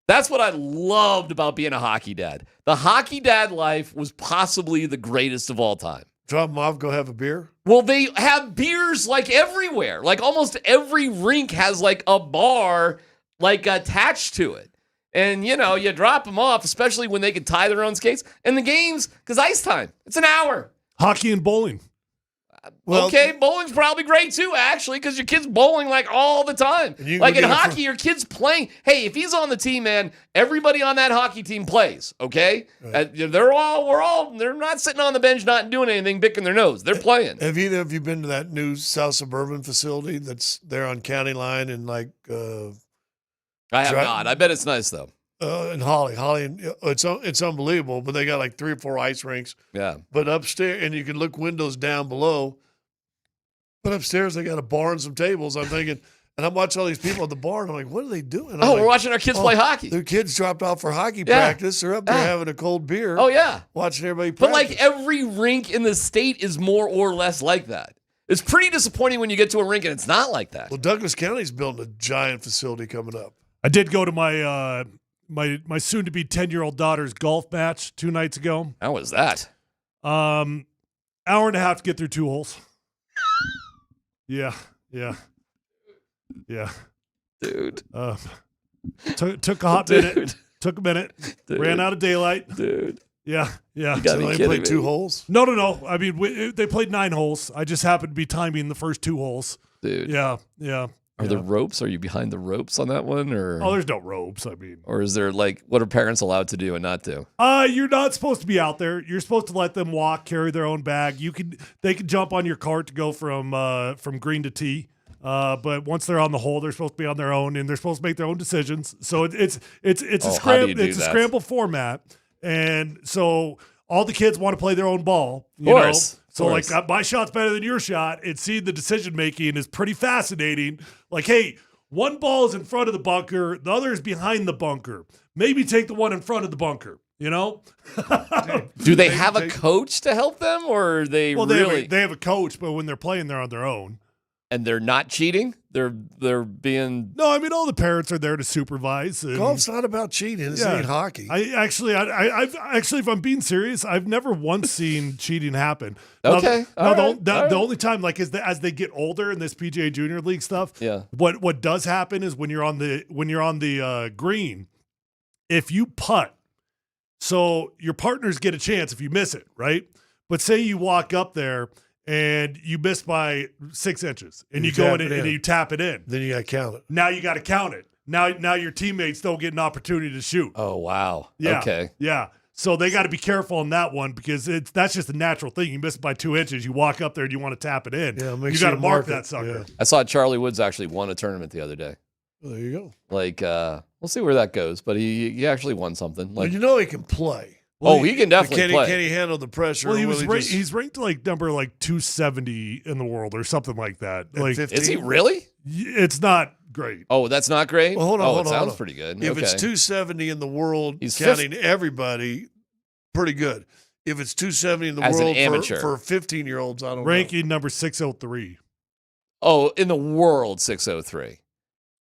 That's what I loved about being a hockey dad. The hockey dad life was possibly the greatest of all time. Drop them off, go have a beer? Well, they have beers like everywhere. Like almost every rink has like a bar like attached to it. And, you know, you drop them off, especially when they can tie their own skates. And the games, because ice time, it's an hour. Hockey and bowling. Well, okay, bowling's probably great too, actually, because your kid's bowling like all the time. Like in hockey, your kid's playing. Hey, if he's on the team, man, everybody on that hockey team plays, okay? Right. They're not sitting on the bench not doing anything, picking their nose. They're playing. Have either of you been to that new South Suburban facility that's there on County Line and like I have not. I bet it's nice though. And Holly, it's unbelievable. But they got like 3 or 4 ice rinks. Yeah. But upstairs, and you can look windows down below. But upstairs, they got a bar and some tables. I'm thinking, and I'm watching all these people at the bar, and I'm like, what are they doing? We're watching our kids play hockey. Their kids dropped off for hockey practice. They're up there having a cold beer. Oh yeah, watching everybody practice. But like every rink in the state is more or less like that. It's pretty disappointing when you get to a rink and it's not like that. Well, Douglas County's building a giant facility coming up. I did go to my my soon-to-be 10-year-old daughter's golf match 2 nights ago. How was that? Hour and a half to get through 2 holes. Yeah. Dude. Took a hot minute. Dude. Took a minute. Dude. Ran out of daylight. Dude. Yeah. You gotta be they played 2 holes? No. I mean, they played 9 holes. I just happened to be timing the first 2 holes. Dude. Yeah. Are there ropes? Are you behind the ropes on that one? Or there's no ropes. I mean, or is there like what are parents allowed to do and not do? You're not supposed to be out there. You're supposed to let them walk, carry their own bag. They can jump on your cart to go from green to tee. But once they're on the hole, they're supposed to be on their own, and they're supposed to make their own decisions. So it's a scramble format, and so all the kids want to play their own ball. You know? So like my shot's better than your shot, and seeing the decision making is pretty fascinating. Like, hey, one ball is in front of the bunker, the other is behind the bunker. Maybe take the one in front of the bunker. You know? Do they have a coach to help them, or are they really? They have a coach, but when they're playing, they're on their own. And they're not cheating? They're being... No, I mean, all the parents are there to supervise. Golf's not about cheating. It's not hockey. I've if I'm being serious, I've never once seen cheating happen. Okay. The only time, like, is as they get older in this PGA Junior League stuff, what does happen is when you're on the green, if you putt, so your partners get a chance if you miss it, right? But say you walk up there and you miss by 6 inches, and you go in and you tap it in. Then you got to count it. Now you got to count it. now your teammates don't get an opportunity to shoot. Oh, wow. Yeah. Okay. Yeah. So they got to be careful on that one because that's just a natural thing. You miss it by 2 inches, you walk up there and you want to tap it in. Yeah, you got to mark that sucker. I saw Charlie Woods actually won a tournament the other day. Well, there you go. Like, we'll see where that goes, but he actually won something. Well, Like, you know he can play. he can definitely play. Can he handle the pressure? Well, he's ranked like number 270 in the world or something like that. Like, 15? Is he really? It's not great. Oh, that's not great? Well, hold on, hold it on, sounds hold on. pretty good. If Okay. it's 270 in the world, He's counting everybody, pretty good. If it's 270 in the As an world amateur. for 15-year-olds, I don't Ranking number 603. Oh, in the world, 603.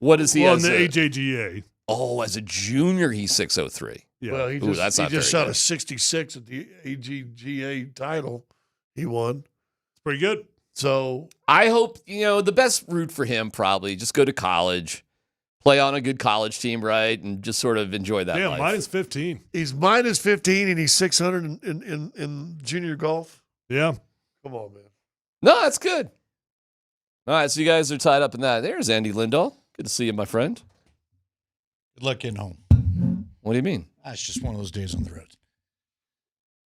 What is he Well, as in the a- AJGA. Oh, as a junior, he's 603. Yeah. know. Well, Ooh, that's not just very shot good. a 66 at the AGGA title. He won. It's pretty good. So I hope, the best route for him probably just go to college, play on a good college team, right? And just sort of enjoy that Yeah, life. minus 15. he's minus 15 and he's 600 in junior golf. Yeah. Come on, man. No, that's good. All right, so you guys are tied up in that. There's Andy Lindahl. Good to see you, my friend. Good luck getting home. What do you mean? It's just one of those days on the road.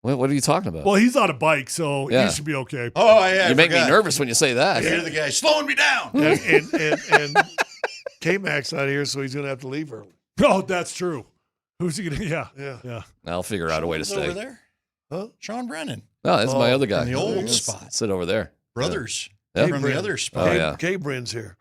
What are you talking about? Well, he's on a bike, so Yeah. he should be okay. Oh, yeah. You make me nervous when you say that. I hear the guy slowing me down. And K-Mac's not here, so he's going to have to leave early. Oh, that's true. Who's he going to? Yeah. I'll figure out a way to Who's stay. over there? Huh? Sean Brennan. No, that's my other guy. From the old Yeah, spot. Sit over there. Brothers. Yeah. From the other spot. Oh, yeah. K-Brin's here.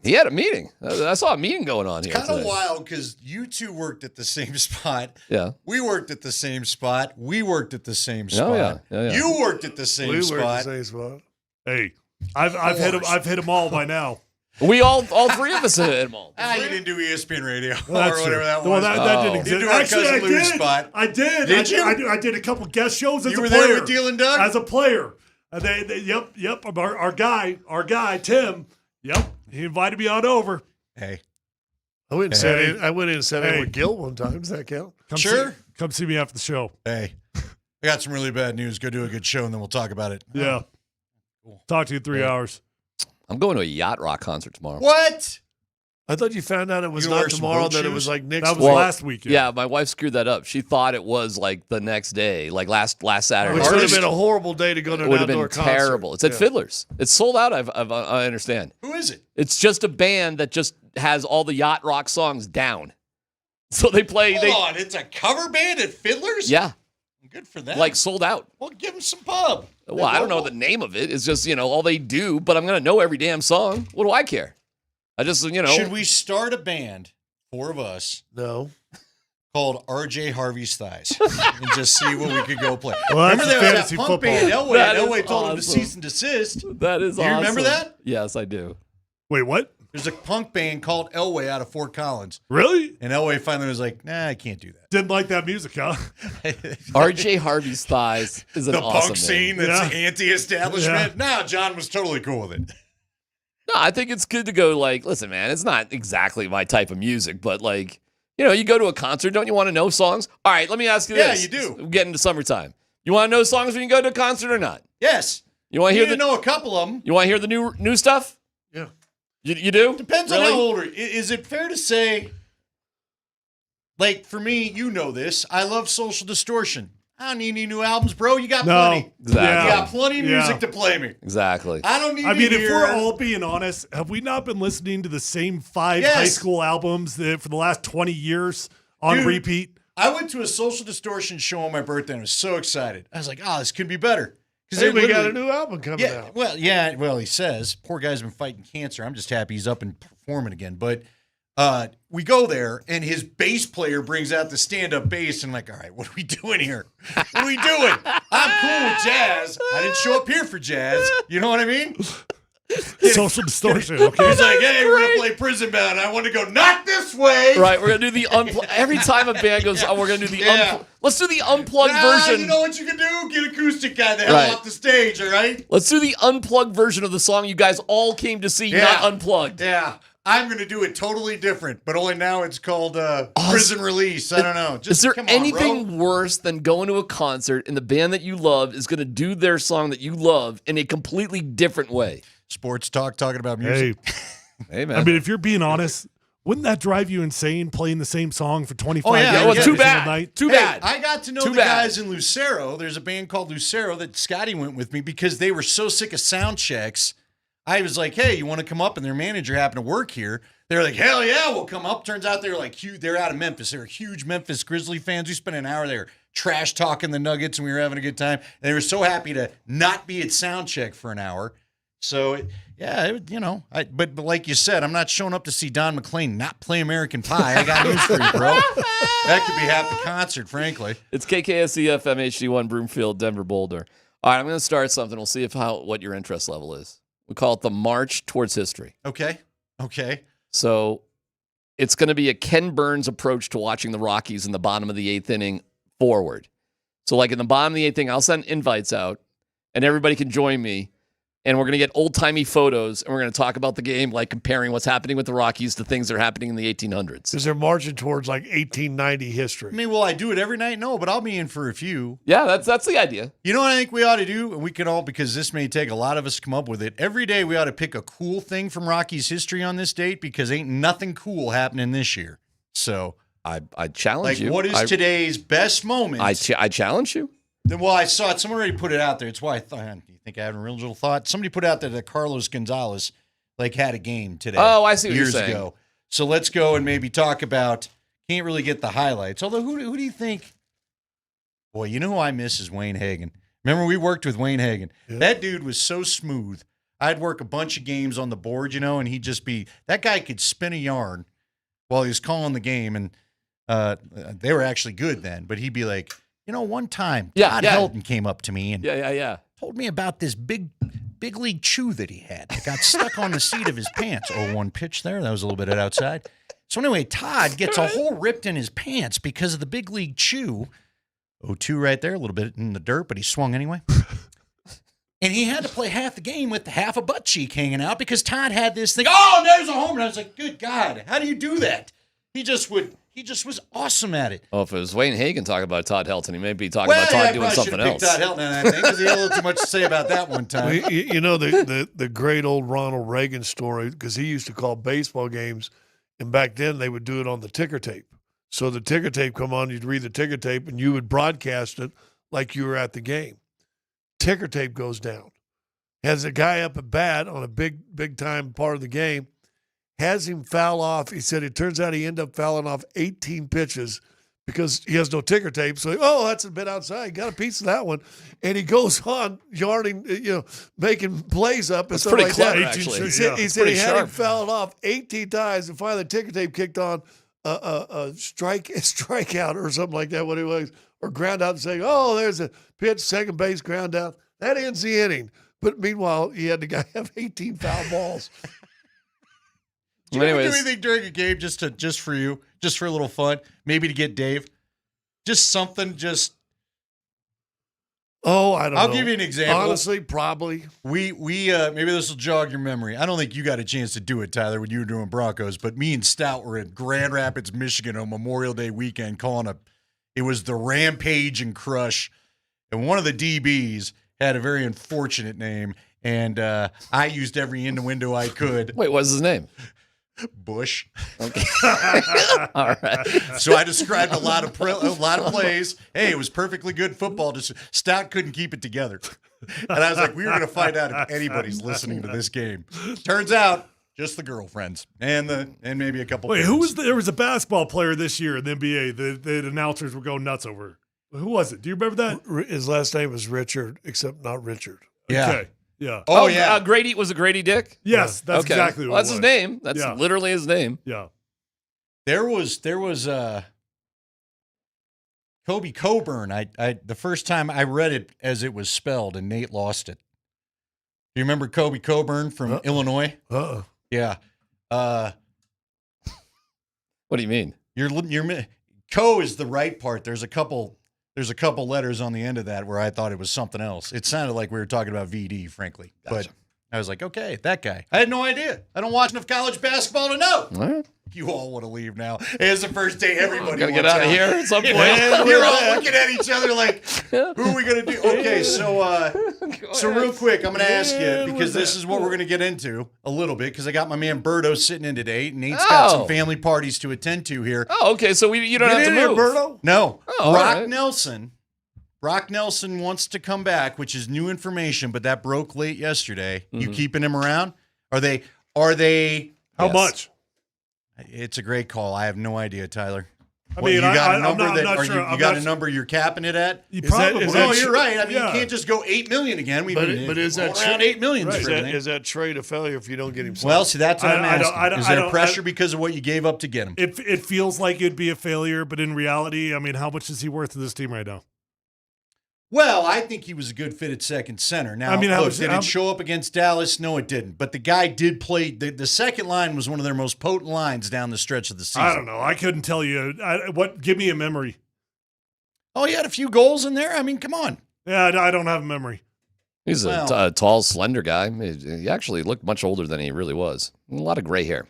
He had a meeting. I saw a meeting going on here. Kind of today. wild because you two worked at the same spot. Yeah. We worked at the same spot. We worked at the same spot. Oh, yeah. You worked at the same spot. We worked the same spot. Hey, I've hit him all by now. We all three of us hit them all. You didn't do ESPN Radio Well, that's or whatever true. that was. Well, that didn't You exist. do our Actually, cousin I Lou's did. spot. I did. Did you? I did a couple guest shows as You a were player. there with Deal and Doug? As a player. Yep. Our guy, Tim. Yep. He invited me on over. Hey. I went in and sat in with Gil one time. Does that count? Come see me after the show. Hey, I got some really bad news. Go do a good show, and then we'll talk about it. Yeah. Talk to you in 3 hours. I'm going to a yacht rock concert tomorrow. What? I thought you found out it was You not wear some tomorrow, boat that it shoes? was like next That was week. last weekend. Yeah, my wife screwed that up. She thought it was like the next day, like last Saturday. Which would have been a horrible day to go to It an would have outdoor been concert. terrible. It's at Yeah. Fiddler's. It's sold out. I understand. Who is it? It's just a band that just has all the yacht rock songs down. So they play. Hold on, it's a cover band at Fiddler's? Yeah, Good for them. like sold out. Well, give them some pub. Well, I don't know the name of it. It's just all they do. But I'm gonna know every damn song. What do I care? I just Should we start a band, 4 of us, No. called RJ Harvey's Thighs, and just see what we could go play? Well, Remember that's there was that fantasy punk football. band, Elway, That and is Elway told him to awesome. cease and desist. That is. Do you remember awesome. that? Yes, I do. Wait, what? There's a punk band called Elway out of Fort Collins. Really? And Elway finally was like, nah, I can't do that. Didn't like that music, huh? R.J. Harvey's Thighs is an The awesome punk scene name. that's anti-establishment. No, John was totally cool with it. No, I think it's good to go. Like, listen, man, it's not exactly my type of music, but like, you go to a concert, don't you want to know songs? All right, let me ask you this. Yeah, you do. We're getting into summertime. You want to know songs when you go to a concert or not? Yes. You want to hear know a couple of them. You want to hear the new stuff? Yeah. You do? Depends Really? on how old are you. Is it fair to say, like for me, you know this, I love Social Distortion. I don't need any new albums, bro. You got plenty. Exactly. You got plenty of music to play me. Exactly. I don't need I to mean, hear. if we're all being honest, have we not been listening to the same 5 Yes. high school albums for the last 20 years on Dude, repeat? I went to a Social Distortion show on my birthday and I was so excited. I was like, this could be better. Hey, we got a new album coming Yeah, out. well, he says, poor guy's been fighting cancer. I'm just happy he's up and performing again. But we go there, and his bass player brings out the stand-up bass, and I'm like, all right, what are we doing here? What are we doing? I'm cool with jazz. I didn't show up here for jazz. You know what I mean? Social Distortion, okay. He's like, hey, we're going to play Prison Bound. I want to go, not this way. Right, we're going to do the unplugged. Every time a band goes, we're going to do the unplugged. Let's do the unplugged version. You know what you can do? Get acoustic guy the hell Right. off the stage, all right? Let's do the unplugged version of the song you guys all came to see, not unplugged. Yeah. I'm going to do it totally different, but only now it's called Prison Release. I don't know. Is there come on, anything bro. worse than going to a concert and the band that you love is going to do their song that you love in a completely different way? Sports talk, talking about music. Hey, Hey, man. I mean, if you're being honest, wouldn't that drive you insane playing the same song for 25 Oh, yeah, years? well, every too single bad. night? Too Hey, bad. I got to know Too the bad. guys in Lucero. There's a band called Lucero that Scotty went with me because they were so sick of sound checks. I was like, hey, you want to come up? And their manager happened to work here. They were like, hell yeah, we'll come up. Turns out they're like huge. They're out of Memphis. They're huge Memphis Grizzly fans. We spent an hour there trash talking the Nuggets, and we were having a good time. And they were so happy to not be at sound check for an hour. So, but like you said, I'm not showing up to see Don McLean not play American Pie. I got news for you, bro. That could be half the concert, frankly. It's KKSE FM HD1 Broomfield, Denver, Boulder. All right, I'm going to start something. We'll see what your interest level is. We call it the March Towards History. Okay. So it's going to be a Ken Burns approach to watching the Rockies in the bottom of the 8th inning forward. So like in the bottom of the 8th inning, I'll send invites out, and everybody can join me. And we're going to get old-timey photos, and we're going to talk about the game, like comparing what's happening with the Rockies to things that are happening in the 1800s. Because they're marching towards like 1890 history. I mean, will I do it every night? No, but I'll be in for a few. Yeah, that's the idea. You know what I think we ought to do? And we can all, because this may take a lot of us to come up with it. Every day we ought to pick a cool thing from Rockies history on this date, because ain't nothing cool happening this year. So I challenge you. What is today's best moment? I challenge you. Well, I saw it. Someone already put it out there. It's why I thought. You think I had a real little thought? Somebody put out that Carlos Gonzalez had a game today. Oh, I see what years you're saying. ago. So let's go and maybe talk about. Can't really get the highlights. Although, who do you think? Boy, you know who I miss is Wayne Hagan. Remember, we worked with Wayne Hagan. Yeah. That dude was so smooth. I'd work a bunch of games on the board, and he'd just be that guy could spin a yarn while he was calling the game, and they were actually good then. But he'd be like. One time Todd Helton came up to me and told me about this big league chew that he had that got stuck on the seat of his pants. 0-1 pitch there. That was a little bit outside. So anyway, Todd gets a hole ripped in his pants because of the big league chew. 0-2 right there, a little bit in the dirt, but he swung anyway. And he had to play half the game with half a butt cheek hanging out because Todd had this thing. Oh, there's a home run. I was like, good God, how do you do that? He just was awesome at it. Well, if it was Wayne Hagan talking about Todd Helton, he may be talking about Todd doing something else. Todd Helton, I think, because he had a little too much to say about that one time. Well, the great old Ronald Reagan story, because he used to call baseball games, and back then they would do it on the ticker tape. So the ticker tape come on, you'd read the ticker tape, and you would broadcast it like you were at the game. Ticker tape goes down. Has a guy up at bat on a big time part of the game. Has him foul off. He said it turns out he ended up fouling off 18 pitches because he has no ticker tape. So, that's a bit outside. Got a piece of that one. And he goes on yarding, making plays up and That's stuff pretty like clever, that. actually. He said he had sharp. him fouled off 18 times, and finally the ticker tape kicked on a strikeout or something like that, what it was, or ground out and saying, there's a pitch, second base, ground out. That ends the inning. But meanwhile, he had the guy have 18 foul balls. Do you ever do anything during a game just for you, just for a little fun, maybe to get Dave? Just something, I don't know. I'll give you an example. Honestly, probably. We maybe this will jog your memory. I don't think you got a chance to do it, Tyler, when you were doing Broncos, but me and Stout were in Grand Rapids, Michigan on Memorial Day weekend it was the Rampage and Crush, and one of the DBs had a very unfortunate name, and I used every innuendo I could. Wait, what's his name? Bush. Okay. All right. So I described a lot of plays. Hey, it was perfectly good football. Just Stout couldn't keep it together. And I was like, we were going to find out if anybody's listening to this game. Turns out, just the girlfriends and maybe a couple. Wait, there was a basketball player this year in the NBA. The announcers were going nuts over. Who was it? Do you remember that? His last name was Richard, except not Richard. Yeah. Okay. Yeah. Oh yeah. Grady was it Grady Dick? Yes, that's exactly what that's it was. his name. That's literally his name. Yeah. There was Kobe Coburn. I the first time I read it as it was spelled, and Nate lost it. Do you remember Kobe Coburn from Illinois? Yeah. What do you mean? You're Co is the right part. There's a couple letters on the end of that where I thought it was something else. It sounded like we were talking about VD, frankly. Gotcha. But I was like, okay, that guy. I had no idea. I don't watch enough college basketball to know. All right. You all want to leave now. It's the first day everybody Gotta wants get out of here at some point. You're all looking at each other like, who are we going to do? Okay, so real quick, I'm going to ask you, because this is what we're going to get into a little bit, because I got my man Berto sitting in today. Nate's got some family parties to attend to here. Oh, okay, so you don't have to move. Berto? No. Oh, Brock Nelson wants to come back, which is new information, but that broke late yesterday. You keeping him around? Are they How much? It's a great call. I have no idea, Tyler. I mean, you got a I'm number not sure. you got a number you're capping it at? You probably. No, you're right. I mean, you can't just go $8 million again. But is that around $8 million? Right. Is that trade a failure if you don't get him signed? Well, see, that's what I'm asking. Is there pressure because of what you gave up to get him? It feels like it'd be a failure, but in reality, I mean, how much is he worth to this team right now? Well, I think he was a good fit at second center. Now, did it show up against Dallas? No, it didn't. But the guy did play. The second line was one of their most potent lines down the stretch of the season. I don't know. I couldn't tell you. Give me a memory. Oh, he had a few goals in there? I mean, come on. Yeah, I don't have a memory. He's a tall, slender guy. He actually looked much older than he really was. A lot of gray hair.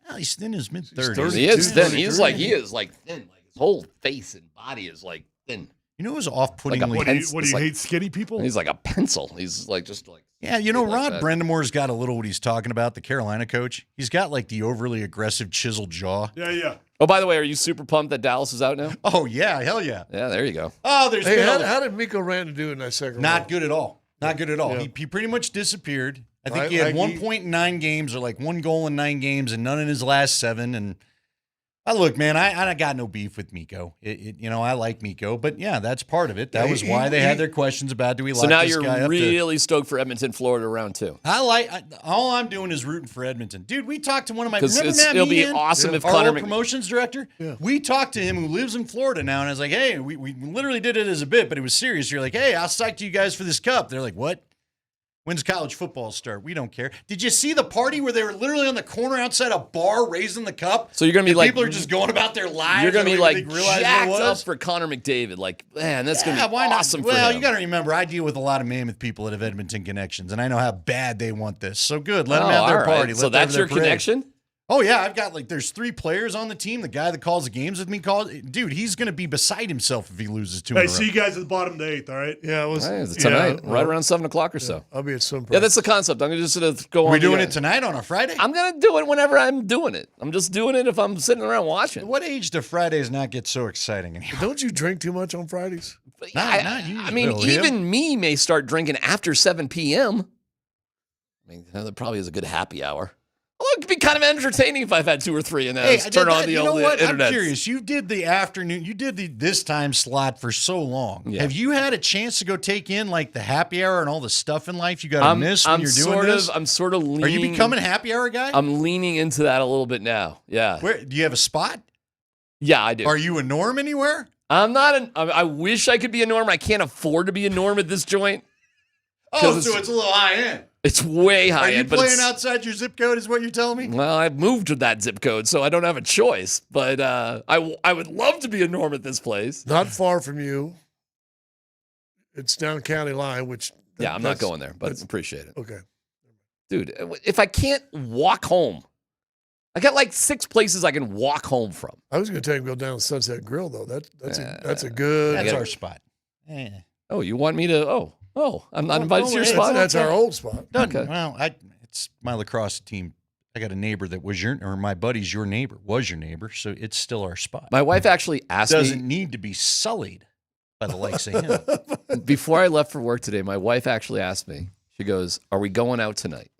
Well, he's thin in his mid-30s. He is thin. He is like thin. Like his whole face and body is like thin. You know, it was off-puttingly. What do you hate skinny people? He's like a pencil. He's like just like. Yeah, you know, Rod Brendamore's got a little what he's talking about, the Carolina coach. He's got like the overly aggressive chiseled jaw. Yeah. Oh, by the way, are you super pumped that Dallas is out now? Oh, yeah. Hell yeah. Yeah, there you go. Oh, there's how did Miko Rantanen do in that second Not good at all. Not good at all. Yeah. He pretty much disappeared. I think he had 1 point in 9 games or like 1 goal in 9 games and none in his last 7. And look, man, I got no beef with Miko. I like Miko, but yeah, that's part of it. That was why they had their questions about do we so lock now this guy up. So now you're really stoked for Edmonton, Florida round 2. All I'm doing is rooting for Edmonton. Dude, we talked to one of my it'll be awesome if our Connor old promotions director. Yeah. We talked to him who lives in Florida now, and I was like, hey, we literally did it as a bit, but it was serious. You're like, hey, I'll psych you guys for this cup. They're like, what? When's college football start? We don't care. Did you see the party where they were literally on the corner outside a bar raising the cup? So you're going to be like... people are just going about their lives. You're going to be like jacked up for Connor McDavid. Like, man, that's going to be awesome for him. Well, you got to remember, I deal with a lot of Mammoth people that have Edmonton connections, and I know how bad they want this. So good. Let them have their party. So that's your connection? Oh, yeah. I've got there's 3 players on the team. The guy that calls the games with me dude, he's going to be beside himself if he loses 2 in a row. See you guys at the bottom of the 8th, all right? Yeah, it was tonight, right around 7 o'clock or so. I'll be at some. Yeah, that's the concept. I'm going to just go on. We're doing it tonight on a Friday? I'm going to do it whenever I'm doing it. I'm just doing it if I'm sitting around watching. What age do Fridays not get so exciting anymore? Don't you drink too much on Fridays? Not you. I mean, even me may start drinking after 7 p.m. I mean, that probably is a good happy hour. Well, it'd be kind of entertaining if I've had 2 or 3 and then turn on the old internet. I'm curious. You did the afternoon. You did this time slot for so long. Yeah. Have you had a chance to go take in like the happy hour and all the stuff in life you got to miss when you're doing this? I'm sort of leaning. Are you becoming a happy hour guy? I'm leaning into that a little bit now. Yeah. Do you have a spot? Yeah, I do. Are you a norm anywhere? I'm not. I wish I could be a norm. I can't afford to be a norm at this joint. Oh, so it's a little high end. It's way high end. end. Are you playing outside your zip code is what you're telling me? Well, I've moved to that zip code, so I don't have a choice. But I would love to be a norm at this place. Not far from you. It's down county line, which... I'm not going there, but appreciate it. Okay. Dude, if I can't walk home, I got like 6 places I can walk home from. I was going to tell you to go down Sunset Grill, though. That's a good... That's our spot. Oh, you want me to... Oh, I'm not invited to your spot? That's our old spot. Okay. Well, it's my lacrosse team. I got a neighbor that was my buddy's your neighbor, so it's still our spot. My wife actually asked me. Doesn't need to be sullied by the likes of him. Before I left for work today, my wife actually asked me, she goes, are we going out tonight?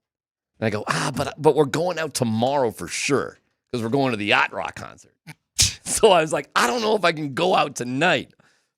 And I go, but we're going out tomorrow for sure because we're going to the Yacht Rock concert. So I was like, I don't know if I can go out tonight.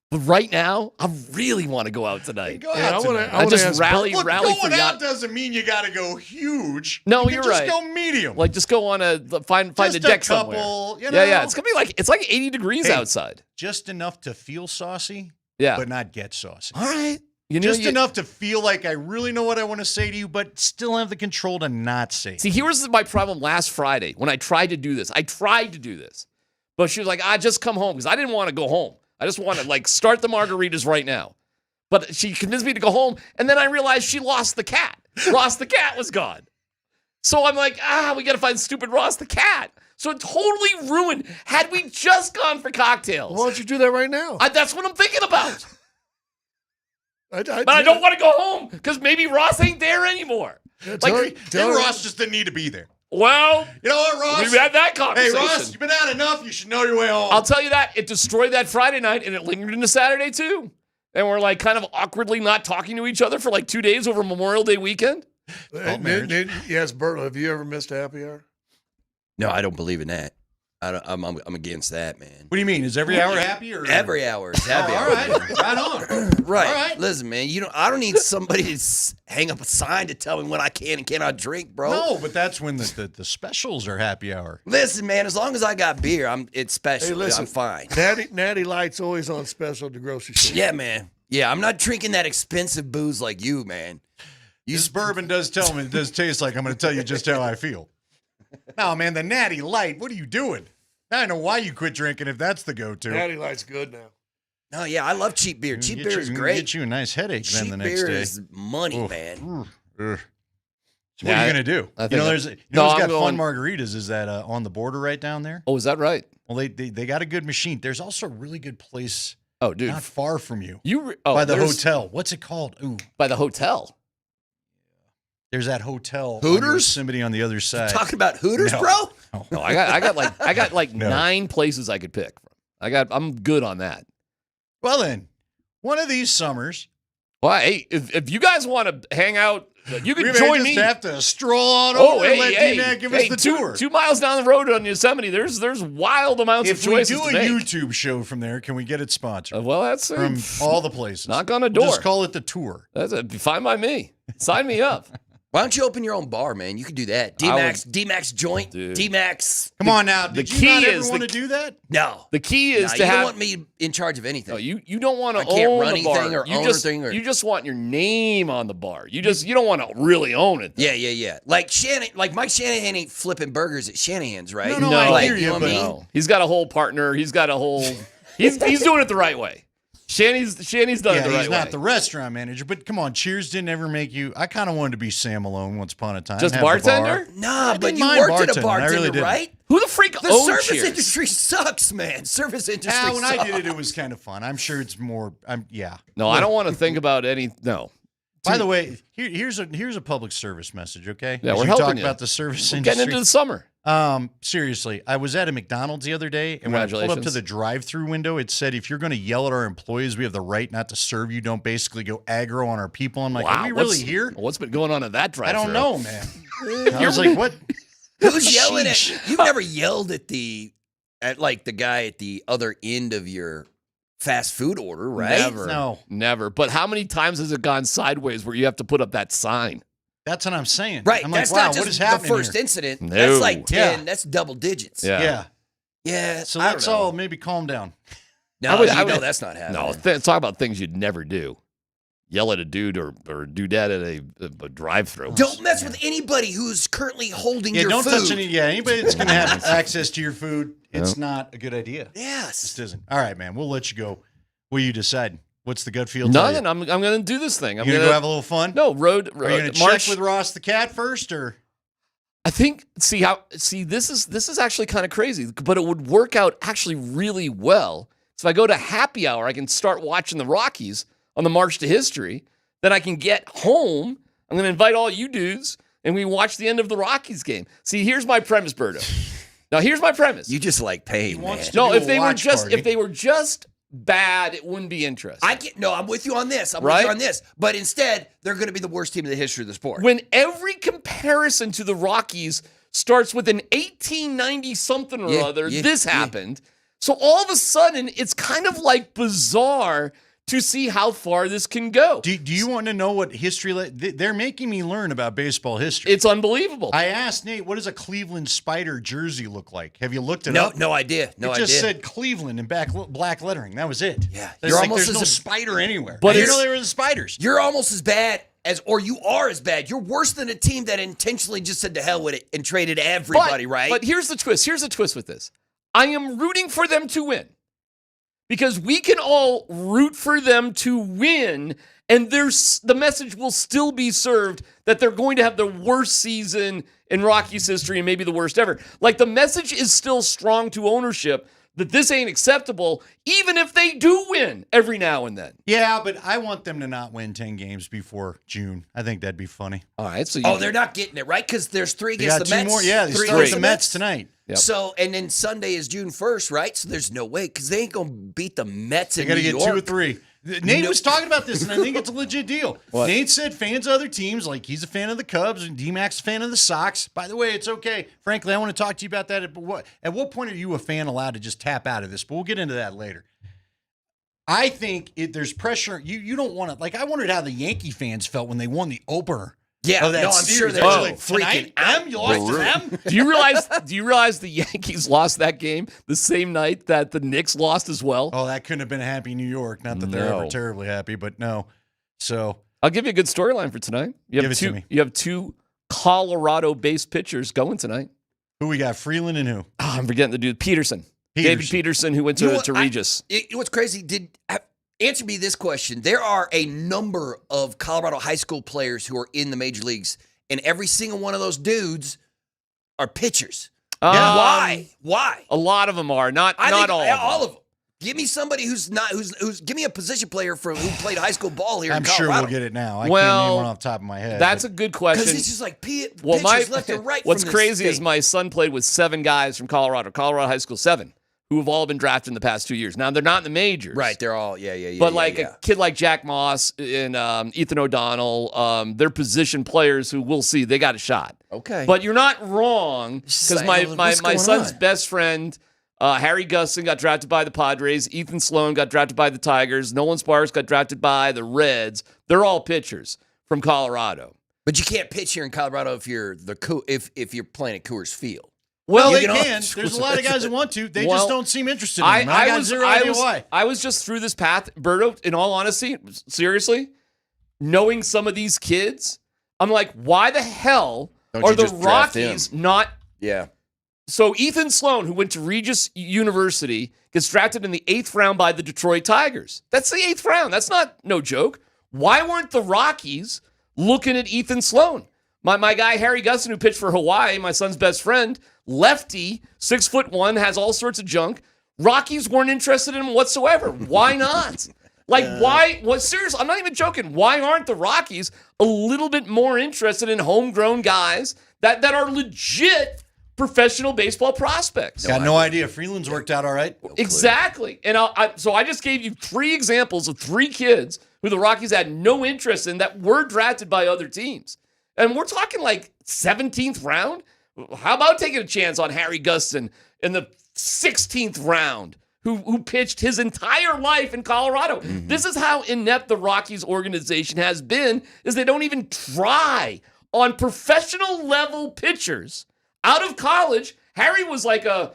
But right now, I really want to go out tonight. I just rally going for out doesn't mean you got to go huge. No, you're right. Just go medium. Like just go on find a deck somewhere. Yeah. It's gonna be it's like 80 degrees outside. Just enough to feel saucy. Yeah, but not get saucy. All right. Enough to feel like I really know what I want to say to you, but still have the control to not say it. See, here was my problem last Friday when I tried to do this. But she was like, just come home because I didn't want to go home. I just want to start the margaritas right now. But she convinced me to go home, and then I realized she lost the cat. Ross the cat was gone. So I'm like, we got to find stupid Ross the cat. So it totally ruined. Had we just gone for cocktails. Why don't you do that right now? That's what I'm thinking about. But I don't want to go home because maybe Ross ain't there anymore. Maybe Ross just didn't need to be there. Well, you know what, Ross? We've had that conversation. Hey, Ross, you've been out enough. You should know your way home. I'll tell you that. It destroyed that Friday night, and it lingered into Saturday, too. And we're like kind of awkwardly not talking to each other for like 2 days over Memorial Day weekend. Yes, Bert, have you ever missed a happy hour? No, I don't believe in that. I'm against that, man. What do you mean? Is every hour happy or every hour is happy? All right, right on. Right. All right. Listen, man, I don't need somebody to hang up a sign to tell me when I can and cannot drink, bro. No, but that's when the specials are happy hour. Listen, man, as long as I got beer, it's special. Hey, listen, I'm fine. Natty Light's always on special at the grocery store. Yeah, man. Yeah, I'm not drinking that expensive booze like you, man. This bourbon does tell me it does taste like I'm going to tell you just how I feel. No, man, the Natty Light. What are you doing? Now I know why you quit drinking if that's the go-to. Natty Light's good now. No, yeah, I love cheap beer. Cheap beer is great. Get you a nice headache then the next day. Cheap beer is money, man. So what are you going to do? I There's got fun margaritas. Is that on the border right down there? Oh, is that right? Well, they got a good machine. There's also a really good place. Oh, dude, not far from you. By the hotel. What's it called? Ooh, by the hotel. There's that hotel. Hooters? Somebody on the other side. Talking about Hooters, No. bro? No, I got like No. 9 places I could pick from. I'm good on that. Well then, one of these summers. Well, hey, if you guys want to hang out, you can we may join just me. have to stroll on over and let DMac give us the tour. 2 miles down the road on Yosemite, there's wild amounts of If we choices do to a make. YouTube show from there, can we get it sponsored? Well, that's from all the places. Knock on a door. Just call it the tour. That's fine by me. Sign me up. Why don't you open your own bar, man? You can do that. DMac's joint. DMac's. Come on now. The Did key you not ever is want to do that? No. The key is to you have. don't want me in charge of anything. No, you don't want to I can't own run the bar. anything or you own just, anything. You just want your name on the bar. You don't want to really own it. Yeah. Like Mike Shanahan ain't flipping burgers at Shanahan's, right? No, I hear you, know what I mean? No. He's got a whole partner. He's got a whole. He's doing it the right way. Shanny's done it the right way. He's not the restaurant manager, but come on, Cheers didn't ever make you. I kind of wanted to be Sam Malone once upon a time. Just have the bartender? bar. Nah, I but didn't you mind worked at a bartending. I bartender, really didn't. right? Who the freak The owns service Cheers? industry sucks, man. Service industry When sucks. I did it was kind of fun. I'm sure it's more. Yeah. No, I don't want to think about any. No. By the way, here's a public service message. Okay. Yeah, As we're you helping talk you. about the service We're industry. getting into the summer. Seriously, I was at a McDonald's the other day, and when I pulled up to Congratulations. the drive-through window, it said, "If you're going to yell at our employees, we have the right not to serve you. Don't basically go aggro on our people." I'm like, Wow, "Are we really here?" What's been going on at that I drive-through? don't know, man. I was like, "What?" Who's yelling Sheesh. at? You've never yelled at like the guy at the other end of your fast food order, right? Never. No. Never. But how many times has it gone sideways where you have to put up that sign? That's what I'm saying. Right. I'm like, That's wow, not what is just the happening first here? incident. No. That's like 10. Yeah. That's double digits. Yeah. Yeah. So I don't let's know. all maybe calm down. No, I would- you I know would- that's not happening. No, talk about things you'd never do. Yell at a dude or dudette at a drive-through. Don't mess with anybody who's currently holding Yeah, your don't food. touch any. Yeah, anybody that's going to have access to your food, it's not a good idea. Yes. Just isn't. All right, man. We'll let you go. What you decide? What's the gut feel? tell you? Nothing. I'm going to do this thing. I'm You gonna go have a little fun? No, road. Are you going to March check with Ross the cat first, or? I think this is actually kind of crazy, but it would work out actually really well. So if I go to happy hour, I can start watching the Rockies on the march to history. Then I can get home. I'm going to invite all you dudes, and we watch the end of the Rockies game. See, here's my premise, Berto. Now here's my premise. You just like pain, man. No, if they were just bad, it wouldn't be interesting. I'm with you on this. I'm Right? with you on this. But instead, they're going to be the worst team in the history of the sport. When every comparison to the Rockies starts with an 1890 something or other, this happened. So all of a sudden, it's kind of like bizarre to see how far this can go. Do you want to know what history? They're making me learn about baseball history. It's unbelievable. I asked Nate, what does a Cleveland Spider jersey look like? Have you looked it up? No idea. No it just idea. said Cleveland in black lettering. That was it. Yeah, There's no spider anywhere. But I didn't know there were the spiders. You're almost as bad or you are as bad. You're worse than a team that intentionally just said to hell with it and traded everybody, right? But here's the twist. Here's the twist with this. I am rooting for them to win. Because we can all root for them to win, and the message will still be served that they're going to have the worst season in Rockies history and maybe the worst ever. Like, the message is still strong to ownership that this ain't acceptable, even if they do win every now and then. Yeah, but I want them to not win 10 games before June. I think that'd be funny. All right. So they're not getting it, right? Because there's 3 They against got the 2 Mets. more. Yeah, they 3 start against the Mets tonight. Yep. So, and then Sunday is June 1st, right? So there's no way, because they ain't going to beat the Mets They in got to New get York. 2 or 3. Nate was talking about this, and I think it's a legit deal. What? Nate said fans of other teams, like he's a fan of the Cubs, and DMac's a fan of the Sox. By the way, it's okay. Frankly, I want to talk to you about that. At what point are you a fan allowed to just tap out of this? But we'll get into that later. I think there's pressure. You don't want to, like, I wondered how the Yankee fans felt when they won the opener. Yeah, of that no, I'm series. sure they're Like, freaking tonight, you lost to them? Do you realize the Yankees lost that game the same night that the Knicks lost as well? Oh, that couldn't have been a happy New York. Not that they're ever terribly happy, but no. So I'll give you a good storyline for tonight. You Give it to me. You have 2 Colorado-based pitchers going tonight. Who we got? Freeland and who? Oh, I'm forgetting the dude. Peterson. David Peterson, who went to Regis. You know what's crazy? Answer me this question. There are a number of Colorado high school players who are in the major leagues, and every single one of those dudes are pitchers. Why? A lot of them are. Not all of them. Give me somebody who's give me a position player who played high school ball here in I'm Colorado. sure we'll get it now. I can't name one off the top of my head. That's a good question. Because it's just like pitchers left and right. What's from this crazy state. is my son played with 7 guys from Colorado High School 7, who have all been drafted in the past 2 years. Now, they're not in the majors. Right, they're all, yeah. But a kid like Jack Moss and Ethan O'Donnell, they're position players who we'll see. They got a shot. Okay. But you're not wrong, because my son's best friend, Harry Gustin, got drafted by the Padres. Ethan Sloan got drafted by the Tigers. Nolan Sparks got drafted by the Reds. They're all pitchers from Colorado. But you can't pitch here in Colorado if you're if you're playing at Coors Field. Well, they can. There's a lot of guys that want to. They just don't seem interested in them. I got zero idea why. I was just through this path, Berto, in all honesty, seriously, knowing some of these kids, I'm like, why the hell are the Rockies not... Yeah. So Ethan Sloan, who went to Regis University, gets drafted in the 8th round by the Detroit Tigers. That's the 8th round. That's no joke. Why weren't the Rockies looking at Ethan Sloan? My guy, Harry Gustin, who pitched for Hawaii, my son's best friend, lefty, 6'1", has all sorts of junk. Rockies weren't interested in him whatsoever. Why not? Why? Well, seriously, I'm not even joking. Why aren't the Rockies a little bit more interested in homegrown guys that are legit professional baseball prospects? Got no idea. Freeland's worked out all right. Exactly. And so I just gave you 3 examples of 3 kids who the Rockies had no interest in that were drafted by other teams. And we're talking like 17th round. How about taking a chance on Harry Gustin in the 16th round, who pitched his entire life in Colorado? Mm-hmm. This is how inept the Rockies organization has been, is they don't even try on professional level pitchers out of college. Harry was like a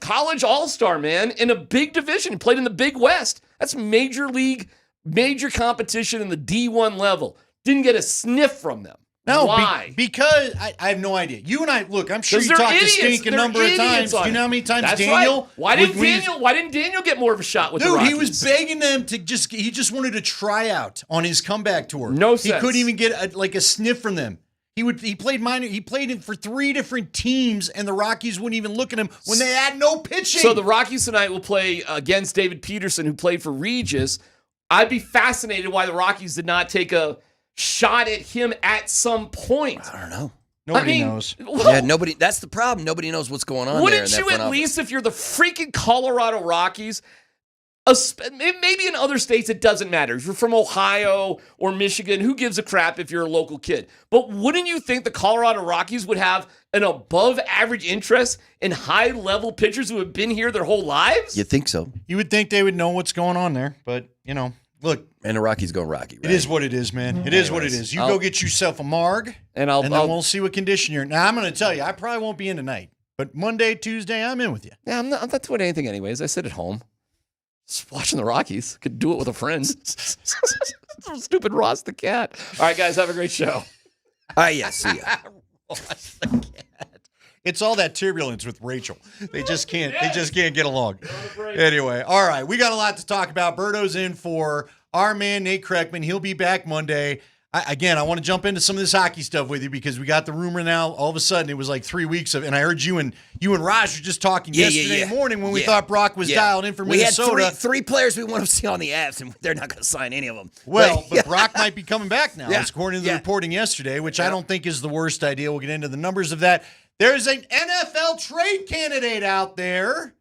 college all-star, man, in a big division. He played in the Big West. That's major league, major competition in the D1 level. Didn't get a sniff from them. No, why? Because I have no idea. You and I, look, I'm sure you they're talked to idiots. Stink a They're number of times. idiots Do on you know how many times That's Daniel? Right. Why didn't Daniel get more of a shot with the Rockies? He was begging them to he just wanted to try out on his comeback tour. No sense. He couldn't even get a sniff from them. He played minor. He played it for 3 different teams, and the Rockies wouldn't even look at him when they had no pitching. So the Rockies tonight will play against David Peterson, who played for Regis. I'd be fascinated why the Rockies did not take a shot at him at some point. I don't know. Nobody knows. Yeah, nobody. That's the problem. Nobody knows what's going on. Wouldn't there in you that front at office. least, if you're the freaking Colorado Rockies, maybe in other states it doesn't matter. If you're from Ohio or Michigan, who gives a crap if you're a local kid? But wouldn't you think the Colorado Rockies would have an above average interest in high level pitchers who have been here their whole lives? You think so? You would think they would know what's going on there, but look. And the Rockies go Rocky, right? It is what it is, man. It is what it is. You go get yourself a marg, and then we'll see what condition you're in. Now, I'm going to tell you, I probably won't be in tonight, but Monday, Tuesday, I'm in with you. Yeah, I'm not doing anything anyways. I sit at home. Just watching the Rockies. Could do it with a friend. Stupid Ross the cat. All right, guys, have a great show. Yeah, see ya. Ross the cat. It's all that turbulence with Rachel. They just can't get along. Anyway, all right, we got a lot to talk about. Berto's in for our man Nate Kreckman. He'll be back Monday. I want to jump into some of this hockey stuff with you because we got the rumor now. All of a sudden, it was like 3 weeks of, and I heard you and Raj were just talking yesterday morning when we thought Brock was dialed in for Minnesota. We had three players we want to see on the Avs, and they're not going to sign any of them. Well, but Brock might be coming back now, according to the reporting yesterday, which I don't think is the worst idea. We'll get into the numbers of that. There's an NFL trade candidate out there.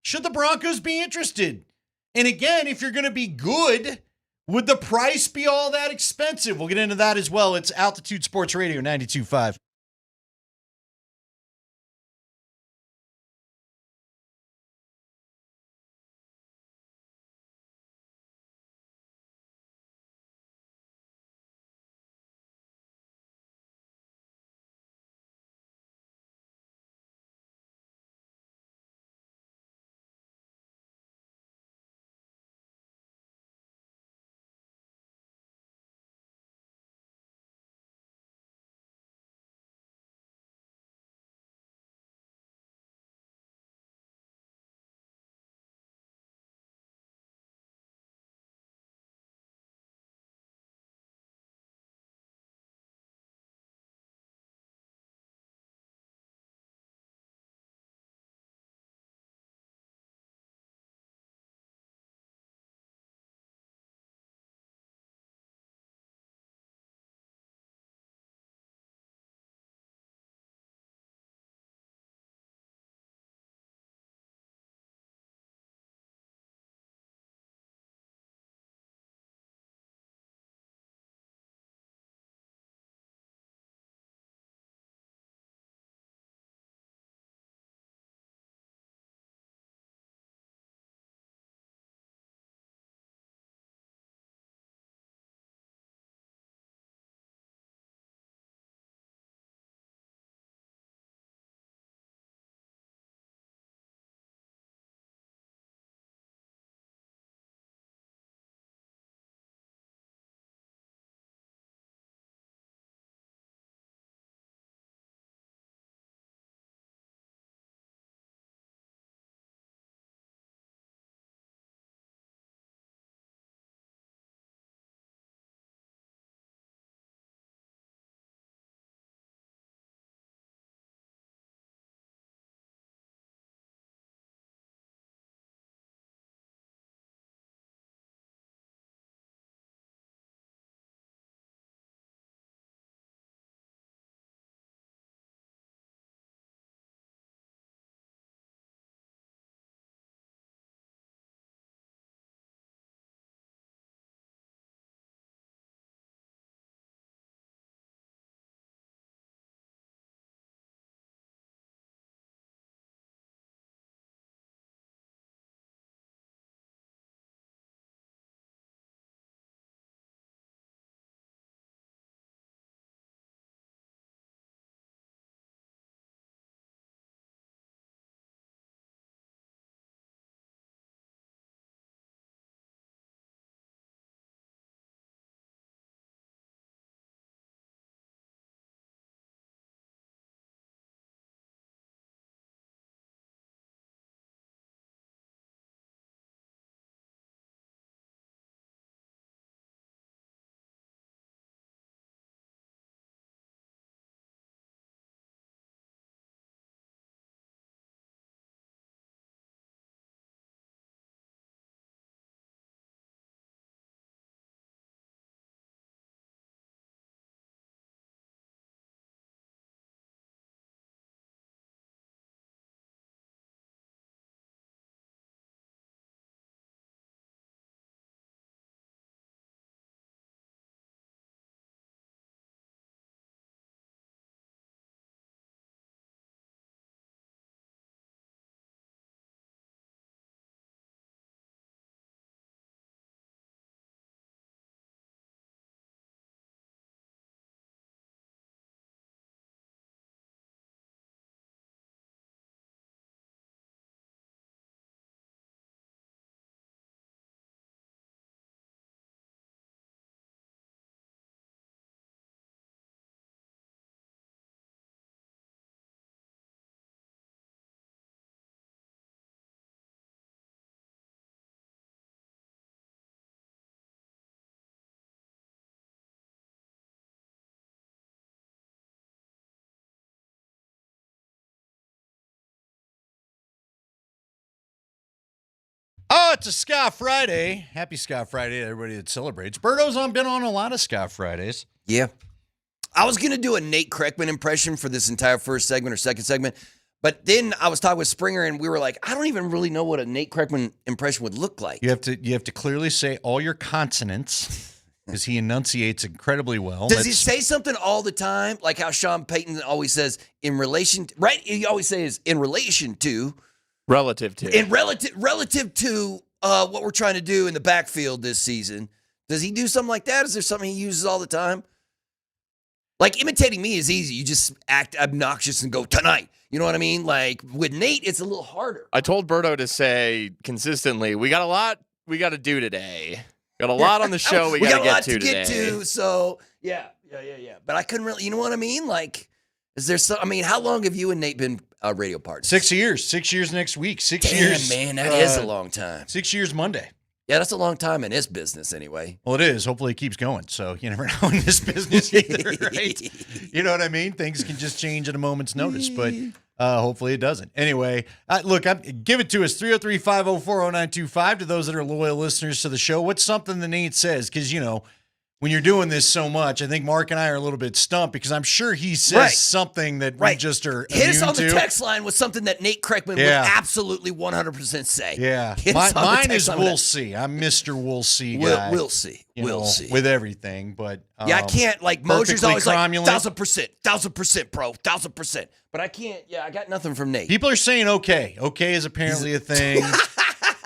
Should the Broncos be interested? And again, if you're going to be good, would the price be all that expensive? We'll get into that as well. It's Altitude Sports Radio 92.5. it's a Ska Friday. Happy Ska Friday to everybody that celebrates. Berto's been on a lot of Ska Fridays. Yeah. I was going to do a Nate Kreckman impression for this entire first segment or second segment, but then I was talking with Springer, and we were like, I don't even really know what a Nate Kreckman impression would look like. You have to clearly say all your consonants because he enunciates incredibly well. Does he say something all the time, like how Sean Payton always says in relation, right? He always says in relation to. Relative to. In relative to what we're trying to do in the backfield this season. Does he do something like that? Is there something he uses all the time? Like, imitating me is easy. You just act obnoxious and go, tonight. You know what I mean? Like, with Nate, it's a little harder. I told Berto to say consistently, we got a lot we got to do today. Got a lot on the show we got to get to today. So, yeah. But I couldn't really, you know what I mean? Like, is there some, I mean, how long have you and Nate been radio partners? 6 years. 6 years next week. 6 years. Man, that is a long time. 6 years Monday. Yeah, that's a long time in this business anyway. Well, it is. Hopefully it keeps going. So you never know in this business either, right? You know what I mean? Things can just change at a moment's notice, but hopefully it doesn't. Anyway, look, give it to us, 303-504-0925 to those that are loyal listeners to the show. What's something that Nate says? Because, you know, when you're doing this so much, I think Mark and I are a little bit stumped because I'm sure he says something that we just are Hit us immune on the to. text line with something that Nate Kreckman would absolutely 100% say. Yeah. Mine is we'll see. I'm Mr. We'll see guy. We'll see. We'll see. With everything, but I can't, like, Moser's always cromulent. like, 1,000%, bro, 1,000%. But I can't, I got nothing from Nate. People are saying okay. Okay is apparently a thing.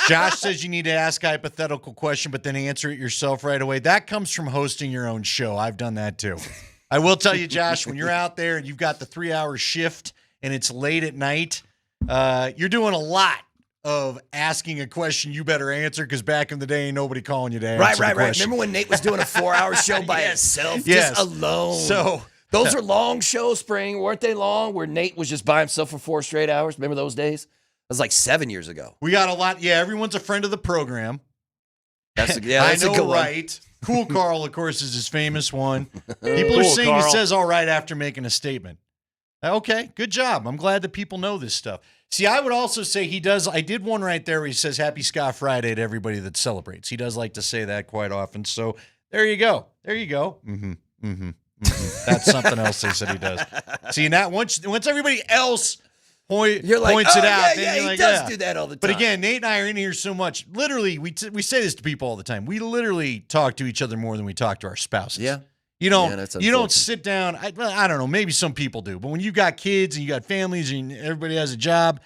Josh says you need to ask a hypothetical question, but then answer it yourself right away. That comes from hosting your own show. I've done that too. I will tell you, Josh, when you're out there and you've got the 3-hour shift and it's late at night, you're doing a lot of asking a question you better answer because back in the day, ain't nobody calling you to answer the question. Remember when Nate was doing a 4-hour show by himself, just alone? So those are long shows, Spring, weren't they long? Where Nate was just by himself for 4 straight hours. Remember those days? It was like 7 years ago. We got a lot. Yeah, everyone's a friend of the program. That's a I know, good one. right? Cool Carl, of course, is his famous one. People are saying he says all right after making a statement. Okay, good job. I'm glad that people know this stuff. See, I would also say he does. I did one right there where he says Happy Ska Friday to everybody that celebrates. He does like to say that quite often. So there you go. There you go. That's something else they said he does. See, now once everybody else points it out. Then you're he does do that all the time. But again, Nate and I are in here so much. Literally, we say this to people all the time. We literally talk to each other more than we talk to our spouses. Yeah. You don't sit down. I don't know. Maybe some people do. But when you got kids and you got families and everybody has a job,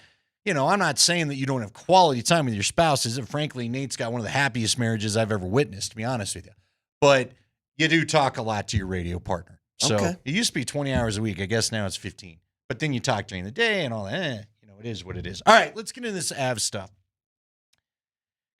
I'm not saying that you don't have quality time with your spouses. And frankly, Nate's got one of the happiest marriages I've ever witnessed, to be honest with you. But you do talk a lot to your radio partner. So it used to be 20 hours a week. I guess now it's 15. But then you talk during the day and all that. It is what it is. All right, let's get into this Avs stuff.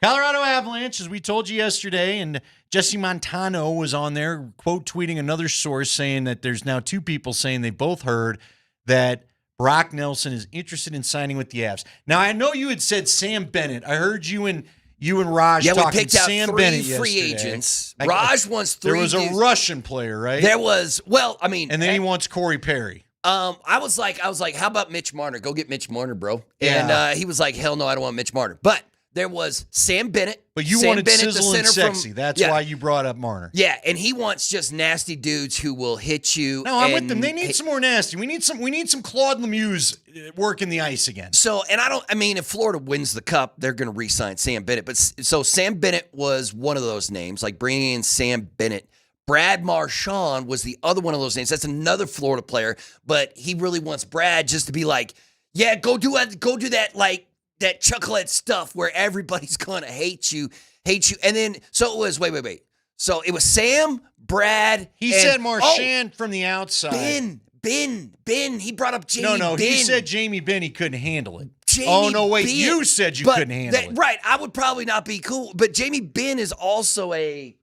Colorado Avalanche, as we told you yesterday, and Jesse Montano was on there, quote tweeting another source saying that there's now 2 people saying they both heard that Brock Nelson is interested in signing with the Avs. Now, I know you had said Sam Bennett. I heard you and Raj talking we picked out Sam 3 Bennett free yesterday. agents. Raj wants 3. There was a Russian player, right? There was, and then he wants Corey Perry. I was like, how about Mitch Marner? Go get Mitch Marner, bro. And he was like, hell no, I don't want Mitch Marner. But there was Sam Bennett. But you wanted sizzle and sexy. That's why you brought up Marner. Yeah, and he wants just nasty dudes who will hit you. No, I'm with them. They need some more nasty. We need some Claude Lemieux working the ice again. So, if Florida wins the cup, they're going to re-sign Sam Bennett. But so Sam Bennett was one of those names, like bringing in Sam Bennett. Brad Marchand was the other one of those names. That's another Florida player, but he really wants Brad just to be like, yeah, go do that, like that chocolate stuff where everybody's gonna hate you. And then so it was wait. So it was Sam, Brad. He said Marchand from the outside. Ben. He brought up Jamie. No. Ben. He said Jamie Benn. He couldn't handle it. Ben. You said you couldn't handle it. Right. I would probably not be cool, but Jamie Benn is also a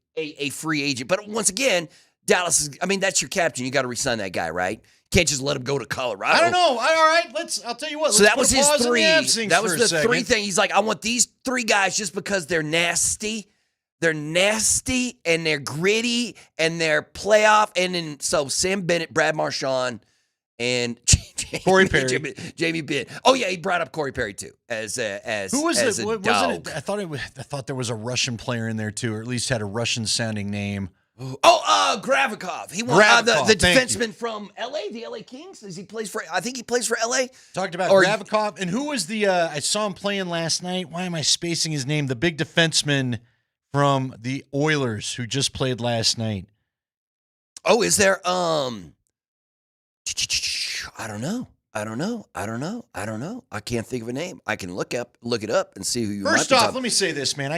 free agent. But once again, Dallas is, that's your captain. You got to re-sign that guy, right? Can't just let him go to Colorado. I don't know. All right, I'll tell you what. So that was his 3. That was the 3 thing. thing. He's like, I want these 3 guys just because they're nasty. They're nasty and they're gritty and they're playoff. And then so Sam Bennett, Brad Marchand, and Corey Perry. Jamie Benn. Oh yeah, he brought up Corey Perry too. Who was it? Wasn't it? I thought there was a Russian player in there too, or at least had a Russian sounding name. Gravikov. He won the defenseman from LA, the LA Kings. I think he plays for LA. Talked about Gravikov. And who was the I saw him playing last night. Why am I spacing his name? The big defenseman from the Oilers who just played last night. Oh, is there I don't know. I can't think of a name. I can look it up and see who you. First off, let me say this, man.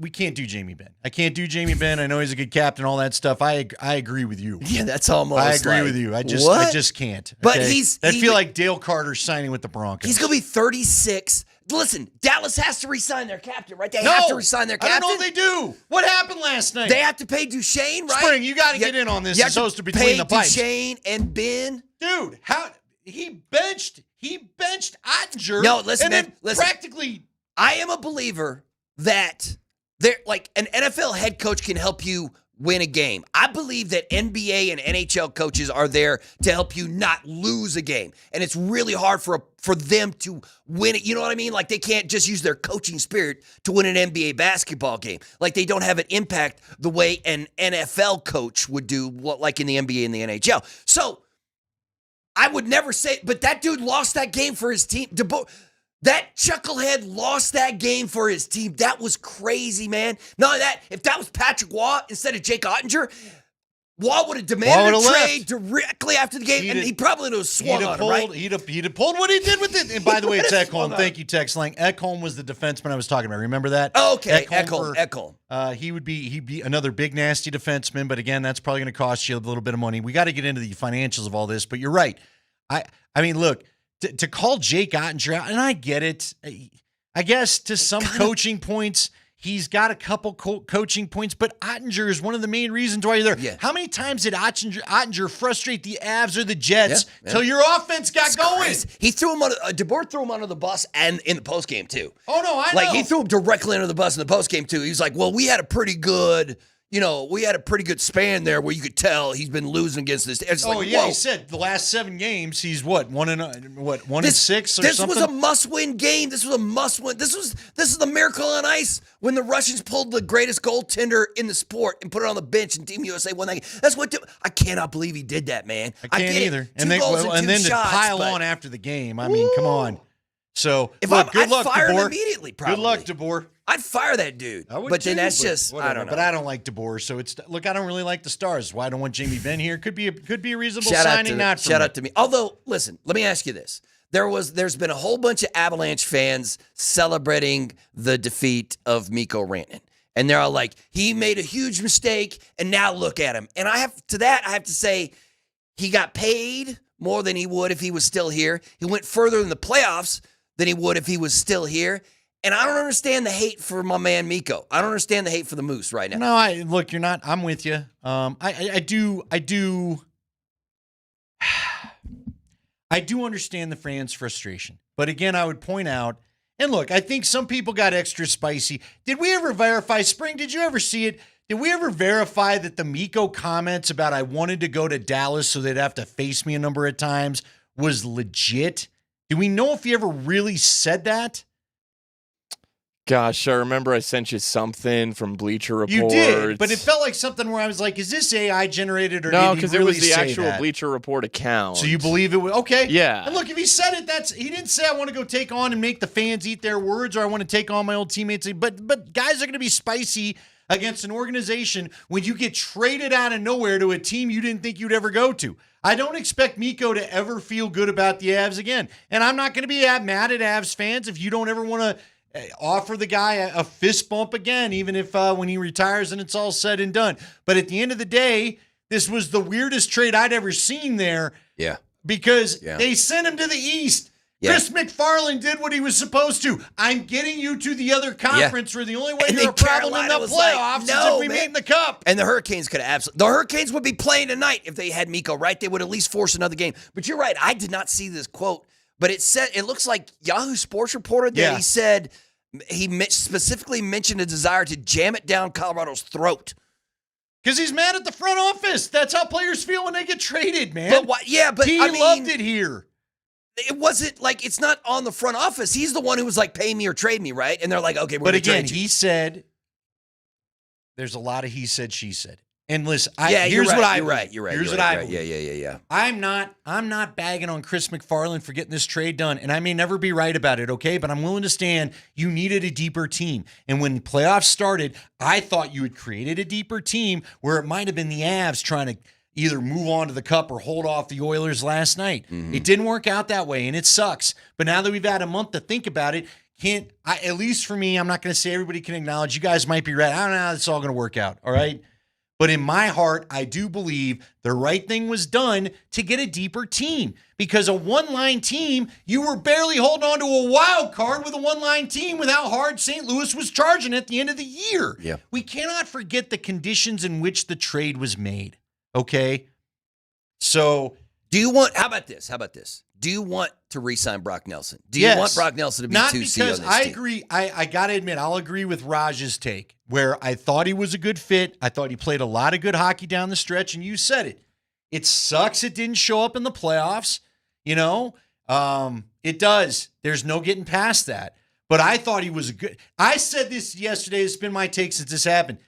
We can't do Jamie Benn. I can't do Jamie Benn. I know he's a good captain, all that stuff. I agree with you. Yeah, that's almost. I agree with you. I just can't. But okay? I feel like Dale Carter signing with the Broncos. He's gonna be 36. Listen, Dallas has to resign their captain, right? They have to resign their captain. I don't know if they do. What happened last night? They have to pay Duchesne, right? Spring, you got to get in on this. It's supposed to be between the pipes. Duchesne and Ben. Dude, how he benched Ottinger. No, listen, and man. Practically, I am a believer that an NFL head coach can help you win a game. I believe that NBA and NHL coaches are there to help you not lose a game. And it's really hard for them to win it. You know what I mean? Like, they can't just use their coaching spirit to win an NBA basketball game. Like, they don't have an impact the way an NFL coach would do, like in the NBA and the NHL. So, I would never say, but that dude lost that game for his team. That chucklehead lost that game for his team. That was crazy, man. Not that, if that was Patrick Waugh instead of Jake Ottinger, Waugh would have demanded a trade directly after the game, and he probably would have swung on him, right? He'd have pulled what he did with it. And by the way, it's Ekholm. Thank you, Tex Lang. Ekholm was the defenseman I was talking about. Remember that? Oh, okay, Ekholm. He'd be another big, nasty defenseman, but again, that's probably going to cost you a little bit of money. We got to get into the financials of all this, but you're right. I mean, look, to call Jake Ottinger out, and I get it. I guess to some coaching points, he's got a couple coaching points, but Ottinger is one of the main reasons why you're there. Yeah. How many times did Ottinger frustrate the Avs or the Jets till your offense got going? Crazy. He threw him DeBoer threw him under the bus and in the postgame too. Oh, no, I know. Like, he threw him directly under the bus in the postgame too. He was like, well, we had a pretty good span there where you could tell he's been losing against this. It's he said the last 7 games he's 1-6 or something. This was a must-win game. This was a must-win. This is the miracle on ice when the Russians pulled the greatest goaltender in the sport and put it on the bench, and Team USA won that game. That's what I cannot believe he did that, man. I can't either. And then to pile on after the game. I mean, come on. So I'd luck, fire him DeBoer. Immediately. Probably. Good luck, DeBoer. I'd fire that dude. I would but too, then that's whatever. I don't know. But I don't like DeBoer, so I don't really like the Stars. Why I don't want Jamie Benn here? Could be a reasonable signing. Shout out to me. Although, listen, let me ask you this: there's been a whole bunch of Avalanche fans celebrating the defeat of Miko Rantanen, and they're all like, he made a huge mistake, and now look at him. And I have to say, he got paid more than he would if he was still here. He went further in the playoffs than he would if he was still here. And I don't understand the hate for my man Miko. I don't understand the hate for the Moose right now. No, you're not. I'm with you. I do understand the fans' frustration. But again, I would point out, and look, I think some people got extra spicy. Did we ever verify, Spring, did you ever see it? Did we ever verify that the Miko comments about I wanted to go to Dallas so they'd have to face me a number of times was legit? Do we know if he ever really said that? Gosh, I remember I sent you something from Bleacher Report. You did, but it felt like something where I was like, is this AI generated or no? Because it was the actual Bleacher Report account. So you believe it was okay? Yeah. And look, if he said it, he didn't say I want to go take on and make the fans eat their words, or I want to take on my old teammates. But guys are going to be spicy against an organization when you get traded out of nowhere to a team you didn't think you'd ever go to. I don't expect Miko to ever feel good about the Avs again, and I'm not going to be mad at Avs fans if you don't ever want to offer the guy a fist bump again, even if when he retires and it's all said and done. But at the end of the day, this was the weirdest trade I'd ever seen there. Yeah. Because they sent him to the East. Yeah. Chris McFarland did what he was supposed to. I'm getting you to the other conference where the only way you're a problem in the playoffs is if we meet in the Cup. And the Hurricanes could have the Hurricanes would be playing tonight if they had Miko, right? They would at least force another game. But you're right. I did not see this quote. But it looks like Yahoo Sports reported that he said he specifically mentioned a desire to jam it down Colorado's throat. Because he's mad at the front office. That's how players feel when they get traded, man. But he loved it here. it wasn't like it's not on the front office. He's the one who was like, pay me or trade me, right? And they're like, okay, we're But gonna again, trade you. he said there's a lot of he said, she said. And listen, You're what I right. Here's what I believe. Yeah. I'm not bagging on Chris McFarland for getting this trade done, and I may never be right about it, okay? But I'm willing to stand you needed a deeper team. And when playoffs started, I thought you had created a deeper team where it might have been the Avs trying to either move on to the Cup or hold off the Oilers last night. Mm-hmm. It didn't work out that way, and it sucks. But now that we've had a month to think about it, at least for me, I'm not going to say everybody can acknowledge you guys might be right. I don't know how it's all going to work out, all right? But in my heart, I do believe the right thing was done to get a deeper team, because a one-line team, you were barely holding on to a wild card with a one-line team with how hard St. Louis was charging at the end of the year. Yeah. We cannot forget the conditions in which the trade was made, okay? So how about this? Do you want to re-sign Brock Nelson? Do you want Brock Nelson to be 2C on this because I team? agree. I got to admit, I'll agree with Raj's take, where I thought he was a good fit. I thought he played a lot of good hockey down the stretch, and you said it. It sucks it didn't show up in the playoffs. It does. There's no getting past that. But I thought he was a good. I said this yesterday. It's been my take since this happened.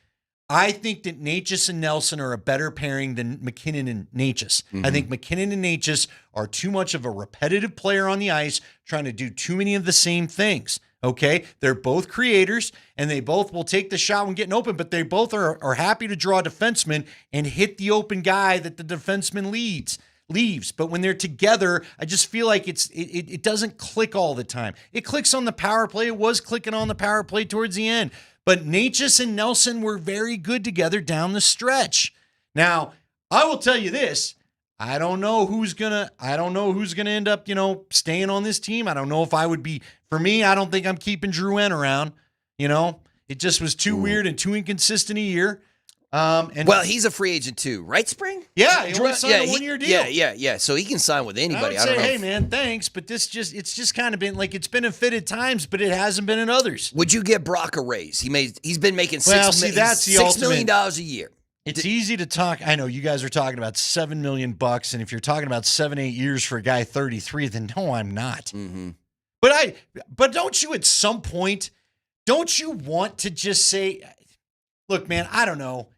I think that Necas and Nelson are a better pairing than McKinnon and Necas. I think McKinnon and Necas are too much of a repetitive player on the ice, trying to do too many of the same things. Okay? They're both creators, and they both will take the shot when getting open, but they both are happy to draw a defenseman and hit the open guy that the defenseman leaves. But when they're together, I just feel like it doesn't click all the time. It clicks on the power play. It was clicking on the power play towards the end. But Necas and Nelson were very good together down the stretch. Now, I will tell you this. I don't know who's gonna end up, staying on this team. I don't know if I would be. For me, I don't think I'm keeping Drouin around. It just was too weird and too inconsistent a year. Well, he's a free agent too, right, Spring? Yeah, he only signed a one-year deal. Yeah. So he can sign with anybody. I would don't know. Hey, man, thanks, but it's just kind of been like it's been a fit at times, but it hasn't been in others. Would you get Brock a raise? He's been making that's the $6 million a year. It's easy to talk. I know you guys are talking about $7 million, and if you're talking about 7-8 years for a guy 33, then no, I'm not. Mm-hmm. But don't you at some point, don't you want to just say, look, man, I don't know.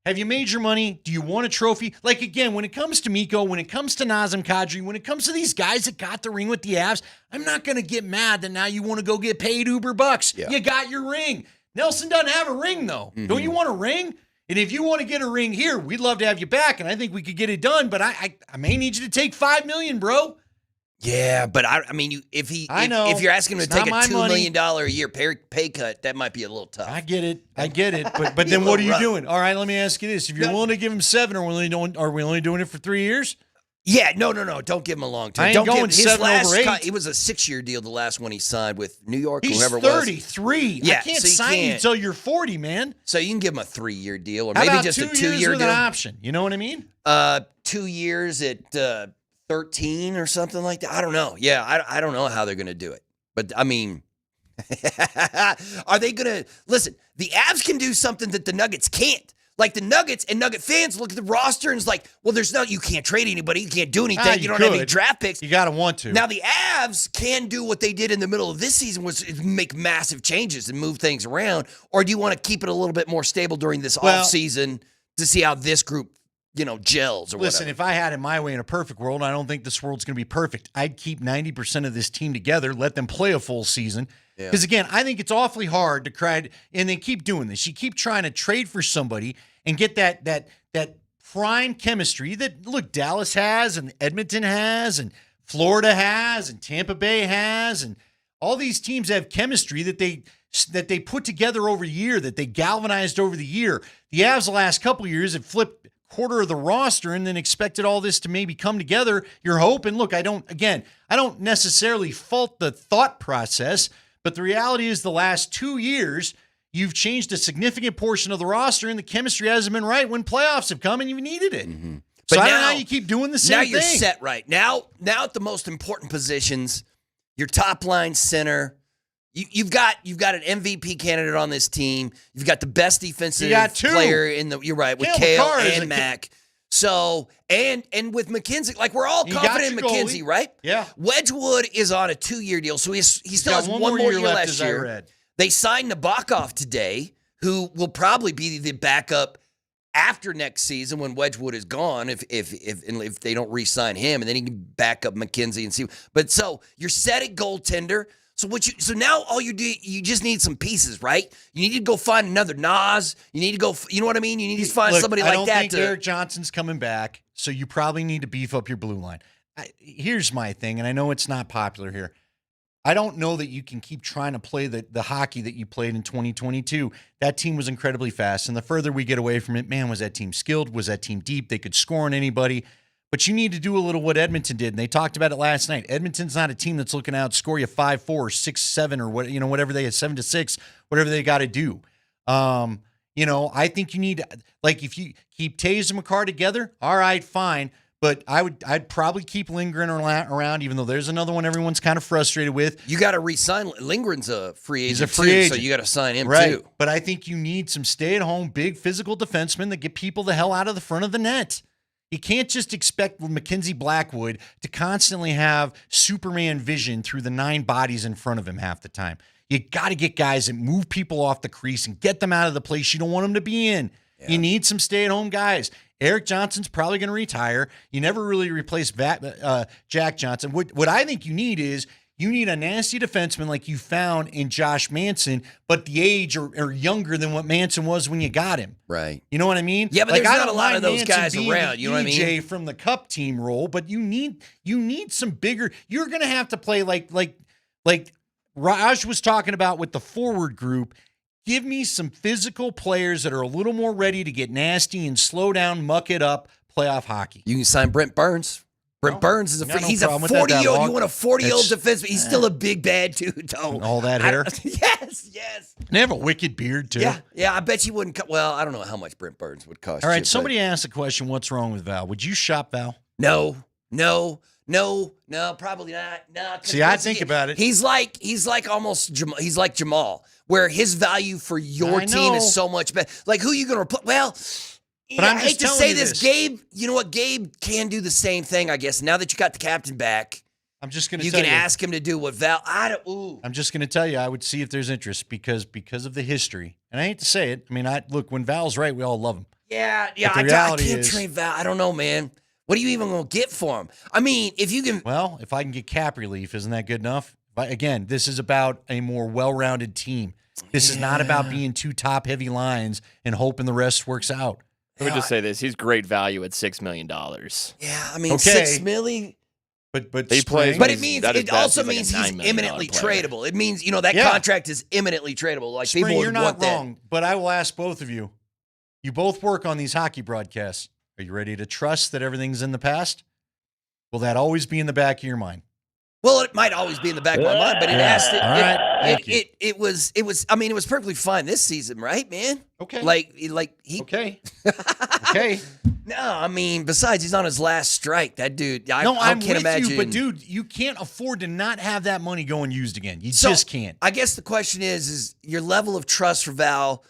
Have you made your money? Do you want a trophy? Like, again, when it comes to Miko, when it comes to Nazem Kadri, when it comes to these guys that got the ring with the Avs, I'm not going to get mad that now you want to go get paid uber bucks. Yeah. You got your ring. Nelson doesn't have a ring, though. Mm-hmm. Don't you want a ring? And if you want to get a ring here, we'd love to have you back, and I think we could get it done, but I may need you to take $5 million, bro. Yeah, but I mean, if you're asking him to take a $2 million a year pay cut, that might be a little tough. I get it, but then what are you doing? All right, let me ask you this: if you're willing to give him 7, are we only doing it for 3 years? Yeah, no, don't give him a long term. I ain't don't going give his 7 last over 8. It was a 6-year deal. The last one he signed with New York, He's whoever it was. 33. Yeah, I can't so sign you until you're 40, man. So you can give him a 3-year deal, or How maybe about just a 2 years 2-year with deal. an option. You know what I mean? 2 years at 13 or something like that. I don't know. Yeah, I don't know how they're going to do it. But, I mean, are they going to – listen, the Avs can do something that the Nuggets can't. Like the Nuggets and Nugget fans look at the roster and it's like, well, you can't trade anybody. You can't do anything. You don't have any draft picks. You got to want to. Now, the Avs can do what they did in the middle of this season, was make massive changes and move things around. Or do you want to keep it a little bit more stable during this offseason to see how this grouut gels or Listen, whatever? if I had it my way in a perfect world, I don't think this world's going to be perfect. I'd keep 90% of this team together, let them play a full season. Because, again, I think it's awfully hard to cry, and they keep doing this. You keep trying to trade for somebody and get that prime chemistry that, look, Dallas has and Edmonton has and Florida has and Tampa Bay has, and all these teams have chemistry that they put together over the year, that they galvanized over the year. The Avs the last couple of years have flipped quarter of the roster and then expected all this to maybe come together. You're hoping. Look, I don't necessarily fault the thought process, but the reality is the last 2 years, you've changed a significant portion of the roster, and the chemistry hasn't been right when playoffs have come and you've needed it. Mm-hmm. So I don't know how you keep doing the same thing. Now you're set right. Now at the most important positions, your top line center, you've got an MVP candidate on this team. You've got the best defensive player in the. You're right with Kale and Mac. So, and with McKenzie, like we're all confident in McKenzie, right? Yeah. Wedgwood is on a 2-year deal, so he still has one more year left as year. I read. They signed Nabokov today, who will probably be the backup after next season when Wedgwood is gone, if they don't re-sign him, and then he can back up McKenzie and see. But so you're set at goaltender. So now all you do, you just need some pieces, right? You need to go find another Nas. You need to go, you know what I mean? You need to find somebody like that. I don't think Eric Johnson's coming back, so you probably need to beef up your blue line. Here's my thing, and I know it's not popular here. I don't know that you can keep trying to play the hockey that you played in 2022. That team was incredibly fast, and the further we get away from it, man, was that team skilled? Was that team deep? They could score on anybody. But you need to do a little what Edmonton did, and they talked about it last night. Edmonton's not a team that's looking to outscore you 5-4 or 6-7 or what, whatever they had, 7-6, whatever they got to do. I think you need, like, if you keep Taves and McCarr together, all right, fine. But I'd probably keep Lindgren around, even though there's another one everyone's kind of frustrated with. You got to re-sign. Lindgren's a free agent. He's a free agent, so you got to sign him right. too. But I think you need some stay-at-home, big physical defensemen that get people the hell out of the front of the net. You can't just expect Mackenzie Blackwood to constantly have Superman vision through the 9 bodies in front of him half the time. You got to get guys that move people off the crease and get them out of the place you don't want them to be in. Yeah. You need some stay-at-home guys. Eric Johnson's probably going to retire. You never really replace Jack Johnson. What I think you need is you need a nasty defenseman like you found in Josh Manson, but the age or younger than what Manson was when you got him. Right. You know what I mean? Yeah, but like, there's not a lot of those guys around. You know what I mean? EJ from the Cup team role, but you need some bigger. You're going to have to play like Raj was talking about with the forward group. Give me some physical players that are a little more ready to get nasty and slow down, muck it up, playoff hockey. You can sign Brent Burns. Brent Burns is he's a 40-year-old. You want a 40-year-old defenseman? He's still a big bad dude, though. All that hair. Yes. They have a wicked beard too. Yeah. I bet you wouldn't. Well, I don't know how much Brent Burns would cost. All right. Somebody asked the question, "What's wrong with Val? Would you shop Val?" No, probably not. No. See, I think about it. He's like Jamal, where his value for your team is so much better. Like, who are you going to replace? Well, but I hate to say this, Gabe. You know what? Gabe can do the same thing, I guess. Now that you got the captain back, I'm just going to. You can ask him to do what Val. I'm just going to tell you, I would see if there's interest because of the history. And I hate to say it. I mean, look, when Val's right, we all love him. Yeah. I can't trade Val. I don't know, man. What are you even going to get for him? I mean, if you can. Well, if I can get cap relief, isn't that good enough? But again, this is about a more well-rounded team. This is not about being 2 top-heavy lines and hoping the rest works out. Let me just say this: he's great value at $6 million. Yeah, I mean, $6 million. But he plays. But it also means he's imminently tradable. It means that contract is imminently tradable. Like Spring, people would you're want not wrong. But I will ask both of you. You both work on these hockey broadcasts. Are you ready to trust that everything's in the past? Will that always be in the back of your mind? Well, it might always be in the back of my mind, but it has to. All right. It was. I mean, it was perfectly fine this season, right, man? Okay. Okay. Okay. No, I mean, besides, he's on his last strike. That dude. I can't with imagine. You, but dude, you can't afford to not have that money going used again. You just can't. I guess the question is your level of trust for Val,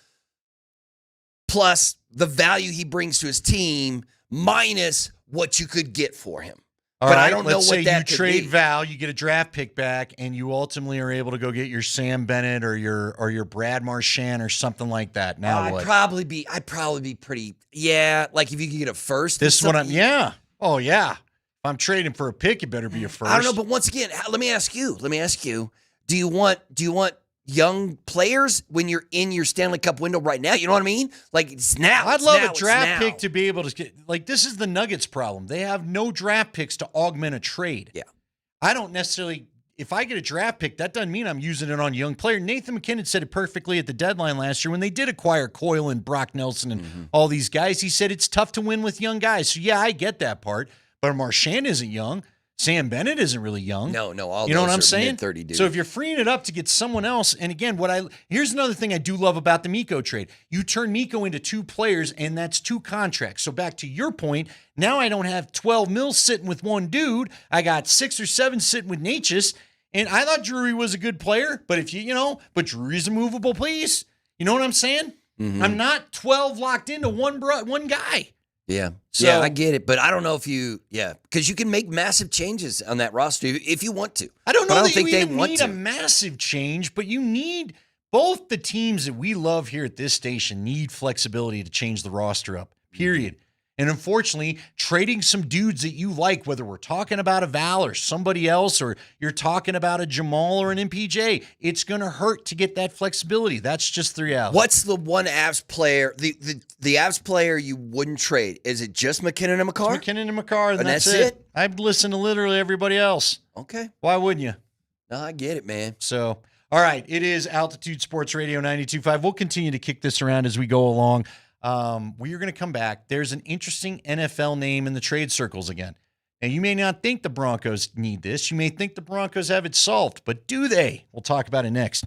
plus the value he brings to his team, minus what you could get for him. All but right, I don't know let's what say that you could trade be. Val, you get a draft pick back, and you ultimately are able to go get your Sam Bennett or your Brad Marchand or something like that. Now what? I'd probably be pretty. Yeah, like if you could get a first. This is what I'm. Yeah. Oh yeah. If I'm trading for a pick, it better be a first. I don't know, but once again, let me ask you. Do you want young players when you're in your Stanley Cup window right now? You know what I mean? Like it's now. I'd love a draft pick to be able to get. Like this is the Nuggets' problem. They have no draft picks to augment a trade. Yeah. I don't necessarily. If I get a draft pick, that doesn't mean I'm using it on a young player. Nathan McKinnon said it perfectly at the deadline last year when they did acquire Coyle and Brock Nelson and all these guys. He said it's tough to win with young guys. So yeah, I get that part. But Marchand isn't young. Sam Bennett isn't really young. No, all you know those what I'm are saying? mid-30 dudes. So if you're freeing it up to get someone else, and again, here's another thing I do love about the Miko trade. You turn Miko into 2 players, and that's 2 contracts. So back to your point, now I don't have 12 mils sitting with one dude. I got 6 or 7 sitting with Natchez, and I thought Drury was a good player, but but Drury's a movable piece. You know what I'm saying? Mm-hmm. I'm not 12 locked into one guy. Yeah. So- Yeah, I get it. But I don't know if because you can make massive changes on that roster if you want to. I don't know But that think you they even want need to. a massive change, but you need both the teams that we love here at this station need flexibility to change the roster up, period. And unfortunately, trading some dudes that you like, whether we're talking about a Val or somebody else, or you're talking about a Jamal or an MPJ, it's going to hurt to get that flexibility. That's just the reality. What's the one Avs player, the Avs player you wouldn't trade? Is it just McKinnon and McCarr? McKinnon and McCarr, And that's that's it. it? I'd listen to literally everybody else. Okay. Why wouldn't you? No, I get it, man. So, all right, it is Altitude Sports Radio 92.5. We'll continue to kick this around as we go along. We are going to come back. There's an interesting NFL name in the trade circles again. And you may not think the Broncos need this. You may think the Broncos have it solved, but do they? We'll talk about it next.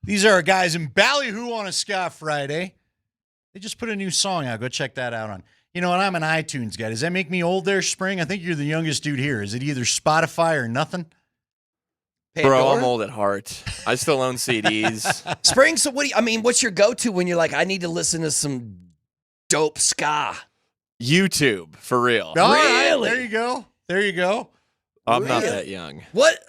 These are our guys in Ballyhoo on a Ska Friday. They just put a new song out. Go check that out on. You know, and I'm an iTunes guy. Does that make me old there, Spring? I think you're the youngest dude here. Is it either Spotify or nothing? Bro, I'm old at heart. I still own CDs. Spring, so what's your go-to when you're like, I need to listen to some dope ska? YouTube, for real. All right, there you go. There you go. I'm not that young. What,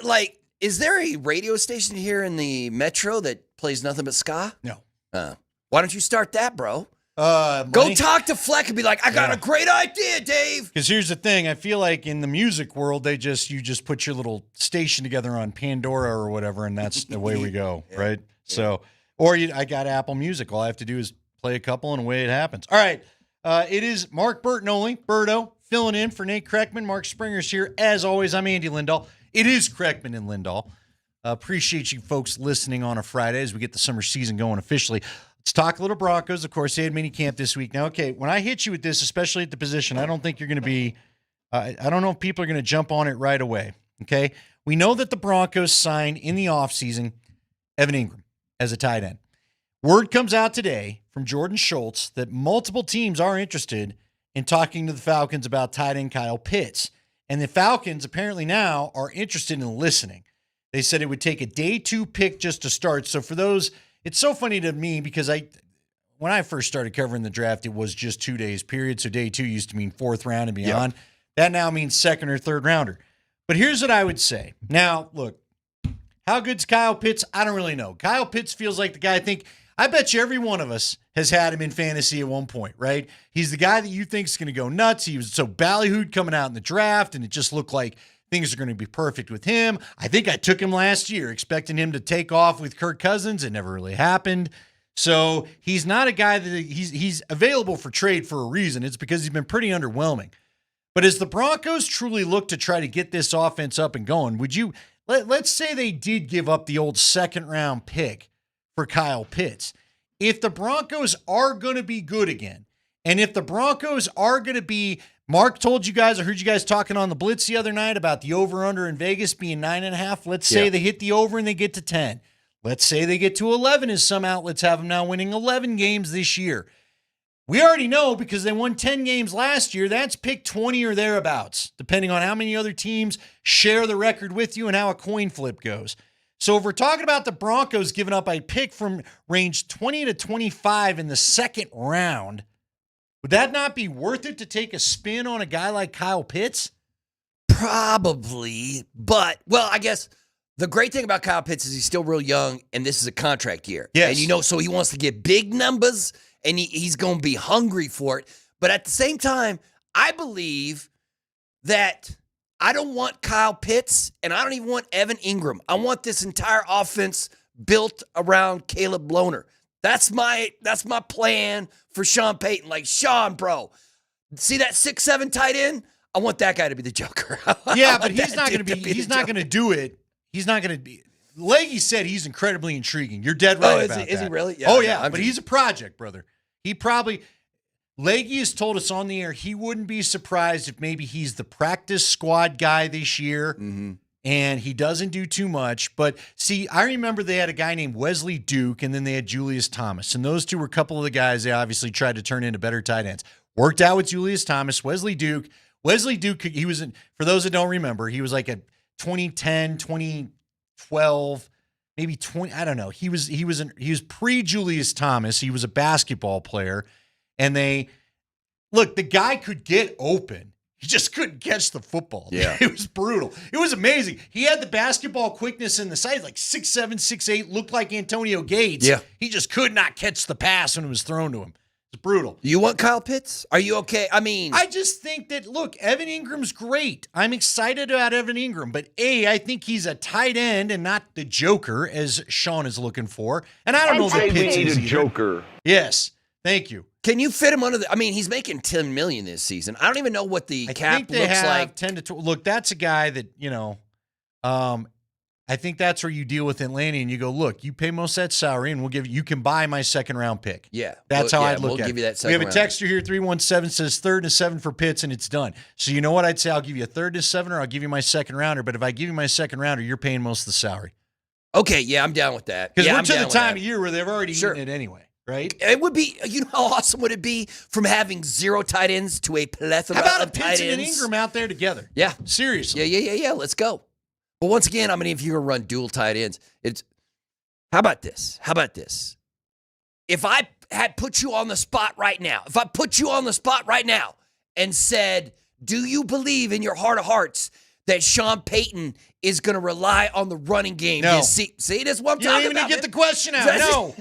is there a radio station here in the metro that plays nothing but ska? No. Why don't you start that, bro? Money? Go talk to Fleck and be like, I got a great idea, Dave. Because here's the thing. I feel like in the music world, you just put your little station together on Pandora or whatever, and that's the way we go, right? So, I got Apple Music. All I have to do is play a couple, and away it happens. All right. It is Mark Bertinoli, Berto, filling in for Nate Kreckman. Mark Springer's here. As always, I'm Andy Lindahl. It is Kreckman and Lindahl. Appreciate you folks listening on a Friday as we get the summer season going officially. Let's talk a little Broncos. Of course, they had mini camp this week. Now, okay, when I hit you with this, especially at the position, I don't think you're going to be I don't know if people are going to jump on it right away, okay? We know that the Broncos signed in the offseason Evan Ingram as a tight end. Word comes out today from Jordan Schultz that multiple teams are interested in talking to the Falcons about tight end Kyle Pitts. And the Falcons apparently now are interested in listening. They said it would take a day 2 pick just to start. So for those, it's so funny to me because when I first started covering the draft, it was just 2 days period. So day 2 used to mean 4th round and beyond. Yep. That now means 2nd or 3rd rounder. But here's what I would say. Now, look, how good's Kyle Pitts? I don't really know. Kyle Pitts feels like the guy I bet you every one of us has had him in fantasy at one point, right? He's the guy that you think is going to go nuts. He was so ballyhooed coming out in the draft, and it just looked like things are going to be perfect with him. I think I took him last year, expecting him to take off with Kirk Cousins. It never really happened. So he's not a guy that he's available for trade for a reason. It's because he's been pretty underwhelming. But as the Broncos truly look to try to get this offense up and going, let's say they did give up the old 2nd round pick for Kyle Pitts. If the Broncos are going to be good again, and if the Broncos are going to be, Mark told you guys, I heard you guys talking on the Blitz the other night about the over-under in Vegas being 9.5. Let's say they hit the over and they get to 10. Let's say they get to 11, as some outlets have them now winning 11 games this year. We already know because they won 10 games last year. That's pick 20 or thereabouts, depending on how many other teams share the record with you and how a coin flip goes. So if we're talking about the Broncos giving up a pick from range 20 to 25 in the 2nd round, would that not be worth it to take a spin on a guy like Kyle Pitts? Probably, but, I guess the great thing about Kyle Pitts is he's still real young, and this is a contract year. Yes. And, so he wants to get big numbers, and he's going to be hungry for it. But at the same time, I believe that I don't want Kyle Pitts, and I don't even want Evan Ingram. I want this entire offense built around Caleb Lohner. That's my plan for Sean Payton. Like, Sean, bro, see that 6'7" tight end? I want that guy to be the Joker. Yeah, but he's not going to be. He's not going to do it. He's not going to be. Leggy said he's incredibly intriguing. You're dead right about that. Is he really? Yeah, yeah. But he's a project, brother. Leggy has told us on the air he wouldn't be surprised if maybe he's the practice squad guy this year, and he doesn't do too much. But see, I remember they had a guy named Wesley Duke, and then they had Julius Thomas, and those two were a couple of the guys they obviously tried to turn into better tight ends. Worked out with Julius Thomas. Wesley Duke, he was, for those that don't remember, he was like a 2010, 2012, maybe 20, I don't know. He was pre-Julius Thomas. He was a basketball player. And the guy could get open. He just couldn't catch the football. Yeah. It was brutal. It was amazing. He had the basketball quickness in the size, like 6'7", 6'8", looked like Antonio Gates. Yeah. He just could not catch the pass when it was thrown to him. It's brutal. You want Kyle Pitts? Are you okay? I just think that, look, Evan Ingram's great. I'm excited about Evan Ingram, but I think he's a tight end and not the Joker, as Sean is looking for. And I don't know that Pitts is a Joker. Yes. Thank you. Can you fit him under he's making $10 million this season. I don't even know what the cap looks like. 10 to 12. Look, that's a guy that, I think that's where you deal with Atlanta and you go, look, you pay most of that salary and you can buy my 2nd round pick. Yeah. That's how I'd look we'll at give it. You that we have a round. texter here, 317, says 3rd and 7 for Pitts, and it's done. So you know what I'd say? I'll give you a 3rd and 7, or I'll give you my 2nd rounder. But if I give you my 2nd rounder, you're paying most of the salary. Okay, yeah, I'm down with that. Because yeah, we're I'm to down the with time that. of year where they've already Sure. eaten it anyway, right? It would be, how awesome would it be from having 0 tight ends to a plethora How about of if tight Pinson and ends? Ingram out there together? Yeah. Seriously. Yeah. Let's go. But once again, if you're going to run dual tight ends, how about this? If I had put you on the spot right now, and said, do you believe in your heart of hearts that Sean Payton is going to rely on the running game? No. See, that's what I'm You talking didn't even about. get the question out. No.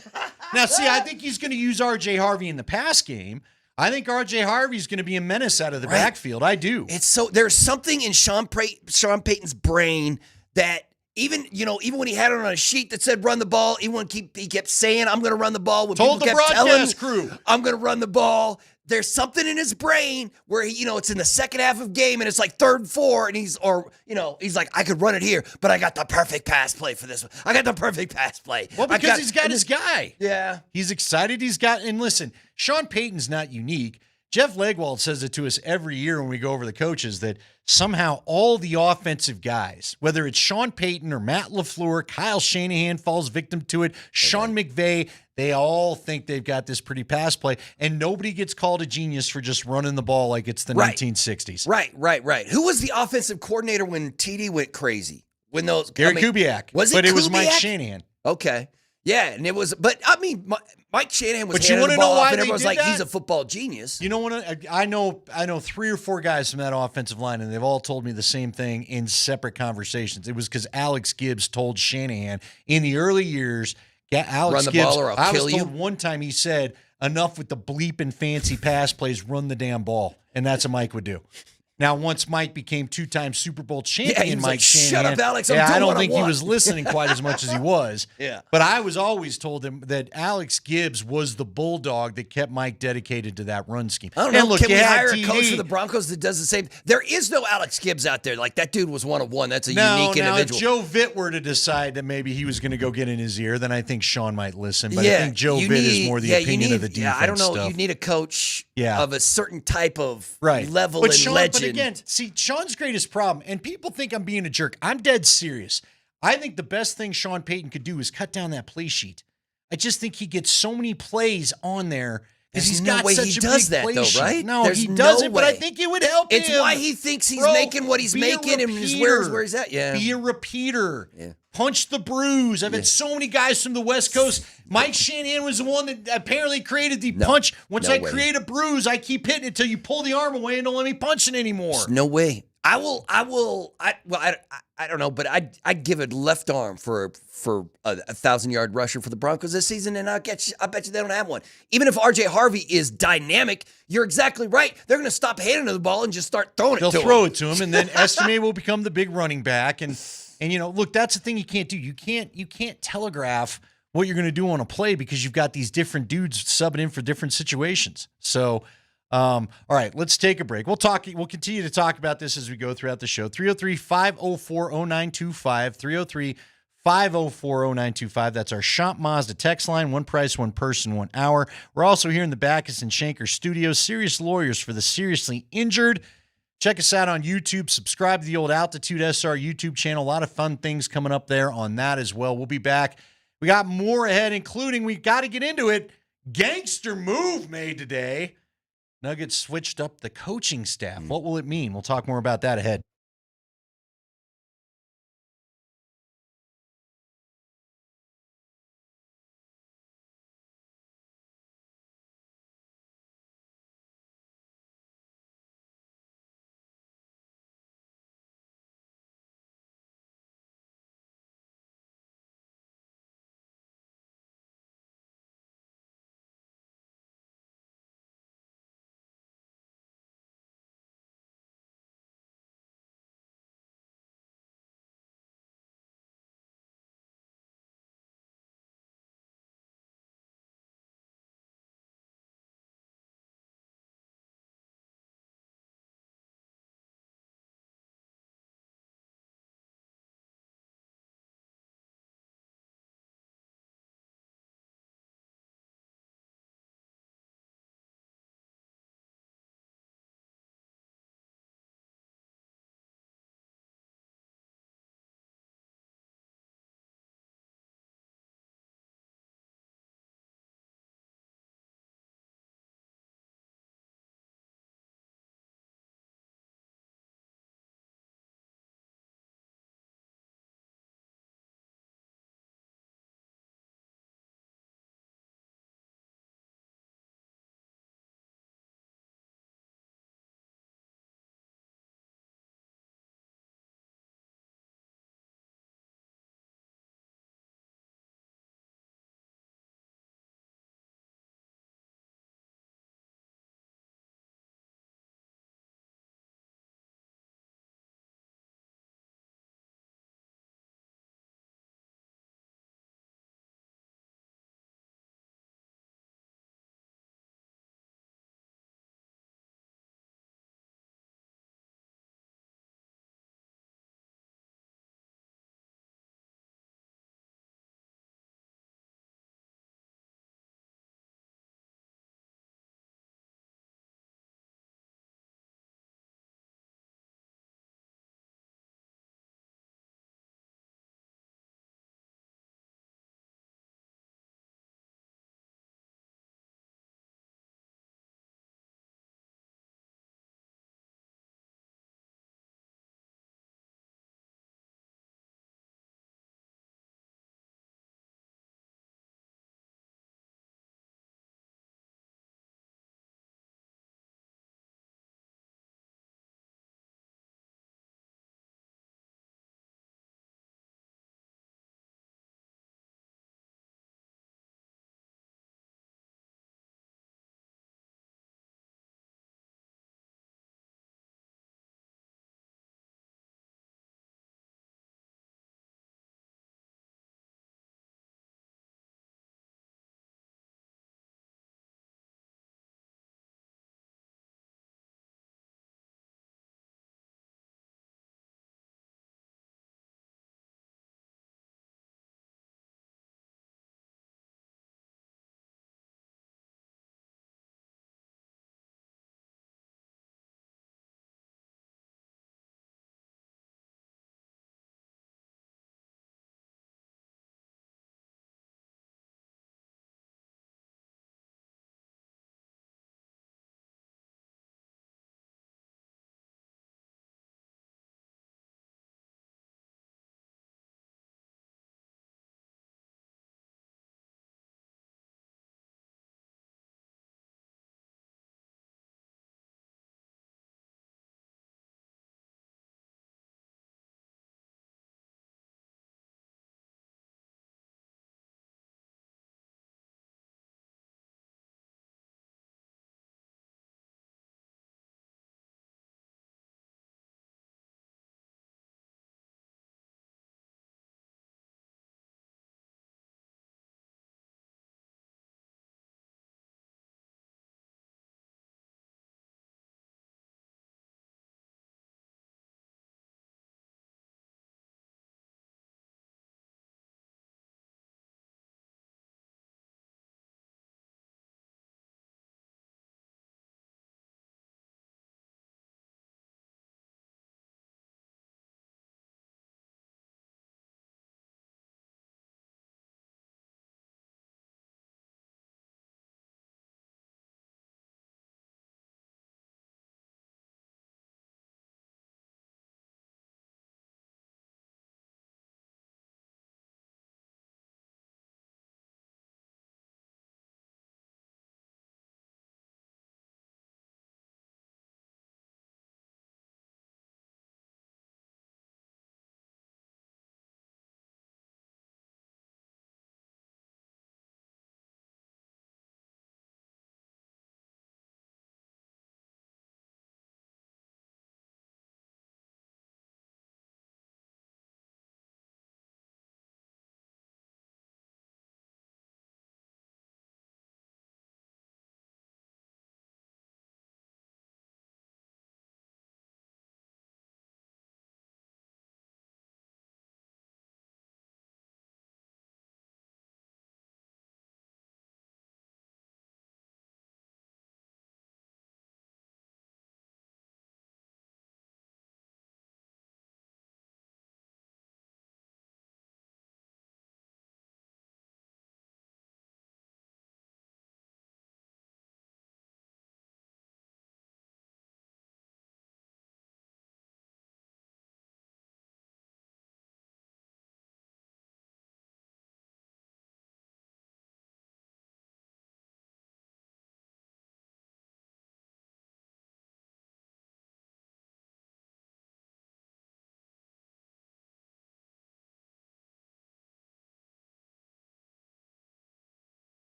Now, see, I think he's going to use R.J. Harvey in the pass game. I think R.J. Harvey's going to be a menace out of the backfield. I do. There's something in Sean Payton's brain that even when he had it on a sheet that said run the ball, even when he kept saying, I'm going to run the ball. When Told the people kept broadcast telling, crew, I'm going to run the ball. There's something in his brain where it's in the second half of game and it's like 3rd and 4 and he's like, I could run it here, but I got the perfect pass play for this one. I got the perfect pass play. Well, because he's got his guy. Yeah. He's excited. And listen, Sean Payton's not unique. Jeff Legwold says it to us every year when we go over the coaches that somehow all the offensive guys, whether it's Sean Payton or Matt LaFleur, Kyle Shanahan falls victim to it, Sean McVay, they all think they've got this pretty pass play, and nobody gets called a genius for just running the ball like it's the 1960s. Right. Who was the offensive coordinator when TD went crazy? When those Gary Kubiak. But it was Mike Shanahan. Okay. Yeah, and it was, but Mike Shanahan was But you handing want the to know ball why off, and they everyone's did like, that? he's a football genius. You know what? I know 3 or 4 guys from that offensive line, and they've all told me the same thing in separate conversations. It was because Alex Gibbs told Shanahan in the early years, Alex Run the Gibbs, ball or I'll I was kill told you. one time he said, enough with the bleeping fancy pass plays, run the damn ball. And that's what Mike would do. Now, once Mike became 2-time Super Bowl champion, he was Mike like, Shanahan. "Shut up, Alex, I'm I doing don't what I think he want." was listening quite as much as he was. Yeah. But I was always told him that Alex Gibbs was the bulldog that kept Mike dedicated to that run scheme. I don't know. And look, Can you we had hire a TD. coach for the Broncos that does the same? There is no Alex Gibbs out there. Like, that dude was one of one. That's a unique Now, if individual. Joe Vitt were to decide that maybe he was going to go get in his ear, then I think Sean might listen. But I think Joe Vitt is more the opinion of the defense. Yeah, I don't know. Stuff. You need a coach Yeah. of a certain type of Right. level but and Sean, legend. But again, see, Sean's greatest problem, and people think I'm being a jerk. I'm dead serious. I think the best thing Sean Payton could do is cut down that play sheet. I just think he gets so many plays on there because he's no got way such he a does big that, play though, sheet. right? No, There's he no doesn't, but I way. think it would help It's him. why he thinks he's Bro, making what he's be a making and is repeater. where he's at. Yeah. Be a repeater. Yeah. Punch the bruise. I've had so many guys from the West Coast. Mike Shanahan was the one that apparently created the punch. Once no I way. create a bruise, I keep hitting it until you pull the arm away and don't let me punch it anymore. There's no way. I don't know, but I'd give a left arm for a 1,000-yard rusher for the Broncos this season, and I bet you they don't have one. Even if R.J. Harvey is dynamic, you're exactly right. They're going to stop handing the ball and just start throwing They'll it to throw him. it to him, and then Estime will become the big running back. And look, that's the thing you can't do. You can't telegraph what you're going to do on a play because you've got these different dudes subbing in for different situations. So, all right, let's take a break. We'll continue to talk about this as we go throughout the show. 303-504-0925, 303-504-0925. That's our Shop Mazda text line. One price, one person, 1 hour. We're also here in the Backus and Shanker studios. Serious lawyers for the seriously injured. Check us out on YouTube. Subscribe to the old Altitude SR YouTube channel. A lot of fun things coming up there on that as well. We'll be back. We got more ahead, including we got to get into it. Gangster move made today. Nuggets switched up the coaching staff. What will it mean? We'll talk more about that ahead.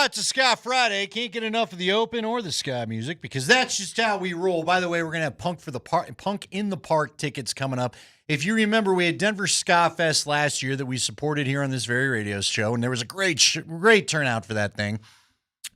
It's a Ska Friday. Can't get enough of the open or the ska music because that's just how we roll. By the way, we're going to have Punk in the Park tickets coming up. If you remember, we had Denver Ska Fest last year that we supported here on this very radio show, and there was a great turnout for that thing.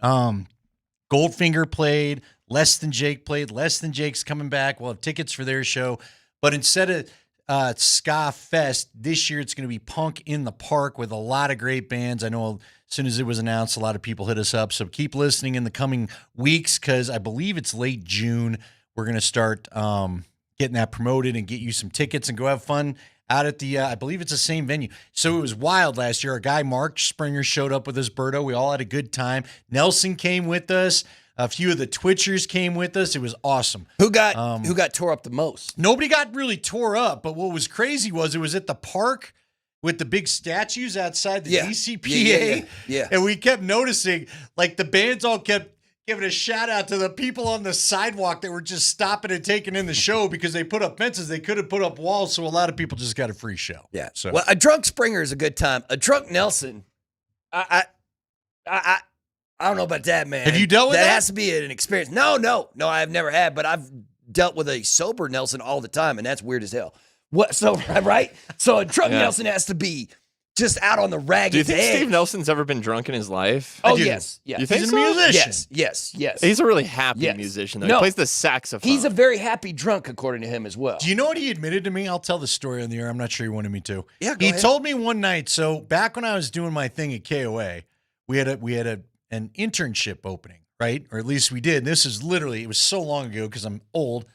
Goldfinger played. Less Than Jake played. Less Than Jake's coming back. We'll have tickets for their show. But instead of Ska Fest, this year it's going to be Punk in the Park with a lot of great bands. I know as soon as it was announced, a lot of people hit us up. So keep listening in the coming weeks because I believe it's late June. We're going to start getting that promoted and get you some tickets and go have fun out at the, I believe it's the same venue. So it was wild last year. Our guy Mark Springer showed up with his Berto. We all had a good time. Nelson came with us. A few of the Twitchers came with us. It was awesome. Who got tore up the most? Nobody got really tore up, but what was crazy was it was at the park with the big statues outside the DCPA. Yeah. And we kept noticing, like, the bands all kept giving a shout out to the people on the sidewalk that were just stopping and taking in the show because they put up fences. They could have put up walls, so a lot of people just got a free show. Yeah. So Well, a drunk Springer is a good time. A drunk Nelson, I don't know about that, man. Have you dealt with that? That has to be an experience. No, I've never had, but I've dealt with a sober Nelson all the time, and that's weird as hell. What? So, right? So a drunk Nelson has to be just out on the ragged Do you think edge. Steve Nelson's ever been drunk in his life? Oh, yes. You think He's a so? musician. Yes. He's a really happy musician, though. No. He plays the saxophone. He's a very happy drunk, according to him as well. Do you know what he admitted to me? I'll tell the story on the air. I'm not sure he wanted me to. Yeah, go He ahead. told me one night. So back when I was doing my thing at KOA, we had an internship opening, right? Or at least we did. This is literally, it was so long ago because I'm old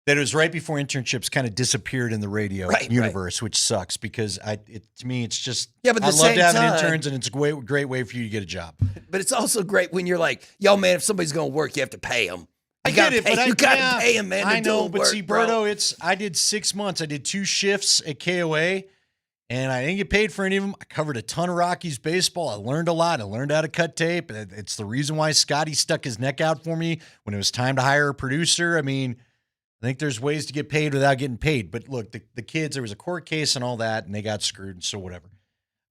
that it was right before internships kind of disappeared in the radio universe, which sucks because to me it's just Yeah, but at I the love same having time- interns and it's a great way for you to get a job. But it's also great when you're like, yo, man, if somebody's going to work, you have to pay them. I get it, but you got to pay him, man. I to know, do but work, see, bro. Berto, I did 6 months. I did 2 shifts at KOA, and I didn't get paid for any of them. I covered a ton of Rockies baseball. I learned a lot. I learned how to cut tape. It's the reason why Scotty stuck his neck out for me when it was time to hire a producer. I mean, I think there's ways to get paid without getting paid. But look, the kids, there was a court case and all that, and they got screwed, so whatever.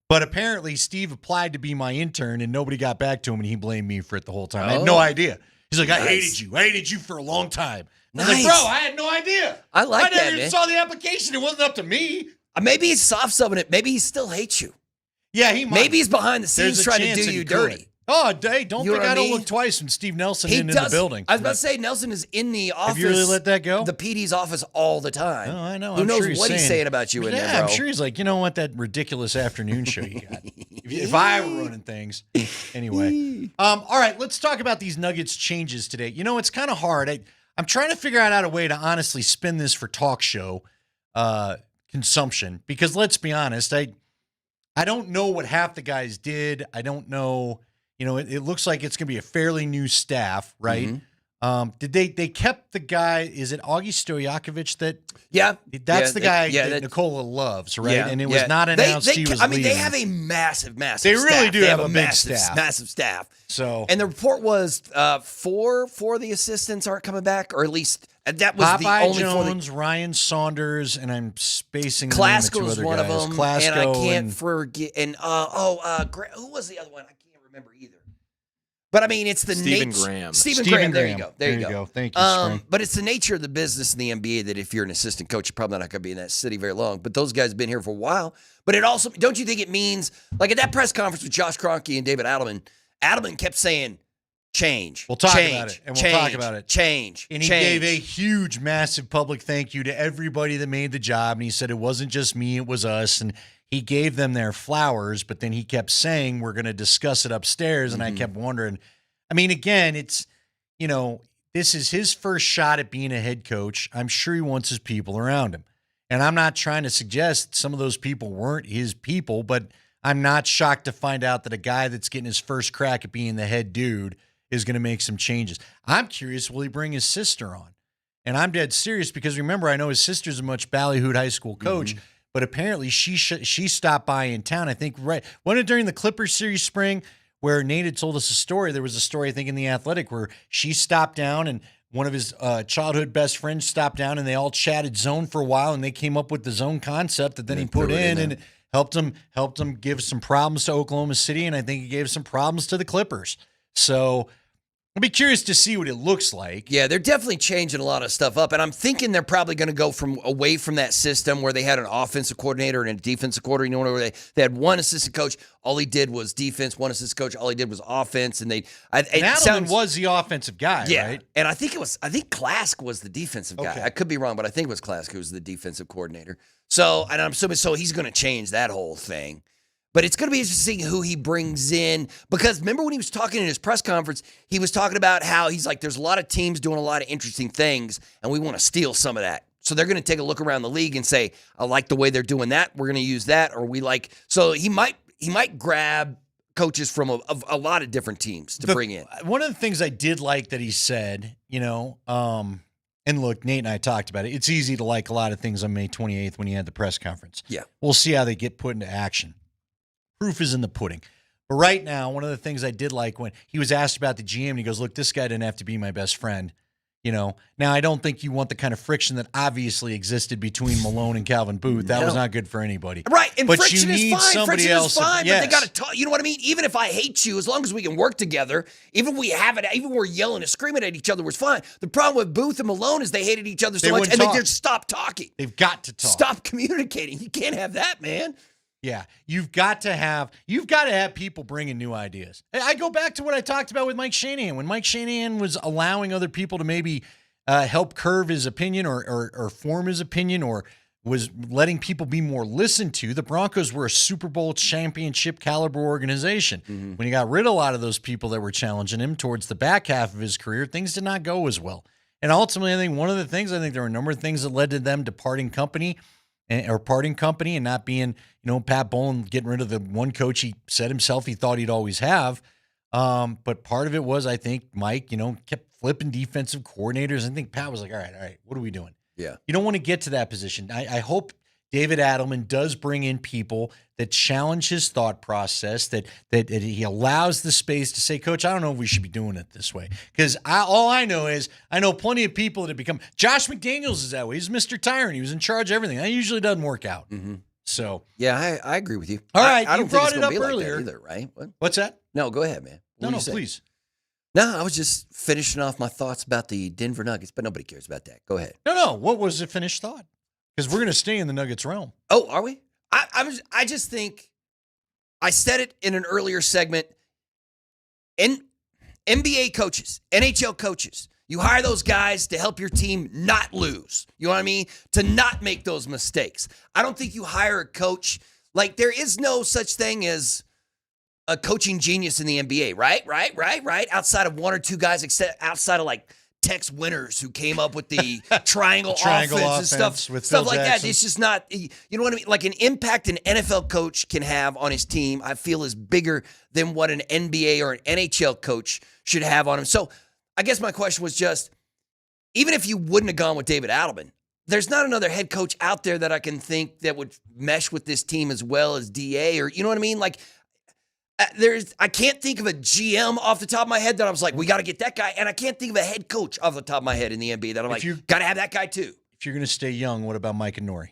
But apparently, Steve applied to be my intern, and nobody got back to him, and he blamed me for it the whole time. I had no idea. He's like, I hated you. I hated you for a long time. I was like, bro, I had no idea. I like I that, never even man. saw the application. It wasn't up to me. Maybe he's soft subbing it. Maybe he still hates you. Yeah, he might. Maybe he's behind the There's scenes a trying to chance do that you he dirty. could. Oh, hey, don't You know think what I I don't mean? look twice when Steve Nelson He in the does. building. I was about to say Nelson is in the office. Have you really let that go? The PD's office all the time. Oh, I know. Who I'm knows sure what he's saying about you in there, bro? I'm sure he's like, you know what, that ridiculous afternoon show you got. If I were running things. Anyway. All right, let's talk about these Nuggets changes today. You know, it's kind of hard. I'm trying to figure out a way to honestly spin this for talk show consumption because let's be honest, I don't know what half the guys did. I don't know. You know, it looks like it's going to be a fairly new staff, right? Mm-hmm. Did they kept the guy? Is it Augie Stojakovic that? Yeah, that's the guy that Nikola loves, right? Yeah, and it was not announced he was leaving. they have a massive They really staff. do They have a big massive, staff. massive staff. So, and the report was four of the assistants aren't coming back, or at least that was Popeye the only Jones, Ryan Saunders, and I'm spacing the name of two Klasko's other one guys. of them, Klasko and I can't forget. And who was the other one? I can't remember either. But I mean, it's the Stephen Graham. Stephen Graham. There you go. There you go. Thank you, Spring. But it's the nature of the business in the NBA that if you're an assistant coach, you're probably not going to be in that city very long. But those guys have been here for a while. But it also, don't you think it means, like at that press conference with Josh Kroenke and David Adelman kept saying, change. We'll talk change, about it. And change, we'll talk about it. Change. And he change. gave a huge, massive public thank you to everybody that made the job. And he said it wasn't just me, it was us. And he gave them their flowers, but then he kept saying, we're going to discuss it upstairs. And I kept wondering, I mean, again, it's, you know, this is his first shot at being a head coach. I'm sure he wants his people around him. And I'm not trying to suggest some of those people weren't his people, but I'm not shocked to find out that a guy that's getting his first crack at being the head dude is going to make some changes. I'm curious, will he bring his sister on? And I'm dead serious because remember, I know his sister's a much ballyhooed high school coach, but apparently she stopped by in town. I think wasn't it during the Clippers series spring where Nate had told us a story? There was a story, I think, in The Athletic where she stopped down and one of his childhood best friends stopped down and they all chatted zone for a while and they came up with the zone concept that then he put in. And Helped him give some problems to Oklahoma City, and I think he gave some problems to the Clippers. So I'll be curious to see what it looks like. Yeah, they're definitely changing a lot of stuff up, and I'm thinking they're probably going to go away from that system where they had an offensive coordinator and a defensive coordinator. You know, where they had one assistant coach, all he did was defense. One assistant coach, all he did was offense. And Adelman was the offensive guy, right? And I think Klask was the defensive guy. I could be wrong, but I think it was Klask who was the defensive coordinator. So, and I'm assuming he's going to change that whole thing. But it's going to be interesting who he brings in, because remember when he was talking in his press conference, he was talking about how he's like, there's a lot of teams doing a lot of interesting things, and we want to steal some of that. So they're going to take a look around the league and say, I like the way they're doing that. We're going to use that. Or we like, so he might grab coaches from a lot of different teams to bring in. One of the things I did like that he said, and look, Nate and I talked about it. It's easy to like a lot of things on May 28th when he had the press conference. Yeah. We'll see how they get put into action. Proof is in the pudding. But right now, one of the things I did like when he was asked about the GM, and he goes, look, this guy didn't have to be my best friend. Now I don't think you want the kind of friction that obviously existed between Malone and Calvin Booth. That was not good for anybody. Right, and but friction you need is fine. somebody Friction else is fine, yes. but they got to talk. You know what I mean? Even if I hate you, as long as we can work together, even we're yelling and screaming at each other, was fine. The problem with Booth and Malone is they hated each other so much, and they just stopped talking. They've got to talk. Stop communicating. You can't have that, man. Yeah, you've got to have people bringing new ideas. I go back to what I talked about with Mike Shanahan. When Mike Shanahan was allowing other people to maybe help curve his opinion or form his opinion, or was letting people be more listened to, the Broncos were a Super Bowl championship caliber organization. Mm-hmm. When he got rid of a lot of those people that were challenging him towards the back half of his career, things did not go as well. And ultimately, I think there were a number of things that led to them departing company and not being, Pat Bowlen getting rid of the one coach he said himself he thought he'd always have. But part of it was, I think, Mike, kept flipping defensive coordinators. I think Pat was like, all right, what are we doing? Yeah. You don't want to get to that position. I hope David Adelman does bring in people that challenge his thought process, that he allows the space to say, Coach, I don't know if we should be doing it this way. Because all I know is I know plenty of people that have become – Josh McDaniels is that way. He's Mr. Tyrant. He was in charge of everything. That usually doesn't work out. Mm-hmm. So yeah, I agree with you. All right, I don't you brought think it up like earlier. either, right? What's that? No, go ahead, man. No, please. No, I was just finishing off my thoughts about the Denver Nuggets, but nobody cares about that. Go ahead. No. What was the finished thought? Because we're going to stay in the Nuggets realm. Oh, are we? I just think I said it in an earlier segment. NBA coaches, NHL coaches, you hire those guys to help your team not lose. You know what I mean? To not make those mistakes. I don't think you hire a coach. Like, there is no such thing as a coaching genius in the NBA, right? Outside of one or two guys, except outside of like Tex Winters, who came up with the triangle offense and stuff like that. It's just not, you know what I mean? Like, an impact an NFL coach can have on his team, I feel, is bigger than what an NBA or an NHL coach should have on him. So I guess my question was just, even if you wouldn't have gone with David Adelman, there's not another head coach out there that I can think that would mesh with this team as well as DA, or, you know what I mean? Like, I can't think of a GM off the top of my head that I was like, we got to get that guy. And I can't think of a head coach off the top of my head in the NBA that I'm like, got to have that guy too. If you're going to stay young, what about Mike and Nori?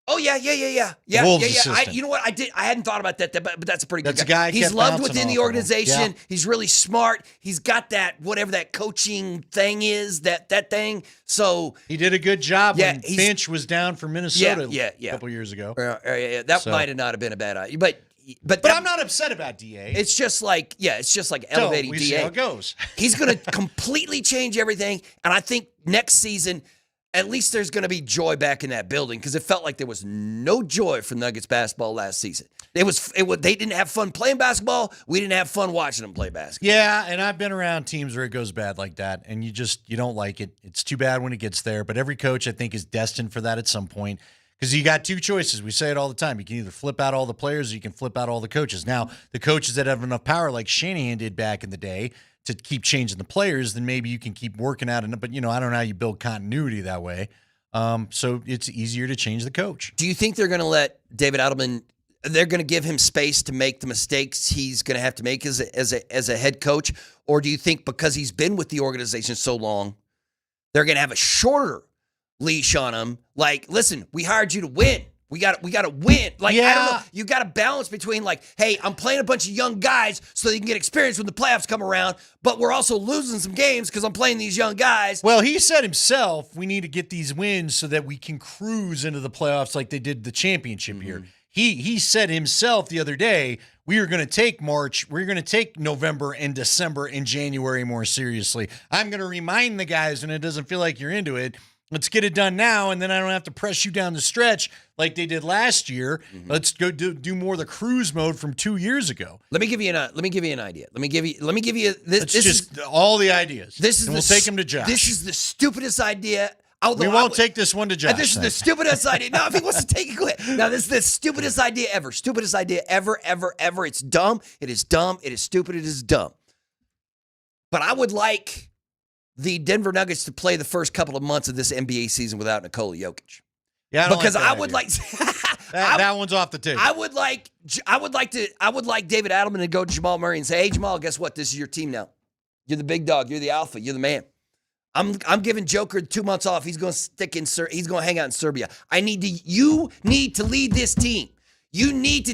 Oh, yeah. You know what? I hadn't thought about that, but that's a pretty good guy. He's loved within the organization. Yeah. He's really smart. He's got that, whatever that coaching thing is, that thing. So he did a good job when Finch was down for Minnesota a couple years ago. That might have not have been a bad idea. But I'm not upset about DA. It's just like elevating DA. See how it goes. He's going to completely change everything. And I think next season, at least there's going to be joy back in that building, because it felt like there was no joy for Nuggets basketball last season. They didn't have fun playing basketball. We didn't have fun watching them play basketball. Yeah, and I've been around teams where it goes bad like that, and you don't like it. It's too bad when it gets there, but every coach, I think, is destined for that at some point. Because you got two choices. We say it all the time. You can either flip out all the players or you can flip out all the coaches. Now, the coaches that have enough power, like Shanahan did back in the day, to keep changing the players, then maybe you can keep working out. But, I don't know how you build continuity that way. So it's easier to change the coach. Do you think they're going to let David Adelman, they're going to give him space to make the mistakes he's going to have to make as a head coach? Or do you think because he's been with the organization so long, they're going to have a shorter leash on him? Like, listen, we hired you to win. We got to win. Like, I don't Yeah. know. You got to balance between like, hey, I'm playing a bunch of young guys so they can get experience when the playoffs come around, but we're also losing some games because I'm playing these young guys. Well, he said himself, we need to get these wins so that we can cruise into the playoffs like they did the championship year. He said himself the other day, we are going to take March, we're going to take November and December and January more seriously. I'm going to remind the guys when it doesn't feel like you're into it, let's get it done now, and then I don't have to press you down the stretch like they did last year. Let's go do more of the cruise mode from 2 years ago. Let me give you an idea. Let me give you this. It's This just is all the ideas. this is and we'll take them to Josh. This is the stupidest idea. We won't take this one to Josh. This is then. the stupidest idea. No, if he wants to take it, go ahead. Now, this is the stupidest idea ever. Stupidest idea ever. It's dumb. It is dumb. It is stupid. It is dumb. But I would like the Denver Nuggets to play the first couple of months of this NBA season without Nikola Jokic. Yeah, I don't because like that I would idea. like that one's off the table. I would like David Adelman to go to Jamal Murray and say, "Hey, Jamal, guess what? This is your team now. You're the big dog. You're the alpha. You're the man. I'm giving Joker 2 months off. He's going to he's going to hang out in Serbia. You need to lead this team. You need to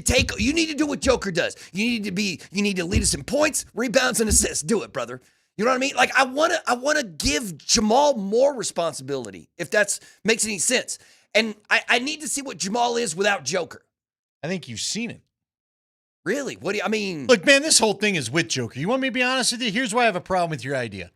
do what Joker does. You need to lead us in points, rebounds, and assists. Do it, brother. You know what I mean? Like, I want to give Jamal more responsibility, if that makes any sense. And I need to see what Jamal is without Joker. I think you've seen it. Really? What do you, I mean? Look, man, this whole thing is with Joker. You want me to be honest with you? Here's why I have a problem with your idea.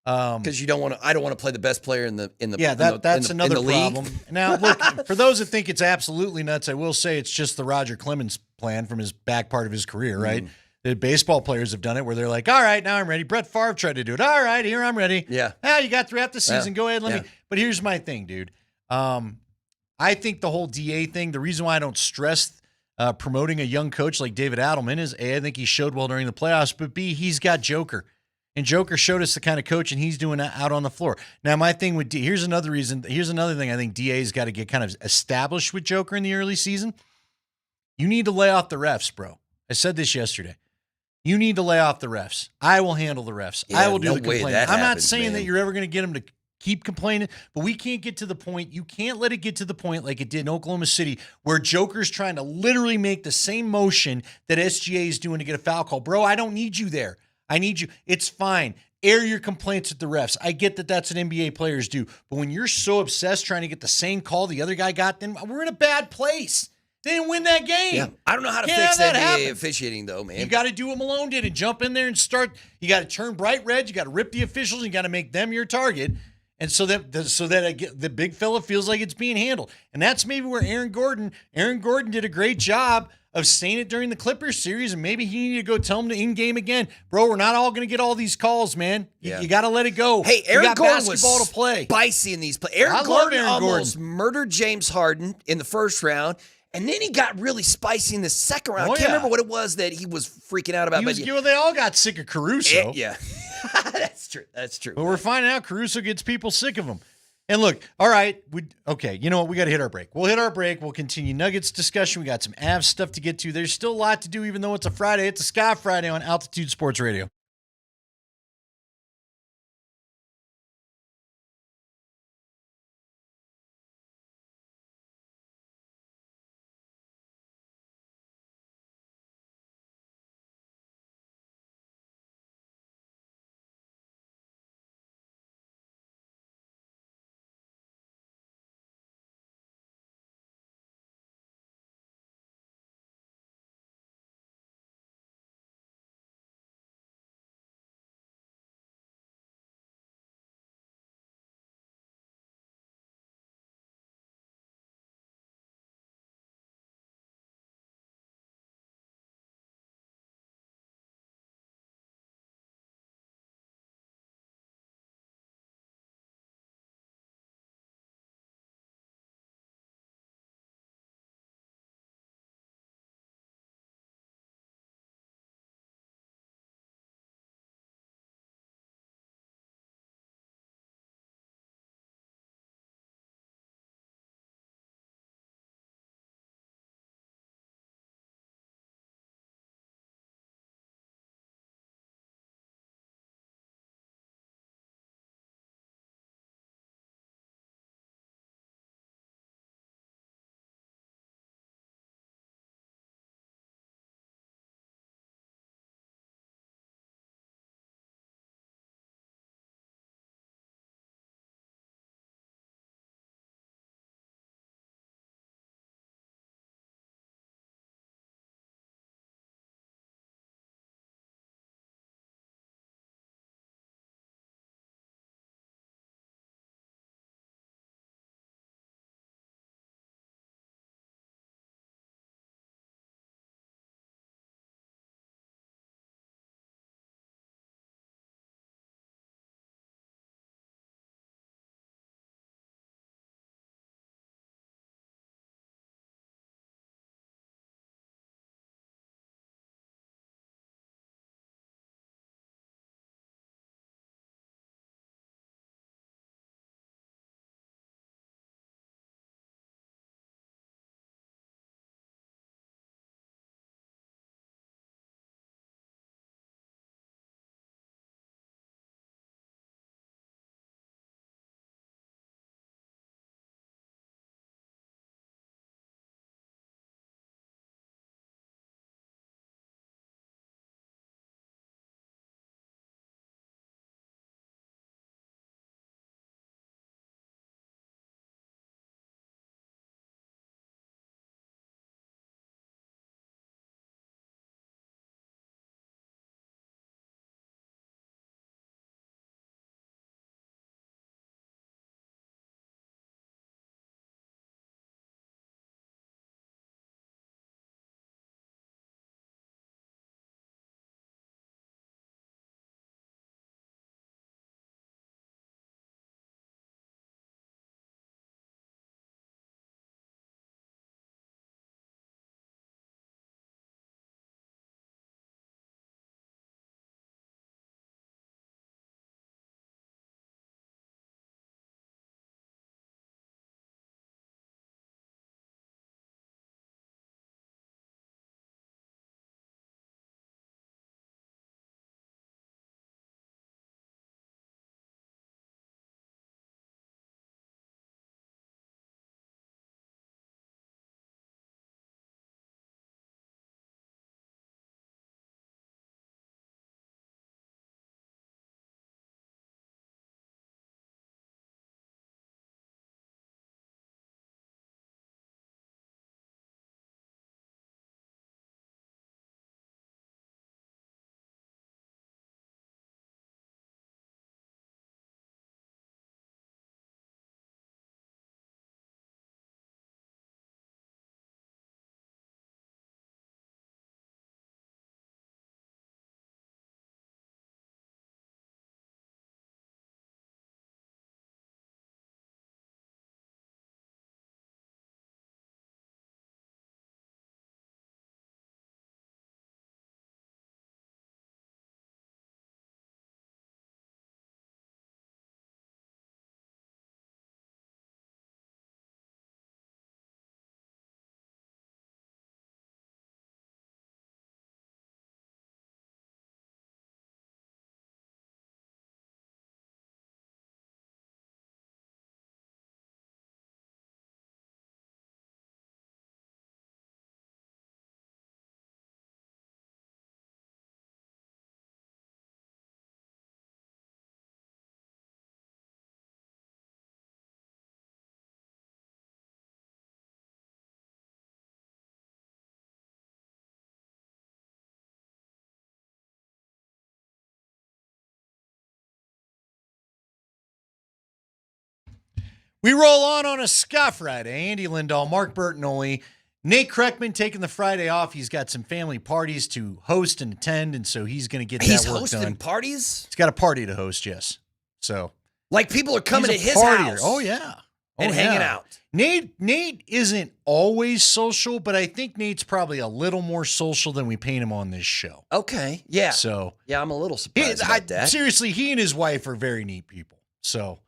Because I don't want to play the best player in the that's another league. problem. Now, look, for those that think it's absolutely nuts, I will say it's just the Roger Clemens plan from his back part of his career, right? The baseball players have done it where they're like, all right, now I'm ready. Brett Favre tried to do it. All right, here I'm ready. Yeah. You got throughout the season. Go ahead, let me. But here's my thing, dude. I think the whole DA thing, the reason why I don't stress promoting a young coach like David Adelman is, A, I think he showed well during the playoffs, but B, he's got Joker. And Joker showed us the kind of coach, and he's doing that out on the floor. Now, my thing with here's another thing I think DA's got to get kind of established with Joker in the early season. You need to lay off the refs, bro. I said this yesterday. You need to lay off the refs. I will handle the refs. Yeah, I will do no the way complaining. that I'm not happens, saying man. that you're ever going to get them to keep complaining, but we can't get to the point. You can't let it get to the point like it did in Oklahoma City where Joker's trying to literally make the same motion that SGA is doing to get a foul call. Bro, I don't need you there. I need you. It's fine. Air your complaints at the refs. I get that that's what NBA players do. But when you're so obsessed trying to get the same call the other guy got, then we're in a bad place. They didn't win that game. Yeah. I don't know how to Can't fix have that NBA happen. officiating, though, man. You got to do what Malone did and jump in there and start. You got to turn bright red. You got to rip the officials. And you got to make them your target. And so that the big fella feels like it's being handled. And that's maybe where Aaron Gordon did a great job of saying it during the Clippers series, and maybe he needed to go tell him to in-game again. Bro, we're not all going to get all these calls, man. You got to let it go. Hey, We Aaron got Gordon basketball was to play. spicy in these plays. I Aaron love Gordon Aaron almost Gordon. murdered James Harden in the first round, and then he got really spicy in the second round. Oh, I can't yeah. remember what it was that he was freaking out about. They all got sick of Caruso. Yeah. That's true. That's true. But we're finding out Caruso gets people sick of him. And look, all right, okay, you know what? We got to hit our break. We'll hit our break. We'll continue Nuggets discussion. We got some Avs stuff to get to. There's still a lot to do, even though it's a Friday. It's a Sky Friday on Altitude Sports Radio. We roll on a Scott Friday. Andy Lindahl, Mark Bertinoli, Nate Kreckman taking the Friday off. He's got some family parties to host and attend, and so he's going to get that work done. He's hosting parties? He's got a party to host, yes. So, like people are coming to his partier. house. Oh, yeah. And hanging out. Nate isn't always social, but I think Nate's probably a little more social than we paint him on this show. Okay, yeah. So yeah, I'm a little surprised about that. Seriously, he and his wife are very neat people. So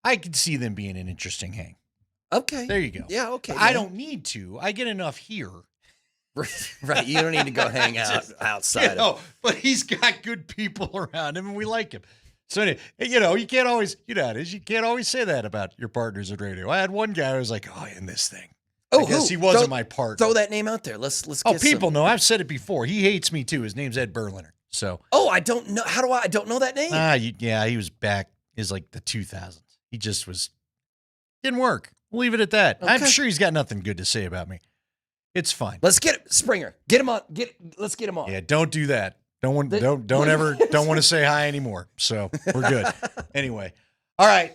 I could see them being an interesting hang. Okay. There you go. Yeah, okay. I don't need to. I get enough here. Right. You don't need to go hang out outside. But he's got good people around him, and we like him. So, you can't always, you can't always say that about your partners at radio. I had one guy who was like, oh, in this thing. Oh, I guess he wasn't my partner. Throw that name out there. Let's get people know. I've said it before. He hates me too. His name's Ed Berliner. So. Oh, I don't know. How do I don't know that name? He was back. Is like the 2000s. He just didn't work. We'll leave it at that. Okay. I'm sure he's got nothing good to say about me. It's fine. Let's get Springer. Get him on. Let's get him on. Yeah, don't do that. Don't want to say hi anymore. So we're good. Anyway. All right.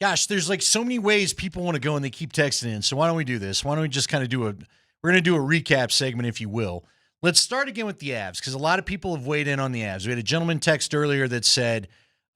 Gosh, there's like so many ways people want to go and they keep texting in. So why don't we do this? Why don't we just kind of we're going to do a recap segment, if you will. Let's start again with the Avs, because a lot of people have weighed in on the Avs. We had a gentleman text earlier that said,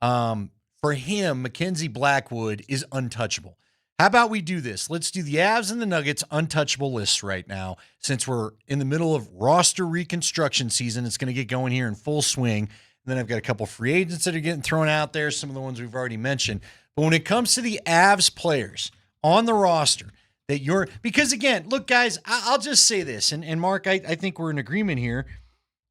for him, Mackenzie Blackwood is untouchable. How about we do this? Let's do the Avs and the Nuggets untouchable lists right now, since we're in the middle of roster reconstruction season. It's going to get going here in full swing. And then I've got a couple free agents that are getting thrown out there, some of the ones we've already mentioned. But when it comes to the Avs players on the roster because again, look, guys, I'll just say this, and Mark, I think we're in agreement here.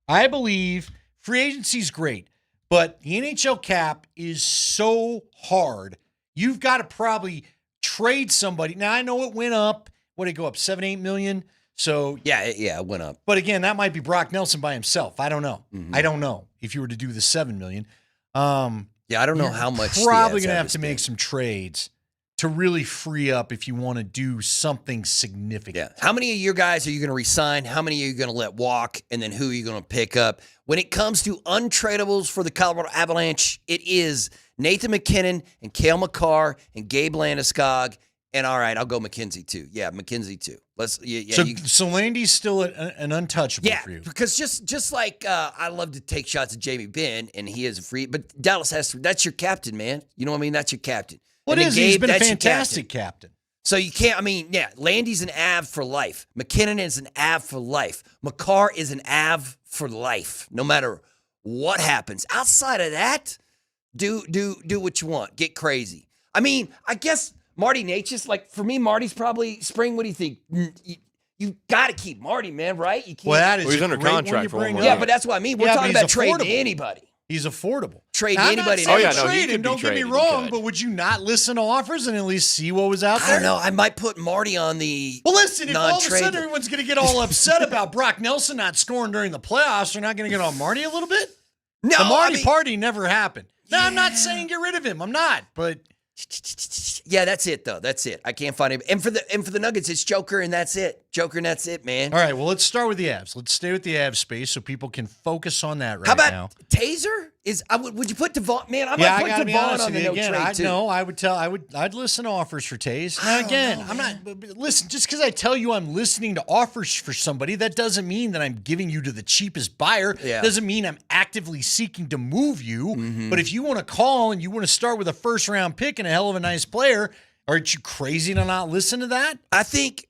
I believe free agency is great, but the NHL cap is so hard. You've got to probably trade somebody. Now, I know it went up. What did it go up? 7-8 million? So yeah, it went up. But again, that might be Brock Nelson by himself. I don't know. Mm-hmm. I don't know if you were to do the 7 million. I don't know how much. Probably going to have to make some trades to really free up if you want to do something significant. Yeah. How many of your guys are you going to resign? How many are you going to let walk? And then who are you going to pick up? When it comes to untradables for the Colorado Avalanche, it is Nathan McKinnon and Cale Makar and Gabe Landeskog. And all right, I'll go McKenzie too. Yeah, McKenzie too. So Landy's still an untouchable for you. Because just like I love to take shots at Jamie Benn, and he is a free, but Dallas that's your captain, man. You know what I mean? That's your captain. What is he? He's been a fantastic captain. So you can't, Landy's an Av for life. McKinnon is an Av for life. Makar is an Av for life, no matter what happens. Outside of that, do what you want. Get crazy. I guess Marty Natchez, for me, Marty's probably Spring. What do you think? You got to keep Marty, man, right? You can't. He's under contract for 1 more. Yeah, but that's what I mean. We're talking about trading to anybody. He's affordable. Trade to anybody. Trade him. Don't get me wrong, but would you not listen to offers and at least see what was out there? I don't know. I might put Marty on the listen, if all of a sudden everyone's going to get all upset about Brock Nelson not scoring during the playoffs, they're not going to get on Marty a little bit? No, the Marty party never happened. No, I'm not saying get rid of him. I'm not, but... Yeah, that's it though. That's it. I can't find him. And for the Nuggets, it's Joker and that's it. Joker and that's it, man. All right, well, let's start with the Avs. Let's stay with the Avs space so people can focus on that right now. How about Taser? Would you put Devon? Man, I might put Devon on the no trade too. No, I'd listen to offers for Taze. Now again, I'm not. Listen, just because I tell you I'm listening to offers for somebody, that doesn't mean that I'm giving you to the cheapest buyer. Yeah. Doesn't mean I'm actively seeking to move you. Mm-hmm. But if you want to call and you want to start with a first round pick and a hell of a nice player, aren't you crazy to not listen to that? I think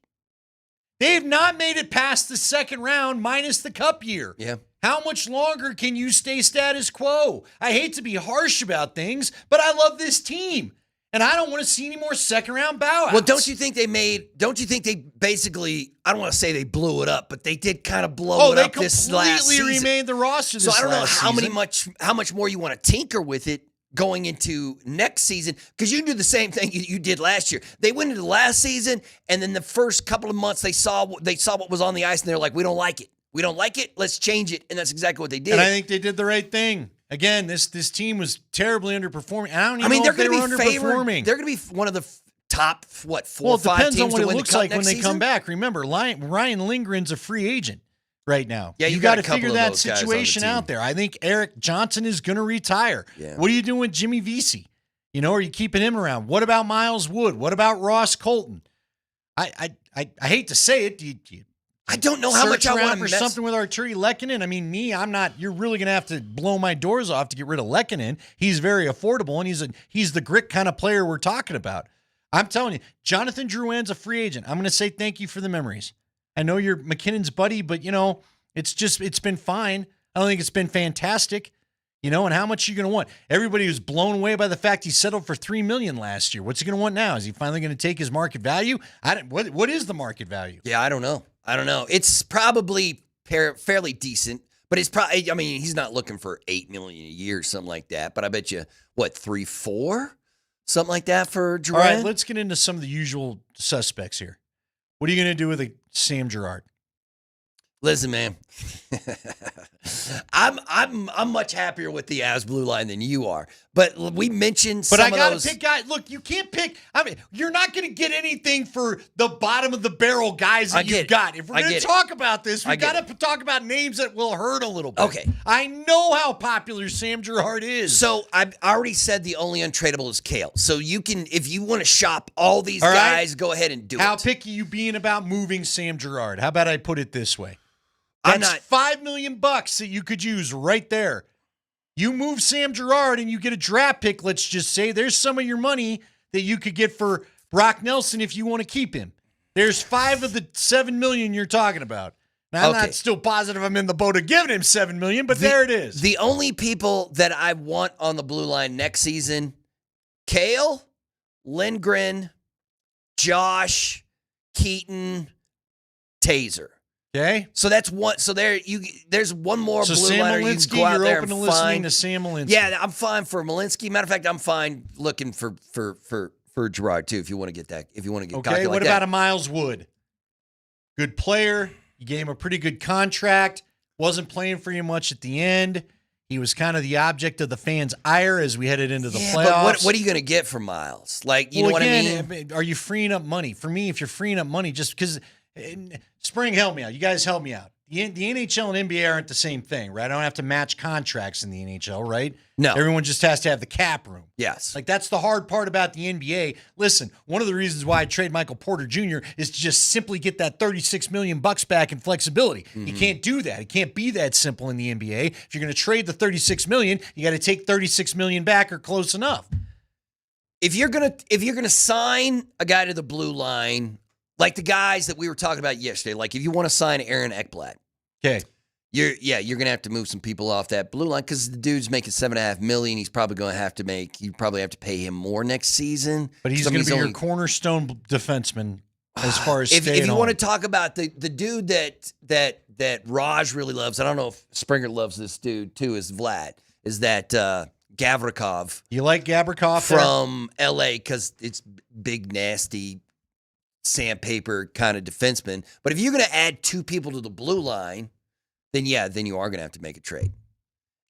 they've not made it past the second round minus the cup year. Yeah. How much longer can you stay status quo? I hate to be harsh about things, but I love this team. And I don't want to see any more second round bow outs. Well, don't you think they basically, I don't want to say they blew it up, but they did kind of blow it up this last season. They completely remade the roster this season. So I don't know how much more you want to tinker with it going into next season, because you can do the same thing you did last year. They went into the last season, and then the first couple of months they saw what was on the ice, and they're like, we don't like it. We don't like it. Let's change it. And that's exactly what they did. And I think they did the right thing. Again, this team was terribly underperforming. I don't even know if they were underperforming. They're going to be one of the top, 4 or 5 teams to win the cup next season? Well, it depends on what it looks like when they come back. Remember, Ryan Lindgren's a free agent right now. Yeah, you got to figure that situation out there. I think Eric Johnson is going to retire. Yeah. What are you doing with Jimmy Vesey? Are you keeping him around? What about Miles Wood? What about Ross Colton? I hate to say it. I don't know how much I want to for something with Arturi Lehkonen. I mean, I'm not. You're really going to have to blow my doors off to get rid of Lehkonen. He's very affordable, and he's the grit kind of player we're talking about. I'm telling you, Jonathan Drouin's a free agent. I'm going to say thank you for the memories. I know you're McKinnon's buddy, but it's been fine. I don't think it's been fantastic. And how much are you going to want? Everybody was blown away by the fact he settled for $3 million last year. What's he going to want now? Is he finally going to take his market value? What is the market value? Yeah, I don't know. It's probably fairly decent, but it's probably. I mean, he's not looking for $8 million a year or something like that. But I bet you 3, 4, something like that for Drouin. All right, let's get into some of the usual suspects here. What are you going to do with Sam Girard? Listen, man, I'm much happier with the Avs blue line than you are. But we mentioned some of those. But I got to pick guys. Look, you can't pick. I mean, you're not going to get anything for the bottom of the barrel guys that you've got. If we're going to talk about this, we got to talk about names that will hurt a little bit. Okay. I know how popular Sam Girard is. So I've already said the only untradeable is Kale. So you can, if you want to shop all these guys, go ahead and do it. How picky you being about moving Sam Girard? How about I put it this way? That's $5 million that you could use right there. You move Sam Girard and you get a draft pick, let's just say. There's some of your money that you could get for Brock Nelson if you want to keep him. There's 5 of the $7 million you're talking about. Now, I'm not still positive I'm in the boat of giving him $7 million, but there it is. The only people that I want on the blue line next season, Kale, Lindgren, Josh, Keaton, Taser. Okay, so that's one. So there's one more blue liner you can go out there and find. Listening to Sam Malinsky. Yeah, I'm fine for Malinsky. Matter of fact, I'm fine looking for Girard too. If you want to get that, if you want to get okay. What about a Miles Wood? Good player. You gave him a pretty good contract. Wasn't playing for you much at the end. He was kind of the object of the fans' ire as we headed into the playoffs. But what are you going to get from Miles? Like, you know what I mean? Are you freeing up money? For me, if you're freeing up money, just because. Spring, help me out. You guys help me out. The NHL and NBA aren't the same thing, right? I don't have to match contracts in the NHL, right? No. Everyone just has to have the cap room. Yes. Like, that's the hard part about the NBA. Listen, one of the reasons why I trade Michael Porter Jr. is to just simply get that $36 million back in flexibility. Mm-hmm. You can't do that. It can't be that simple in the NBA. If you're going to trade the $36 million, you got to take $36 million back or close enough. If you're gonna sign a guy to the blue line, like the guys that we were talking about yesterday, like if you want to sign Aaron Ekblad, okay, you're gonna have to move some people off that blue line because the dude's making $7.5 million. He's probably going to have to you probably have to pay him more next season. But he's going to be your cornerstone defenseman as far as if you want to talk about the dude that Raj really loves. I don't know if Springer loves this dude too. Is Vlad? Is that Gavrikov? You like Gavrikov from LA because it's big, nasty, sandpaper kind of defenseman. But if you're going to add 2 people to the blue line, then you are going to have to make a trade.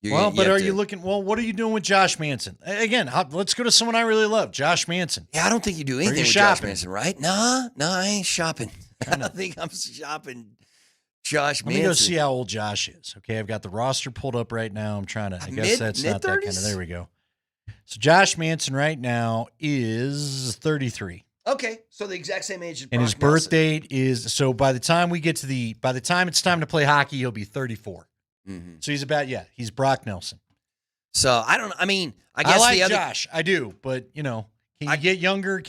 What are you doing with Josh Manson? Again, let's go to someone I really love, Josh Manson. Yeah, I don't think you do anything with Josh Manson, right? No, I ain't shopping. I don't think I'm shopping Josh Manson. Let me go see how old Josh is. Okay, I've got the roster pulled up right now. I'm trying to, I guess that's not that kind of, there we go. So Josh Manson right now is 33. Okay, so the exact same age as Brock and his birth date is, so by the time it's time to play hockey, he'll be 34. Mm-hmm. So he's Brock Nelson. So I guess I like the other Josh, I do, but can you get younger?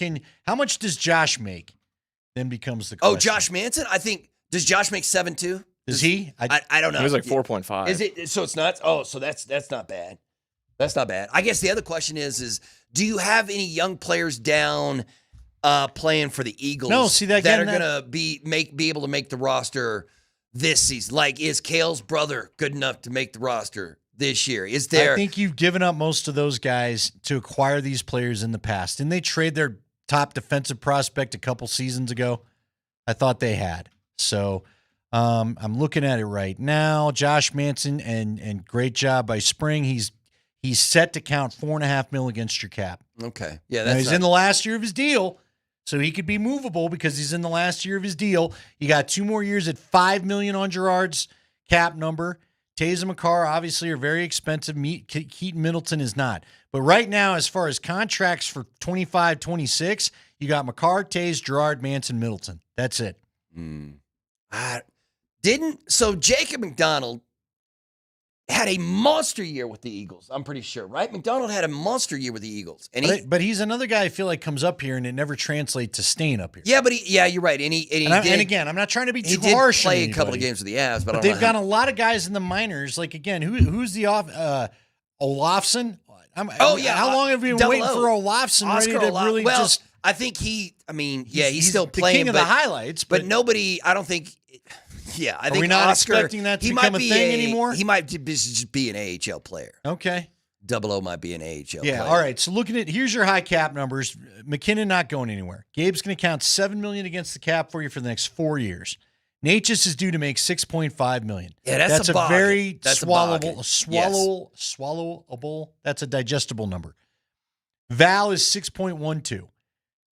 How much does Josh make? Then becomes the question. Oh, Josh Manson? I think, does Josh make 7 too? Does he? I don't know. He was like 4.5. Is it? So it's not. Oh, so that's not bad. That's not bad. I guess the other question is do you have any young players down playing for the Eagles? No, see that are gonna be able to make the roster this season. Like, is Kale's brother good enough to make the roster this year? Is there? I think you've given up most of those guys to acquire these players in the past. Didn't they trade their top defensive prospect a couple seasons ago? I thought they had. So I'm looking at it right now. Josh Manson, and great job by Spring. He's set to count $4.5 million against your cap. Okay, yeah, he's in the last year of his deal. So he could be movable because he's in the last year of his deal. You got 2 more years at $5 million on Girard's cap number. Tays and Makar obviously are very expensive. Keaton Middleton is not. But right now, as far as contracts for 25, 26, you got Makar, Tays, Girard, Manson, Middleton. That's it. So Jacob McDonald had a monster year with the Eagles, I'm pretty sure, right? McDonald had a monster year with the Eagles. And but he's another guy I feel like comes up here and it never translates to staying up here. Yeah, but you're right. And again, I'm not trying to be too did harsh. Play a couple of games with the Avs, but they've got a lot of guys in the minors. Like again, who's the Olofsson? How long have we been waiting for Olofsson ready to really just? I think he's still the playing. King of the highlights, but nobody. I don't think. Yeah, I think we're not Oscar, expecting that to become a thing anymore. He might just be an AHL player. Okay. O might be an AHL player. All right. So here's your high cap numbers. McKinnon not going anywhere. Gabe's going to count $7 million against the cap for you for the next 4 years. Natchez is due to make $6.5 million. Yeah, that's a very swallowable. Yes. That's a digestible number. Val is 6.12.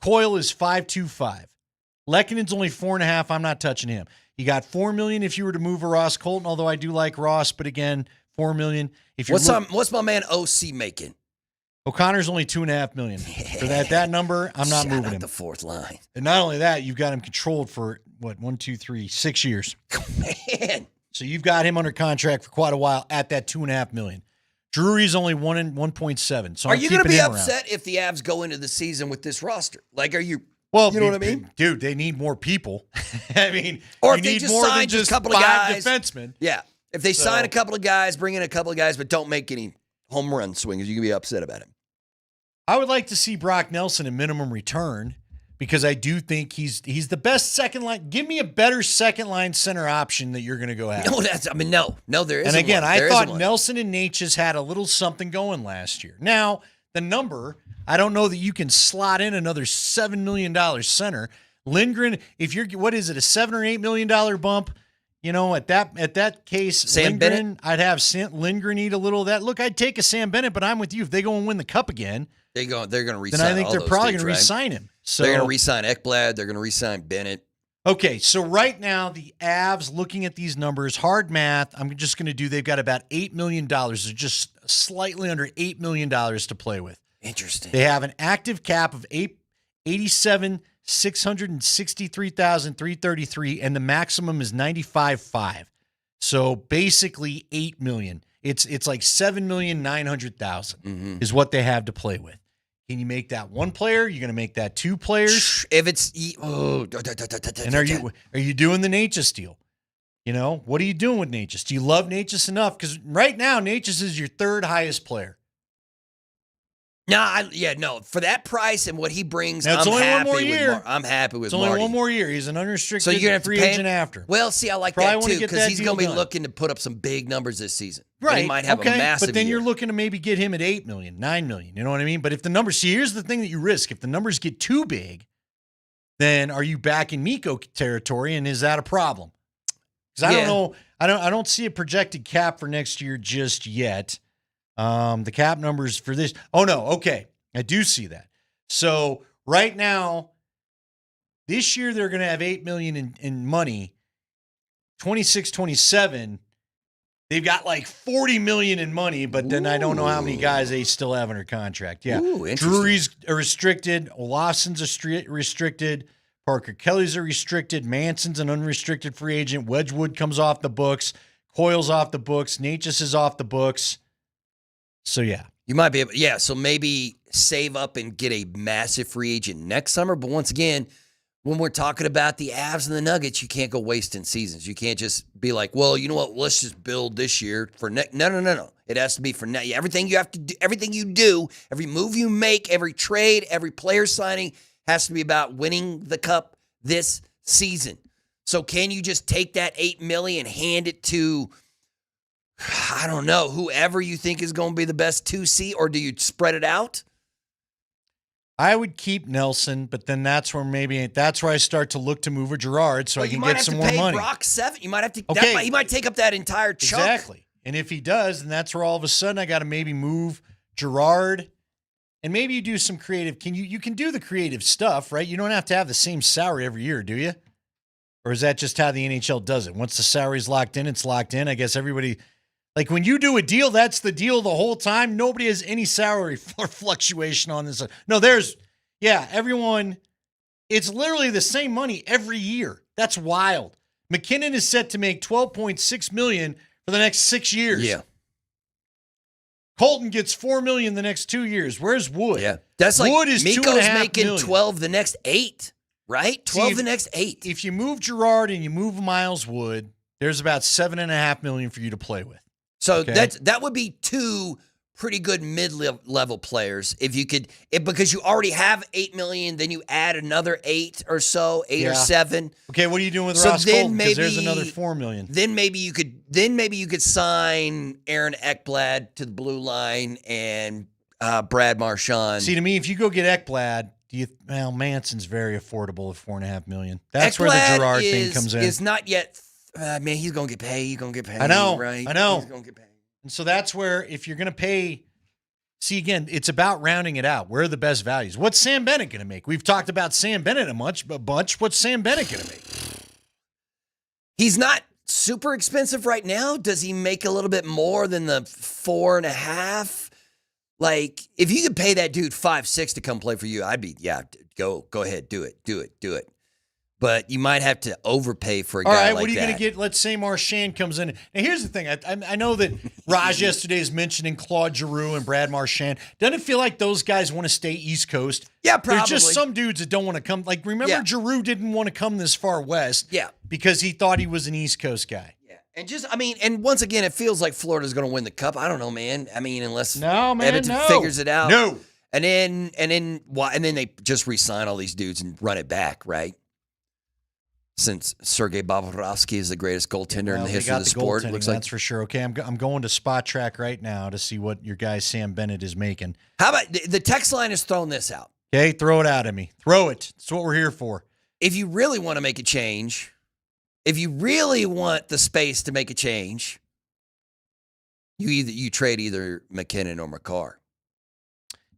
Coyle is 5.25. Lekkonen's only 4.5. I'm not touching him. You got $4 million if you were to move a Ross Colton, although I do like Ross, but again, $4 million. What's my man OC making? O'Connor's only $2.5 million. For that number, I'm not moving him. The fourth line. And not only that, you've got him controlled for 6 years. Man. So you've got him under contract for quite a while at that $2.5 million. Drury's only 1.7. So are you going to be upset if the Avs go into the season with this roster? Like, are you? Well, you know what I mean, dude. They need more people. I mean, or you if they need just more sign than just a couple of guys, defensemen. Yeah, if they sign a couple of guys, bring in a couple of guys, but don't make any home run swings, you can be upset about it. I would like to see Brock Nelson in minimum return because I do think he's the best second line. Give me a better second line center option that you're going to go have. No, there isn't. And again, one. I thought Nelson and Natchez had a little something going last year. Now the number. I don't know that you can slot in another $7 million center. Lindgren, if you're, what is it, a $7 or $8 million bump? You know, at that case, Sam Lindgren, Bennett? I'd have Lindgren eat a little of that. Look, I'd take a Sam Bennett, but I'm with you. If they go and win the cup again, they're going to re-sign. Then I think all they're those probably dudes, going to right? re-sign him. So they're going to re-sign Ekblad. They're going to re-sign Bennett. Okay, so right now the Avs, looking at these numbers, hard math, I'm just going to do. They've got about $8 million. They're just slightly under $8 million to play with. Interesting. They have an active cap of $87,663,333, and the maximum is $95,500. So basically $8 million. It's like $7,900,000 is what they have to play with. Can you make that one player? You're going to make that two players. If it's and are you doing the Natchez deal? You know, what are you doing with Natchez? Do you love Natchez enough? Because right now Natchez is your third highest player. No. For that price and what he brings, now, I'm only happy one more year. with I'm happy with It's only Marty. one more year. He's an unrestricted so you're gonna have free to pay agent him? after. Well, see, I like Probably that too because he's going to be looking to put up some big numbers this season. Right. And he might have a massive but then year. you're looking to maybe get him at $8 million, $9 million. You know what I mean? But if the numbers, see, here's the thing that you risk. If the numbers get too big, then are you back in Miko territory, and is that a problem? Because I don't know. I don't see a projected cap for next year just yet. The cap numbers for this. Oh no. Okay, I do see that. So right now, this year they're going to have $8 million in money. 26, 27, they've got like $40 million in money, but then I don't know how many guys they still have under contract. Yeah, Drury's a restricted, Olofsson's a restricted, Parker Kelly's a restricted, Manson's an unrestricted free agent, Wedgwood comes off the books, Coyle's off the books, Natchez is off the books. So yeah. You might be able, so maybe save up and get a massive free agent next summer. But once again, when we're talking about the Avs and the Nuggets, you can't go wasting seasons. You can't just be like, well, you know what? Let's just build this year for next. No. It has to be for now. Everything you have to do, everything you do, every move you make, every trade, every player signing has to be about winning the cup this season. So can you just take that $8 million and hand it to, I don't know, whoever you think is going to be the best 2C, or do you spread it out? I would keep Nelson, but then that's where I start to look to move a Girard so I can get some more money. You might have to pay Brock $7. You might have to. He might take up that entire chunk. Exactly. And if he does, then that's where all of a sudden I got to maybe move Girard, and maybe you do some creative. You can do the creative stuff, right? You don't have to have the same salary every year, do you? Or is that just how the NHL does it? Once the salary's locked in, it's locked in. I guess everybody Like when you do a deal, that's the deal the whole time. Nobody has any salary fluctuation on this. No, everyone, it's literally the same money every year. That's wild. McKinnon is set to make $12.6 million for the next 6 years. Yeah. Colton gets $4 million the next 2 years. Where's Wood? Yeah. That's like Wood is Miko's $2.5 making million. 12 the next 8, right? 12 the next 8. If you move Girard and you move Miles Wood, there's about $7.5 million for you to play with. So Okay. that would be 2 pretty good mid-level players if you could, because you already have $8 million, then you add another 8 or so, 8 or 7. Okay, what are you doing with So Ross then Colton? Because there's maybe- another $4 million. Then maybe you could sign Aaron Ekblad to the blue line and Brad Marchand. See, to me, if you go get Ekblad, Manson's very affordable at $4.5 million. That's where the Ekblad Girard thing comes in. Is not yet. Man, he's gonna get paid. He's gonna get paid. I know, right? I know. He's gonna get paid. And so that's where, if you're going to pay, see, again, it's about rounding it out. Where are the best values? What's Sam Bennett going to make? We've talked about Sam Bennett a bunch. What's Sam Bennett going to make? He's not super expensive right now. Does he make a little bit more than the 4.5? Like, if you could pay that dude 5-6 to come play for you, I'd be, go ahead, do it. But you might have to overpay for a guy like that. All right, what are you going to get? Let's say Marchand comes in. Now, here's the thing. I know that Raj yesterday is mentioning Claude Giroux and Brad Marchand. Doesn't it feel like those guys want to stay East Coast? Yeah, probably. There's just some dudes that don't want to come. Like, remember Giroux didn't want to come this far west because he thought he was an East Coast guy. Yeah. And once again, it feels like Florida's going to win the Cup. I don't know, man. I mean, unless Edmonton figures it out. No. And then they just re-sign all these dudes and run it back, right? Since Sergei Bobrovsky is the greatest goaltender in the history of the sport. Looks like, that's for sure. Okay, I'm going to Spot Track right now to see what your guy Sam Bennett is making. How about the text line is throwing this out? Okay, throw it out at me. Throw it. That's what we're here for. If you really want to make a change, if you really want the space to make a change, you trade either McKinnon or McCarr.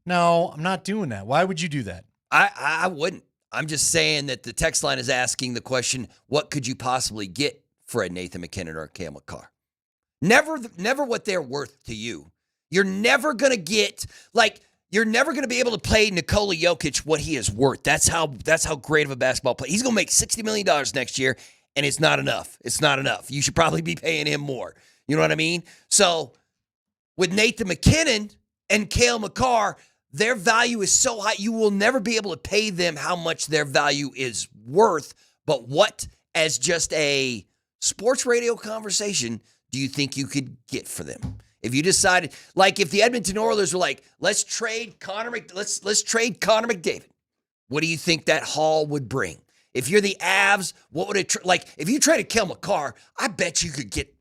No, I'm not doing that. Why would you do that? I wouldn't. I'm just saying that the text line is asking the question, what could you possibly get for a Nathan McKinnon or a Cale Makar? Never what they're worth to you. You're never going to get, you're never going to be able to pay Nikola Jokic what he is worth. That's how great of a basketball player. He's going to make $60 million next year, and it's not enough. It's not enough. You should probably be paying him more. You know what I mean? So with Nathan McKinnon and Cale Makar, their value is so high, you will never be able to pay them how much their value is worth. But what, as just a sports radio conversation, do you think you could get for them? If you decided, if the Edmonton Oilers were like, let's trade Connor McDavid, what do you think that haul would bring? If you're the Avs, what would it if you traded Cale Makar, I bet you could get.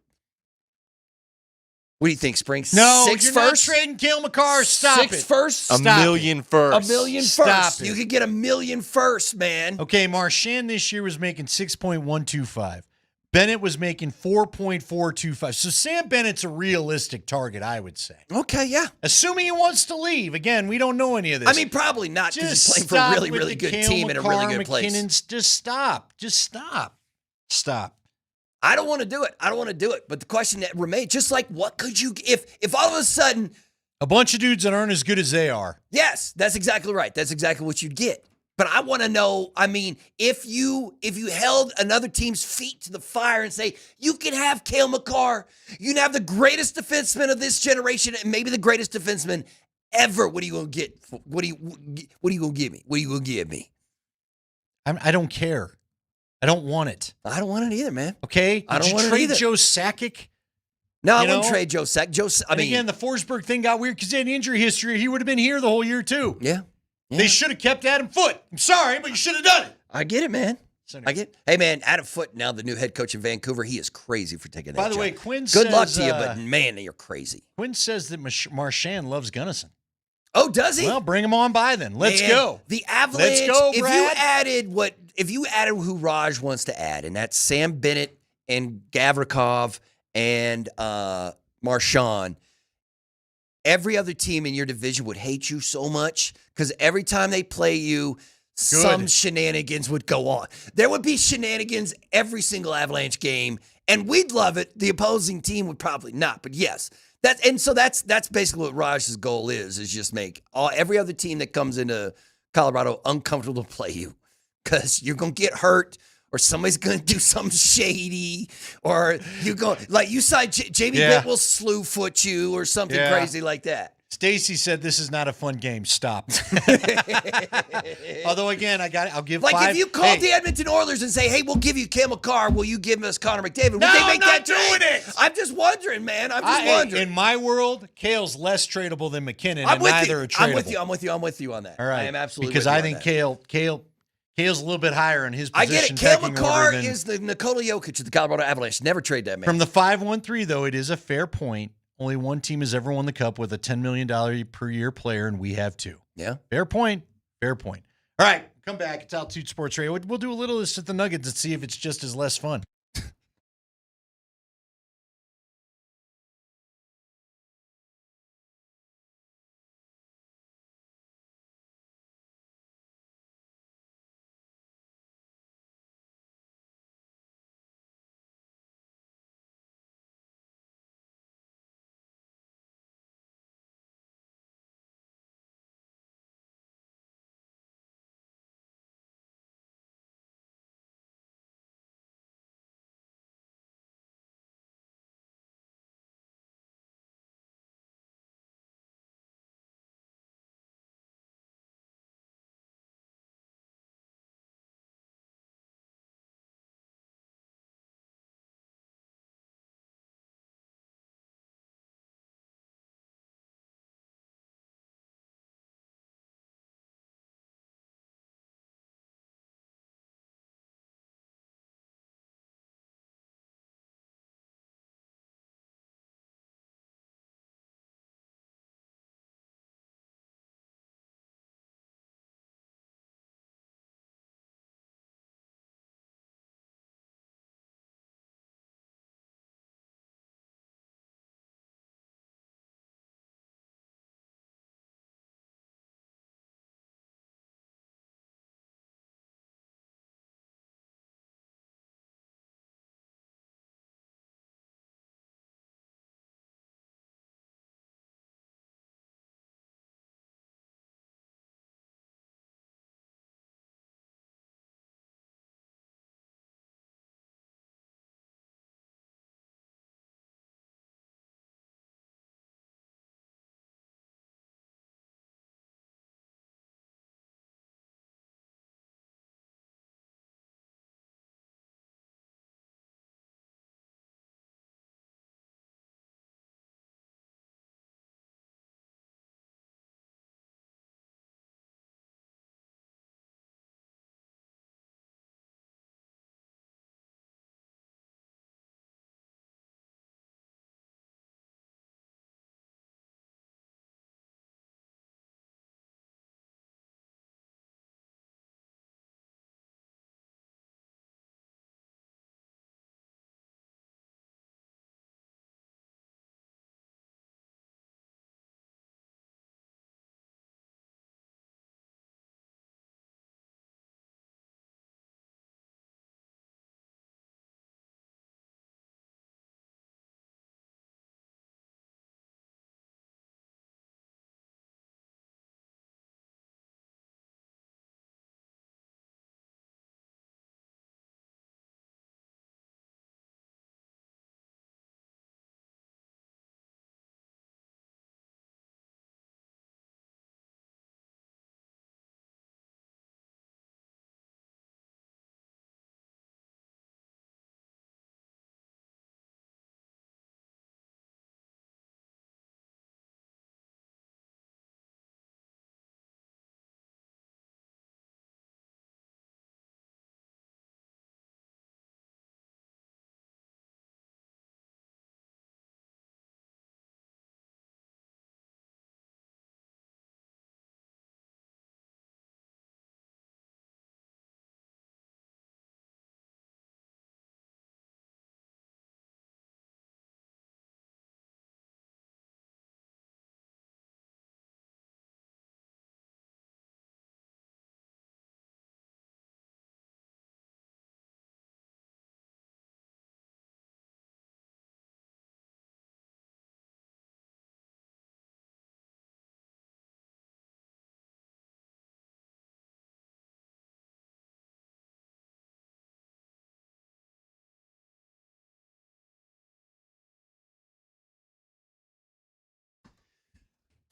What do you think, Spring? No, 6 you're first? not trading Cale Makar. Stop 6 it. first? $1 million first. $1 million Stop first. it. You could get $1 million first, man. Okay, Marchand this year was making 6.125. Bennett was making 4.425. So Sam Bennett's a realistic target, I would say. Okay, yeah. Assuming he wants to leave. Again, we don't know any of this. I mean, probably not because he's playing for a really, really good team in a really good place. Just stop. Stop. I don't want to do it. But the question that remains, just what could you, if all of a sudden. A bunch of dudes that aren't as good as they are. Yes, that's exactly right. That's exactly what you'd get. But I want to know, if you held another team's feet to the fire and say, you can have Cale Makar, you can have the greatest defenseman of this generation and maybe the greatest defenseman ever. What are you going to get? What are you going to give me? What are you going to give me? I don't care. I don't want it. I don't want it either, man. Okay? I don't want trade it either. Joe Sakic? No, I wouldn't trade Joe Sakic. Again, the Forsberg thing got weird because he had injury history. He would have been here the whole year, too. Yeah. They should have kept Adam Foote. I'm sorry, but you should have done it. I get it, man. Hey, man, Adam Foote, now the new head coach in Vancouver, he is crazy for taking that By the job. way, Quinn Good says, luck to you, but man, you're crazy. Quinn says that Marchand loves Gunnison. Oh, does he? Well, bring him on by then. Let's go. The Avalanche. Let's go, if Brad. you added who Raj wants to add, and that's Sam Bennett and Gavrikov and Marchand, every other team in your division would hate you so much because every time they play you, some shenanigans would go on. There would be shenanigans every single Avalanche game, And we'd love it. The opposing team would probably not, but yes. That's basically what Raj's goal is just make every other team that comes into Colorado uncomfortable to play you because you're going to get hurt or somebody's going to do something shady or you go like you saw Jamie Bitt will slew foot you or something crazy like that. Stacy said this is not a fun game. Stop. Although again, I'll give like 5. If you call the Edmonton Oilers and say, "Hey, we'll give you Cam McCarr, will you give us Connor McDavid?" Would they make that doing trade? it. I'm just wondering, man. I'm just wondering. In my world, Kale's less tradable than McKinnon, and neither are tradable. I'm with you on that. All right, I am absolutely because with you I think Kale's a little bit higher in his position. I get it. Cale McCarr is the Nikola Jokic of the Colorado Avalanche. Never trade that man. From the 5-1-3, though, it is a fair point. Only one team has ever won the Cup with a $10 million per year player, and we have 2. Yeah. Fair point. Fair point. All right, come back. It's Altitude Sports Radio. We'll do a little of this at the Nuggets and see if it's just as less fun.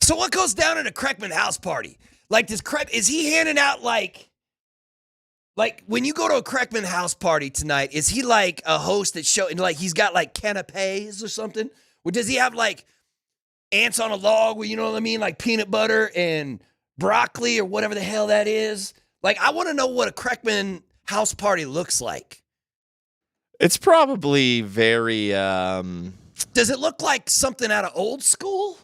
So what goes down at a Kreckman house party? Like, is he handing out like when you go to a Kreckman house party tonight, is he like a host that like he's got like canapes or something? Or does he have like ants on a log where, you know what I mean? Like peanut butter and broccoli or whatever the hell that is. Like, I want to know what a Kreckman house party looks like. It's probably very. Does it look like something out of old school?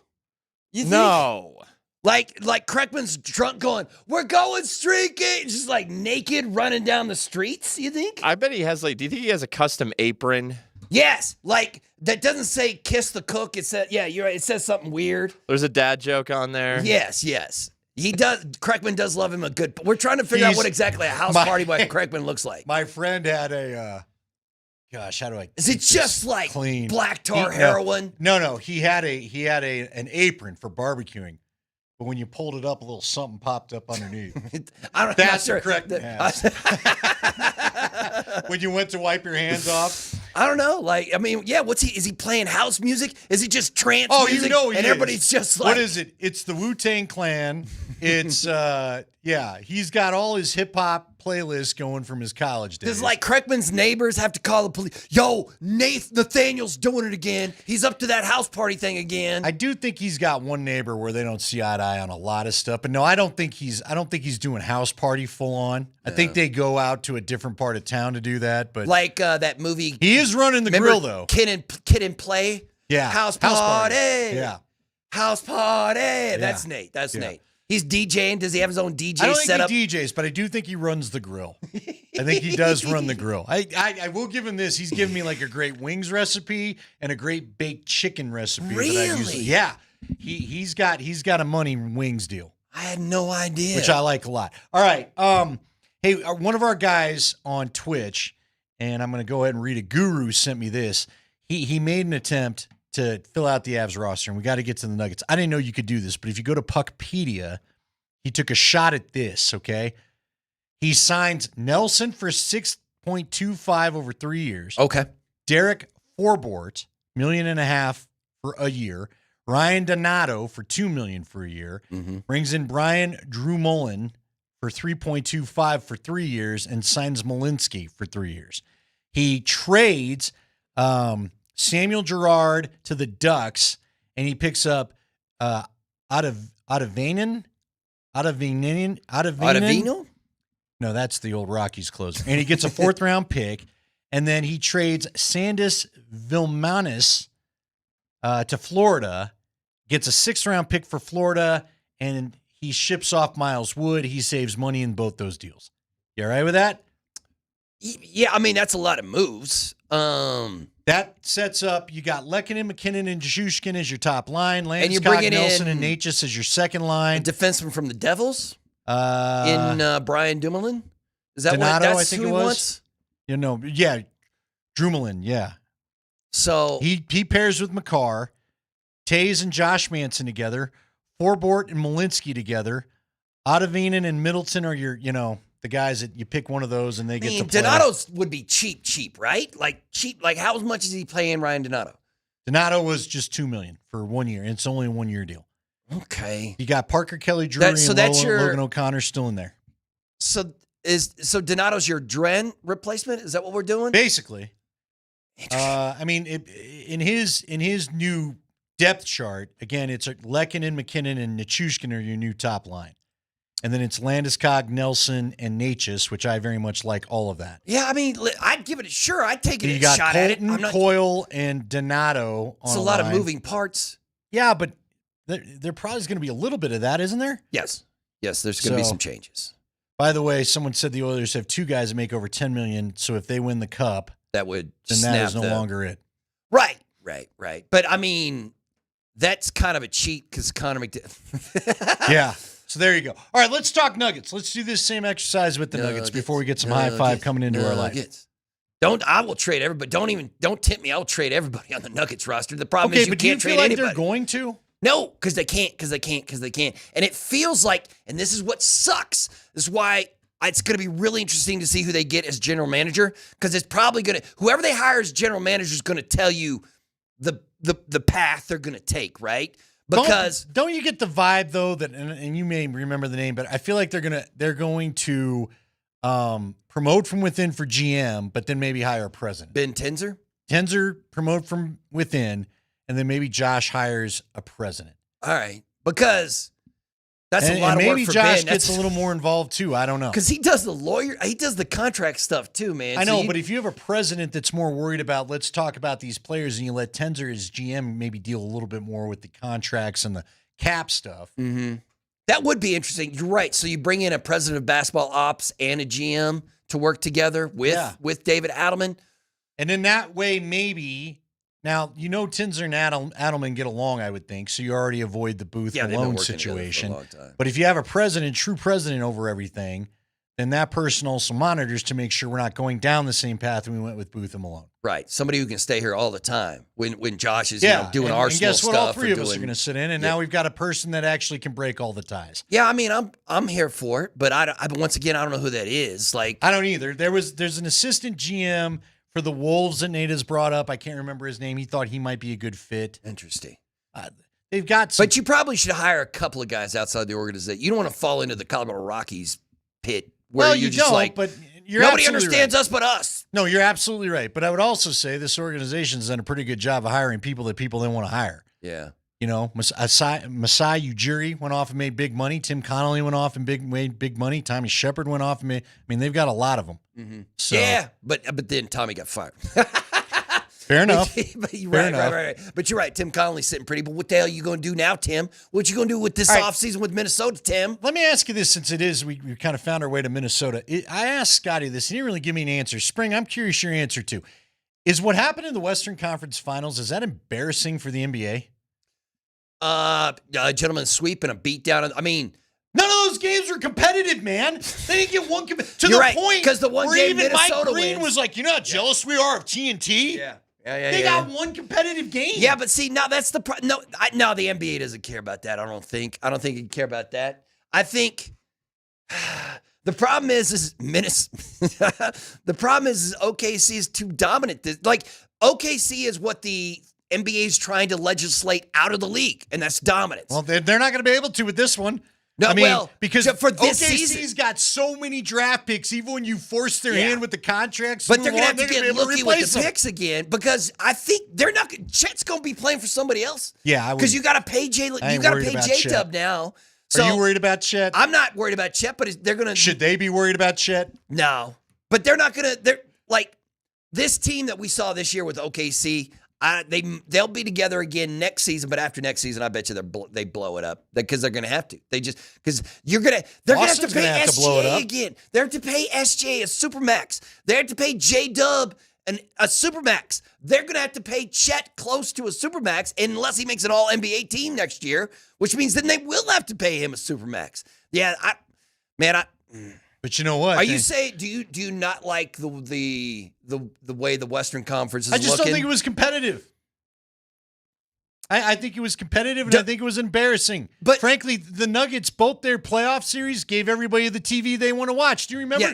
You think? No. Like Kreckman's drunk going, we're going streaking, just like naked running down the streets, you think? I bet he has do you think he has a custom apron? Yes. Like, that doesn't say kiss the cook. It says, yeah, you're right. It says something weird. There's a dad joke on there. Yes. He does. Kreckman does love him a good. We're trying to figure out what exactly a house party by Kreckman looks like. My friend had a, gosh, how do I? Is it just like clean black tar heroin? No. He had an apron for barbecuing, but when you pulled it up, a little something popped up underneath. That's the correct. When you went to wipe your hands off. I don't know. Like, I mean, yeah. Is he playing house music? Is he just trance music? You know he and is. Everybody's just like, what is it? It's the Wu-Tang Clan. It's he's got all his hip hop playlist going from his college days. Does like Kreckman's neighbors have to call the police? Yo, Nathaniel's doing it again. He's up to that house party thing again. I do think he's got one neighbor where they don't see eye to eye on a lot of stuff. But no, I don't think he's doing house party full on. I think they go out to a different part of town to do that. But like that movie, he is running the grill though. Kid and Play. Yeah, house party. Yeah, house party. Yeah. That's Nate. Nate. He's DJing. Does he have his own DJ I don't setup? think he DJs, but I do think he runs the grill. I think he does run the grill. I will give him this. He's given me like a great wings recipe and a great baked chicken recipe. Really? Yeah. He's got a money wings deal. I had no idea. Which I like a lot. All right. Hey, one of our guys on Twitch, and I'm going to go ahead and read it. Guru sent me this. He made an attempt to fill out the Avs roster, and we got to get to the Nuggets. I didn't know you could do this, but if you go to Puckpedia, he took a shot at this, okay? He signs Nelson for $6.25 over 3 years. Okay. Derek Forbort, $1.5 million for a year. Ryan Donato for $2 million for a year. Mm-hmm. Brings in Brian Drummond for $3.25 for 3 years and signs Malinsky for 3 years. He trades Samuel Girard to the Ducks, and he picks up Ottavino? No, that's the old Rockies closer. And he gets a 4th-round pick, and then he trades Sandis Vilmanis to Florida, gets a 6th-round pick for Florida, and he ships off Miles Wood. He saves money in both those deals. You all right with that? Yeah, I mean, that's a lot of moves. That sets up, you got Lehkonen, McKinnon, and Shushkin as your top line. And you're Landeskog, bringing Nelson, in and Natchez as your second line. A defenseman from the Devils in Brian Dumoulin. Is that Donato, that's I think who it he was? wants? You know, yeah, Drummond, yeah. So he pairs with McCarr, Tays and Josh Manson together, Forbort and Malinsky together. Ottavinen and Middleton are your, the guys that you pick one of those and they get to play. Donato's would be cheap, right? Like cheap. Like how much is he paying Ryan Donato? Donato was just $2 million for 1 year. It's only a 1 year deal. Okay. You got Parker Kelly Drury and Logan O'Connor still in there. So Donato's your Dren replacement? Is that what we're doing? Basically. I mean, in his new depth chart, again, it's Lehkonen, McKinnon, and Nichushkin are your new top line. And then it's Landeskog, Nelson, and Natchez, which I very much like all of that. Yeah, I mean, I'd give it I'd take it you a got shot Colton, at it. Coyle, and Donato on It's a lot of moving parts. Yeah, but there probably is going to be a little bit of that, isn't there? Yes, there's going to be some changes. By the way, someone said the Oilers have 2 guys that make over $10 million, so if they win the Cup, that would then that is no longer it. Right. But, I mean, that's kind of a cheat because Connor McDavid. Yeah. So there you go. All right, let's talk Nuggets. Let's do this same exercise with the Nuggets before we get some high five coming into our life. I will trade everybody. Don't tempt me. I'll trade everybody on the Nuggets roster. The problem is you can't trade anybody. They're going to? No, because they can't. And it feels like, and this is what sucks. This is why it's going to be really interesting to see who they get as general manager, because it's probably going to, whoever they hire as general manager is going to tell you the path they're going to take, right? Because don't you get the vibe though that, and you may remember the name, but I feel like they're going to promote from within for GM, but then maybe hire a president. Ben Tenzer? Tenzer promote from within, and then maybe Josh hires a president. All right, because that's a lot of work maybe for Josh Ben. gets a little more involved too. I don't know. Because he does the contract stuff too, man. I know, but if you have a president that's more worried about, let's talk about these players, and you let Tenzer as GM maybe deal a little bit more with the contracts and the cap stuff. Mm-hmm. That would be interesting. You're right. So you bring in a president of basketball ops and a GM to work together with David Adelman. And in that way, maybe now Tenzer and Adelman get along, I would think. So you already avoid the Booth Malone situation. But if you have a true president over everything, then that person also monitors to make sure we're not going down the same path we went with Booth and Malone. Right. Somebody who can stay here all the time when Josh is doing Arsenal and guess what? stuff. All three of us are going to sit in, and now we've got a person that actually can break all the ties. Yeah, I mean, I'm here for it, but once again, I don't know who that is. Like, I don't either. There's an assistant GM for the Wolves that Nate has brought up. I can't remember his name. He thought he might be a good fit. Interesting. They've got but you probably should hire a couple of guys outside the organization. You don't want to fall into the Colorado Rockies pit where you just don't, but nobody understands us but us. No, you're absolutely right. But I would also say this organization's done a pretty good job of hiring people that people didn't want to hire. Yeah. Masai Ujiri went off and made big money. Tim Connolly went off and made big money. Tommy Shepard went off and made. I mean, they've got a lot of them. Mm-hmm. So, yeah, but then Tommy got fired. Fair enough. Right. But you're right. Tim Connolly's sitting pretty. But what the hell are you going to do now, Tim? What you going to do with this offseason with Minnesota, Tim? Let me ask you this, since we kind of found our way to Minnesota. I asked Scotty this, and he didn't really give me an answer. Spring, I'm curious your answer too. Is what happened in the Western Conference Finals, is that embarrassing for the NBA? A gentleman's sweep and a beatdown. I mean, none of those games were competitive, man. They didn't get one to You're the right, point because the one where game even Minnesota Mike Green wins. was like, "You're not jealous we are of TNT." Yeah. They got one competitive game. Yeah, but see, now that's the no, the NBA doesn't care about that. I don't think you care about that. I think the problem is the problem is OKC is too dominant. Like OKC is what the NBA is trying to legislate out of the league, and that's dominance. Well, they're not going to be able to with this one. No, I mean, well, because for this OKC's season, got so many draft picks, even when you force their hand with the contracts. But they're going to have to be get able lucky with the picks again, because I think they're not. Chet's going to be playing for somebody else. Yeah, because you got to pay J-Dub now. So are you worried about Chet? I'm not worried about Chet, but they're going to. Should they be worried about Chet? No, but they're not going to. They're like this team that we saw this year with OKC. They'll be together again next season, but after next season, I bet you they blow it up because they're going to have to. They're going to have to pay SGA again. They have to pay SGA a supermax. They have to pay J-Dub a supermax. They're going to have to pay Chet close to a supermax unless he makes an All-NBA team next year, which means then they will have to pay him a supermax. Yeah, But you know what? Are you saying do you not like the way the Western Conference is I just looking? don't think it was competitive. I think it was competitive, and I think it was embarrassing. But frankly, the Nuggets, both their playoff series, gave everybody the TV they want to watch. Do you remember?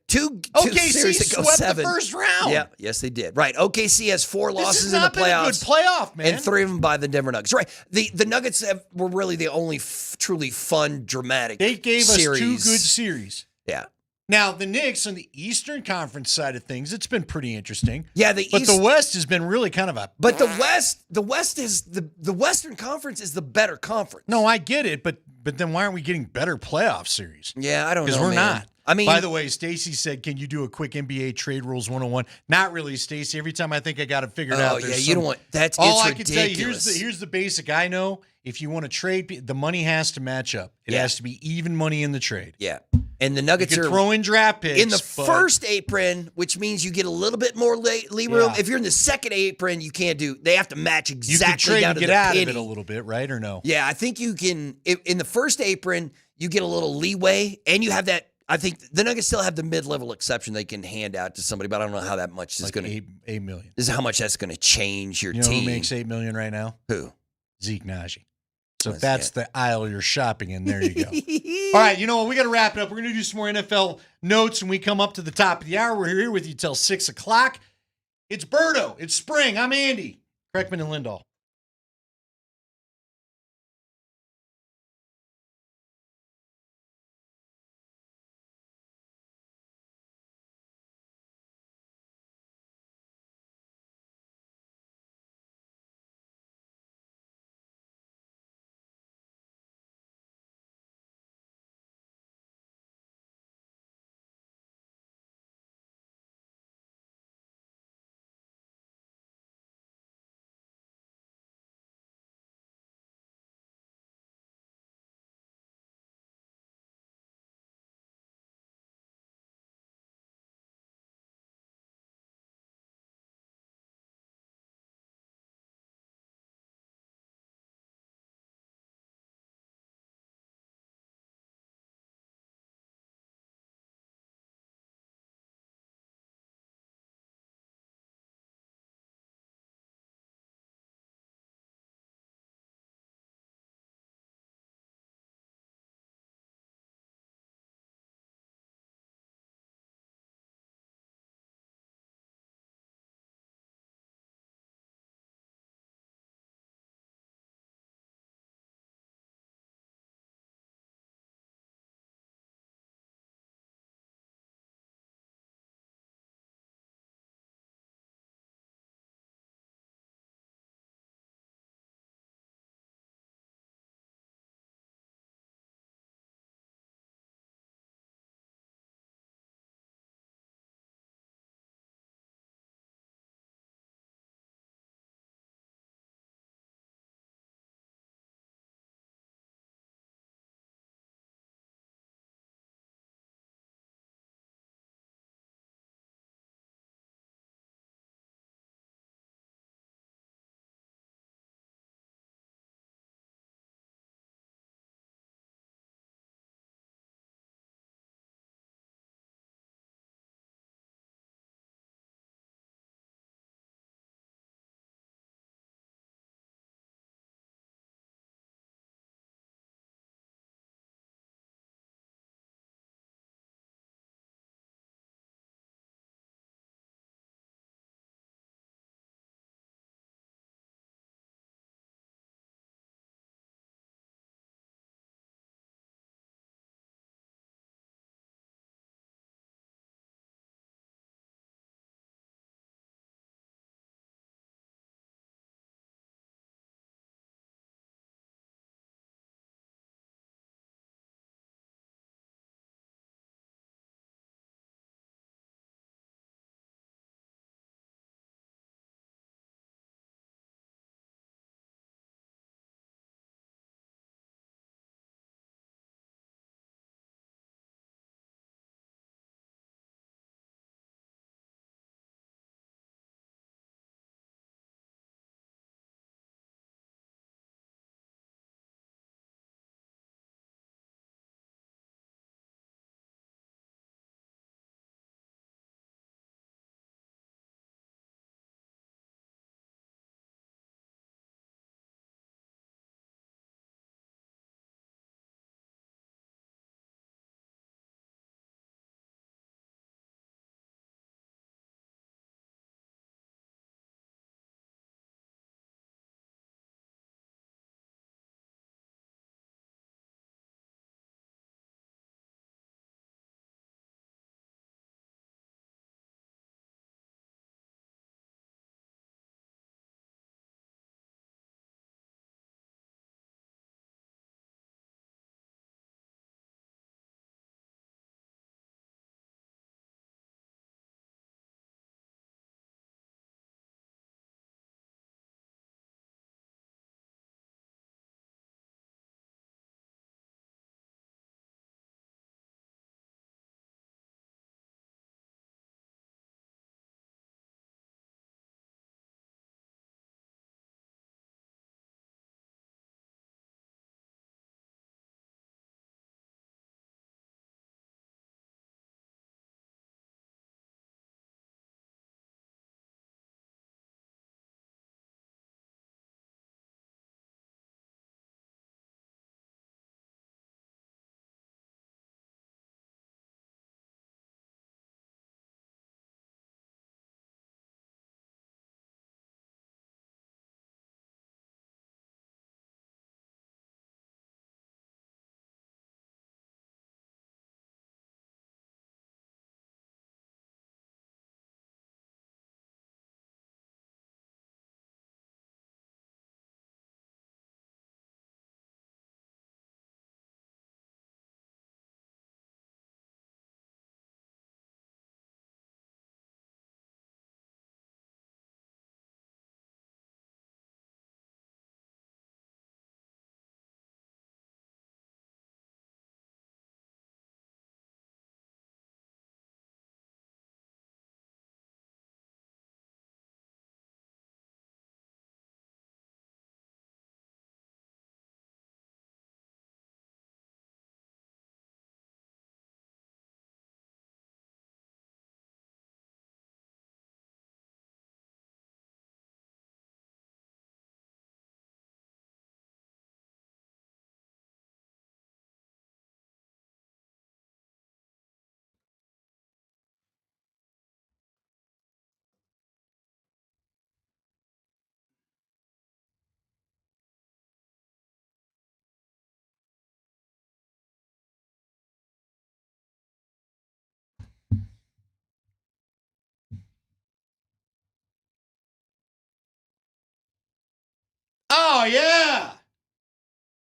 Two OKC series that go swept 7. the first round. Yeah, yes, they did. Right, OKC has 4 losses in the This has not been a good playoffs. playoff, man. And 3 of them by the Denver Nuggets. Right, the Nuggets were really the only truly fun, dramatic. They gave series. us 2 good series. Yeah. Now, the Knicks on the Eastern Conference side of things, it's been pretty interesting. Yeah, the West has been really kind of a. But the West is the Western Conference is the better conference. No, I get it, but then why aren't we getting better playoff series? Yeah, I don't know. Because we're not. I mean, by the way, Stacy said, "Can you do a quick NBA trade rules 101?" Not really, Stacy. Every time I think I got it figured out. Oh yeah, you don't want that's all it's I ridiculous. can tell you. Here's the basic I know. If you want to trade, the money has to match up. It has to be even money in the trade. Yeah. And the Nuggets you are throw in draft picks in the first apron, which means you get a little bit more lee room. Yeah. If you're in the second apron, you can't do. They have to match exactly you can trade down and to get the out penny. of it a little bit, right or no? Yeah, I think you can. In the first apron, you get a little leeway, and you have that. I think the Nuggets still have the mid-level exception they can hand out to somebody, but I don't know how that much is going to $8 million. This is how much that's going to change your You know team. who makes $8 million right now? Who? Zeke Naji. So if that's the aisle you're shopping in, there you go. All right, you know what? We got to wrap it up. We're going to do some more NFL notes when we come up to the top of the hour. We're here with you till 6 o'clock. It's Birdo. It's spring. I'm Andy. Kreckman and Lindahl.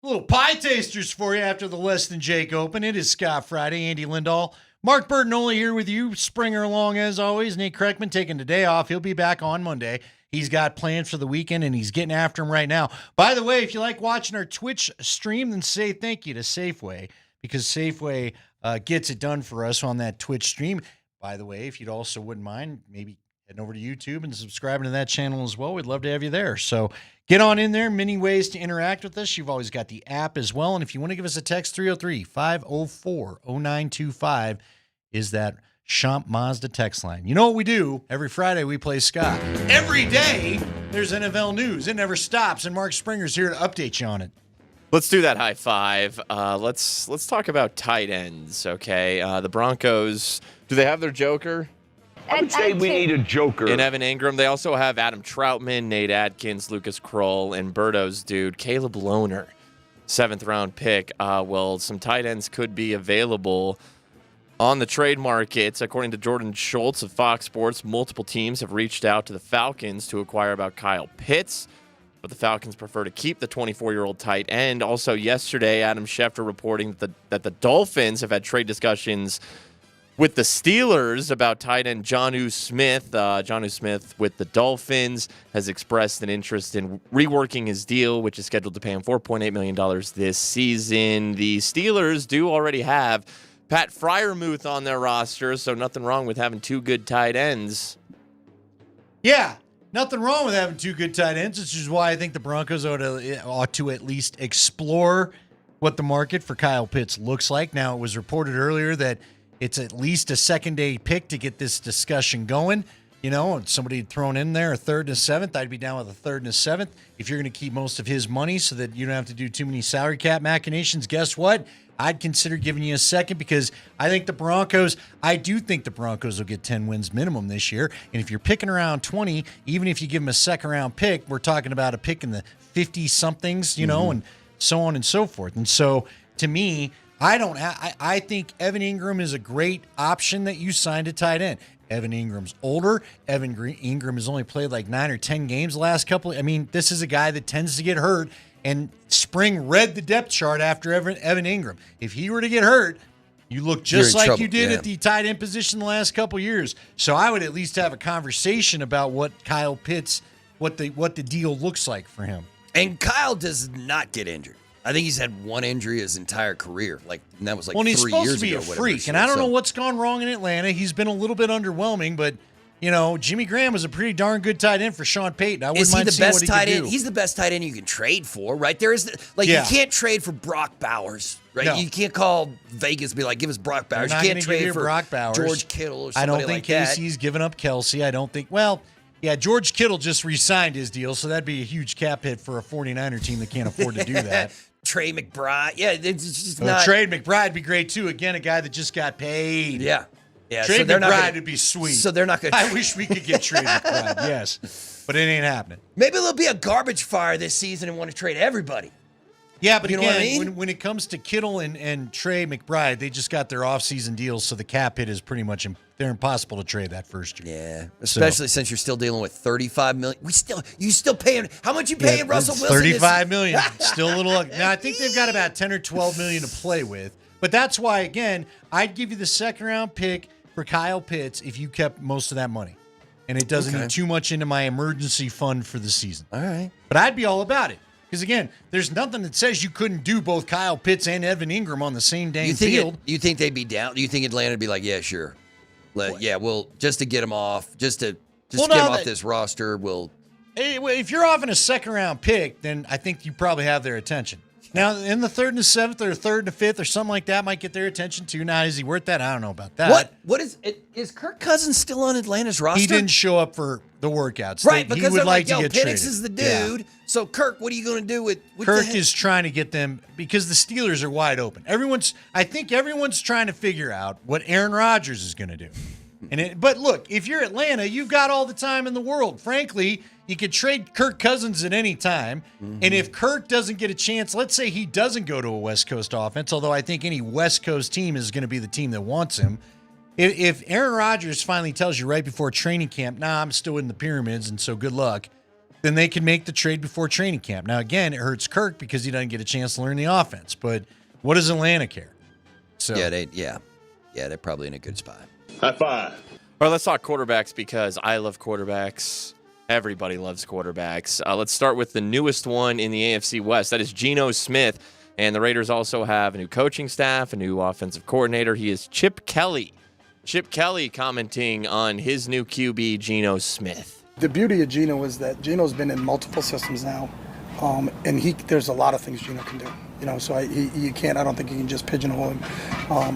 Little pie tasters for you after the Less Than Jake Open. It is Scott Friday. Andy Lindahl, Mark Bertinoli here with you. Springer along as always. Nate Kreckman taking the day off. He'll be back on Monday. He's got plans for the weekend, and he's getting after them right now. By the way, if you like watching our Twitch stream, then say thank you to Safeway, because Safeway gets it done for us on that Twitch stream. By the way, if you'd also wouldn't mind, maybe heading over to YouTube and subscribing to that channel as well. We'd love to have you there. So get on in there. Many ways to interact with us. You've always got the app as well. And if you want to give us a text, 303-504-0925 is that Champ Mazda text line. You know what we do? Every Friday we play Scott. Every day there's NFL news. It never stops. And Mark Springer's here to update you on it. Let's do that high five. Let's talk about tight ends, okay? The Broncos, do they have their joker? I would say we need a joker. In Evan Ingram. They also have Adam Troutman, Nate Atkins, Lucas Kroll, and Birdo's dude, Caleb Lohner, 7th-round pick. Well, some tight ends could be available on the trade markets. According to Jordan Schultz of Fox Sports, multiple teams have reached out to the Falcons to acquire about Kyle Pitts, but the Falcons prefer to keep the 24-year-old tight end. Also yesterday, Adam Schefter reporting that the Dolphins have had trade discussions with the Steelers about tight end Jonnu Smith. Jonnu Smith with the Dolphins has expressed an interest in reworking his deal, which is scheduled to pay him $4.8 million this season. The Steelers do already have Pat Freiermuth on their roster, so nothing wrong with having two good tight ends. Yeah, nothing wrong with having two good tight ends, which is why I think the Broncos ought to at least explore what the market for Kyle Pitts looks like. Now, it was reported earlier that it's at least a second-day pick to get this discussion going. You know, somebody had thrown in there a 3rd and a 7th. I'd be down with a 3rd and a 7th. If you're going to keep most of his money so that you don't have to do too many salary cap machinations, guess what? I'd consider giving you a second, because I do think the Broncos will get 10 wins minimum this year. And if you're picking around 20, even if you give them a second-round pick, we're talking about a pick in the 50-somethings, you know, and so on and so forth. And so, to me, I think Evan Ingram is a great option that you signed a tight end. Evan Ingram's older. Evan Ingram has only played like 9 or 10 games the last couple. I mean, this is a guy that tends to get hurt, and Spring read the depth chart after Evan Ingram. If he were to get hurt, you look just like trouble. You did at the tight end position the last couple years. So I would at least have a conversation about what Kyle Pitts, what the deal looks like for him. And Kyle does not get injured. I think he's had one injury his entire career. And that was 3 years ago. Well, he's supposed to be a freak, and I don't know what's gone wrong in Atlanta. He's been a little bit underwhelming, but you know, Jimmy Graham was a pretty darn good tight end for Sean Payton. I wouldn't mind seeing what he could do. He's the best tight end you can trade for, right? There is you can't trade for Brock Bowers, right? No. You can't call Vegas and be like, give us Brock Bowers. You can't trade for Brock Bowers. George Kittle or somebody I don't think Casey's given up Kelsey. I don't think. Well, yeah, George Kittle just re-signed his deal, so that'd be a huge cap hit for a 49er team that can't afford to do that. Trey McBride. Yeah, it's just not. Trey McBride would be great, too. Again, a guy that just got paid. Yeah. Trey McBride would be sweet. So they're not going to. I wish we could get Trey McBride, yes. But it ain't happening. Maybe there'll be a garbage fire this season and want to trade everybody. Yeah, but again, when it comes to Kittle and Trey McBride, they just got their offseason deals, so the cap hit is pretty much they're impossible to trade that first year. Yeah, especially since you're still dealing with $35 million. You still paying? How much you paying Russell Wilson? $35 million. Still a little. Now I think they've got about 10 or 12 million to play with. But that's why, again, I'd give you the second round pick for Kyle Pitts if you kept most of that money, and it doesn't eat too much into my emergency fund for the season. All right, but I'd be all about it. Because, again, there's nothing that says you couldn't do both Kyle Pitts and Evan Ingram on the same dang field. You think they'd be down? Do you think Atlanta would be like, yeah, sure. Just to get him off, just get him off this roster, if you're offering a second-round pick, then I think you probably have their attention. Now, in the 3rd and the 7th or 3rd and the 5th or something like that might get their attention, too. Now, is he worth that? I don't know about that. What is Kirk Cousins still on Atlanta's roster? He didn't show up for the workouts. Right, because he would like to get Penix traded. Is the dude. Yeah. So, Kirk, what are you going to do with Kirk is trying to get them, because the Steelers are wide open. I think everyone's trying to figure out what Aaron Rodgers is going to do. But look, if you're Atlanta, you've got all the time in the world. Frankly, you could trade Kirk Cousins at any time. Mm-hmm. And if Kirk doesn't get a chance, let's say he doesn't go to a West Coast offense, although I think any West Coast team is going to be the team that wants him. If Aaron Rodgers finally tells you right before training camp, I'm still in the pyramids, and so good luck, then they can make the trade before training camp. Now, again, it hurts Kirk because he doesn't get a chance to learn the offense. But what does Atlanta care? So they're probably in a good spot. High five. All right, let's talk quarterbacks because I love quarterbacks. Everybody loves quarterbacks. Let's start with the newest one in the AFC West. That is Geno Smith. And the Raiders also have a new coaching staff, a new offensive coordinator. He is Chip Kelly. Chip Kelly commenting on his new QB, Geno Smith. The beauty of Geno is that Geno's been in multiple systems now, and there's a lot of things Geno can do. So I don't think you can just pigeonhole him.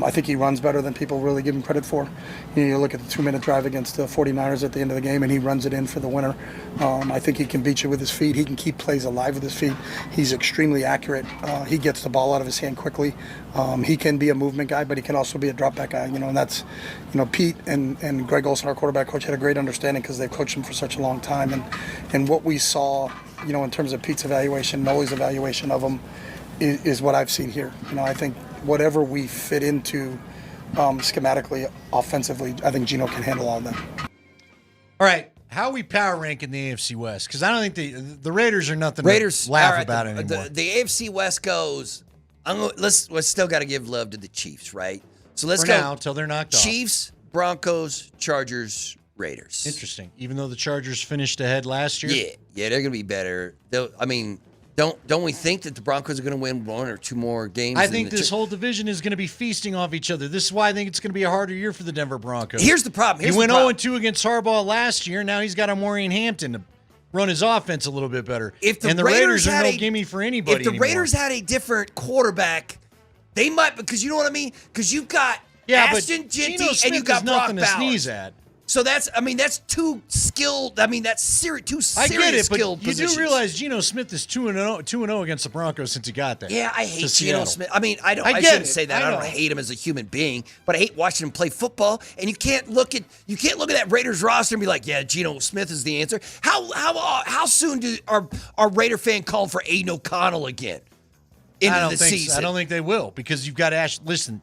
I think he runs better than people really give him credit for. You look at the 2-minute drive against the 49ers at the end of the game, and he runs it in for the winner. I think he can beat you with his feet. He can keep plays alive with his feet. He's extremely accurate. He gets the ball out of his hand quickly. He can be a movement guy, but he can also be a drop back guy. And that's, Pete and Greg Olson, our quarterback coach, had a great understanding because they've coached him for such a long time. And what we saw, in terms of Pete's evaluation, Noli's evaluation of him, is what I've seen here. I think whatever we fit into schematically, offensively, I think Geno can handle all of that. All right, how are we power rank in the AFC West? Because I don't think the Raiders are nothing to laugh about anymore. The AFC West goes. Let's still got to give love to the Chiefs, right? So let's go now till they're knocked off. Chiefs, Broncos, Chargers, Raiders. Interesting. Even though the Chargers finished ahead last year. Yeah, they're going to be better. Don't we think that the Broncos are going to win one or two more games? I think this whole division is going to be feasting off each other. This is why I think it's going to be a harder year for the Denver Broncos. Here's the problem. He went 0-2 against Harbaugh last year. Now he's got a Maureen Hampton to run his offense a little bit better. And the Raiders are no gimme for anybody If the Raiders had a different quarterback, they might, because you know what I mean? Because you've got Ashton Genty and you've got Brock Bowers. Sneeze at. So that's two skilled. That's two serious I get it, but skilled you positions. do realize Geno Smith is 2-0 against the Broncos since he got there. Yeah, I hate Geno Smith. I shouldn't say that. I don't hate him as a human being, but I hate watching him play football. And you can't look at that Raiders roster and be like, yeah, Geno Smith is the answer. How soon are Raider fan calling for Aiden O'Connell again? I don't think they will, because you've got Listen,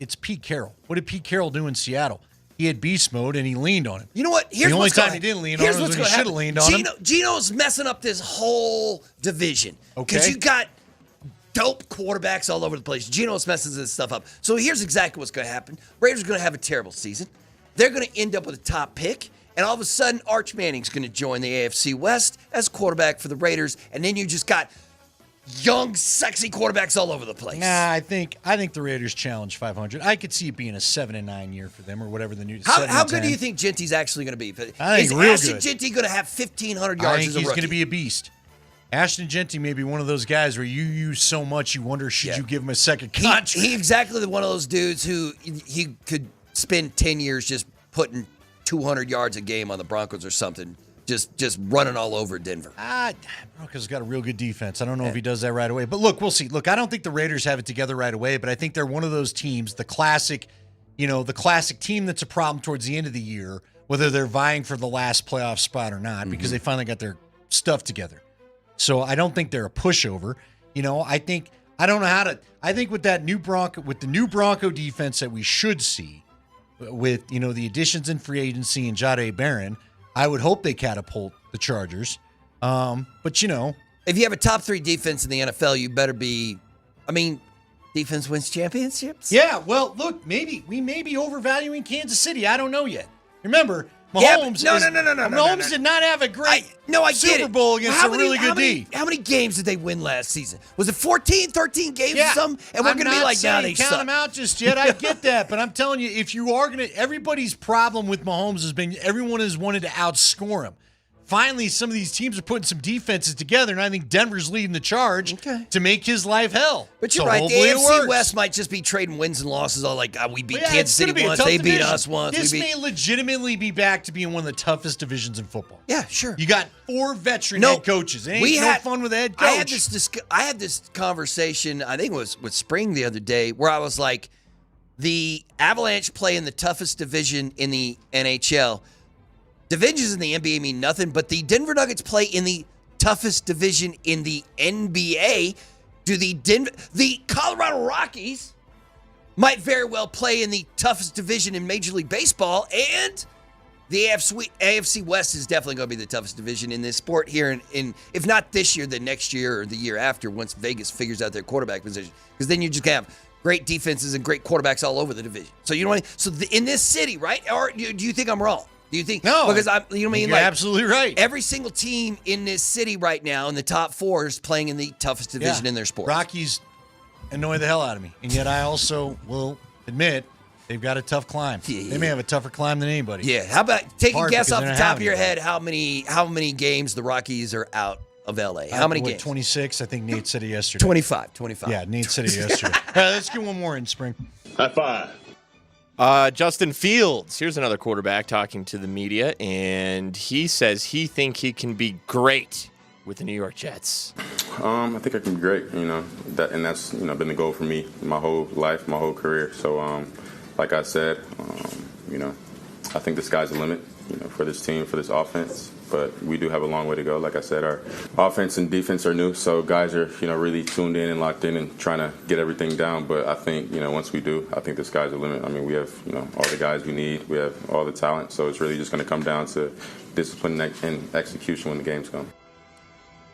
it's Pete Carroll. What did Pete Carroll do in Seattle? He had beast mode and he leaned on him. You know what? The only time he didn't lean on him was when he should have leaned on him. Geno's messing up this whole division. Because you got dope quarterbacks all over the place. Geno's messing this stuff up. So here's exactly what's going to happen. Raiders are going to have a terrible season. They're going to end up with a top pick. And all of a sudden, Arch Manning's going to join the AFC West as quarterback for the Raiders. And then you just got young, sexy quarterbacks all over the place. Nah, I think the Raiders challenge 500. I could see it being a 7-9 year for them, or whatever the new. How good do you think Genty's actually going to be? I think real Ashton good. Genty going to have 1,500 yards? I think as a he's rookie? going to be a beast. Ashton Genty may be one of those guys where you use so much you wonder should you give him a second contract. He exactly one of those dudes who he could spend 10 years just putting 200 yards a game on the Broncos or something. Just running all over Denver. Broncos got a real good defense. I don't know if he does that right away. But look, we'll see. Look, I don't think the Raiders have it together right away, but I think they're one of those teams, the classic team that's a problem towards the end of the year, whether they're vying for the last playoff spot or not, because they finally got their stuff together. So I don't think they're a pushover. I think with the new Bronco defense that we should see, with the additions in free agency and Jahdae Barron, I would hope they catapult the Chargers. But if you have a top 3 defense in the NFL, you better be. Defense wins championships. Yeah. Well, look, we may be overvaluing Kansas City. I don't know yet. Remember, Mahomes. No. Mahomes did not have a great Super Bowl against a really good D. How many games did they win last season? Was it 14, 13 games or something? And we're going to be like, now they count suck. them out just yet. I get that, but I'm telling you, if you are going to, everybody's problem with Mahomes has been everyone has wanted to outscore him. Finally, some of these teams are putting some defenses together, and I think Denver's leading the charge to make his life hell. But you're right. The AFC West might just be trading wins and losses. All like, we beat Kansas City once, they beat us once. This may legitimately be back to being one of the toughest divisions in football. Yeah, sure. You got 4 veteran head coaches. It ain't no fun with a head coach. I had this conversation, I think it was with Spring the other day, where I was like, the Avalanche play in the toughest division in the NHL. Divisions in the NBA mean nothing, but the Denver Nuggets play in the toughest division in the NBA. The Colorado Rockies might very well play in the toughest division in Major League Baseball, and The AFC West is definitely going to be the toughest division in this sport here, in if not this year, then next year or the year after, once Vegas figures out their quarterback position. Because then you just have great defenses and great quarterbacks all over the division. So you know what I mean? In this city, right? Or do you think I'm wrong? Do you think no? Because you know what I mean? You're absolutely right. Every single team in this city right now in the top 4 is playing in the toughest division in their sport. Rockies annoy the hell out of me, and yet I also will admit they've got a tough climb. They may have a tougher climb than anybody. Yeah. How about take a guess off the top of your head? how many games the Rockies are out of LA? How many games? 26. I think Nate said it yesterday. 25. Yeah, Nate said it yesterday. All right, let's get one more in, Spring. High five. Justin Fields, here's another quarterback talking to the media, and he says he think he can be great with the New York Jets. I think I can be great, that's been the goal for me my whole life, my whole career. So, like I said, I think the sky's the limit, for this team, for this offense. But we do have a long way to go. Like I said, our offense and defense are new, so guys are, really tuned in and locked in and trying to get everything down. But I think, once we do, I think the sky's the limit. I mean, we have, all the guys we need. We have all the talent. So it's really just going to come down to discipline and execution when the games come.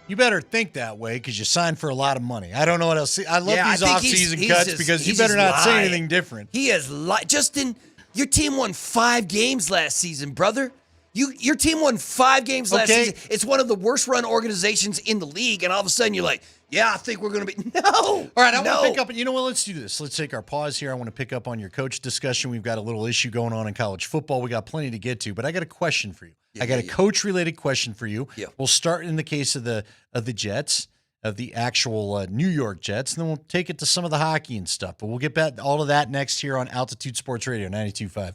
You better think that way because you signed for a lot of money. I don't know what else. I love these off-season cuts because you better not say anything different. He has Justin, your team won 5 games last season, brother. Your team won 5 games last season. It's one of the worst-run organizations in the league, and all of a sudden you're like, yeah, I think we're going to be – no. All right, I want to pick up – you know what? Let's do this. Let's take our pause here. I want to pick up on your coach discussion. We've got a little issue going on in college football. We got plenty to get to, but I got a question for you. I got a coach-related question for you. Yeah. We'll start in the case of the Jets, of the actual New York Jets, and then we'll take it to some of the hockey and stuff. But we'll get back to all of that next here on Altitude Sports Radio 92.5.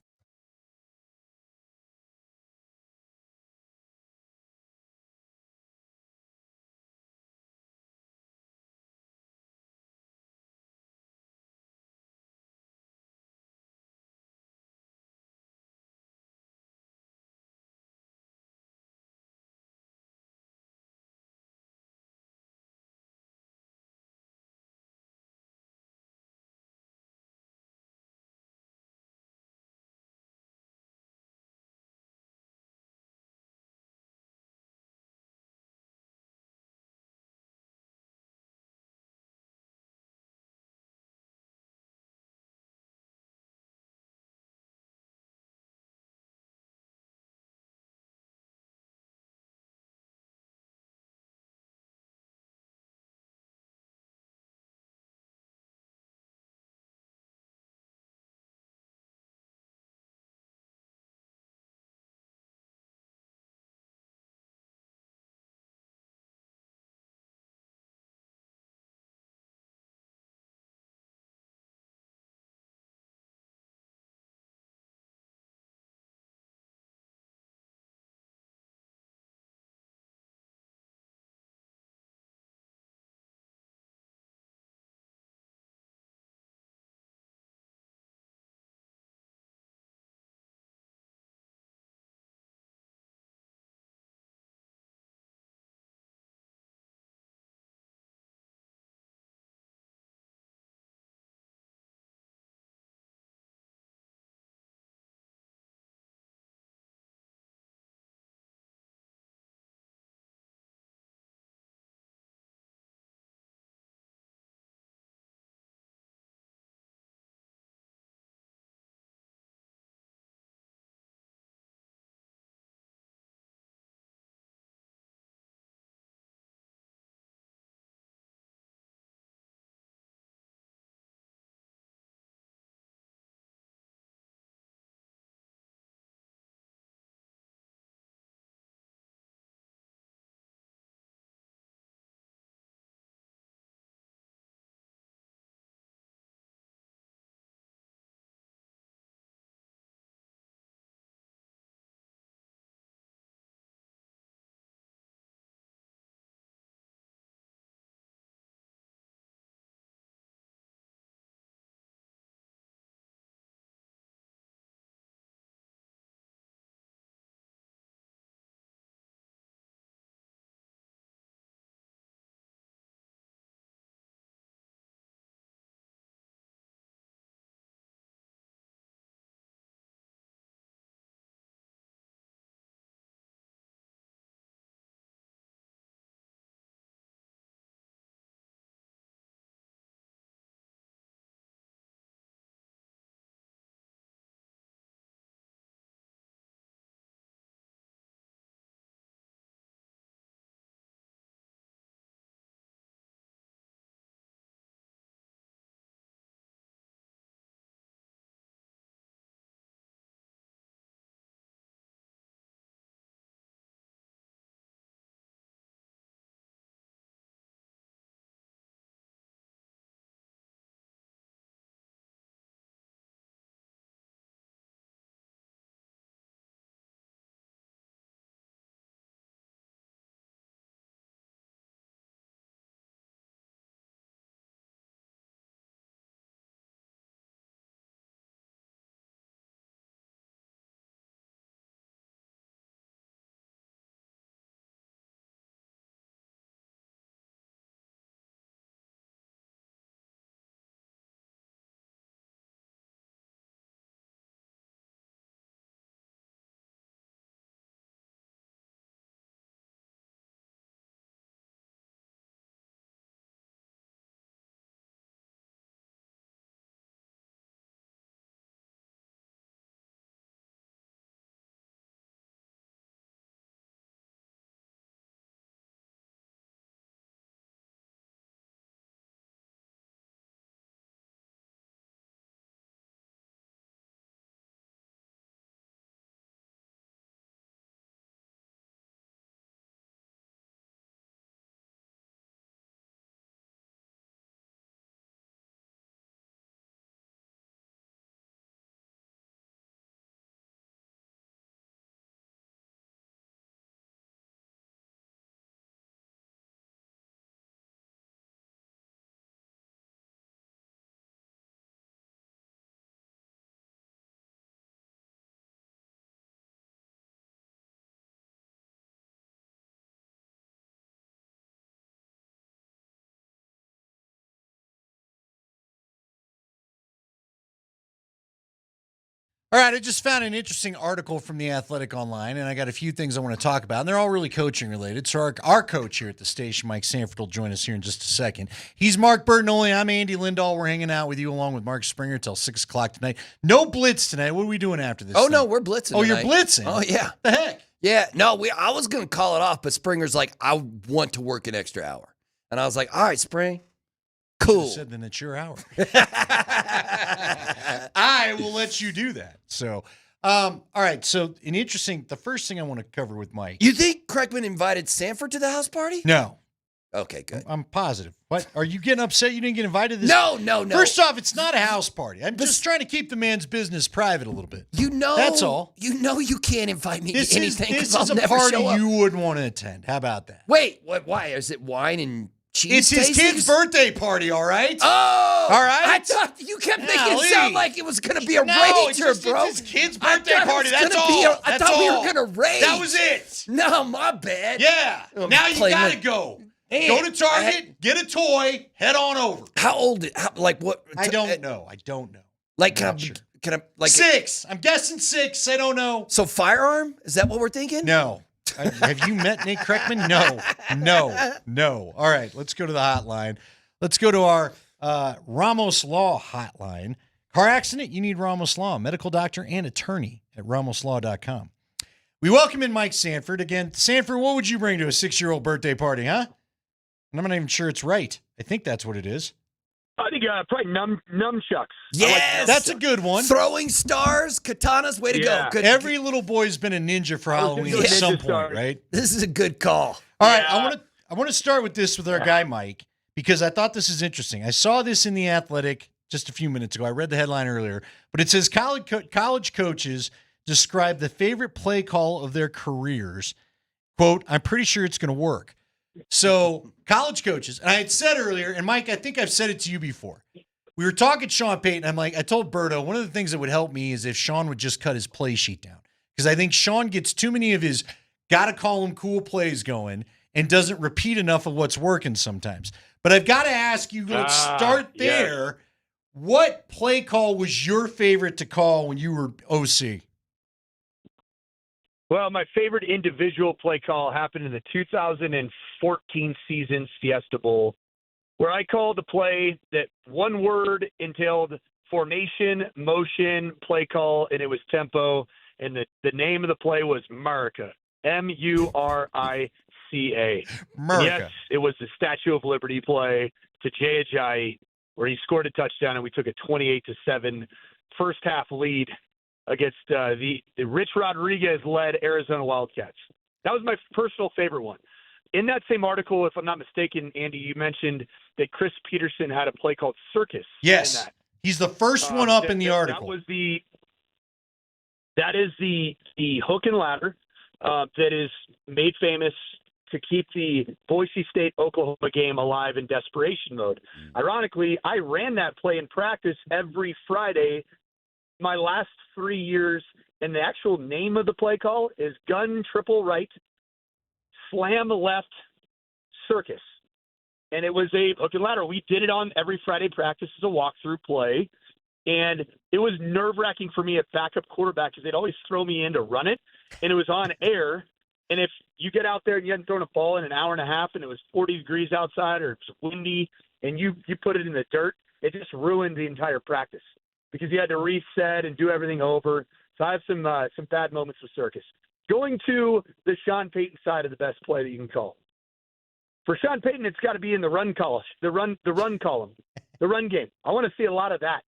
All right, I just found an interesting article from The Athletic online, and I got a few things I want to talk about, and they're all really coaching related. So our coach here at the station, Mike Sanford, will join us here in just a second. He's Mark Bertinoli. I'm Andy Lindahl. We're hanging out with you along with Mark Springer till 6 o'clock tonight. No blitz tonight. What are we doing after this? Oh, thing? no, we're blitzing Oh, tonight. you're blitzing? Oh, yeah. The heck? Yeah, no, I was going to call it off, but Springer's like, I want to work an extra hour. And I was like, all right, Spring. Cool. Said then it's your hour. I will let you do that. So, all right. So, the first thing I want to cover with Mike. You think Kreckman invited Sanford to the house party? No. Okay, good. I'm positive. What? Are you getting upset you didn't get invited to this? No. First off, it's not a house party. I'm just trying to keep the man's business private a little bit. You know. That's all. You know you can't invite me to anything because This I'll is a never party show up. you wouldn't want to attend. How about that? Wait, why? Is it wine and cheese It's his tastings? kid's birthday party, all right? Oh! All right? I thought you kept making Golly. it sound like it was going to be a No, rager, bro. It's his kid's I birthday thought it party. was That's gonna all. be I That's thought we all. were going to rage. That was it. No, my bad. Yeah. I'm Now you playing got to with- go. Man, Go to Target, get a toy, head on over. How old? Like what? I don't know. Like I'm can I like 6. I'm guessing 6. I don't know. So firearm? Is that what we're thinking? No. Have you met Nate Kreckman? No. All right, let's go to the hotline. Let's go to our Ramos Law hotline. Car accident? You need Ramos Law, medical doctor and attorney at ramoslaw.com. We welcome in Mike Sanford. Again, Sanford, what would you bring to a 6-year-old birthday party, huh? And I'm not even sure it's right. I think that's what it is. I think probably nunchucks. Yes, That's a good one. Throwing stars, katanas, way to go. Good. Every little boy's been a ninja for Halloween at some point, right? This is a good call. All right, I want to start with this with our guy Mike because I thought this is interesting. I saw this in The Athletic just a few minutes ago. I read the headline earlier, but it says college coaches describe the favorite play call of their careers. Quote, I'm pretty sure it's going to work. So college coaches, and I had said earlier, and Mike, I think I've said it to you before. We were talking Sean Payton. I'm like, I told Berto, one of the things that would help me is if Sean would just cut his play sheet down. Because I think Sean gets too many of his got to call him cool plays going and doesn't repeat enough of what's working sometimes. But I've got to ask you, let's start there. Yes. What play call was your favorite to call when you were OC? Well, my favorite individual play call happened in the 2014 season Fiesta Bowl, where I called a play that one word entailed formation, motion, play call, and it was tempo. And the name of the play was Murica, Murica. Murica. Yes, it was the Statue of Liberty play to Jay Ajayi, where he scored a touchdown, and we took a 28-7 first half lead against the Rich Rodriguez-led Arizona Wildcats. That was my personal favorite one. In that same article, if I'm not mistaken, Andy, you mentioned that Chris Peterson had a play called Circus. Yes, he's the first one up in the article. That is the hook and ladder that is made famous to keep the Boise State-Oklahoma game alive in desperation mode. Ironically, I ran that play in practice every Friday my last 3 years, and the actual name of the play call is gun triple right, slam left, circus. And it was a hook and ladder. We did it on every Friday practice as a walkthrough play, and it was nerve-wracking for me at backup quarterback because they'd always throw me in to run it, and it was on air. And if you get out there and you hadn't thrown a ball in an hour and a half and it was 40 degrees outside or it's windy and you put it in the dirt, it just ruined the entire practice because you had to reset and do everything over. So I have some bad moments with Circus. Going to the Sean Payton side of the best play that you can call. For Sean Payton, it's got to be in the run column, the run game. I want to see a lot of that.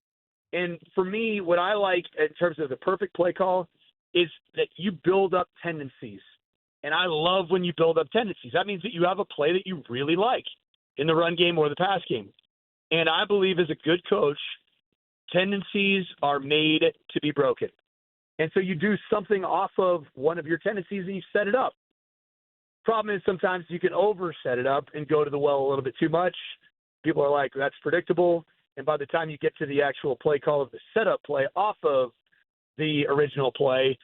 And for me, what I like in terms of the perfect play call is that you build up tendencies. And I love when you build up tendencies. That means that you have a play that you really like in the run game or the pass game. And I believe as a good coach, tendencies are made to be broken. And so you do something off of one of your tendencies and you set it up. Problem is sometimes you can over-set it up and go to the well a little bit too much. People are like, that's predictable. And by the time you get to the actual play call of the setup play off of the original play,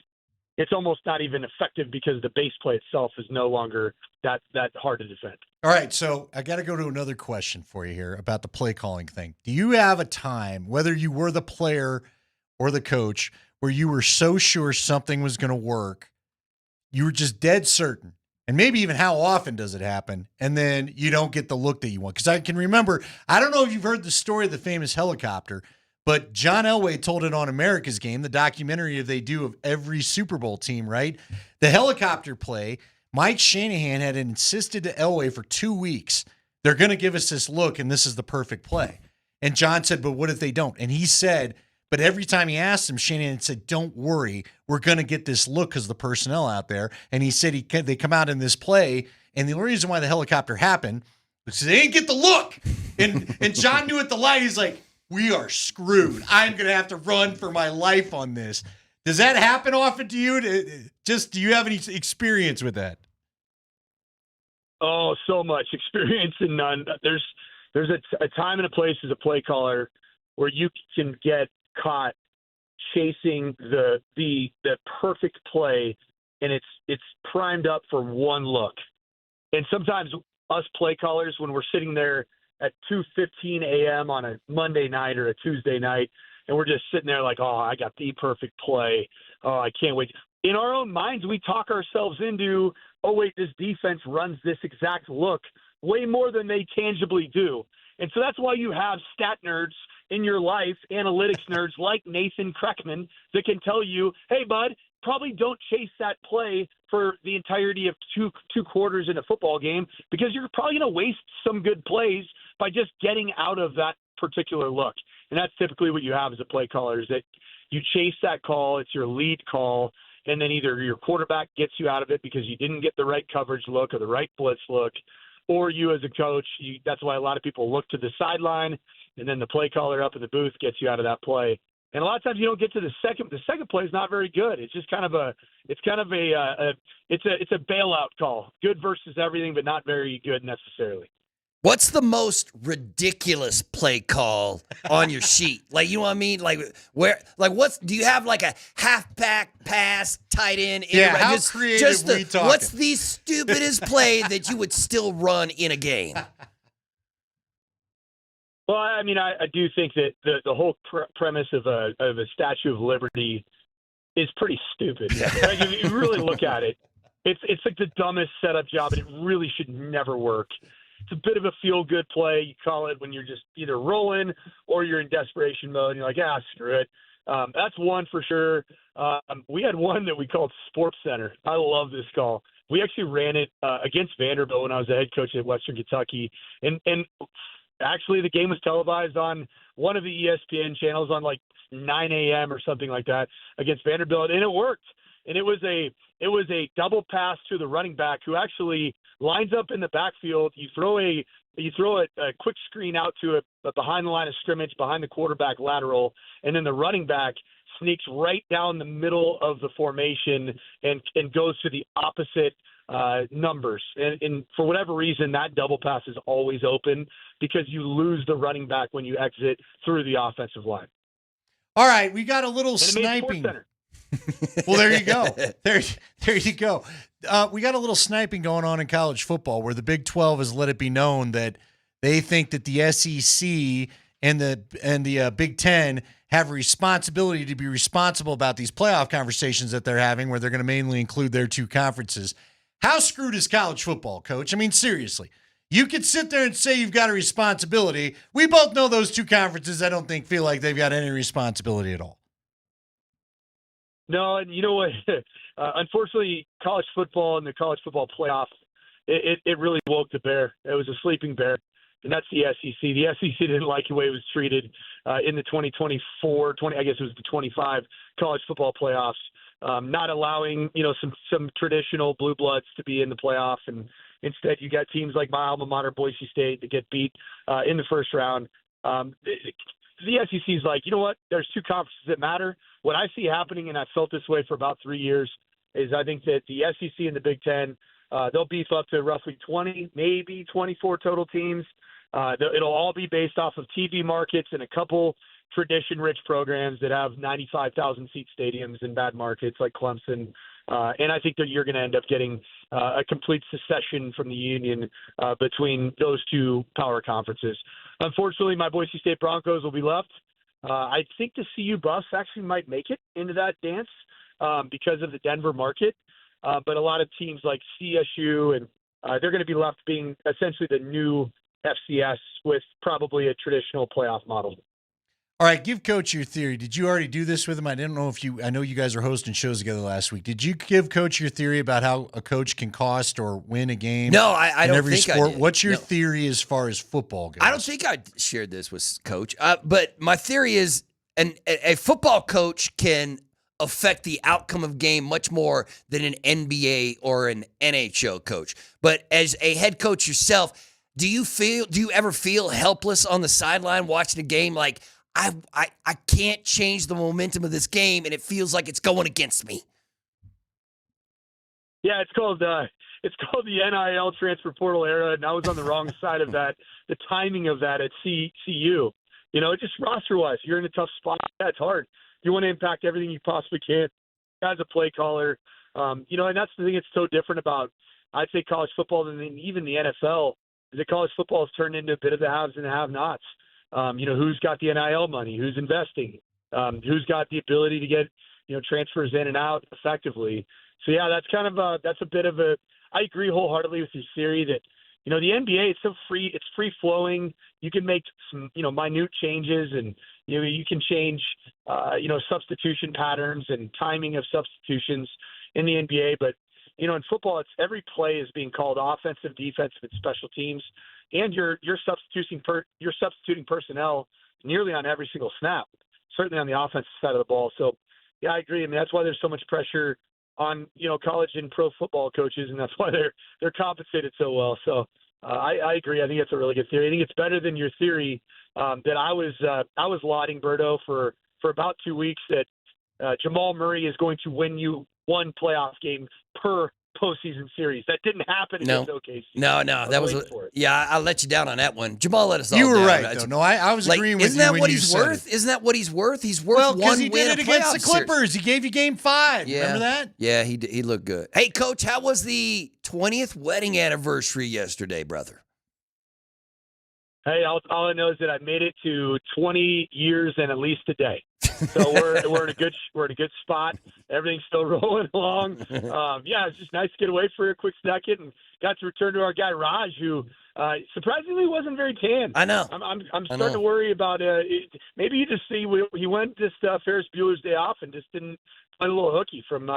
it's almost not even effective because the base play itself is no longer that hard to defend. All right, so I got to go to another question for you here about the play calling thing. Do you have a time, whether you were the player or the coach where you were so sure something was going to work, you were just dead certain? And maybe even how often does it happen? And then you don't get the look that you want. Because I can remember, I don't know if you've heard the story of the famous helicopter, but John Elway told it on America's Game, the documentary they do of every Super Bowl team, right? The helicopter play, Mike Shanahan had insisted to Elway for 2 weeks, they're going to give us this look, and this is the perfect play. And John said, but what if they don't? And he said, but every time he asked him, Shanahan said, don't worry, we're going to get this look because the personnel out there. And he said they come out in this play, and the only reason why the helicopter happened was because they didn't get the look. And John knew at the light, he's like, we are screwed. I'm going to have to run for my life on this. Does that happen often to you? Do you have any experience with that? Oh, so much experience and none. There's a time and a place as a play caller where you can get caught chasing the perfect play, and it's primed up for one look. And sometimes us play callers, when we're sitting there at 2:15 a.m. on a Monday night or a Tuesday night, and we're just sitting there like, oh, I got the perfect play. Oh, I can't wait. In our own minds, we talk ourselves into, oh, wait, this defense runs this exact look way more than they tangibly do. And so that's why you have stat nerds in your life, analytics nerds like Nathan Kreckman, that can tell you, hey, bud, probably don't chase that play for the entirety of two quarters in a football game, because you're probably going to waste some good plays by just getting out of that particular look. And that's typically what you have as a play caller, is that you chase that call, it's your lead call, and then either your quarterback gets you out of it because you didn't get the right coverage look or the right blitz look, or you as a coach, that's why a lot of people look to the sideline, and then the play caller up in the booth gets you out of that play. And a lot of times you don't get to the second. The second play is not very good. It's just kind of a bailout call. Good versus everything, but not very good necessarily. What's the most ridiculous play call on your sheet? Like, you know what I mean? Like, do you have like a halfback pass, tight end? Yeah, how creative we talking? What's the stupidest play that you would still run in a game? Well, I mean, I do think that the whole premise of a Statue of Liberty is pretty stupid. Like, if you really look at it, it's like the dumbest setup job, and it really should never work. It's a bit of a feel-good play. You call it when you're just either rolling or you're in desperation mode, and you're like, screw it. That's one for sure. We had one that we called Sports Center. I love this call. We actually ran it against Vanderbilt when I was the head coach at Western Kentucky, and actually the game was televised on one of the ESPN channels on like 9 a.m. or something like that against Vanderbilt, and it worked. And it was a double pass to the running back, who actually lines up in the backfield. You throw a quick screen out to a behind the line of scrimmage, behind the quarterback lateral, and then the running back sneaks right down the middle of the formation and goes to the opposite numbers. And for whatever reason, that double pass is always open, because you lose the running back when you exit through the offensive line. All right, we got a little sniping. Well, there you go. There you go. We got a little sniping going on in college football, where the Big 12 has let it be known that they think that the SEC and the Big 10 have a responsibility to be responsible about these playoff conversations that they're having, where they're going to mainly include their two conferences. How screwed is college football, Coach? I mean, seriously. You could sit there and say you've got a responsibility. We both know those two conferences, I don't think, feel like they've got any responsibility at all. No, and you know what? Unfortunately, college football and the college football playoff, it really woke the bear. It was a sleeping bear, and that's the SEC. The SEC didn't like the way it was treated in the 25 college football playoffs, not allowing some traditional blue bloods to be in the playoff, and instead you got teams like my alma mater, Boise State, that get beat in the first round. The SEC is like, you know what? There's two conferences that matter. What I see happening, and I've felt this way for about 3 years, is I think that the SEC and the Big Ten, they'll beef up to roughly 20, maybe 24 total teams. It'll all be based off of TV markets and a couple tradition-rich programs that have 95,000-seat stadiums in bad markets like Clemson. And I think that you're going to end up getting a complete secession from the union between those two power conferences. Unfortunately, my Boise State Broncos will be left. I think the CU Buffs actually might make it into that dance because of the Denver market. But a lot of teams like CSU and they're going to be left being essentially the new FCS with probably a traditional playoff model. All right, give Coach your theory. Did you already do this with him? I didn't know if you – I know you guys were hosting shows together last week. Did you give Coach your theory about how a coach can cost or win a game? No, I don't every think sport? I did. What's your No. theory as far as football goes? I don't think I shared this with Coach. But my theory is a football coach can affect the outcome of game much more than an NBA or an NHL coach. But as a head coach yourself, do you ever feel helpless on the sideline watching a game like – I can't change the momentum of this game, and it feels like it's going against me? Yeah, it's called the NIL transfer portal era, and I was on the wrong side of that. The timing of that at CU, just roster-wise, you're in a tough spot. That's hard. You want to impact everything you possibly can as a play caller. And that's the thing that's so different about, I'd say, college football than even the NFL, is that college football has turned into a bit of the haves and the have-nots. Who's got the NIL money, who's investing, who's got the ability to get, transfers in and out effectively. So yeah, that's kind of that's a bit of a, I agree wholeheartedly with your theory that, the NBA, it's so free, it's free flowing. You can make some, minute changes and, you can change, substitution patterns and timing of substitutions in the NBA. But, in football, it's every play is being called offensive, defensive, and special teams. And you're substituting personnel nearly on every single snap, certainly on the offensive side of the ball. So, yeah, I agree. I mean, that's why there's so much pressure on college and pro football coaches, and that's why they're compensated so well. So, I agree. I think it's a really good theory. I think it's better than your theory that I was lauding Berto for about 2 weeks that Jamal Murray is going to win you one playoff game per postseason series. That didn't happen against OKC. No, that was I'll let you down on that one. Jamal let us all You were down. right, though. No, I was agreeing with isn't you that when what you he's said worth? it. Isn't that what he's worth? He's worth Well, one he win did it a against the playoff series. Clippers. He gave you game 5. Yeah. Remember that? Yeah, he looked good. Hey, Coach, how was the 20th wedding anniversary yesterday, brother? Hey, all I know is that I made it to 20 years and at least a day. So we're in a good spot. Everything's still rolling along. It's just nice to get away for a quick second and got to return to our guy Raj, who surprisingly wasn't very tan. I know. I'm starting to worry about maybe you just see he went this Ferris Bueller's Day Off and just didn't play a little hooky from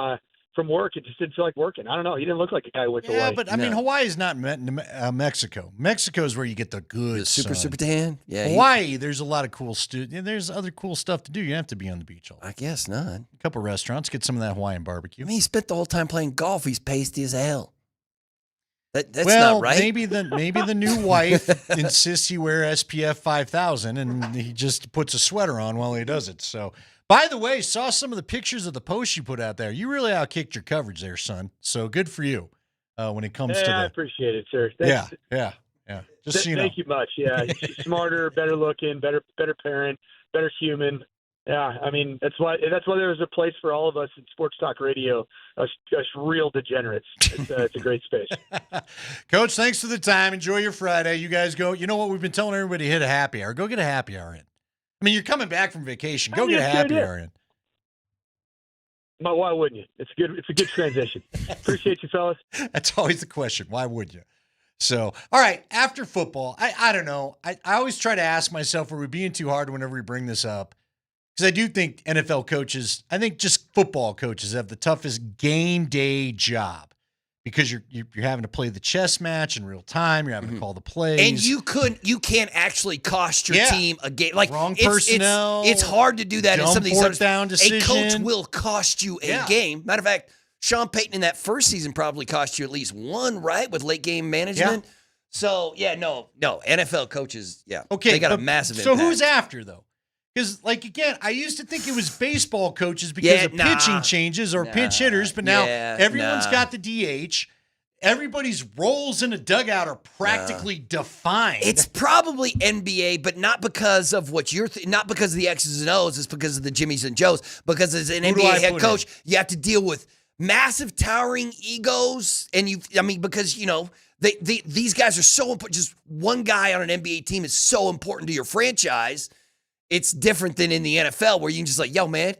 work. It just didn't feel like working. I don't know. He didn't look like a guy who went to Hawaii. Yeah, but I mean, Hawaii is not Mexico. Mexico is where you get the good super tan. Yeah, Hawaii, there's a lot of cool there's other cool stuff to do. You don't have to be on the beach all day. I guess not. A couple restaurants, get some of that Hawaiian barbecue. I mean, he spent the whole time playing golf. He's pasty as hell. That's well, not right. Maybe the new wife insists he wear SPF 5000, and he just puts a sweater on while he does it. So. By the way, saw some of the pictures of the posts you put out there. You really outkicked your coverage there, son. So good for you when it comes to I appreciate it, sir. Thanks. Yeah. Just so you know. Thank you much. Yeah, smarter, better looking, better parent, better human. Yeah, I mean that's why there's a place for all of us in sports talk radio, us real degenerates. It's a great space. Coach, thanks for the time. Enjoy your Friday. You guys go. You know what we've been telling everybody? Hit a happy hour. Go get a happy hour in. I mean, you're coming back from vacation. Go get a happy hour in. But why wouldn't you? It's a good transition. Appreciate you, fellas. That's always the question. Why would you? So, all right, after football, I don't know. I always try to ask myself, are we being too hard whenever we bring this up? Because I do think NFL coaches, I think just football coaches have the toughest game day job. Because you're having to play the chess match in real time, you're having to call the plays, and you can't actually cost your team a game. Like wrong personnel. It's hard to do that in some of these fourth down decision. A coach will cost you a game. Matter of fact, Sean Payton in that first season probably cost you at least one, right, with late game management. Yeah. So no, NFL coaches, okay, they got a massive impact. So who's after though? Because, again, I used to think it was baseball coaches because of pitching changes or pinch hitters, but now everyone's got the DH. Everybody's roles in a dugout are practically defined. It's probably NBA, but not because of what you're not because of the X's and O's. It's because of the Jimmies and Joes. Because as an NBA head coach, you have to deal with massive, towering egos, and because these guys are so important. Just one guy on an NBA team is so important to your franchise. It's different than in the NFL where you can just like, yo, man,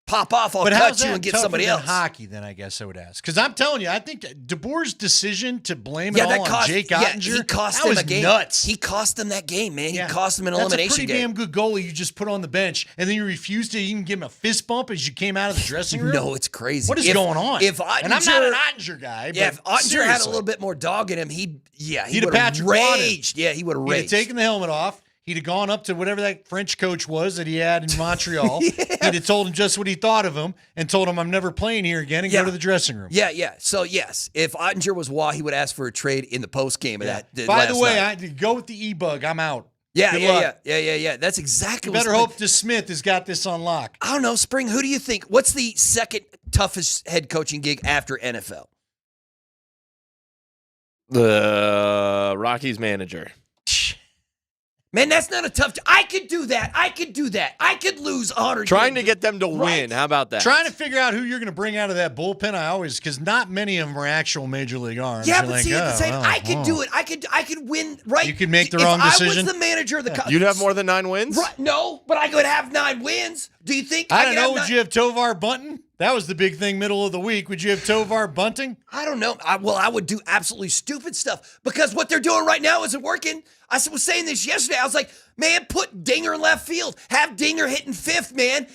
pop off, I'll But cut how's you that and get tougher somebody than else. hockey, then I guess I would ask. Because I'm telling you, I think DeBoer's decision to blame Yeah, it that all cost, on Jake yeah, Ottinger, he cost that them was a game. nuts. He cost them that game, man. Yeah. He cost them an That's elimination a pretty game. damn good goalie you just put on the bench, and then you refuse to even give him a fist bump as you came out of the dressing room? No, it's crazy. What is going on? If Ottinger, and I'm not an Ottinger guy, yeah, but if Ottinger seriously. had a little bit more dog in him, he He'd would have have Patrick Wadded. raged. Yeah, he would have He'd have raged. taken the helmet off. He'd have gone up to whatever that French coach was that he had in Montreal. He'd have told him just what he thought of him and told him, I'm never playing here again, and go to the dressing room. Yeah. So, yes, if Ottinger was Waugh, he would ask for a trade in the post game of that. By the way, night. I go with the e-bug. I'm out. Yeah. Good luck. That's exactly You what better hope DeSmith has got this on lock. I don't know, Spring, who do you think? What's the second toughest head coaching gig after NFL? The Rockies manager. Man, that's not a tough. I could do that. I could lose 100. Trying to get them to win. How about that? Trying to figure out who you're going to bring out of that bullpen. Because not many of them are actual major league arms. Yeah, You're but like, see, at the same, I could do it. I could win. Right? You could make the wrong decision. If I was the manager of the, You'd have more than 9 wins. Right? No, but I could have 9 wins. Do you think? I don't know. Would you have Tovar bunting? That was the big thing middle of the week. Would you have Tovar bunting? I don't know. I would do absolutely stupid stuff because what they're doing right now isn't working. I was saying this yesterday. I was like, man, put Dinger in left field. Have Dinger hitting fifth, man.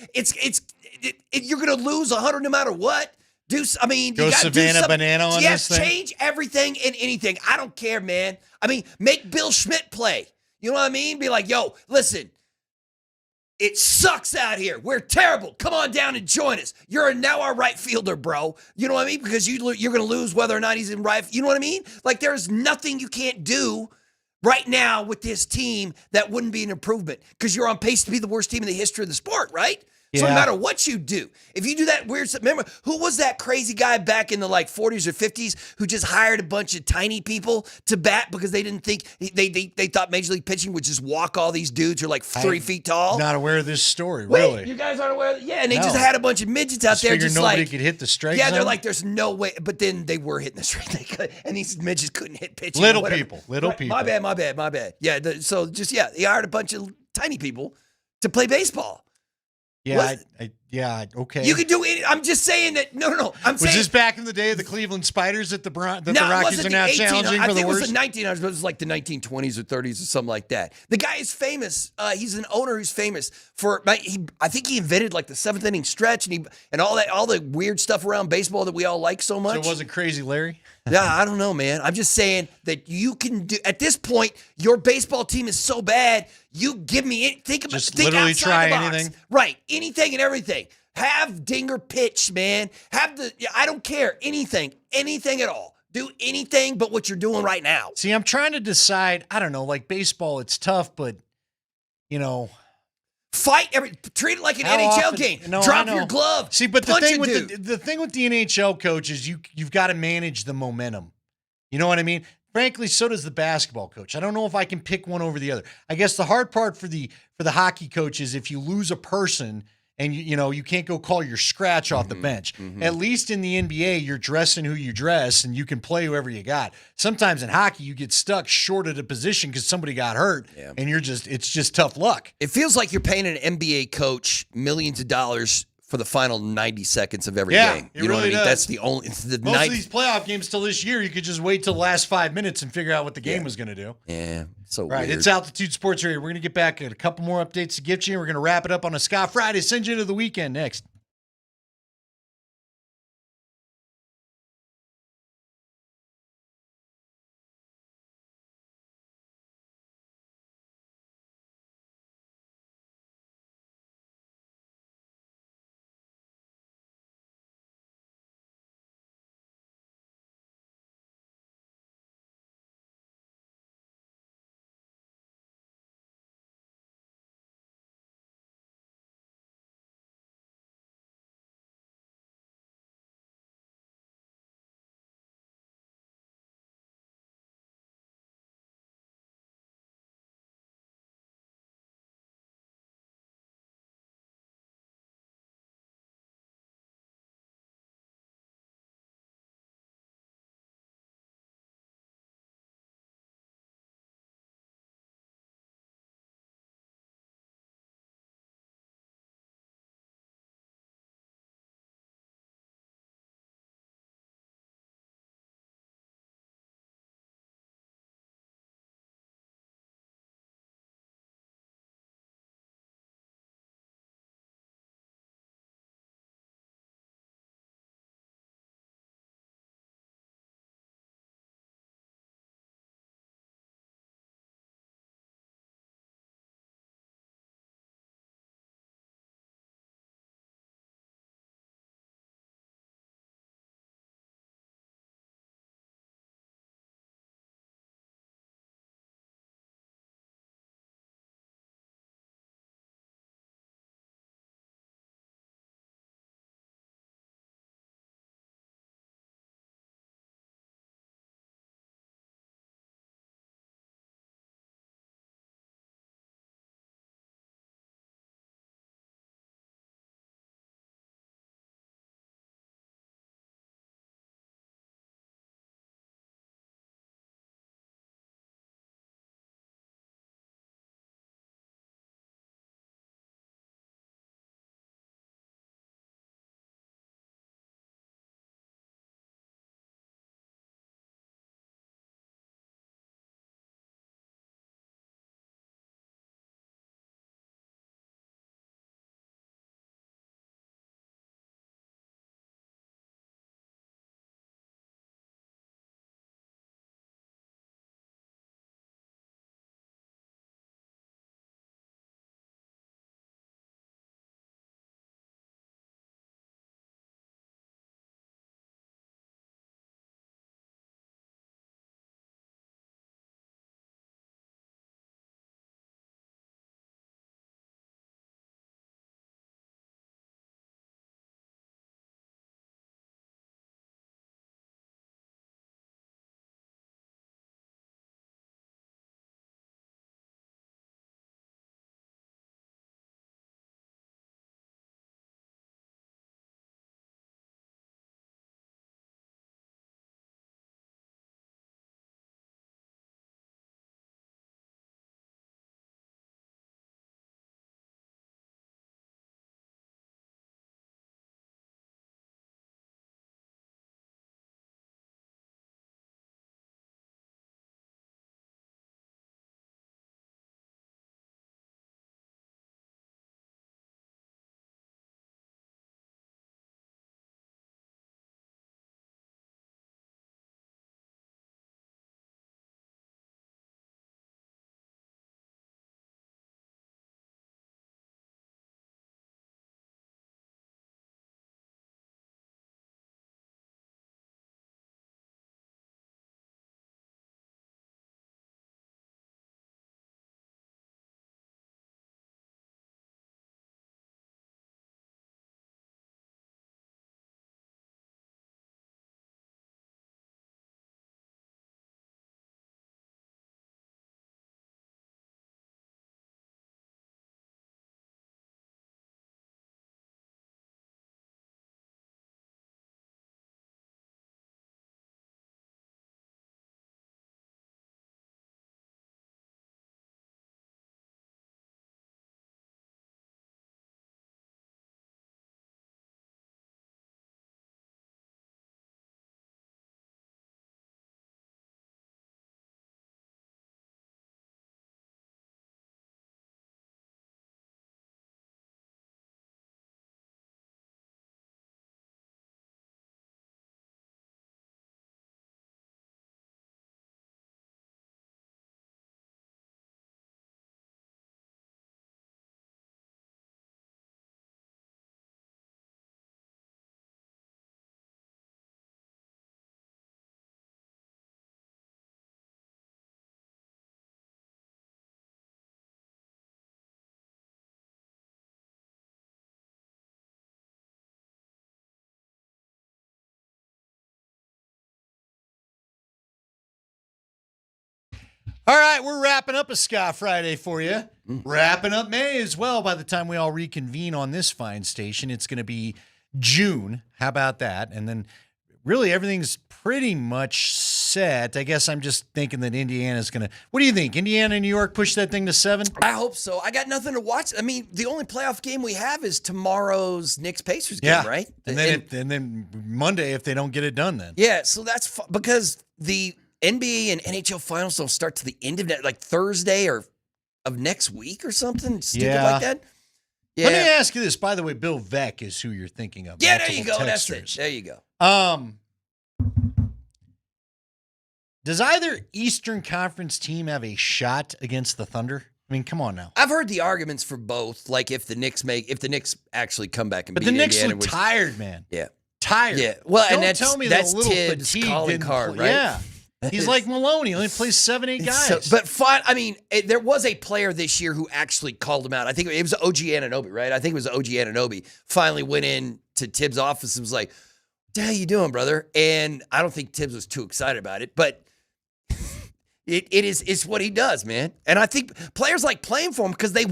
You're going to lose 100 no matter what. You got to do something. Banana on yes, this thing? change everything and anything. I don't care, man. Make Bill Schmidt play. You know what I mean? Be like, yo, listen. It sucks out here. We're terrible. Come on down and join us. You're now our right fielder, bro. You know what I mean? Because you're going to lose whether or not he's in right. You know what I mean? Like there's nothing you can't do right now with this team that wouldn't be an improvement because you're on pace to be the worst team in the history of the sport, right? So no matter what you do, if you do that weird stuff, remember, who was that crazy guy back in the 40s or 50s who just hired a bunch of tiny people to bat because they didn't think, they thought Major League Pitching would just walk all these dudes who are 3 feet tall? Not aware of this story, Wait, really. you guys aren't aware of it? Yeah, and they just had a bunch of midgets out there just nobody could hit the strike Yeah, zone? they're like, there's no way. But then they were hitting the strike. They could, and these midgets couldn't hit pitching. Little people. My bad. Yeah, he hired a bunch of tiny people to play baseball. Yeah, okay. You can do it. I'm just saying that. No. Was this back in the day of the Cleveland Spiders that the Rockies are now challenging for the worst? I think it was the 1900s, but it was like the 1920s or 30s or something like that. The guy is famous. He's an owner who's famous for. I think he invented the 7th inning stretch and all the weird stuff around baseball that we all like so much. So it wasn't Crazy Larry? Yeah, I don't know, man. I'm just saying that you can do. At this point, your baseball team is so bad. You give me think literally outside try the box. anything. Right, anything and everything. Have Dinger pitch, man. I don't care anything at all. Do anything but what you're doing right now. See, I'm trying to decide. I don't know, baseball, it's tough, but fight treat it like an NHL game. No, Drop your glove. See, but the punch thing a with dude. the thing with the NHL coach is you've got to manage the momentum. You know what I mean? Frankly, so does the basketball coach. I don't know if I can pick one over the other. I guess the hard part for the hockey coach is if you lose a person and you can't go call your scratch off the bench. At least in the NBA, you're dressing who you dress and you can play whoever you got. Sometimes in hockey, you get stuck short at a position because somebody got hurt and it's just tough luck. It feels like you're paying an NBA coach millions of dollars for the final 90 seconds of every game. You know what I mean? Does. That's the only Most of these playoff games till this year, you could just wait till the last 5 minutes and figure out what the game was going to do. Yeah, so right. weird. It's Altitude Sports Radio. We're going to get back at a couple more updates to get you, and we're going to wrap it up on a Scott Friday. Send you into the weekend next. All right, we're wrapping up a Ska Friday for you. Wrapping up May as well. By the time we all reconvene on this fine station, it's going to be June. How about that? And then really everything's pretty much set. I guess I'm just thinking that Indiana's going to – what do you think? Indiana and New York push that thing to 7? I hope so. I got nothing to watch. I mean, the only playoff game we have is tomorrow's Knicks-Pacers game, right? And then Monday if they don't get it done then. Yeah, so that's because the NBA and NHL finals don't start to the end of like Thursday or of next week or something stupid like that. Yeah. Let me ask you this. By the way, Bill Veck is who you're thinking of. Yeah, there you go. Texters. That's it. There you go. Does either Eastern Conference team have a shot against the Thunder? I mean, come on now. I've heard the arguments for both. Like if the Knicks actually come back and but beat the Knicks Indiana, look tired, man. Yeah, tired. Yeah. Well, Don't and that's tell me that's that little Tibbs fatigue calling didn't card, play. right? Yeah. He's like Maloney. He only plays 7-8 guys. But fine. I mean, there was a player this year who actually called him out. I think it was OG Anunoby, right? I think it was OG Anunoby. Finally went in to Tibbs' office and was like, "What the hell you doing, brother?" And I don't think Tibbs was too excited about it, but it's what he does, man. And I think players like playing for him because they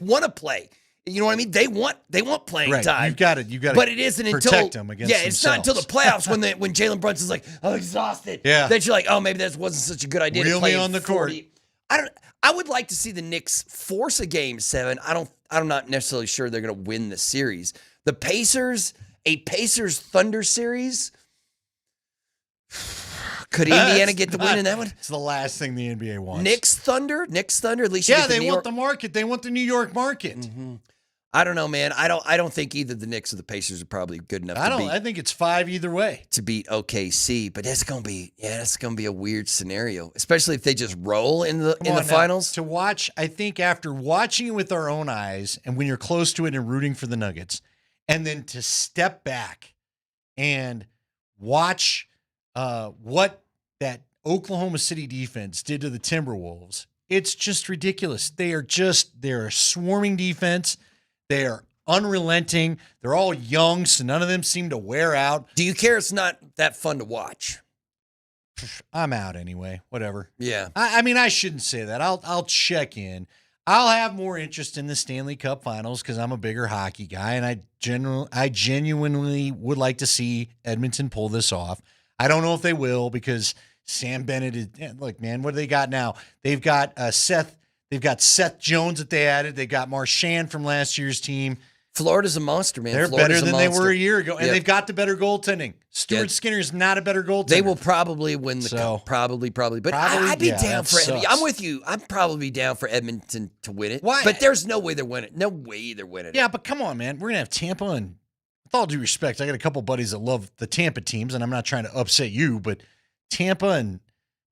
want to play. You know what I mean? They want playing time. You've got to But it isn't protect until them against it's not until the playoffs when Jalen Brunson's like, "I'm exhausted." Yeah. Then you're like, "Oh, maybe that wasn't such a good idea." Reel to play me on the court. I would like to see the Knicks force a game 7. I'm not necessarily sure they're going to win the series. The Pacers Thunder series. Could Indiana get the win in that one? It's the last thing the NBA wants. Knicks Thunder. At least you get the they New want York. the market. They want the New York market. Mm-hmm. I don't know, man. I don't think either the Knicks or the Pacers are probably good enough. I think it's 5 either way to beat OKC, but that's gonna be a weird scenario, especially if they just roll in the finals. To watch, I think after watching it with our own eyes, and when you're close to it and rooting for the Nuggets, and then to step back and watch what that Oklahoma City defense did to the Timberwolves, it's just ridiculous. They're a swarming defense. They are unrelenting. They're all young, so none of them seem to wear out. Do you care? It's not that fun to watch. I'm out anyway. Whatever. Yeah. I mean, I shouldn't say that. I'll check in. I'll have more interest in the Stanley Cup Finals because I'm a bigger hockey guy, and I genuinely would like to see Edmonton pull this off. I don't know if they will because Sam Bennett is. Look, man, what do they got now? They've got Seth. They've got Seth Jones that they added. They got Marchand from last year's team. Florida's a monster, man. They're Florida's better than they were a year ago, and they've got the better goaltending. Stuart Yeah. Skinner's not a better goaltender. They will probably win the cup. Probably. But I'd be down for Edmonton. I'm with you. I'm probably down for Edmonton to win it. Why? But there's no way they're winning. No way they're winning. Yeah, but come on, man. We're going to have Tampa, and with all due respect, I got a couple buddies that love the Tampa teams, and I'm not trying to upset you, but Tampa and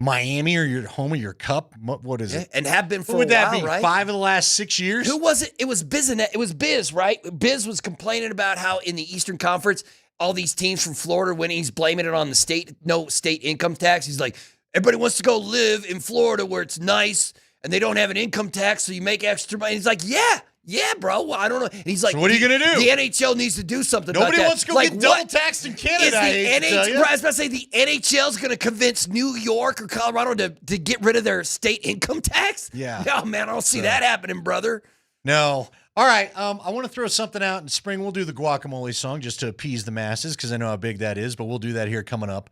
Miami are your home of your cup. What is it? And have been for what would a while, that be? right? 5 of the last 6 years? Who was it? It was Biz. It was Biz, right? Biz was complaining about how in the Eastern Conference, all these teams from Florida winning. He's blaming it on the no state income tax. He's like, everybody wants to go live in Florida where it's nice and they don't have an income tax, so you make extra money. He's like, yeah, bro. Well, I don't know. And he's like, so what are you going to do? The NHL needs to do something Nobody about that. wants to go get double taxed in Canada. I was about to say, the NHL is going to convince New York or Colorado to get rid of their state income tax? Yeah. Oh, man, I don't see that happening, brother. No. All right. I want to throw something out in spring. We'll do the guacamole song just to appease the masses because I know how big that is, but we'll do that here coming up.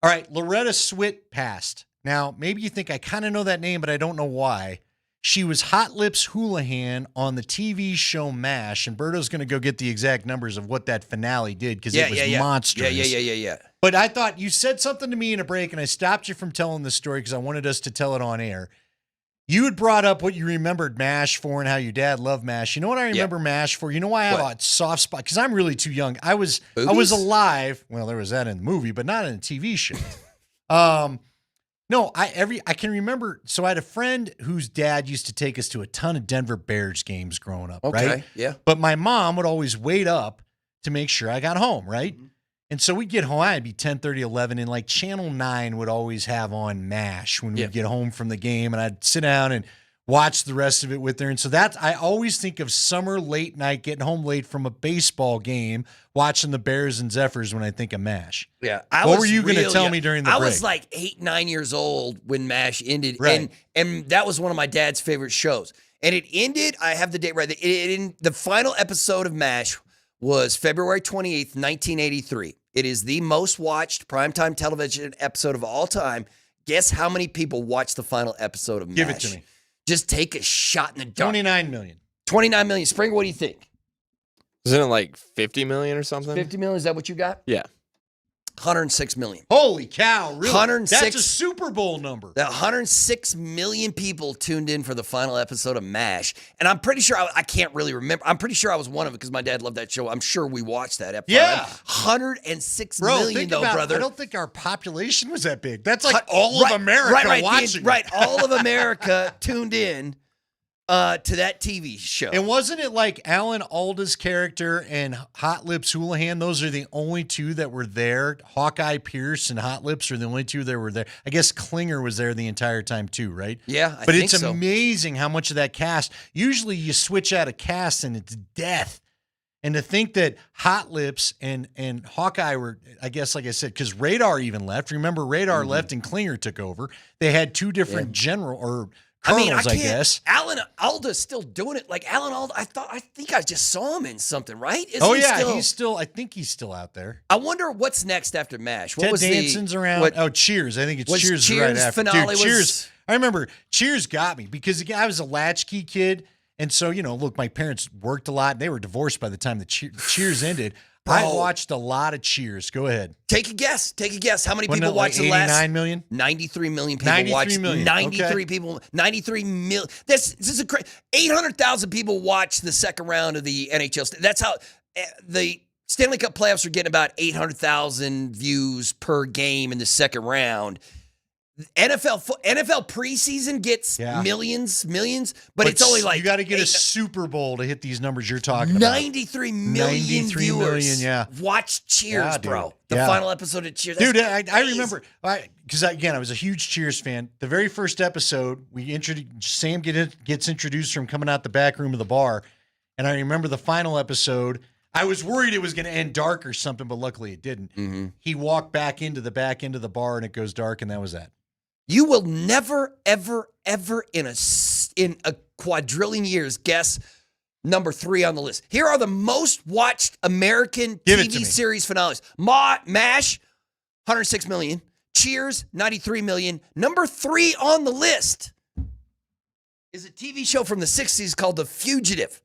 All right. Loretta Swit passed. Now, maybe you think I kind of know that name, but I don't know why. She was Hot Lips Houlihan on the TV show MASH, and Berto's going to go get the exact numbers of what that finale did because it was monstrous. Yeah. But I thought you said something to me in a break, and I stopped you from telling this story because I wanted us to tell it on air. You had brought up what you remembered MASH for and how your dad loved MASH. You know what I remember MASH for? You know why I have a soft spot? Because I'm really too young. I was alive. Well, there was that in the movie, but not in a TV show. No, I can remember. So I had a friend whose dad used to take us to a ton of Denver Bears games growing up, right? Yeah. But my mom would always wait up to make sure I got home, right? Mm-hmm. And so we'd get home, I'd be 10:30, 11, and like Channel 9 would always have on MASH when we'd get home from the game, and I'd sit down and watch the rest of it with her. And so I always think of summer late night, getting home late from a baseball game, watching the Bears and Zephyrs when I think of MASH. Yeah. What were you going to tell me during the break? I was like 8, 9 years old when MASH ended. Right. And that was one of my dad's favorite shows. And it ended, I have the date right. The final episode of MASH was February 28th, 1983. It is the most watched primetime television episode of all time. Guess how many people watched the final episode of MASH? Give it to me. Just take a shot in the dark. 29 million. 29 million. Springer, what do you think? Isn't it like 50 million or something? 50 million, is that what you got? Yeah. 106 million. Holy cow, really? 106. That's a Super Bowl number. 106 million people tuned in for the final episode of MASH. And I'm pretty sure, I can't really remember. I'm pretty sure I was one of it because my dad loved that show. I'm sure we watched that episode. Yeah. 106 million, though, brother. I don't think our population was that big. That's like all of America watching. Right, all of America tuned in to that TV show. And wasn't it like Alan Alda's character and Hot Lips Houlihan? Those are the only two that were there. Hawkeye Pierce and Hot Lips are the only two that were there. I guess Klinger was there the entire time too, right? Yeah, but think it's so. amazing how much of that cast. Usually you switch out a cast and it's death. And to think that Hot Lips and Hawkeye were, I guess, like I said, because Radar even left. Remember, Radar left and Klinger took over. They had two different general or colonels, I guess. Alan Alda's still doing it. Like Alan Alda, I think I just saw him in something, right? He's still. I think he's still out there. I wonder what's next after MASH. What Ted was Danson's around. Cheers. I think it's Cheers right after. Finale Dude, Cheers. I remember Cheers got me because again, I was a latchkey kid, and so look, my parents worked a lot. And they were divorced by the time the Cheers ended. I watched a lot of Cheers. Go ahead. Take a guess. How many people watched the last? 89 million? 93 million people watched. 93 people. 93 million. This is 800,000 people watched the second round of the NHL. That's how the Stanley Cup playoffs are getting about 800,000 views per game in the second round. NFL preseason gets millions, but it's only like you got to get a Super Bowl to hit these numbers you're talking about. 93 million viewers watch Cheers, bro. The final episode of Cheers. Dude, I remember because again, I was a huge Cheers fan. The very first episode, Sam gets introduced from coming out the back room of the bar, and I remember the final episode. I was worried it was going to end dark or something, but luckily it didn't. Mm-hmm. He walked back into the back end of the bar, and it goes dark, and that was that. You will never, ever, ever in a quadrillion years guess number 3 on the list. Here are the most watched American TV series finales. MASH, 106 million. Cheers, 93 million. Number 3 on the list is a TV show from the 60s called The Fugitive.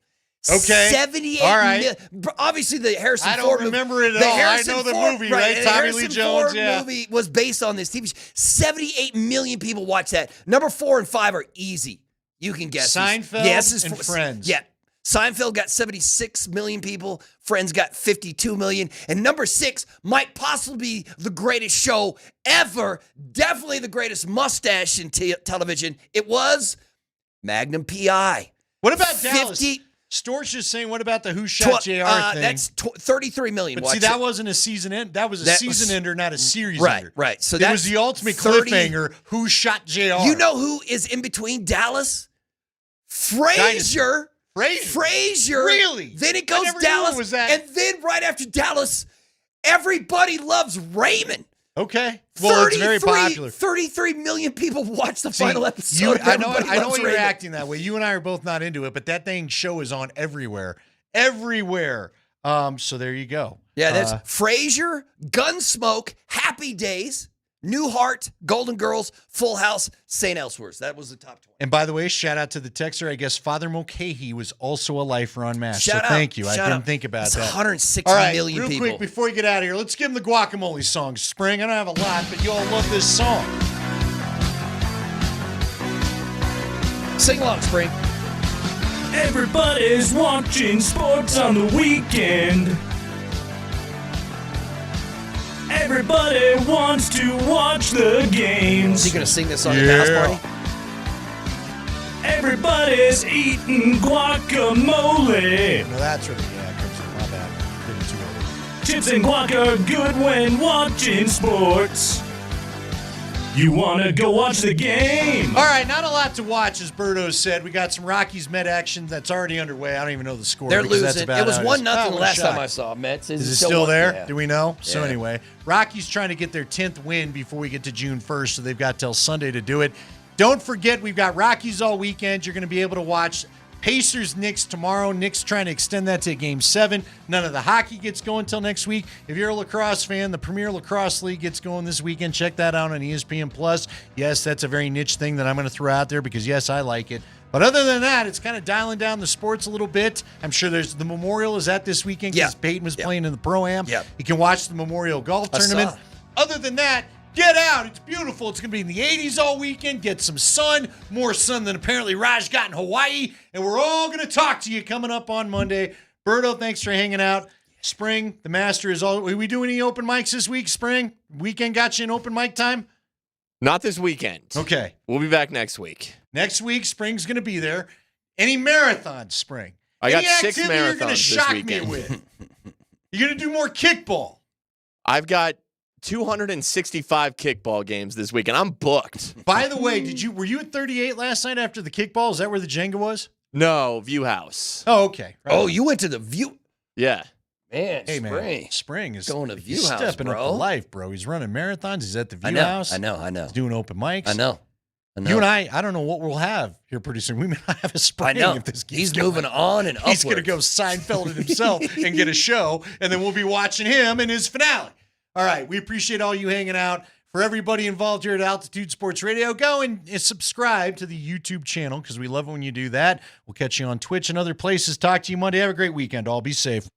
Okay. 78 all right. million. Obviously, the Harrison Ford I don't remember it at all. I know the movie, right? Tommy Lee Jones, The movie was based on this TV show. 78 million people watch that. Number 4 and 5 are easy. You can guess. Seinfeld and Friends. Yeah. Seinfeld got 76 million people. Friends got 52 million. And number 6 might possibly be the greatest show ever. Definitely the greatest mustache in television. It was Magnum P.I. What about Dallas? Storch just saying, what about the Who Shot JR thing? That's 33 million. But see, that wasn't a season end. That was a season ender, not a series ender. Right. So it was the ultimate cliffhanger. Who shot JR? You know who is in between Dallas? Frasier. Really? Then it goes Dallas. And then right after Dallas, Everybody Loves Raymond. Okay. Well, it's very popular. 33 million people watch the final episode. I know you're acting that way. You and I are both not into it, but that show is on everywhere. Everywhere. So there you go. Yeah, that's Frasier, Gunsmoke, Happy Days, Newhart, Golden Girls, Full House, St. Elsewhere. That was the top 20. And by the way, shout out to the texter. I guess Father Mulcahy was also a lifer on MASH. Shout out. Thank you. I didn't think about that. 106 million real people. Quick, before you get out of here, let's give him the guacamole song. Spring, I don't have a lot, but you all love this song. Sing along, Spring. Everybody's watching sports on the weekend. Everybody wants to watch the games. Is he going to sing this song at the house party? Everybody's eating guacamole. No, that's really, it comes in. My bad. Did it too early. Chips and guac are good when watching sports. You want to go watch the game? All right, not a lot to watch, as Berto said. We got some Rockies Met action that's already underway. I don't even know the score. They're because that's losing. about It was how 1-0 is. last time I saw Mets. Is it still there? Yeah. Do we know? So Yeah. anyway, Rockies trying to get their 10th win before we get to June 1st, so they've got till Sunday to do it. Don't forget, we've got Rockies all weekend. You're going to be able to watch Pacers Knicks tomorrow. Knicks trying to extend that to Game 7. None of the hockey gets going until next week. If you're a lacrosse fan, the Premier Lacrosse League gets going this weekend. Check that out on ESPN+. Yes, that's a very niche thing that I'm going to throw out there because, yes, I like it. But other than that, it's kind of dialing down the sports a little bit. I'm sure there's the Memorial is at this weekend because Peyton was playing in the Pro-Am. You can watch the Memorial Golf Tournament. Other than that, get out. It's beautiful. It's going to be in the 80s all weekend. Get some sun. More sun than apparently Raj got in Hawaii. And we're all going to talk to you coming up on Monday. Berto, thanks for hanging out. Spring, the master is all. Are we doing any open mics this week, Spring? Weekend got you an open mic time? Not this weekend. Okay. We'll be back next week. Next week, Spring's going to be there. Any marathons, Spring? I got Any 6 activity you're marathons going to this shock weekend. me with? You're going to do more kickball. I've got 265 kickball games this week, and I'm booked. By the way, were you at 38 last night after the kickball? Is that where the Jenga was? No, View House. Oh, okay. Right. Oh, you went to the View? Yeah. Man, Hey, Spring. man. Spring is Going to he's View House, stepping up bro. to life, bro. He's running marathons. He's at the View I know, House. I know. He's doing open mics. I know. You and I don't know what we'll have here pretty soon. We may not have a Spring I know. if this keeps He's going. moving on and He's going to upwards. go Seinfeld it himself and get a show, and then we'll be watching him in his finale. All right, we appreciate all you hanging out. For everybody involved here at Altitude Sports Radio, go and subscribe to the YouTube channel because we love it when you do that. We'll catch you on Twitch and other places. Talk to you Monday. Have a great weekend. All be safe.